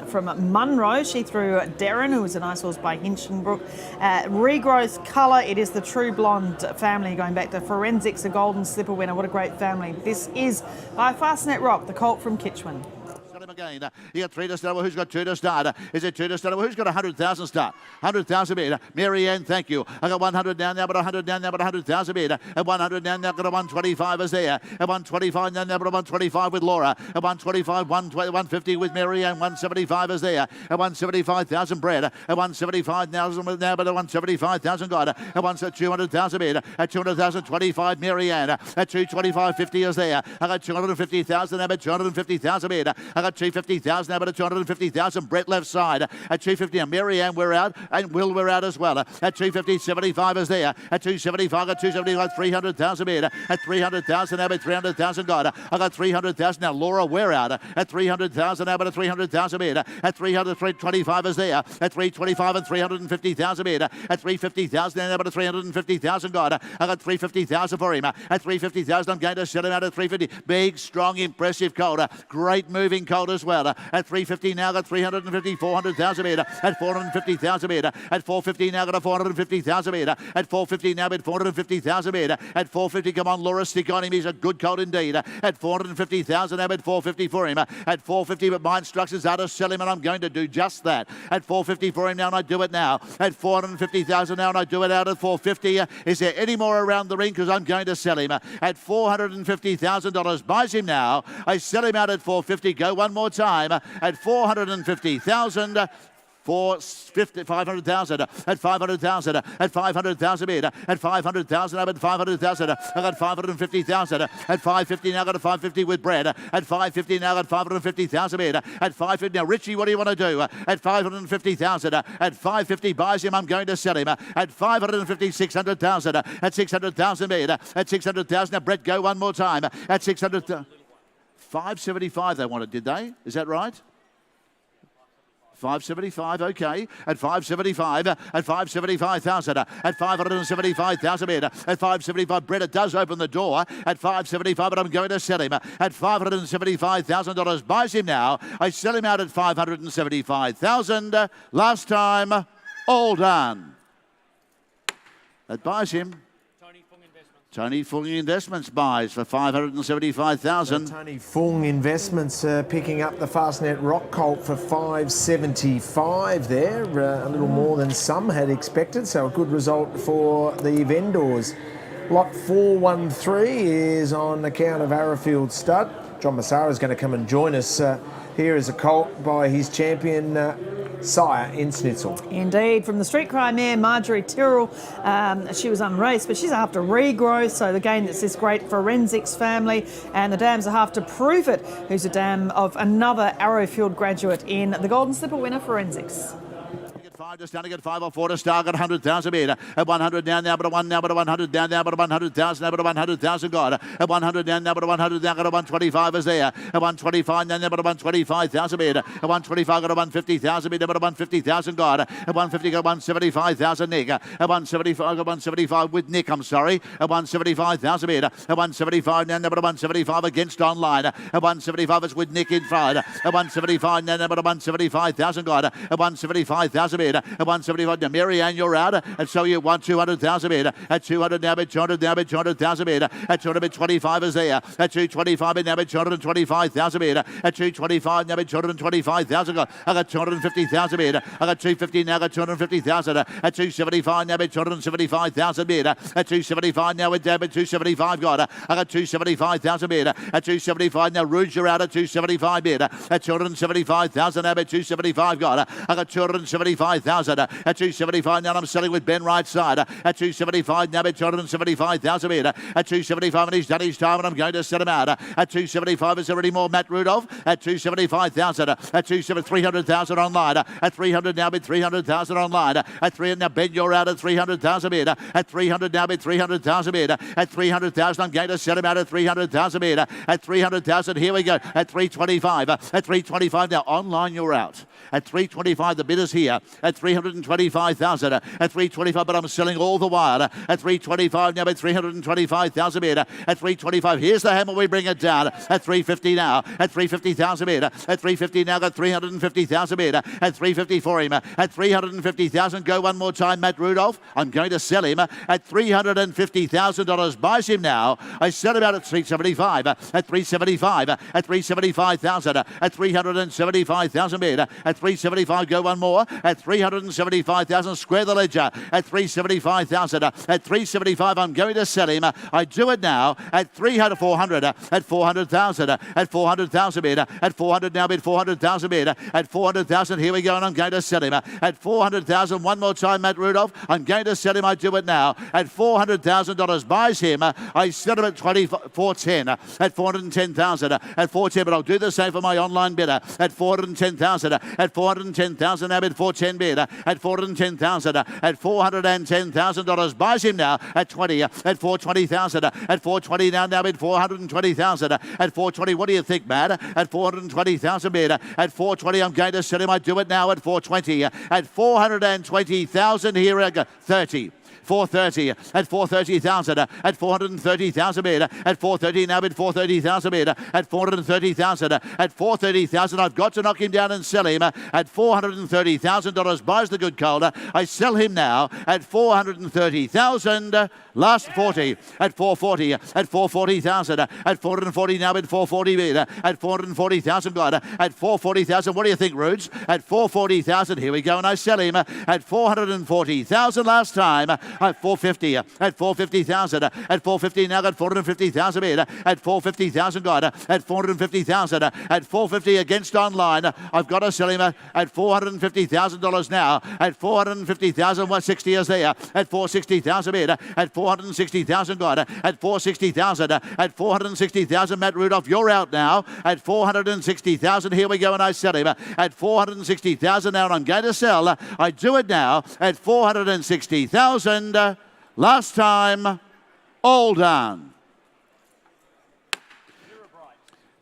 from Munro. She threw Darren, who was a nice horse by Hinchinbrook. Regrowth colour. It is the True Blonde family going back to Forensics, a Golden Slipper winner. What a great family. This is by Fastnet Rock, the colt from Kitchwin. Again. You got 3 to start. Well, who's got 2 to start? Is it 2 to start? Well, who's got 100,000 start? 100,000 bid. Mary Ann, thank you. I got 100 down now, but 100 down now, but 100,000 bid. At 100 down now, got a 125 is there. At 125 down now, but a 125 with Laura. At 125, 150 with Mary Ann. 175 is there. At 175,000 Brad. At 175 now, but a 175,000 got. At 200,000 bid. At 200,000, 25 Mary Ann. At 225, 50 is there. I got 250,000 now, but 250,000 bid. I got 250,000 now, but 250,000 Brett left side. At 250 now, Mary Ann we're out and Will we're out as well. At 250, 75 is there. At 275, got 275, 300,000 bid. At 300,000 now, but 300,000 got. I got 300,000 now, Laura we're out. At 300,000 now, but 300,000 bid. At 325 is there. At 325 and 350,000 bid. At 350,000 now, but 350,000 got. I got 350,000 for him. At 350,000 I'm going to sell him out at 350. Big, strong, impressive colt. Great moving colt as well. At 350 now got 350, 400,000 metre. At 450,000 metre. At 450 now got a 450,000 metre. At 450 now bid 450,000 metre. At 450, come on, Laura, stick on him. He's a good colt indeed. At 450,000 now bid 450 for him. At 450, but my instructions are to sell him, and I'm going to do just that. At 450 for him now, and I do it now. At 450,000 now, and I do it out at 450. Is there any more around the ring? Because I'm going to sell him. At $450,000 buys him now. I sell him out at 450. Go one more time. At 450,000. 500,000 at 500,000 at 500,000 metre at 500,000 up at 500,000. I got 550,000 at 550 now. Got a 550 with Brad at 550 now. Got 550,000 metre at 550 now. Richie, what do you want to do at 550,000 at 550 buys him? I'm going to sell him at 550. 600,000 at 600,000 metre at 600,000. Now Brett, go one more time at 600. 575 they wanted, did they? Is that right? 575, okay. At 575, at 575,000, at 575,000 metre, at 575. Brett, it does open the door at 575, but I'm going to sell him at $575,000. Buys him now. I sell him out at 575,000. Last time, all done. That buys him. Tony Fung Investments buys for 575,000. Tony Fung Investments picking up the Fastnet Rock Colt for 575 there, a little more than some had expected, so a good result for the vendors. Lot 413 is on account of Arrowfield Stud. John Massara is going to come and join us. Here is a colt by his champion sire in Snitzel. Indeed, from the Street Cry mare Marjorie Tyrrell, she was unraced, but she's after regrowth, so again that's this great forensics family, and the dams are half to prove it, who's a dam of another Arrowfield graduate in the Golden Slipper winner forensics. 5 to starting at 5 or 4 to start, got 100,000 metre. At 100 down now, but a 1 now, but a 100 down now, but a 100,000 now, but a 100,000 got. At 100 down now, but a 100 down, got a 125 is there. At 125 down now, but a 125,000 metre. At 125 got a 150,000 metre, but a 150,000 got. At 150 got 175,000 Nick. At 175 got 175 with Nick, I'm sorry. At 175,000 metre. At 175 now, but a 175 against online. At 175 is with Nick in front. At 175 now, but a 175,000 got. At 175,000 metre. At 175 now, Marianne, you're out. And so you want 200,000 metre. At 200 now, but 200 now, but 200,000 metre. At 225 is there. At 225 now, but 225,000 metre. At 225 now, but 225,000. I got 250,000 metre. I got 250 now, got 250,000. At 275 now, but 275,000 metre. At 275 now, with down, but 275 got. I got 275,000 metre. At 275 now, Rouge, you're out at 275 metre. At 275,000 now, but 275 got. I got 275,000 at 275 now. I'm selling with Ben right side at 275 now, but 275,000 metre. At 275 and he's done his time, and I'm going to set him out at 275. Is there any more? Matt Rudolph at 275,000 at 300,000 online at 300 now, bid 300,000 online at 300 now. Ben, you're out at 300,000 metre. At 300 now, bid 300,000 metre. At 300,000, I'm going to set him out at 300,000 metre. At 300,000, here we go. At 325, at 325 now. Online, you're out at 325. The bid is here at 325,000 at 325, but I'm selling all the while at 325 now, at 325,000 metre. At 325, here's the hammer, we bring it down at 350 now. At 350,000 metre. At 350 now, got 350,000 metre. At 350 for him. At 350,000, go one more time, Matt Rudolph. I'm going to sell him at $350,000. Buys him now. I sell him out at 375. At 375. At 375,000. At 375,000 metre. At 375, go one more. At 375,000, square the ledger. At 375,000. At 375, I'm going to sell him. I do it now at 400. At 400,000. At 400,000 metre. At 400 now, bid 400,000 metre. At 400,000, here we go, and I'm going to sell him at 400,000. One more time, Matt Rudolph. I'm going to sell him. I do it now at $400,000. Buys him. I sell him at 410. At 410,000. At 410, but I'll do the same for my online bidder at 410,000. At 410,000 now, bid 410 bid at 410,000. At $410,000. Buys him now at 20. At 420,000. At 420 now bid 420,000. At 420, what do you think, Matt? At 420,000 bid at 420, I'm going to sell him. I do it now at 420. At 420,000, here I go. 30. 430, at 430,000, at 430,000 metre, at 430 now, bid 430,000 metre, at 430,000, at 430,000. I've got to knock him down and sell him at $430,000. Buys the good Calder. I sell him now at 430,000. Last 40 at 440, at 440,000, at 440 now, bid 440 metre, at 440,000 glider, at 440,000. What do you think, Roods? At 440,000. Here we go, and I sell him at 440,000 last time. At 450, at 450,000, at 450 now, got 450,000 metre, at 450,000 glider, at 450,000, at 450 against online. I've got to sell him at $450,000 now. At 450,000, 160 is there. At 460,000 metre, at 460,000 glider, at 460,000, at 460,000. Matt Rudolph, you're out now. At 460,000, here we go, and I sell him at 460,000 now, and I'm going to sell. I do it now at 460,000. Last time, all done.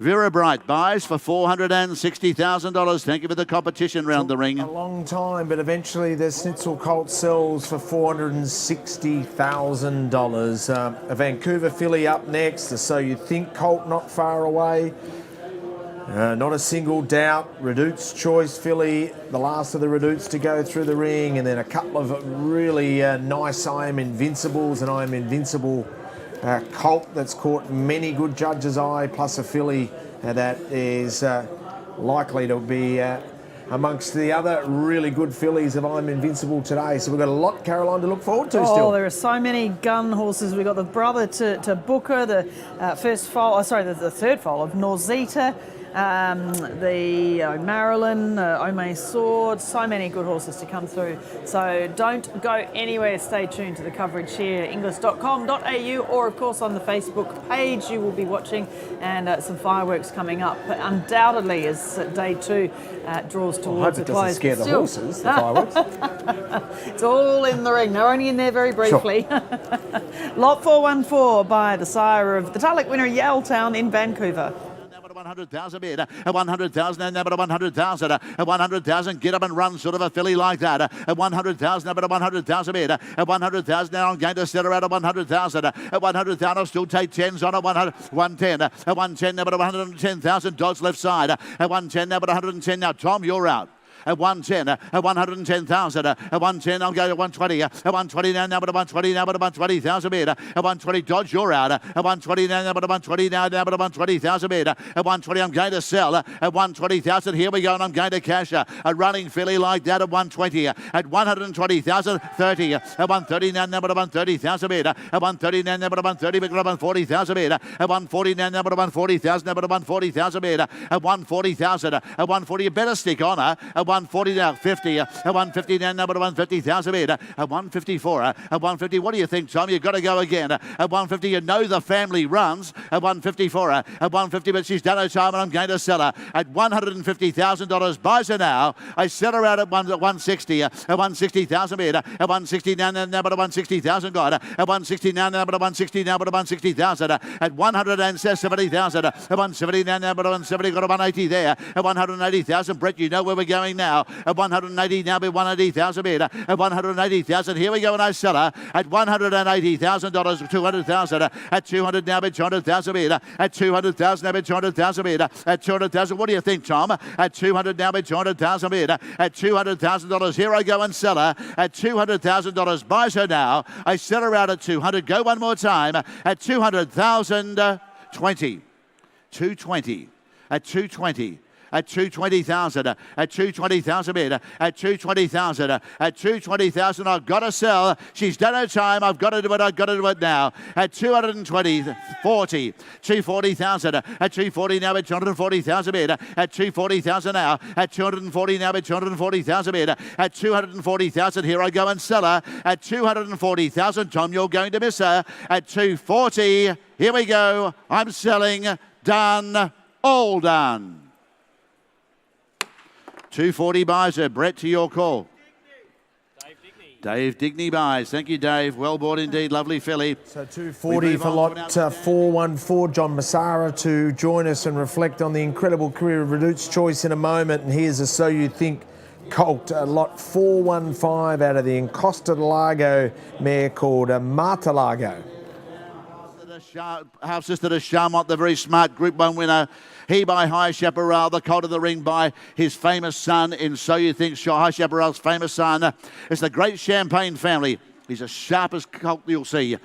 Vera Bright buys for $460,000. Thank you for the competition round the ring. A long time, but eventually the Snitzel Colt sells for $460,000. A Vancouver filly up next. The So You Think Colt not far away. Not a single doubt. Redout's Choice filly, the last of the Redouts to go through the ring, and then a couple of really nice I Am Invincibles, and I Am Invincible colt that's caught many good judges' eye, plus a filly that is likely to be amongst the other really good fillies of I'm Invincible today. So we've got a lot, Caroline, to look forward to still. Oh, there are so many gun horses. We've got the brother to Booker, the first foal, the third foal of Norzita, the Marilyn, Ome Sword, so many good horses to come through. So don't go anywhere. Stay tuned to the coverage here, inglis.com.au, or of course on the Facebook page you will be watching, and some fireworks coming up. But undoubtedly as day two draws towards a close. I hope it doesn't scare the horses, the fireworks. It's all in the ring. They're only in there very briefly. Sure. Lot 414 by the sire of the Tulloch winner, Yaletown in Vancouver. 100,000 bid, at 100,000, and now at 100,000, at 100,000, get up and run, sort of a filly like that, at 100,000, at 100,000 bid, at 100,000, now I'm going to set her out at 100,000, at 100,000, I'll still take 10s on at 110, at 110, now at 110,000, Dodds left side, at 110, now at 110, now Tom, you're out. At 110, at 110,000, at 110, I'll go to 120, at 120 now, at 120, now at 120,000 bid, at 120, Dodge, you're out, at 120 now, at 120 now, at 120,000 bid, at 120, I'm going to sell, at 120,000, here we go, and I'm going to cash a running filly like that at 120, at 120,000, 30, at 130 now, at 130,000 bid, at 130 now, at 130, we've got 140,000 bid, at 140 now, at 140,000, at 140,000 bid, at 140,000, at 140, you better stick on her, at 140 now, 50, at 150 now, number 150,000 bid, at 154, at 150, what do you think, Tom? You've got to go again. At 150, you know the family runs. At 154, at 150, but she's done her time, and I'm going to sell her at $150,000. Buys her now. I sell her out at 160, at 160,000 bid, at 160 now, but at 160,000 got, at 160 now, but at 160 now, but at 160,000, at 170,000, at 170 now, but at 170, got a 180 there, at 180,000. Brett, you know where we're going now. At 180 now, be 180,000 bid. At 180,000, here we go, and I sell her at $180,000, 200,000. At 200 now, be 200,000 bid. At 200,000 now, be 200,000 bid. At 200,000, what do you think, Tom? At 200 now, be 200,000 bid. At $200,000, here I go and sell her at $200,000. Buys her now. I sell her out at 200. Go one more time at 200,000. 20. 220. At 220. At 220,000, at 220,000 bid, at 220,000, at 220,000, I've got to sell. She's done her time. I've got to do it. I've got to do it now. At 220, 40, 240,000, at 240 now, at 240,000 bid, at 240,000 now, at 240 now, at 240,000 bid, at 240,000. Here I go and sell her at 240,000. Tom, you're going to miss her at 240. Here we go. I'm selling. Done. All done. 240 buys her. Brett, to your call. Dave Digney buys. Thank you, Dave. Well bought indeed. Lovely filly. So 240 for lot 414. John Massara to join us and reflect on the incredible career of Redout's Choice in a moment. And here's a So You Think colt, lot 415 out of the Incostalago mare called Martalago. Half sister to Charmont, the very smart Group 1 winner. He by High Chaparral, the colt of the ring by his famous son in So You Think. High Chaparral's famous son. It's the Great Champagne family. He's the sharpest colt you'll see.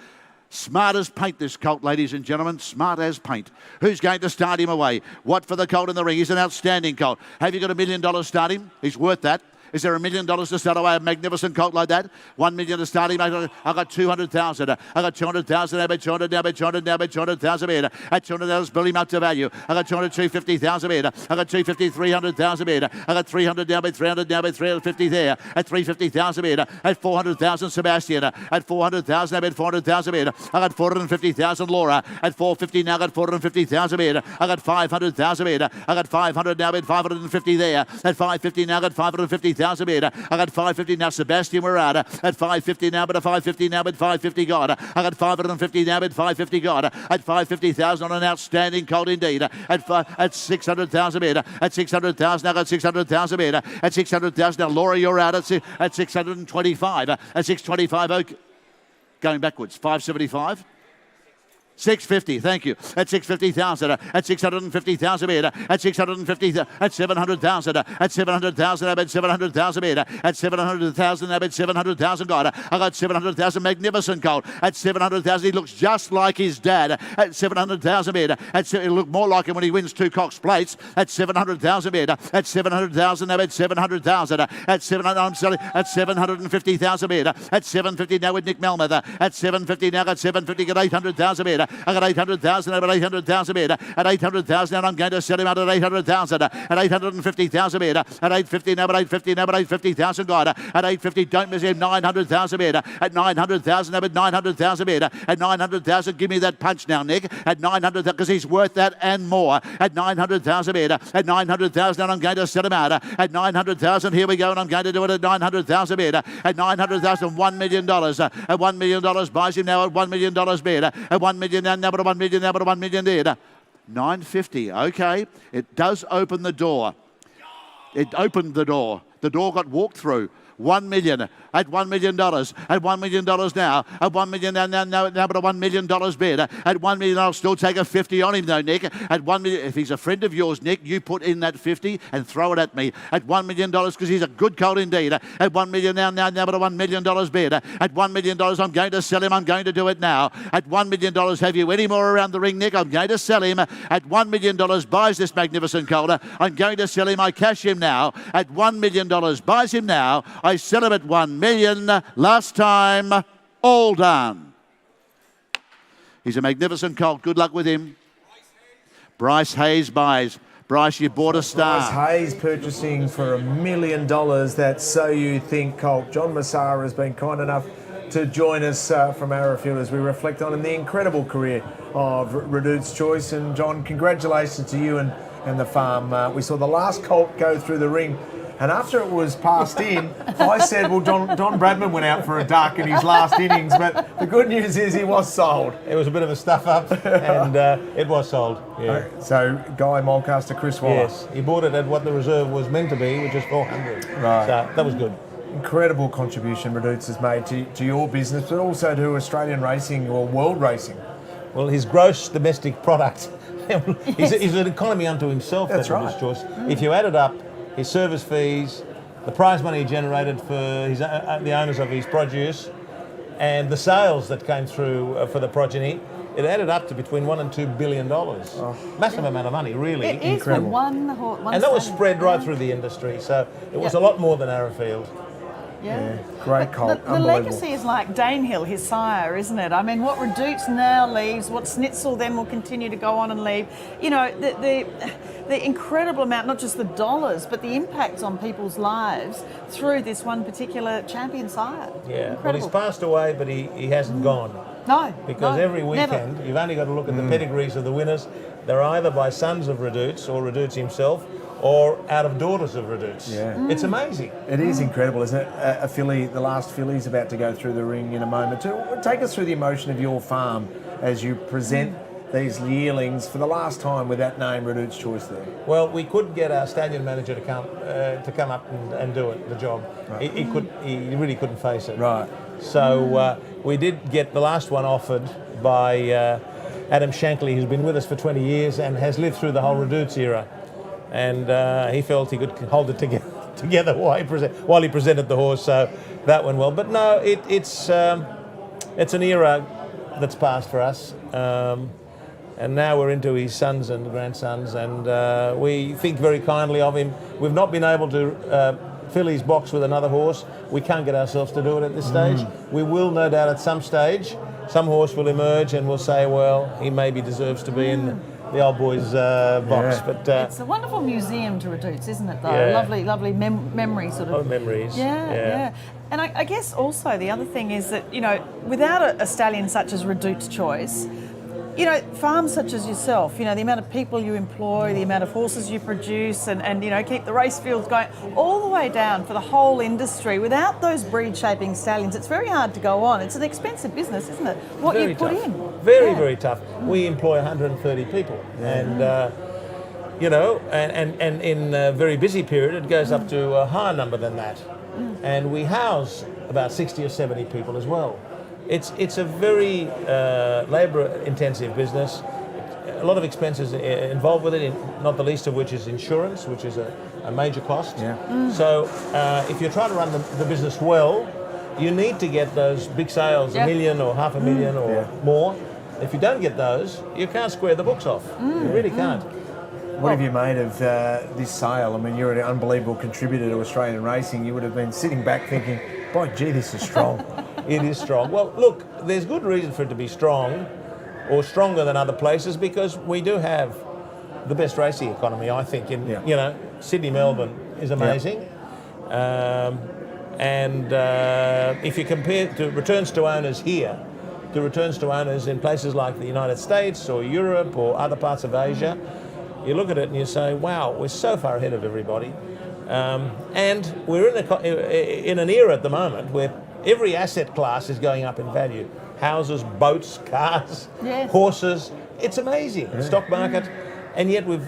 Smart as paint, this colt, ladies and gentlemen. Smart as paint. Who's going to start him away? What for the colt in the ring? He's an outstanding colt. Have you got $1 million to start him? He's worth that. Is there $1 million to start away a magnificent colt like that? $1 million to start him. I got 200,000. I got 200,000. Now bet 200. Now bet 200. Now bet 200,000 bid. At 200,000, build him up to value. I got 200, 250,000 bid. I got 250, 300,000 bid. I got 300. Now bet 300. Now bet 350 there. At 350,000 bid. At 400,000 Sebastian. At 400,000. Now bet 400,000 bid. I got 450,000 Laura. At 450 now got 450,000 bid. I got 500,000 bid. I got 500 now bid 550 there. At 550 now got 550,000 bid. I got 550 now Sebastian Murata. At 550 now, but a 550 now, but 550 got. I got 550 now, but 550 got. At 550,000 on an outstanding colt indeed. At 600,000 bid. At 600,000 now got 600,000 bid. At 600,000 now Laura, you're out at 625. At 625, okay. Going backwards. 575. 650, thank you. At 650,000, at 650,000 bid, at 650, at 700,000, at 700,000, I bet 700,000 bid, at 700,000, I bet 700,000 got. I got 700,000, magnificent colt. At 700,000, he looks just like his dad. At 700,000 bid, it'll look more like him when he wins 2 Cox plates. At 700,000 bid, at 700,000, I bet 700,000. At 700, I'm selling at 750,000 bid, at 750 now with Nick Melmoth. At 750 now got 750, got 800,000 bid. I got 800,000, I got 800,000 bid. At 800,000, and I'm going to sell him out at 800,000. At 850,000 bid. At 850 now, but 850 now, but 850,000 got. At 850, don't miss him. 900,000 bid. At 900,000, now, but 900,000 bid. At 900,000, give me that punch now, Nick. At 900,000, because he's worth that and more. At 900,000 bid. At 900,000, and I'm going to sell him out. At 900,000, here we go, and I'm going to do it at 900,000 bid. At 900,000, $1 million. At $1 million buys him now at $1 million bid. At $1 million now, but $1 million now, but $1 million there. 950, okay. It does open the door. It opened the door. The door got walked through. $1 million. At $1 million. At $1 million now. At $1 million now, but a $1 million bid. At $1 million, I'll still take a 50 on him though, Nick. At $1 million, if he's a friend of yours, Nick, you put in that 50 and throw it at me. At $1 million, because he's a good colt indeed. At $1 million now, but a $1 million bid. At $1 million, I'm going to sell him. I'm going to do it now. At $1 million, have you any more around the ring, Nick? I'm going to sell him. At $1 million, buys this magnificent colt. I'm going to sell him. I cash him now. At $1 million, buys him now. I sell him at $1 million. Last time, all done. He's a magnificent colt. Good luck with him. Bryce Hayes buys. Bryce, you bought a star. Bryce Hayes purchasing for $1 million. That So You Think colt. John Massara has been kind enough to join us from Arrowfield as we reflect on the incredible career of Redute's Choice. And John, congratulations to you and the farm. We saw the last colt go through the ring. And after it was passed in, I said, well, Don Bradman went out for a duck in his last innings, but the good news is he was sold. It was a bit of a stuff-up, and it was sold, yeah. So, Guy Mulcaster, Chris Waller. Yes, he bought it at what the reserve was meant to be, which is 400. Right. So, that was good. Incredible contribution Redute's has made to your business, but also to Australian racing or world racing. Well, his gross domestic product, he's an economy unto himself. That's right. Choice. If you add it up, his service fees, the prize money he generated for the owners of his produce, and the sales that came through for the progeny, it added up to between $1 and $2 billion. Massive amount of money, really. It is incredible. One and that was spread right through the industry, so it was a lot more than Arrowfield. Yeah. Great colt. The legacy is like Danehill, his sire, isn't it? I mean, what Redute's now leaves, what Snitzel then will continue to go on and leave. You know, the incredible amount, not just the dollars, but the impact on people's lives through this one particular champion sire. Yeah, incredible. Well, he's passed away, but he hasn't gone. No. Because every weekend, never. you've only got to look at the pedigrees of the winners. They're either by sons of Redute's or Redute's himself, or out of daughters of Redute's. Yeah. It's amazing. It is incredible, isn't it? A filly, the last filly's about to go through the ring in a moment. Take us through the emotion of your farm as you present these yearlings for the last time with that name Redute's Choice there? Well, we could get our stallion manager to come up and do it, the job. Right. He really couldn't face it. Right. So we did get the last one offered by Adam Shankly, who's been with us for 20 years and has lived through the whole Redute's era. And he felt he could hold it together while he presented the horse. So that went well. But no, it's an era that's passed for us. And now we're into his sons and grandsons, and we think very kindly of him. We've not been able to fill his box with another horse. We can't get ourselves to do it at this stage. We will, no doubt, at some stage. Some horse will emerge and we'll say, well, he maybe deserves to be in the old boys' box. Yeah. But It's a wonderful museum to Redute's, isn't it, though? Yeah. Lovely memory sort of. Oh, memories. Yeah. And I guess also the other thing is that, you know, without a stallion such as Redute's Choice, you know, farms such as yourself, you know, the amount of people you employ, the amount of horses you produce and you know, keep the race fields going all the way down for the whole industry. Without those breed-shaping stallions, it's very hard to go on. It's an expensive business, isn't it? What very you put tough. in. Very tough. We employ 130 people. And, you know, and in a very busy period, it goes up to a higher number than that. And we house about 60 or 70 people as well. It's a very labour-intensive business. A lot of expenses involved with it, not the least of which is insurance, which is a major cost. So if you're trying to run the business well, you need to get those big sales, $1 million or $500,000 or more. If you don't get those, you can't square the books off. You really can't. What have you made of this sale? I mean, you're an unbelievable contributor to Australian racing. You would have been sitting back thinking, by gee, this is strong. It is strong. Well, look, there's good reason for it to be strong, or stronger than other places, because we do have the best racing economy, I think. In you know, Sydney, Melbourne is amazing, and if you compare to returns to owners here, to returns to owners in places like the United States or Europe or other parts of Asia, you look at it and you say, wow, we're so far ahead of everybody. And we're in an era at the moment where every asset class is going up in value. Houses, boats, cars, horses. It's amazing, the stock market. And yet we've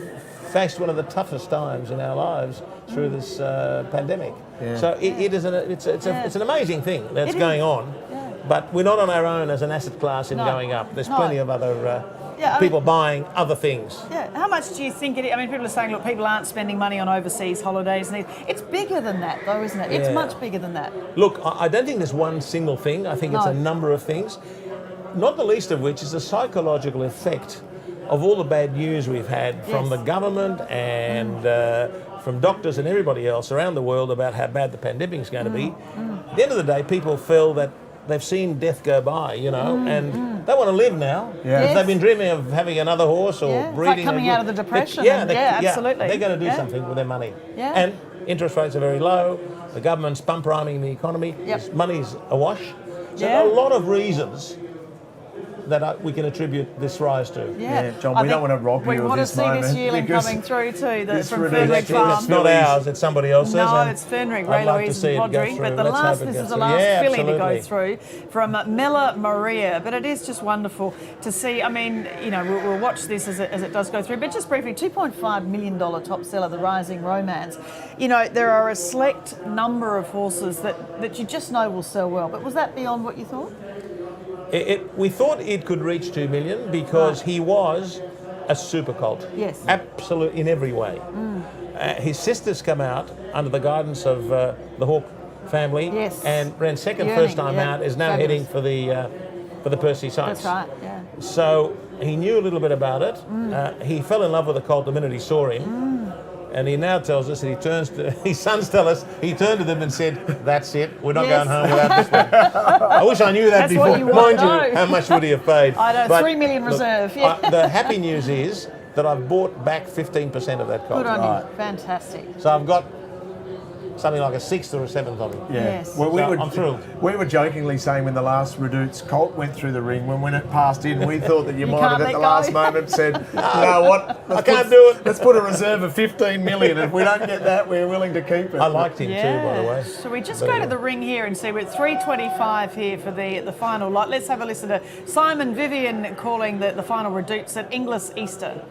faced one of the toughest times in our lives through this pandemic. So it's an amazing thing that's going on. But we're not on our own as an asset class in going up. There's plenty of other people buying other things. Yeah, how much do you think it is? I mean, people are saying, look, people aren't spending money on overseas holidays. And it's bigger than that, though, isn't it? It's much bigger than that. Look, I don't think there's one single thing. I think it's a number of things, not the least of which is the psychological effect of all the bad news we've had from the government and from doctors and everybody else around the world about how bad the pandemic's going to be. At the end of the day, people feel that they've seen death go by, you know, and they want to live now. If they've been dreaming of having another horse or breeding. It's like coming out of the depression. Absolutely. They're going to do something with their money. And interest rates are very low. The government's pump priming the economy. Money's awash. So there are a lot of reasons that we can attribute this rise to. John, we don't want to rob you of this moment. We want to see this yearling coming through too, from Redute's Fernrig Farm. It's not ours, it's somebody else's. No, it's Fernrig, Ray Louise and Podrick. But this is the last filly to go through from Mela Maria. But it is just wonderful to see. I mean, you know, we'll watch this as it does go through. But just briefly, $2.5 million top seller, the Rising Romance. You know, there are a select number of horses that you just know will sell well. But was that beyond what you thought? We thought it could reach 2 million because he was a super colt. Yes. Absolute in every way. His sister's come out under the guidance of the Hawke family and ran second Yearling, first time out, is now heading for the Percy Sykes. That's right, yeah. So he knew a little bit about it. He fell in love with the colt the minute he saw him. And he now tells us that his sons tell us, he turned to them and said, that's it, we're not going home without this one. I wish I knew that That's before. what you Mind want, you, how much would he have paid? I know, But 3 million reserve. Look, the happy news is that I've bought back 15% of that colt. Good on you, fantastic. So I've got something like a 6th or a 7th of him. Yeah. Yes. Well, I'm thrilled. We were jokingly saying when the last Redoutes colt went through the ring, when it passed in, we thought that you might have can't at the let last go. moment said, you know what, I can't do it. Let's put a reserve of 15 million. If we don't get that, we're willing to keep it. I liked him too, by the way. So we just go to the ring here and see we're at 3:25 here for the final lot. Let's have a listen to Simon Vivian calling the final Redoutes at Inglis Easter.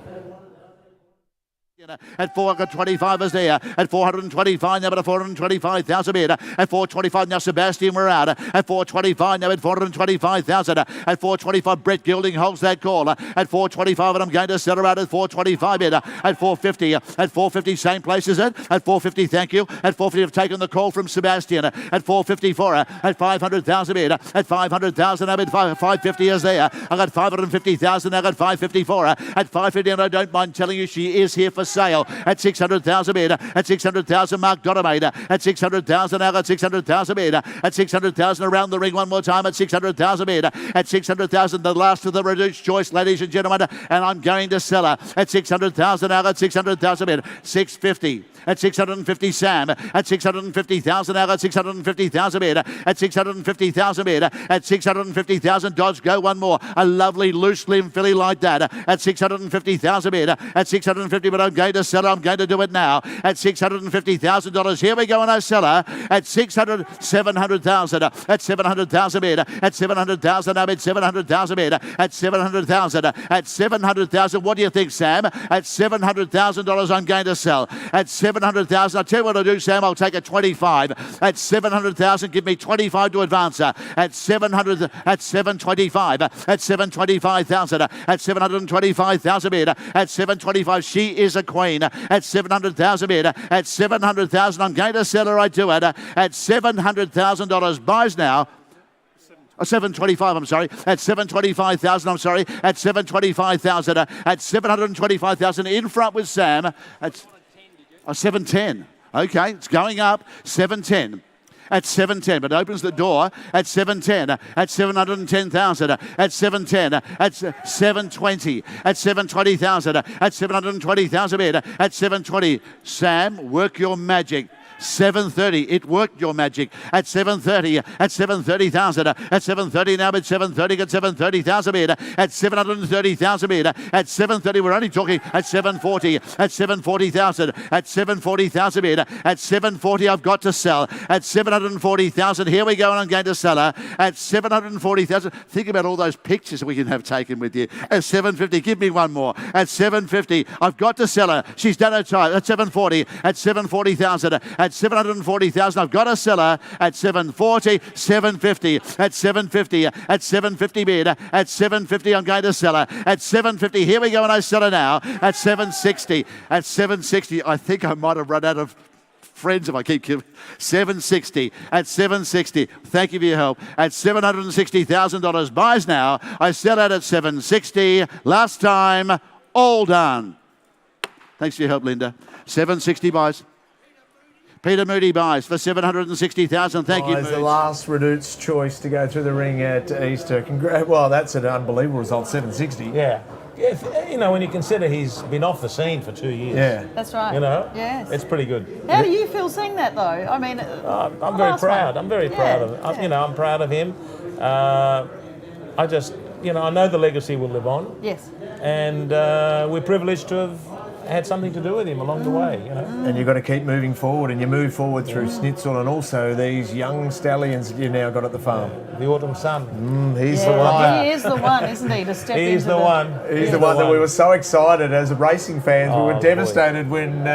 At 425 is there. At 425 now, but at 425,000 metre. At 425 now, Sebastian we're out. At 425 now, at 425,000. At 425, Brett Yearling holds that call. At 425, and I'm going to settle out at 425 metre. At 450, at 450, same place as it. At 450, thank you. At 450, I've taken the call from Sebastian. At 454, at 500,000 metre. At 500,000, I'm at 550 is there. I got 550,000, I got 554. At 550, and I don't mind telling you, she is here for sale. At 600,000 metre. At 600,000, Mark Donomater. At 600,000, I got 600,000 metre. At 600,000, around the ring one more time. At 600,000 metre. At 600,000, the last of the reduced choice, ladies and gentlemen. And I'm going to sell her. At 600,000, I got 600,000 metre. 650. At 650, Sam. At 650,000, I got 650,000 metre. At 650,000 metre. At 650,000, Dodge, go one more. A lovely loose limb filly like that. At 650,000 metre. At 650, but I'm going to sell her. I'm going to do it now. At $650,000. Here we go, and I sell her. At 700,000. At 700,000 metre. At 700,000, I'm at 700,000 metre. At 700,000. At 700,000, what do you think, Sam? At $700,000, I'm going to sell. At 700,000, I'll tell you what I'll do, Sam. I'll take a 25. At 700,000, give me 25 to advance her. At 700, at 725. At 725,000. At 725,000 metre. At 725, she is a queen. At 700,000 metre. At 700,000, I'm going to sell her. I do it. At $700,000 buys now. 725, I'm sorry. At 725,000, I'm sorry. At 725,000. At 725,000 in front with Sam. At 710. Okay, it's going up. 710. At 710, but opens the door at 710, at 710,000, at 710, at 720, at 720,000, at 720,000 metre, at 720. Sam, work your magic. 730, it worked your magic. At 730, at 730,000, at 730 now, at 730, at 730,000 metre, at 730,000 metre, at 730, we're only talking at 740, at 740,000, at 740,000 metre, at 740, I've got to sell. At 740,000, here we go, and I'm going to sell her. At 740,000, think about all those pictures we can have taken with you. At 750, give me one more. At 750, I've got to sell her. She's done her time. At 740, at 740,000, at 740,000, I've got to sell her. At 740, 750, at 750, at 750 bid, at 750, I'm going to sell her. At 750, here we go, and I sell her now. At 760, at 760, I think I might have run out of friends if I keep giving. 760, at 760, thank you for your help. At $760,000 buys now. I sell out at 760. Last time, all done. Thanks for your help, Linda. 760 buys. Peter Moody buys for 760,000. Thank you, The last Redoutes choice to go through the ring at Easter. Well, that's an unbelievable result, 760. Yeah. You know, when you consider he's been off the scene for 2 years. Yeah. That's right. You know? Yes. It's pretty good. How do you feel seeing that, though? I mean... I'm very proud. I'm very proud of him. You know, I'm proud of him. I just, you know, I know the legacy will live on. Yes. And we're privileged to have had something to do with him along the way, you know. And you've got to keep moving forward, and you move forward through Schnitzel and also these young stallions that you've now got at the farm. The Autumn Sun. He's the one. He is the one, isn't he, to step into He's the one. He's the one that we were so excited as racing fans. We were devastated when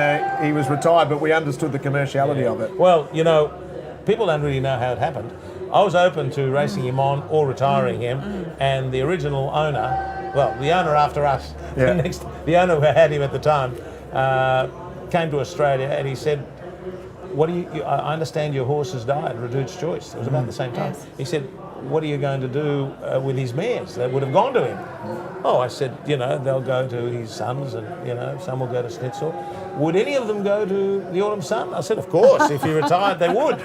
he was retired, but we understood the commerciality of it. Well, you know, people don't really know how it happened. I was open to racing him on or retiring him, and the original owner, well, the owner after us, the owner who had him at the time, came to Australia and he said, "What do you I understand your horse has died, Redoutes Choice." It was about the same time. Yes. He said, what are you going to do with his mares that would have gone to him? Oh, I said, they'll go to his sons and, some will go to Schnitzel. Would any of them go to the Autumn Sun? I said, of course, if he retired, they would.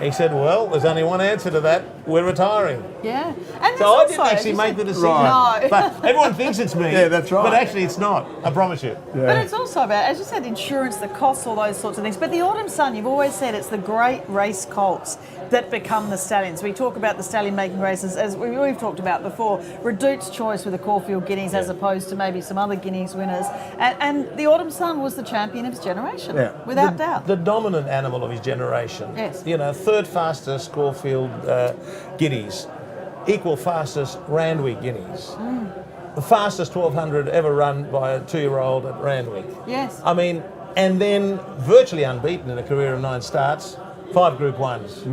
He said, well, there's only one answer to that. We're retiring. Yeah. And so I didn't actually make the decision. Right. No. But everyone thinks it's me. Yeah, that's right. But actually it's not, I promise you. Yeah. But it's also about, as you said, insurance, the costs, all those sorts of things. But the Autumn Sun, you've always said it's the great race colts that become the stallions. We talk about the stallion making races, as we've talked about before, Redout's choice with the Caulfield Guineas as opposed to maybe some other Guineas winners. And the Autumn Sun was the champion of his generation, without doubt. The dominant animal of his generation. Yes. Third fastest Caulfield Guineas, equal fastest Randwick Guineas. The fastest 1200 ever run by a 2-year-old at Randwick. Yes. I mean, and then virtually unbeaten in a career of 9 starts, 5 Group 1s.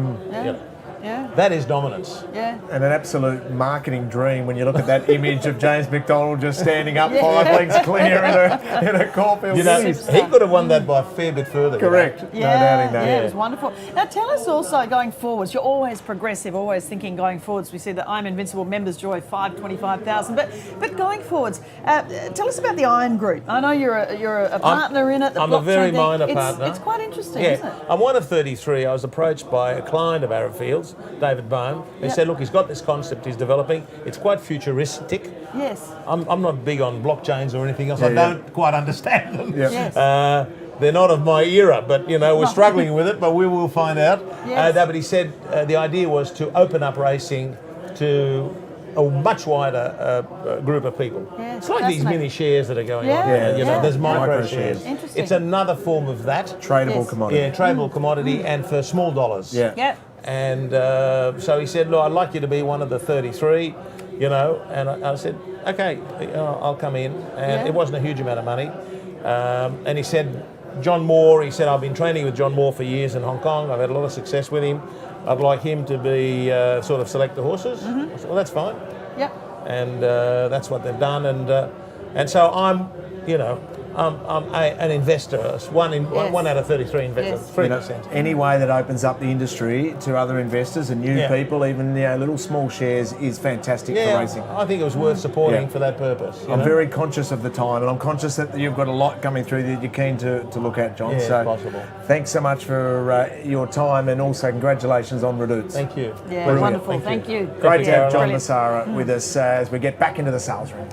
Yeah. That is dominance. Yeah. And an absolute marketing dream when you look at that image of James McDonald just standing up 5 lengths clear in a Caulfield. He could have won that by a fair bit further. Correct. No doubting that. Yeah, it was wonderful. Now tell us also going forwards, you're always progressive, always thinking going forwards. We see the I'm Invincible Members Joy 525,000. But going forwards, tell us about the Iron Group. I know you're a partner in it. I'm a very minor partner. It's quite interesting, isn't it? I'm one of 33. I was approached by a client of Arrowfields, David Bohm, who said, look, he's got this concept he's developing. It's quite futuristic. Yes. I'm not big on blockchains or anything else. I don't quite understand them. Yes. They're not of my era, but we're struggling with it, but we will find out. Yes. But he said the idea was to open up racing to a much wider group of people. Yeah, it's like these mini shares that are going on. There's micro shares. Interesting. It's another form of that. Tradable commodity. Yeah, tradable commodity and for small dollars. Yeah. And so he said, look, I'd like you to be one of the 33, and I said, okay, I'll come in. And it wasn't a huge amount of money. And he said, John Moore, I've been training with John Moore for years in Hong Kong. I've had a lot of success with him. I'd like him to be sort of select the horses. I said, well, that's fine. Yep. And that's what they've done. And so I'm an investor, one out of 33 investors, 3%. Any way that opens up the industry to other investors and new people, even little small shares, is fantastic for racing. I think it was worth supporting for that purpose. I'm very conscious of the time, and I'm conscious that you've got a lot coming through that you're keen to look at, John. Yeah, so possible. Thanks so much for your time, and also congratulations on Redout's. Thank you. Yeah, wonderful. Thank you. Great to have John Massara with us as we get back into the sales room.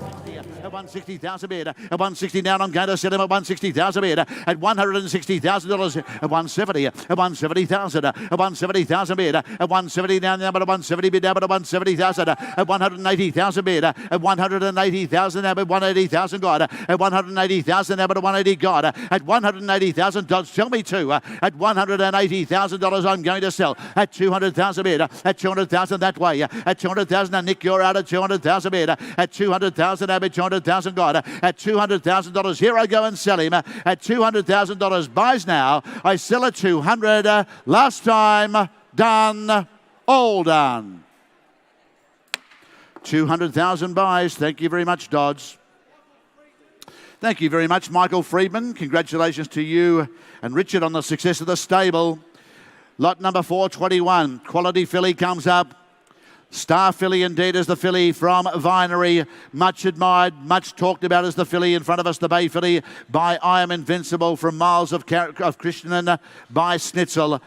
At 160,000 bid. At 160 now, I'm going to sell him at 160,000 bid. At $160,000. At 170. At 170,000. At 170,000 bid. At 170 now, but at 170 bid now, but at 170,000. At 180,000 bid. At 180,000 now, but 180,000 God. At 180,000 now, but at 180 God. At 180,000 Dodge, tell me too. At $180,000 I'm going to sell. At 200,000 bid. At 200,000 that way. At 200,000 now, Nick, you're out at 200,000 bid. At 200,000 now, but 200,000 God. At $200,000 here I go and sell him. At $200,000 buys now. I sell at 200. Last time done, all done. 200,000 buys. Thank you very much, Dodds. Thank you very much, Michael Friedman. Congratulations to you and Richard on the success of the stable. Lot number 421. Quality filly comes up. Star filly indeed is the filly from Vinery. Much admired, much talked about as the filly in front of us. The bay filly by I Am Invincible from Miles of Christian by Schnitzel.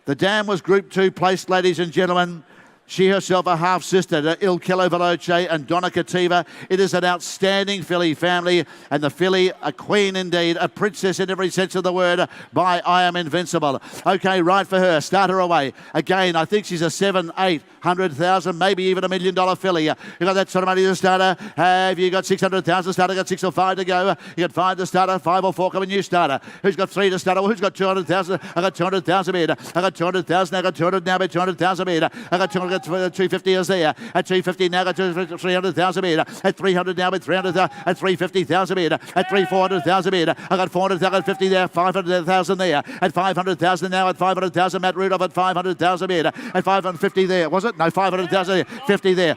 The dam was Group 2 placed, ladies and gentlemen. She herself a half-sister to Il Kello Veloce and Donna Cativa. It is an outstanding filly family, and the filly, a queen indeed, a princess in every sense of the word, by I Am Invincible. Okay, right for her. Start her away. Again, I think she's a 700,000, maybe even $1 million filly. You got that sort of money to starter. Have you got 600,000 starter? Got 6 or 5 to go. You got 5 to starter, 5 or 4 coming new starter. Who's got 3 to starter? Well, who's got 200,000? I got 200,000 bid. I got 200,000. I got 200 now, but 200,000 bid. I got 200. 250 is there. At 250 now, got 300,000 bid. At 300 now, with 300,000. At 350,000 bid. At 400,000 bid. I got 400. I got 50 there. 500,000 there. At 500,000 now. At 500,000, Matt Rudolph at 500,000 bid. At 550 there. Was it? No, 500,000 there. 50 there.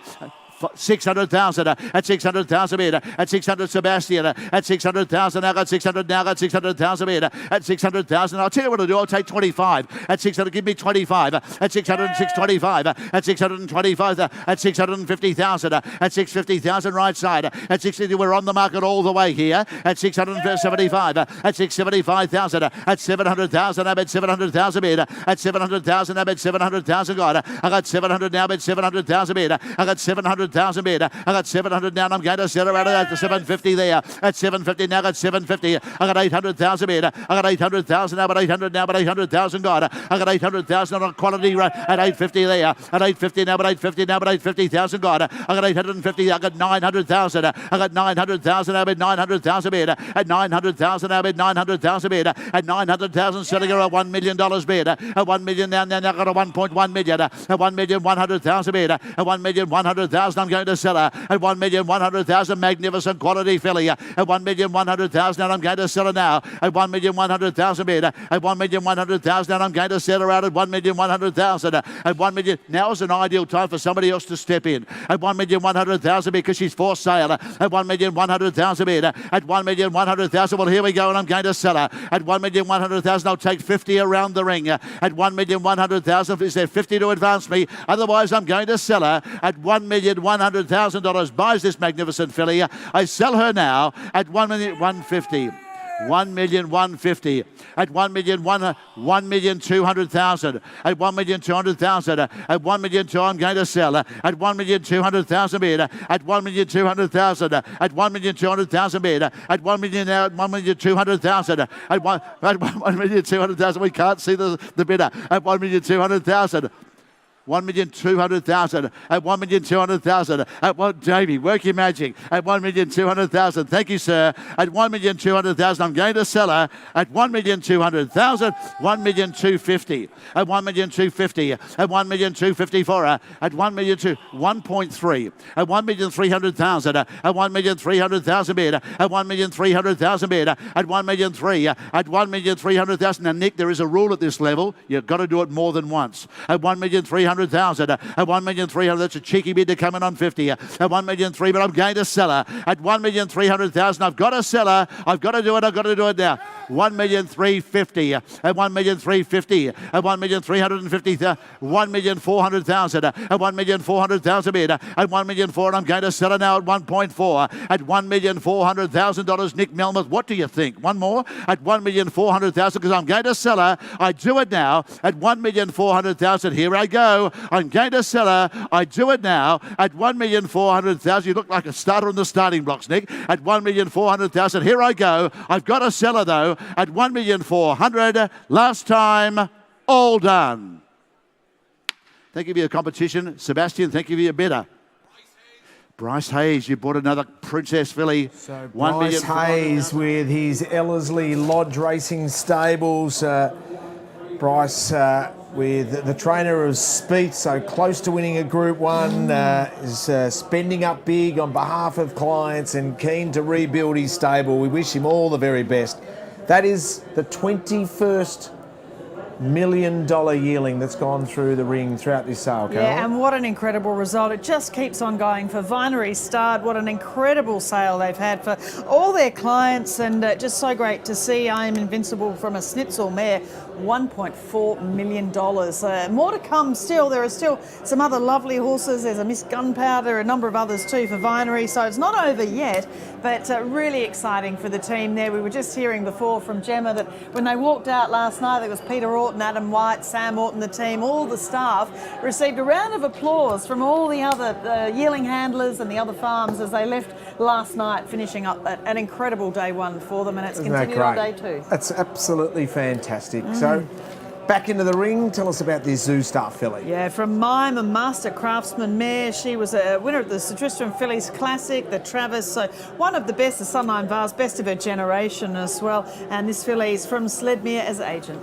600,000 at 600,000 metre at 600 Sebastian at 600,000 now got 600,000 metre at 600,000. I'll tell you what I'll do. I'll take 25 at 600. Give me 25 at 625 at 625 at 650,000 at 650,000 right side at 650. We're on the market all the way here at 675 at 675,000 at 700,000. I'm at 700,000 metre at 700,000. I'm at 700,000. God, I got 700 now. I'm at 700,000 metre. I got 700,000 metre. I got 700 now. And I'm going to set around at 750 there at 750 now. I got 750. I got 800,000 metre. I got 800,000 now, but 800 now, but 800,000. God, I got 800,000 on quality right at 850 there at 850 now, but 850 now, but 850,000. God, I got 850. I got 900,000. I got 900,000. I bid 900,000 bid at 900,000. I bid 900,000 bid at 900,000. Selling her a $1 million bid at 1 million now. Now I got a 1.1 million at 1,100,000 bid at 1,100,000. I'm going to sell her at 1,100,000. Magnificent quality filly at 1,100,000. And I'm going to sell her now at 1,100,000 bid at 1,100,000. And I'm going to sell her out at 1,100,000 at 1 million. Now is an ideal time for somebody else to step in at 1,100,000 because she's for sale at 1,100,000 bid at 1,100,000. Well, here we go, and I'm going to sell her at 1,100,000. I'll take 50 around the ring at 1,100,000. Is there 50 to advance me? Otherwise, I'm going to sell her at $1,100,000. Buys this magnificent filly. I sell her now at 1,150,000. 1,150,000 at 1,200,000 at 1,200,000 at 1,200,000. I'm going to sell at 1,200,000 bid at 1,200,000 at 1,200,000 bid at 1 million now at 1,200,000 at 1,200,000. We can't see the bidder at 1,200,000. 1,200,000 at 1,200,000 at what, Jamie? Work your magic at 1,200,000. Thank you, sir. At 1,200,000, I'm going to sell her at 1,200,000. 1,250,000 at 1,250,000 at 1,250,000 for her at 1,200,000. 1.3 at 1,300,000 at 1,300,000 bid at 1,300,000 bid at 1,300,000 at 1,300,000. Now, Nick, there is a rule at this level. You've got to do it more than once. At 1,300,000 at 1,300,000. That's a cheeky bid to come in on 50 at 1,300,000. But I'm going to sell her at 1,300,000. I've got to sell her. I've got to do it. I've got to do it now. 1,350,000 at 1,350,000 at 1,350,000. 1,400,000 at 1,400,000 bid at 1,400,000. And I'm going to sell her now at 1.4 at $1,400,000. Nick Melmoth, what do you think? One more at 1,400,000 because I'm going to sell her. I do it now at 1,400,000. Here I go. I'm going to sell her. I do it now at 1,400,000. You look like a starter on the starting blocks, Nick. At 1,400,000. Here I go. I've got to sell her though at 1,400,000. Last time, all done. Thank you for your competition, Sebastian. Thank you for your bidder. Bryce Hayes, you bought another Princess filly. So Bryce Hayes with his Ellerslie Lodge Racing Stables. Bryce with the trainer of Speed, so close to winning a Group 1, is spending up big on behalf of clients and keen to rebuild his stable. We wish him all the very best. That is the 21st $1 million yearling that's gone through the ring throughout this sale, Carol. Yeah, and what an incredible result. It just keeps on going for Vinery Stard. What an incredible sale they've had for all their clients, and just so great to see I Am Invincible from a Schnitzel mare. $1.4 million. More to come still. There are still some other lovely horses. There's a Miss Gunpowder, a number of others too for Vinery, so it's not over yet, but really exciting for the team there. We were just hearing before from Gemma that when they walked out last night, there was Peter Orton, Adam White, Sam Orton, the team, all the staff received a round of applause from all the other yearling handlers and the other farms as they left last night, finishing up an incredible day one for them, and it's continued on day two. That's absolutely fantastic. So back into the ring, tell us about this Zoo Star filly. Yeah, from Mime, a master craftsman mare. She was a winner of the Sir Tristram Fillies Classic, the Travis, so one of the best, the Sunline Vars, best of her generation as well. And this filly is from Sledmere as agent.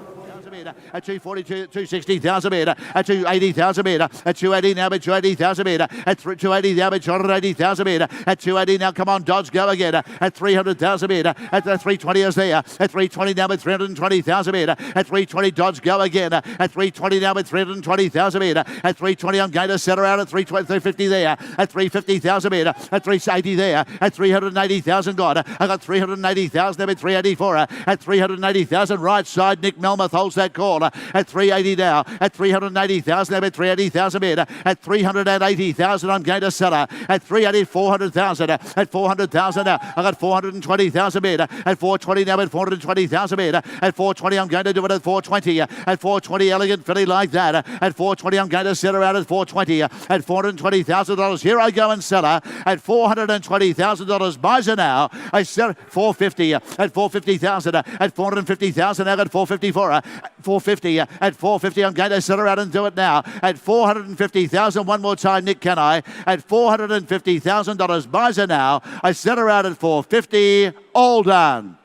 metre, at 240, 260,000 metre, at 280,000 metre, at 280 now, but 280,000 metre, at 280 now, but 280,000 metre, at 280 now, come on, Dodge, go again, at 300,000 metre, at the 320 is there, at 320 now, but 320,000 metre, at 320, Dodge, go again, at 320 now, but 320,000 metre, at 320, I'm going to set her out at 350 there, at 350,000 metre, at 380 there, at 380,000 gone, I got 380,000 there, at 384, at 380,000 right side, Nick Melmoth holds that call, at 380 now, at 380,000 there, at 380,000 metre, at 380,000 I'm going to sell her, at 380, 400,000, at 400,000 now, I got 420,000 metre, at 420 now, at 420,000 metre, at 420 I'm going to do it at 420, at 420 elegant filly like that, at 420 I'm going to set her out at 420, at $420,000, here I go and sell her, at $420,000, buys her now, I sell 450, at 450,000, at 450,000 now, at 454, 450, at 450 I'm going to sell her out and do it now, at 450,000, one more time, Nick, can I, at $450,000, buys her now, I sell her out at 450, all done.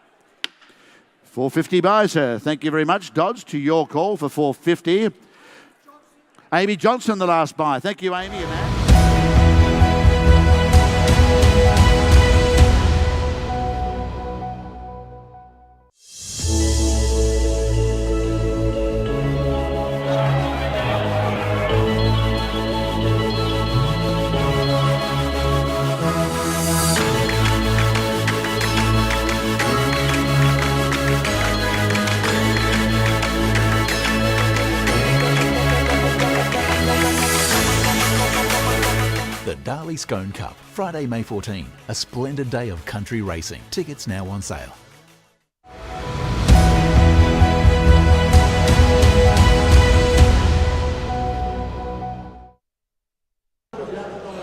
450 buys her. Thank you very much, Dodds, to your call for 450. Amy Johnson, the last buy. Thank you, Amy. The Darley Scone Cup, Friday, May 14. A splendid day of country racing. Tickets now on sale.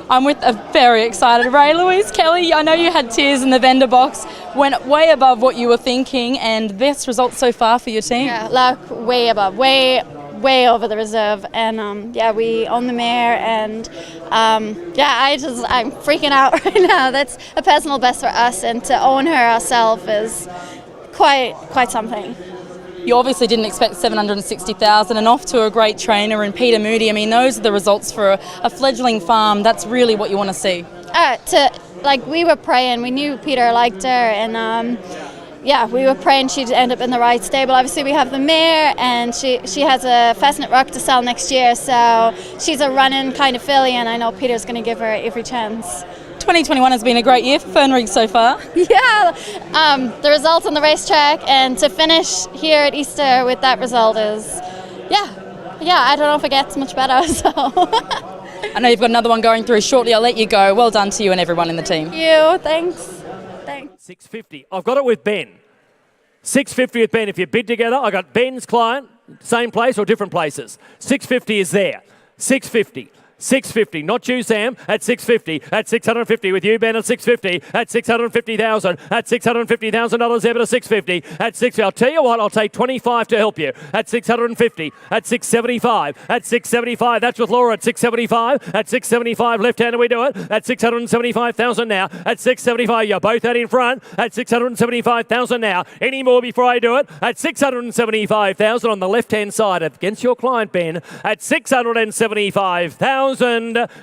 I'm with a very excited Ray Louise Kelly. I know you had tears in the vendor box, went way above what you were thinking, and best results so far for your team. Yeah, like way above, way over the reserve, and yeah, we own the mare, and yeah, I'm freaking out right now. That's a personal best for us, and to own her ourselves is quite something. You obviously didn't expect 760,000 and off to a great trainer in Peter Moody. I mean, those are the results for a fledgling farm. That's really what you want to see. We were praying. We knew Peter liked her, and yeah, we were praying she'd end up in the right stable. Obviously, we have the mare, and she has a Pheasant Rock to sell next year, so she's a running kind of filly, and I know Peter's going to give her every chance. 2021 has been a great year for Fernrig so far. Yeah, the results on the racetrack, and to finish here at Easter with that result is, yeah, I don't know if it gets much better. So. I know you've got another one going through shortly. I'll let you go. Well done to you and everyone in the team. Thank you. Thanks. 650. I've got it with Ben. 650 with Ben. If you bid together, I got Ben's client, same place or different places. 650 is there. 650. 650, not you, Sam, at 650, at 650 with you, Ben, at 650, at 650,000, at $650,000 there, but at 650, at 60. I'll tell you what, I'll take 25 to help you, at 650, at 675, at 675, that's with Laura at 675, at 675, left-hander we do it, at 675,000 now, at 675, you're both out in front, at 675,000 now, any more before I do it, at 675,000 on the left-hand side against your client, Ben, at 675,000.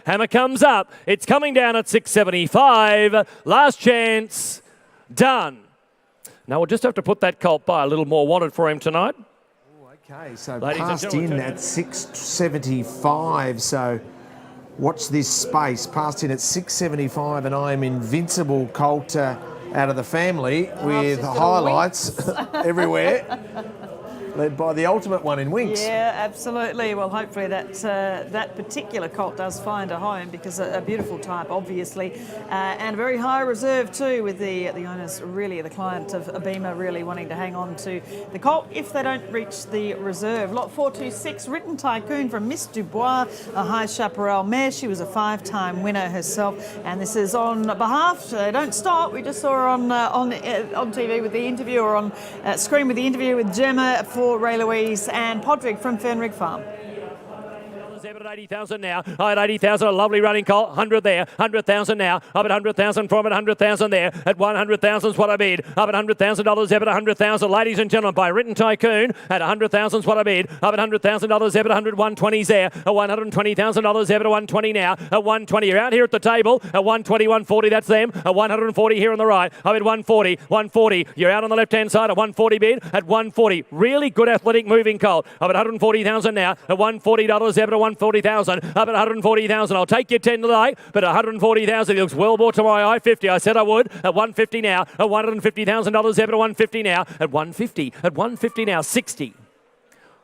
Hammer comes up. It's coming down at 675. Last chance. Done. Now we'll just have to put that colt by a little more wanted for him tonight. Okay, so passed in at 675. So watch this space. Passed in at 675, and I am Invincible colt out of the family with highlights everywhere. Led by the ultimate one in Winks. Yeah, absolutely. Well, hopefully that particular colt does find a home, because a beautiful type, obviously, and a very high reserve too, with the owners, really, the client of Abima, really wanting to hang on to the colt if they don't reach the reserve. Lot 426, Written Tycoon from Miss Dubois, a High Chaparral mare. She was a 5-time winner herself, and this is on behalf. Don't stop. We just saw her on TV with the interview, or on screen with the interview with Gemma for Ray Louise and Podrick from Fernrig Farm. Up at 80,000 now. At 80,000, a lovely running colt. 100 there. 100,000 now. Up at 100,000 from it. 100,000 there. At 100,000 is what I bid. Up at $100,000. Up at 100,000. Ladies and gentlemen, by Written Tycoon. At 100,000 is what I bid. Up at $100,000. Up at 100. 120's there. At $120,000. Up at 120 now. At 120. You're out here at the table. At 120, 140. That's them. At 140 here on the right. Up at 140. 140. You're out on the left-hand side. At 140 bid. At 140. Really good athletic moving colt. Up at 140,000 now. At $140. Up at 140,000. Up at 140,000. I'll take your 10 today, but 140,000. He looks well bought to my eye. 50. I said I would. At 150 now. At $150,000. Up at 150 now. At 150. At 150 now. 60.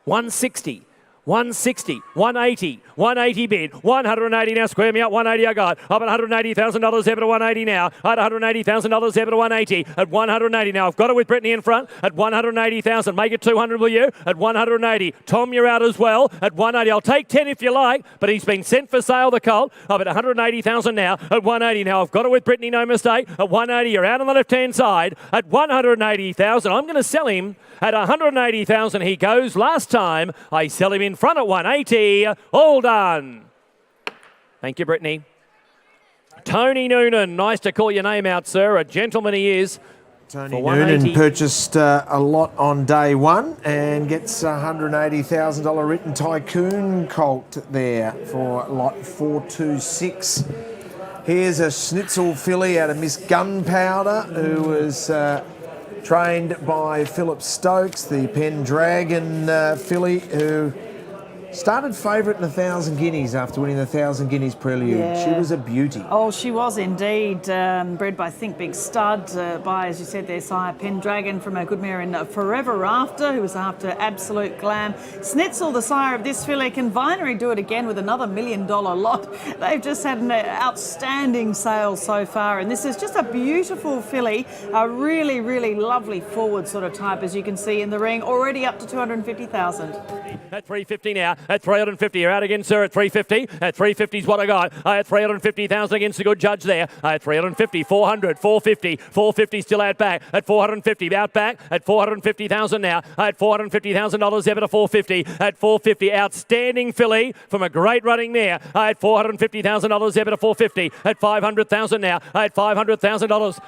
160. 160, 180, 180 bid, 180 now, square me out, 180 I got, up at $180,000 there at 180 now, at $180,000 there at 180, at 180 now, I've got it with Brittany in front, at 180,000, make it 200 will you, at 180, Tom you're out as well, at 180, I'll take 10 if you like, but he's been sent for sale, the colt, up at 180,000 now, at 180 now, I've got it with Brittany, no mistake, at 180, you're out on the left-hand side, at 180,000, I'm going to sell him at 180,000 he goes, last time I sell him in front at 180. All done. Thank you, Brittany. Tony Noonan, nice to call your name out, sir. A gentleman he is. Tony Noonan purchased a lot on day one and gets a $180,000 Written Tycoon colt there for lot 426. Here's a Schnitzel filly out of Miss Gunpowder, who was trained by Philip Stokes, the Pendragon filly, who started favourite in 1,000 guineas after winning the 1,000 guineas prelude. Yeah. She was a beauty. Oh, she was indeed. Bred by Think Big Stud, by, as you said there, Sire Pendragon from a good mare in Forever After, who was after Absolute Glam. Schnitzel, the sire of this filly, can Vinery do it again with another $1 million lot? They've just had an outstanding sale so far, and this is just a beautiful filly, a really, really lovely forward sort of type, as you can see in the ring, already up to 250,000. At 350 now, at 350, you're out again, sir, at 350. At 350 is what I got. At 350,000 against the good judge there. At 350, 400, 450, 450 still out back. At 450, out back. At 450,000 now. At $450,000 ever to 450. At 450, outstanding filly from a great running mare. At $450,000 ever to 450. At 500,000 now. At $500,000.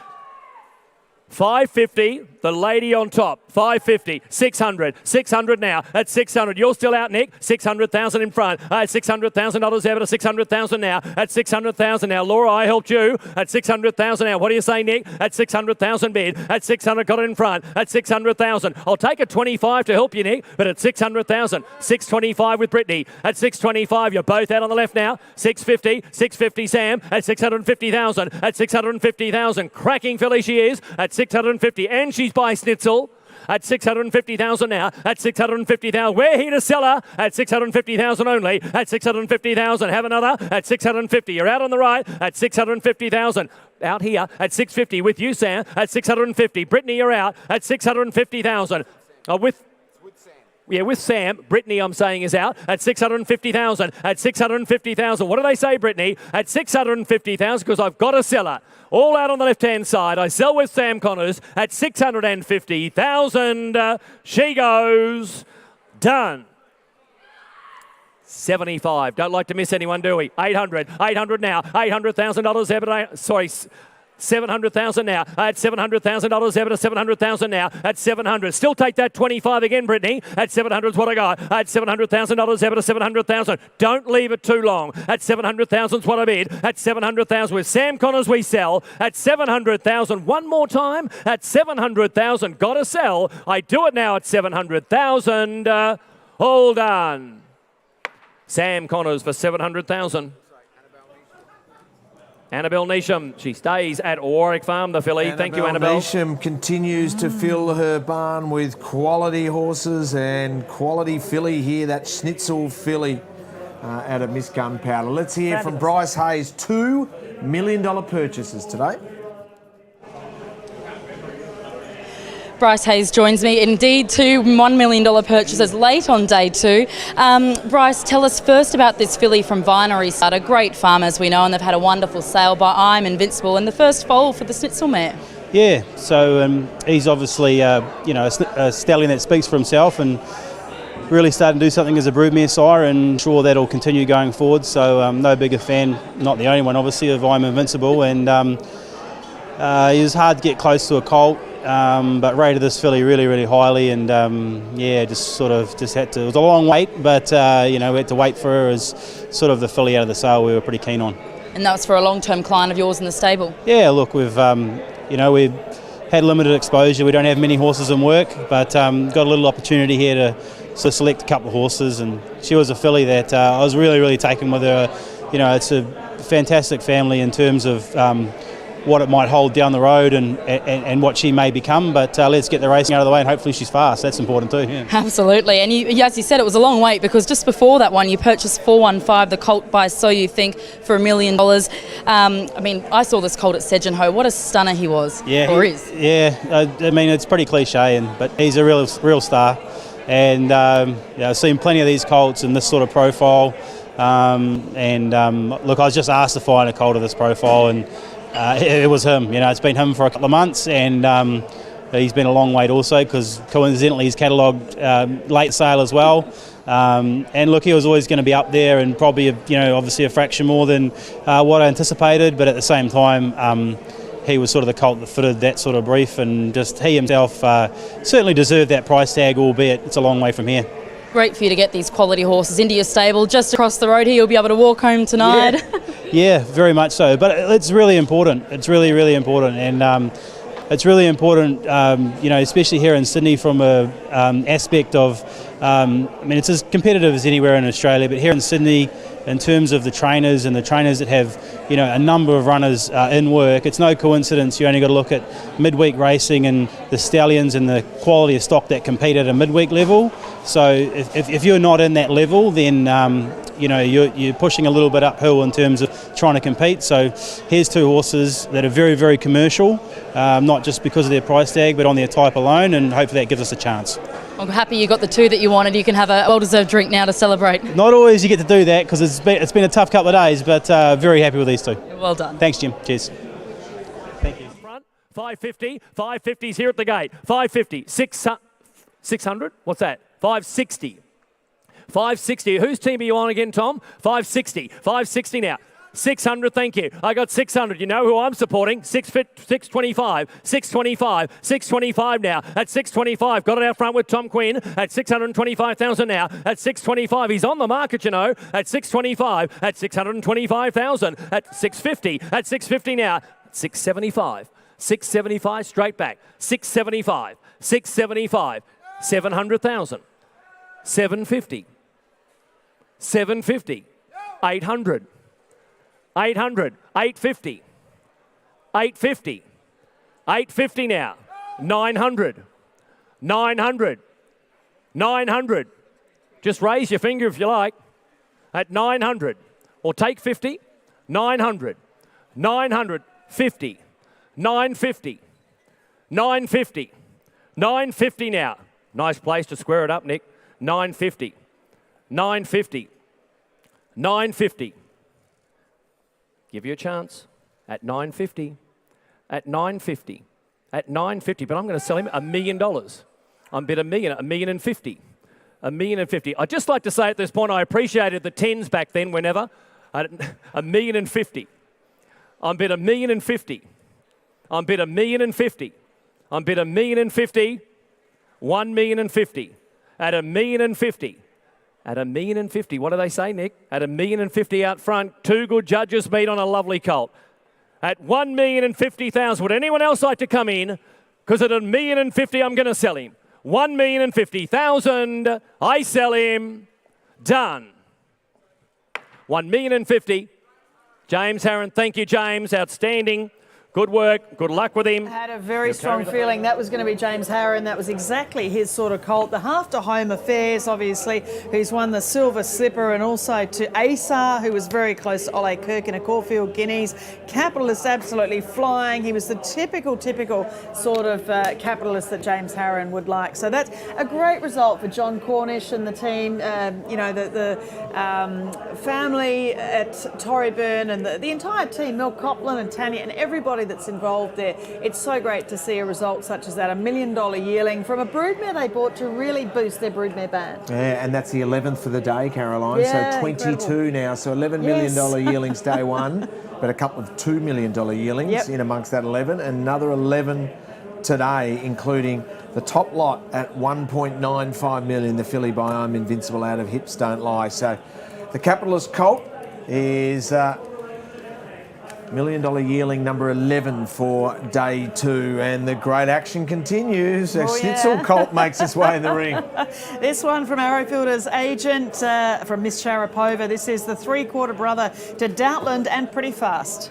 550, the lady on top. 550, 600, 600 now. At 600, you're still out, Nick. 600,000 in front. At $600,000 ever to 600,000 now. At 600,000 now. Laura, I helped you. At 600,000 now. What do you say, Nick? At 600,000 bid. At 600, got it in front. At 600,000. I'll take a 25 to help you, Nick. But at 600,000, 625 with Brittany. At 625, you're both out on the left now. 650, 650 Sam. At 650,000. At 650,000. Cracking filly she is. At 650, and she's by Schnitzel. At 650,000 now. At 650,000. We're here to sell her at 650,000 only. At 650,000. Have another at 650. You're out on the right at 650,000. Out here at 650 with you, Sam. At 650. Brittany, you're out at 650,000. With Sam, Brittany, I'm saying, is out at 650,000. At 650,000. What do they say, Brittany? At 650,000, because I've got a seller. All out on the left-hand side. I sell with Sam Connors at 650,000. She goes. Done. 75. Don't like to miss anyone, do we? 800. 800 now. $800,000. Sorry. 700,000 now. At $700,000 ever to 700,000 now. At 700. Still take that 25 again, Brittany. At 700 is what I got. At $700,000 ever to 700,000. Don't leave it too long. At 700,000 is what I bid. At 700,000 with Sam Connors we sell. At 700,000. One more time. At 700,000. Got to sell. I do it now at 700,000. All done. Sam Connors for 700,000. Annabelle Neesham, she stays at Warwick Farm, the filly. Thank you, Annabelle. Neesham continues to fill her barn with quality horses and quality filly here, that Schnitzel filly out of Miss Gunpowder. Let's hear from Bryce Hayes. $2 million purchases today. Bryce Hayes joins me. Indeed, two $1 million purchases late on day two. Bryce, tell us first about this filly from Vinery. A great farm, as we know, and they've had a wonderful sale by I'm Invincible and the first foal for the Schnitzel mare. Yeah, so he's obviously a stallion that speaks for himself, and really starting to do something as a broodmare sire, and sure that'll continue going forward. So no bigger fan, not the only one obviously, of I'm Invincible, and he was hard to get close to a colt, but rated this filly really highly, and just had to. It was a long wait, but we had to wait for her as sort of the filly out of the sale we were pretty keen on. And that was for a long-term client of yours in the stable? Yeah, look, we've we've had limited exposure. We don't have many horses in work, but got a little opportunity here to sort of select a couple of horses, and she was a filly that I was really taken with her. It's a fantastic family in terms of what it might hold down the road and what she may become, but let's get the racing out of the way and hopefully she's fast. That's important too. Yeah. Absolutely, and you, as you said, it was a long wait because just before that one you purchased 415, the colt by So You Think, for $1 million. I saw this colt at Sedge and Ho. What a stunner he was, or is. Yeah, it's pretty cliche, but he's a real star, and I've seen plenty of these colts in this sort of profile, look, I was just asked to find a colt of this profile, and it was him. It's been him for a couple of months, and he's been a long wait also because coincidentally he's catalogued late sale as well. And look, he was always going to be up there, and probably obviously a fraction more than what I anticipated, but at the same time he was sort of the colt that fitted that sort of brief, and just he himself certainly deserved that price tag, albeit it's a long way from here. Great for you to get these quality horses into your stable just across the road here. You'll be able to walk home tonight. Yeah, very much so. But it's really important. It's really important, and it's really important, especially here in Sydney from a aspect of. It's as competitive as anywhere in Australia, but here in Sydney, in terms of the trainers and the trainers that have, a number of runners in work, it's no coincidence you only got to look at midweek racing and the stallions and the quality of stock that compete at a midweek level. So if you're not in that level, then you're pushing a little bit uphill in terms of trying to compete. So here's two horses that are very commercial, not just because of their price tag, but on their type alone, and hopefully that gives us a chance. I'm happy you got the two that you wanted. You can have a well-deserved drink now to celebrate. Not always you get to do that because it's been a tough couple of days, but very happy with these two. Well done. Thanks, Jim. Cheers. Thank you. 550. 550's here at the gate. 550. 600. What's that? 560. 560. Whose team are you on again, Tom? 560. 560 now. 600, thank you. I got 600. You know who I'm supporting? 625. 625. 625 now. At 625. Got it out front with Tom Quinn. At 625,000 now. At 625. He's on the market, At 625. At 625,000. At 650. At 650 now. 675. 675 straight back. 675. 675. 700,000. 750. 750. 800. 800, 850, 850, 850 now, 900, 900, 900. Just raise your finger if you like. At 900, or take 50, 900, 900, 50, 950, 950, 950 now. Nice place to square it up, Nick. 950, 950, 950. Give you a chance at 950, at 950, at 950. But I'm going to sell him $1 million. I'm bet $1 million, $1,050,000, $1,050,000. I'd just like to say at this point, I appreciated the tens back then. Whenever $1,050,000. I'm bet $1,050,000. I'm bet $1,050,000. I'm bet $1,050,000. $1,050,000 at $1,050,000. At $1,050,000, what do they say, Nick? At $1,050,000 out front, two good judges meet on a lovely colt. At $1,050,000, would anyone else like to come in? Because at $1,050,000, I'm going to sell him. $1,050,000, I sell him. Done. $1,050,000. James Harron, thank you, James. Outstanding. Good work. Good luck with him. I had a very strong feeling that was going to be James Harron. That was exactly his sort of colt. The half to Home Affairs, obviously, who's won the Silver Slipper, and also to Asar, who was very close to Ole Kirk in a Caulfield Guineas. Capitalist absolutely flying. He was the typical sort of capitalist that James Harron would like. So that's a great result for John Cornish and the team. The family at Torreyburn and the entire team, Mel Copland and Tanya and everybody that's involved there. It's so great to see a result such as that, $1 million yearling from a broodmare they bought to really boost their broodmare band. Yeah, and that's the 11th for the day, Caroline. Yeah, so 22 incredible. now. So $11 million yearlings day one, but a couple of $2 million yearlings in amongst that 11, and another 11 today, including the top lot at 1.95 million, the filly by I'm Invincible out of Hips Don't Lie. So the Capitalist Colt is $1 million yearling number 11 for day 2, and the great action continues. A Schnitzel Colt makes its way in the ring. This one from Arrowfielder's agent, from Miss Sharapova. This is the 3/4 brother to Doubtland and Pretty Fast.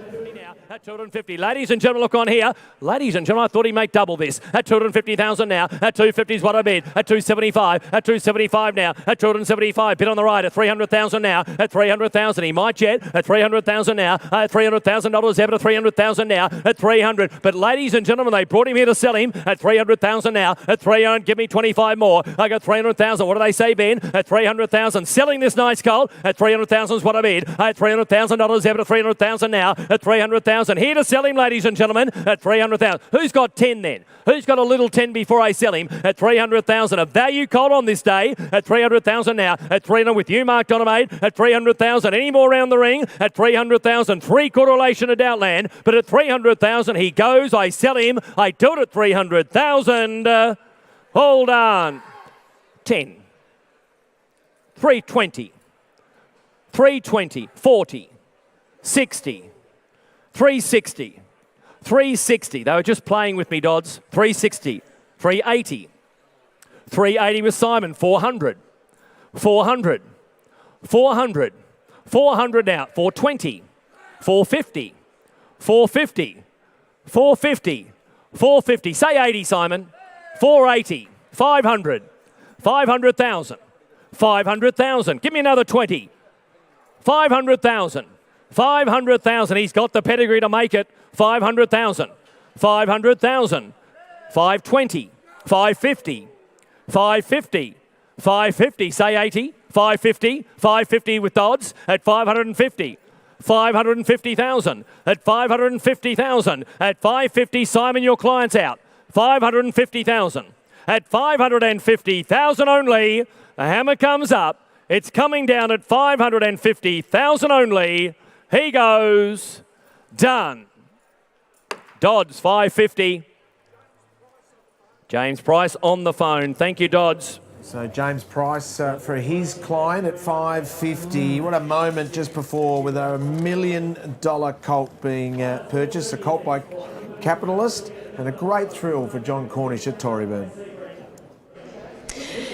At 250, ladies and gentlemen, look on here. Ladies and gentlemen, I thought he make double this. At 250,000 now. At 250 is what I bid. At 275. At 275 now. At 275. Bid on the right. At 300,000 now. At 300,000, he might jet. At 300,000 now. At $300,000 ever to 300,000 now. At 300. But ladies and gentlemen, they brought him here to sell him. At 300,000 now. At 300, give me 25 more. I got 300,000. What do they say, Ben? At 300,000. Selling this nice colt. At 300,000 is what I bid. At $300,000 ever to 300,000 now. At 300,000. Here to sell him, ladies and gentlemen, at 300,000. Who's got 10 then? Who's got a little 10 before I sell him? At 300,000. A value colt on this day at 300,000 now. At 300 with you, Mark Donomade, at 300,000. Any more around the ring? At 300,000. 3/4 relation to Doubtland, but at 300,000 he goes. I sell him. I do it at 300,000. Hold on. 10. 320. 320. 40. 60. 360. 360. They were just playing with me, Dodds. 360. 380. 380 with Simon. 400. 400. 400. 400 now. 420. 450. 450. 450. 450. Say 80, Simon. 480. 500. 500,000. 500,000. Give me another 20. 500,000. 500,000. He's got the pedigree to make it. 500,000. 500,000. 520. 550. 550. 550. Say 80. 550. 550 with Dodds at 550. 550,000. At 550,000. At 550, Simon, your client's out. 550,000. At 550,000 only. The hammer comes up. It's coming down at 550,000 only. He goes. Done. Dodds, 550. James Price on the phone. Thank you, Dodds. So James Price for his client at 550. What a moment just before with a $1 million colt being purchased. A colt by Capitalist, and a great thrill for John Cornish at Torreyburn.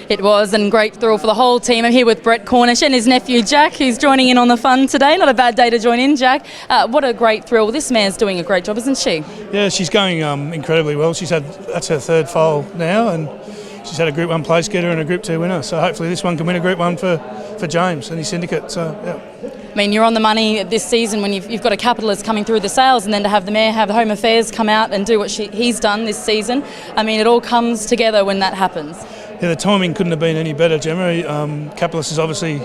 It was, and great thrill for the whole team. I'm here with Brett Cornish and his nephew Jack, who's joining in on the fun today. Not a bad day to join in, Jack. What a great thrill. This mare's doing a great job, isn't she? Yeah, she's going incredibly well. That's her third foal now, and she's had a Group 1 place getter and a Group 2 winner. So hopefully this one can win a Group 1 for James and his syndicate. So, yeah. I mean, you're on the money this season when you've got a Capitalist coming through the sales, and then to have the mare have Home Affairs come out and do what he's done this season. I mean, it all comes together when that happens. Yeah, the timing couldn't have been any better, Gemma. Capitalist is obviously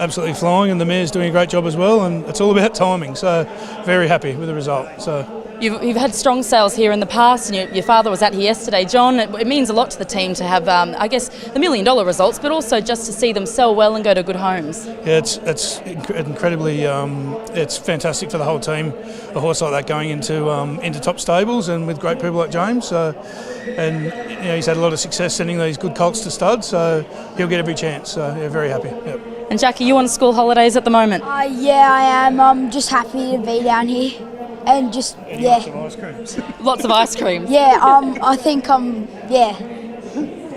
absolutely flying, and the mare's doing a great job as well, and it's all about timing. So very happy with the result. So. You've had strong sales here in the past, and your father was out here yesterday, John. It means a lot to the team to have, I guess, the $1 million results, but also just to see them sell well and go to good homes. Yeah, it's incredibly, it's fantastic for the whole team. A horse like that going into top stables and with great people like James. And you know, he's had a lot of success sending these good colts to studs, so he'll get every chance. So yeah, very happy. Yep. And Jack, are you on school holidays at the moment? Yeah, I am. I'm just happy to be down here. And just, yeah. Lots of ice creams. Lots of ice creams. Yeah, I think yeah.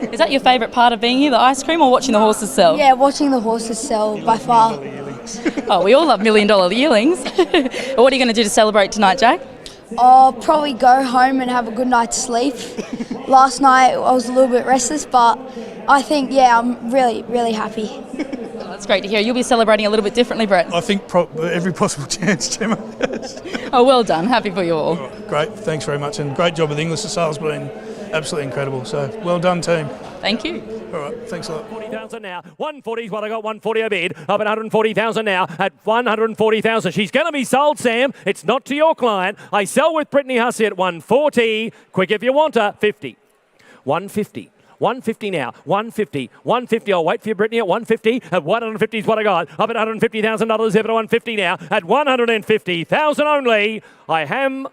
Is that your favourite part of being here, the ice cream, or watching the horses sell? Yeah, watching the horses sell by far. Oh, we all love $1 million yearlings. What are you going to do to celebrate tonight, Jack? I'll probably go home and have a good night's sleep. Last night I was a little bit restless, but I think, yeah, I'm really, really happy. That's great to hear. You'll be celebrating a little bit differently, Brett. I think every possible chance, Gemma. Oh, well done. Happy for you all. Great. Thanks very much. And great job with Inglis. The sale's been absolutely incredible. So well done, team. Thank you. All right, thanks a lot. 40,000 now. 140 is what I got. 140 a bid. Up at 140,000 now. At 140,000. She's going to be sold, Sam. It's not to your client. I sell with Brittany Hussey at 140. Quick if you want her. 50. 150. 150 now. 150. 150. I'll wait for you, Brittany, at 150. At 150 is what I got. Up at $150,000 over to 150 now. At 150,000 only. I'm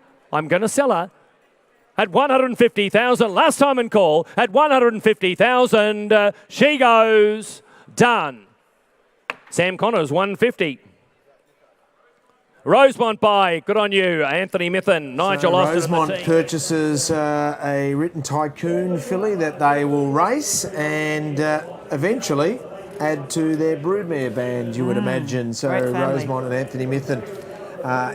going to sell her. At 150,000, last time and call, at 150,000, she goes, done. Sam Connors, 150. Rosemont buy, good on you, Anthony Mithen, Nigel Austin. Rosemont purchases a Written Tycoon filly that they will race and eventually add to their broodmare band, you would imagine. So Rosemont and Anthony Mithen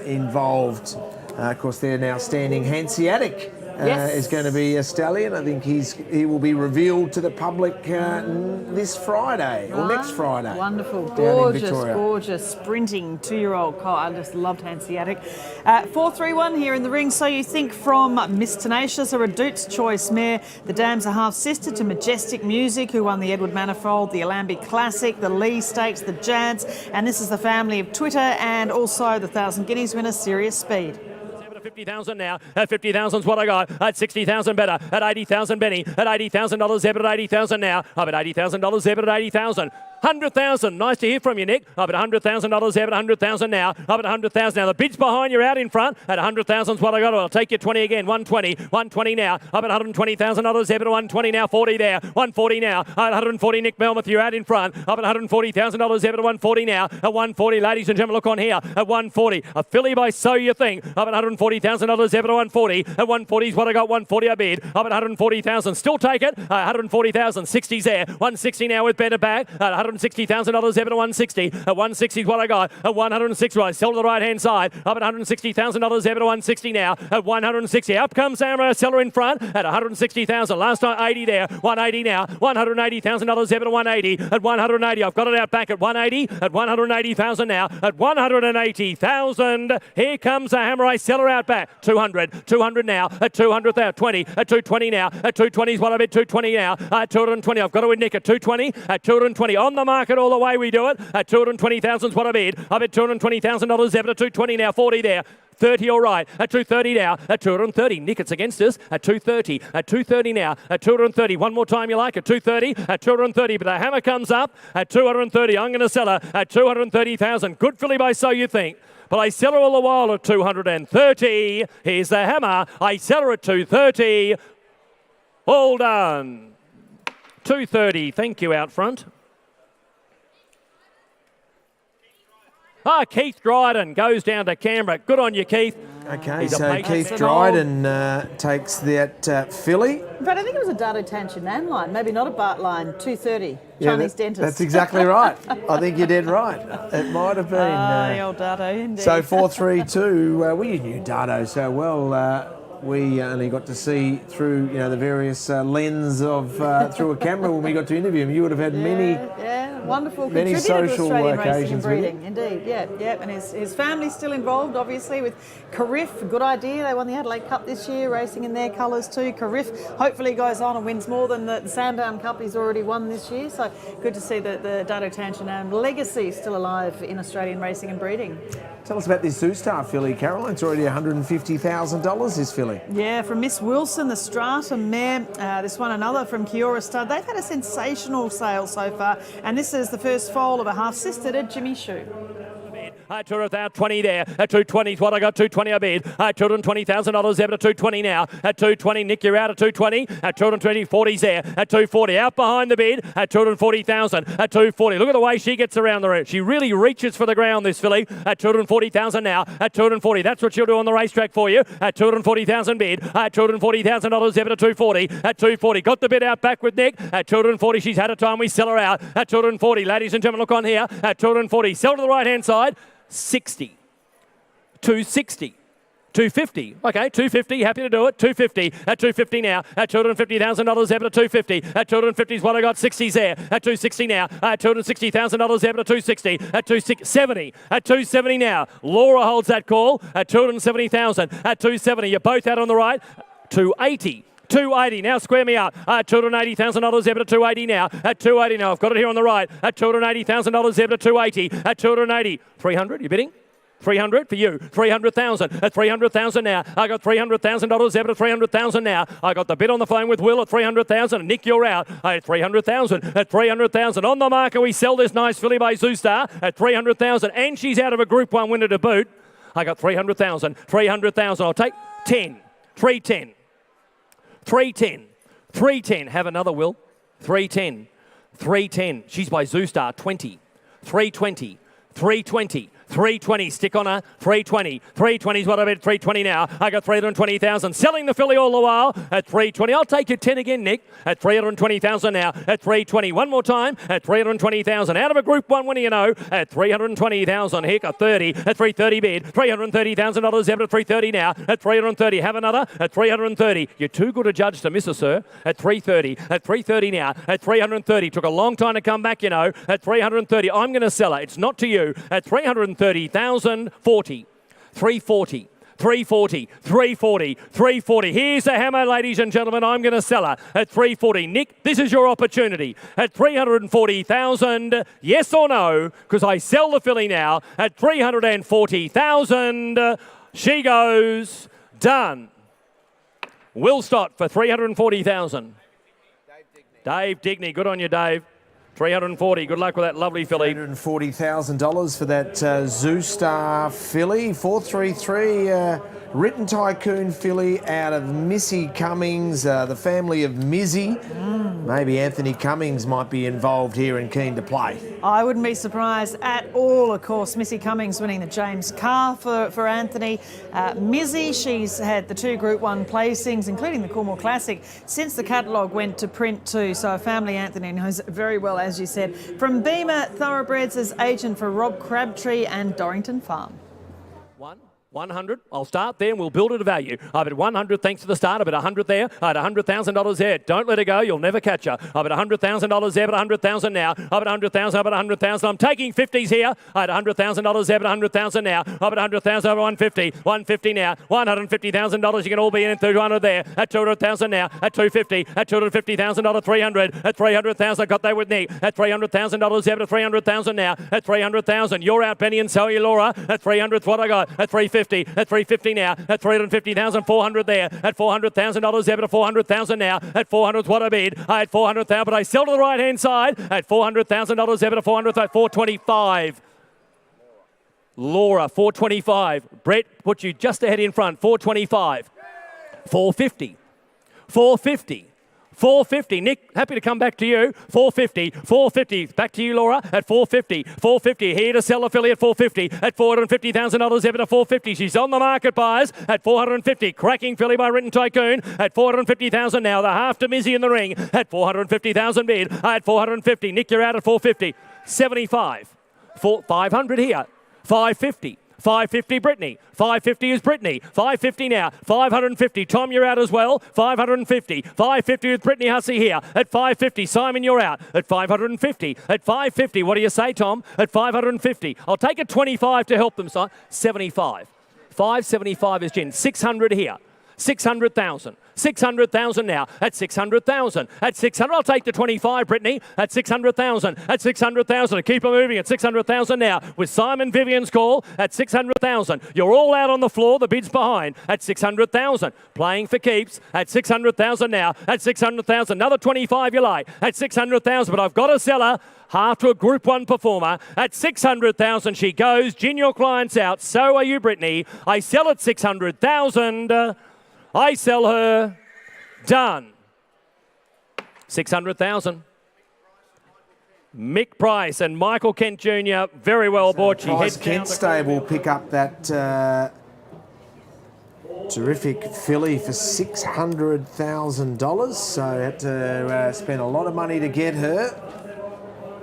involved. Of course, they're now standing. Hanseatic is going to be a stallion. I think he will be revealed to the public this Friday or next Friday. Wonderful, gorgeous, gorgeous sprinting 2-year-old colt. I just loved Hanseatic. 4-3-1 here in the ring. So you think from Miss Tenacious, a Redute's Choice mare. The Dam's a half sister to Majestic Music, who won the Edward Manifold, the Alambic Classic, the Lee Stakes, the Jads, and this is the family of Twitter and also the 1,000 Guineas winner, Serious Speed. 50,000 now. At 50,000 is what I got. At 60,000 better. At 80,000 Benny. At $80,000 Zeb at 80,000 now. Up at $80,000 Zeb at 80,000. 100,000. Nice to hear from you, Nick. Up at $100,000 Zeb at 100,000 now. Up at 100,000 now. The bid's behind you, out in front. At 100,000 is what I got. I'll take you 20 again. 120. 120 now. Up at $120,000 Zeb at 120 now. 40 there. 140 now. At 140 Nick Melmoth, you're out in front. Up at $140,000 Zeb at 140 now. At 140, ladies and gentlemen, look on here. At 140. A filly by So You Think. Up at $140,000 Zeb at 140. At 140 is what I got. 140 a bid. Up at 140,000. Still take it. 140,000. 60's there. 160 now with better back. At $160,000 Zeb at 160. At 160 is what I got. At 160, right. Sell to the right hand side. Up at $160,000 Zeb at 160 now. At 160. Up comes Amara. Seller in front. At 160,000. Last time 80 there. 180 now. $180,000 Zeb at 180. At 180. I've got it out back at 180. At 180,000 now. At 180,000. Here comes a hammer. I seller out back. 200. 200 now. At 200 there. 20. At 220 now. At 220 is what I bet. 220 now. At 220. I've got to win Nick at 220. At 220. On the market all the way we do it. At 220,000 is what I bid. I bet $220,000 Zeb at 220 now. 40 there. 30 all right. At 230 now. At 230. Nick, it's against us. At 230. At 230 now. At 230. One more time you like. At 230. At 230. But the hammer comes up. At 230. I'm going to sell her at 230,000. Good filly by So You Think. But I sell her all the while at 230. Here's the hammer. I sell her at 230. All done. 230. Thank you out front. Keith Dryden goes down to Canberra. Good on you, Keith. Okay, so Keith Dryden takes that filly. But I think it was a Dado Tanchinan line, maybe not a Bart line, 230, Chinese dentist. That's exactly right. I think you're dead right. It might have been. The old Dado, indeed. So 4-3-2, we knew Dado so well. We only got to see through, the various lens of through a camera when we got to interview him. You would have had many wonderful many contributor social to Australian racing and occasions breeding. Indeed, yeah. And his family's still involved, obviously, with Carriff. Good idea. They won the Adelaide Cup this year, racing in their colours too. Carriff hopefully goes on and wins more than the Sandown Cup he's already won this year. So good to see the Dado Tanchinan legacy still alive in Australian racing and breeding. Tell us about this Zoostar filly, Caroline. It's already $150,000, this filly. Yeah, from Miss Wilson, the Strata mare. This one, another from Kiora Stud. They've had a sensational sale so far, and this is the first foal of a half-sister to Jimmy Shue. At 220 there. At 220 is what I got. 220 I bid. At $220,000 Zeb at 220 now. At 220, Nick, you're out at 220. At 220, 40's there. At 240, out behind the bid. At 240,000. At 240. Look at the way she gets around the route. She really reaches for the ground, this filly. At 240,000 now. At 240. That's what she'll do on the racetrack for you. At 240,000 bid. At $240,000 Zeb at 240. At 240. Got the bid out back with Nick. At 240, she's had a time. We sell her out. At 240, ladies and gentlemen, look on here. At 240. Sell to the right-hand side. 60, 260, 250. Okay, 250, happy to do it. 250, at 250 now. At $250,000 Zeb at 250. At 250 is what I got. 60's there. At 260 now. At $260,000 Zeb at 260. At 270. At 270 now. Laura holds that call. At 270,000. At 270, you're both out on the right. 280. 280. Now square me up. $280,000 Zebra 280 now. At 280 now. I've got it here on the right. At $280,000 Zebra 280. At 280. 300. You bidding? 300 for you. 300,000 at 300,000 now. I got $300,000 Zebra 300,000 now. I got the bid on the phone with Will at 300,000. Nick, you're out at 300,000 at 300,000 on the marker. We sell this nice filly by Zoostar at 300,000, and she's out of a Group 1 winner to boot. I got 300,000. 300,000. I'll take 10. 310. 310. 310. Have another, Will. 310. 310. She's by Zoostar. 20. 320. 320. 320, stick on her, 320. 320 is what I bid, 320 now. I got 320,000. Selling the filly all the while at 320. I'll take you 10 again, Nick, at 320,000 now, at 320. One more time, at 320,000. Out of a Group 1 winner, you know, at 320,000. Here, got 30, at 330 bid. $330,000 Zebra, 330 now, at 330. Have another, at 330. You're too good a judge to miss her, sir, at 330. At 330 now, at 330. Took a long time to come back, you know, at 330. I'm going to sell her. It's not to you, at 330,000. 40, 340, 340, 340, 340. Here's the hammer, ladies and gentlemen. I'm going to sell her at 340. Nick, this is your opportunity at 340,000. Yes or no? Because I sell the filly now at 340,000. She goes done. Will Stott for 340,000. Dave Digney, good on you, Dave. 340. Good luck with that lovely filly. $340,000 for that Zoostar filly. 433 Written Tycoon filly out of Missy Cummings, the family of Mizzy. Maybe Anthony Cummings might be involved here and keen to play. I wouldn't be surprised at all, of course. Missy Cummings winning the James Carr for Anthony. Mizzy, she's had the 2 Group 1 placings, including the Coolmore Classic, since the catalogue went to print too. So a family Anthony knows very well, as you said. From Beamer Thoroughbreds as agent for Rob Crabtree and Dorrington Farm. 100. I'll start there and we'll build it to value. I bet 100 thanks to the start. I bet 100 there. I bet $100,000 there. Don't let her go. You'll never catch her. I bet $100,000 there. I bet 100,000 now. I bet 100,000. I bet 100,000. I'm taking 50s here. I bet $100,000 there. I bet 100,000 now. I bet 100,000 over 150. 150 now. $150,000. You can all be in 200 there. At 200,000 now. At 250. At $250,000. 300. At 300,000. Got that with Nick. At $300,000 there. At 300,000 now. At 300,000. You're out, Benny, and so are you, Laura. At 300. What I got. At 350. At 350 now, at 350,000, 400 there, at $400,000 Zebra, 400,000 now, at 400 what I bid, I had 400,000, but I sell to the right hand side, at $400,000 Zebra, 400,000, 425. Laura, 425. Brett, put you just ahead in front, 425. 450. 450. 450. Nick, happy to come back to you. 450. 450. Back to you, Laura, at 450. 450. Here to sell affiliate 450. At $450,000 Ever to 450. She's on the market, buyers, at 450. Cracking filly by Written Tycoon at 450,000 now. The half to Mizzy in the ring at 450,000 bid. At 450. Nick, you're out at 450. 75. 500 here. 550. 550 Brittany. 550 is Brittany. 550 now. 550. Tom, you're out as well. 550. 550 with Brittany Hussey here. At 550. Simon, you're out. At 550. At 550. What do you say, Tom? At 550. I'll take a 25 to help them, Simon. 75. 575 is Jen. 600 here. 600,000. 600,000 now. At 600,000. At 600. I'll take the 25, Brittany. At 600,000. At 600,000. Keep her moving at 600,000 now. With Simon Vivian's call at 600,000. You're all out on the floor. The bid's behind at 600,000. Playing for keeps at 600,000 now. At 600,000. Another 25 you like. At 600,000. But I've got a seller. Half to a Group 1 performer. At 600,000 she goes. Gin, your client's out. So are you, Brittany. I sell at 600,000. I sell her. Done. 600,000. Mick Price and Michael Kent Jr. very well bought. She heads Kent stable pick up that terrific filly for $600,000. So had to spend a lot of money to get her.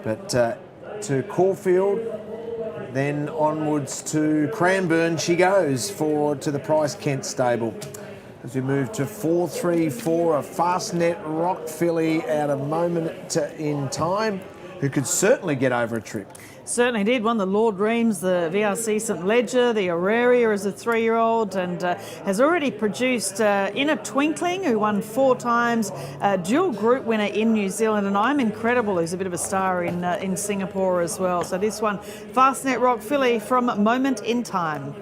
But to Caulfield, then onwards to Cranbourne she goes to the Price Kent stable. As we move to 434, a Fastnet Rock filly out of Moment in Time. who could certainly get over a trip. Certainly did. Won the Lord Reims, the VRC St Ledger, the Auraria as a 3-year-old, and has already produced In a Twinkling, who won 4 times, dual group winner in New Zealand, and I'm Incredible, who's a bit of a star in Singapore as well. So this one, Fastnet Rock filly from Moment in Time.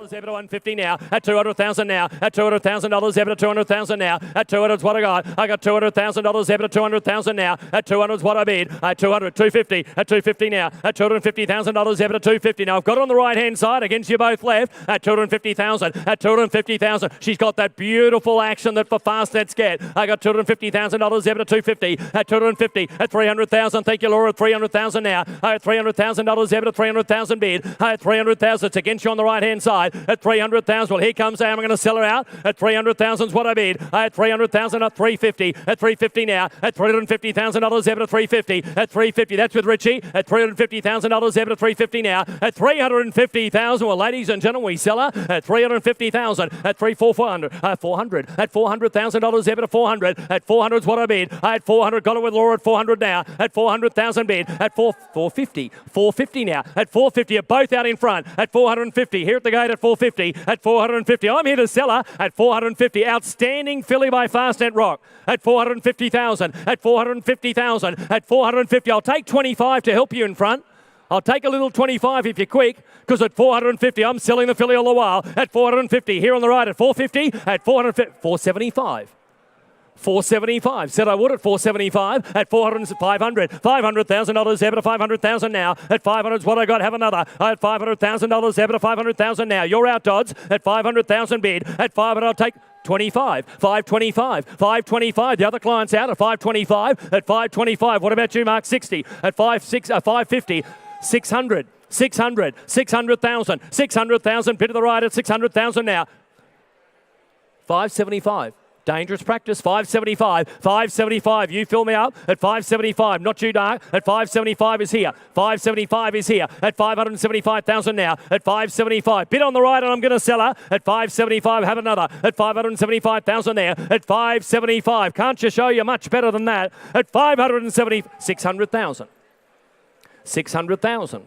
Zebra to 150 now, at 200,000 now, at $200,000, Zebra to 200,000 now, at 200's what I got. I got $200,000, Zebra to 200,000 now, at 200's what I bid, at 200, 250, at 250 now, at $250,000, Zebra to 250 now. I've got it on the right hand side against you both left, at 250,000, at 250,000. She's got that beautiful action that for Fastnets get. I got $250,000, Zebra to 250, at 250, at 300,000. Thank you, Laura, at 300,000 now, at $300,000, Zebra to 300,000 bid, at 300,000. It's against you on the right hand side. At 300,000, well, here comes Am. I'm going to sell her out. At 300,000 is what I bid. At 300,000, at 350. At 350 now. At $350,000, Zebra to 350. At 350, that's with Richie. At $350,000, Zebra to 350 now. At 350,000, well, ladies and gentlemen, we sell her. At 350,000. At 400. At 400,000, Zebra to 400. At 400 is what I bid. At 400, got it with Laura at 400 now. At 400,000 bid. At 450. 450 now. At 450, are both out in front. At 450, here at the gate at 450, at 450. I'm here to sell her at 450. Outstanding filly by Fastnet Rock at 450,000, at 450,000, at 450. I'll take 25 to help you in front. I'll take a little 25 if you're quick, because at 450, I'm selling the filly all the while. At 450, here on the right at 450, at 450, 475. 475. Said I would at 475. At 400, 500. $500,000, Zebra to 500,000 now. At 500 is what I got. Have another. At $500,000, Zebra to 500,000 now. You're out, Dodds. At 500,000 bid. At 500, I'll take 25. 525. 525. The other client's out at 525. At 525. What about you, Mark? 60. At 550. 600. 600. 600,000. 600,000. Bid to the right at 600,000 now. 575. Dangerous practice, 575, 575. You fill me up at 575. Not too dark. At 575 is here. 575 is here. At 575,000 now. At 575. Bid on the right, and I'm going to sell her at 575. Have another at 575,000 there. At 575. Can't you show you much better than that? At 570, 600,000. 600,000.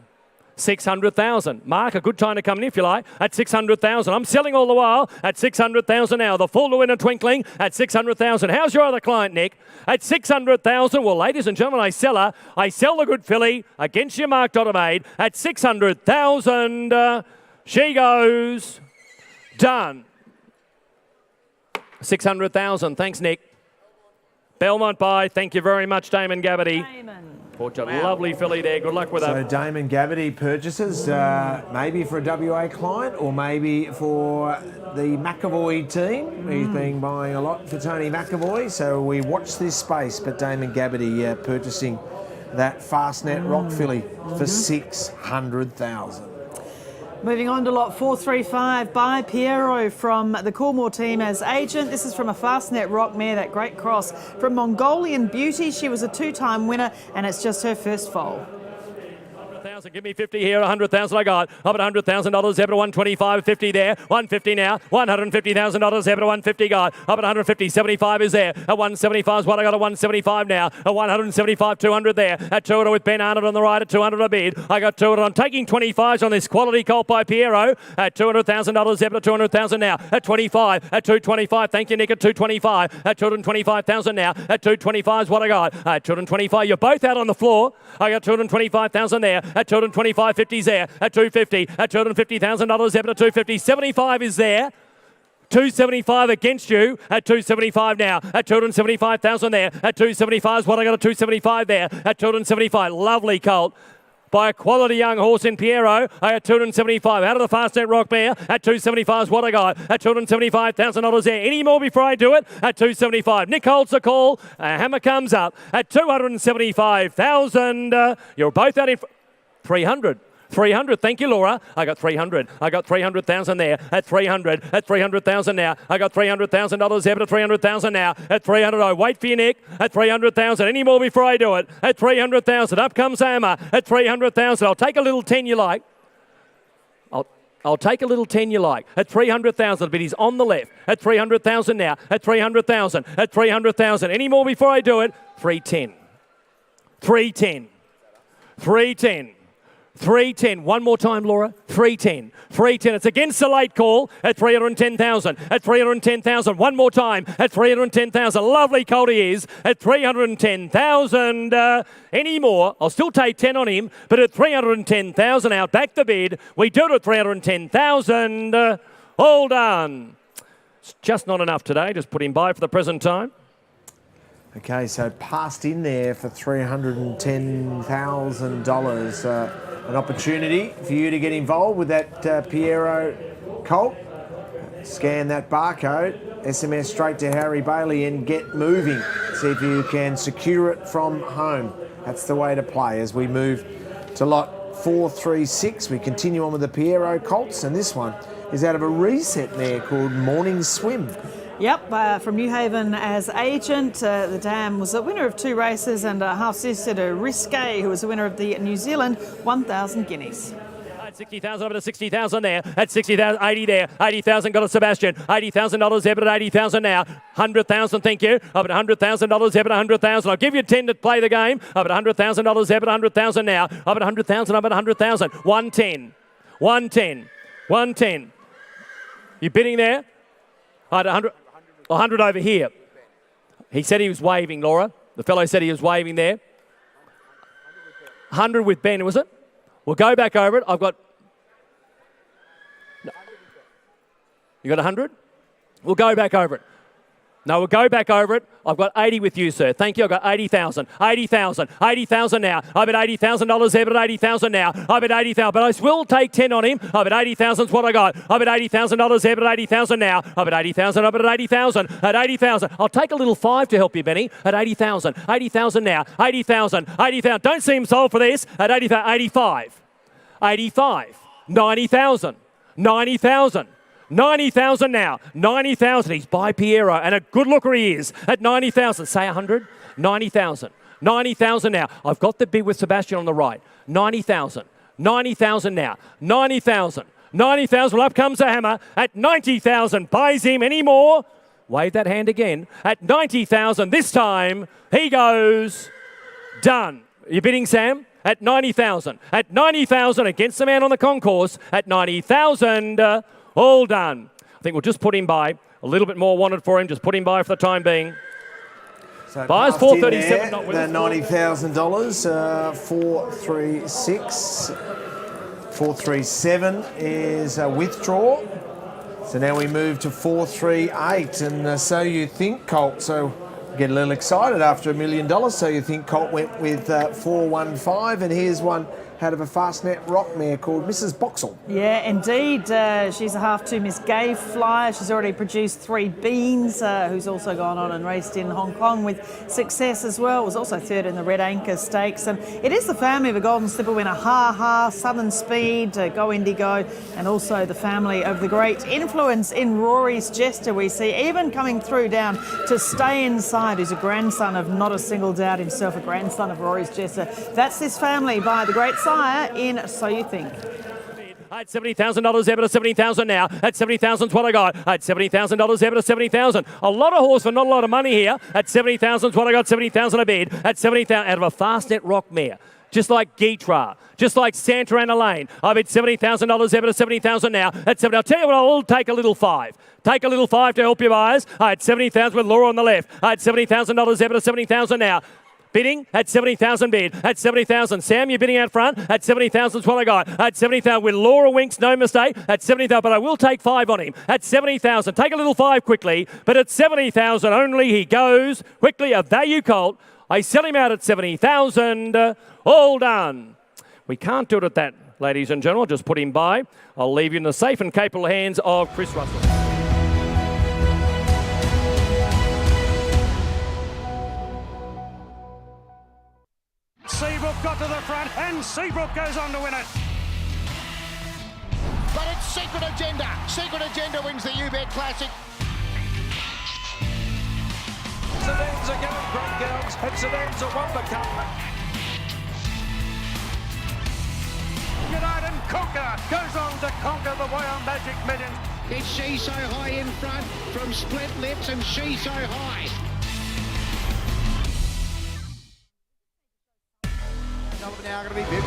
600,000. Mark, a good time to come in if you like. At 600,000. I'm selling all the while at 600,000 now. The full to In a Twinkling at 600,000. How's your other client, Nick? At 600,000. Well, ladies and gentlemen, I sell her. I sell the good filly against your Mark Dottermaid at 600,000. She goes. Done. 600,000. Thanks, Nick. Belmont bye. Thank you very much, Damon Gabberty. Bought you a lovely filly there. Good luck with So that. Damon Gabberty purchases, maybe for a WA client or maybe for the McAvoy team. He's been buying a lot for Tony McAvoy, so we watch this space. But Damon Gabberty purchasing that Fastnet Rock filly for 600,000. Moving on to lot 435 by Piero from the Coolmore team as agent. This is from a Fastnet Rock mare, that great cross from Mongolian Beauty. She was a 2-time winner, and it's just her first foal. Give me 50 here, 100,000 I got. Up at $100,000, Zebra 125, 50 there, 150 now, $150,000, Zebra 150 got. Up at 150, 75 is there. At 175 is what I got, at 175 now. At 175, 200 there. At 200 with Ben Arnold on the right, at 200 a bid. I got 200. I'm taking 25s on this quality colt by Piero. At $200,000, Zebra 200,000 now. At 25, at 225, thank you, Nick, at 225. At 225,000 now. At 225 is what I got. At 225, you're both out on the floor. I got 225,000 there. At 225, 50's there. At 250, at $250,000, Zebra 250. 75 is there. 275 against you at 275 now. At 275,000 there. At 275 is what I got, at 275 there. At 275, lovely colt by a quality young horse in Piero. I got 275 out of the Fastnet Rock mare. At 275 is what I got. At $275,000 there. Any more before I do it? At 275. Nick holds the call. A hammer comes up at 275,000. You're both out in 300. 300. Thank you, Laura. I got 300. I got 300,000 there. At 300. At 300,000 now. I got $300,000. Zebra 300,000 now. At 300. I wait for you, Nick. At 300,000. Any more before I do it? At 300,000. Up comes Emma. At 300,000. I'll take a little 10 you like. I'll take a little 10 you like. At 300,000, but he's on the left. At 300,000 now. At 300,000. At 300,000. Any more before I do it? 310. 310. 310. 310. One more time, Laura. 310. 310. It's against the late call at 310,000. At 310,000. One more time at 310,000. Lovely colt he is at 310,000. Any more? I'll still take 10 on him, but at 310,000 out back the bid. We do it at 310,000. All done. It's just not enough today. Just put him by for the present time. Okay, so passed in there for $310,000. An opportunity for you to get involved with that Piero colt. Scan that barcode, SMS straight to Harry Bailey and get moving. See if you can secure it from home. That's the way to play as we move to lot 436. We continue on with the Piero colts, and this one is out of a reset mare called Morning Swim. Yep, from New Haven as agent. The dam was a winner of 2 races and a half-sister to Risque, who was the winner of the New Zealand 1,000 guineas. At 60,000, over to 60,000 there. At 60,000, 80 there. 80,000 got a Sebastian. $80,000 there, but at 80,000 now. 100,000, thank you. Up at $100,000 there, but 100,000. I'll give you 10 to play the game. Up at $100,000 there, but 100,000 now. Up at 100,000, up at 100,000. 110. 110. 110. You bidding there? At 100. 100 over here. He said he was waving, Laura. The fellow said he was waving there. 100 with Ben, was it? We'll go back over it. I've got... No. You got 100? We'll go back over it. No, we'll go back over it. I've got 80 with you, sir. Thank you. I've got 80,000. 80,000. 80,000 now. I bet $80,000 there, but 80,000 now. I bet 80,000. But I will take 10 on him. I bet 80,000 is what I got. I bet $80,000 there, but 80,000 now. I bet 80,000. I bet 80,000. At 80,000. I'll take a little 5 to help you, Benny. At 80,000. 80,000 now. 80,000. 80,000. Don't see him sold for this. At 80,000. 85. 85. 90,000. 90,000. 90,000 now. 90,000. He's by Piero, and a good looker he is at 90,000. Say 100. 90,000. 90,000 now. I've got the bid with Sebastian on the right. 90,000. 90,000 now. 90,000. 90,000. Well, up comes the hammer at 90,000. Buys him any more. Wave that hand again. At 90,000. This time, he goes done. Are you bidding, Sam? At 90,000. At 90,000 against the man on the concourse. At 90,000. All done. I think we'll just put him by. A little bit more wanted for him. Just put him by for the time being. So buys 437. Not with the $90,000. 436. 437 is a withdrawal. So now we move to 438. And So You Think Colt. So get a little excited after $1 million. So You Think Colt went with 415. And here's one out of a Fastnet rock mare called Mrs. Boxall. Yeah, indeed. She's a half-2 Miss Gay flyer. She's already produced 3 Beans, who's also gone on and raced in Hong Kong with success as well. Was also 3rd in the Red Anchor Stakes. And it is the family of a Golden Slipper winner, Ha Ha, Southern Speed, Go Indigo, and also the family of the great influence in Rory's Jester. We see even coming through down to Stay Inside, who's a grandson of Not a Single Doubt himself, a grandson of Rory's Jester. That's this family by the great sire in So You Think. At $70,000 there, but at 70,000 now. At 70,000 is what I got. At $70,000 there, but at 70,000. A lot of horse for not a lot of money here. At 70,000 is what I got. 70,000 a bid. At 70,000 out of a Fastnet rock mare. Just like Geetra, just like Santa Ana Lane. I bid $70,000 there, but at 70,000 now. At 70, I'll tell you what, I'll take a little 5. Take a little 5 to help your buyers. At 70,000 with Laura on the left. At $70,000 there, but at 70,000 now. Bidding at 70,000 bid. At 70,000. Sam, you're bidding out front. At 70,000 is what I got. At 70,000 with Laura Winks, no mistake. At 70,000, but I will take 5 on him. At 70,000. Take a little 5 quickly. But at 70,000 only he goes. Quickly, a value colt. I sell him out at 70,000. All done. We can't do it at that, ladies and gentlemen. I'll just put him by. I'll leave you in the safe and capable hands of Chris Russell. Seabrook got to the front, and Seabrook goes on to win it. But it's Secret Agenda. Secret Agenda wins the UBET Classic. Sedans are going great gowns, and Sedans are won the cup. United Conquer goes on to conquer the way on Magic Millions. It's She So High in front from Split Lips and She So High. Now going to be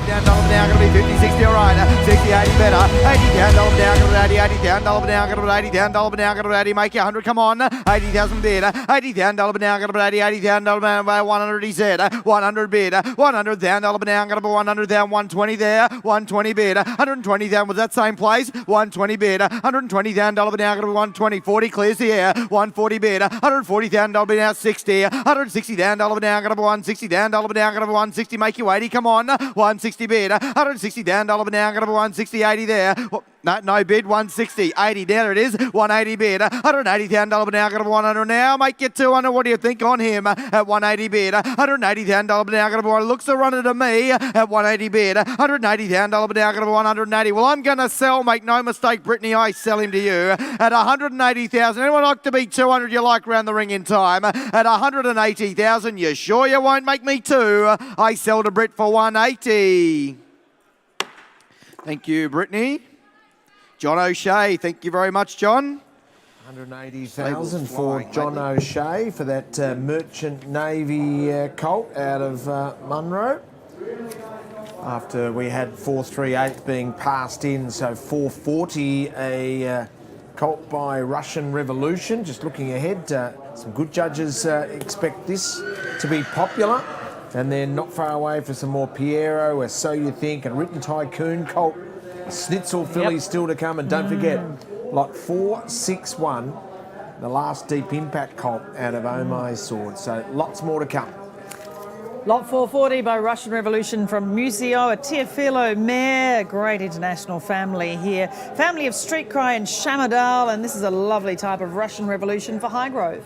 now, going to be 50, 60, all right. 60, 80 better. 80 down, dollar now, going to be 80 down, dollar now, going to be 80 down, dollar now, going to be 80, make you 100, come on. 80,000 bid. 80 down, dollar now, going to be 80 down, dollar now, 100, he said. 100 bid. 100 down, dollar now, going to be 100 down, 120 there. 120 bid. 120 down, was that same place? 120 bid. 120 down, dollar now, going to be 120. 40 clears the air. 140 bid. 140 down, dollar now, 60. 160 down, dollar now, going to be 160 down, dollar now, going to be 160, make you 80, come on. 160 bid. 160 down, dollar now, going to be 160, 80 there. No bid, 160, 80, there it is, 180 bid, 180 down, dollar now, going to be 100 now, make it 200, what do you think on him, at 180 bid, 180 down, dollar now, going to be 100, looks a runner to me, at 180 bid, 180 down, dollar now, going to be 180, well I'm going to sell, make no mistake, Brittany, I sell him to you, at 180,000, anyone like to beat 200 you like round the ring in time, at 180,000, you sure you won't make me two, I sell to Brit for 180. Thank you, Brittany. John O'Shea, thank you very much, John. 180,000 for John O'Shea for that Merchant Navy colt out of Munro. After we had 438 being passed in, so 440 a colt by Russian Revolution. Just looking ahead, some good judges expect this to be popular. And then not far away for some more Piero, a So You Think, and Written Tycoon colt. Snitzel filly still to come, and don't forget, lot 461, the last Deep Impact colt out of Oh My Sword. So lots more to come. Lot 440 by Russian Revolution from Museo, a Teofilo mare, great international family here. Family of Street Cry and Shamadal, and this is a lovely type of Russian Revolution for Highgrove.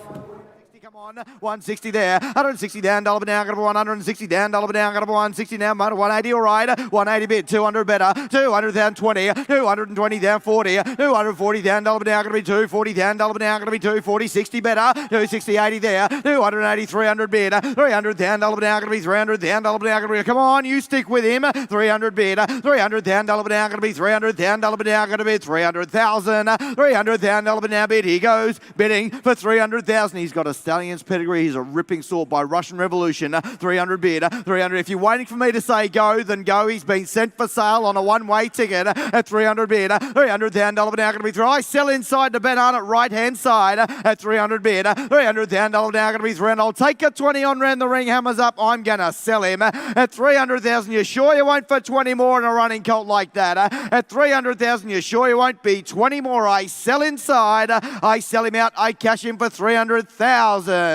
160 there, 160 down, dollar now, going to be 160 down, dollar down, going to be 160 now, 180 all right, 180 bid, 200 better, 200 down 20, 220 down 40, 240 down, dollar now, going to be 240 down, dollar now, going to be 240, 60 better, 260, 80 there, 280, 300 bid, 300 down, dollar now, going to be 300 down, dollar now, going to be, come on, you stick with him, 300 bid, 300 down, dollar now, going to be 300 down, dollar now, going to be 300,000, 300 down, dollar now bid, he goes, bidding for 300,000, he's got a Stallion's pedigree, he's a ripping sword by Russian Revolution, 300 bid, 300, if you're waiting for me to say go, then go, he's been sent for sale on a one-way ticket at 300 bid, 300 down, dollar now going to be through, I sell inside to Ben Arnott, right-hand side at 300 bid, 300 down, dollar now going to be 300, I'll take a 20 on round the ring, hammers up, I'm going to sell him at 300,000, you sure you won't for 20 more in a running colt like that, at 300,000, you sure you won't be 20 more, I sell inside, I sell him out, I cash him for 300,000.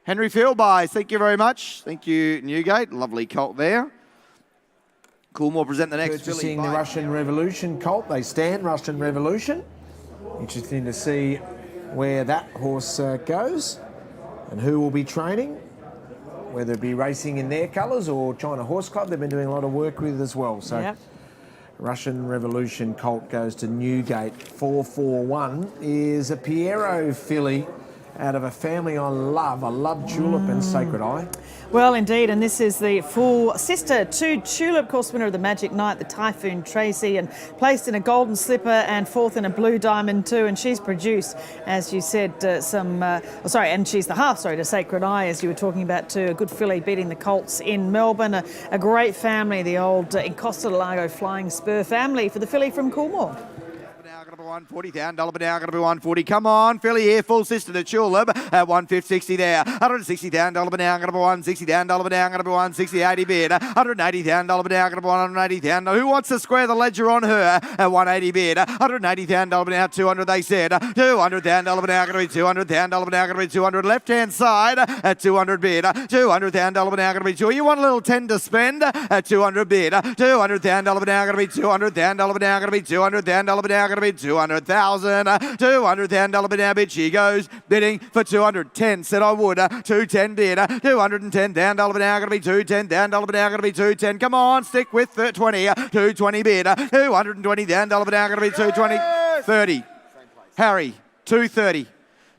Henry Field buys, thank you very much. Thank you, Newgate. Lovely colt there. Coolmore present the next Purchasing filly. the Russian Revolution colt. They stand Russian Revolution. Interesting to see where that horse goes and who will be training, whether it be racing in their colours or China Horse Club. They've been doing a lot of work with as well. So Russian Revolution colt goes to Newgate. 441 is a Piero filly out of a family I love. I love Tulip and Sacred Eye. Well, indeed, and this is the full sister to Tulip, course winner of the Magic Night, the Typhoon Tracy, and placed in a golden slipper and fourth in a blue diamond too. And she's produced, as you said, and she's the half, to Sacred Eye, as you were talking about too. A good filly beating the Colts in Melbourne. A great family, the old Costa del Lago Flying Spur family for the filly from Coolmore. 140 down, dollar down, going to be 140. Come on, filly here, full sister to Tulip at 150 there. 160 down, dollar down, going to be 160 down, dollar down, going to be 160, 80 bid. 180 down, dollar down, going to be 180 down. Now, who wants to square the ledger on her at 180 bid? 180 down, dollar down, 200 they said. 200 down, dollar down, going to be 200 down, dollar down, going to be 200. Left hand side at 200 bid. 200 down, dollar down, going to be 2. You want a little 10 to spend at 200 bid. 200 down, dollar down, going to be 200 down, dollar down, going to be 200 down, dollar down, going to be 200,000, 200 down, dollar bid now bid. She goes bidding for 210. Said I would. 210 bid. 210 down, dollar bid now going to be 210 down, dollar bid now going to be 210. Come on, stick with 20. 220 bid. 220 down, dollar bid now going to be 220. 30. Harry. 230.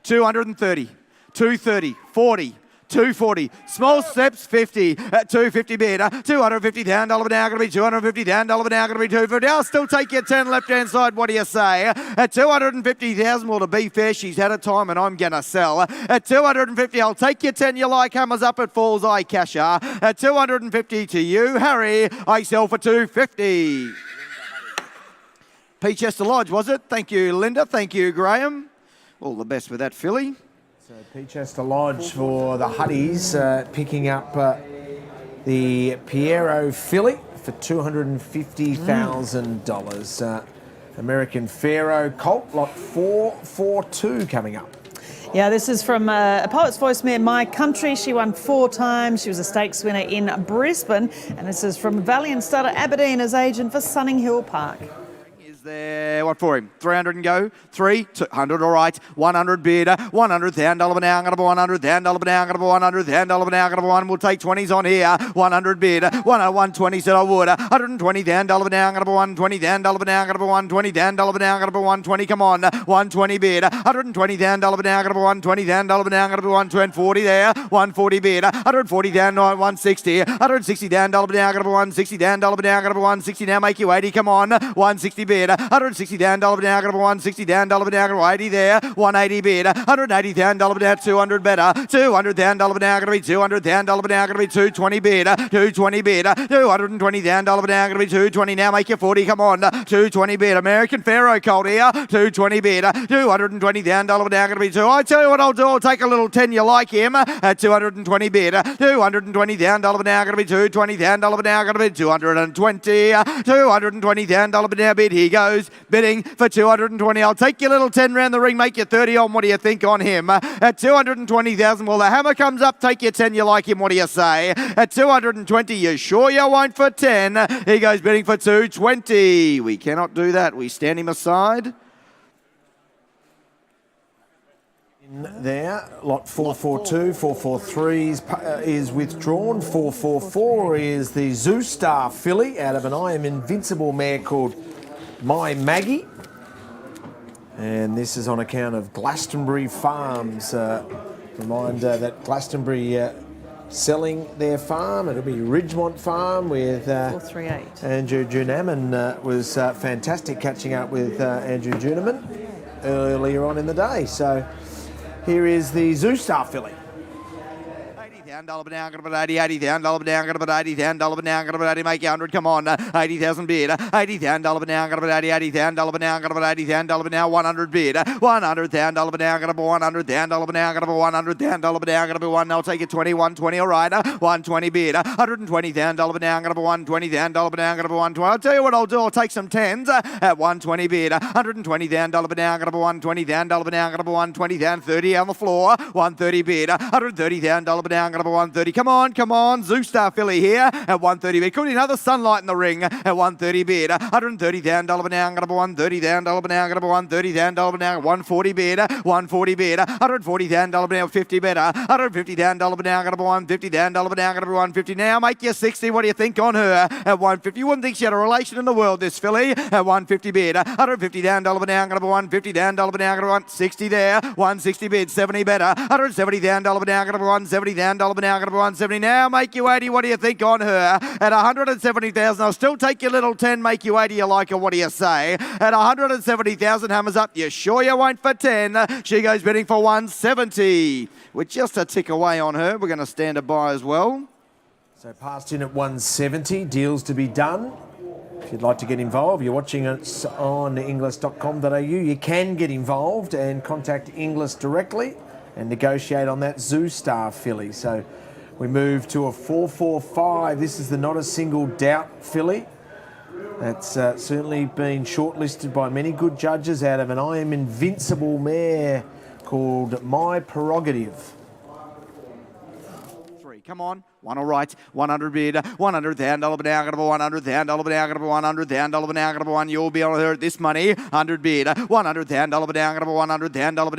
230. 230. 40. 240. Small steps, 50. At 250 bid. 250 down, $1 an hour, going to be 250 down, $1 an hour, going to be 250. I'll still take your 10 left-hand side. What do you say? At 250,000, well, to be fair, she's had a time and I'm going to sell. At 250, I'll take your 10 you like. Hammers up at Falls Eye Casher. At 250 to you, Harry. I sell for 250. Peachester Lodge, was it? Thank you, Linda. Thank you, Graham. All the best with that filly. So Peachester Lodge for the Huddies, picking up the Piero filly for $250,000. American Pharaoh Colt, lot 442 coming up. Yeah, this is from a Poet's Voice mare, My Country. She won 4 times. She was a stakes winner in Brisbane. And this is from Valiant Starter Aberdeen as agent for Sunning Hill Park. There, what for him? 300 and go. 3, 200, all right. 100 bid. $100,000 an hour, going to be $100,000 an hour, going to be $100,000 an hour, going to be one. We'll take 20s on here. 100 bid. 120 said I would. $120,000 an hour, going to be $120,000 an hour, going to be $120,000 an hour, going to be 120. Come on. 120 bid. $120,000 an hour, going to be $120,000 an hour, going to be 140 there. 140 bid. $140,000 160. $160,000 an hour, going to be $160,000 an hour, going to be 160. Now make you 80. Come on. 160 bid. $160,000 an hour, going to be $160,000 an hour, going to be 80 there. 180 bid. $180,000 an hour, 200 better. $200,000 an hour, going to be $200,000 an hour, going to be 220 bid. 220 bid. $220,000 an hour, going to be 220. Now make you 40. Come on. 220 bid. American Pharaoh Colt here. 220 bid. $220,000 an hour, going to be 2. I tell you what I'll do. I'll take a little 10 you like him at 220 bid. $220,000 an hour, going to be 220,000 an hour, going to be 220. $220,000 an hour bid. He goes bidding for 220. I'll take your little 10 round the ring, make you 30 on. What do you think on him? At 220,000, well, the hammer comes up. Take your 10 you like him. What do you say? At 220, you sure you won't for 10? He goes bidding for 220. We cannot do that. We stand him aside. There, lot 442, 443 is withdrawn. 444 is the Zoo Star filly out of an I Am Invincible mare called My Maggie. And this is on account of Glastonbury Farms. Reminder that Glastonbury selling their farm. It'll be Ridgemont Farm with 438. Andrew Junaman. Was fantastic catching up with Andrew Junaman earlier on in the day. So here is the Zoo Star filly. $80,000 an hour, going to be 80. $80,000 an hour, going to be $80,000 an hour, going to be 80. Make 100. Come on. 80,000 bid. $80,000 an hour, going to be 80. $80,000 an hour, going to be $80,000 an hour. 100 bid. $100,000 an hour, going to be $100,000 an hour, going to be $100,000 an hour, going to be 1. I'll take it 20. 120. All right. 120 bid. $120,000 an hour, going to be $120,000 an hour, going to be 120. I'll tell you what I'll do. I'll take some 10s at 120 bid. $120,000 an hour, going to be $120,000 an hour, going to be 120,000. 30 on the floor. 130 bid. $130,000 an hour, going to be 130. Come on. Zoo Star filly here at 130 bid. Could be another Sunlight in the ring at 130 bid. $130,000 an hour, going to be $130,000 an hour, going to be $130,000 an hour. 140 bid. 140 bid. $140,000 an hour, going to be 50 better. $150,000 an hour, going to be $150,000 an hour, going to be 150. Now make you 60. What do you think on her at 150? You wouldn't think she had a relation in the world, this filly at 150 bid. $150,000 an hour, going to be $150,000 an hour, going to be 160 there. 160 bid. 70 better. $170,000 an hour, going to be $170,000 an hour, going to be 170. Now make you 80. What do you think on her at $170,000? I'll still take your little 10. Make you 80. You like her? What do you say? At $170,000, hammers up. You sure you won't for 10? She goes bidding for 170. With just a tick away on her, we're going to stand a buy as well. So passed in at 170. Deals to be done. If you'd like to get involved, you're watching us on inglis.com.au. You can get involved and contact Inglis directly and negotiate on that Zoo Star filly. So we move to a 445. This is the Not a Single Doubt filly. That's certainly been shortlisted by many good judges out of an I Am Invincible mare called My Prerogative. 3. Come on. One all right, 100 bid, $100,000 banana, $100,000 banana, $100,000 banana, one. You'll be able to hear this money. 100 bid, $100,000 banana, $100,000 banana, $100,000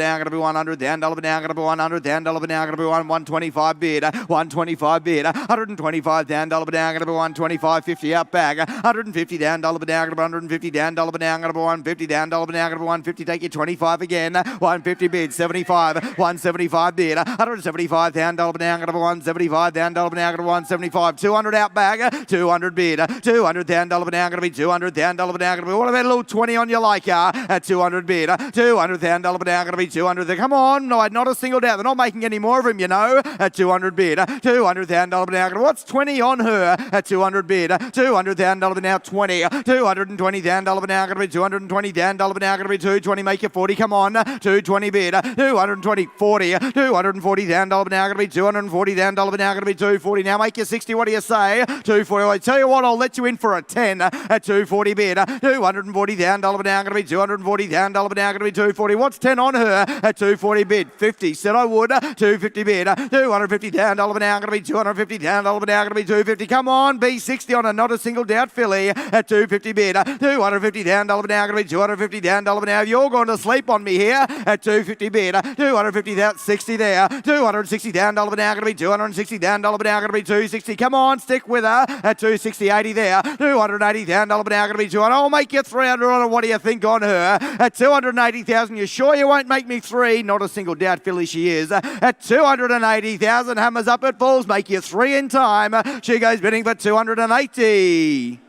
banana, $100,000 banana, 125 bid, 125 bid, $125,000 banana, 125, 50 out bag, $150,000 banana, $150,000 banana, $150,000 banana, 150. Take your 25 again. 150 bid, 75, 175 bid, $175,000 banana, $175,000 banana, 175, 200 out bag, 200 bid, $200,000 banana, going to be $200,000 banana. What about a little 20 on your like at 200 bid, $200,000 banana, going to be 200. Come on, no, not a single doubt. They're not making any more of him, you know, at 200 bid, $200,000 banana. What's 20 on her at 200 bid, $200,000 banana, 20, $220,000 banana, going to be $220,000 banana, going to be 220. Make it 40. Come on, 220 bid, 220, 40, $240,000 banana, going to be $240,000 banana, going to be 240. Now make you 60. What do you say? 240. I tell you what, I'll let you in for a 10 at 240 bid. $240,000 banana, going to be $240,000 banana, going to be 240. What's 10 on her at 240 bid? 50. Said I would. 250 bid. $250,000 banana, going to be $250,000 banana, going to be 250. Come on, B60 on a not a single doubt filly at 250 bid. $250,000 banana, going to be $250,000 banana. You're going to sleep on me here at 250 bid. $250,000, 60 there. $260,000 banana, going to be $260,000 banana, going to be 260. Come on, stick with her at 260, 80 there. $280,000 banana, going to be 200. I'll make you 300 on her. What do you think on her at 280,000? You sure you won't make me 3? Not a single doubt, filly she is. At 280,000, hammers up at balls, make you 3 in time. She goes bidding for 280.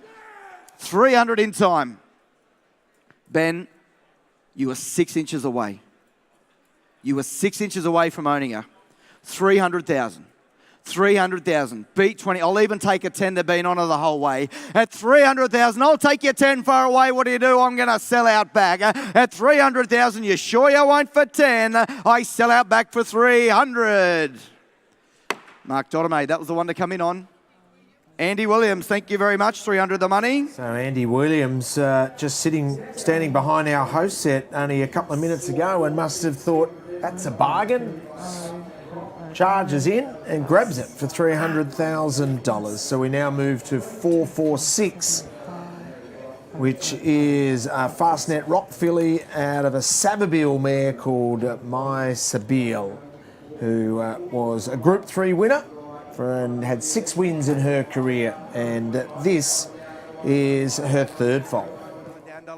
300 in time. Ben, you were 6 inches away. You were 6 inches away from owning her. 300,000. 300,000. Beat 20. I'll even take a 10 to been on her the whole way. At 300,000, I'll take your 10 far away. What do? I'm going to sell out back. At 300,000, you sure you won't for 10? I sell out back for 300. Mark Dottermay, that was the one to come in on. Andy Williams, thank you very much. 300 the money. So Andy Williams just standing behind our host set only a couple of minutes ago and must have thought, that's a bargain. Charges in and grabs it for $300,000. So we now move to 446, which is a Fastnet Rock filly out of a Savabeel mare called My Sabeel, who was a Group 3 winner and had 6 wins in her career. And this is her 3rd foal.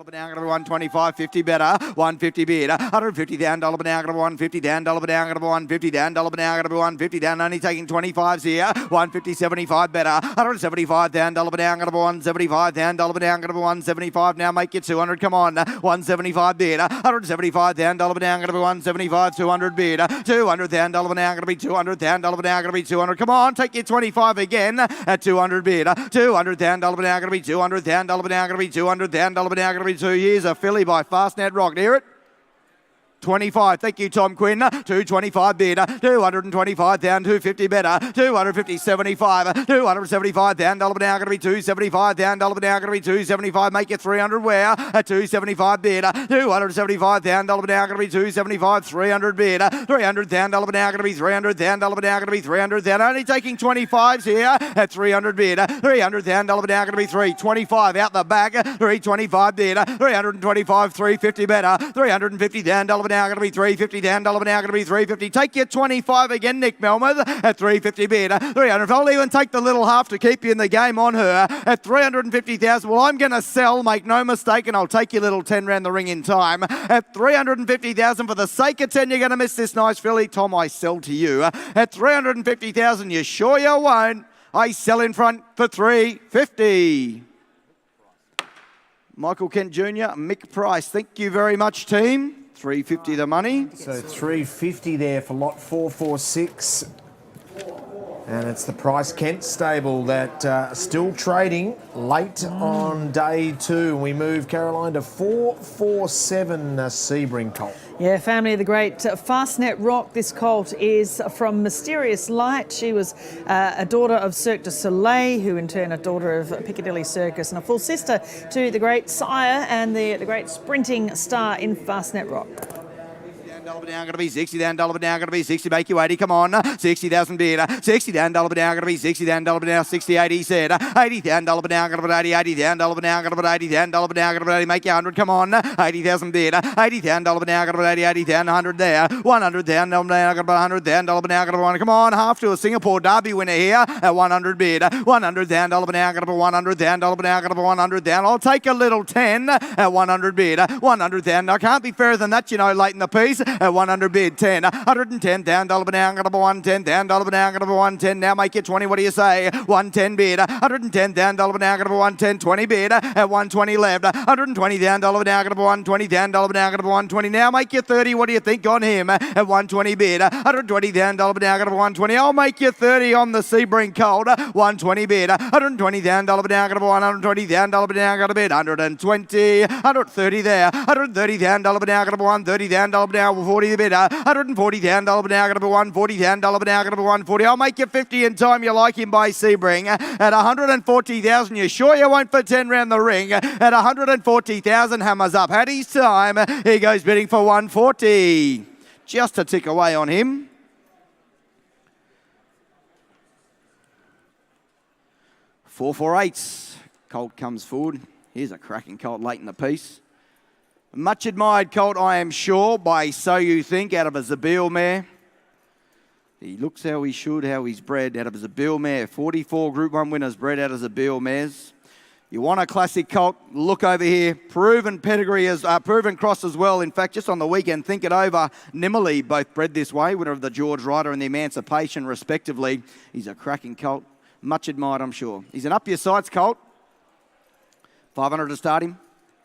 Banana, 125, 50 better, 150 bid, $150,000 banana, $150,000 banana, $150,000 banana, $150 down, only taking 25s here, 150, 75 better, $175,000 banana, $175,000 banana, $175. Now make it 200. Come on, 175 bid, $175,000 banana, $175, 200 bid, $200,000 banana, $200,000 banana, $200. Come on, take your 25 again at 200 bid, $200,000 banana, $200,000 banana, $200,000 banana. 2 years, a filly by Fastnet Rock. Hear it? 25. Thank you, Tom Quinn. 225 bid. 225 down. 250 better. 250 75. 275 down. $1 now going to be 275 down. $1 now going to be 275. Make it 300 where? At 275 bid. 275 down. $1 now going to be 275. 300 bid. 300 down. $1 now going to be 300 down. $1 now going to be 300 down. Only taking 25s here at 300 bid. 300 down. $1 now going to be 325 out the back. 325 bid. 325. 350 better. 350 down. $1 now going to be 350 down. $1 now going to be 350. Take your 25 again, Nick Melmoth, at 350 bid. 300. I'll even take the little half to keep you in the game on her at 350,000. Well, I'm going to sell, make no mistake, and I'll take your little 10 round the ring in time at 350,000. For the sake of 10, you're going to miss this nice filly. Tom, I sell to you at 350,000. You sure you won't? I sell in front for 350. Michael Kent Jr., Mick Price. Thank you very much, team. 350 the money. So 350 there for lot 446. And it's the Price Kent stable that still trading late on day 2. We move, Caroline, to 447 Sebring colt. Yeah, family of the great Fastnet Rock. This colt is from Mysterious Light. She was a daughter of Cirque du Soleil, who in turn a daughter of Piccadilly Circus, and a full sister to the great sire and the great sprinting star in Fastnet Rock. $10 down, gonna be 60 down, $1 down, gonna be 60, make you 80, come on, 60,000 bid, 60 down, $1 down, gonna be 60 down, $1 down, 60, 80 said, 80 down, $1 down, gonna put 80, 80 down, $1 down, gonna put 80 down, $1 down, gonna put 80, make you 100, come on, 80,000 bid, 80 down, $1 down, gonna put 80, 80 down, 100 there, 100 down, $1 down, gonna put 100 down, $1 down, gonna put 1, come on, half to a Singapore Derby winner here, at 100 bid, 100 down, $1 down, gonna put 100 down, $1 down, gonna put 100 down, I'll take a little 10, at 100 bid, 100 down, I can't be fairer than that, you know, late in the piece, at 100 bid, 10, 110 down, $1 down, gonna put 110 down, $1 down, gonna put 110, now make it 20, what do you say, 110 bid, 110 down, $1 down, gonna put 110, 20 bid, at 120 left, 120 down, $1 down, gonna put 120 down, $1 down, gonna put 120, now make you 30, what do you think on him, at 120 bid, 120 down, $1 down, gonna put 120, I'll make you 30 on the Sebring Colt, 120 bid, 120 down, $1 down, gonna put 120 down, $1 down, gonna bid, 120, 130 there, 130 down, $1 down, gonna put 130 down, $1 down, 40 the bid, 140 down, $1 down, gonna put 140 down, $1 down, gonna put 140, I'll make you 50 in time, you like him by Sebring, at 140,000, you sure you won't for 10 round the ring, at 140,000, hammers up, had his time, he goes bidding for 140, just a tick away on him. Four, 4, 8. Colt comes forward. Here's a cracking colt late in the piece. Much admired colt, I am sure, by So You Think, out of a Zabeel mare. He looks how he should, how he's bred, out of a Zabeel mare. 44 Group 1 winners bred out of Zabeel mares. You want a classic colt, look over here. Proven pedigree, proven cross as well. In fact, just on the weekend, Think It Over, Nimmerley, both bred this way. Winner of the George Ryder and the Emancipation, respectively. He's a cracking colt. Much admired, I'm sure. He's an up your sights colt. 500 to start him.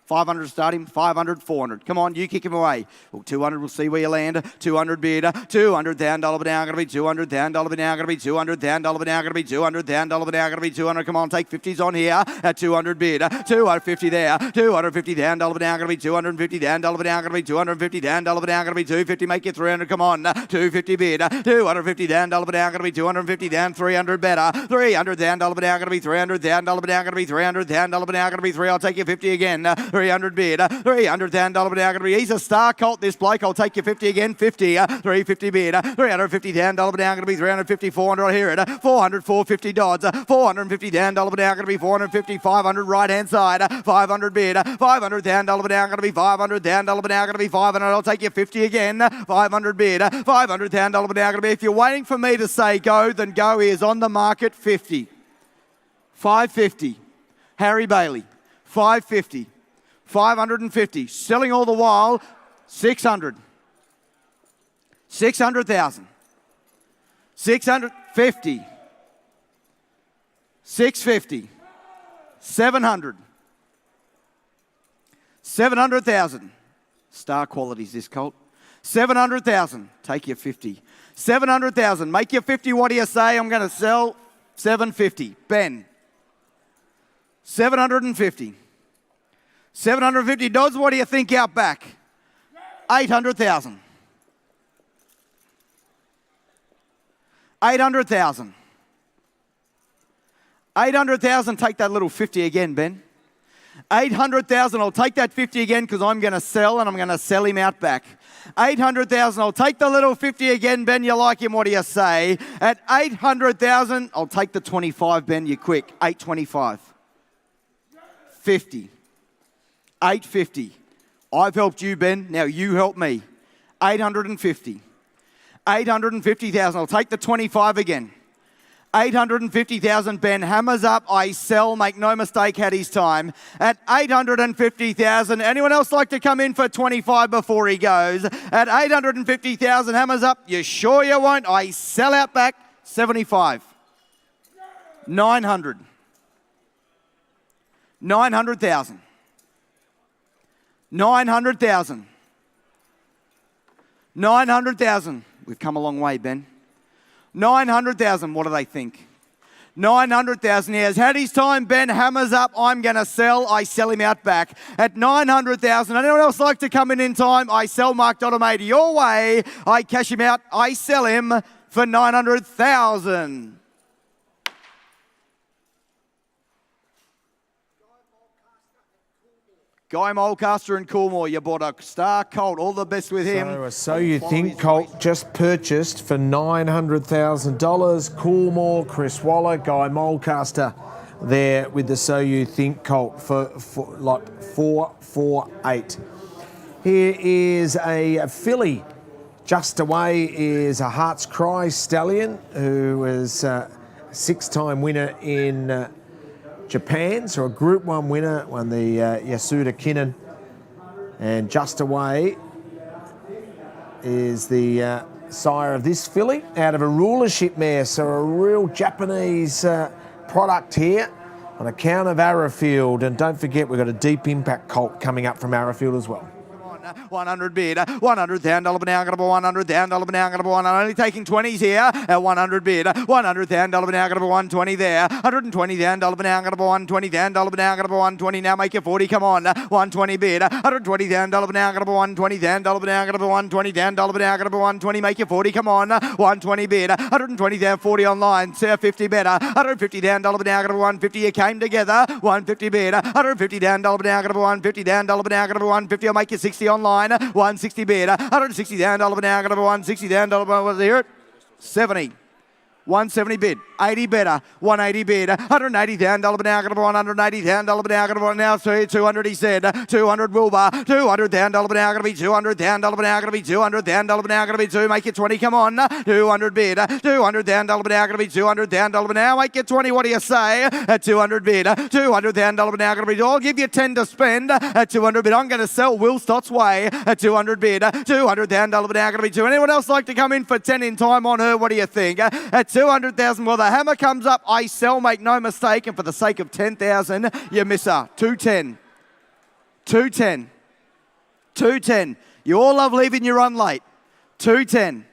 500 to start him, 500, 400. Come on, you kick him away. Well, 200, we'll see where you land. 200 bid, 200 down, $1 down, gonna be 200 down, $1 down, gonna be 200 down, $1 down, gonna be 200 down, $1 down, gonna be 200. Come on, take 50s on here. At 200 bid, 250 there, 250 down, $1 down, gonna be 250 down, $1 down, gonna be 250 down, $1 down, gonna be 250. Make it 300. Come on, 250 bid, 250 down, $1 down, gonna be 250 down, 300 better, 300 down, $1 down, gonna be 300 down, $1 down, gonna be 300 down, $1 down, gonna be 3. I'll take you 50 again. 300 bid, 300 down, $1 down, gonna be, he's a star colt, this bloke, I'll take you 50 again, 50, 350 bid, 350 down, $1 down, gonna be 350, 400, I'll hear it, 400, 450 Dodds, 450 down, $1 down, gonna be 450, 500 right hand side, 500 bid, 500 down, $1 down, gonna be 500 down, $1 down, gonna be 500, I'll take you 50 again, 500 bid, 500 down, $1 down, gonna be, if you're waiting for me to say go, then go is on the market, 50, 550, Harry Bailey, 550, 550, selling all the while, 600, 600,000, 650, 650, 700, 700,000, star qualities this colt, 700,000, take your 50, 700,000, make your 50, what do you say? I'm going to sell 750, Ben, 750. 750 Dodds, what do you think out back? 800,000. 800,000. 800,000, take that little 50 again, Ben. 800,000, I'll take that 50 again because I'm going to sell and I'm going to sell him out back. 800,000, I'll take the little 50 again, Ben, you like him, what do you say? At 800,000, I'll take the 25, Ben, you quick. 825. 50. 850. I've helped you, Ben. Now you help me. 850. 850,000. I'll take the 25 again. 850,000. Ben hammers up. I sell. Make no mistake, had his time. At 850,000. Anyone else like to come in for 25 before he goes? At 850,000. Hammers up. You sure you won't? I sell out back. 75. 900. 900,000. 900,000. 900,000. We've come a long way, Ben. 900,000. What do they think? 900,000. He has had his time. Ben hammers up. I'm going to sell. I sell him out back at 900,000. Anyone else like to come in time? I sell Mark Dottomade your way. I cash him out. I sell him for 900,000. Guy Mulcaster and Coolmore, you bought a star colt. All the best with him. So You Think colt just purchased for $900,000. Coolmore, Chris Waller, Guy Mulcaster there with the So You Think colt for lot 448. Here is a filly. Just away is a Heart's Cry stallion who is a 6-time winner in Japan, so a Group 1 winner, won the Yasuda Kinnan. And Just Away is the sire of this filly out of a rulership mare, so a real Japanese product here on account of Arrowfield. And don't forget, we've got a Deep Impact colt coming up from Arrowfield as well. 100 bid, $100,000 now, going to $100,000 now, going to one. Only taking 20s here at 100 bid, $100,000 now, going to 120 there, $120,000 now, going to $120,000 now, going to 120 now, make it 40, come on, 120 bid, $120,000 now, going to $120,000 now, going to $120,000 now, going to 120, make it 40, come on, 120 bid, $120,000, 40 online, 50 better, $150,000 now, going to 150, you came together, 150 bid, $150,000 now, going to $150,000 now, going to 150, I'll make you 60 online, 160 bid, $160,000 now, going to $160,000, was here, 70. 170 bid, 80 better, 180 bid, $180,000 now, going to $180,000 now, going to now 200, he said, 200 Wilbur, $200,000 now, going to be $200,000 now, going to be $200,000 now, going to be 2, make it 20, come on, 200 bid, $200,000 now, going to be $200,000 now, make it 20, what do you say, at 200 bid, $200,000 now, going to be, I'll give you 10 to spend, at 200 bid, I'm going to sell Will Stott's way, at 200 bid, $200,000 now, going to be 2, anyone else like to come in for 10 in time on her, what do you think, at 200,000, well, the hammer comes up, I sell, make no mistake, and for the sake of 10,000, you miss her. 210. 210. 210. You all love leaving your run late. 210.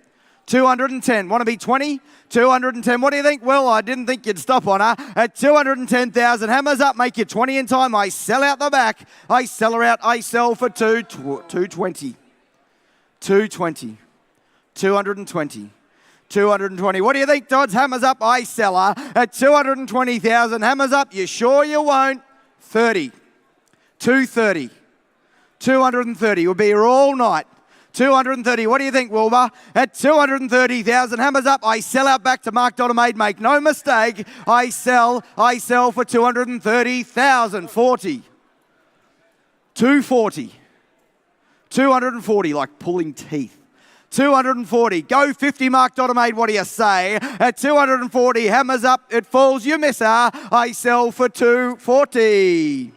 210. Want to be 20? 210. What do you think? Well, I didn't think you'd stop on her. At 210,000, hammers up, make you 20 in time. I sell out the back. I sell her out. I sell for 220. 220. 220. 220. What do you think, Dodds? Hammers up, I sell her at 220,000. Hammers up, you sure you won't? 30. 230. 230. You'll be here all night. 230. What do you think, Wilbur? At 230,000. Hammers up, I sell out back to Mark Dottamaid. Make no mistake. I sell for 230,000. 40. 240. 240, like pulling teeth. 240. Go 50, Mark Dottamaid. What do you say? At 240, hammers up, it falls, you miss her. I sell for 240.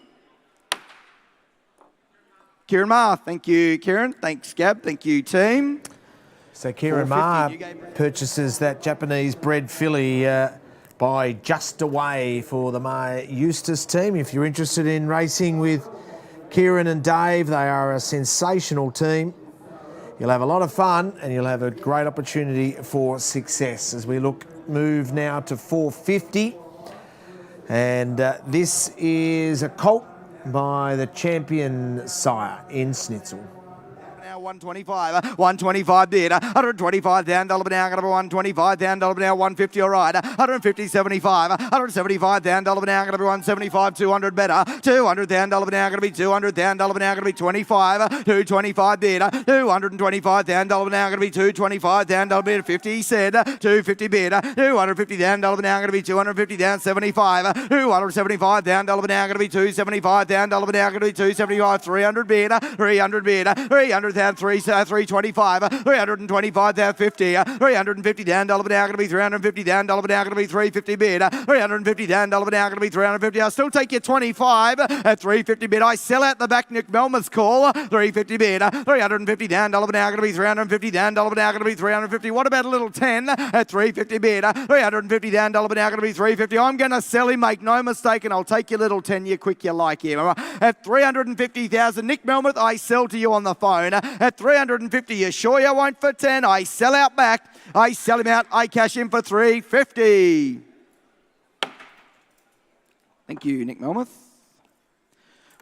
Kieran Ma. Thank you, Kieran. Thanks, Gab. Thank you, team. So Kieran Ma purchases that Japanese bred filly by Just Away for the Mae Eustace team. If you're interested in racing with Kieran and Dave, they are a sensational team. You'll have a lot of fun and you'll have a great opportunity for success as we move now to 450. And this is a colt by the champion sire in Snitzel. 125 bid, $125,000 now, $125,000 now, 150 all right, 150, 75, $175,000 now, going to be 175, 200 better, $200,000 now, going to be $200,000 now, going to be 25, 225 bid, $225,000 now, going to be 225,000 bid, 50 he said, 250 bid, $250,000 now, going to be 250,000, 75, $275,000 now, going to be 275,000 now, going to be 275, 300 bid, 300,000, 325, 325,000, 50, $350,000 now, going to be $350,000 now, going to be 350 bid, $350,000 now, going to be 350. I'll still take you 25 at 350 bid. I sell out the back. Nick Melmer's call, 350 bid, $350,000 now, going to be $350,000 now, going to be 350. What about a little 10 at 350 bid, $350,000 now, going to be 350. I'm going to sell him, make no mistake, and I'll take your little 10, you quick, you like him. At 350,000, Nick Melmoth, I sell to you on the phone. At 350, you sure you won't for 10? I sell out back. I sell him out. I cash in for 350. Thank you, Nick Melmoth.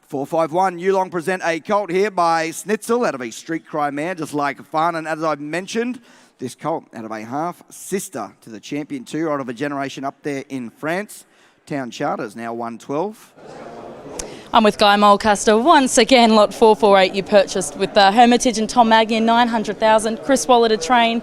451, Yearling present a colt here by Snitzel out of a Street Cry mare, just like fun. And as I've mentioned, this colt out of a half sister to the champion 2-year-old of a generation up there in France. Town Charters now 112. I'm with Guy Mulcaster. Once again, lot 448 you purchased with Hermitage and Tom Magnier, 900,000. Chris Waller to train.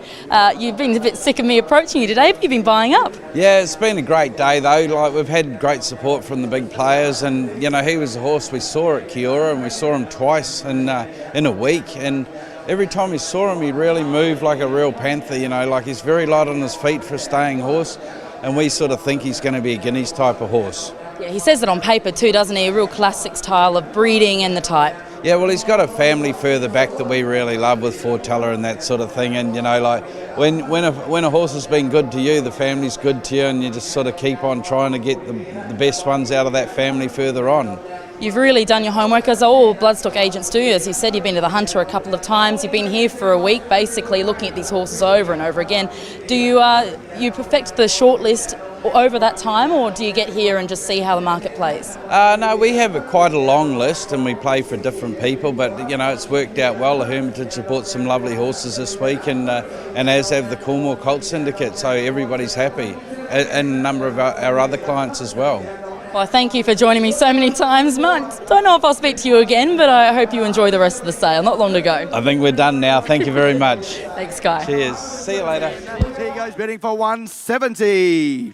You've been a bit sick of me approaching you today, but you've been buying up. Yeah, it's been a great day though. Like, we've had great support from the big players, and you know, he was a horse we saw at Kiora, and we saw him twice in a week, and every time we saw him he really moved like a real panther, you know, like he's very light on his feet for a staying horse, and we sort of think he's going to be a Guineas type of horse. Yeah, he says it on paper too, doesn't he? A real classic style of breeding and the type. Yeah, well, he's got a family further back that we really love with Foreteller and that sort of thing. And, you know, like when a horse has been good to you, the family's good to you, and you just sort of keep on trying to get the best ones out of that family further on. You've really done your homework, as all bloodstock agents do. As you said, you've been to the Hunter a couple of times. You've been here for a week, basically looking at these horses over and over again. Do you perfect the shortlist over that time, or do you get here and just see how the market plays? No, we have quite a long list, and we play for different people. But you know, it's worked out well. The Hermitage have bought some lovely horses this week, and as have the Coolmore Colt Syndicate. So everybody's happy, and a number of our other clients as well. Well, thank you for joining me so many times, Mark. Don't know if I'll speak to you again, but I hope you enjoy the rest of the sale. Not long to go. I think we're done now. Thank you very much. Thanks, Guy. Cheers. See you later. Here goes bidding for 170.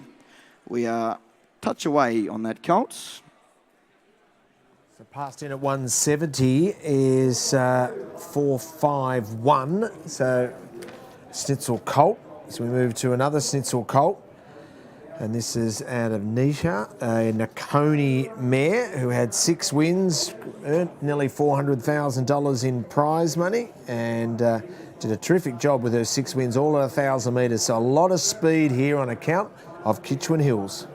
We are touch away on that colt. So passed in at 170 is 451. So Snitzel Colt. So we move to another Snitzel Colt. And this is out of Nisha, a Nakoni mare who had 6 wins, earned nearly $400,000 in prize money, and did a terrific job with her 6 wins, all at 1,000 metres. So a lot of speed here on account of Kitchwin Hills.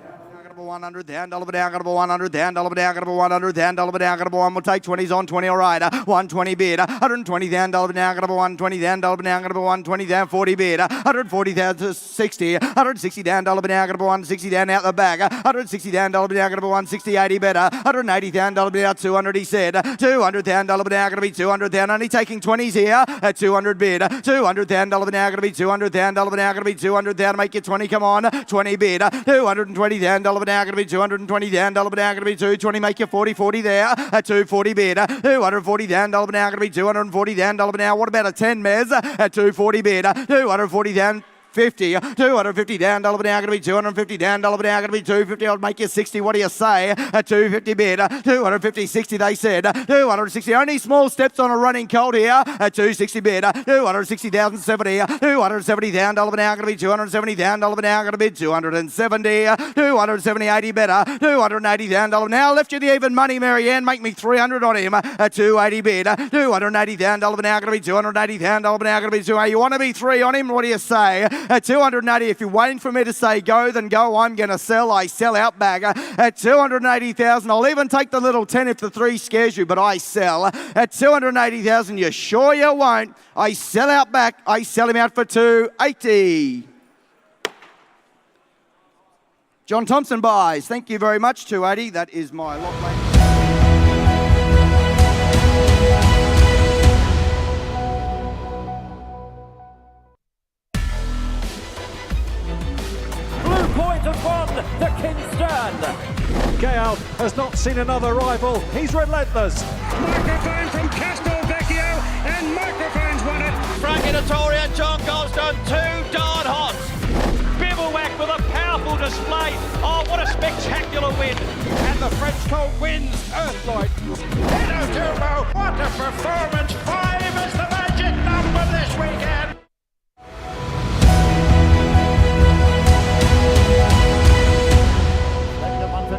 100 down, $1 down, $100 down, $1 down, $100 down, $1 down, $1. We'll take 20s on 20, all right. 120 bid, 120 down, $1 down, $120 down, $1 down, $120 down, 40 bid, 140 down to 60, 160 down, $1 down, $160 down out the back, 160 down, $1 down, $160, 80 better, 180 down, $1 down, 200 he said, 200 down, $1 down, going to be 200 down, only taking 20s here at 200 bid, 200 down, $1 down, going to be 200 down, $1 down, going to be 200 down, make it 20, come on, 20 bid, 220 down, $1 down, going to be 220 down, $1 down, going to be 220, make you 40, 40 there, at 240 bid, 240 down, $1 down, going to be 240 down, $1 down, what about a 10 Mez, at 240 bid, 240 down, 50, 250 down, $1 down, going to be 250 down, $1 down, going to be 250, I'll make you 60, what do you say, at 250 bid, 250, 60 they said, 260, only small steps on a running colt here, at 260 bid, 260,000, 70, 270 down, $1 down, going to be 270 down, $1 down, going to be 270, 270, 80 better, 280 down, $1 now, left you the even money, Marianne, make me 300 on him, at 280 bid, 280 down, $1 down, going to be 280 down, $1 down, going to be 280, you want to be 3 on him, what do you say? At 280, if you're waiting for me to say go, then go. I'm going to sell. I sell out bagger at 280,000. I'll even take the little 10 if the 3 scares you, but I sell at 280,000. You sure you won't? I sell out back. I sell him out for 280. John Thompson buys. Thank you very much. 280. That is my lot, mate. Have won the Kingston. Gale has not seen another rival. He's relentless. Microphone from Castelvecchio, and Microphone's won it. Frank Vittoria and John Goldstone, 2 darn hot. Bivouac with a powerful display. Oh, what a spectacular win. And the French colt wins Earthlight. Hello, Turbo. What a performance. 5 is the magic number this weekend.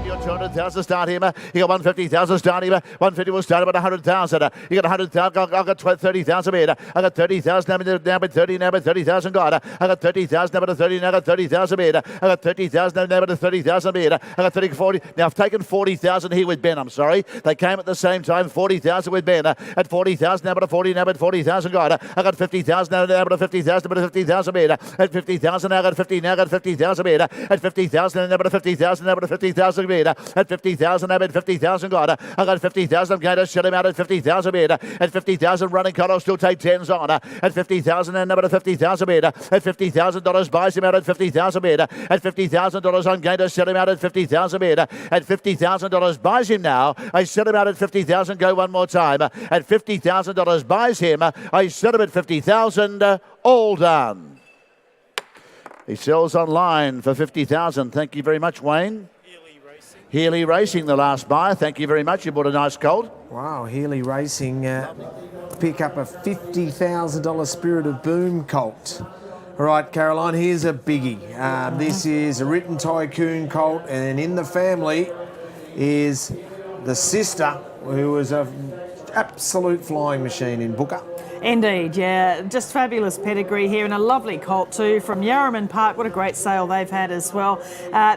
Or 200,000 start him. He got 150,000 start him. 150 will start about 100,000. You got 100,000. I got 30,000 bid. I got 30,000 now with 30 now with 30,000 got. I got 30,000 now with 30 now got 30,000 bid. I got 30,000 now with 30,000 bid. I got 30 40. Now I've taken 40,000 here with Ben. I'm sorry. They came at the same time. 40,000 with Ben. At 40,000 now with 40 now with 40,000 got. I got 50,000 now with 50,000 with 50,000 bid. At 50,000 now got 50 now got 50,000 bid. At 50,000 now with 50,000 now with 50,000 bid. At 50,000, I'm at 50,000, got it. I got 50,000, I'm going to shut him out at 50,000 bid. At 50,000, running cut, I'll still take 10s on. At 50,000 and number 50,000 bid. At $50,000 buys him out at 50,000 bid. At $50,000, I'm going to shut him out at 50,000 bid. At $50,000 buys him now. I set him out at 50,000, go one more time. At $50,000 buys him. I set him at 50,000, all done. He sells online for 50,000. Thank you very much, Wayne. Yearling Racing, the last buyer. Thank you very much. You bought a nice colt. Wow, Yearling Racing pick up a $50,000 Spirit of Boom colt. All right, Caroline, here's a biggie. This is a Written Tycoon colt, and in the family is the sister, who was an absolute flying machine in Booker. Indeed, yeah. Just fabulous pedigree here, and a lovely colt too from Yarraman Park. What a great sale they've had as well.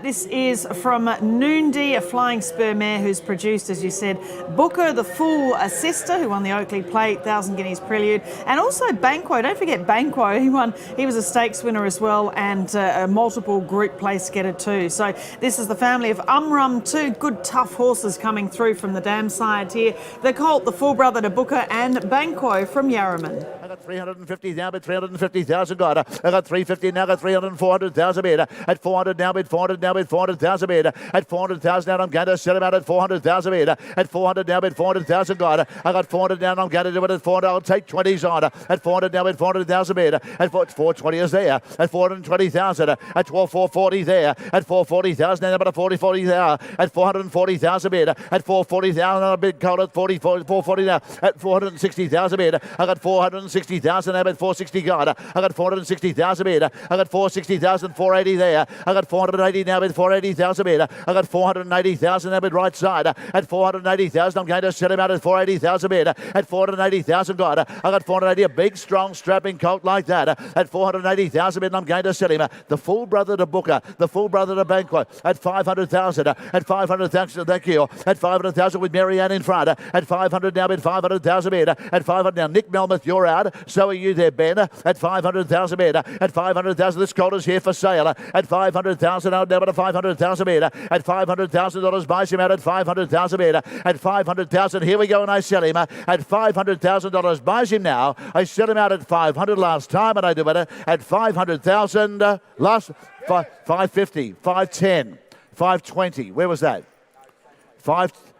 This is from Noondy, a flying spur mare who's produced, as you said, Booker, the full sister, who won the Oakley Plate, 1,000 Guineas Prelude, and also Banquo. Don't forget Banquo. He was a stakes winner as well, and a multiple group place getter too. So this is the family of Umrum, two good tough horses coming through from the dam side here. The colt, the full brother to Booker, and Banquo from Yarraman. I got 350 now, but 350,000 got it. I got 350 now, got 300 and 400,000 bid. At 400 now, bid 400 now, bid 400,000 bid. At 400,000 now, I'm going to sell him out at 400,000 bid. At 400 now, bid 400,000 got it. I got 400 now, and I'm going to do it at 400. I'll take 20s on it. At 400 now, bid 400,000 bid. At 420 is there. At 420,000. At 440 there. At 440,000 now, but at 40 there. At 440,000 bid. At 440,000 on a big colt at 440 now. At 460,000 bid. I got 460,000 now, but 460 got it. I got 460,000 bid. I got 460,000, 480 there. I got 480 now, but 480,000 bid. I got 480,000 now, but right side. At 480,000, I'm going to set him out at 480,000 bid. At 480,000 got it. I got 480, a big, strong, strapping colt like that. At 480,000 bid, I'm going to set him. The full brother to Booker, the full brother to Banquo. At 500,000. At 500,000, thank you. At 500,000 with Marianne in front. At 500 now, bid 500,000 bid. At 500 now, Nick Melmoth, you're out. So are you there, Ben. At 500,000 bid. At 500,000, this colt is here for sale. At 500,000, I'll never to 500,000 bid. At $500,000 buys him out at 500,000 bid. At 500,000, here we go, and I sell him. At $500,000 buys him now. I sell him out at 500 last time, and I do it at 500,000 last 550, 510, 520. Where was that?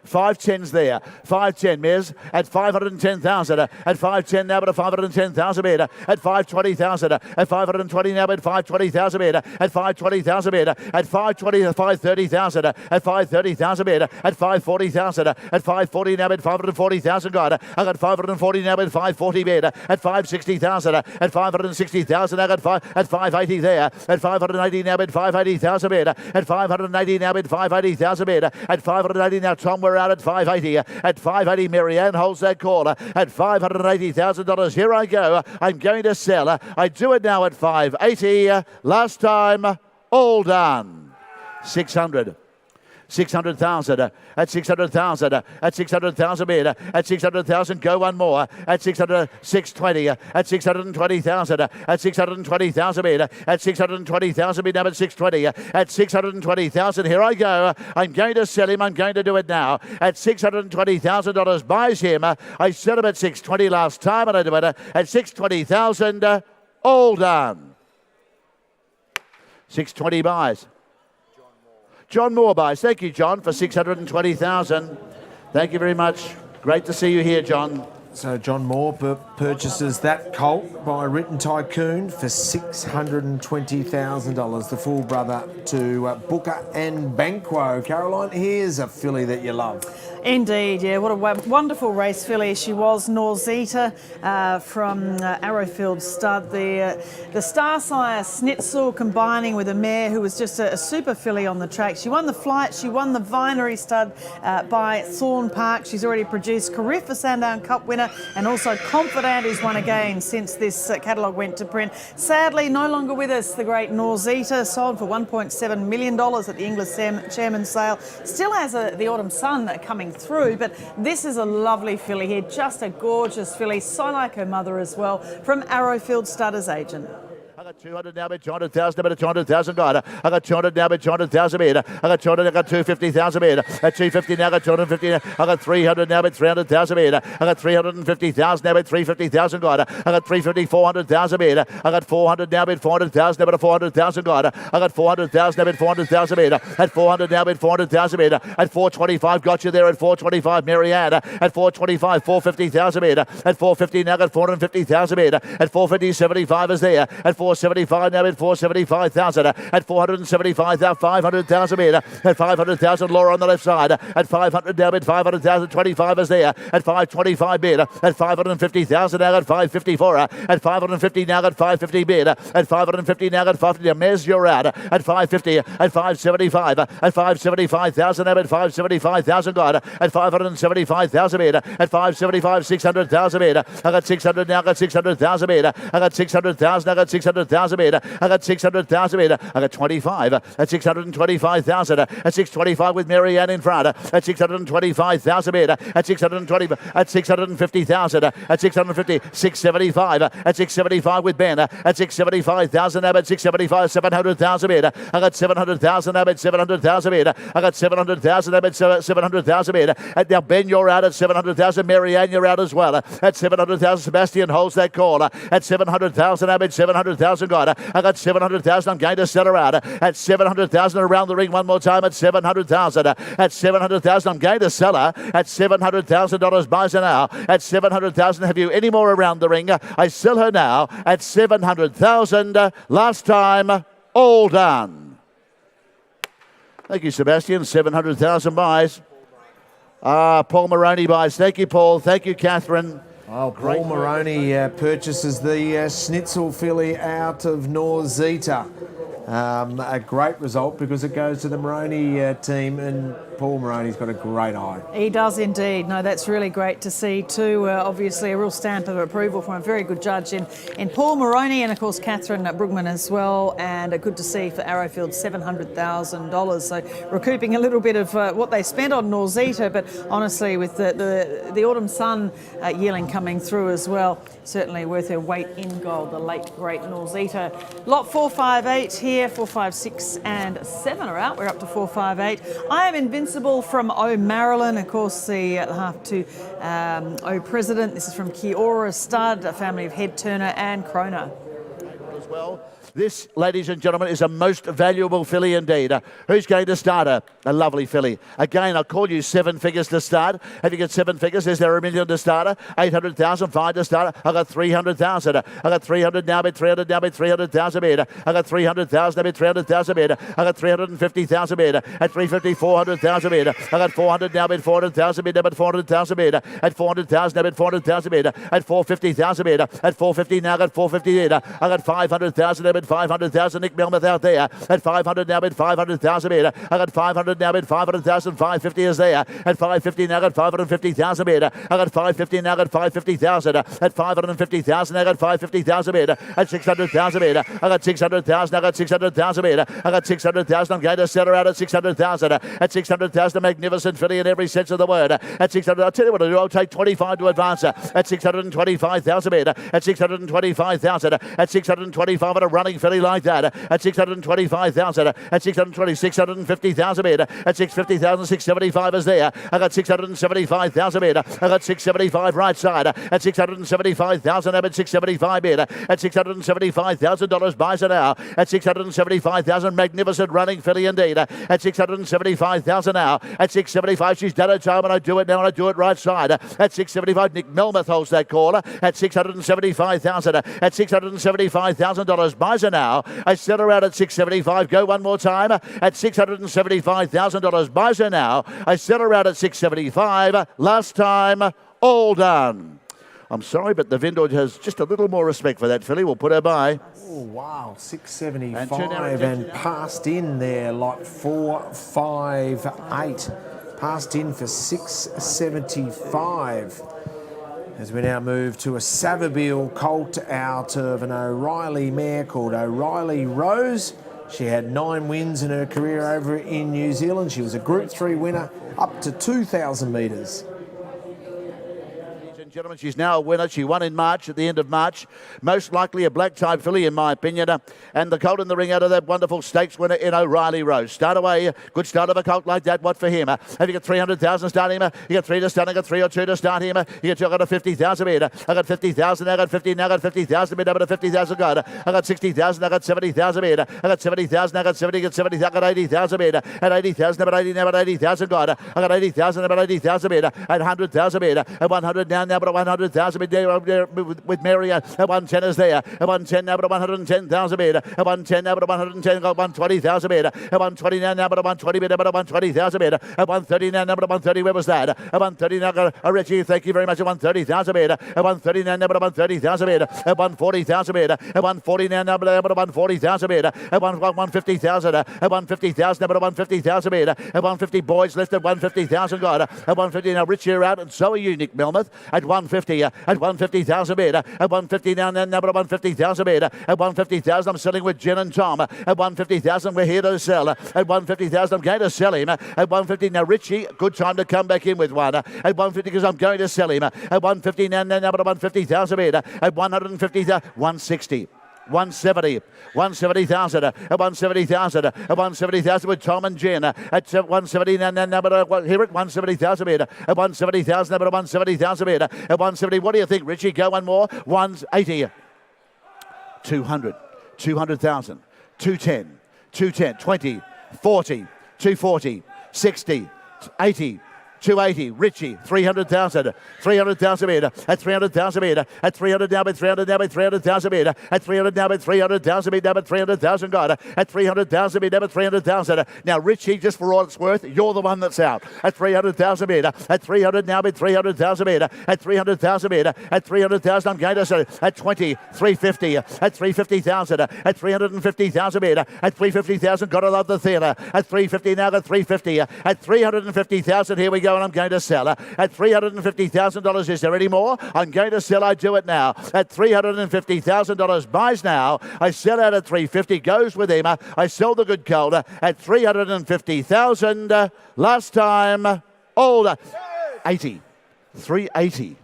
510's there. 510, Miz. At 510,000. At 510 now, but at 510,000 bid. At 520,000. At 520 now, but 520,000 bid. At 520,000 bid. At 520, 530,000. At 530,000 bid. At 540,000. At 540 now, but 540,000 got. I got 540 now, but 540 bid. At 560,000. At 560,000. I got at 580 there. At 580 now, but 580,000 bid. At 580 now, but 580,000 bid. At 580 now, Tom, we're out at 580. At 580, Marianne holds that call. At $580,000, here I go. I'm going to sell. I do it now at 580. Last time, all done. 600. 600,000. At 600,000. At 600,000 bid. At 600,000, go one more. At 620. At 620,000. At 620,000 bid. At 620,000 bid, number 620. At 620,000, here I go. I'm going to sell him. I'm going to do it now. At $620,000 buys him. I sold him at 620 last time, and I do it at 620,000. All done. 620 buys. John Moore buys. Thank you, John, for 620,000. Thank you very much. Great to see you here, John. So John Moore purchases that colt by Written Tycoon for $620,000. The full brother to Booker and Banquo. Caroline, here's a filly that you love. Indeed, yeah. What a wonderful race filly she was. Norzita from Arrowfield Stud. The star sire Snitzel combining with a mare who was just a super filly on the track. She won the flight. She won the Vinery Stud by Thorn Park. She's already produced Cariffa Sandown Cup winner, and also Confidant, who's won again since this catalogue went to print. Sadly, no longer with us, the great Norzita, sold for $1.7 million at the Inglis Chairman's sale. Still has the Autumn Sun coming through, but this is a lovely filly here, just a gorgeous filly, so like her mother as well, from Arrowfield Stud as agent. I got 200 now, but 200,000, but 200,000 God. I got 200 now, but 200,000 bid. I got 200, I got 250,000 bid. At 250 now, I got 250. I got 300 now, but 300,000 bid. I got 350,000 now, but 350,000 God. I got 350, 400,000 bid. I got 400 now, but 400,000 now, but 400,000 God. I got 400,000 now, but 400,000 bid. At 400 now, but 400,000 bid. At 425, got you there at 425, Marianne. At 425, 450,000 bid. At 450 now, got 450,000 bid. At 450, 75 is there. At 475 now, at 475,000. At 475,000, 500,000 bid. At 500,000, Laura on the left side. At 500 now, bid 500,000, 25 is there. At 525 bid. At 550,000 now, at 554. At 550 now, at 550 bid. At 550 now, at 550. Mez, you're out. At 550. At 575. At 575,000 now, at 575,000 God. At 575,000 bid. At 575, 600,000 bid. I got 600 now, got 600,000 bid. I got 600,000, I got 600,000 bid. I got 600,000 bid. I got 25 at 625,000. At 625 with Marianne in front. At 625,000 bid. At 620. At 650,000. At 650. 675. At 675 with Ben. At 675,000. At 675. 700,000 bid. I got 700,000. At 700,000 bid. I got 700,000. At 700,000 bid. Now Ben, you're out at 700,000. Marianne, you're out as well. At 700,000. Sebastian holds that call. At 700,000. At 700,000. God. I got 700,000. I'm going to set her out. At 700,000 around the ring one more time. At 700,000. At 700,000. I'm going to sell her. At $700,000 buys her now. At 700,000. Have you any more around the ring? I sell her now. At 700,000. Last time. All done. Thank you, Sebastian. 700,000 buys. Paul Moroney buys. Thank you, Paul. Thank you, Catherine. Oh, Paul Moroney purchases the Schnitzel filly out of Norzita. A great result because it goes to the Moroney team, and Paul Moroney's got a great eye. He does indeed. No, that's really great to see too. Obviously, a real stamp of approval from a very good judge in Paul Moroney, and of course Catherine Brugman as well. And good to see for Arrowfield $700,000. So recouping a little bit of what they spent on Norzita, but honestly, with the Autumn Sun yearling coming through as well, certainly worth her weight in gold. The late great Norzita. Lot 458 here. 4, 5, 6 and 7 are out. We're up to 4, 5, 8. I Am Invincible from O'Marilyn, of course, the half to O President. This is from Kiora Stud, a family of Head Turner and Kroner. As well. This, ladies and gentlemen, is a most valuable filly indeed. Who's going to start her? A lovely filly. Again, I'll call you 7 figures to start. Have you got 7 figures? Is there $1 million to start her? 800,000, 5 to start her. I got 300,000. I got 300 now, bid 300 now, bid 300,000 bid. I got 300,000 now, bid 300,000 bid. I got 350,000 bid. At 350, 400,000 bid. I got 400 now, bid 400,000 bid. But 400,000 bid. At 400,000 now, bid 400,000 bid. At 450,000 bid. At 450 now, got 450 bid. I got 500,000 now, bid 500,000. Nick Melmoth out there. At 500 now, bid 500,000 bid. I got 500 now, bid 500,000. 550 is there. At 550 now, got 550,000 bid. I got 550 now, got 550,000. At 550,000, I got 550,000 bid. At 600,000 bid. I got 600,000. I got 600,000 bid. I got 600,000. I'm going to set her out at 600,000. At 600,000, a magnificent filly in every sense of the word. At 600, I'll tell you what I'll do. I'll take 25 to advance her. At 625,000 bid. At 625,000. At 625 at a running filly like that. At 625,000. At 620, 650,000 bid. At 650,000, 675 is there. I got 675,000 bid. I got 675 right side. At 675,000, I'm at 675 bid. At $675,000 buys it now. At 675,000, magnificent running filly indeed. At 675,000 now. At 675, she's done her job, and I do it now, and I do it right side. At 675, Nick Melmoth holds that call. At 675,000. At $675,000 buys her now. I set her out at 675. Go one more time. At $675,000 buys her now. I set her out at 675. Last time, all done. I'm sorry, but the vendor has just a little more respect for that filly. We'll put her by. Oh, wow. 675 and passed in there, lot 458. Passed in for 675. As we now move to a Savabeel colt out of an O'Reilly mare called O'Reilly Rose. She had 9 wins in her career over in New Zealand. She was a Group 3 winner up to 2,000 metres. and gentlemen, she's now a winner. She won in March, at the end of March. Most likely a black-type filly, in my opinion. And the colt in the ring out of that wonderful stakes winner in O'Reilly Rose. Start away. Good start of a colt like that. What for him? Have you got 300,000 starting him? You got 3 to start. I got 3 or 2 to start him. You got a 50,000 bid. I got 50,000. I got 50. Now I got 50,000 bid. I got 50,000. God. I got 60,000. I got 70,000 bid. I got 70,000. I got 70. I got 70. I got 80,000 bid. At 80,000. About 80. Now about 80,000. God. I got 80,000. About 80,000 bid. At 100,000 bid. At 100 now. Now about 100,000 bid. There with Mary. At 110 is there. At 110 now. About 110,000 bid. At 110 now. About 110. Got 120,000 bid. At 120 now. Now about 120 bid. About 120,000 bid. At 130 now. Now about 130. Where was that? At 130 now. Got a Richie. Thank you very much. At 130,000 bid. At 130 now. Now about 130,000 bid. At 140,000 bid. At 140 now. Now about 140,000 bid. At 150,000. At 150,000. About 150,000 bid. At 150 boys left at 150,000. God. At 150 now. Rich here out, and so are you, Nick Melmoth. At 150. At 150,000 bid. At 150 now. Now about 150,000 bid. At 150,000. I'm selling with Jen and Tom. At 150,000. We're here to sell. At 150,000. I'm going to sell him. At 150 now. Richie, good time to come back in with one. At 150 because I'm going to sell him. At 150 now. Now about 150,000 bid. At 150,000. 160. 170, 170,000, at 170,000, at 170,000 with Tom and Jen, at 170, now, but here at 170,000 bid, at 170,000, but at 170,000 bid, at 170, what do you think, Richie? Go one more, 180, 200, 200,000, 210, 210, 20, 40, 240, 60, 80, 280, Richie, 300,000, 300,000 bid, at 300,000 bid, at 300 now, but 300 now, but 300,000 bid, at 300 now, but 300,000 bid, now, but 300,000 God, at 300,000 bid, now, but 300,000. Now, Richie, just for all it's worth, you're the one that's out. At 300,000 bid, at 300 now, but 300,000 bid, at 300,000 bid, at 300,000, I'm going to say, at 20, 350, at 350,000, at 350,000 bid, at 350,000, gotta love the theatre, at 350 now, got 350, at 350,000, here we go. And I'm going to sell at $350,000. Is there any more? I'm going to sell. I do it now at $350,000. Buys now. I sell out at 350. Goes with him. I sell the good cold at 350,000. Last time, old 80, 380,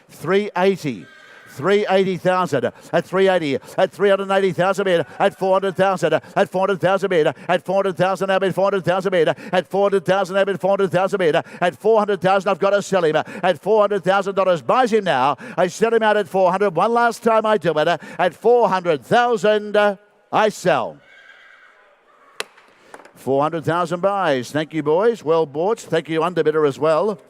380. 380,000 at 380 at 380,000 bid at 400,000 at 400,000 bid at 400,000 now bid 400,000 bid at 400,000 now bid 400,000 bid at 400,000. I've got to sell him at $400,000. Buys him now. I sell him out at 400. One last time I do it at 400,000. I sell. 400,000 buys. Thank you, boys. Well bought. Thank you, underbidder, as well.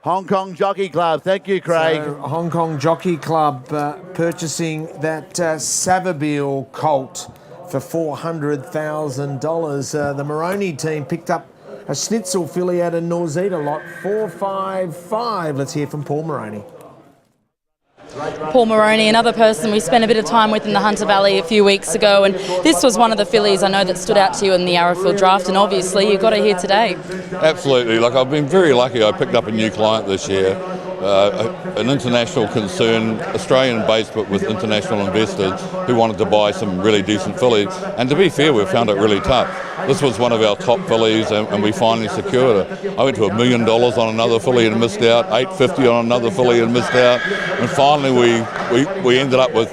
Hong Kong Jockey Club. Thank you, Craig. So, Hong Kong Jockey Club purchasing that Savabeel colt for $400,000. The Moroni team picked up a Schnitzel filly out of Norzita lot 455. Let's hear from Paul Moroni. Paul Moroni, another person we spent a bit of time with in the Hunter Valley a few weeks ago, and this was one of the fillies I know that stood out to you in the Arrowfield draft, and obviously you got her here today. Absolutely. Like, I've been very lucky. I picked up a new client this year, an international concern, Australian-based but with international investors who wanted to buy some really decent fillies, and to be fair, we found it really tough. This was one of our top fillies, and we finally secured it. I went to $1 million on another filly and missed out, $850 on another filly and missed out, and finally we ended up with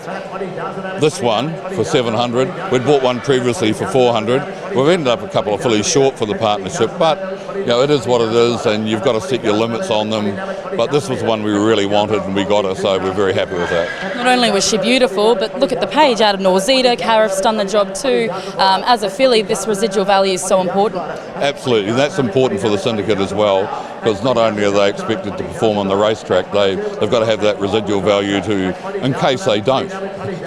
this one for $700. We'd bought one previously for $400. We've ended up a couple of fillies short for the partnership, but you know, it is what it is, and you've got to set your limits on them. But this was one we really wanted, and we got her, so we're very happy with that. Not only was she beautiful, but look at the page out of Norzita. Cariff's done the job too. As a filly, this residual value is so important. Absolutely, and that's important for the syndicate as well, because not only are they expected to perform on the racetrack, they've got to have that residual value too, in case they don't.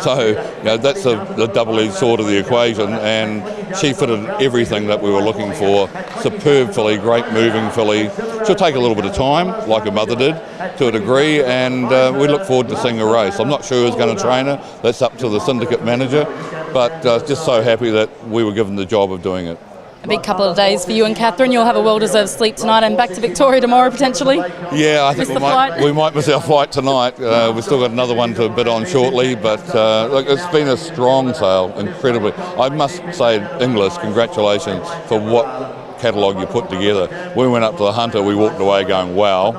So you know, that's the double-edged sword of the equation, and she fitted everything that we were looking for. Superb filly, great moving filly. She'll take a little bit of time, like her mother did, to a degree, and we look forward to seeing her race. I'm not sure who's going to train her. That's up to the syndicate manager, but just so happy that we were given the job of doing it. A big couple of days for you and Catherine. You'll have a well-deserved sleep tonight and back to Victoria tomorrow potentially. Yeah, I think we might miss our flight tonight. We've still got another one to bid on shortly, but look, it's been a strong sale, incredibly. I must say, Inglis, congratulations for what catalogue you put together. We went up to the Hunter, we walked away going, wow.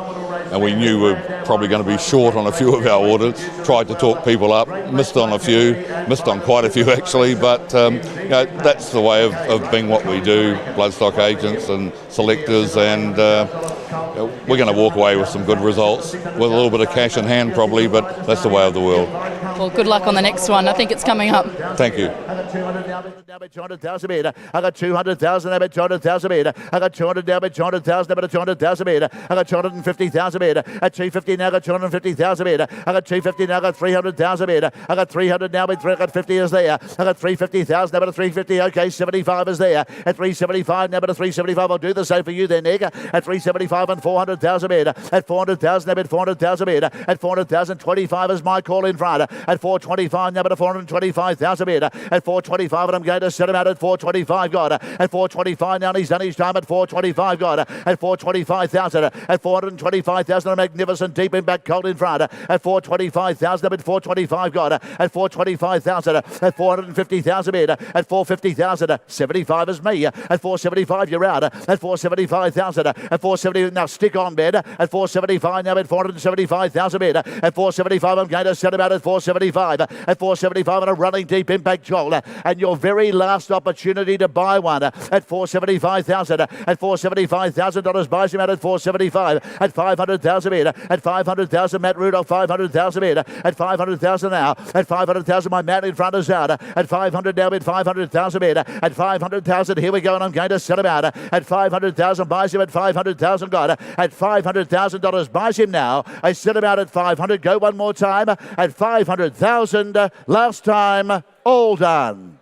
and we knew we were probably going to be short on a few of our orders. Tried to talk people up, missed on a few, missed on quite a few actually, but that's the way of being what we do, bloodstock agents and selectors, and we're going to walk away with some good results, with a little bit of cash in hand probably, but that's the way of the world. Well, good luck on the next one. I think it's coming up. Thank you. I got 200 now, bet 200,000 meter. I got 200,000 now, bet 200,000 meter. I got 200 now, bet 200,000 now, bet 200,000 meter. I got 250,000 meter. At 250 now, got 250,000 meter. I got 250 now, got 300,000 meter. I got 300 now, bet 350 is there. I got 350,000 now, bet 350. Okay, 75 is there. At 375 now, bet 375. I'll do the same for you then, Nick. At 375 and 400,000 meter. At 400,000 now, bet 400,000 meter. At 400,000, 25 is my call in front. At 425 now, bet 425,000 meter. At 425, and I'm going to set him out at 425. Got it. At 425 now, and he's done his time at 425. Got it. At 425,000. At 425,000, a magnificent deep impact colt in front. At 425,000, at 425. Got it. At 425,000. At 450,000 meter. At 450,000. 75 is me. At 475, you're out. At 475,000. At 470, now stick on bed. At 475 now, at 475,000 meter. At 475, I'm going to set him out at 475. At 475 on a running deep impact colt. And your very last opportunity to buy one at 475,000. At $475,000 buys him out at 475. At 500,000 meter. At 500,000, Matt Rudolph, 500,000 meter. At 500,000 now. At 500,000, my man in front is out. At 500 now, at 500,000 meter. At 500,000, here we go, and I'm going to set him out. At 500,000, buys him at 500,000. Got it. At $500,000 buys him now. I set him out at 500. Go one more time. At 500,000. Last time. All done.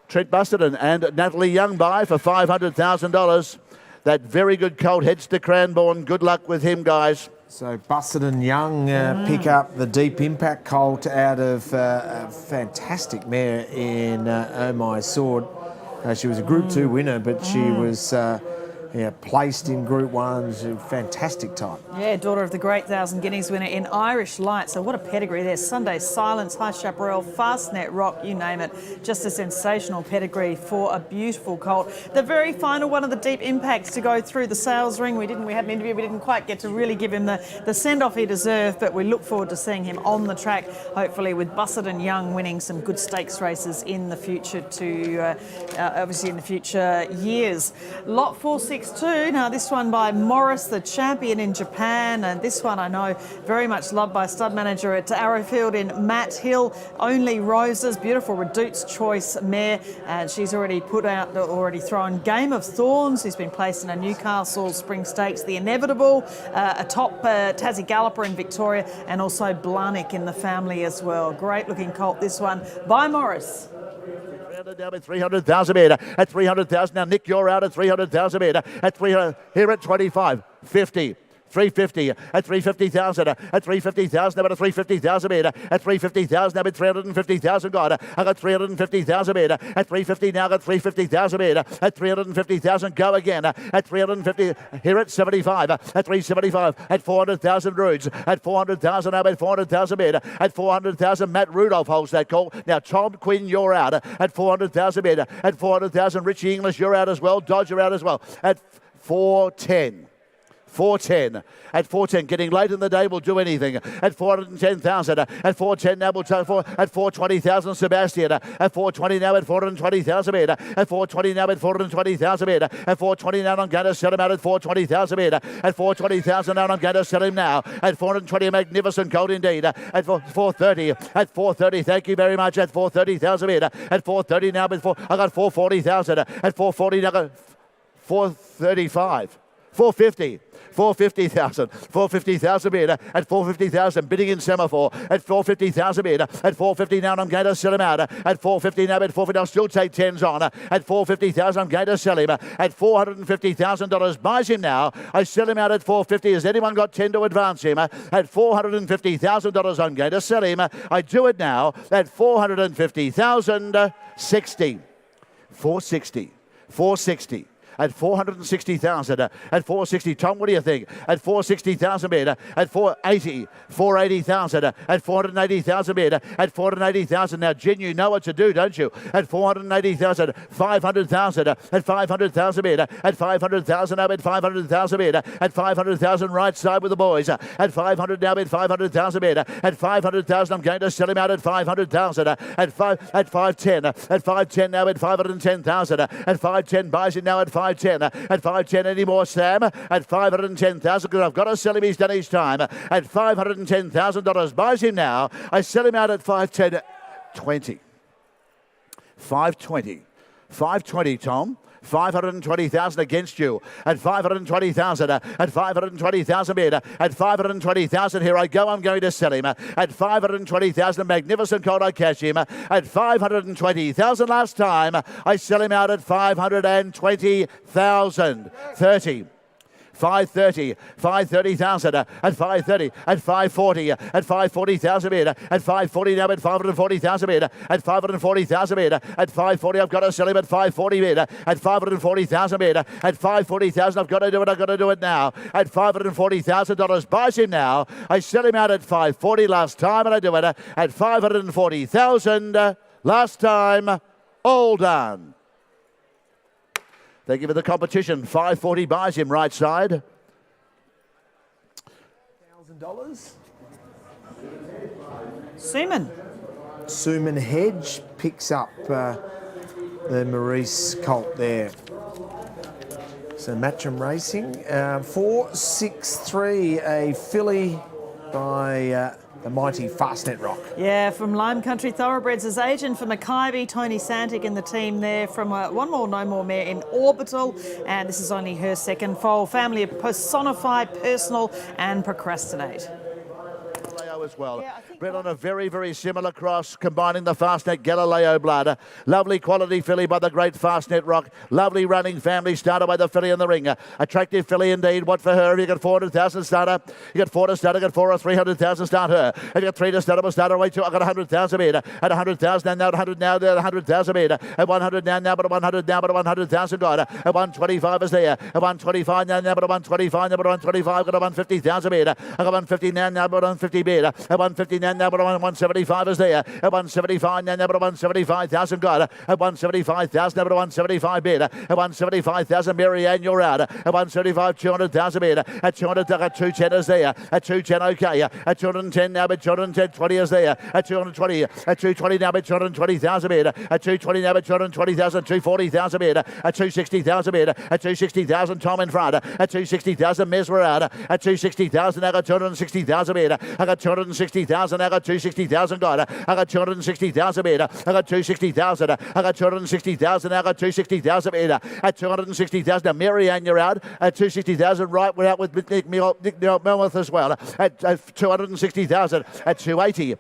Trent Buston and Natalie Young buy for $500,000. That very good colt heads to Cranbourne. Good luck with him, guys. So Busted and Young pick up the deep impact colt out of a fantastic mare in Oh My Sword. She was a Group 2 winner, but she was placed in Group 1. She's a fantastic type. Yeah, daughter of the great 1,000 Guineas winner in Irish Light. So what a pedigree there. Sunday Silence, High Chaparral, Fastnet Rock, you name it. Just a sensational pedigree for a beautiful colt. The very final one of the deep impacts to go through the sales ring. We had an interview. We didn't quite get to really give him the send-off he deserved, but we look forward to seeing him on the track, hopefully with Busted and Young winning some good stakes races in the future obviously in the future years. Lot 462. Now this one by Morris, the champion in Japan, and this one I know very much loved by stud manager at Arrowfield in Matt Hill. Only Roses, beautiful Redute's Choice mare, and she's already thrown Game of Thorns, who's been placed in a Newcastle Spring Stakes, The Inevitable, a top Tassie Galloper in Victoria, and also Blarnick in the family as well. Great looking colt, this one by Morris. Now at 300,000 meter. At 300,000 now, Nick, you're out at 300,000 meter. At 300, here at 25, 50. 350 at 350,000 at 350,000 now at 350,000 meter at 350,000 now at 350,000 got I got 350,000 meter at 350 now got 350,000 meter at 350,000 go again at 350 here at 75 at 375 at 400,000 Rudes at 400,000 now at 400,000 meter at 400,000 Matt Rudolph holds that call. Now Tom Quinn, you're out at 400,000 meter at 400,000 Richie English, you're out as well. Dodge, you're out as well at 410. 410 at 410, getting late in the day, will do anything. At 410,000 at 410 now, we'll take at 420,000 Sebastian at 420 now at 420,000 meter at 420 now at 420,000 meter at 420 now. I'm going to set him out at 420,000 meter at 420,000 now. I'm going to set him now at 420. A magnificent gold indeed at 430 at 430. Thank you very much at 430,000 meter at 430 now. Before I got 440,000 at 440 now. I got 435. 450. 450,000 meter at 450,000, bidding in semaphore at 450,000 meter at 450 now, and I'm going to sell him out at 450 now. At 450, I'll still take 10s on at 450,000. I'm going to sell him at $450,000. Buys him now. I sell him out at 450. Has anyone got 10 to advance him at $450,000? I'm going to sell him. I do it now at 450,000. 60, 460, 460. at 460,000, at 460. Tom, what do you think? At 460,000 bid, at 480, 480,000, at 480,000 bid, at 480,000. Now, Jen, you know what to do, don't you? At 480,000, 500,000, at 500,000 bid, at 500,000 now bid, 500,000 bid, at 500,000 right side with the boys, at 500 now bid, 500,000 bid, at 500,000. I'm going to sell him out at 500,000, at 510, at 510 now bid, 510,000, at 510 buys him now at 510, at 510 anymore, Sam, at 510,000, because I've got to sell him, he's done his time, at $510,000 buys him now. I sell him out at 510, 20. 520. 520, Tom. 520,000 against you at 520,000, at 520,000 bid, at 520,000. Here I go. I'm going to sell him at 520,000. Magnificent cold. I cash him at 520,000 last time. I sell him out at 520,000. 30. 530, 530,000, at 530, at 540, at 540,000 bid, at 540 now at 540,000 bid, at 540,000 bid, at 540 I've got to sell him at 540 bid, at 540,000 bid, at 540,000 I've got to do it now, at $540,000 buys him now. I sell him out at 540 last time and I do it at 540,000 last time, all done. They give it the competition. 540 buys him right side. $1,000. Seaman Hedge picks up the Maurice colt there. So Matcham Racing, 463, a filly by the mighty Fastnet Rock. Yeah, from Lime Country Thoroughbreds as agent for Mackay, Tony Santic in the team there from One More No More mare in Orbital, and this is only her second foal. Family of Personify, Personal and Procrastinate. As well. Bred on a very, very similar cross, combining the Fastnet Galileo blood. Lovely quality filly by the great Fastnet Rock. Lovely running family starter by the filly in the ring. Attractive filly indeed. What for her? Have you got 400,000 starter? You got 4 to starter, you got 4 or 300,000 start her. Have you got 3 to starter, we'll start her away to. I got 100,000 bid. At 100,000 and now at 100 now, there 100,000 bid. At 100 now, but at 100 now, but at 100,000 got. At 125 is there. At 125 now, but at 125 now, but at 125 got a 150,000 bid. I got 150 now, but at 150 bid. At 150 now, but 175 is there. At 175 now, but 175,000 got. At 175,000 now, but 175 bid. At 175,000, Mary Ann, you're out. At 175, 200,000 bid. At 200, at 210 is there. At 210, okay. At 210 now, but 210, 20 is there. At 220, at 220 now, but 220,000 bid. At 220 now, but 220,000, 240,000 bid. At 260,000 bid. At 260,000, Tom in front. At 260,000, Mesmer out. At 260,000, I got 260,000 bid. I got 260,000, I got 260,000 got. I got 260,000 bid. I got 260,000. I got 260,000. I got 260,000 bid. At 260,000, Mary Ann, you're out. At 260,000, right, we're out with Nick Melmoth as well. At 260,000. At 280.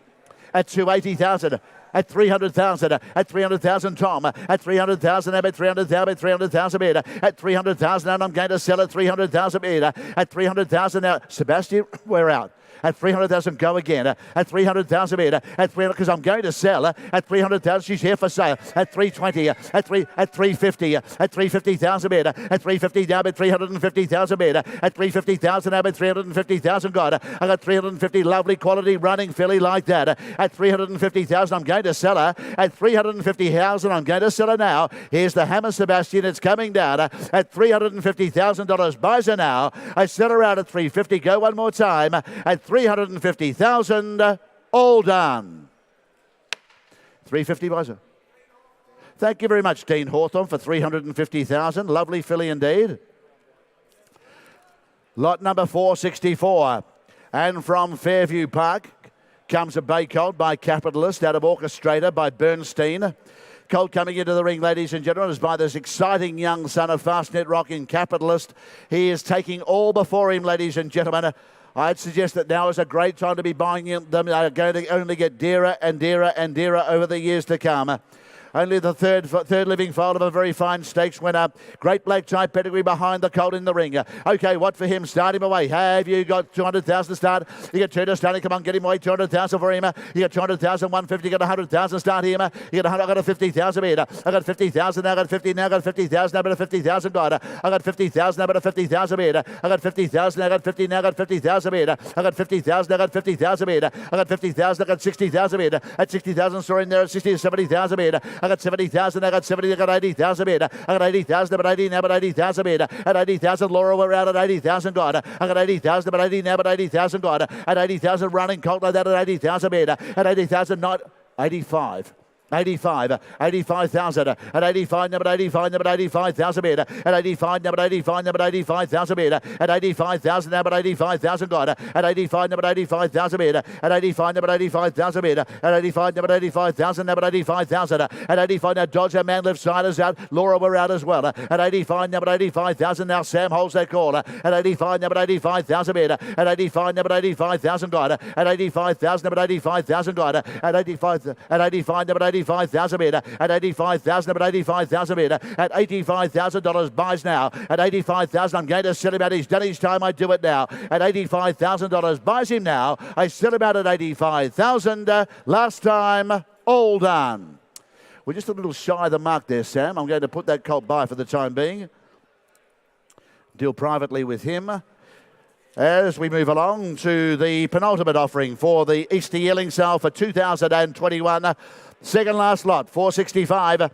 At 280,000. At 300,000, at 300,000, Tom, at 300,000, at 300,000 bid, at 300,000, and I'm going to sell at 300,000 bid, at 300,000 now, Sebastian, we're out. At 300,000, go again. At 300,000 bid. At 300, because I'm going to sell. At 300,000, she's here for sale. At 320. At 350. At 350,000 bid. At 350 now, but 350,000 bid. At 350,000 now, but 350,000 got. I got 350, lovely quality running filly like that. At 350,000, I'm going to sell her. At 350,000, I'm going to sell her now. Here's the Hammer Sebastian. It's coming down at $350,000. Buys her now. I sell her out at 350. Go one more time. At 350,000, all done. 350 buys her. Thank you very much, Dean Hawthorne, for 350,000. Lovely filly indeed. Lot number 464. And from Fairview Park comes a bay colt by Capitalist out of Orchestrator by Bernstein. Colt coming into the ring, ladies and gentlemen, is by this exciting young son of Fastnet Rock in Capitalist. He is taking all before him, ladies and gentlemen. I'd suggest that now is a great time to be buying them. They are going to only get dearer and dearer and dearer over the years to come. Only the third living foal of a very fine stakes winner. Great black type pedigree behind the colt in the ring. Okay, what for him? Start him away. Have you got 200,000 to start? You get 2 to start. Come on, get him away. 200,000 for him. You get 200,000, 150. You get 100,000 start him. You get 100. I got a 50,000 bid. I got 50,000. Now I got 50. Now I got 50,000. Now I got 50,000. God. I got 50,000. Now I got 50,000 bid. I got 50,000. Now I got 50. Now I got 50,000 bid. I got 50,000. Now I got 50,000 bid. I got 50,000. I got 60,000 bid. At 60,000, store in there at 60 to 70,000 bid. I got 70,000. I got 70. I got 80,000 bid. I got 80,000. But 80 now. But 80,000 bid. At 80,000, Laura, we're out at 80,000. God. I got 80,000. But 80 now. But 80,000. God. At 80,000, running colt like that at 80,000 bid. At 80,000, not 85. 85,000 at 85, number 85, number 85,000 bid at 85, number 85, number 85,000 bid at 85,000, number 85,000 God at 85, number 85,000 bid at 85, number 85,000 bid at 85, number 85,000, number 85,000 at 85. Now Dodger man left side is out. Laura we're out as well at 85, number 85,000. Now Sam holds that call at 85, number 85,000 bid at 85, number 85,000 God at 85,000, number 85,000 God at 85 number 85,000 bid at 85,000, number 85,000 bid at $85,000 buys now at 85,000. I'm going to sell him out. He's done his time. I do it now at $85,000 buys him now. I sell him out at 85,000. Last time, all done. We're just a little shy of the mark there, Sam. I'm going to put that colt by for the time being. Deal privately with him. As we move along to the penultimate offering for the Easter Yearling sale for 2021. Second last lot, 465.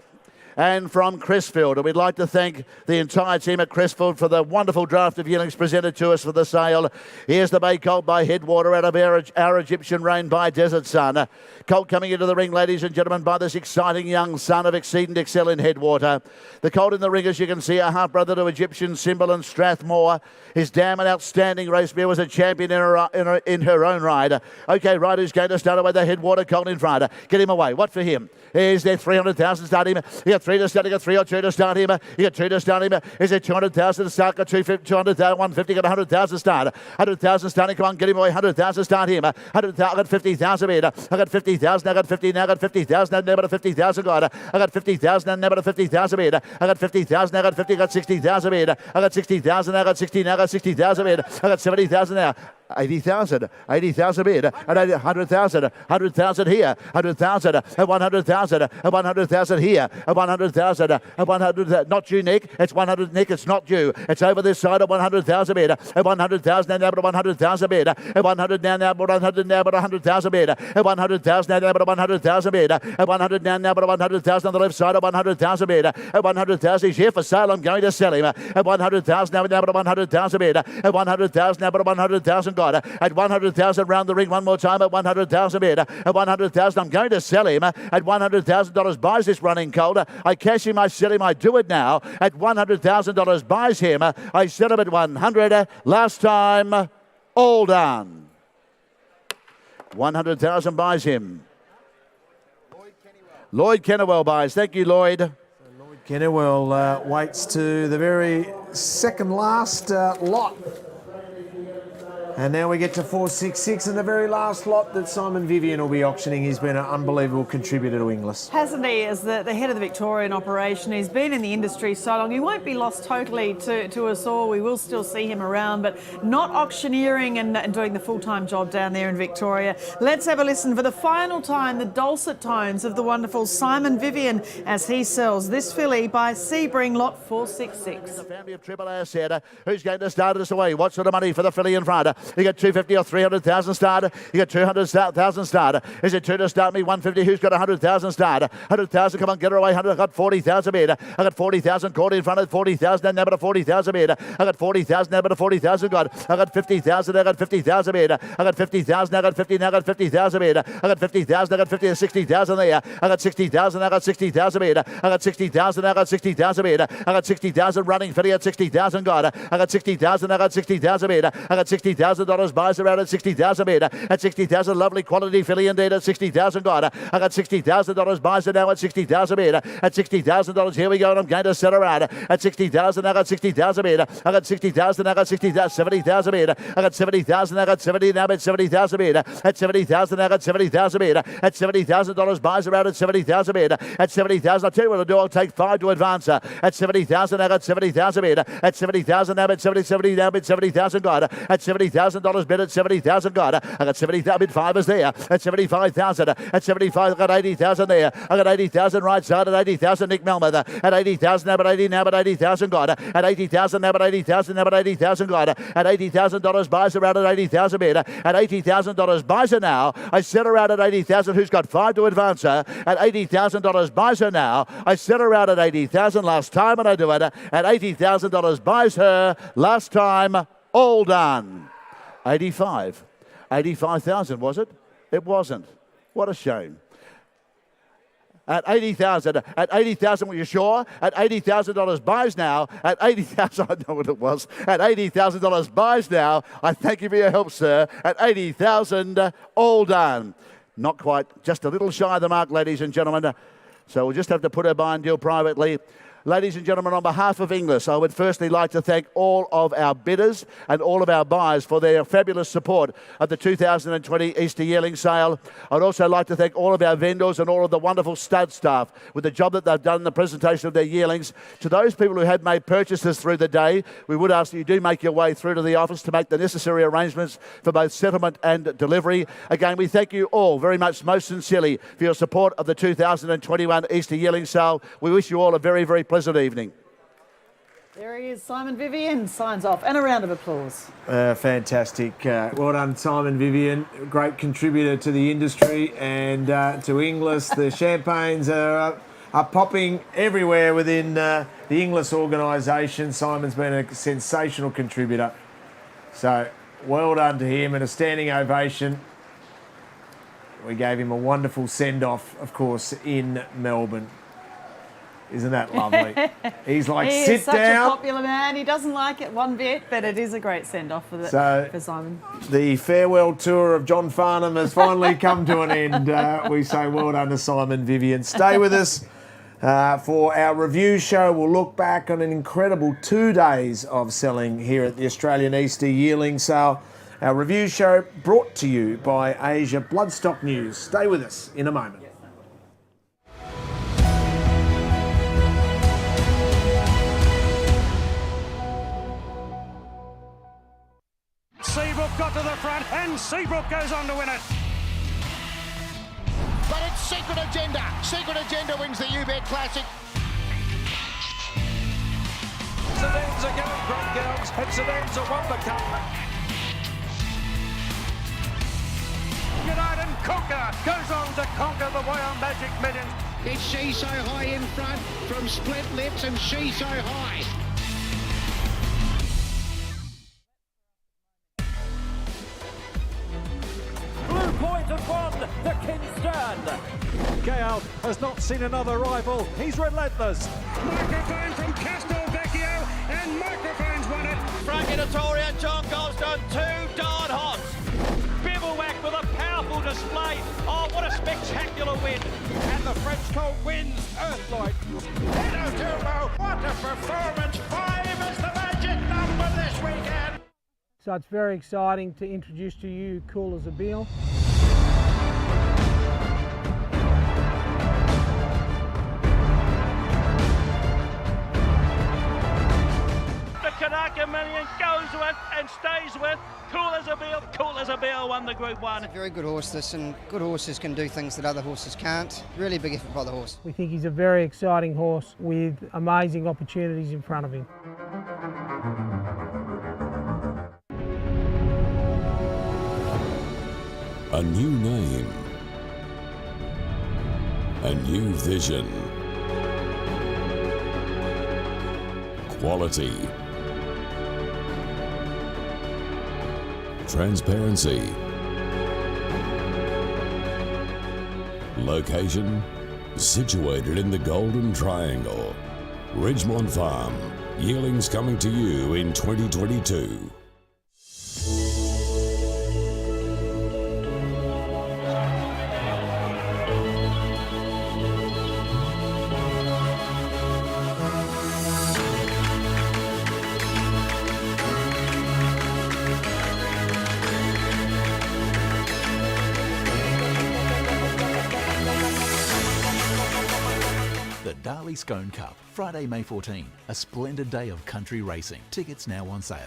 And from Crestfield. And we'd like to thank the entire team at Crestfield for the wonderful draft of yearlings presented to us for the sale. Here's the bay colt by Headwater out of our Egyptian Rain by Desert Sun. Colt coming into the ring, ladies and gentlemen, by this exciting young son of Exceed and Excel in Headwater. The colt in the ring, as you can see, a half-brother to Egyptian Symbol and Strathmore. His damn and outstanding race mare was a champion in her own right. Okay, right, who's going to start away the Headwater colt in front. Get him away. What for him? Is there 300,000 start him? You got 3 to start, you got 3 or 2 to start him. You got 2 to start him. Is there 200,000 to start? Got 200,000, 150, got 100,000 start. 100,000 starting, come on, get him away. 100,000 start him. 100,000, I got 50,000 bid. I got 50,000, I got 50, now I got 50,000, I never 50,000 got. I got 50,000, I never 50,000 bid. I got 50,000, I got 50, got 60,000 bid. I got 60,000, I got 60, now I got 60,000 bid. I got 70,000 now. 80,000 bid at 100,000, 100,000 here, 100,000 at 100,000, at 100,000 here, at 100,000, at 100,000. Not you, Nick. It's 100, Nick. It's not you. It's over this side at 100,000 bid at 100,000 now, but 100,000 bid at 100 now, but 100 now, but 100,000 bid at 100,000 now, but 100,000 bid at 100 now, but 100,000 on the left side at 100,000 bid at 100,000. He's here for sale. I'm going to sell him at 100,000 now, but 100,000 bid at 100,000 now, but 100,000. God at 100,000 round the ring one more time at 100,000 bid at 100,000. I'm going to sell him at $100,000 buys this running colt. I cash him, I sell him, I do it now at $100,000 buys him. I sell him at 100. Last time, all done. 100,000 buys him. Lloyd Kennewell buys. Thank you, Lloyd. Kennewell waits to the very second last lot. And now we get to 466 and the very last lot that Simon Vivian will be auctioning. He's been an unbelievable contributor to Inglis. Hasn't he? As the head of the Victorian operation, he's been in the industry so long. He won't be lost totally to us all. We will still see him around, but not auctioneering and doing the full-time job down there in Victoria. Let's have a listen for the final time, the dulcet tones of the wonderful Simon Vivian as he sells this filly by Sebring lot 466. The family of Triple S here. Who's going to start us away? What sort of money for the filly in front? You got 250 or 300,000 starter. You got 200,000 starter. Is it 2 to start me? 150. Who's got 100,000 starter? 100,000. Come on, get her away. 100. I got 40,000 bid. I got 40,000 caught in front of 40,000. Now but 40,000 bid. I got 40,000. Now but 40,000 got. I got 50,000. I got 50,000 bid. I got 50,000. I got 50. Now I got 50,000 bid. I got 50,000. I got 50 to 60,000 there. I got 60,000. I got 60,000 bid. I got 60,000. I got 60,000 bid. I got 60,000 running filly at 60,000 got. I got 60,000. I got 60,000 bid. I got 60,000. $60,000. Buys around at 60,000 metre. At 60,000, lovely quality filly indeed at 60,000. Got her. I got $60,000. Buys it now at 60,000 metre. At $60,000. Here we go, and I'm going to set her out. At 60,000, I got 60,000 metre. I got 60,000. I got 60,000. 70,000 metre. I got 70,000. I got 70 now at 70,000 metre. At 70,000, I got 70,000 metre. At $70,000. Buys around at 70,000 metre. At 70,000, I'll tell you what I'll do. I'll take 5 to advance her. At 70,000, I got 70,000 metre. At 70,000, now at 70 now at 70,000. Got her. At $70,000 bid at 70,000. Got her. I got 70,000 bid 5 is there. At 75,000. At 75, I got 80,000 there. I got 80,000 right side. At 80,000, Nick Melmother. At 80,000, now at 80 now at 80,000. Got her. At 80,000, now at 80,000 now at 80,000. Got her. At $80,000 buys her out at 80,000 metre. At $80,000 buys her now. I set her out at 80,000. Who's got 5 to advance her? At $80,000 buys her now. I set her out at 80,000 last time and I do it. At $80,000 buys her last time. All done. 85,000 was it? It wasn't. What a shame. At 80,000, were you sure? At $80,000 buys now. At 80,000, I know what it was. At $80,000 buys now. I thank you for your help, sir. At 80,000, all done. Not quite, just a little shy of the mark, ladies and gentlemen. So we'll just have to put her buy and deal privately. Ladies and gentlemen, on behalf of Inglis, I would firstly like to thank all of our bidders and all of our buyers for their fabulous support of the 2020 Easter Yearling sale. I'd also like to thank all of our vendors and all of the wonderful stud staff with the job that they've done in the presentation of their yearlings. To those people who have made purchases through the day, we would ask that you do make your way through to the office to make the necessary arrangements for both settlement and delivery. Again, we thank you all very much, most sincerely, for your support of the 2021 Easter Yearling sale. We wish you all a very, very pleasant evening. There he is, Simon Vivian signs off, and a round of applause. Fantastic. Well done, Simon Vivian. Great contributor to the industry and to Inglis. The champagnes are popping everywhere within the Inglis organisation. Simon's been a sensational contributor. So well done to him and a standing ovation. We gave him a wonderful send-off, of course, in Melbourne. Isn't that lovely? He's like, he sit is such down. a popular man. He doesn't like it one bit, but it is a great send-off for Simon. The farewell tour of John Farnham has finally come to an end. We say well done to Simon Vivian. Stay with us for our review show. We'll look back on an incredible 2 days of selling here at the Australian Easter Yearling sale. Our review show brought to you by Asia Bloodstock News. Stay with us in a moment. Seabrook got to the front and Seabrook goes on to win it. But it's Secret Agenda. Secret Agenda wins the UBET Classic. Sedans are going great girls and Sedans are won the cup. United Conquer goes on to conquer the way on Magic Millions. It's She So High in front from Split Lips and She So High. Blue Point have won the Kingston. Gale has not seen another rival. He's relentless. Microphone from Castelvecchio and Microphone's won it. Frank Editoria and John Goldstone, 2 darn hot. Bivouac with a powerful display. Oh, what a spectacular win. And the French Colt wins Earthlight. Hello, Turbo. What a performance. 5 is the magic number this weekend. So it's very exciting to introduce to you Cool as a Beal. The Kanaka Million goes with and stays with Cool as a Beal. Cool as a Beal won the Group 1. It's a very good horse, this, and good horses can do things that other horses can't. Really big effort by the horse. We think he's a very exciting horse with amazing opportunities in front of him. A new name. A new vision. Quality. Transparency. Location, situated in the Golden Triangle. Ridgemont Farm. Yearlings coming to you in 2022. Darley Scone Cup, Friday, May 14. A splendid day of country racing. Tickets now on sale.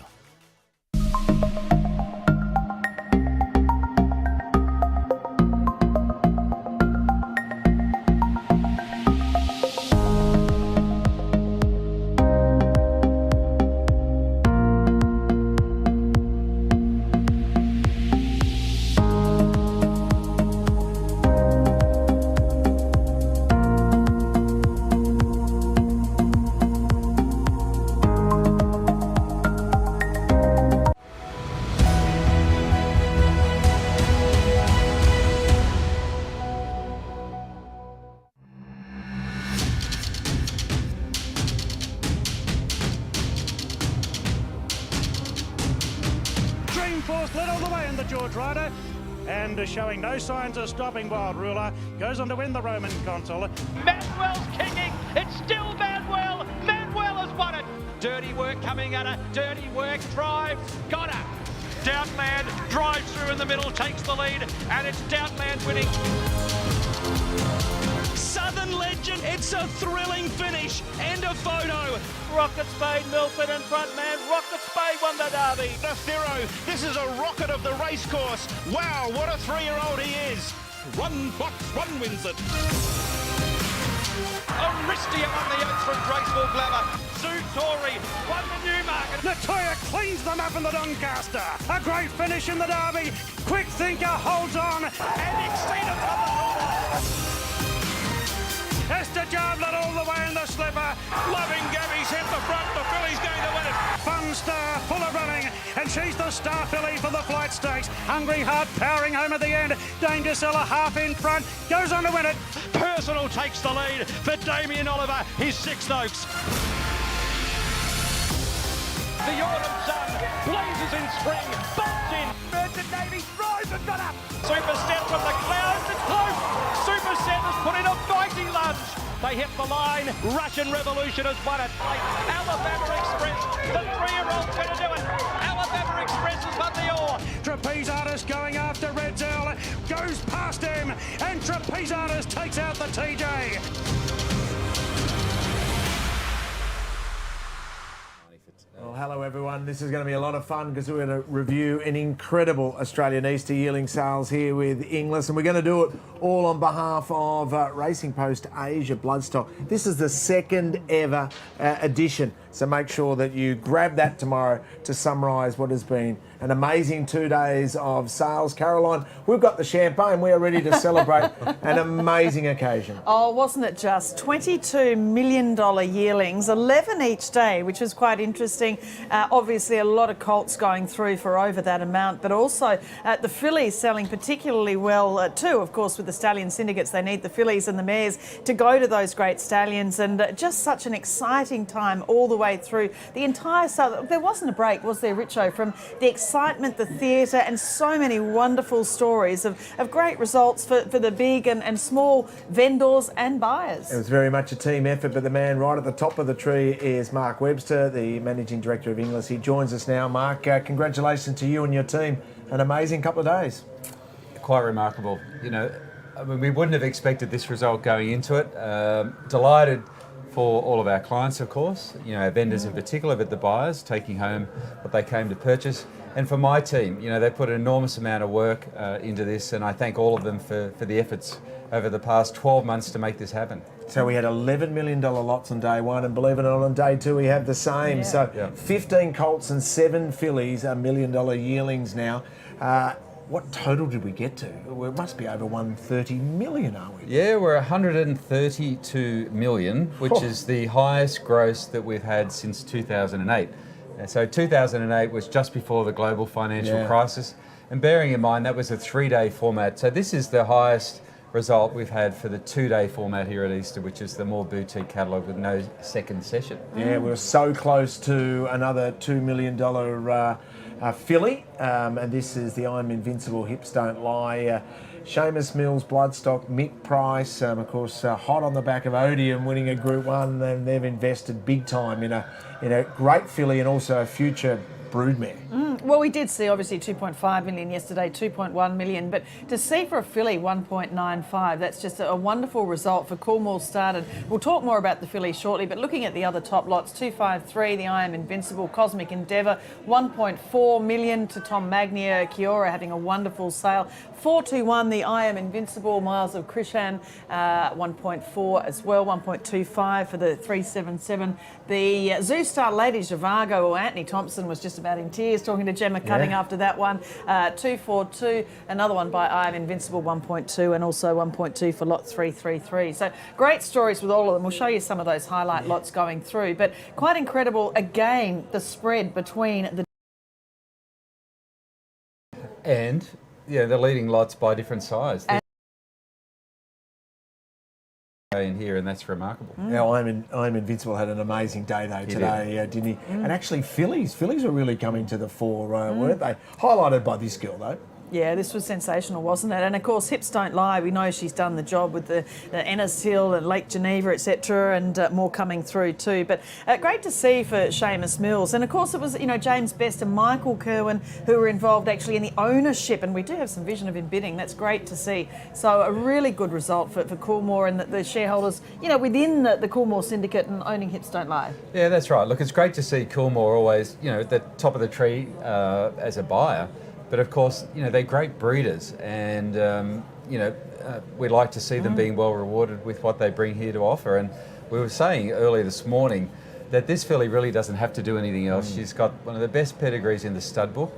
Dreamforce led all the way in the George Rider, and showing no signs of stopping. Wild Ruler goes on to win the Roman Consul. Manuel's kicking. It's still Manuel. Manuel has won it. Dirty work coming at her. Dirty work drives. Got her. Downland drives through in the middle, takes the lead, and it's Downland winning. Southern Legend, it's a thrilling finish. End of photo. Rocket Spade, Milford in front, man. Rocket Spade won the Derby. The Thiro, this is a rocket of the racecourse. Wow, what a 3-year-old he is. One box, one wins it. Aristia won the Oaks from Graceful Glamour. Sue Torrey won the Newmarket. Latoya cleans them up in the Doncaster. A great finish in the Derby. Quick Thinker holds on and exceeded on the corner. Esther Jarblet all the way in the slipper. Loving Gabby's hit the front. The filly's going to win it. Fun Star full of running, and she's the star filly for the Flight Stakes. Hungry Heart powering home at the end. Danger Seller half in front, goes on to win it. Personal takes the lead for Damien Oliver, his Sixth Oaks. The autumn sun blazes in spring, bolts in. Merchant Navy throws and got up. Super Set from the clouds, it's close. Super Set has put in a mighty lunge. They hit the line. Russian Revolution has won it. Alabama Express, the 3-year-old's going to do it. Alabama Express has won the Ore. Trapeze Artist going after Red Zell, goes past him, and Trapeze Artist takes out the TJ. Well, hello everyone. This is going to be a lot of fun because we're going to review an incredible Australian Easter yearling sales here with Inglis, and we're going to do it all on behalf of Racing Post Asia Bloodstock. This is the second ever edition, so make sure that you grab that tomorrow to summarise what has been an amazing 2 days of sales. Caroline, we've got the champagne. We are ready to celebrate an amazing occasion. Oh, wasn't it just? $22 million yearlings, 11 each day, which was quite interesting. Obviously, a lot of colts going through for over that amount, but also the fillies selling particularly well too. Of course, with the stallion syndicates, they need the fillies and the mares to go to those great stallions, and just such an exciting time all the way through the entire sale. There wasn't a break, was there, Richo, from the excitement, the theatre, and so many wonderful stories of great results for the big and small vendors and buyers. It was very much a team effort, but the man right at the top of the tree is Mark Webster, the Managing Director of Inglis. He joins us now. Mark, congratulations to you and your team. An amazing couple of days. Quite remarkable. You know, I mean, we wouldn't have expected this result going into it. Delighted for all of our clients, of course, you know, our vendors in particular, but the buyers taking home what they came to purchase. And for my team, you know, they put an enormous amount of work into this, and I thank all of them for the efforts over the past 12 months to make this happen. So we had $11 million lots on day one, and believe it or not, on day two we have the same. Yeah. So 15 colts and 7 fillies are $1 million yearlings now. What total did we get to? Well, it must be over 130 million, are we? Yeah, we're 132 million, which is the highest gross that we've had since 2008. So 2008 was just before the global financial crisis. And bearing in mind, that was a 3-day format. So this is the highest result we've had for the 2-day format here at Easter, which is the more boutique catalogue with no second session. Yeah, we were so close to another $2 million filly, and this is the I'm Invincible Hips Don't Lie. Seamus Mills, Bloodstock, Mick Price, of course, hot on the back of Odium winning a Group 1, and they've invested big time in a great filly and also a future broodmare. Well, we did see obviously 2.5 million yesterday, 2.1 million, but to see for a filly 1.95, that's just a wonderful result for Coolmore started. We'll talk more about the filly shortly, but looking at the other top lots, 253, the I Am Invincible, Cosmic Endeavour, 1.4 million to Tom Magnier, Kiora having a wonderful sale. 421, the I Am Invincible, Miles of Krishan, 1.4 as well, 1.25 for the 377. The Zoostar Lady Zhivago, or Anthony Thompson was just about in tears talking to Gemma Cutting after that one. 242, another one by I Am Invincible, 1.2, and also 1.2 for lot 333. So great stories with all of them. We'll show you some of those highlight lots going through, but quite incredible, again, the spread between the... And, yeah, the leading lots by different size. In here, and that's remarkable. Now, I'm Invincible had an amazing day though today, didn't he? And actually, fillies were really coming to the fore, weren't they? Highlighted by this girl though. Yeah, this was sensational, wasn't it? And of course, Hips Don't Lie. We know she's done the job with the Ennis Hill and Lake Geneva, etc., and more coming through too. But great to see for Seamus Mills. And of course, it was James Best and Michael Kerwin who were involved actually in the ownership. And we do have some vision of him bidding. That's great to see. So a really good result for Coolmore and the shareholders, within the Coolmore syndicate and owning Hips Don't Lie. Yeah, that's right. Look, it's great to see Coolmore always, at the top of the tree as a buyer. But of course, they're great breeders, and we like to see them being well rewarded with what they bring here to offer. And we were saying earlier this morning that this filly really doesn't have to do anything else. She's got one of the best pedigrees in the stud book.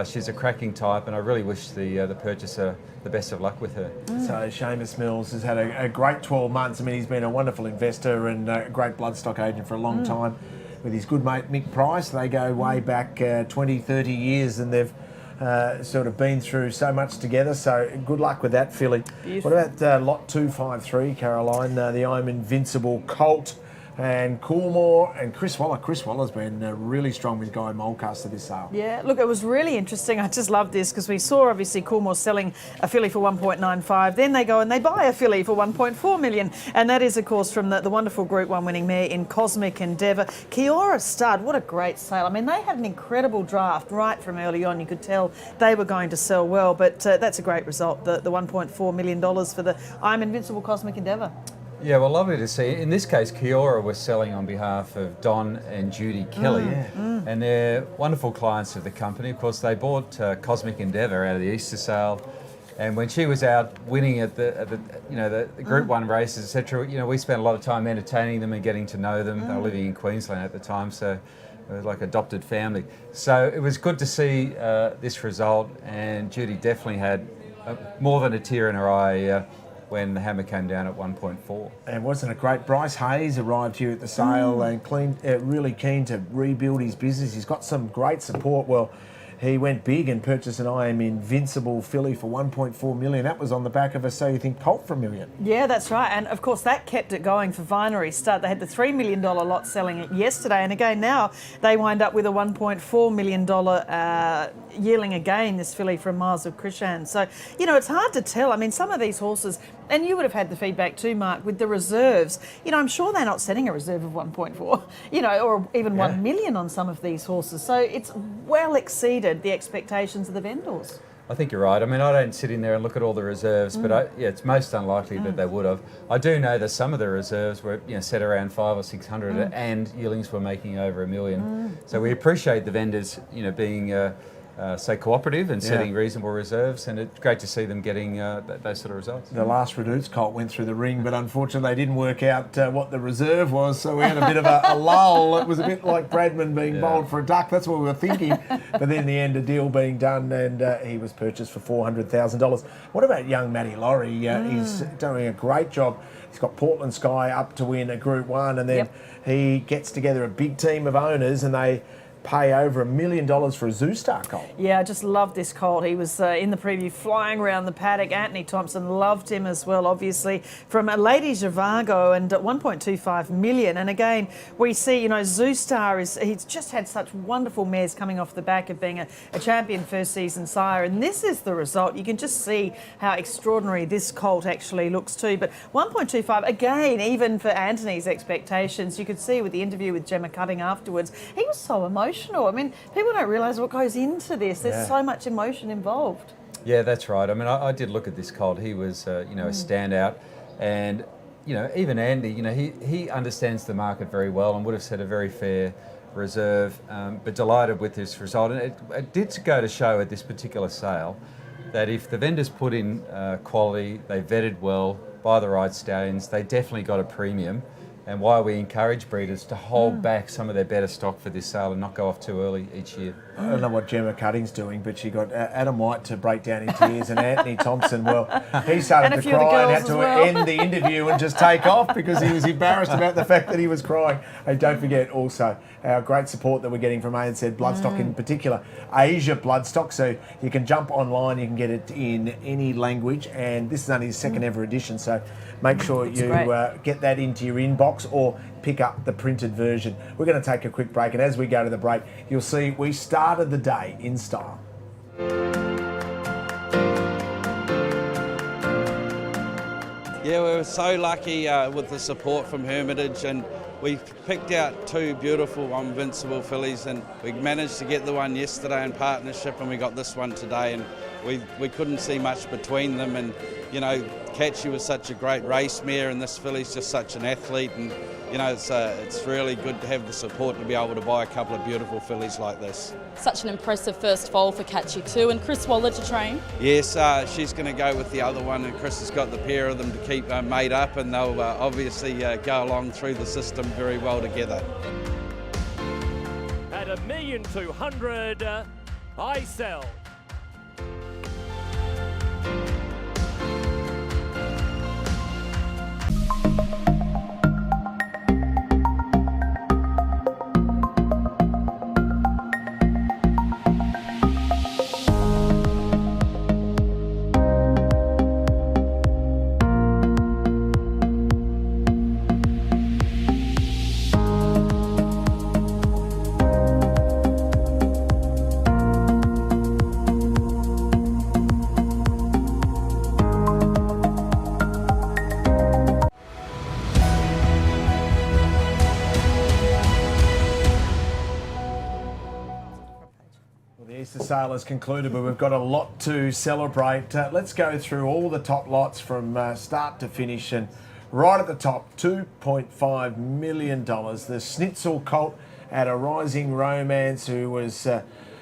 She's a cracking type, and I really wish the purchaser the best of luck with her. So Seamus Mills has had a great 12 months. I mean, he's been a wonderful investor and a great bloodstock agent for a long time. With his good mate Mick Price, they go way back 20, 30 years, and they've sort of been through so much together, so good luck with that filly. Beautiful. What about lot 253, Caroline, the I'm Invincible colt, and Coolmore and Chris Waller. Chris Waller's been really strong with Guy Mulcaster this sale. Yeah, look, it was really interesting. I just love this because we saw obviously Coolmore selling a filly for 1.95. Then they go and they buy a filly for 1.4 million. And that is, of course, from the wonderful Group 1 winning mare in Cosmic Endeavour. Kiora Stud, what a great sale. I mean, they had an incredible draft right from early on. You could tell they were going to sell well, but that's a great result, the $1.4 million for the I'm Invincible Cosmic Endeavour. Yeah, well, lovely to see. In this case, Kiora was selling on behalf of Don and Judy Kelly, and they're wonderful clients of the company. Of course, they bought Cosmic Endeavour out of the Easter sale, and when she was out winning at the Group 1 races, etc., we spent a lot of time entertaining them and getting to know them. They were living in Queensland at the time, so it was like adopted family. So it was good to see this result, and Judy definitely had more than a tear in her eye when the hammer came down at 1.4. And wasn't it great? Bryce Hayes arrived here at the sale and really keen to rebuild his business. He's got some great support. Well, he went big and purchased an I Am Invincible filly for 1.4 million. That was on the back of a So You Think colt for $1 million. Yeah, that's right. And of course, that kept it going for Vinery Stud. They had the $3 million lot selling it yesterday. And again, now they wind up with a $1.4 million yearling again, this filly from Miles of Krishan. So, it's hard to tell. I mean, some of these horses, and you would have had the feedback too, Mark, with the reserves. I'm sure they're not setting a reserve of 1.4, or even 1 million on some of these horses. So it's well exceeded the expectations of the vendors. I think you're right. I mean, I don't sit in there and look at all the reserves, but it's most unlikely that they would have. I do know that some of the reserves were set around 500 or 600, and yearlings were making over $1 million. So we appreciate the vendors, being so cooperative and setting reasonable reserves, and it's great to see them getting those sort of results. The last Reduce colt went through the ring, but unfortunately they didn't work out what the reserve was, so we had a bit of a lull. It was a bit like Bradman being bowled for a duck. That's what we were thinking. But then in the end, a deal being done, and he was purchased for $400,000. What about young Matty Laurie? He's doing a great job. He's got Portland Sky up to win a Group 1, and then he gets together a big team of owners, and they pay over $1 million for a Zoostar colt. Yeah, I just love this colt. He was in the preview flying around the paddock. Anthony Thompson loved him as well, obviously, from Lady Zhivago, and at 1.25 million. And again, we see, Zoostar he's just had such wonderful mares coming off the back of being a champion first season sire. And this is the result. You can just see how extraordinary this colt actually looks too. But 1.25, again, even for Anthony's expectations, you could see with the interview with Gemma Cutting afterwards, he was so emotional emotional. I mean, people don't realise what goes into this. There's so much emotion involved. Yeah, that's right. I mean, I did look at this colt. He was, a standout, and even Andy, he understands the market very well and would have set a very fair reserve. But delighted with this result, and it did go to show at this particular sale that if the vendors put in quality, they vetted well, buy the right stallions, they definitely got a premium. And why we encourage breeders to hold back some of their better stock for this sale and not go off too early each year. I don't know what Gemma Cutting's doing, but she got Adam White to break down in tears, and Anthony Thompson, well, he started to cry and had to end the interview and just take off because he was embarrassed about the fact that he was crying. Hey, don't forget also our great support that we're getting from ANZ Bloodstock, in particular Asia Bloodstock. So you can jump online, you can get it in any language, and this is only the second ever edition, so make sure you get that into your inbox or pick up the printed version. We're going to take a quick break, and as we go to the break, you'll see we started the day in style. Yeah, we were so lucky with the support from Hermitage, and we picked out two beautiful invincible fillies, and we managed to get the one yesterday in partnership, and we got this one today, and we couldn't see much between them. And Catchy was such a great race mare, and this filly's just such an athlete, and it's really good to have the support to be able to buy a couple of beautiful fillies like this. Such an impressive first foal for Catchy too, and Chris Waller to train. Yes, she's going to go with the other one, and Chris has got the pair of them to keep made up, and they'll obviously go along through the system very well together. At $1,200,000, I sell. The sale is concluded, but we've got a lot to celebrate. Let's go through all the top lots from start to finish, and right at the top, $2.5 million. The Schnitzel colt at a Rising Romance, who was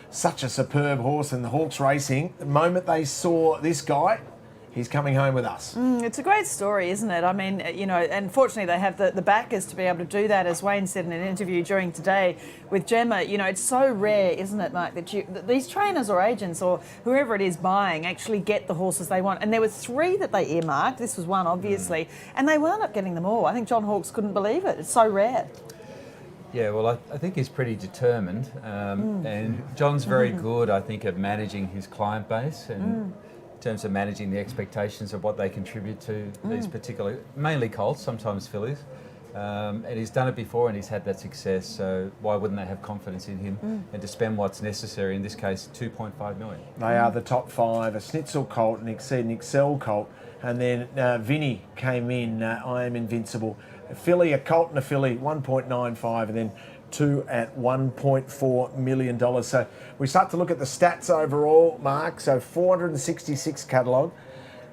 such a superb horse, and the Hawks Racing, the moment they saw this guy, he's coming home with us. It's a great story, isn't it? I mean, and fortunately they have the backers to be able to do that, as Wayne said in an interview during today with Gemma. it's so rare, isn't it, Mike, that these trainers or agents or whoever it is buying actually get the horses they want. And there were 3 that they earmarked. This was one, obviously, and they wound up getting them all. I think John Hawkes couldn't believe it. It's so rare. Yeah, well, I think he's pretty determined, and John's very good, I think, at managing his client base and in terms of managing the expectations of what they contribute to these particular, mainly colts, sometimes fillies. And he's done it before and he's had that success, so why wouldn't they have confidence in him and to spend what's necessary, in this case $2.5 million. They are the top 5, a Schnitzel colt, an Excel colt, and then Vinny came in, I Am Invincible. A filly, a colt and a filly, 1.95, and then 2 at $1.4 million. So we start to look at the stats overall, Mark. So 466 catalogue,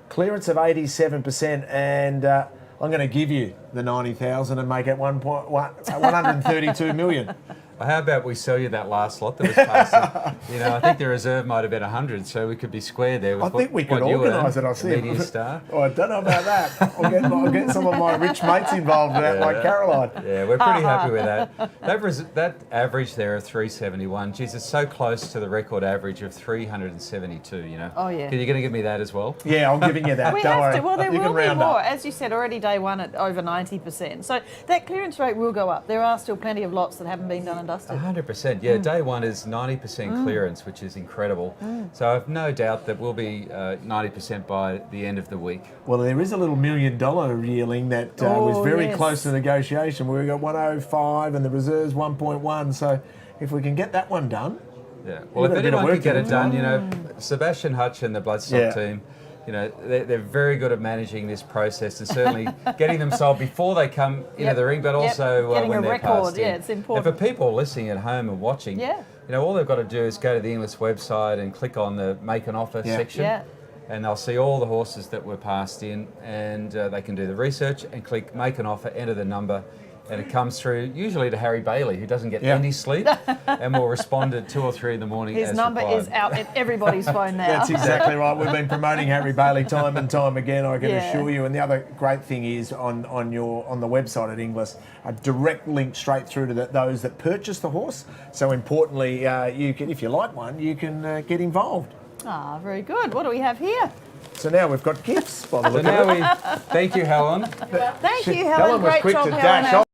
clearance of 87%, and I'm going to give you the 90,000 and make it 132 million. Well, how about we sell you that last lot that was passing? I think the reserve might have been 100, so we could be square there. With I think we could organise it. I see. Media star. Oh, I don't know about that. I'll get some of my rich mates involved with that, like Caroline. Yeah, we're pretty happy with that. That average there of 371, geez, it's so close to the record average of 372. Oh yeah. Are you going to give me that as well? Yeah, I'm giving you that. We don't have worry. to. Well, there you will can be more. up. As you said, already day one at over 90%. So that clearance rate will go up. There are still plenty of lots that haven't been done and dusted. 100%. Yeah, day one is 90% clearance, which is incredible. So I've no doubt that we'll be 90% by the end of the week. Well, there is a little $1 million yearling that was very close to negotiation. We got 105 and the reserve's 1.1. So if we can get that one done. Yeah. Well, if anyone can get it done, Sebastian Hutch and the Bloodstock team, you know, they're very good at managing this process and certainly getting them sold before they come into the ring, but also when they're passed in. Yeah, it's important. And for people listening at home and watching, you know, all they've got to do is go to the Inglis website and click on the Make an Offer section. And they'll see all the horses that were passed in, and they can do the research and click Make an Offer, enter the number, and it comes through usually to Harry Bailey, who doesn't get any sleep, and will respond at 2 or 3 in the morning. His number is out at everybody's phone now. That's exactly right. We've been promoting Harry Bailey time and time again, I can assure you. And the other great thing is on the website at Inglis, a direct link straight through to those that purchase the horse. So importantly, you can, if you like one, you can get involved. Ah, very good. What do we have here? So now we've got gifts. By the So look now of it. thank you, Helen. Thank you, Helen. Helen was Great quick job, to Helen. dash off.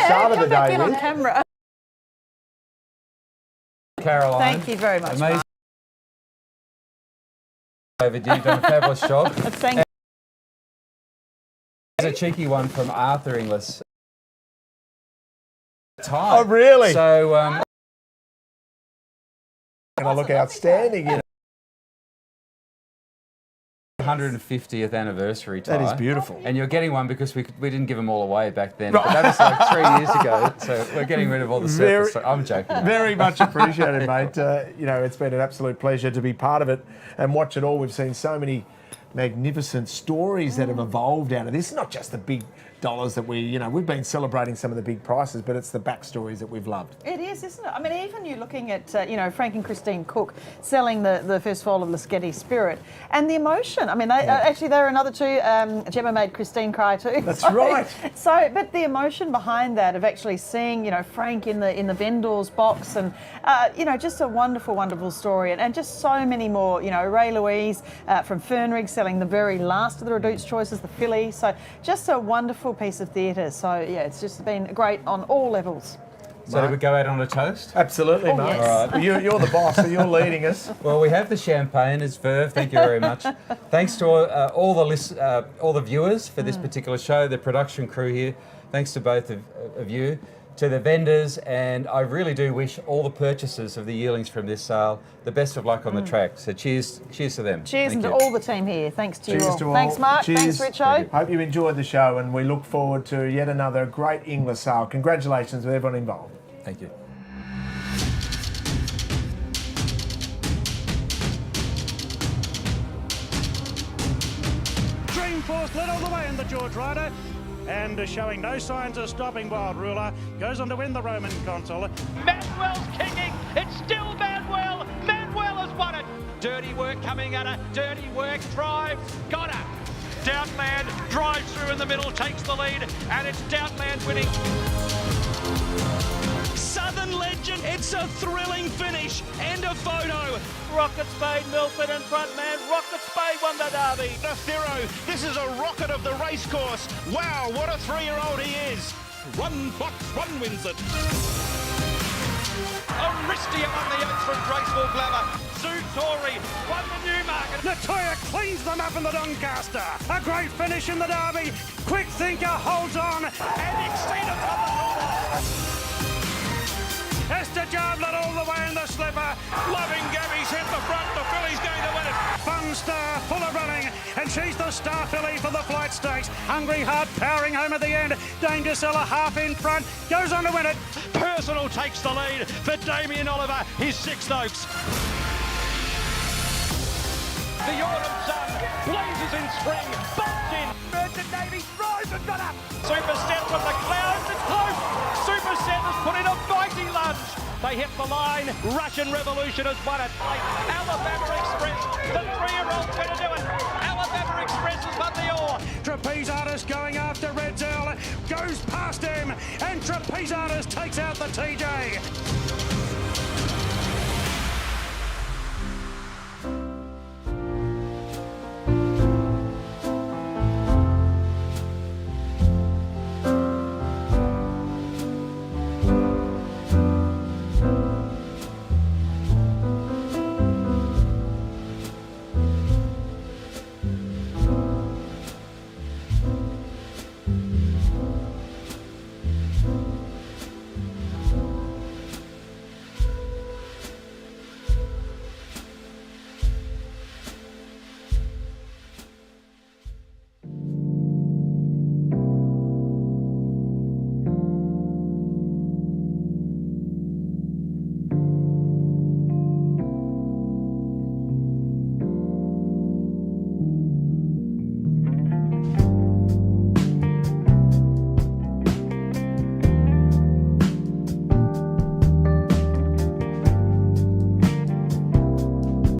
Started the Come back day in on with. camera. Caroline. Thank you very much, Amazing. Mark. Overdue, you've done a fabulous job. Thank you. There's a cheeky one from Arthur Inglis. Time. Oh, really? So, and I look outstanding, you know. 150th anniversary tie. That is beautiful. And you're getting one because we didn't give them all away back then. But that was like 3 years ago. So we're getting rid of all the surplus. So I'm joking. Very much appreciated, mate. You know, it's been an absolute pleasure to be part of it and watch it all. We've seen so many magnificent stories that have evolved out of this. Not just the big dollars that we've been celebrating some of the big prices, but it's the backstories that we've loved. It is, isn't it? I mean, even you looking at, Frank and Christine Cook selling the first foal of Lasketti Spirit and the emotion. I mean, actually, there are another two. Gemma made Christine cry too. That's right. So, but the emotion behind that of actually seeing, Frank in the vendor's box and, just a wonderful, wonderful story and just so many more. Ray Louise from Fernrig selling the very last of the Reduced Choices, the filly. So, just a wonderful piece of theatre. So, yeah, it's just been great on all levels. So do we go out on a toast? Absolutely, Oh, mate. yes. All right. You're the boss, so you're leading us. Well, we have the champagne as Verve. Thank you very much. Thanks to all the viewers for this particular show, the production crew here. Thanks to both of you, to the vendors, and I really do wish all the purchasers of the yearlings from this sale the best of luck on the track. So cheers to them. Cheers Thank to you. all the team here. Thanks to you Cheers all. to all. Thanks, Mark. Cheers. Thanks, Richo. Hope you enjoyed the show, and we look forward to yet another great Inglis sale. Congratulations with everyone involved. Thank you. Dreamforce led all the way in the George Rider. And showing no signs of stopping, Wild Ruler goes on to win the Roman Consul. Manuel's kicking. It's still Manuel. Manuel has won it. Dirty work coming at her. Dirty work. Drive. Got her. Downland drives through in the middle, takes the lead, and it's Downland winning. Southern Legend, it's a thrilling finish. End of photo. Rocket Spade, Milford in front, man. Rocket Spade won the Derby. The Thiro, this is a rocket of the racecourse. Wow, what a 3-year-old he is. One Box One wins it. Aristia won the Oaks from Graceful Glamour. Sue Torrey won the Newmarket. Latoya cleans them up in the Doncaster. A great finish in the Derby. Quick Thinker holds on and exceeded on the top. Esther Jardlett all the way in the slipper. Loving Gabby's hit the front, the filly's going to win it. Fun Star full of running, and she's the star filly for the Flight Stakes. Hungry Heart powering home at the end. Danger Seller half in front, goes on to win it. Personal takes the lead for Damien Oliver, his Sixth Oaks. The autumn sun blazes in spring, bolts in. Merchant Navy throws and got up. Superset from the clouds, it's close. Superset has put in a fighting lunge. They hit the line. Russian Revolution has won it. Alabama Express, the 3-year-old's going to do it. Alabama Express has won the Ore. Trapeze Artist going after Red Zell, goes past him, and Trapeze Artist takes out the TJ.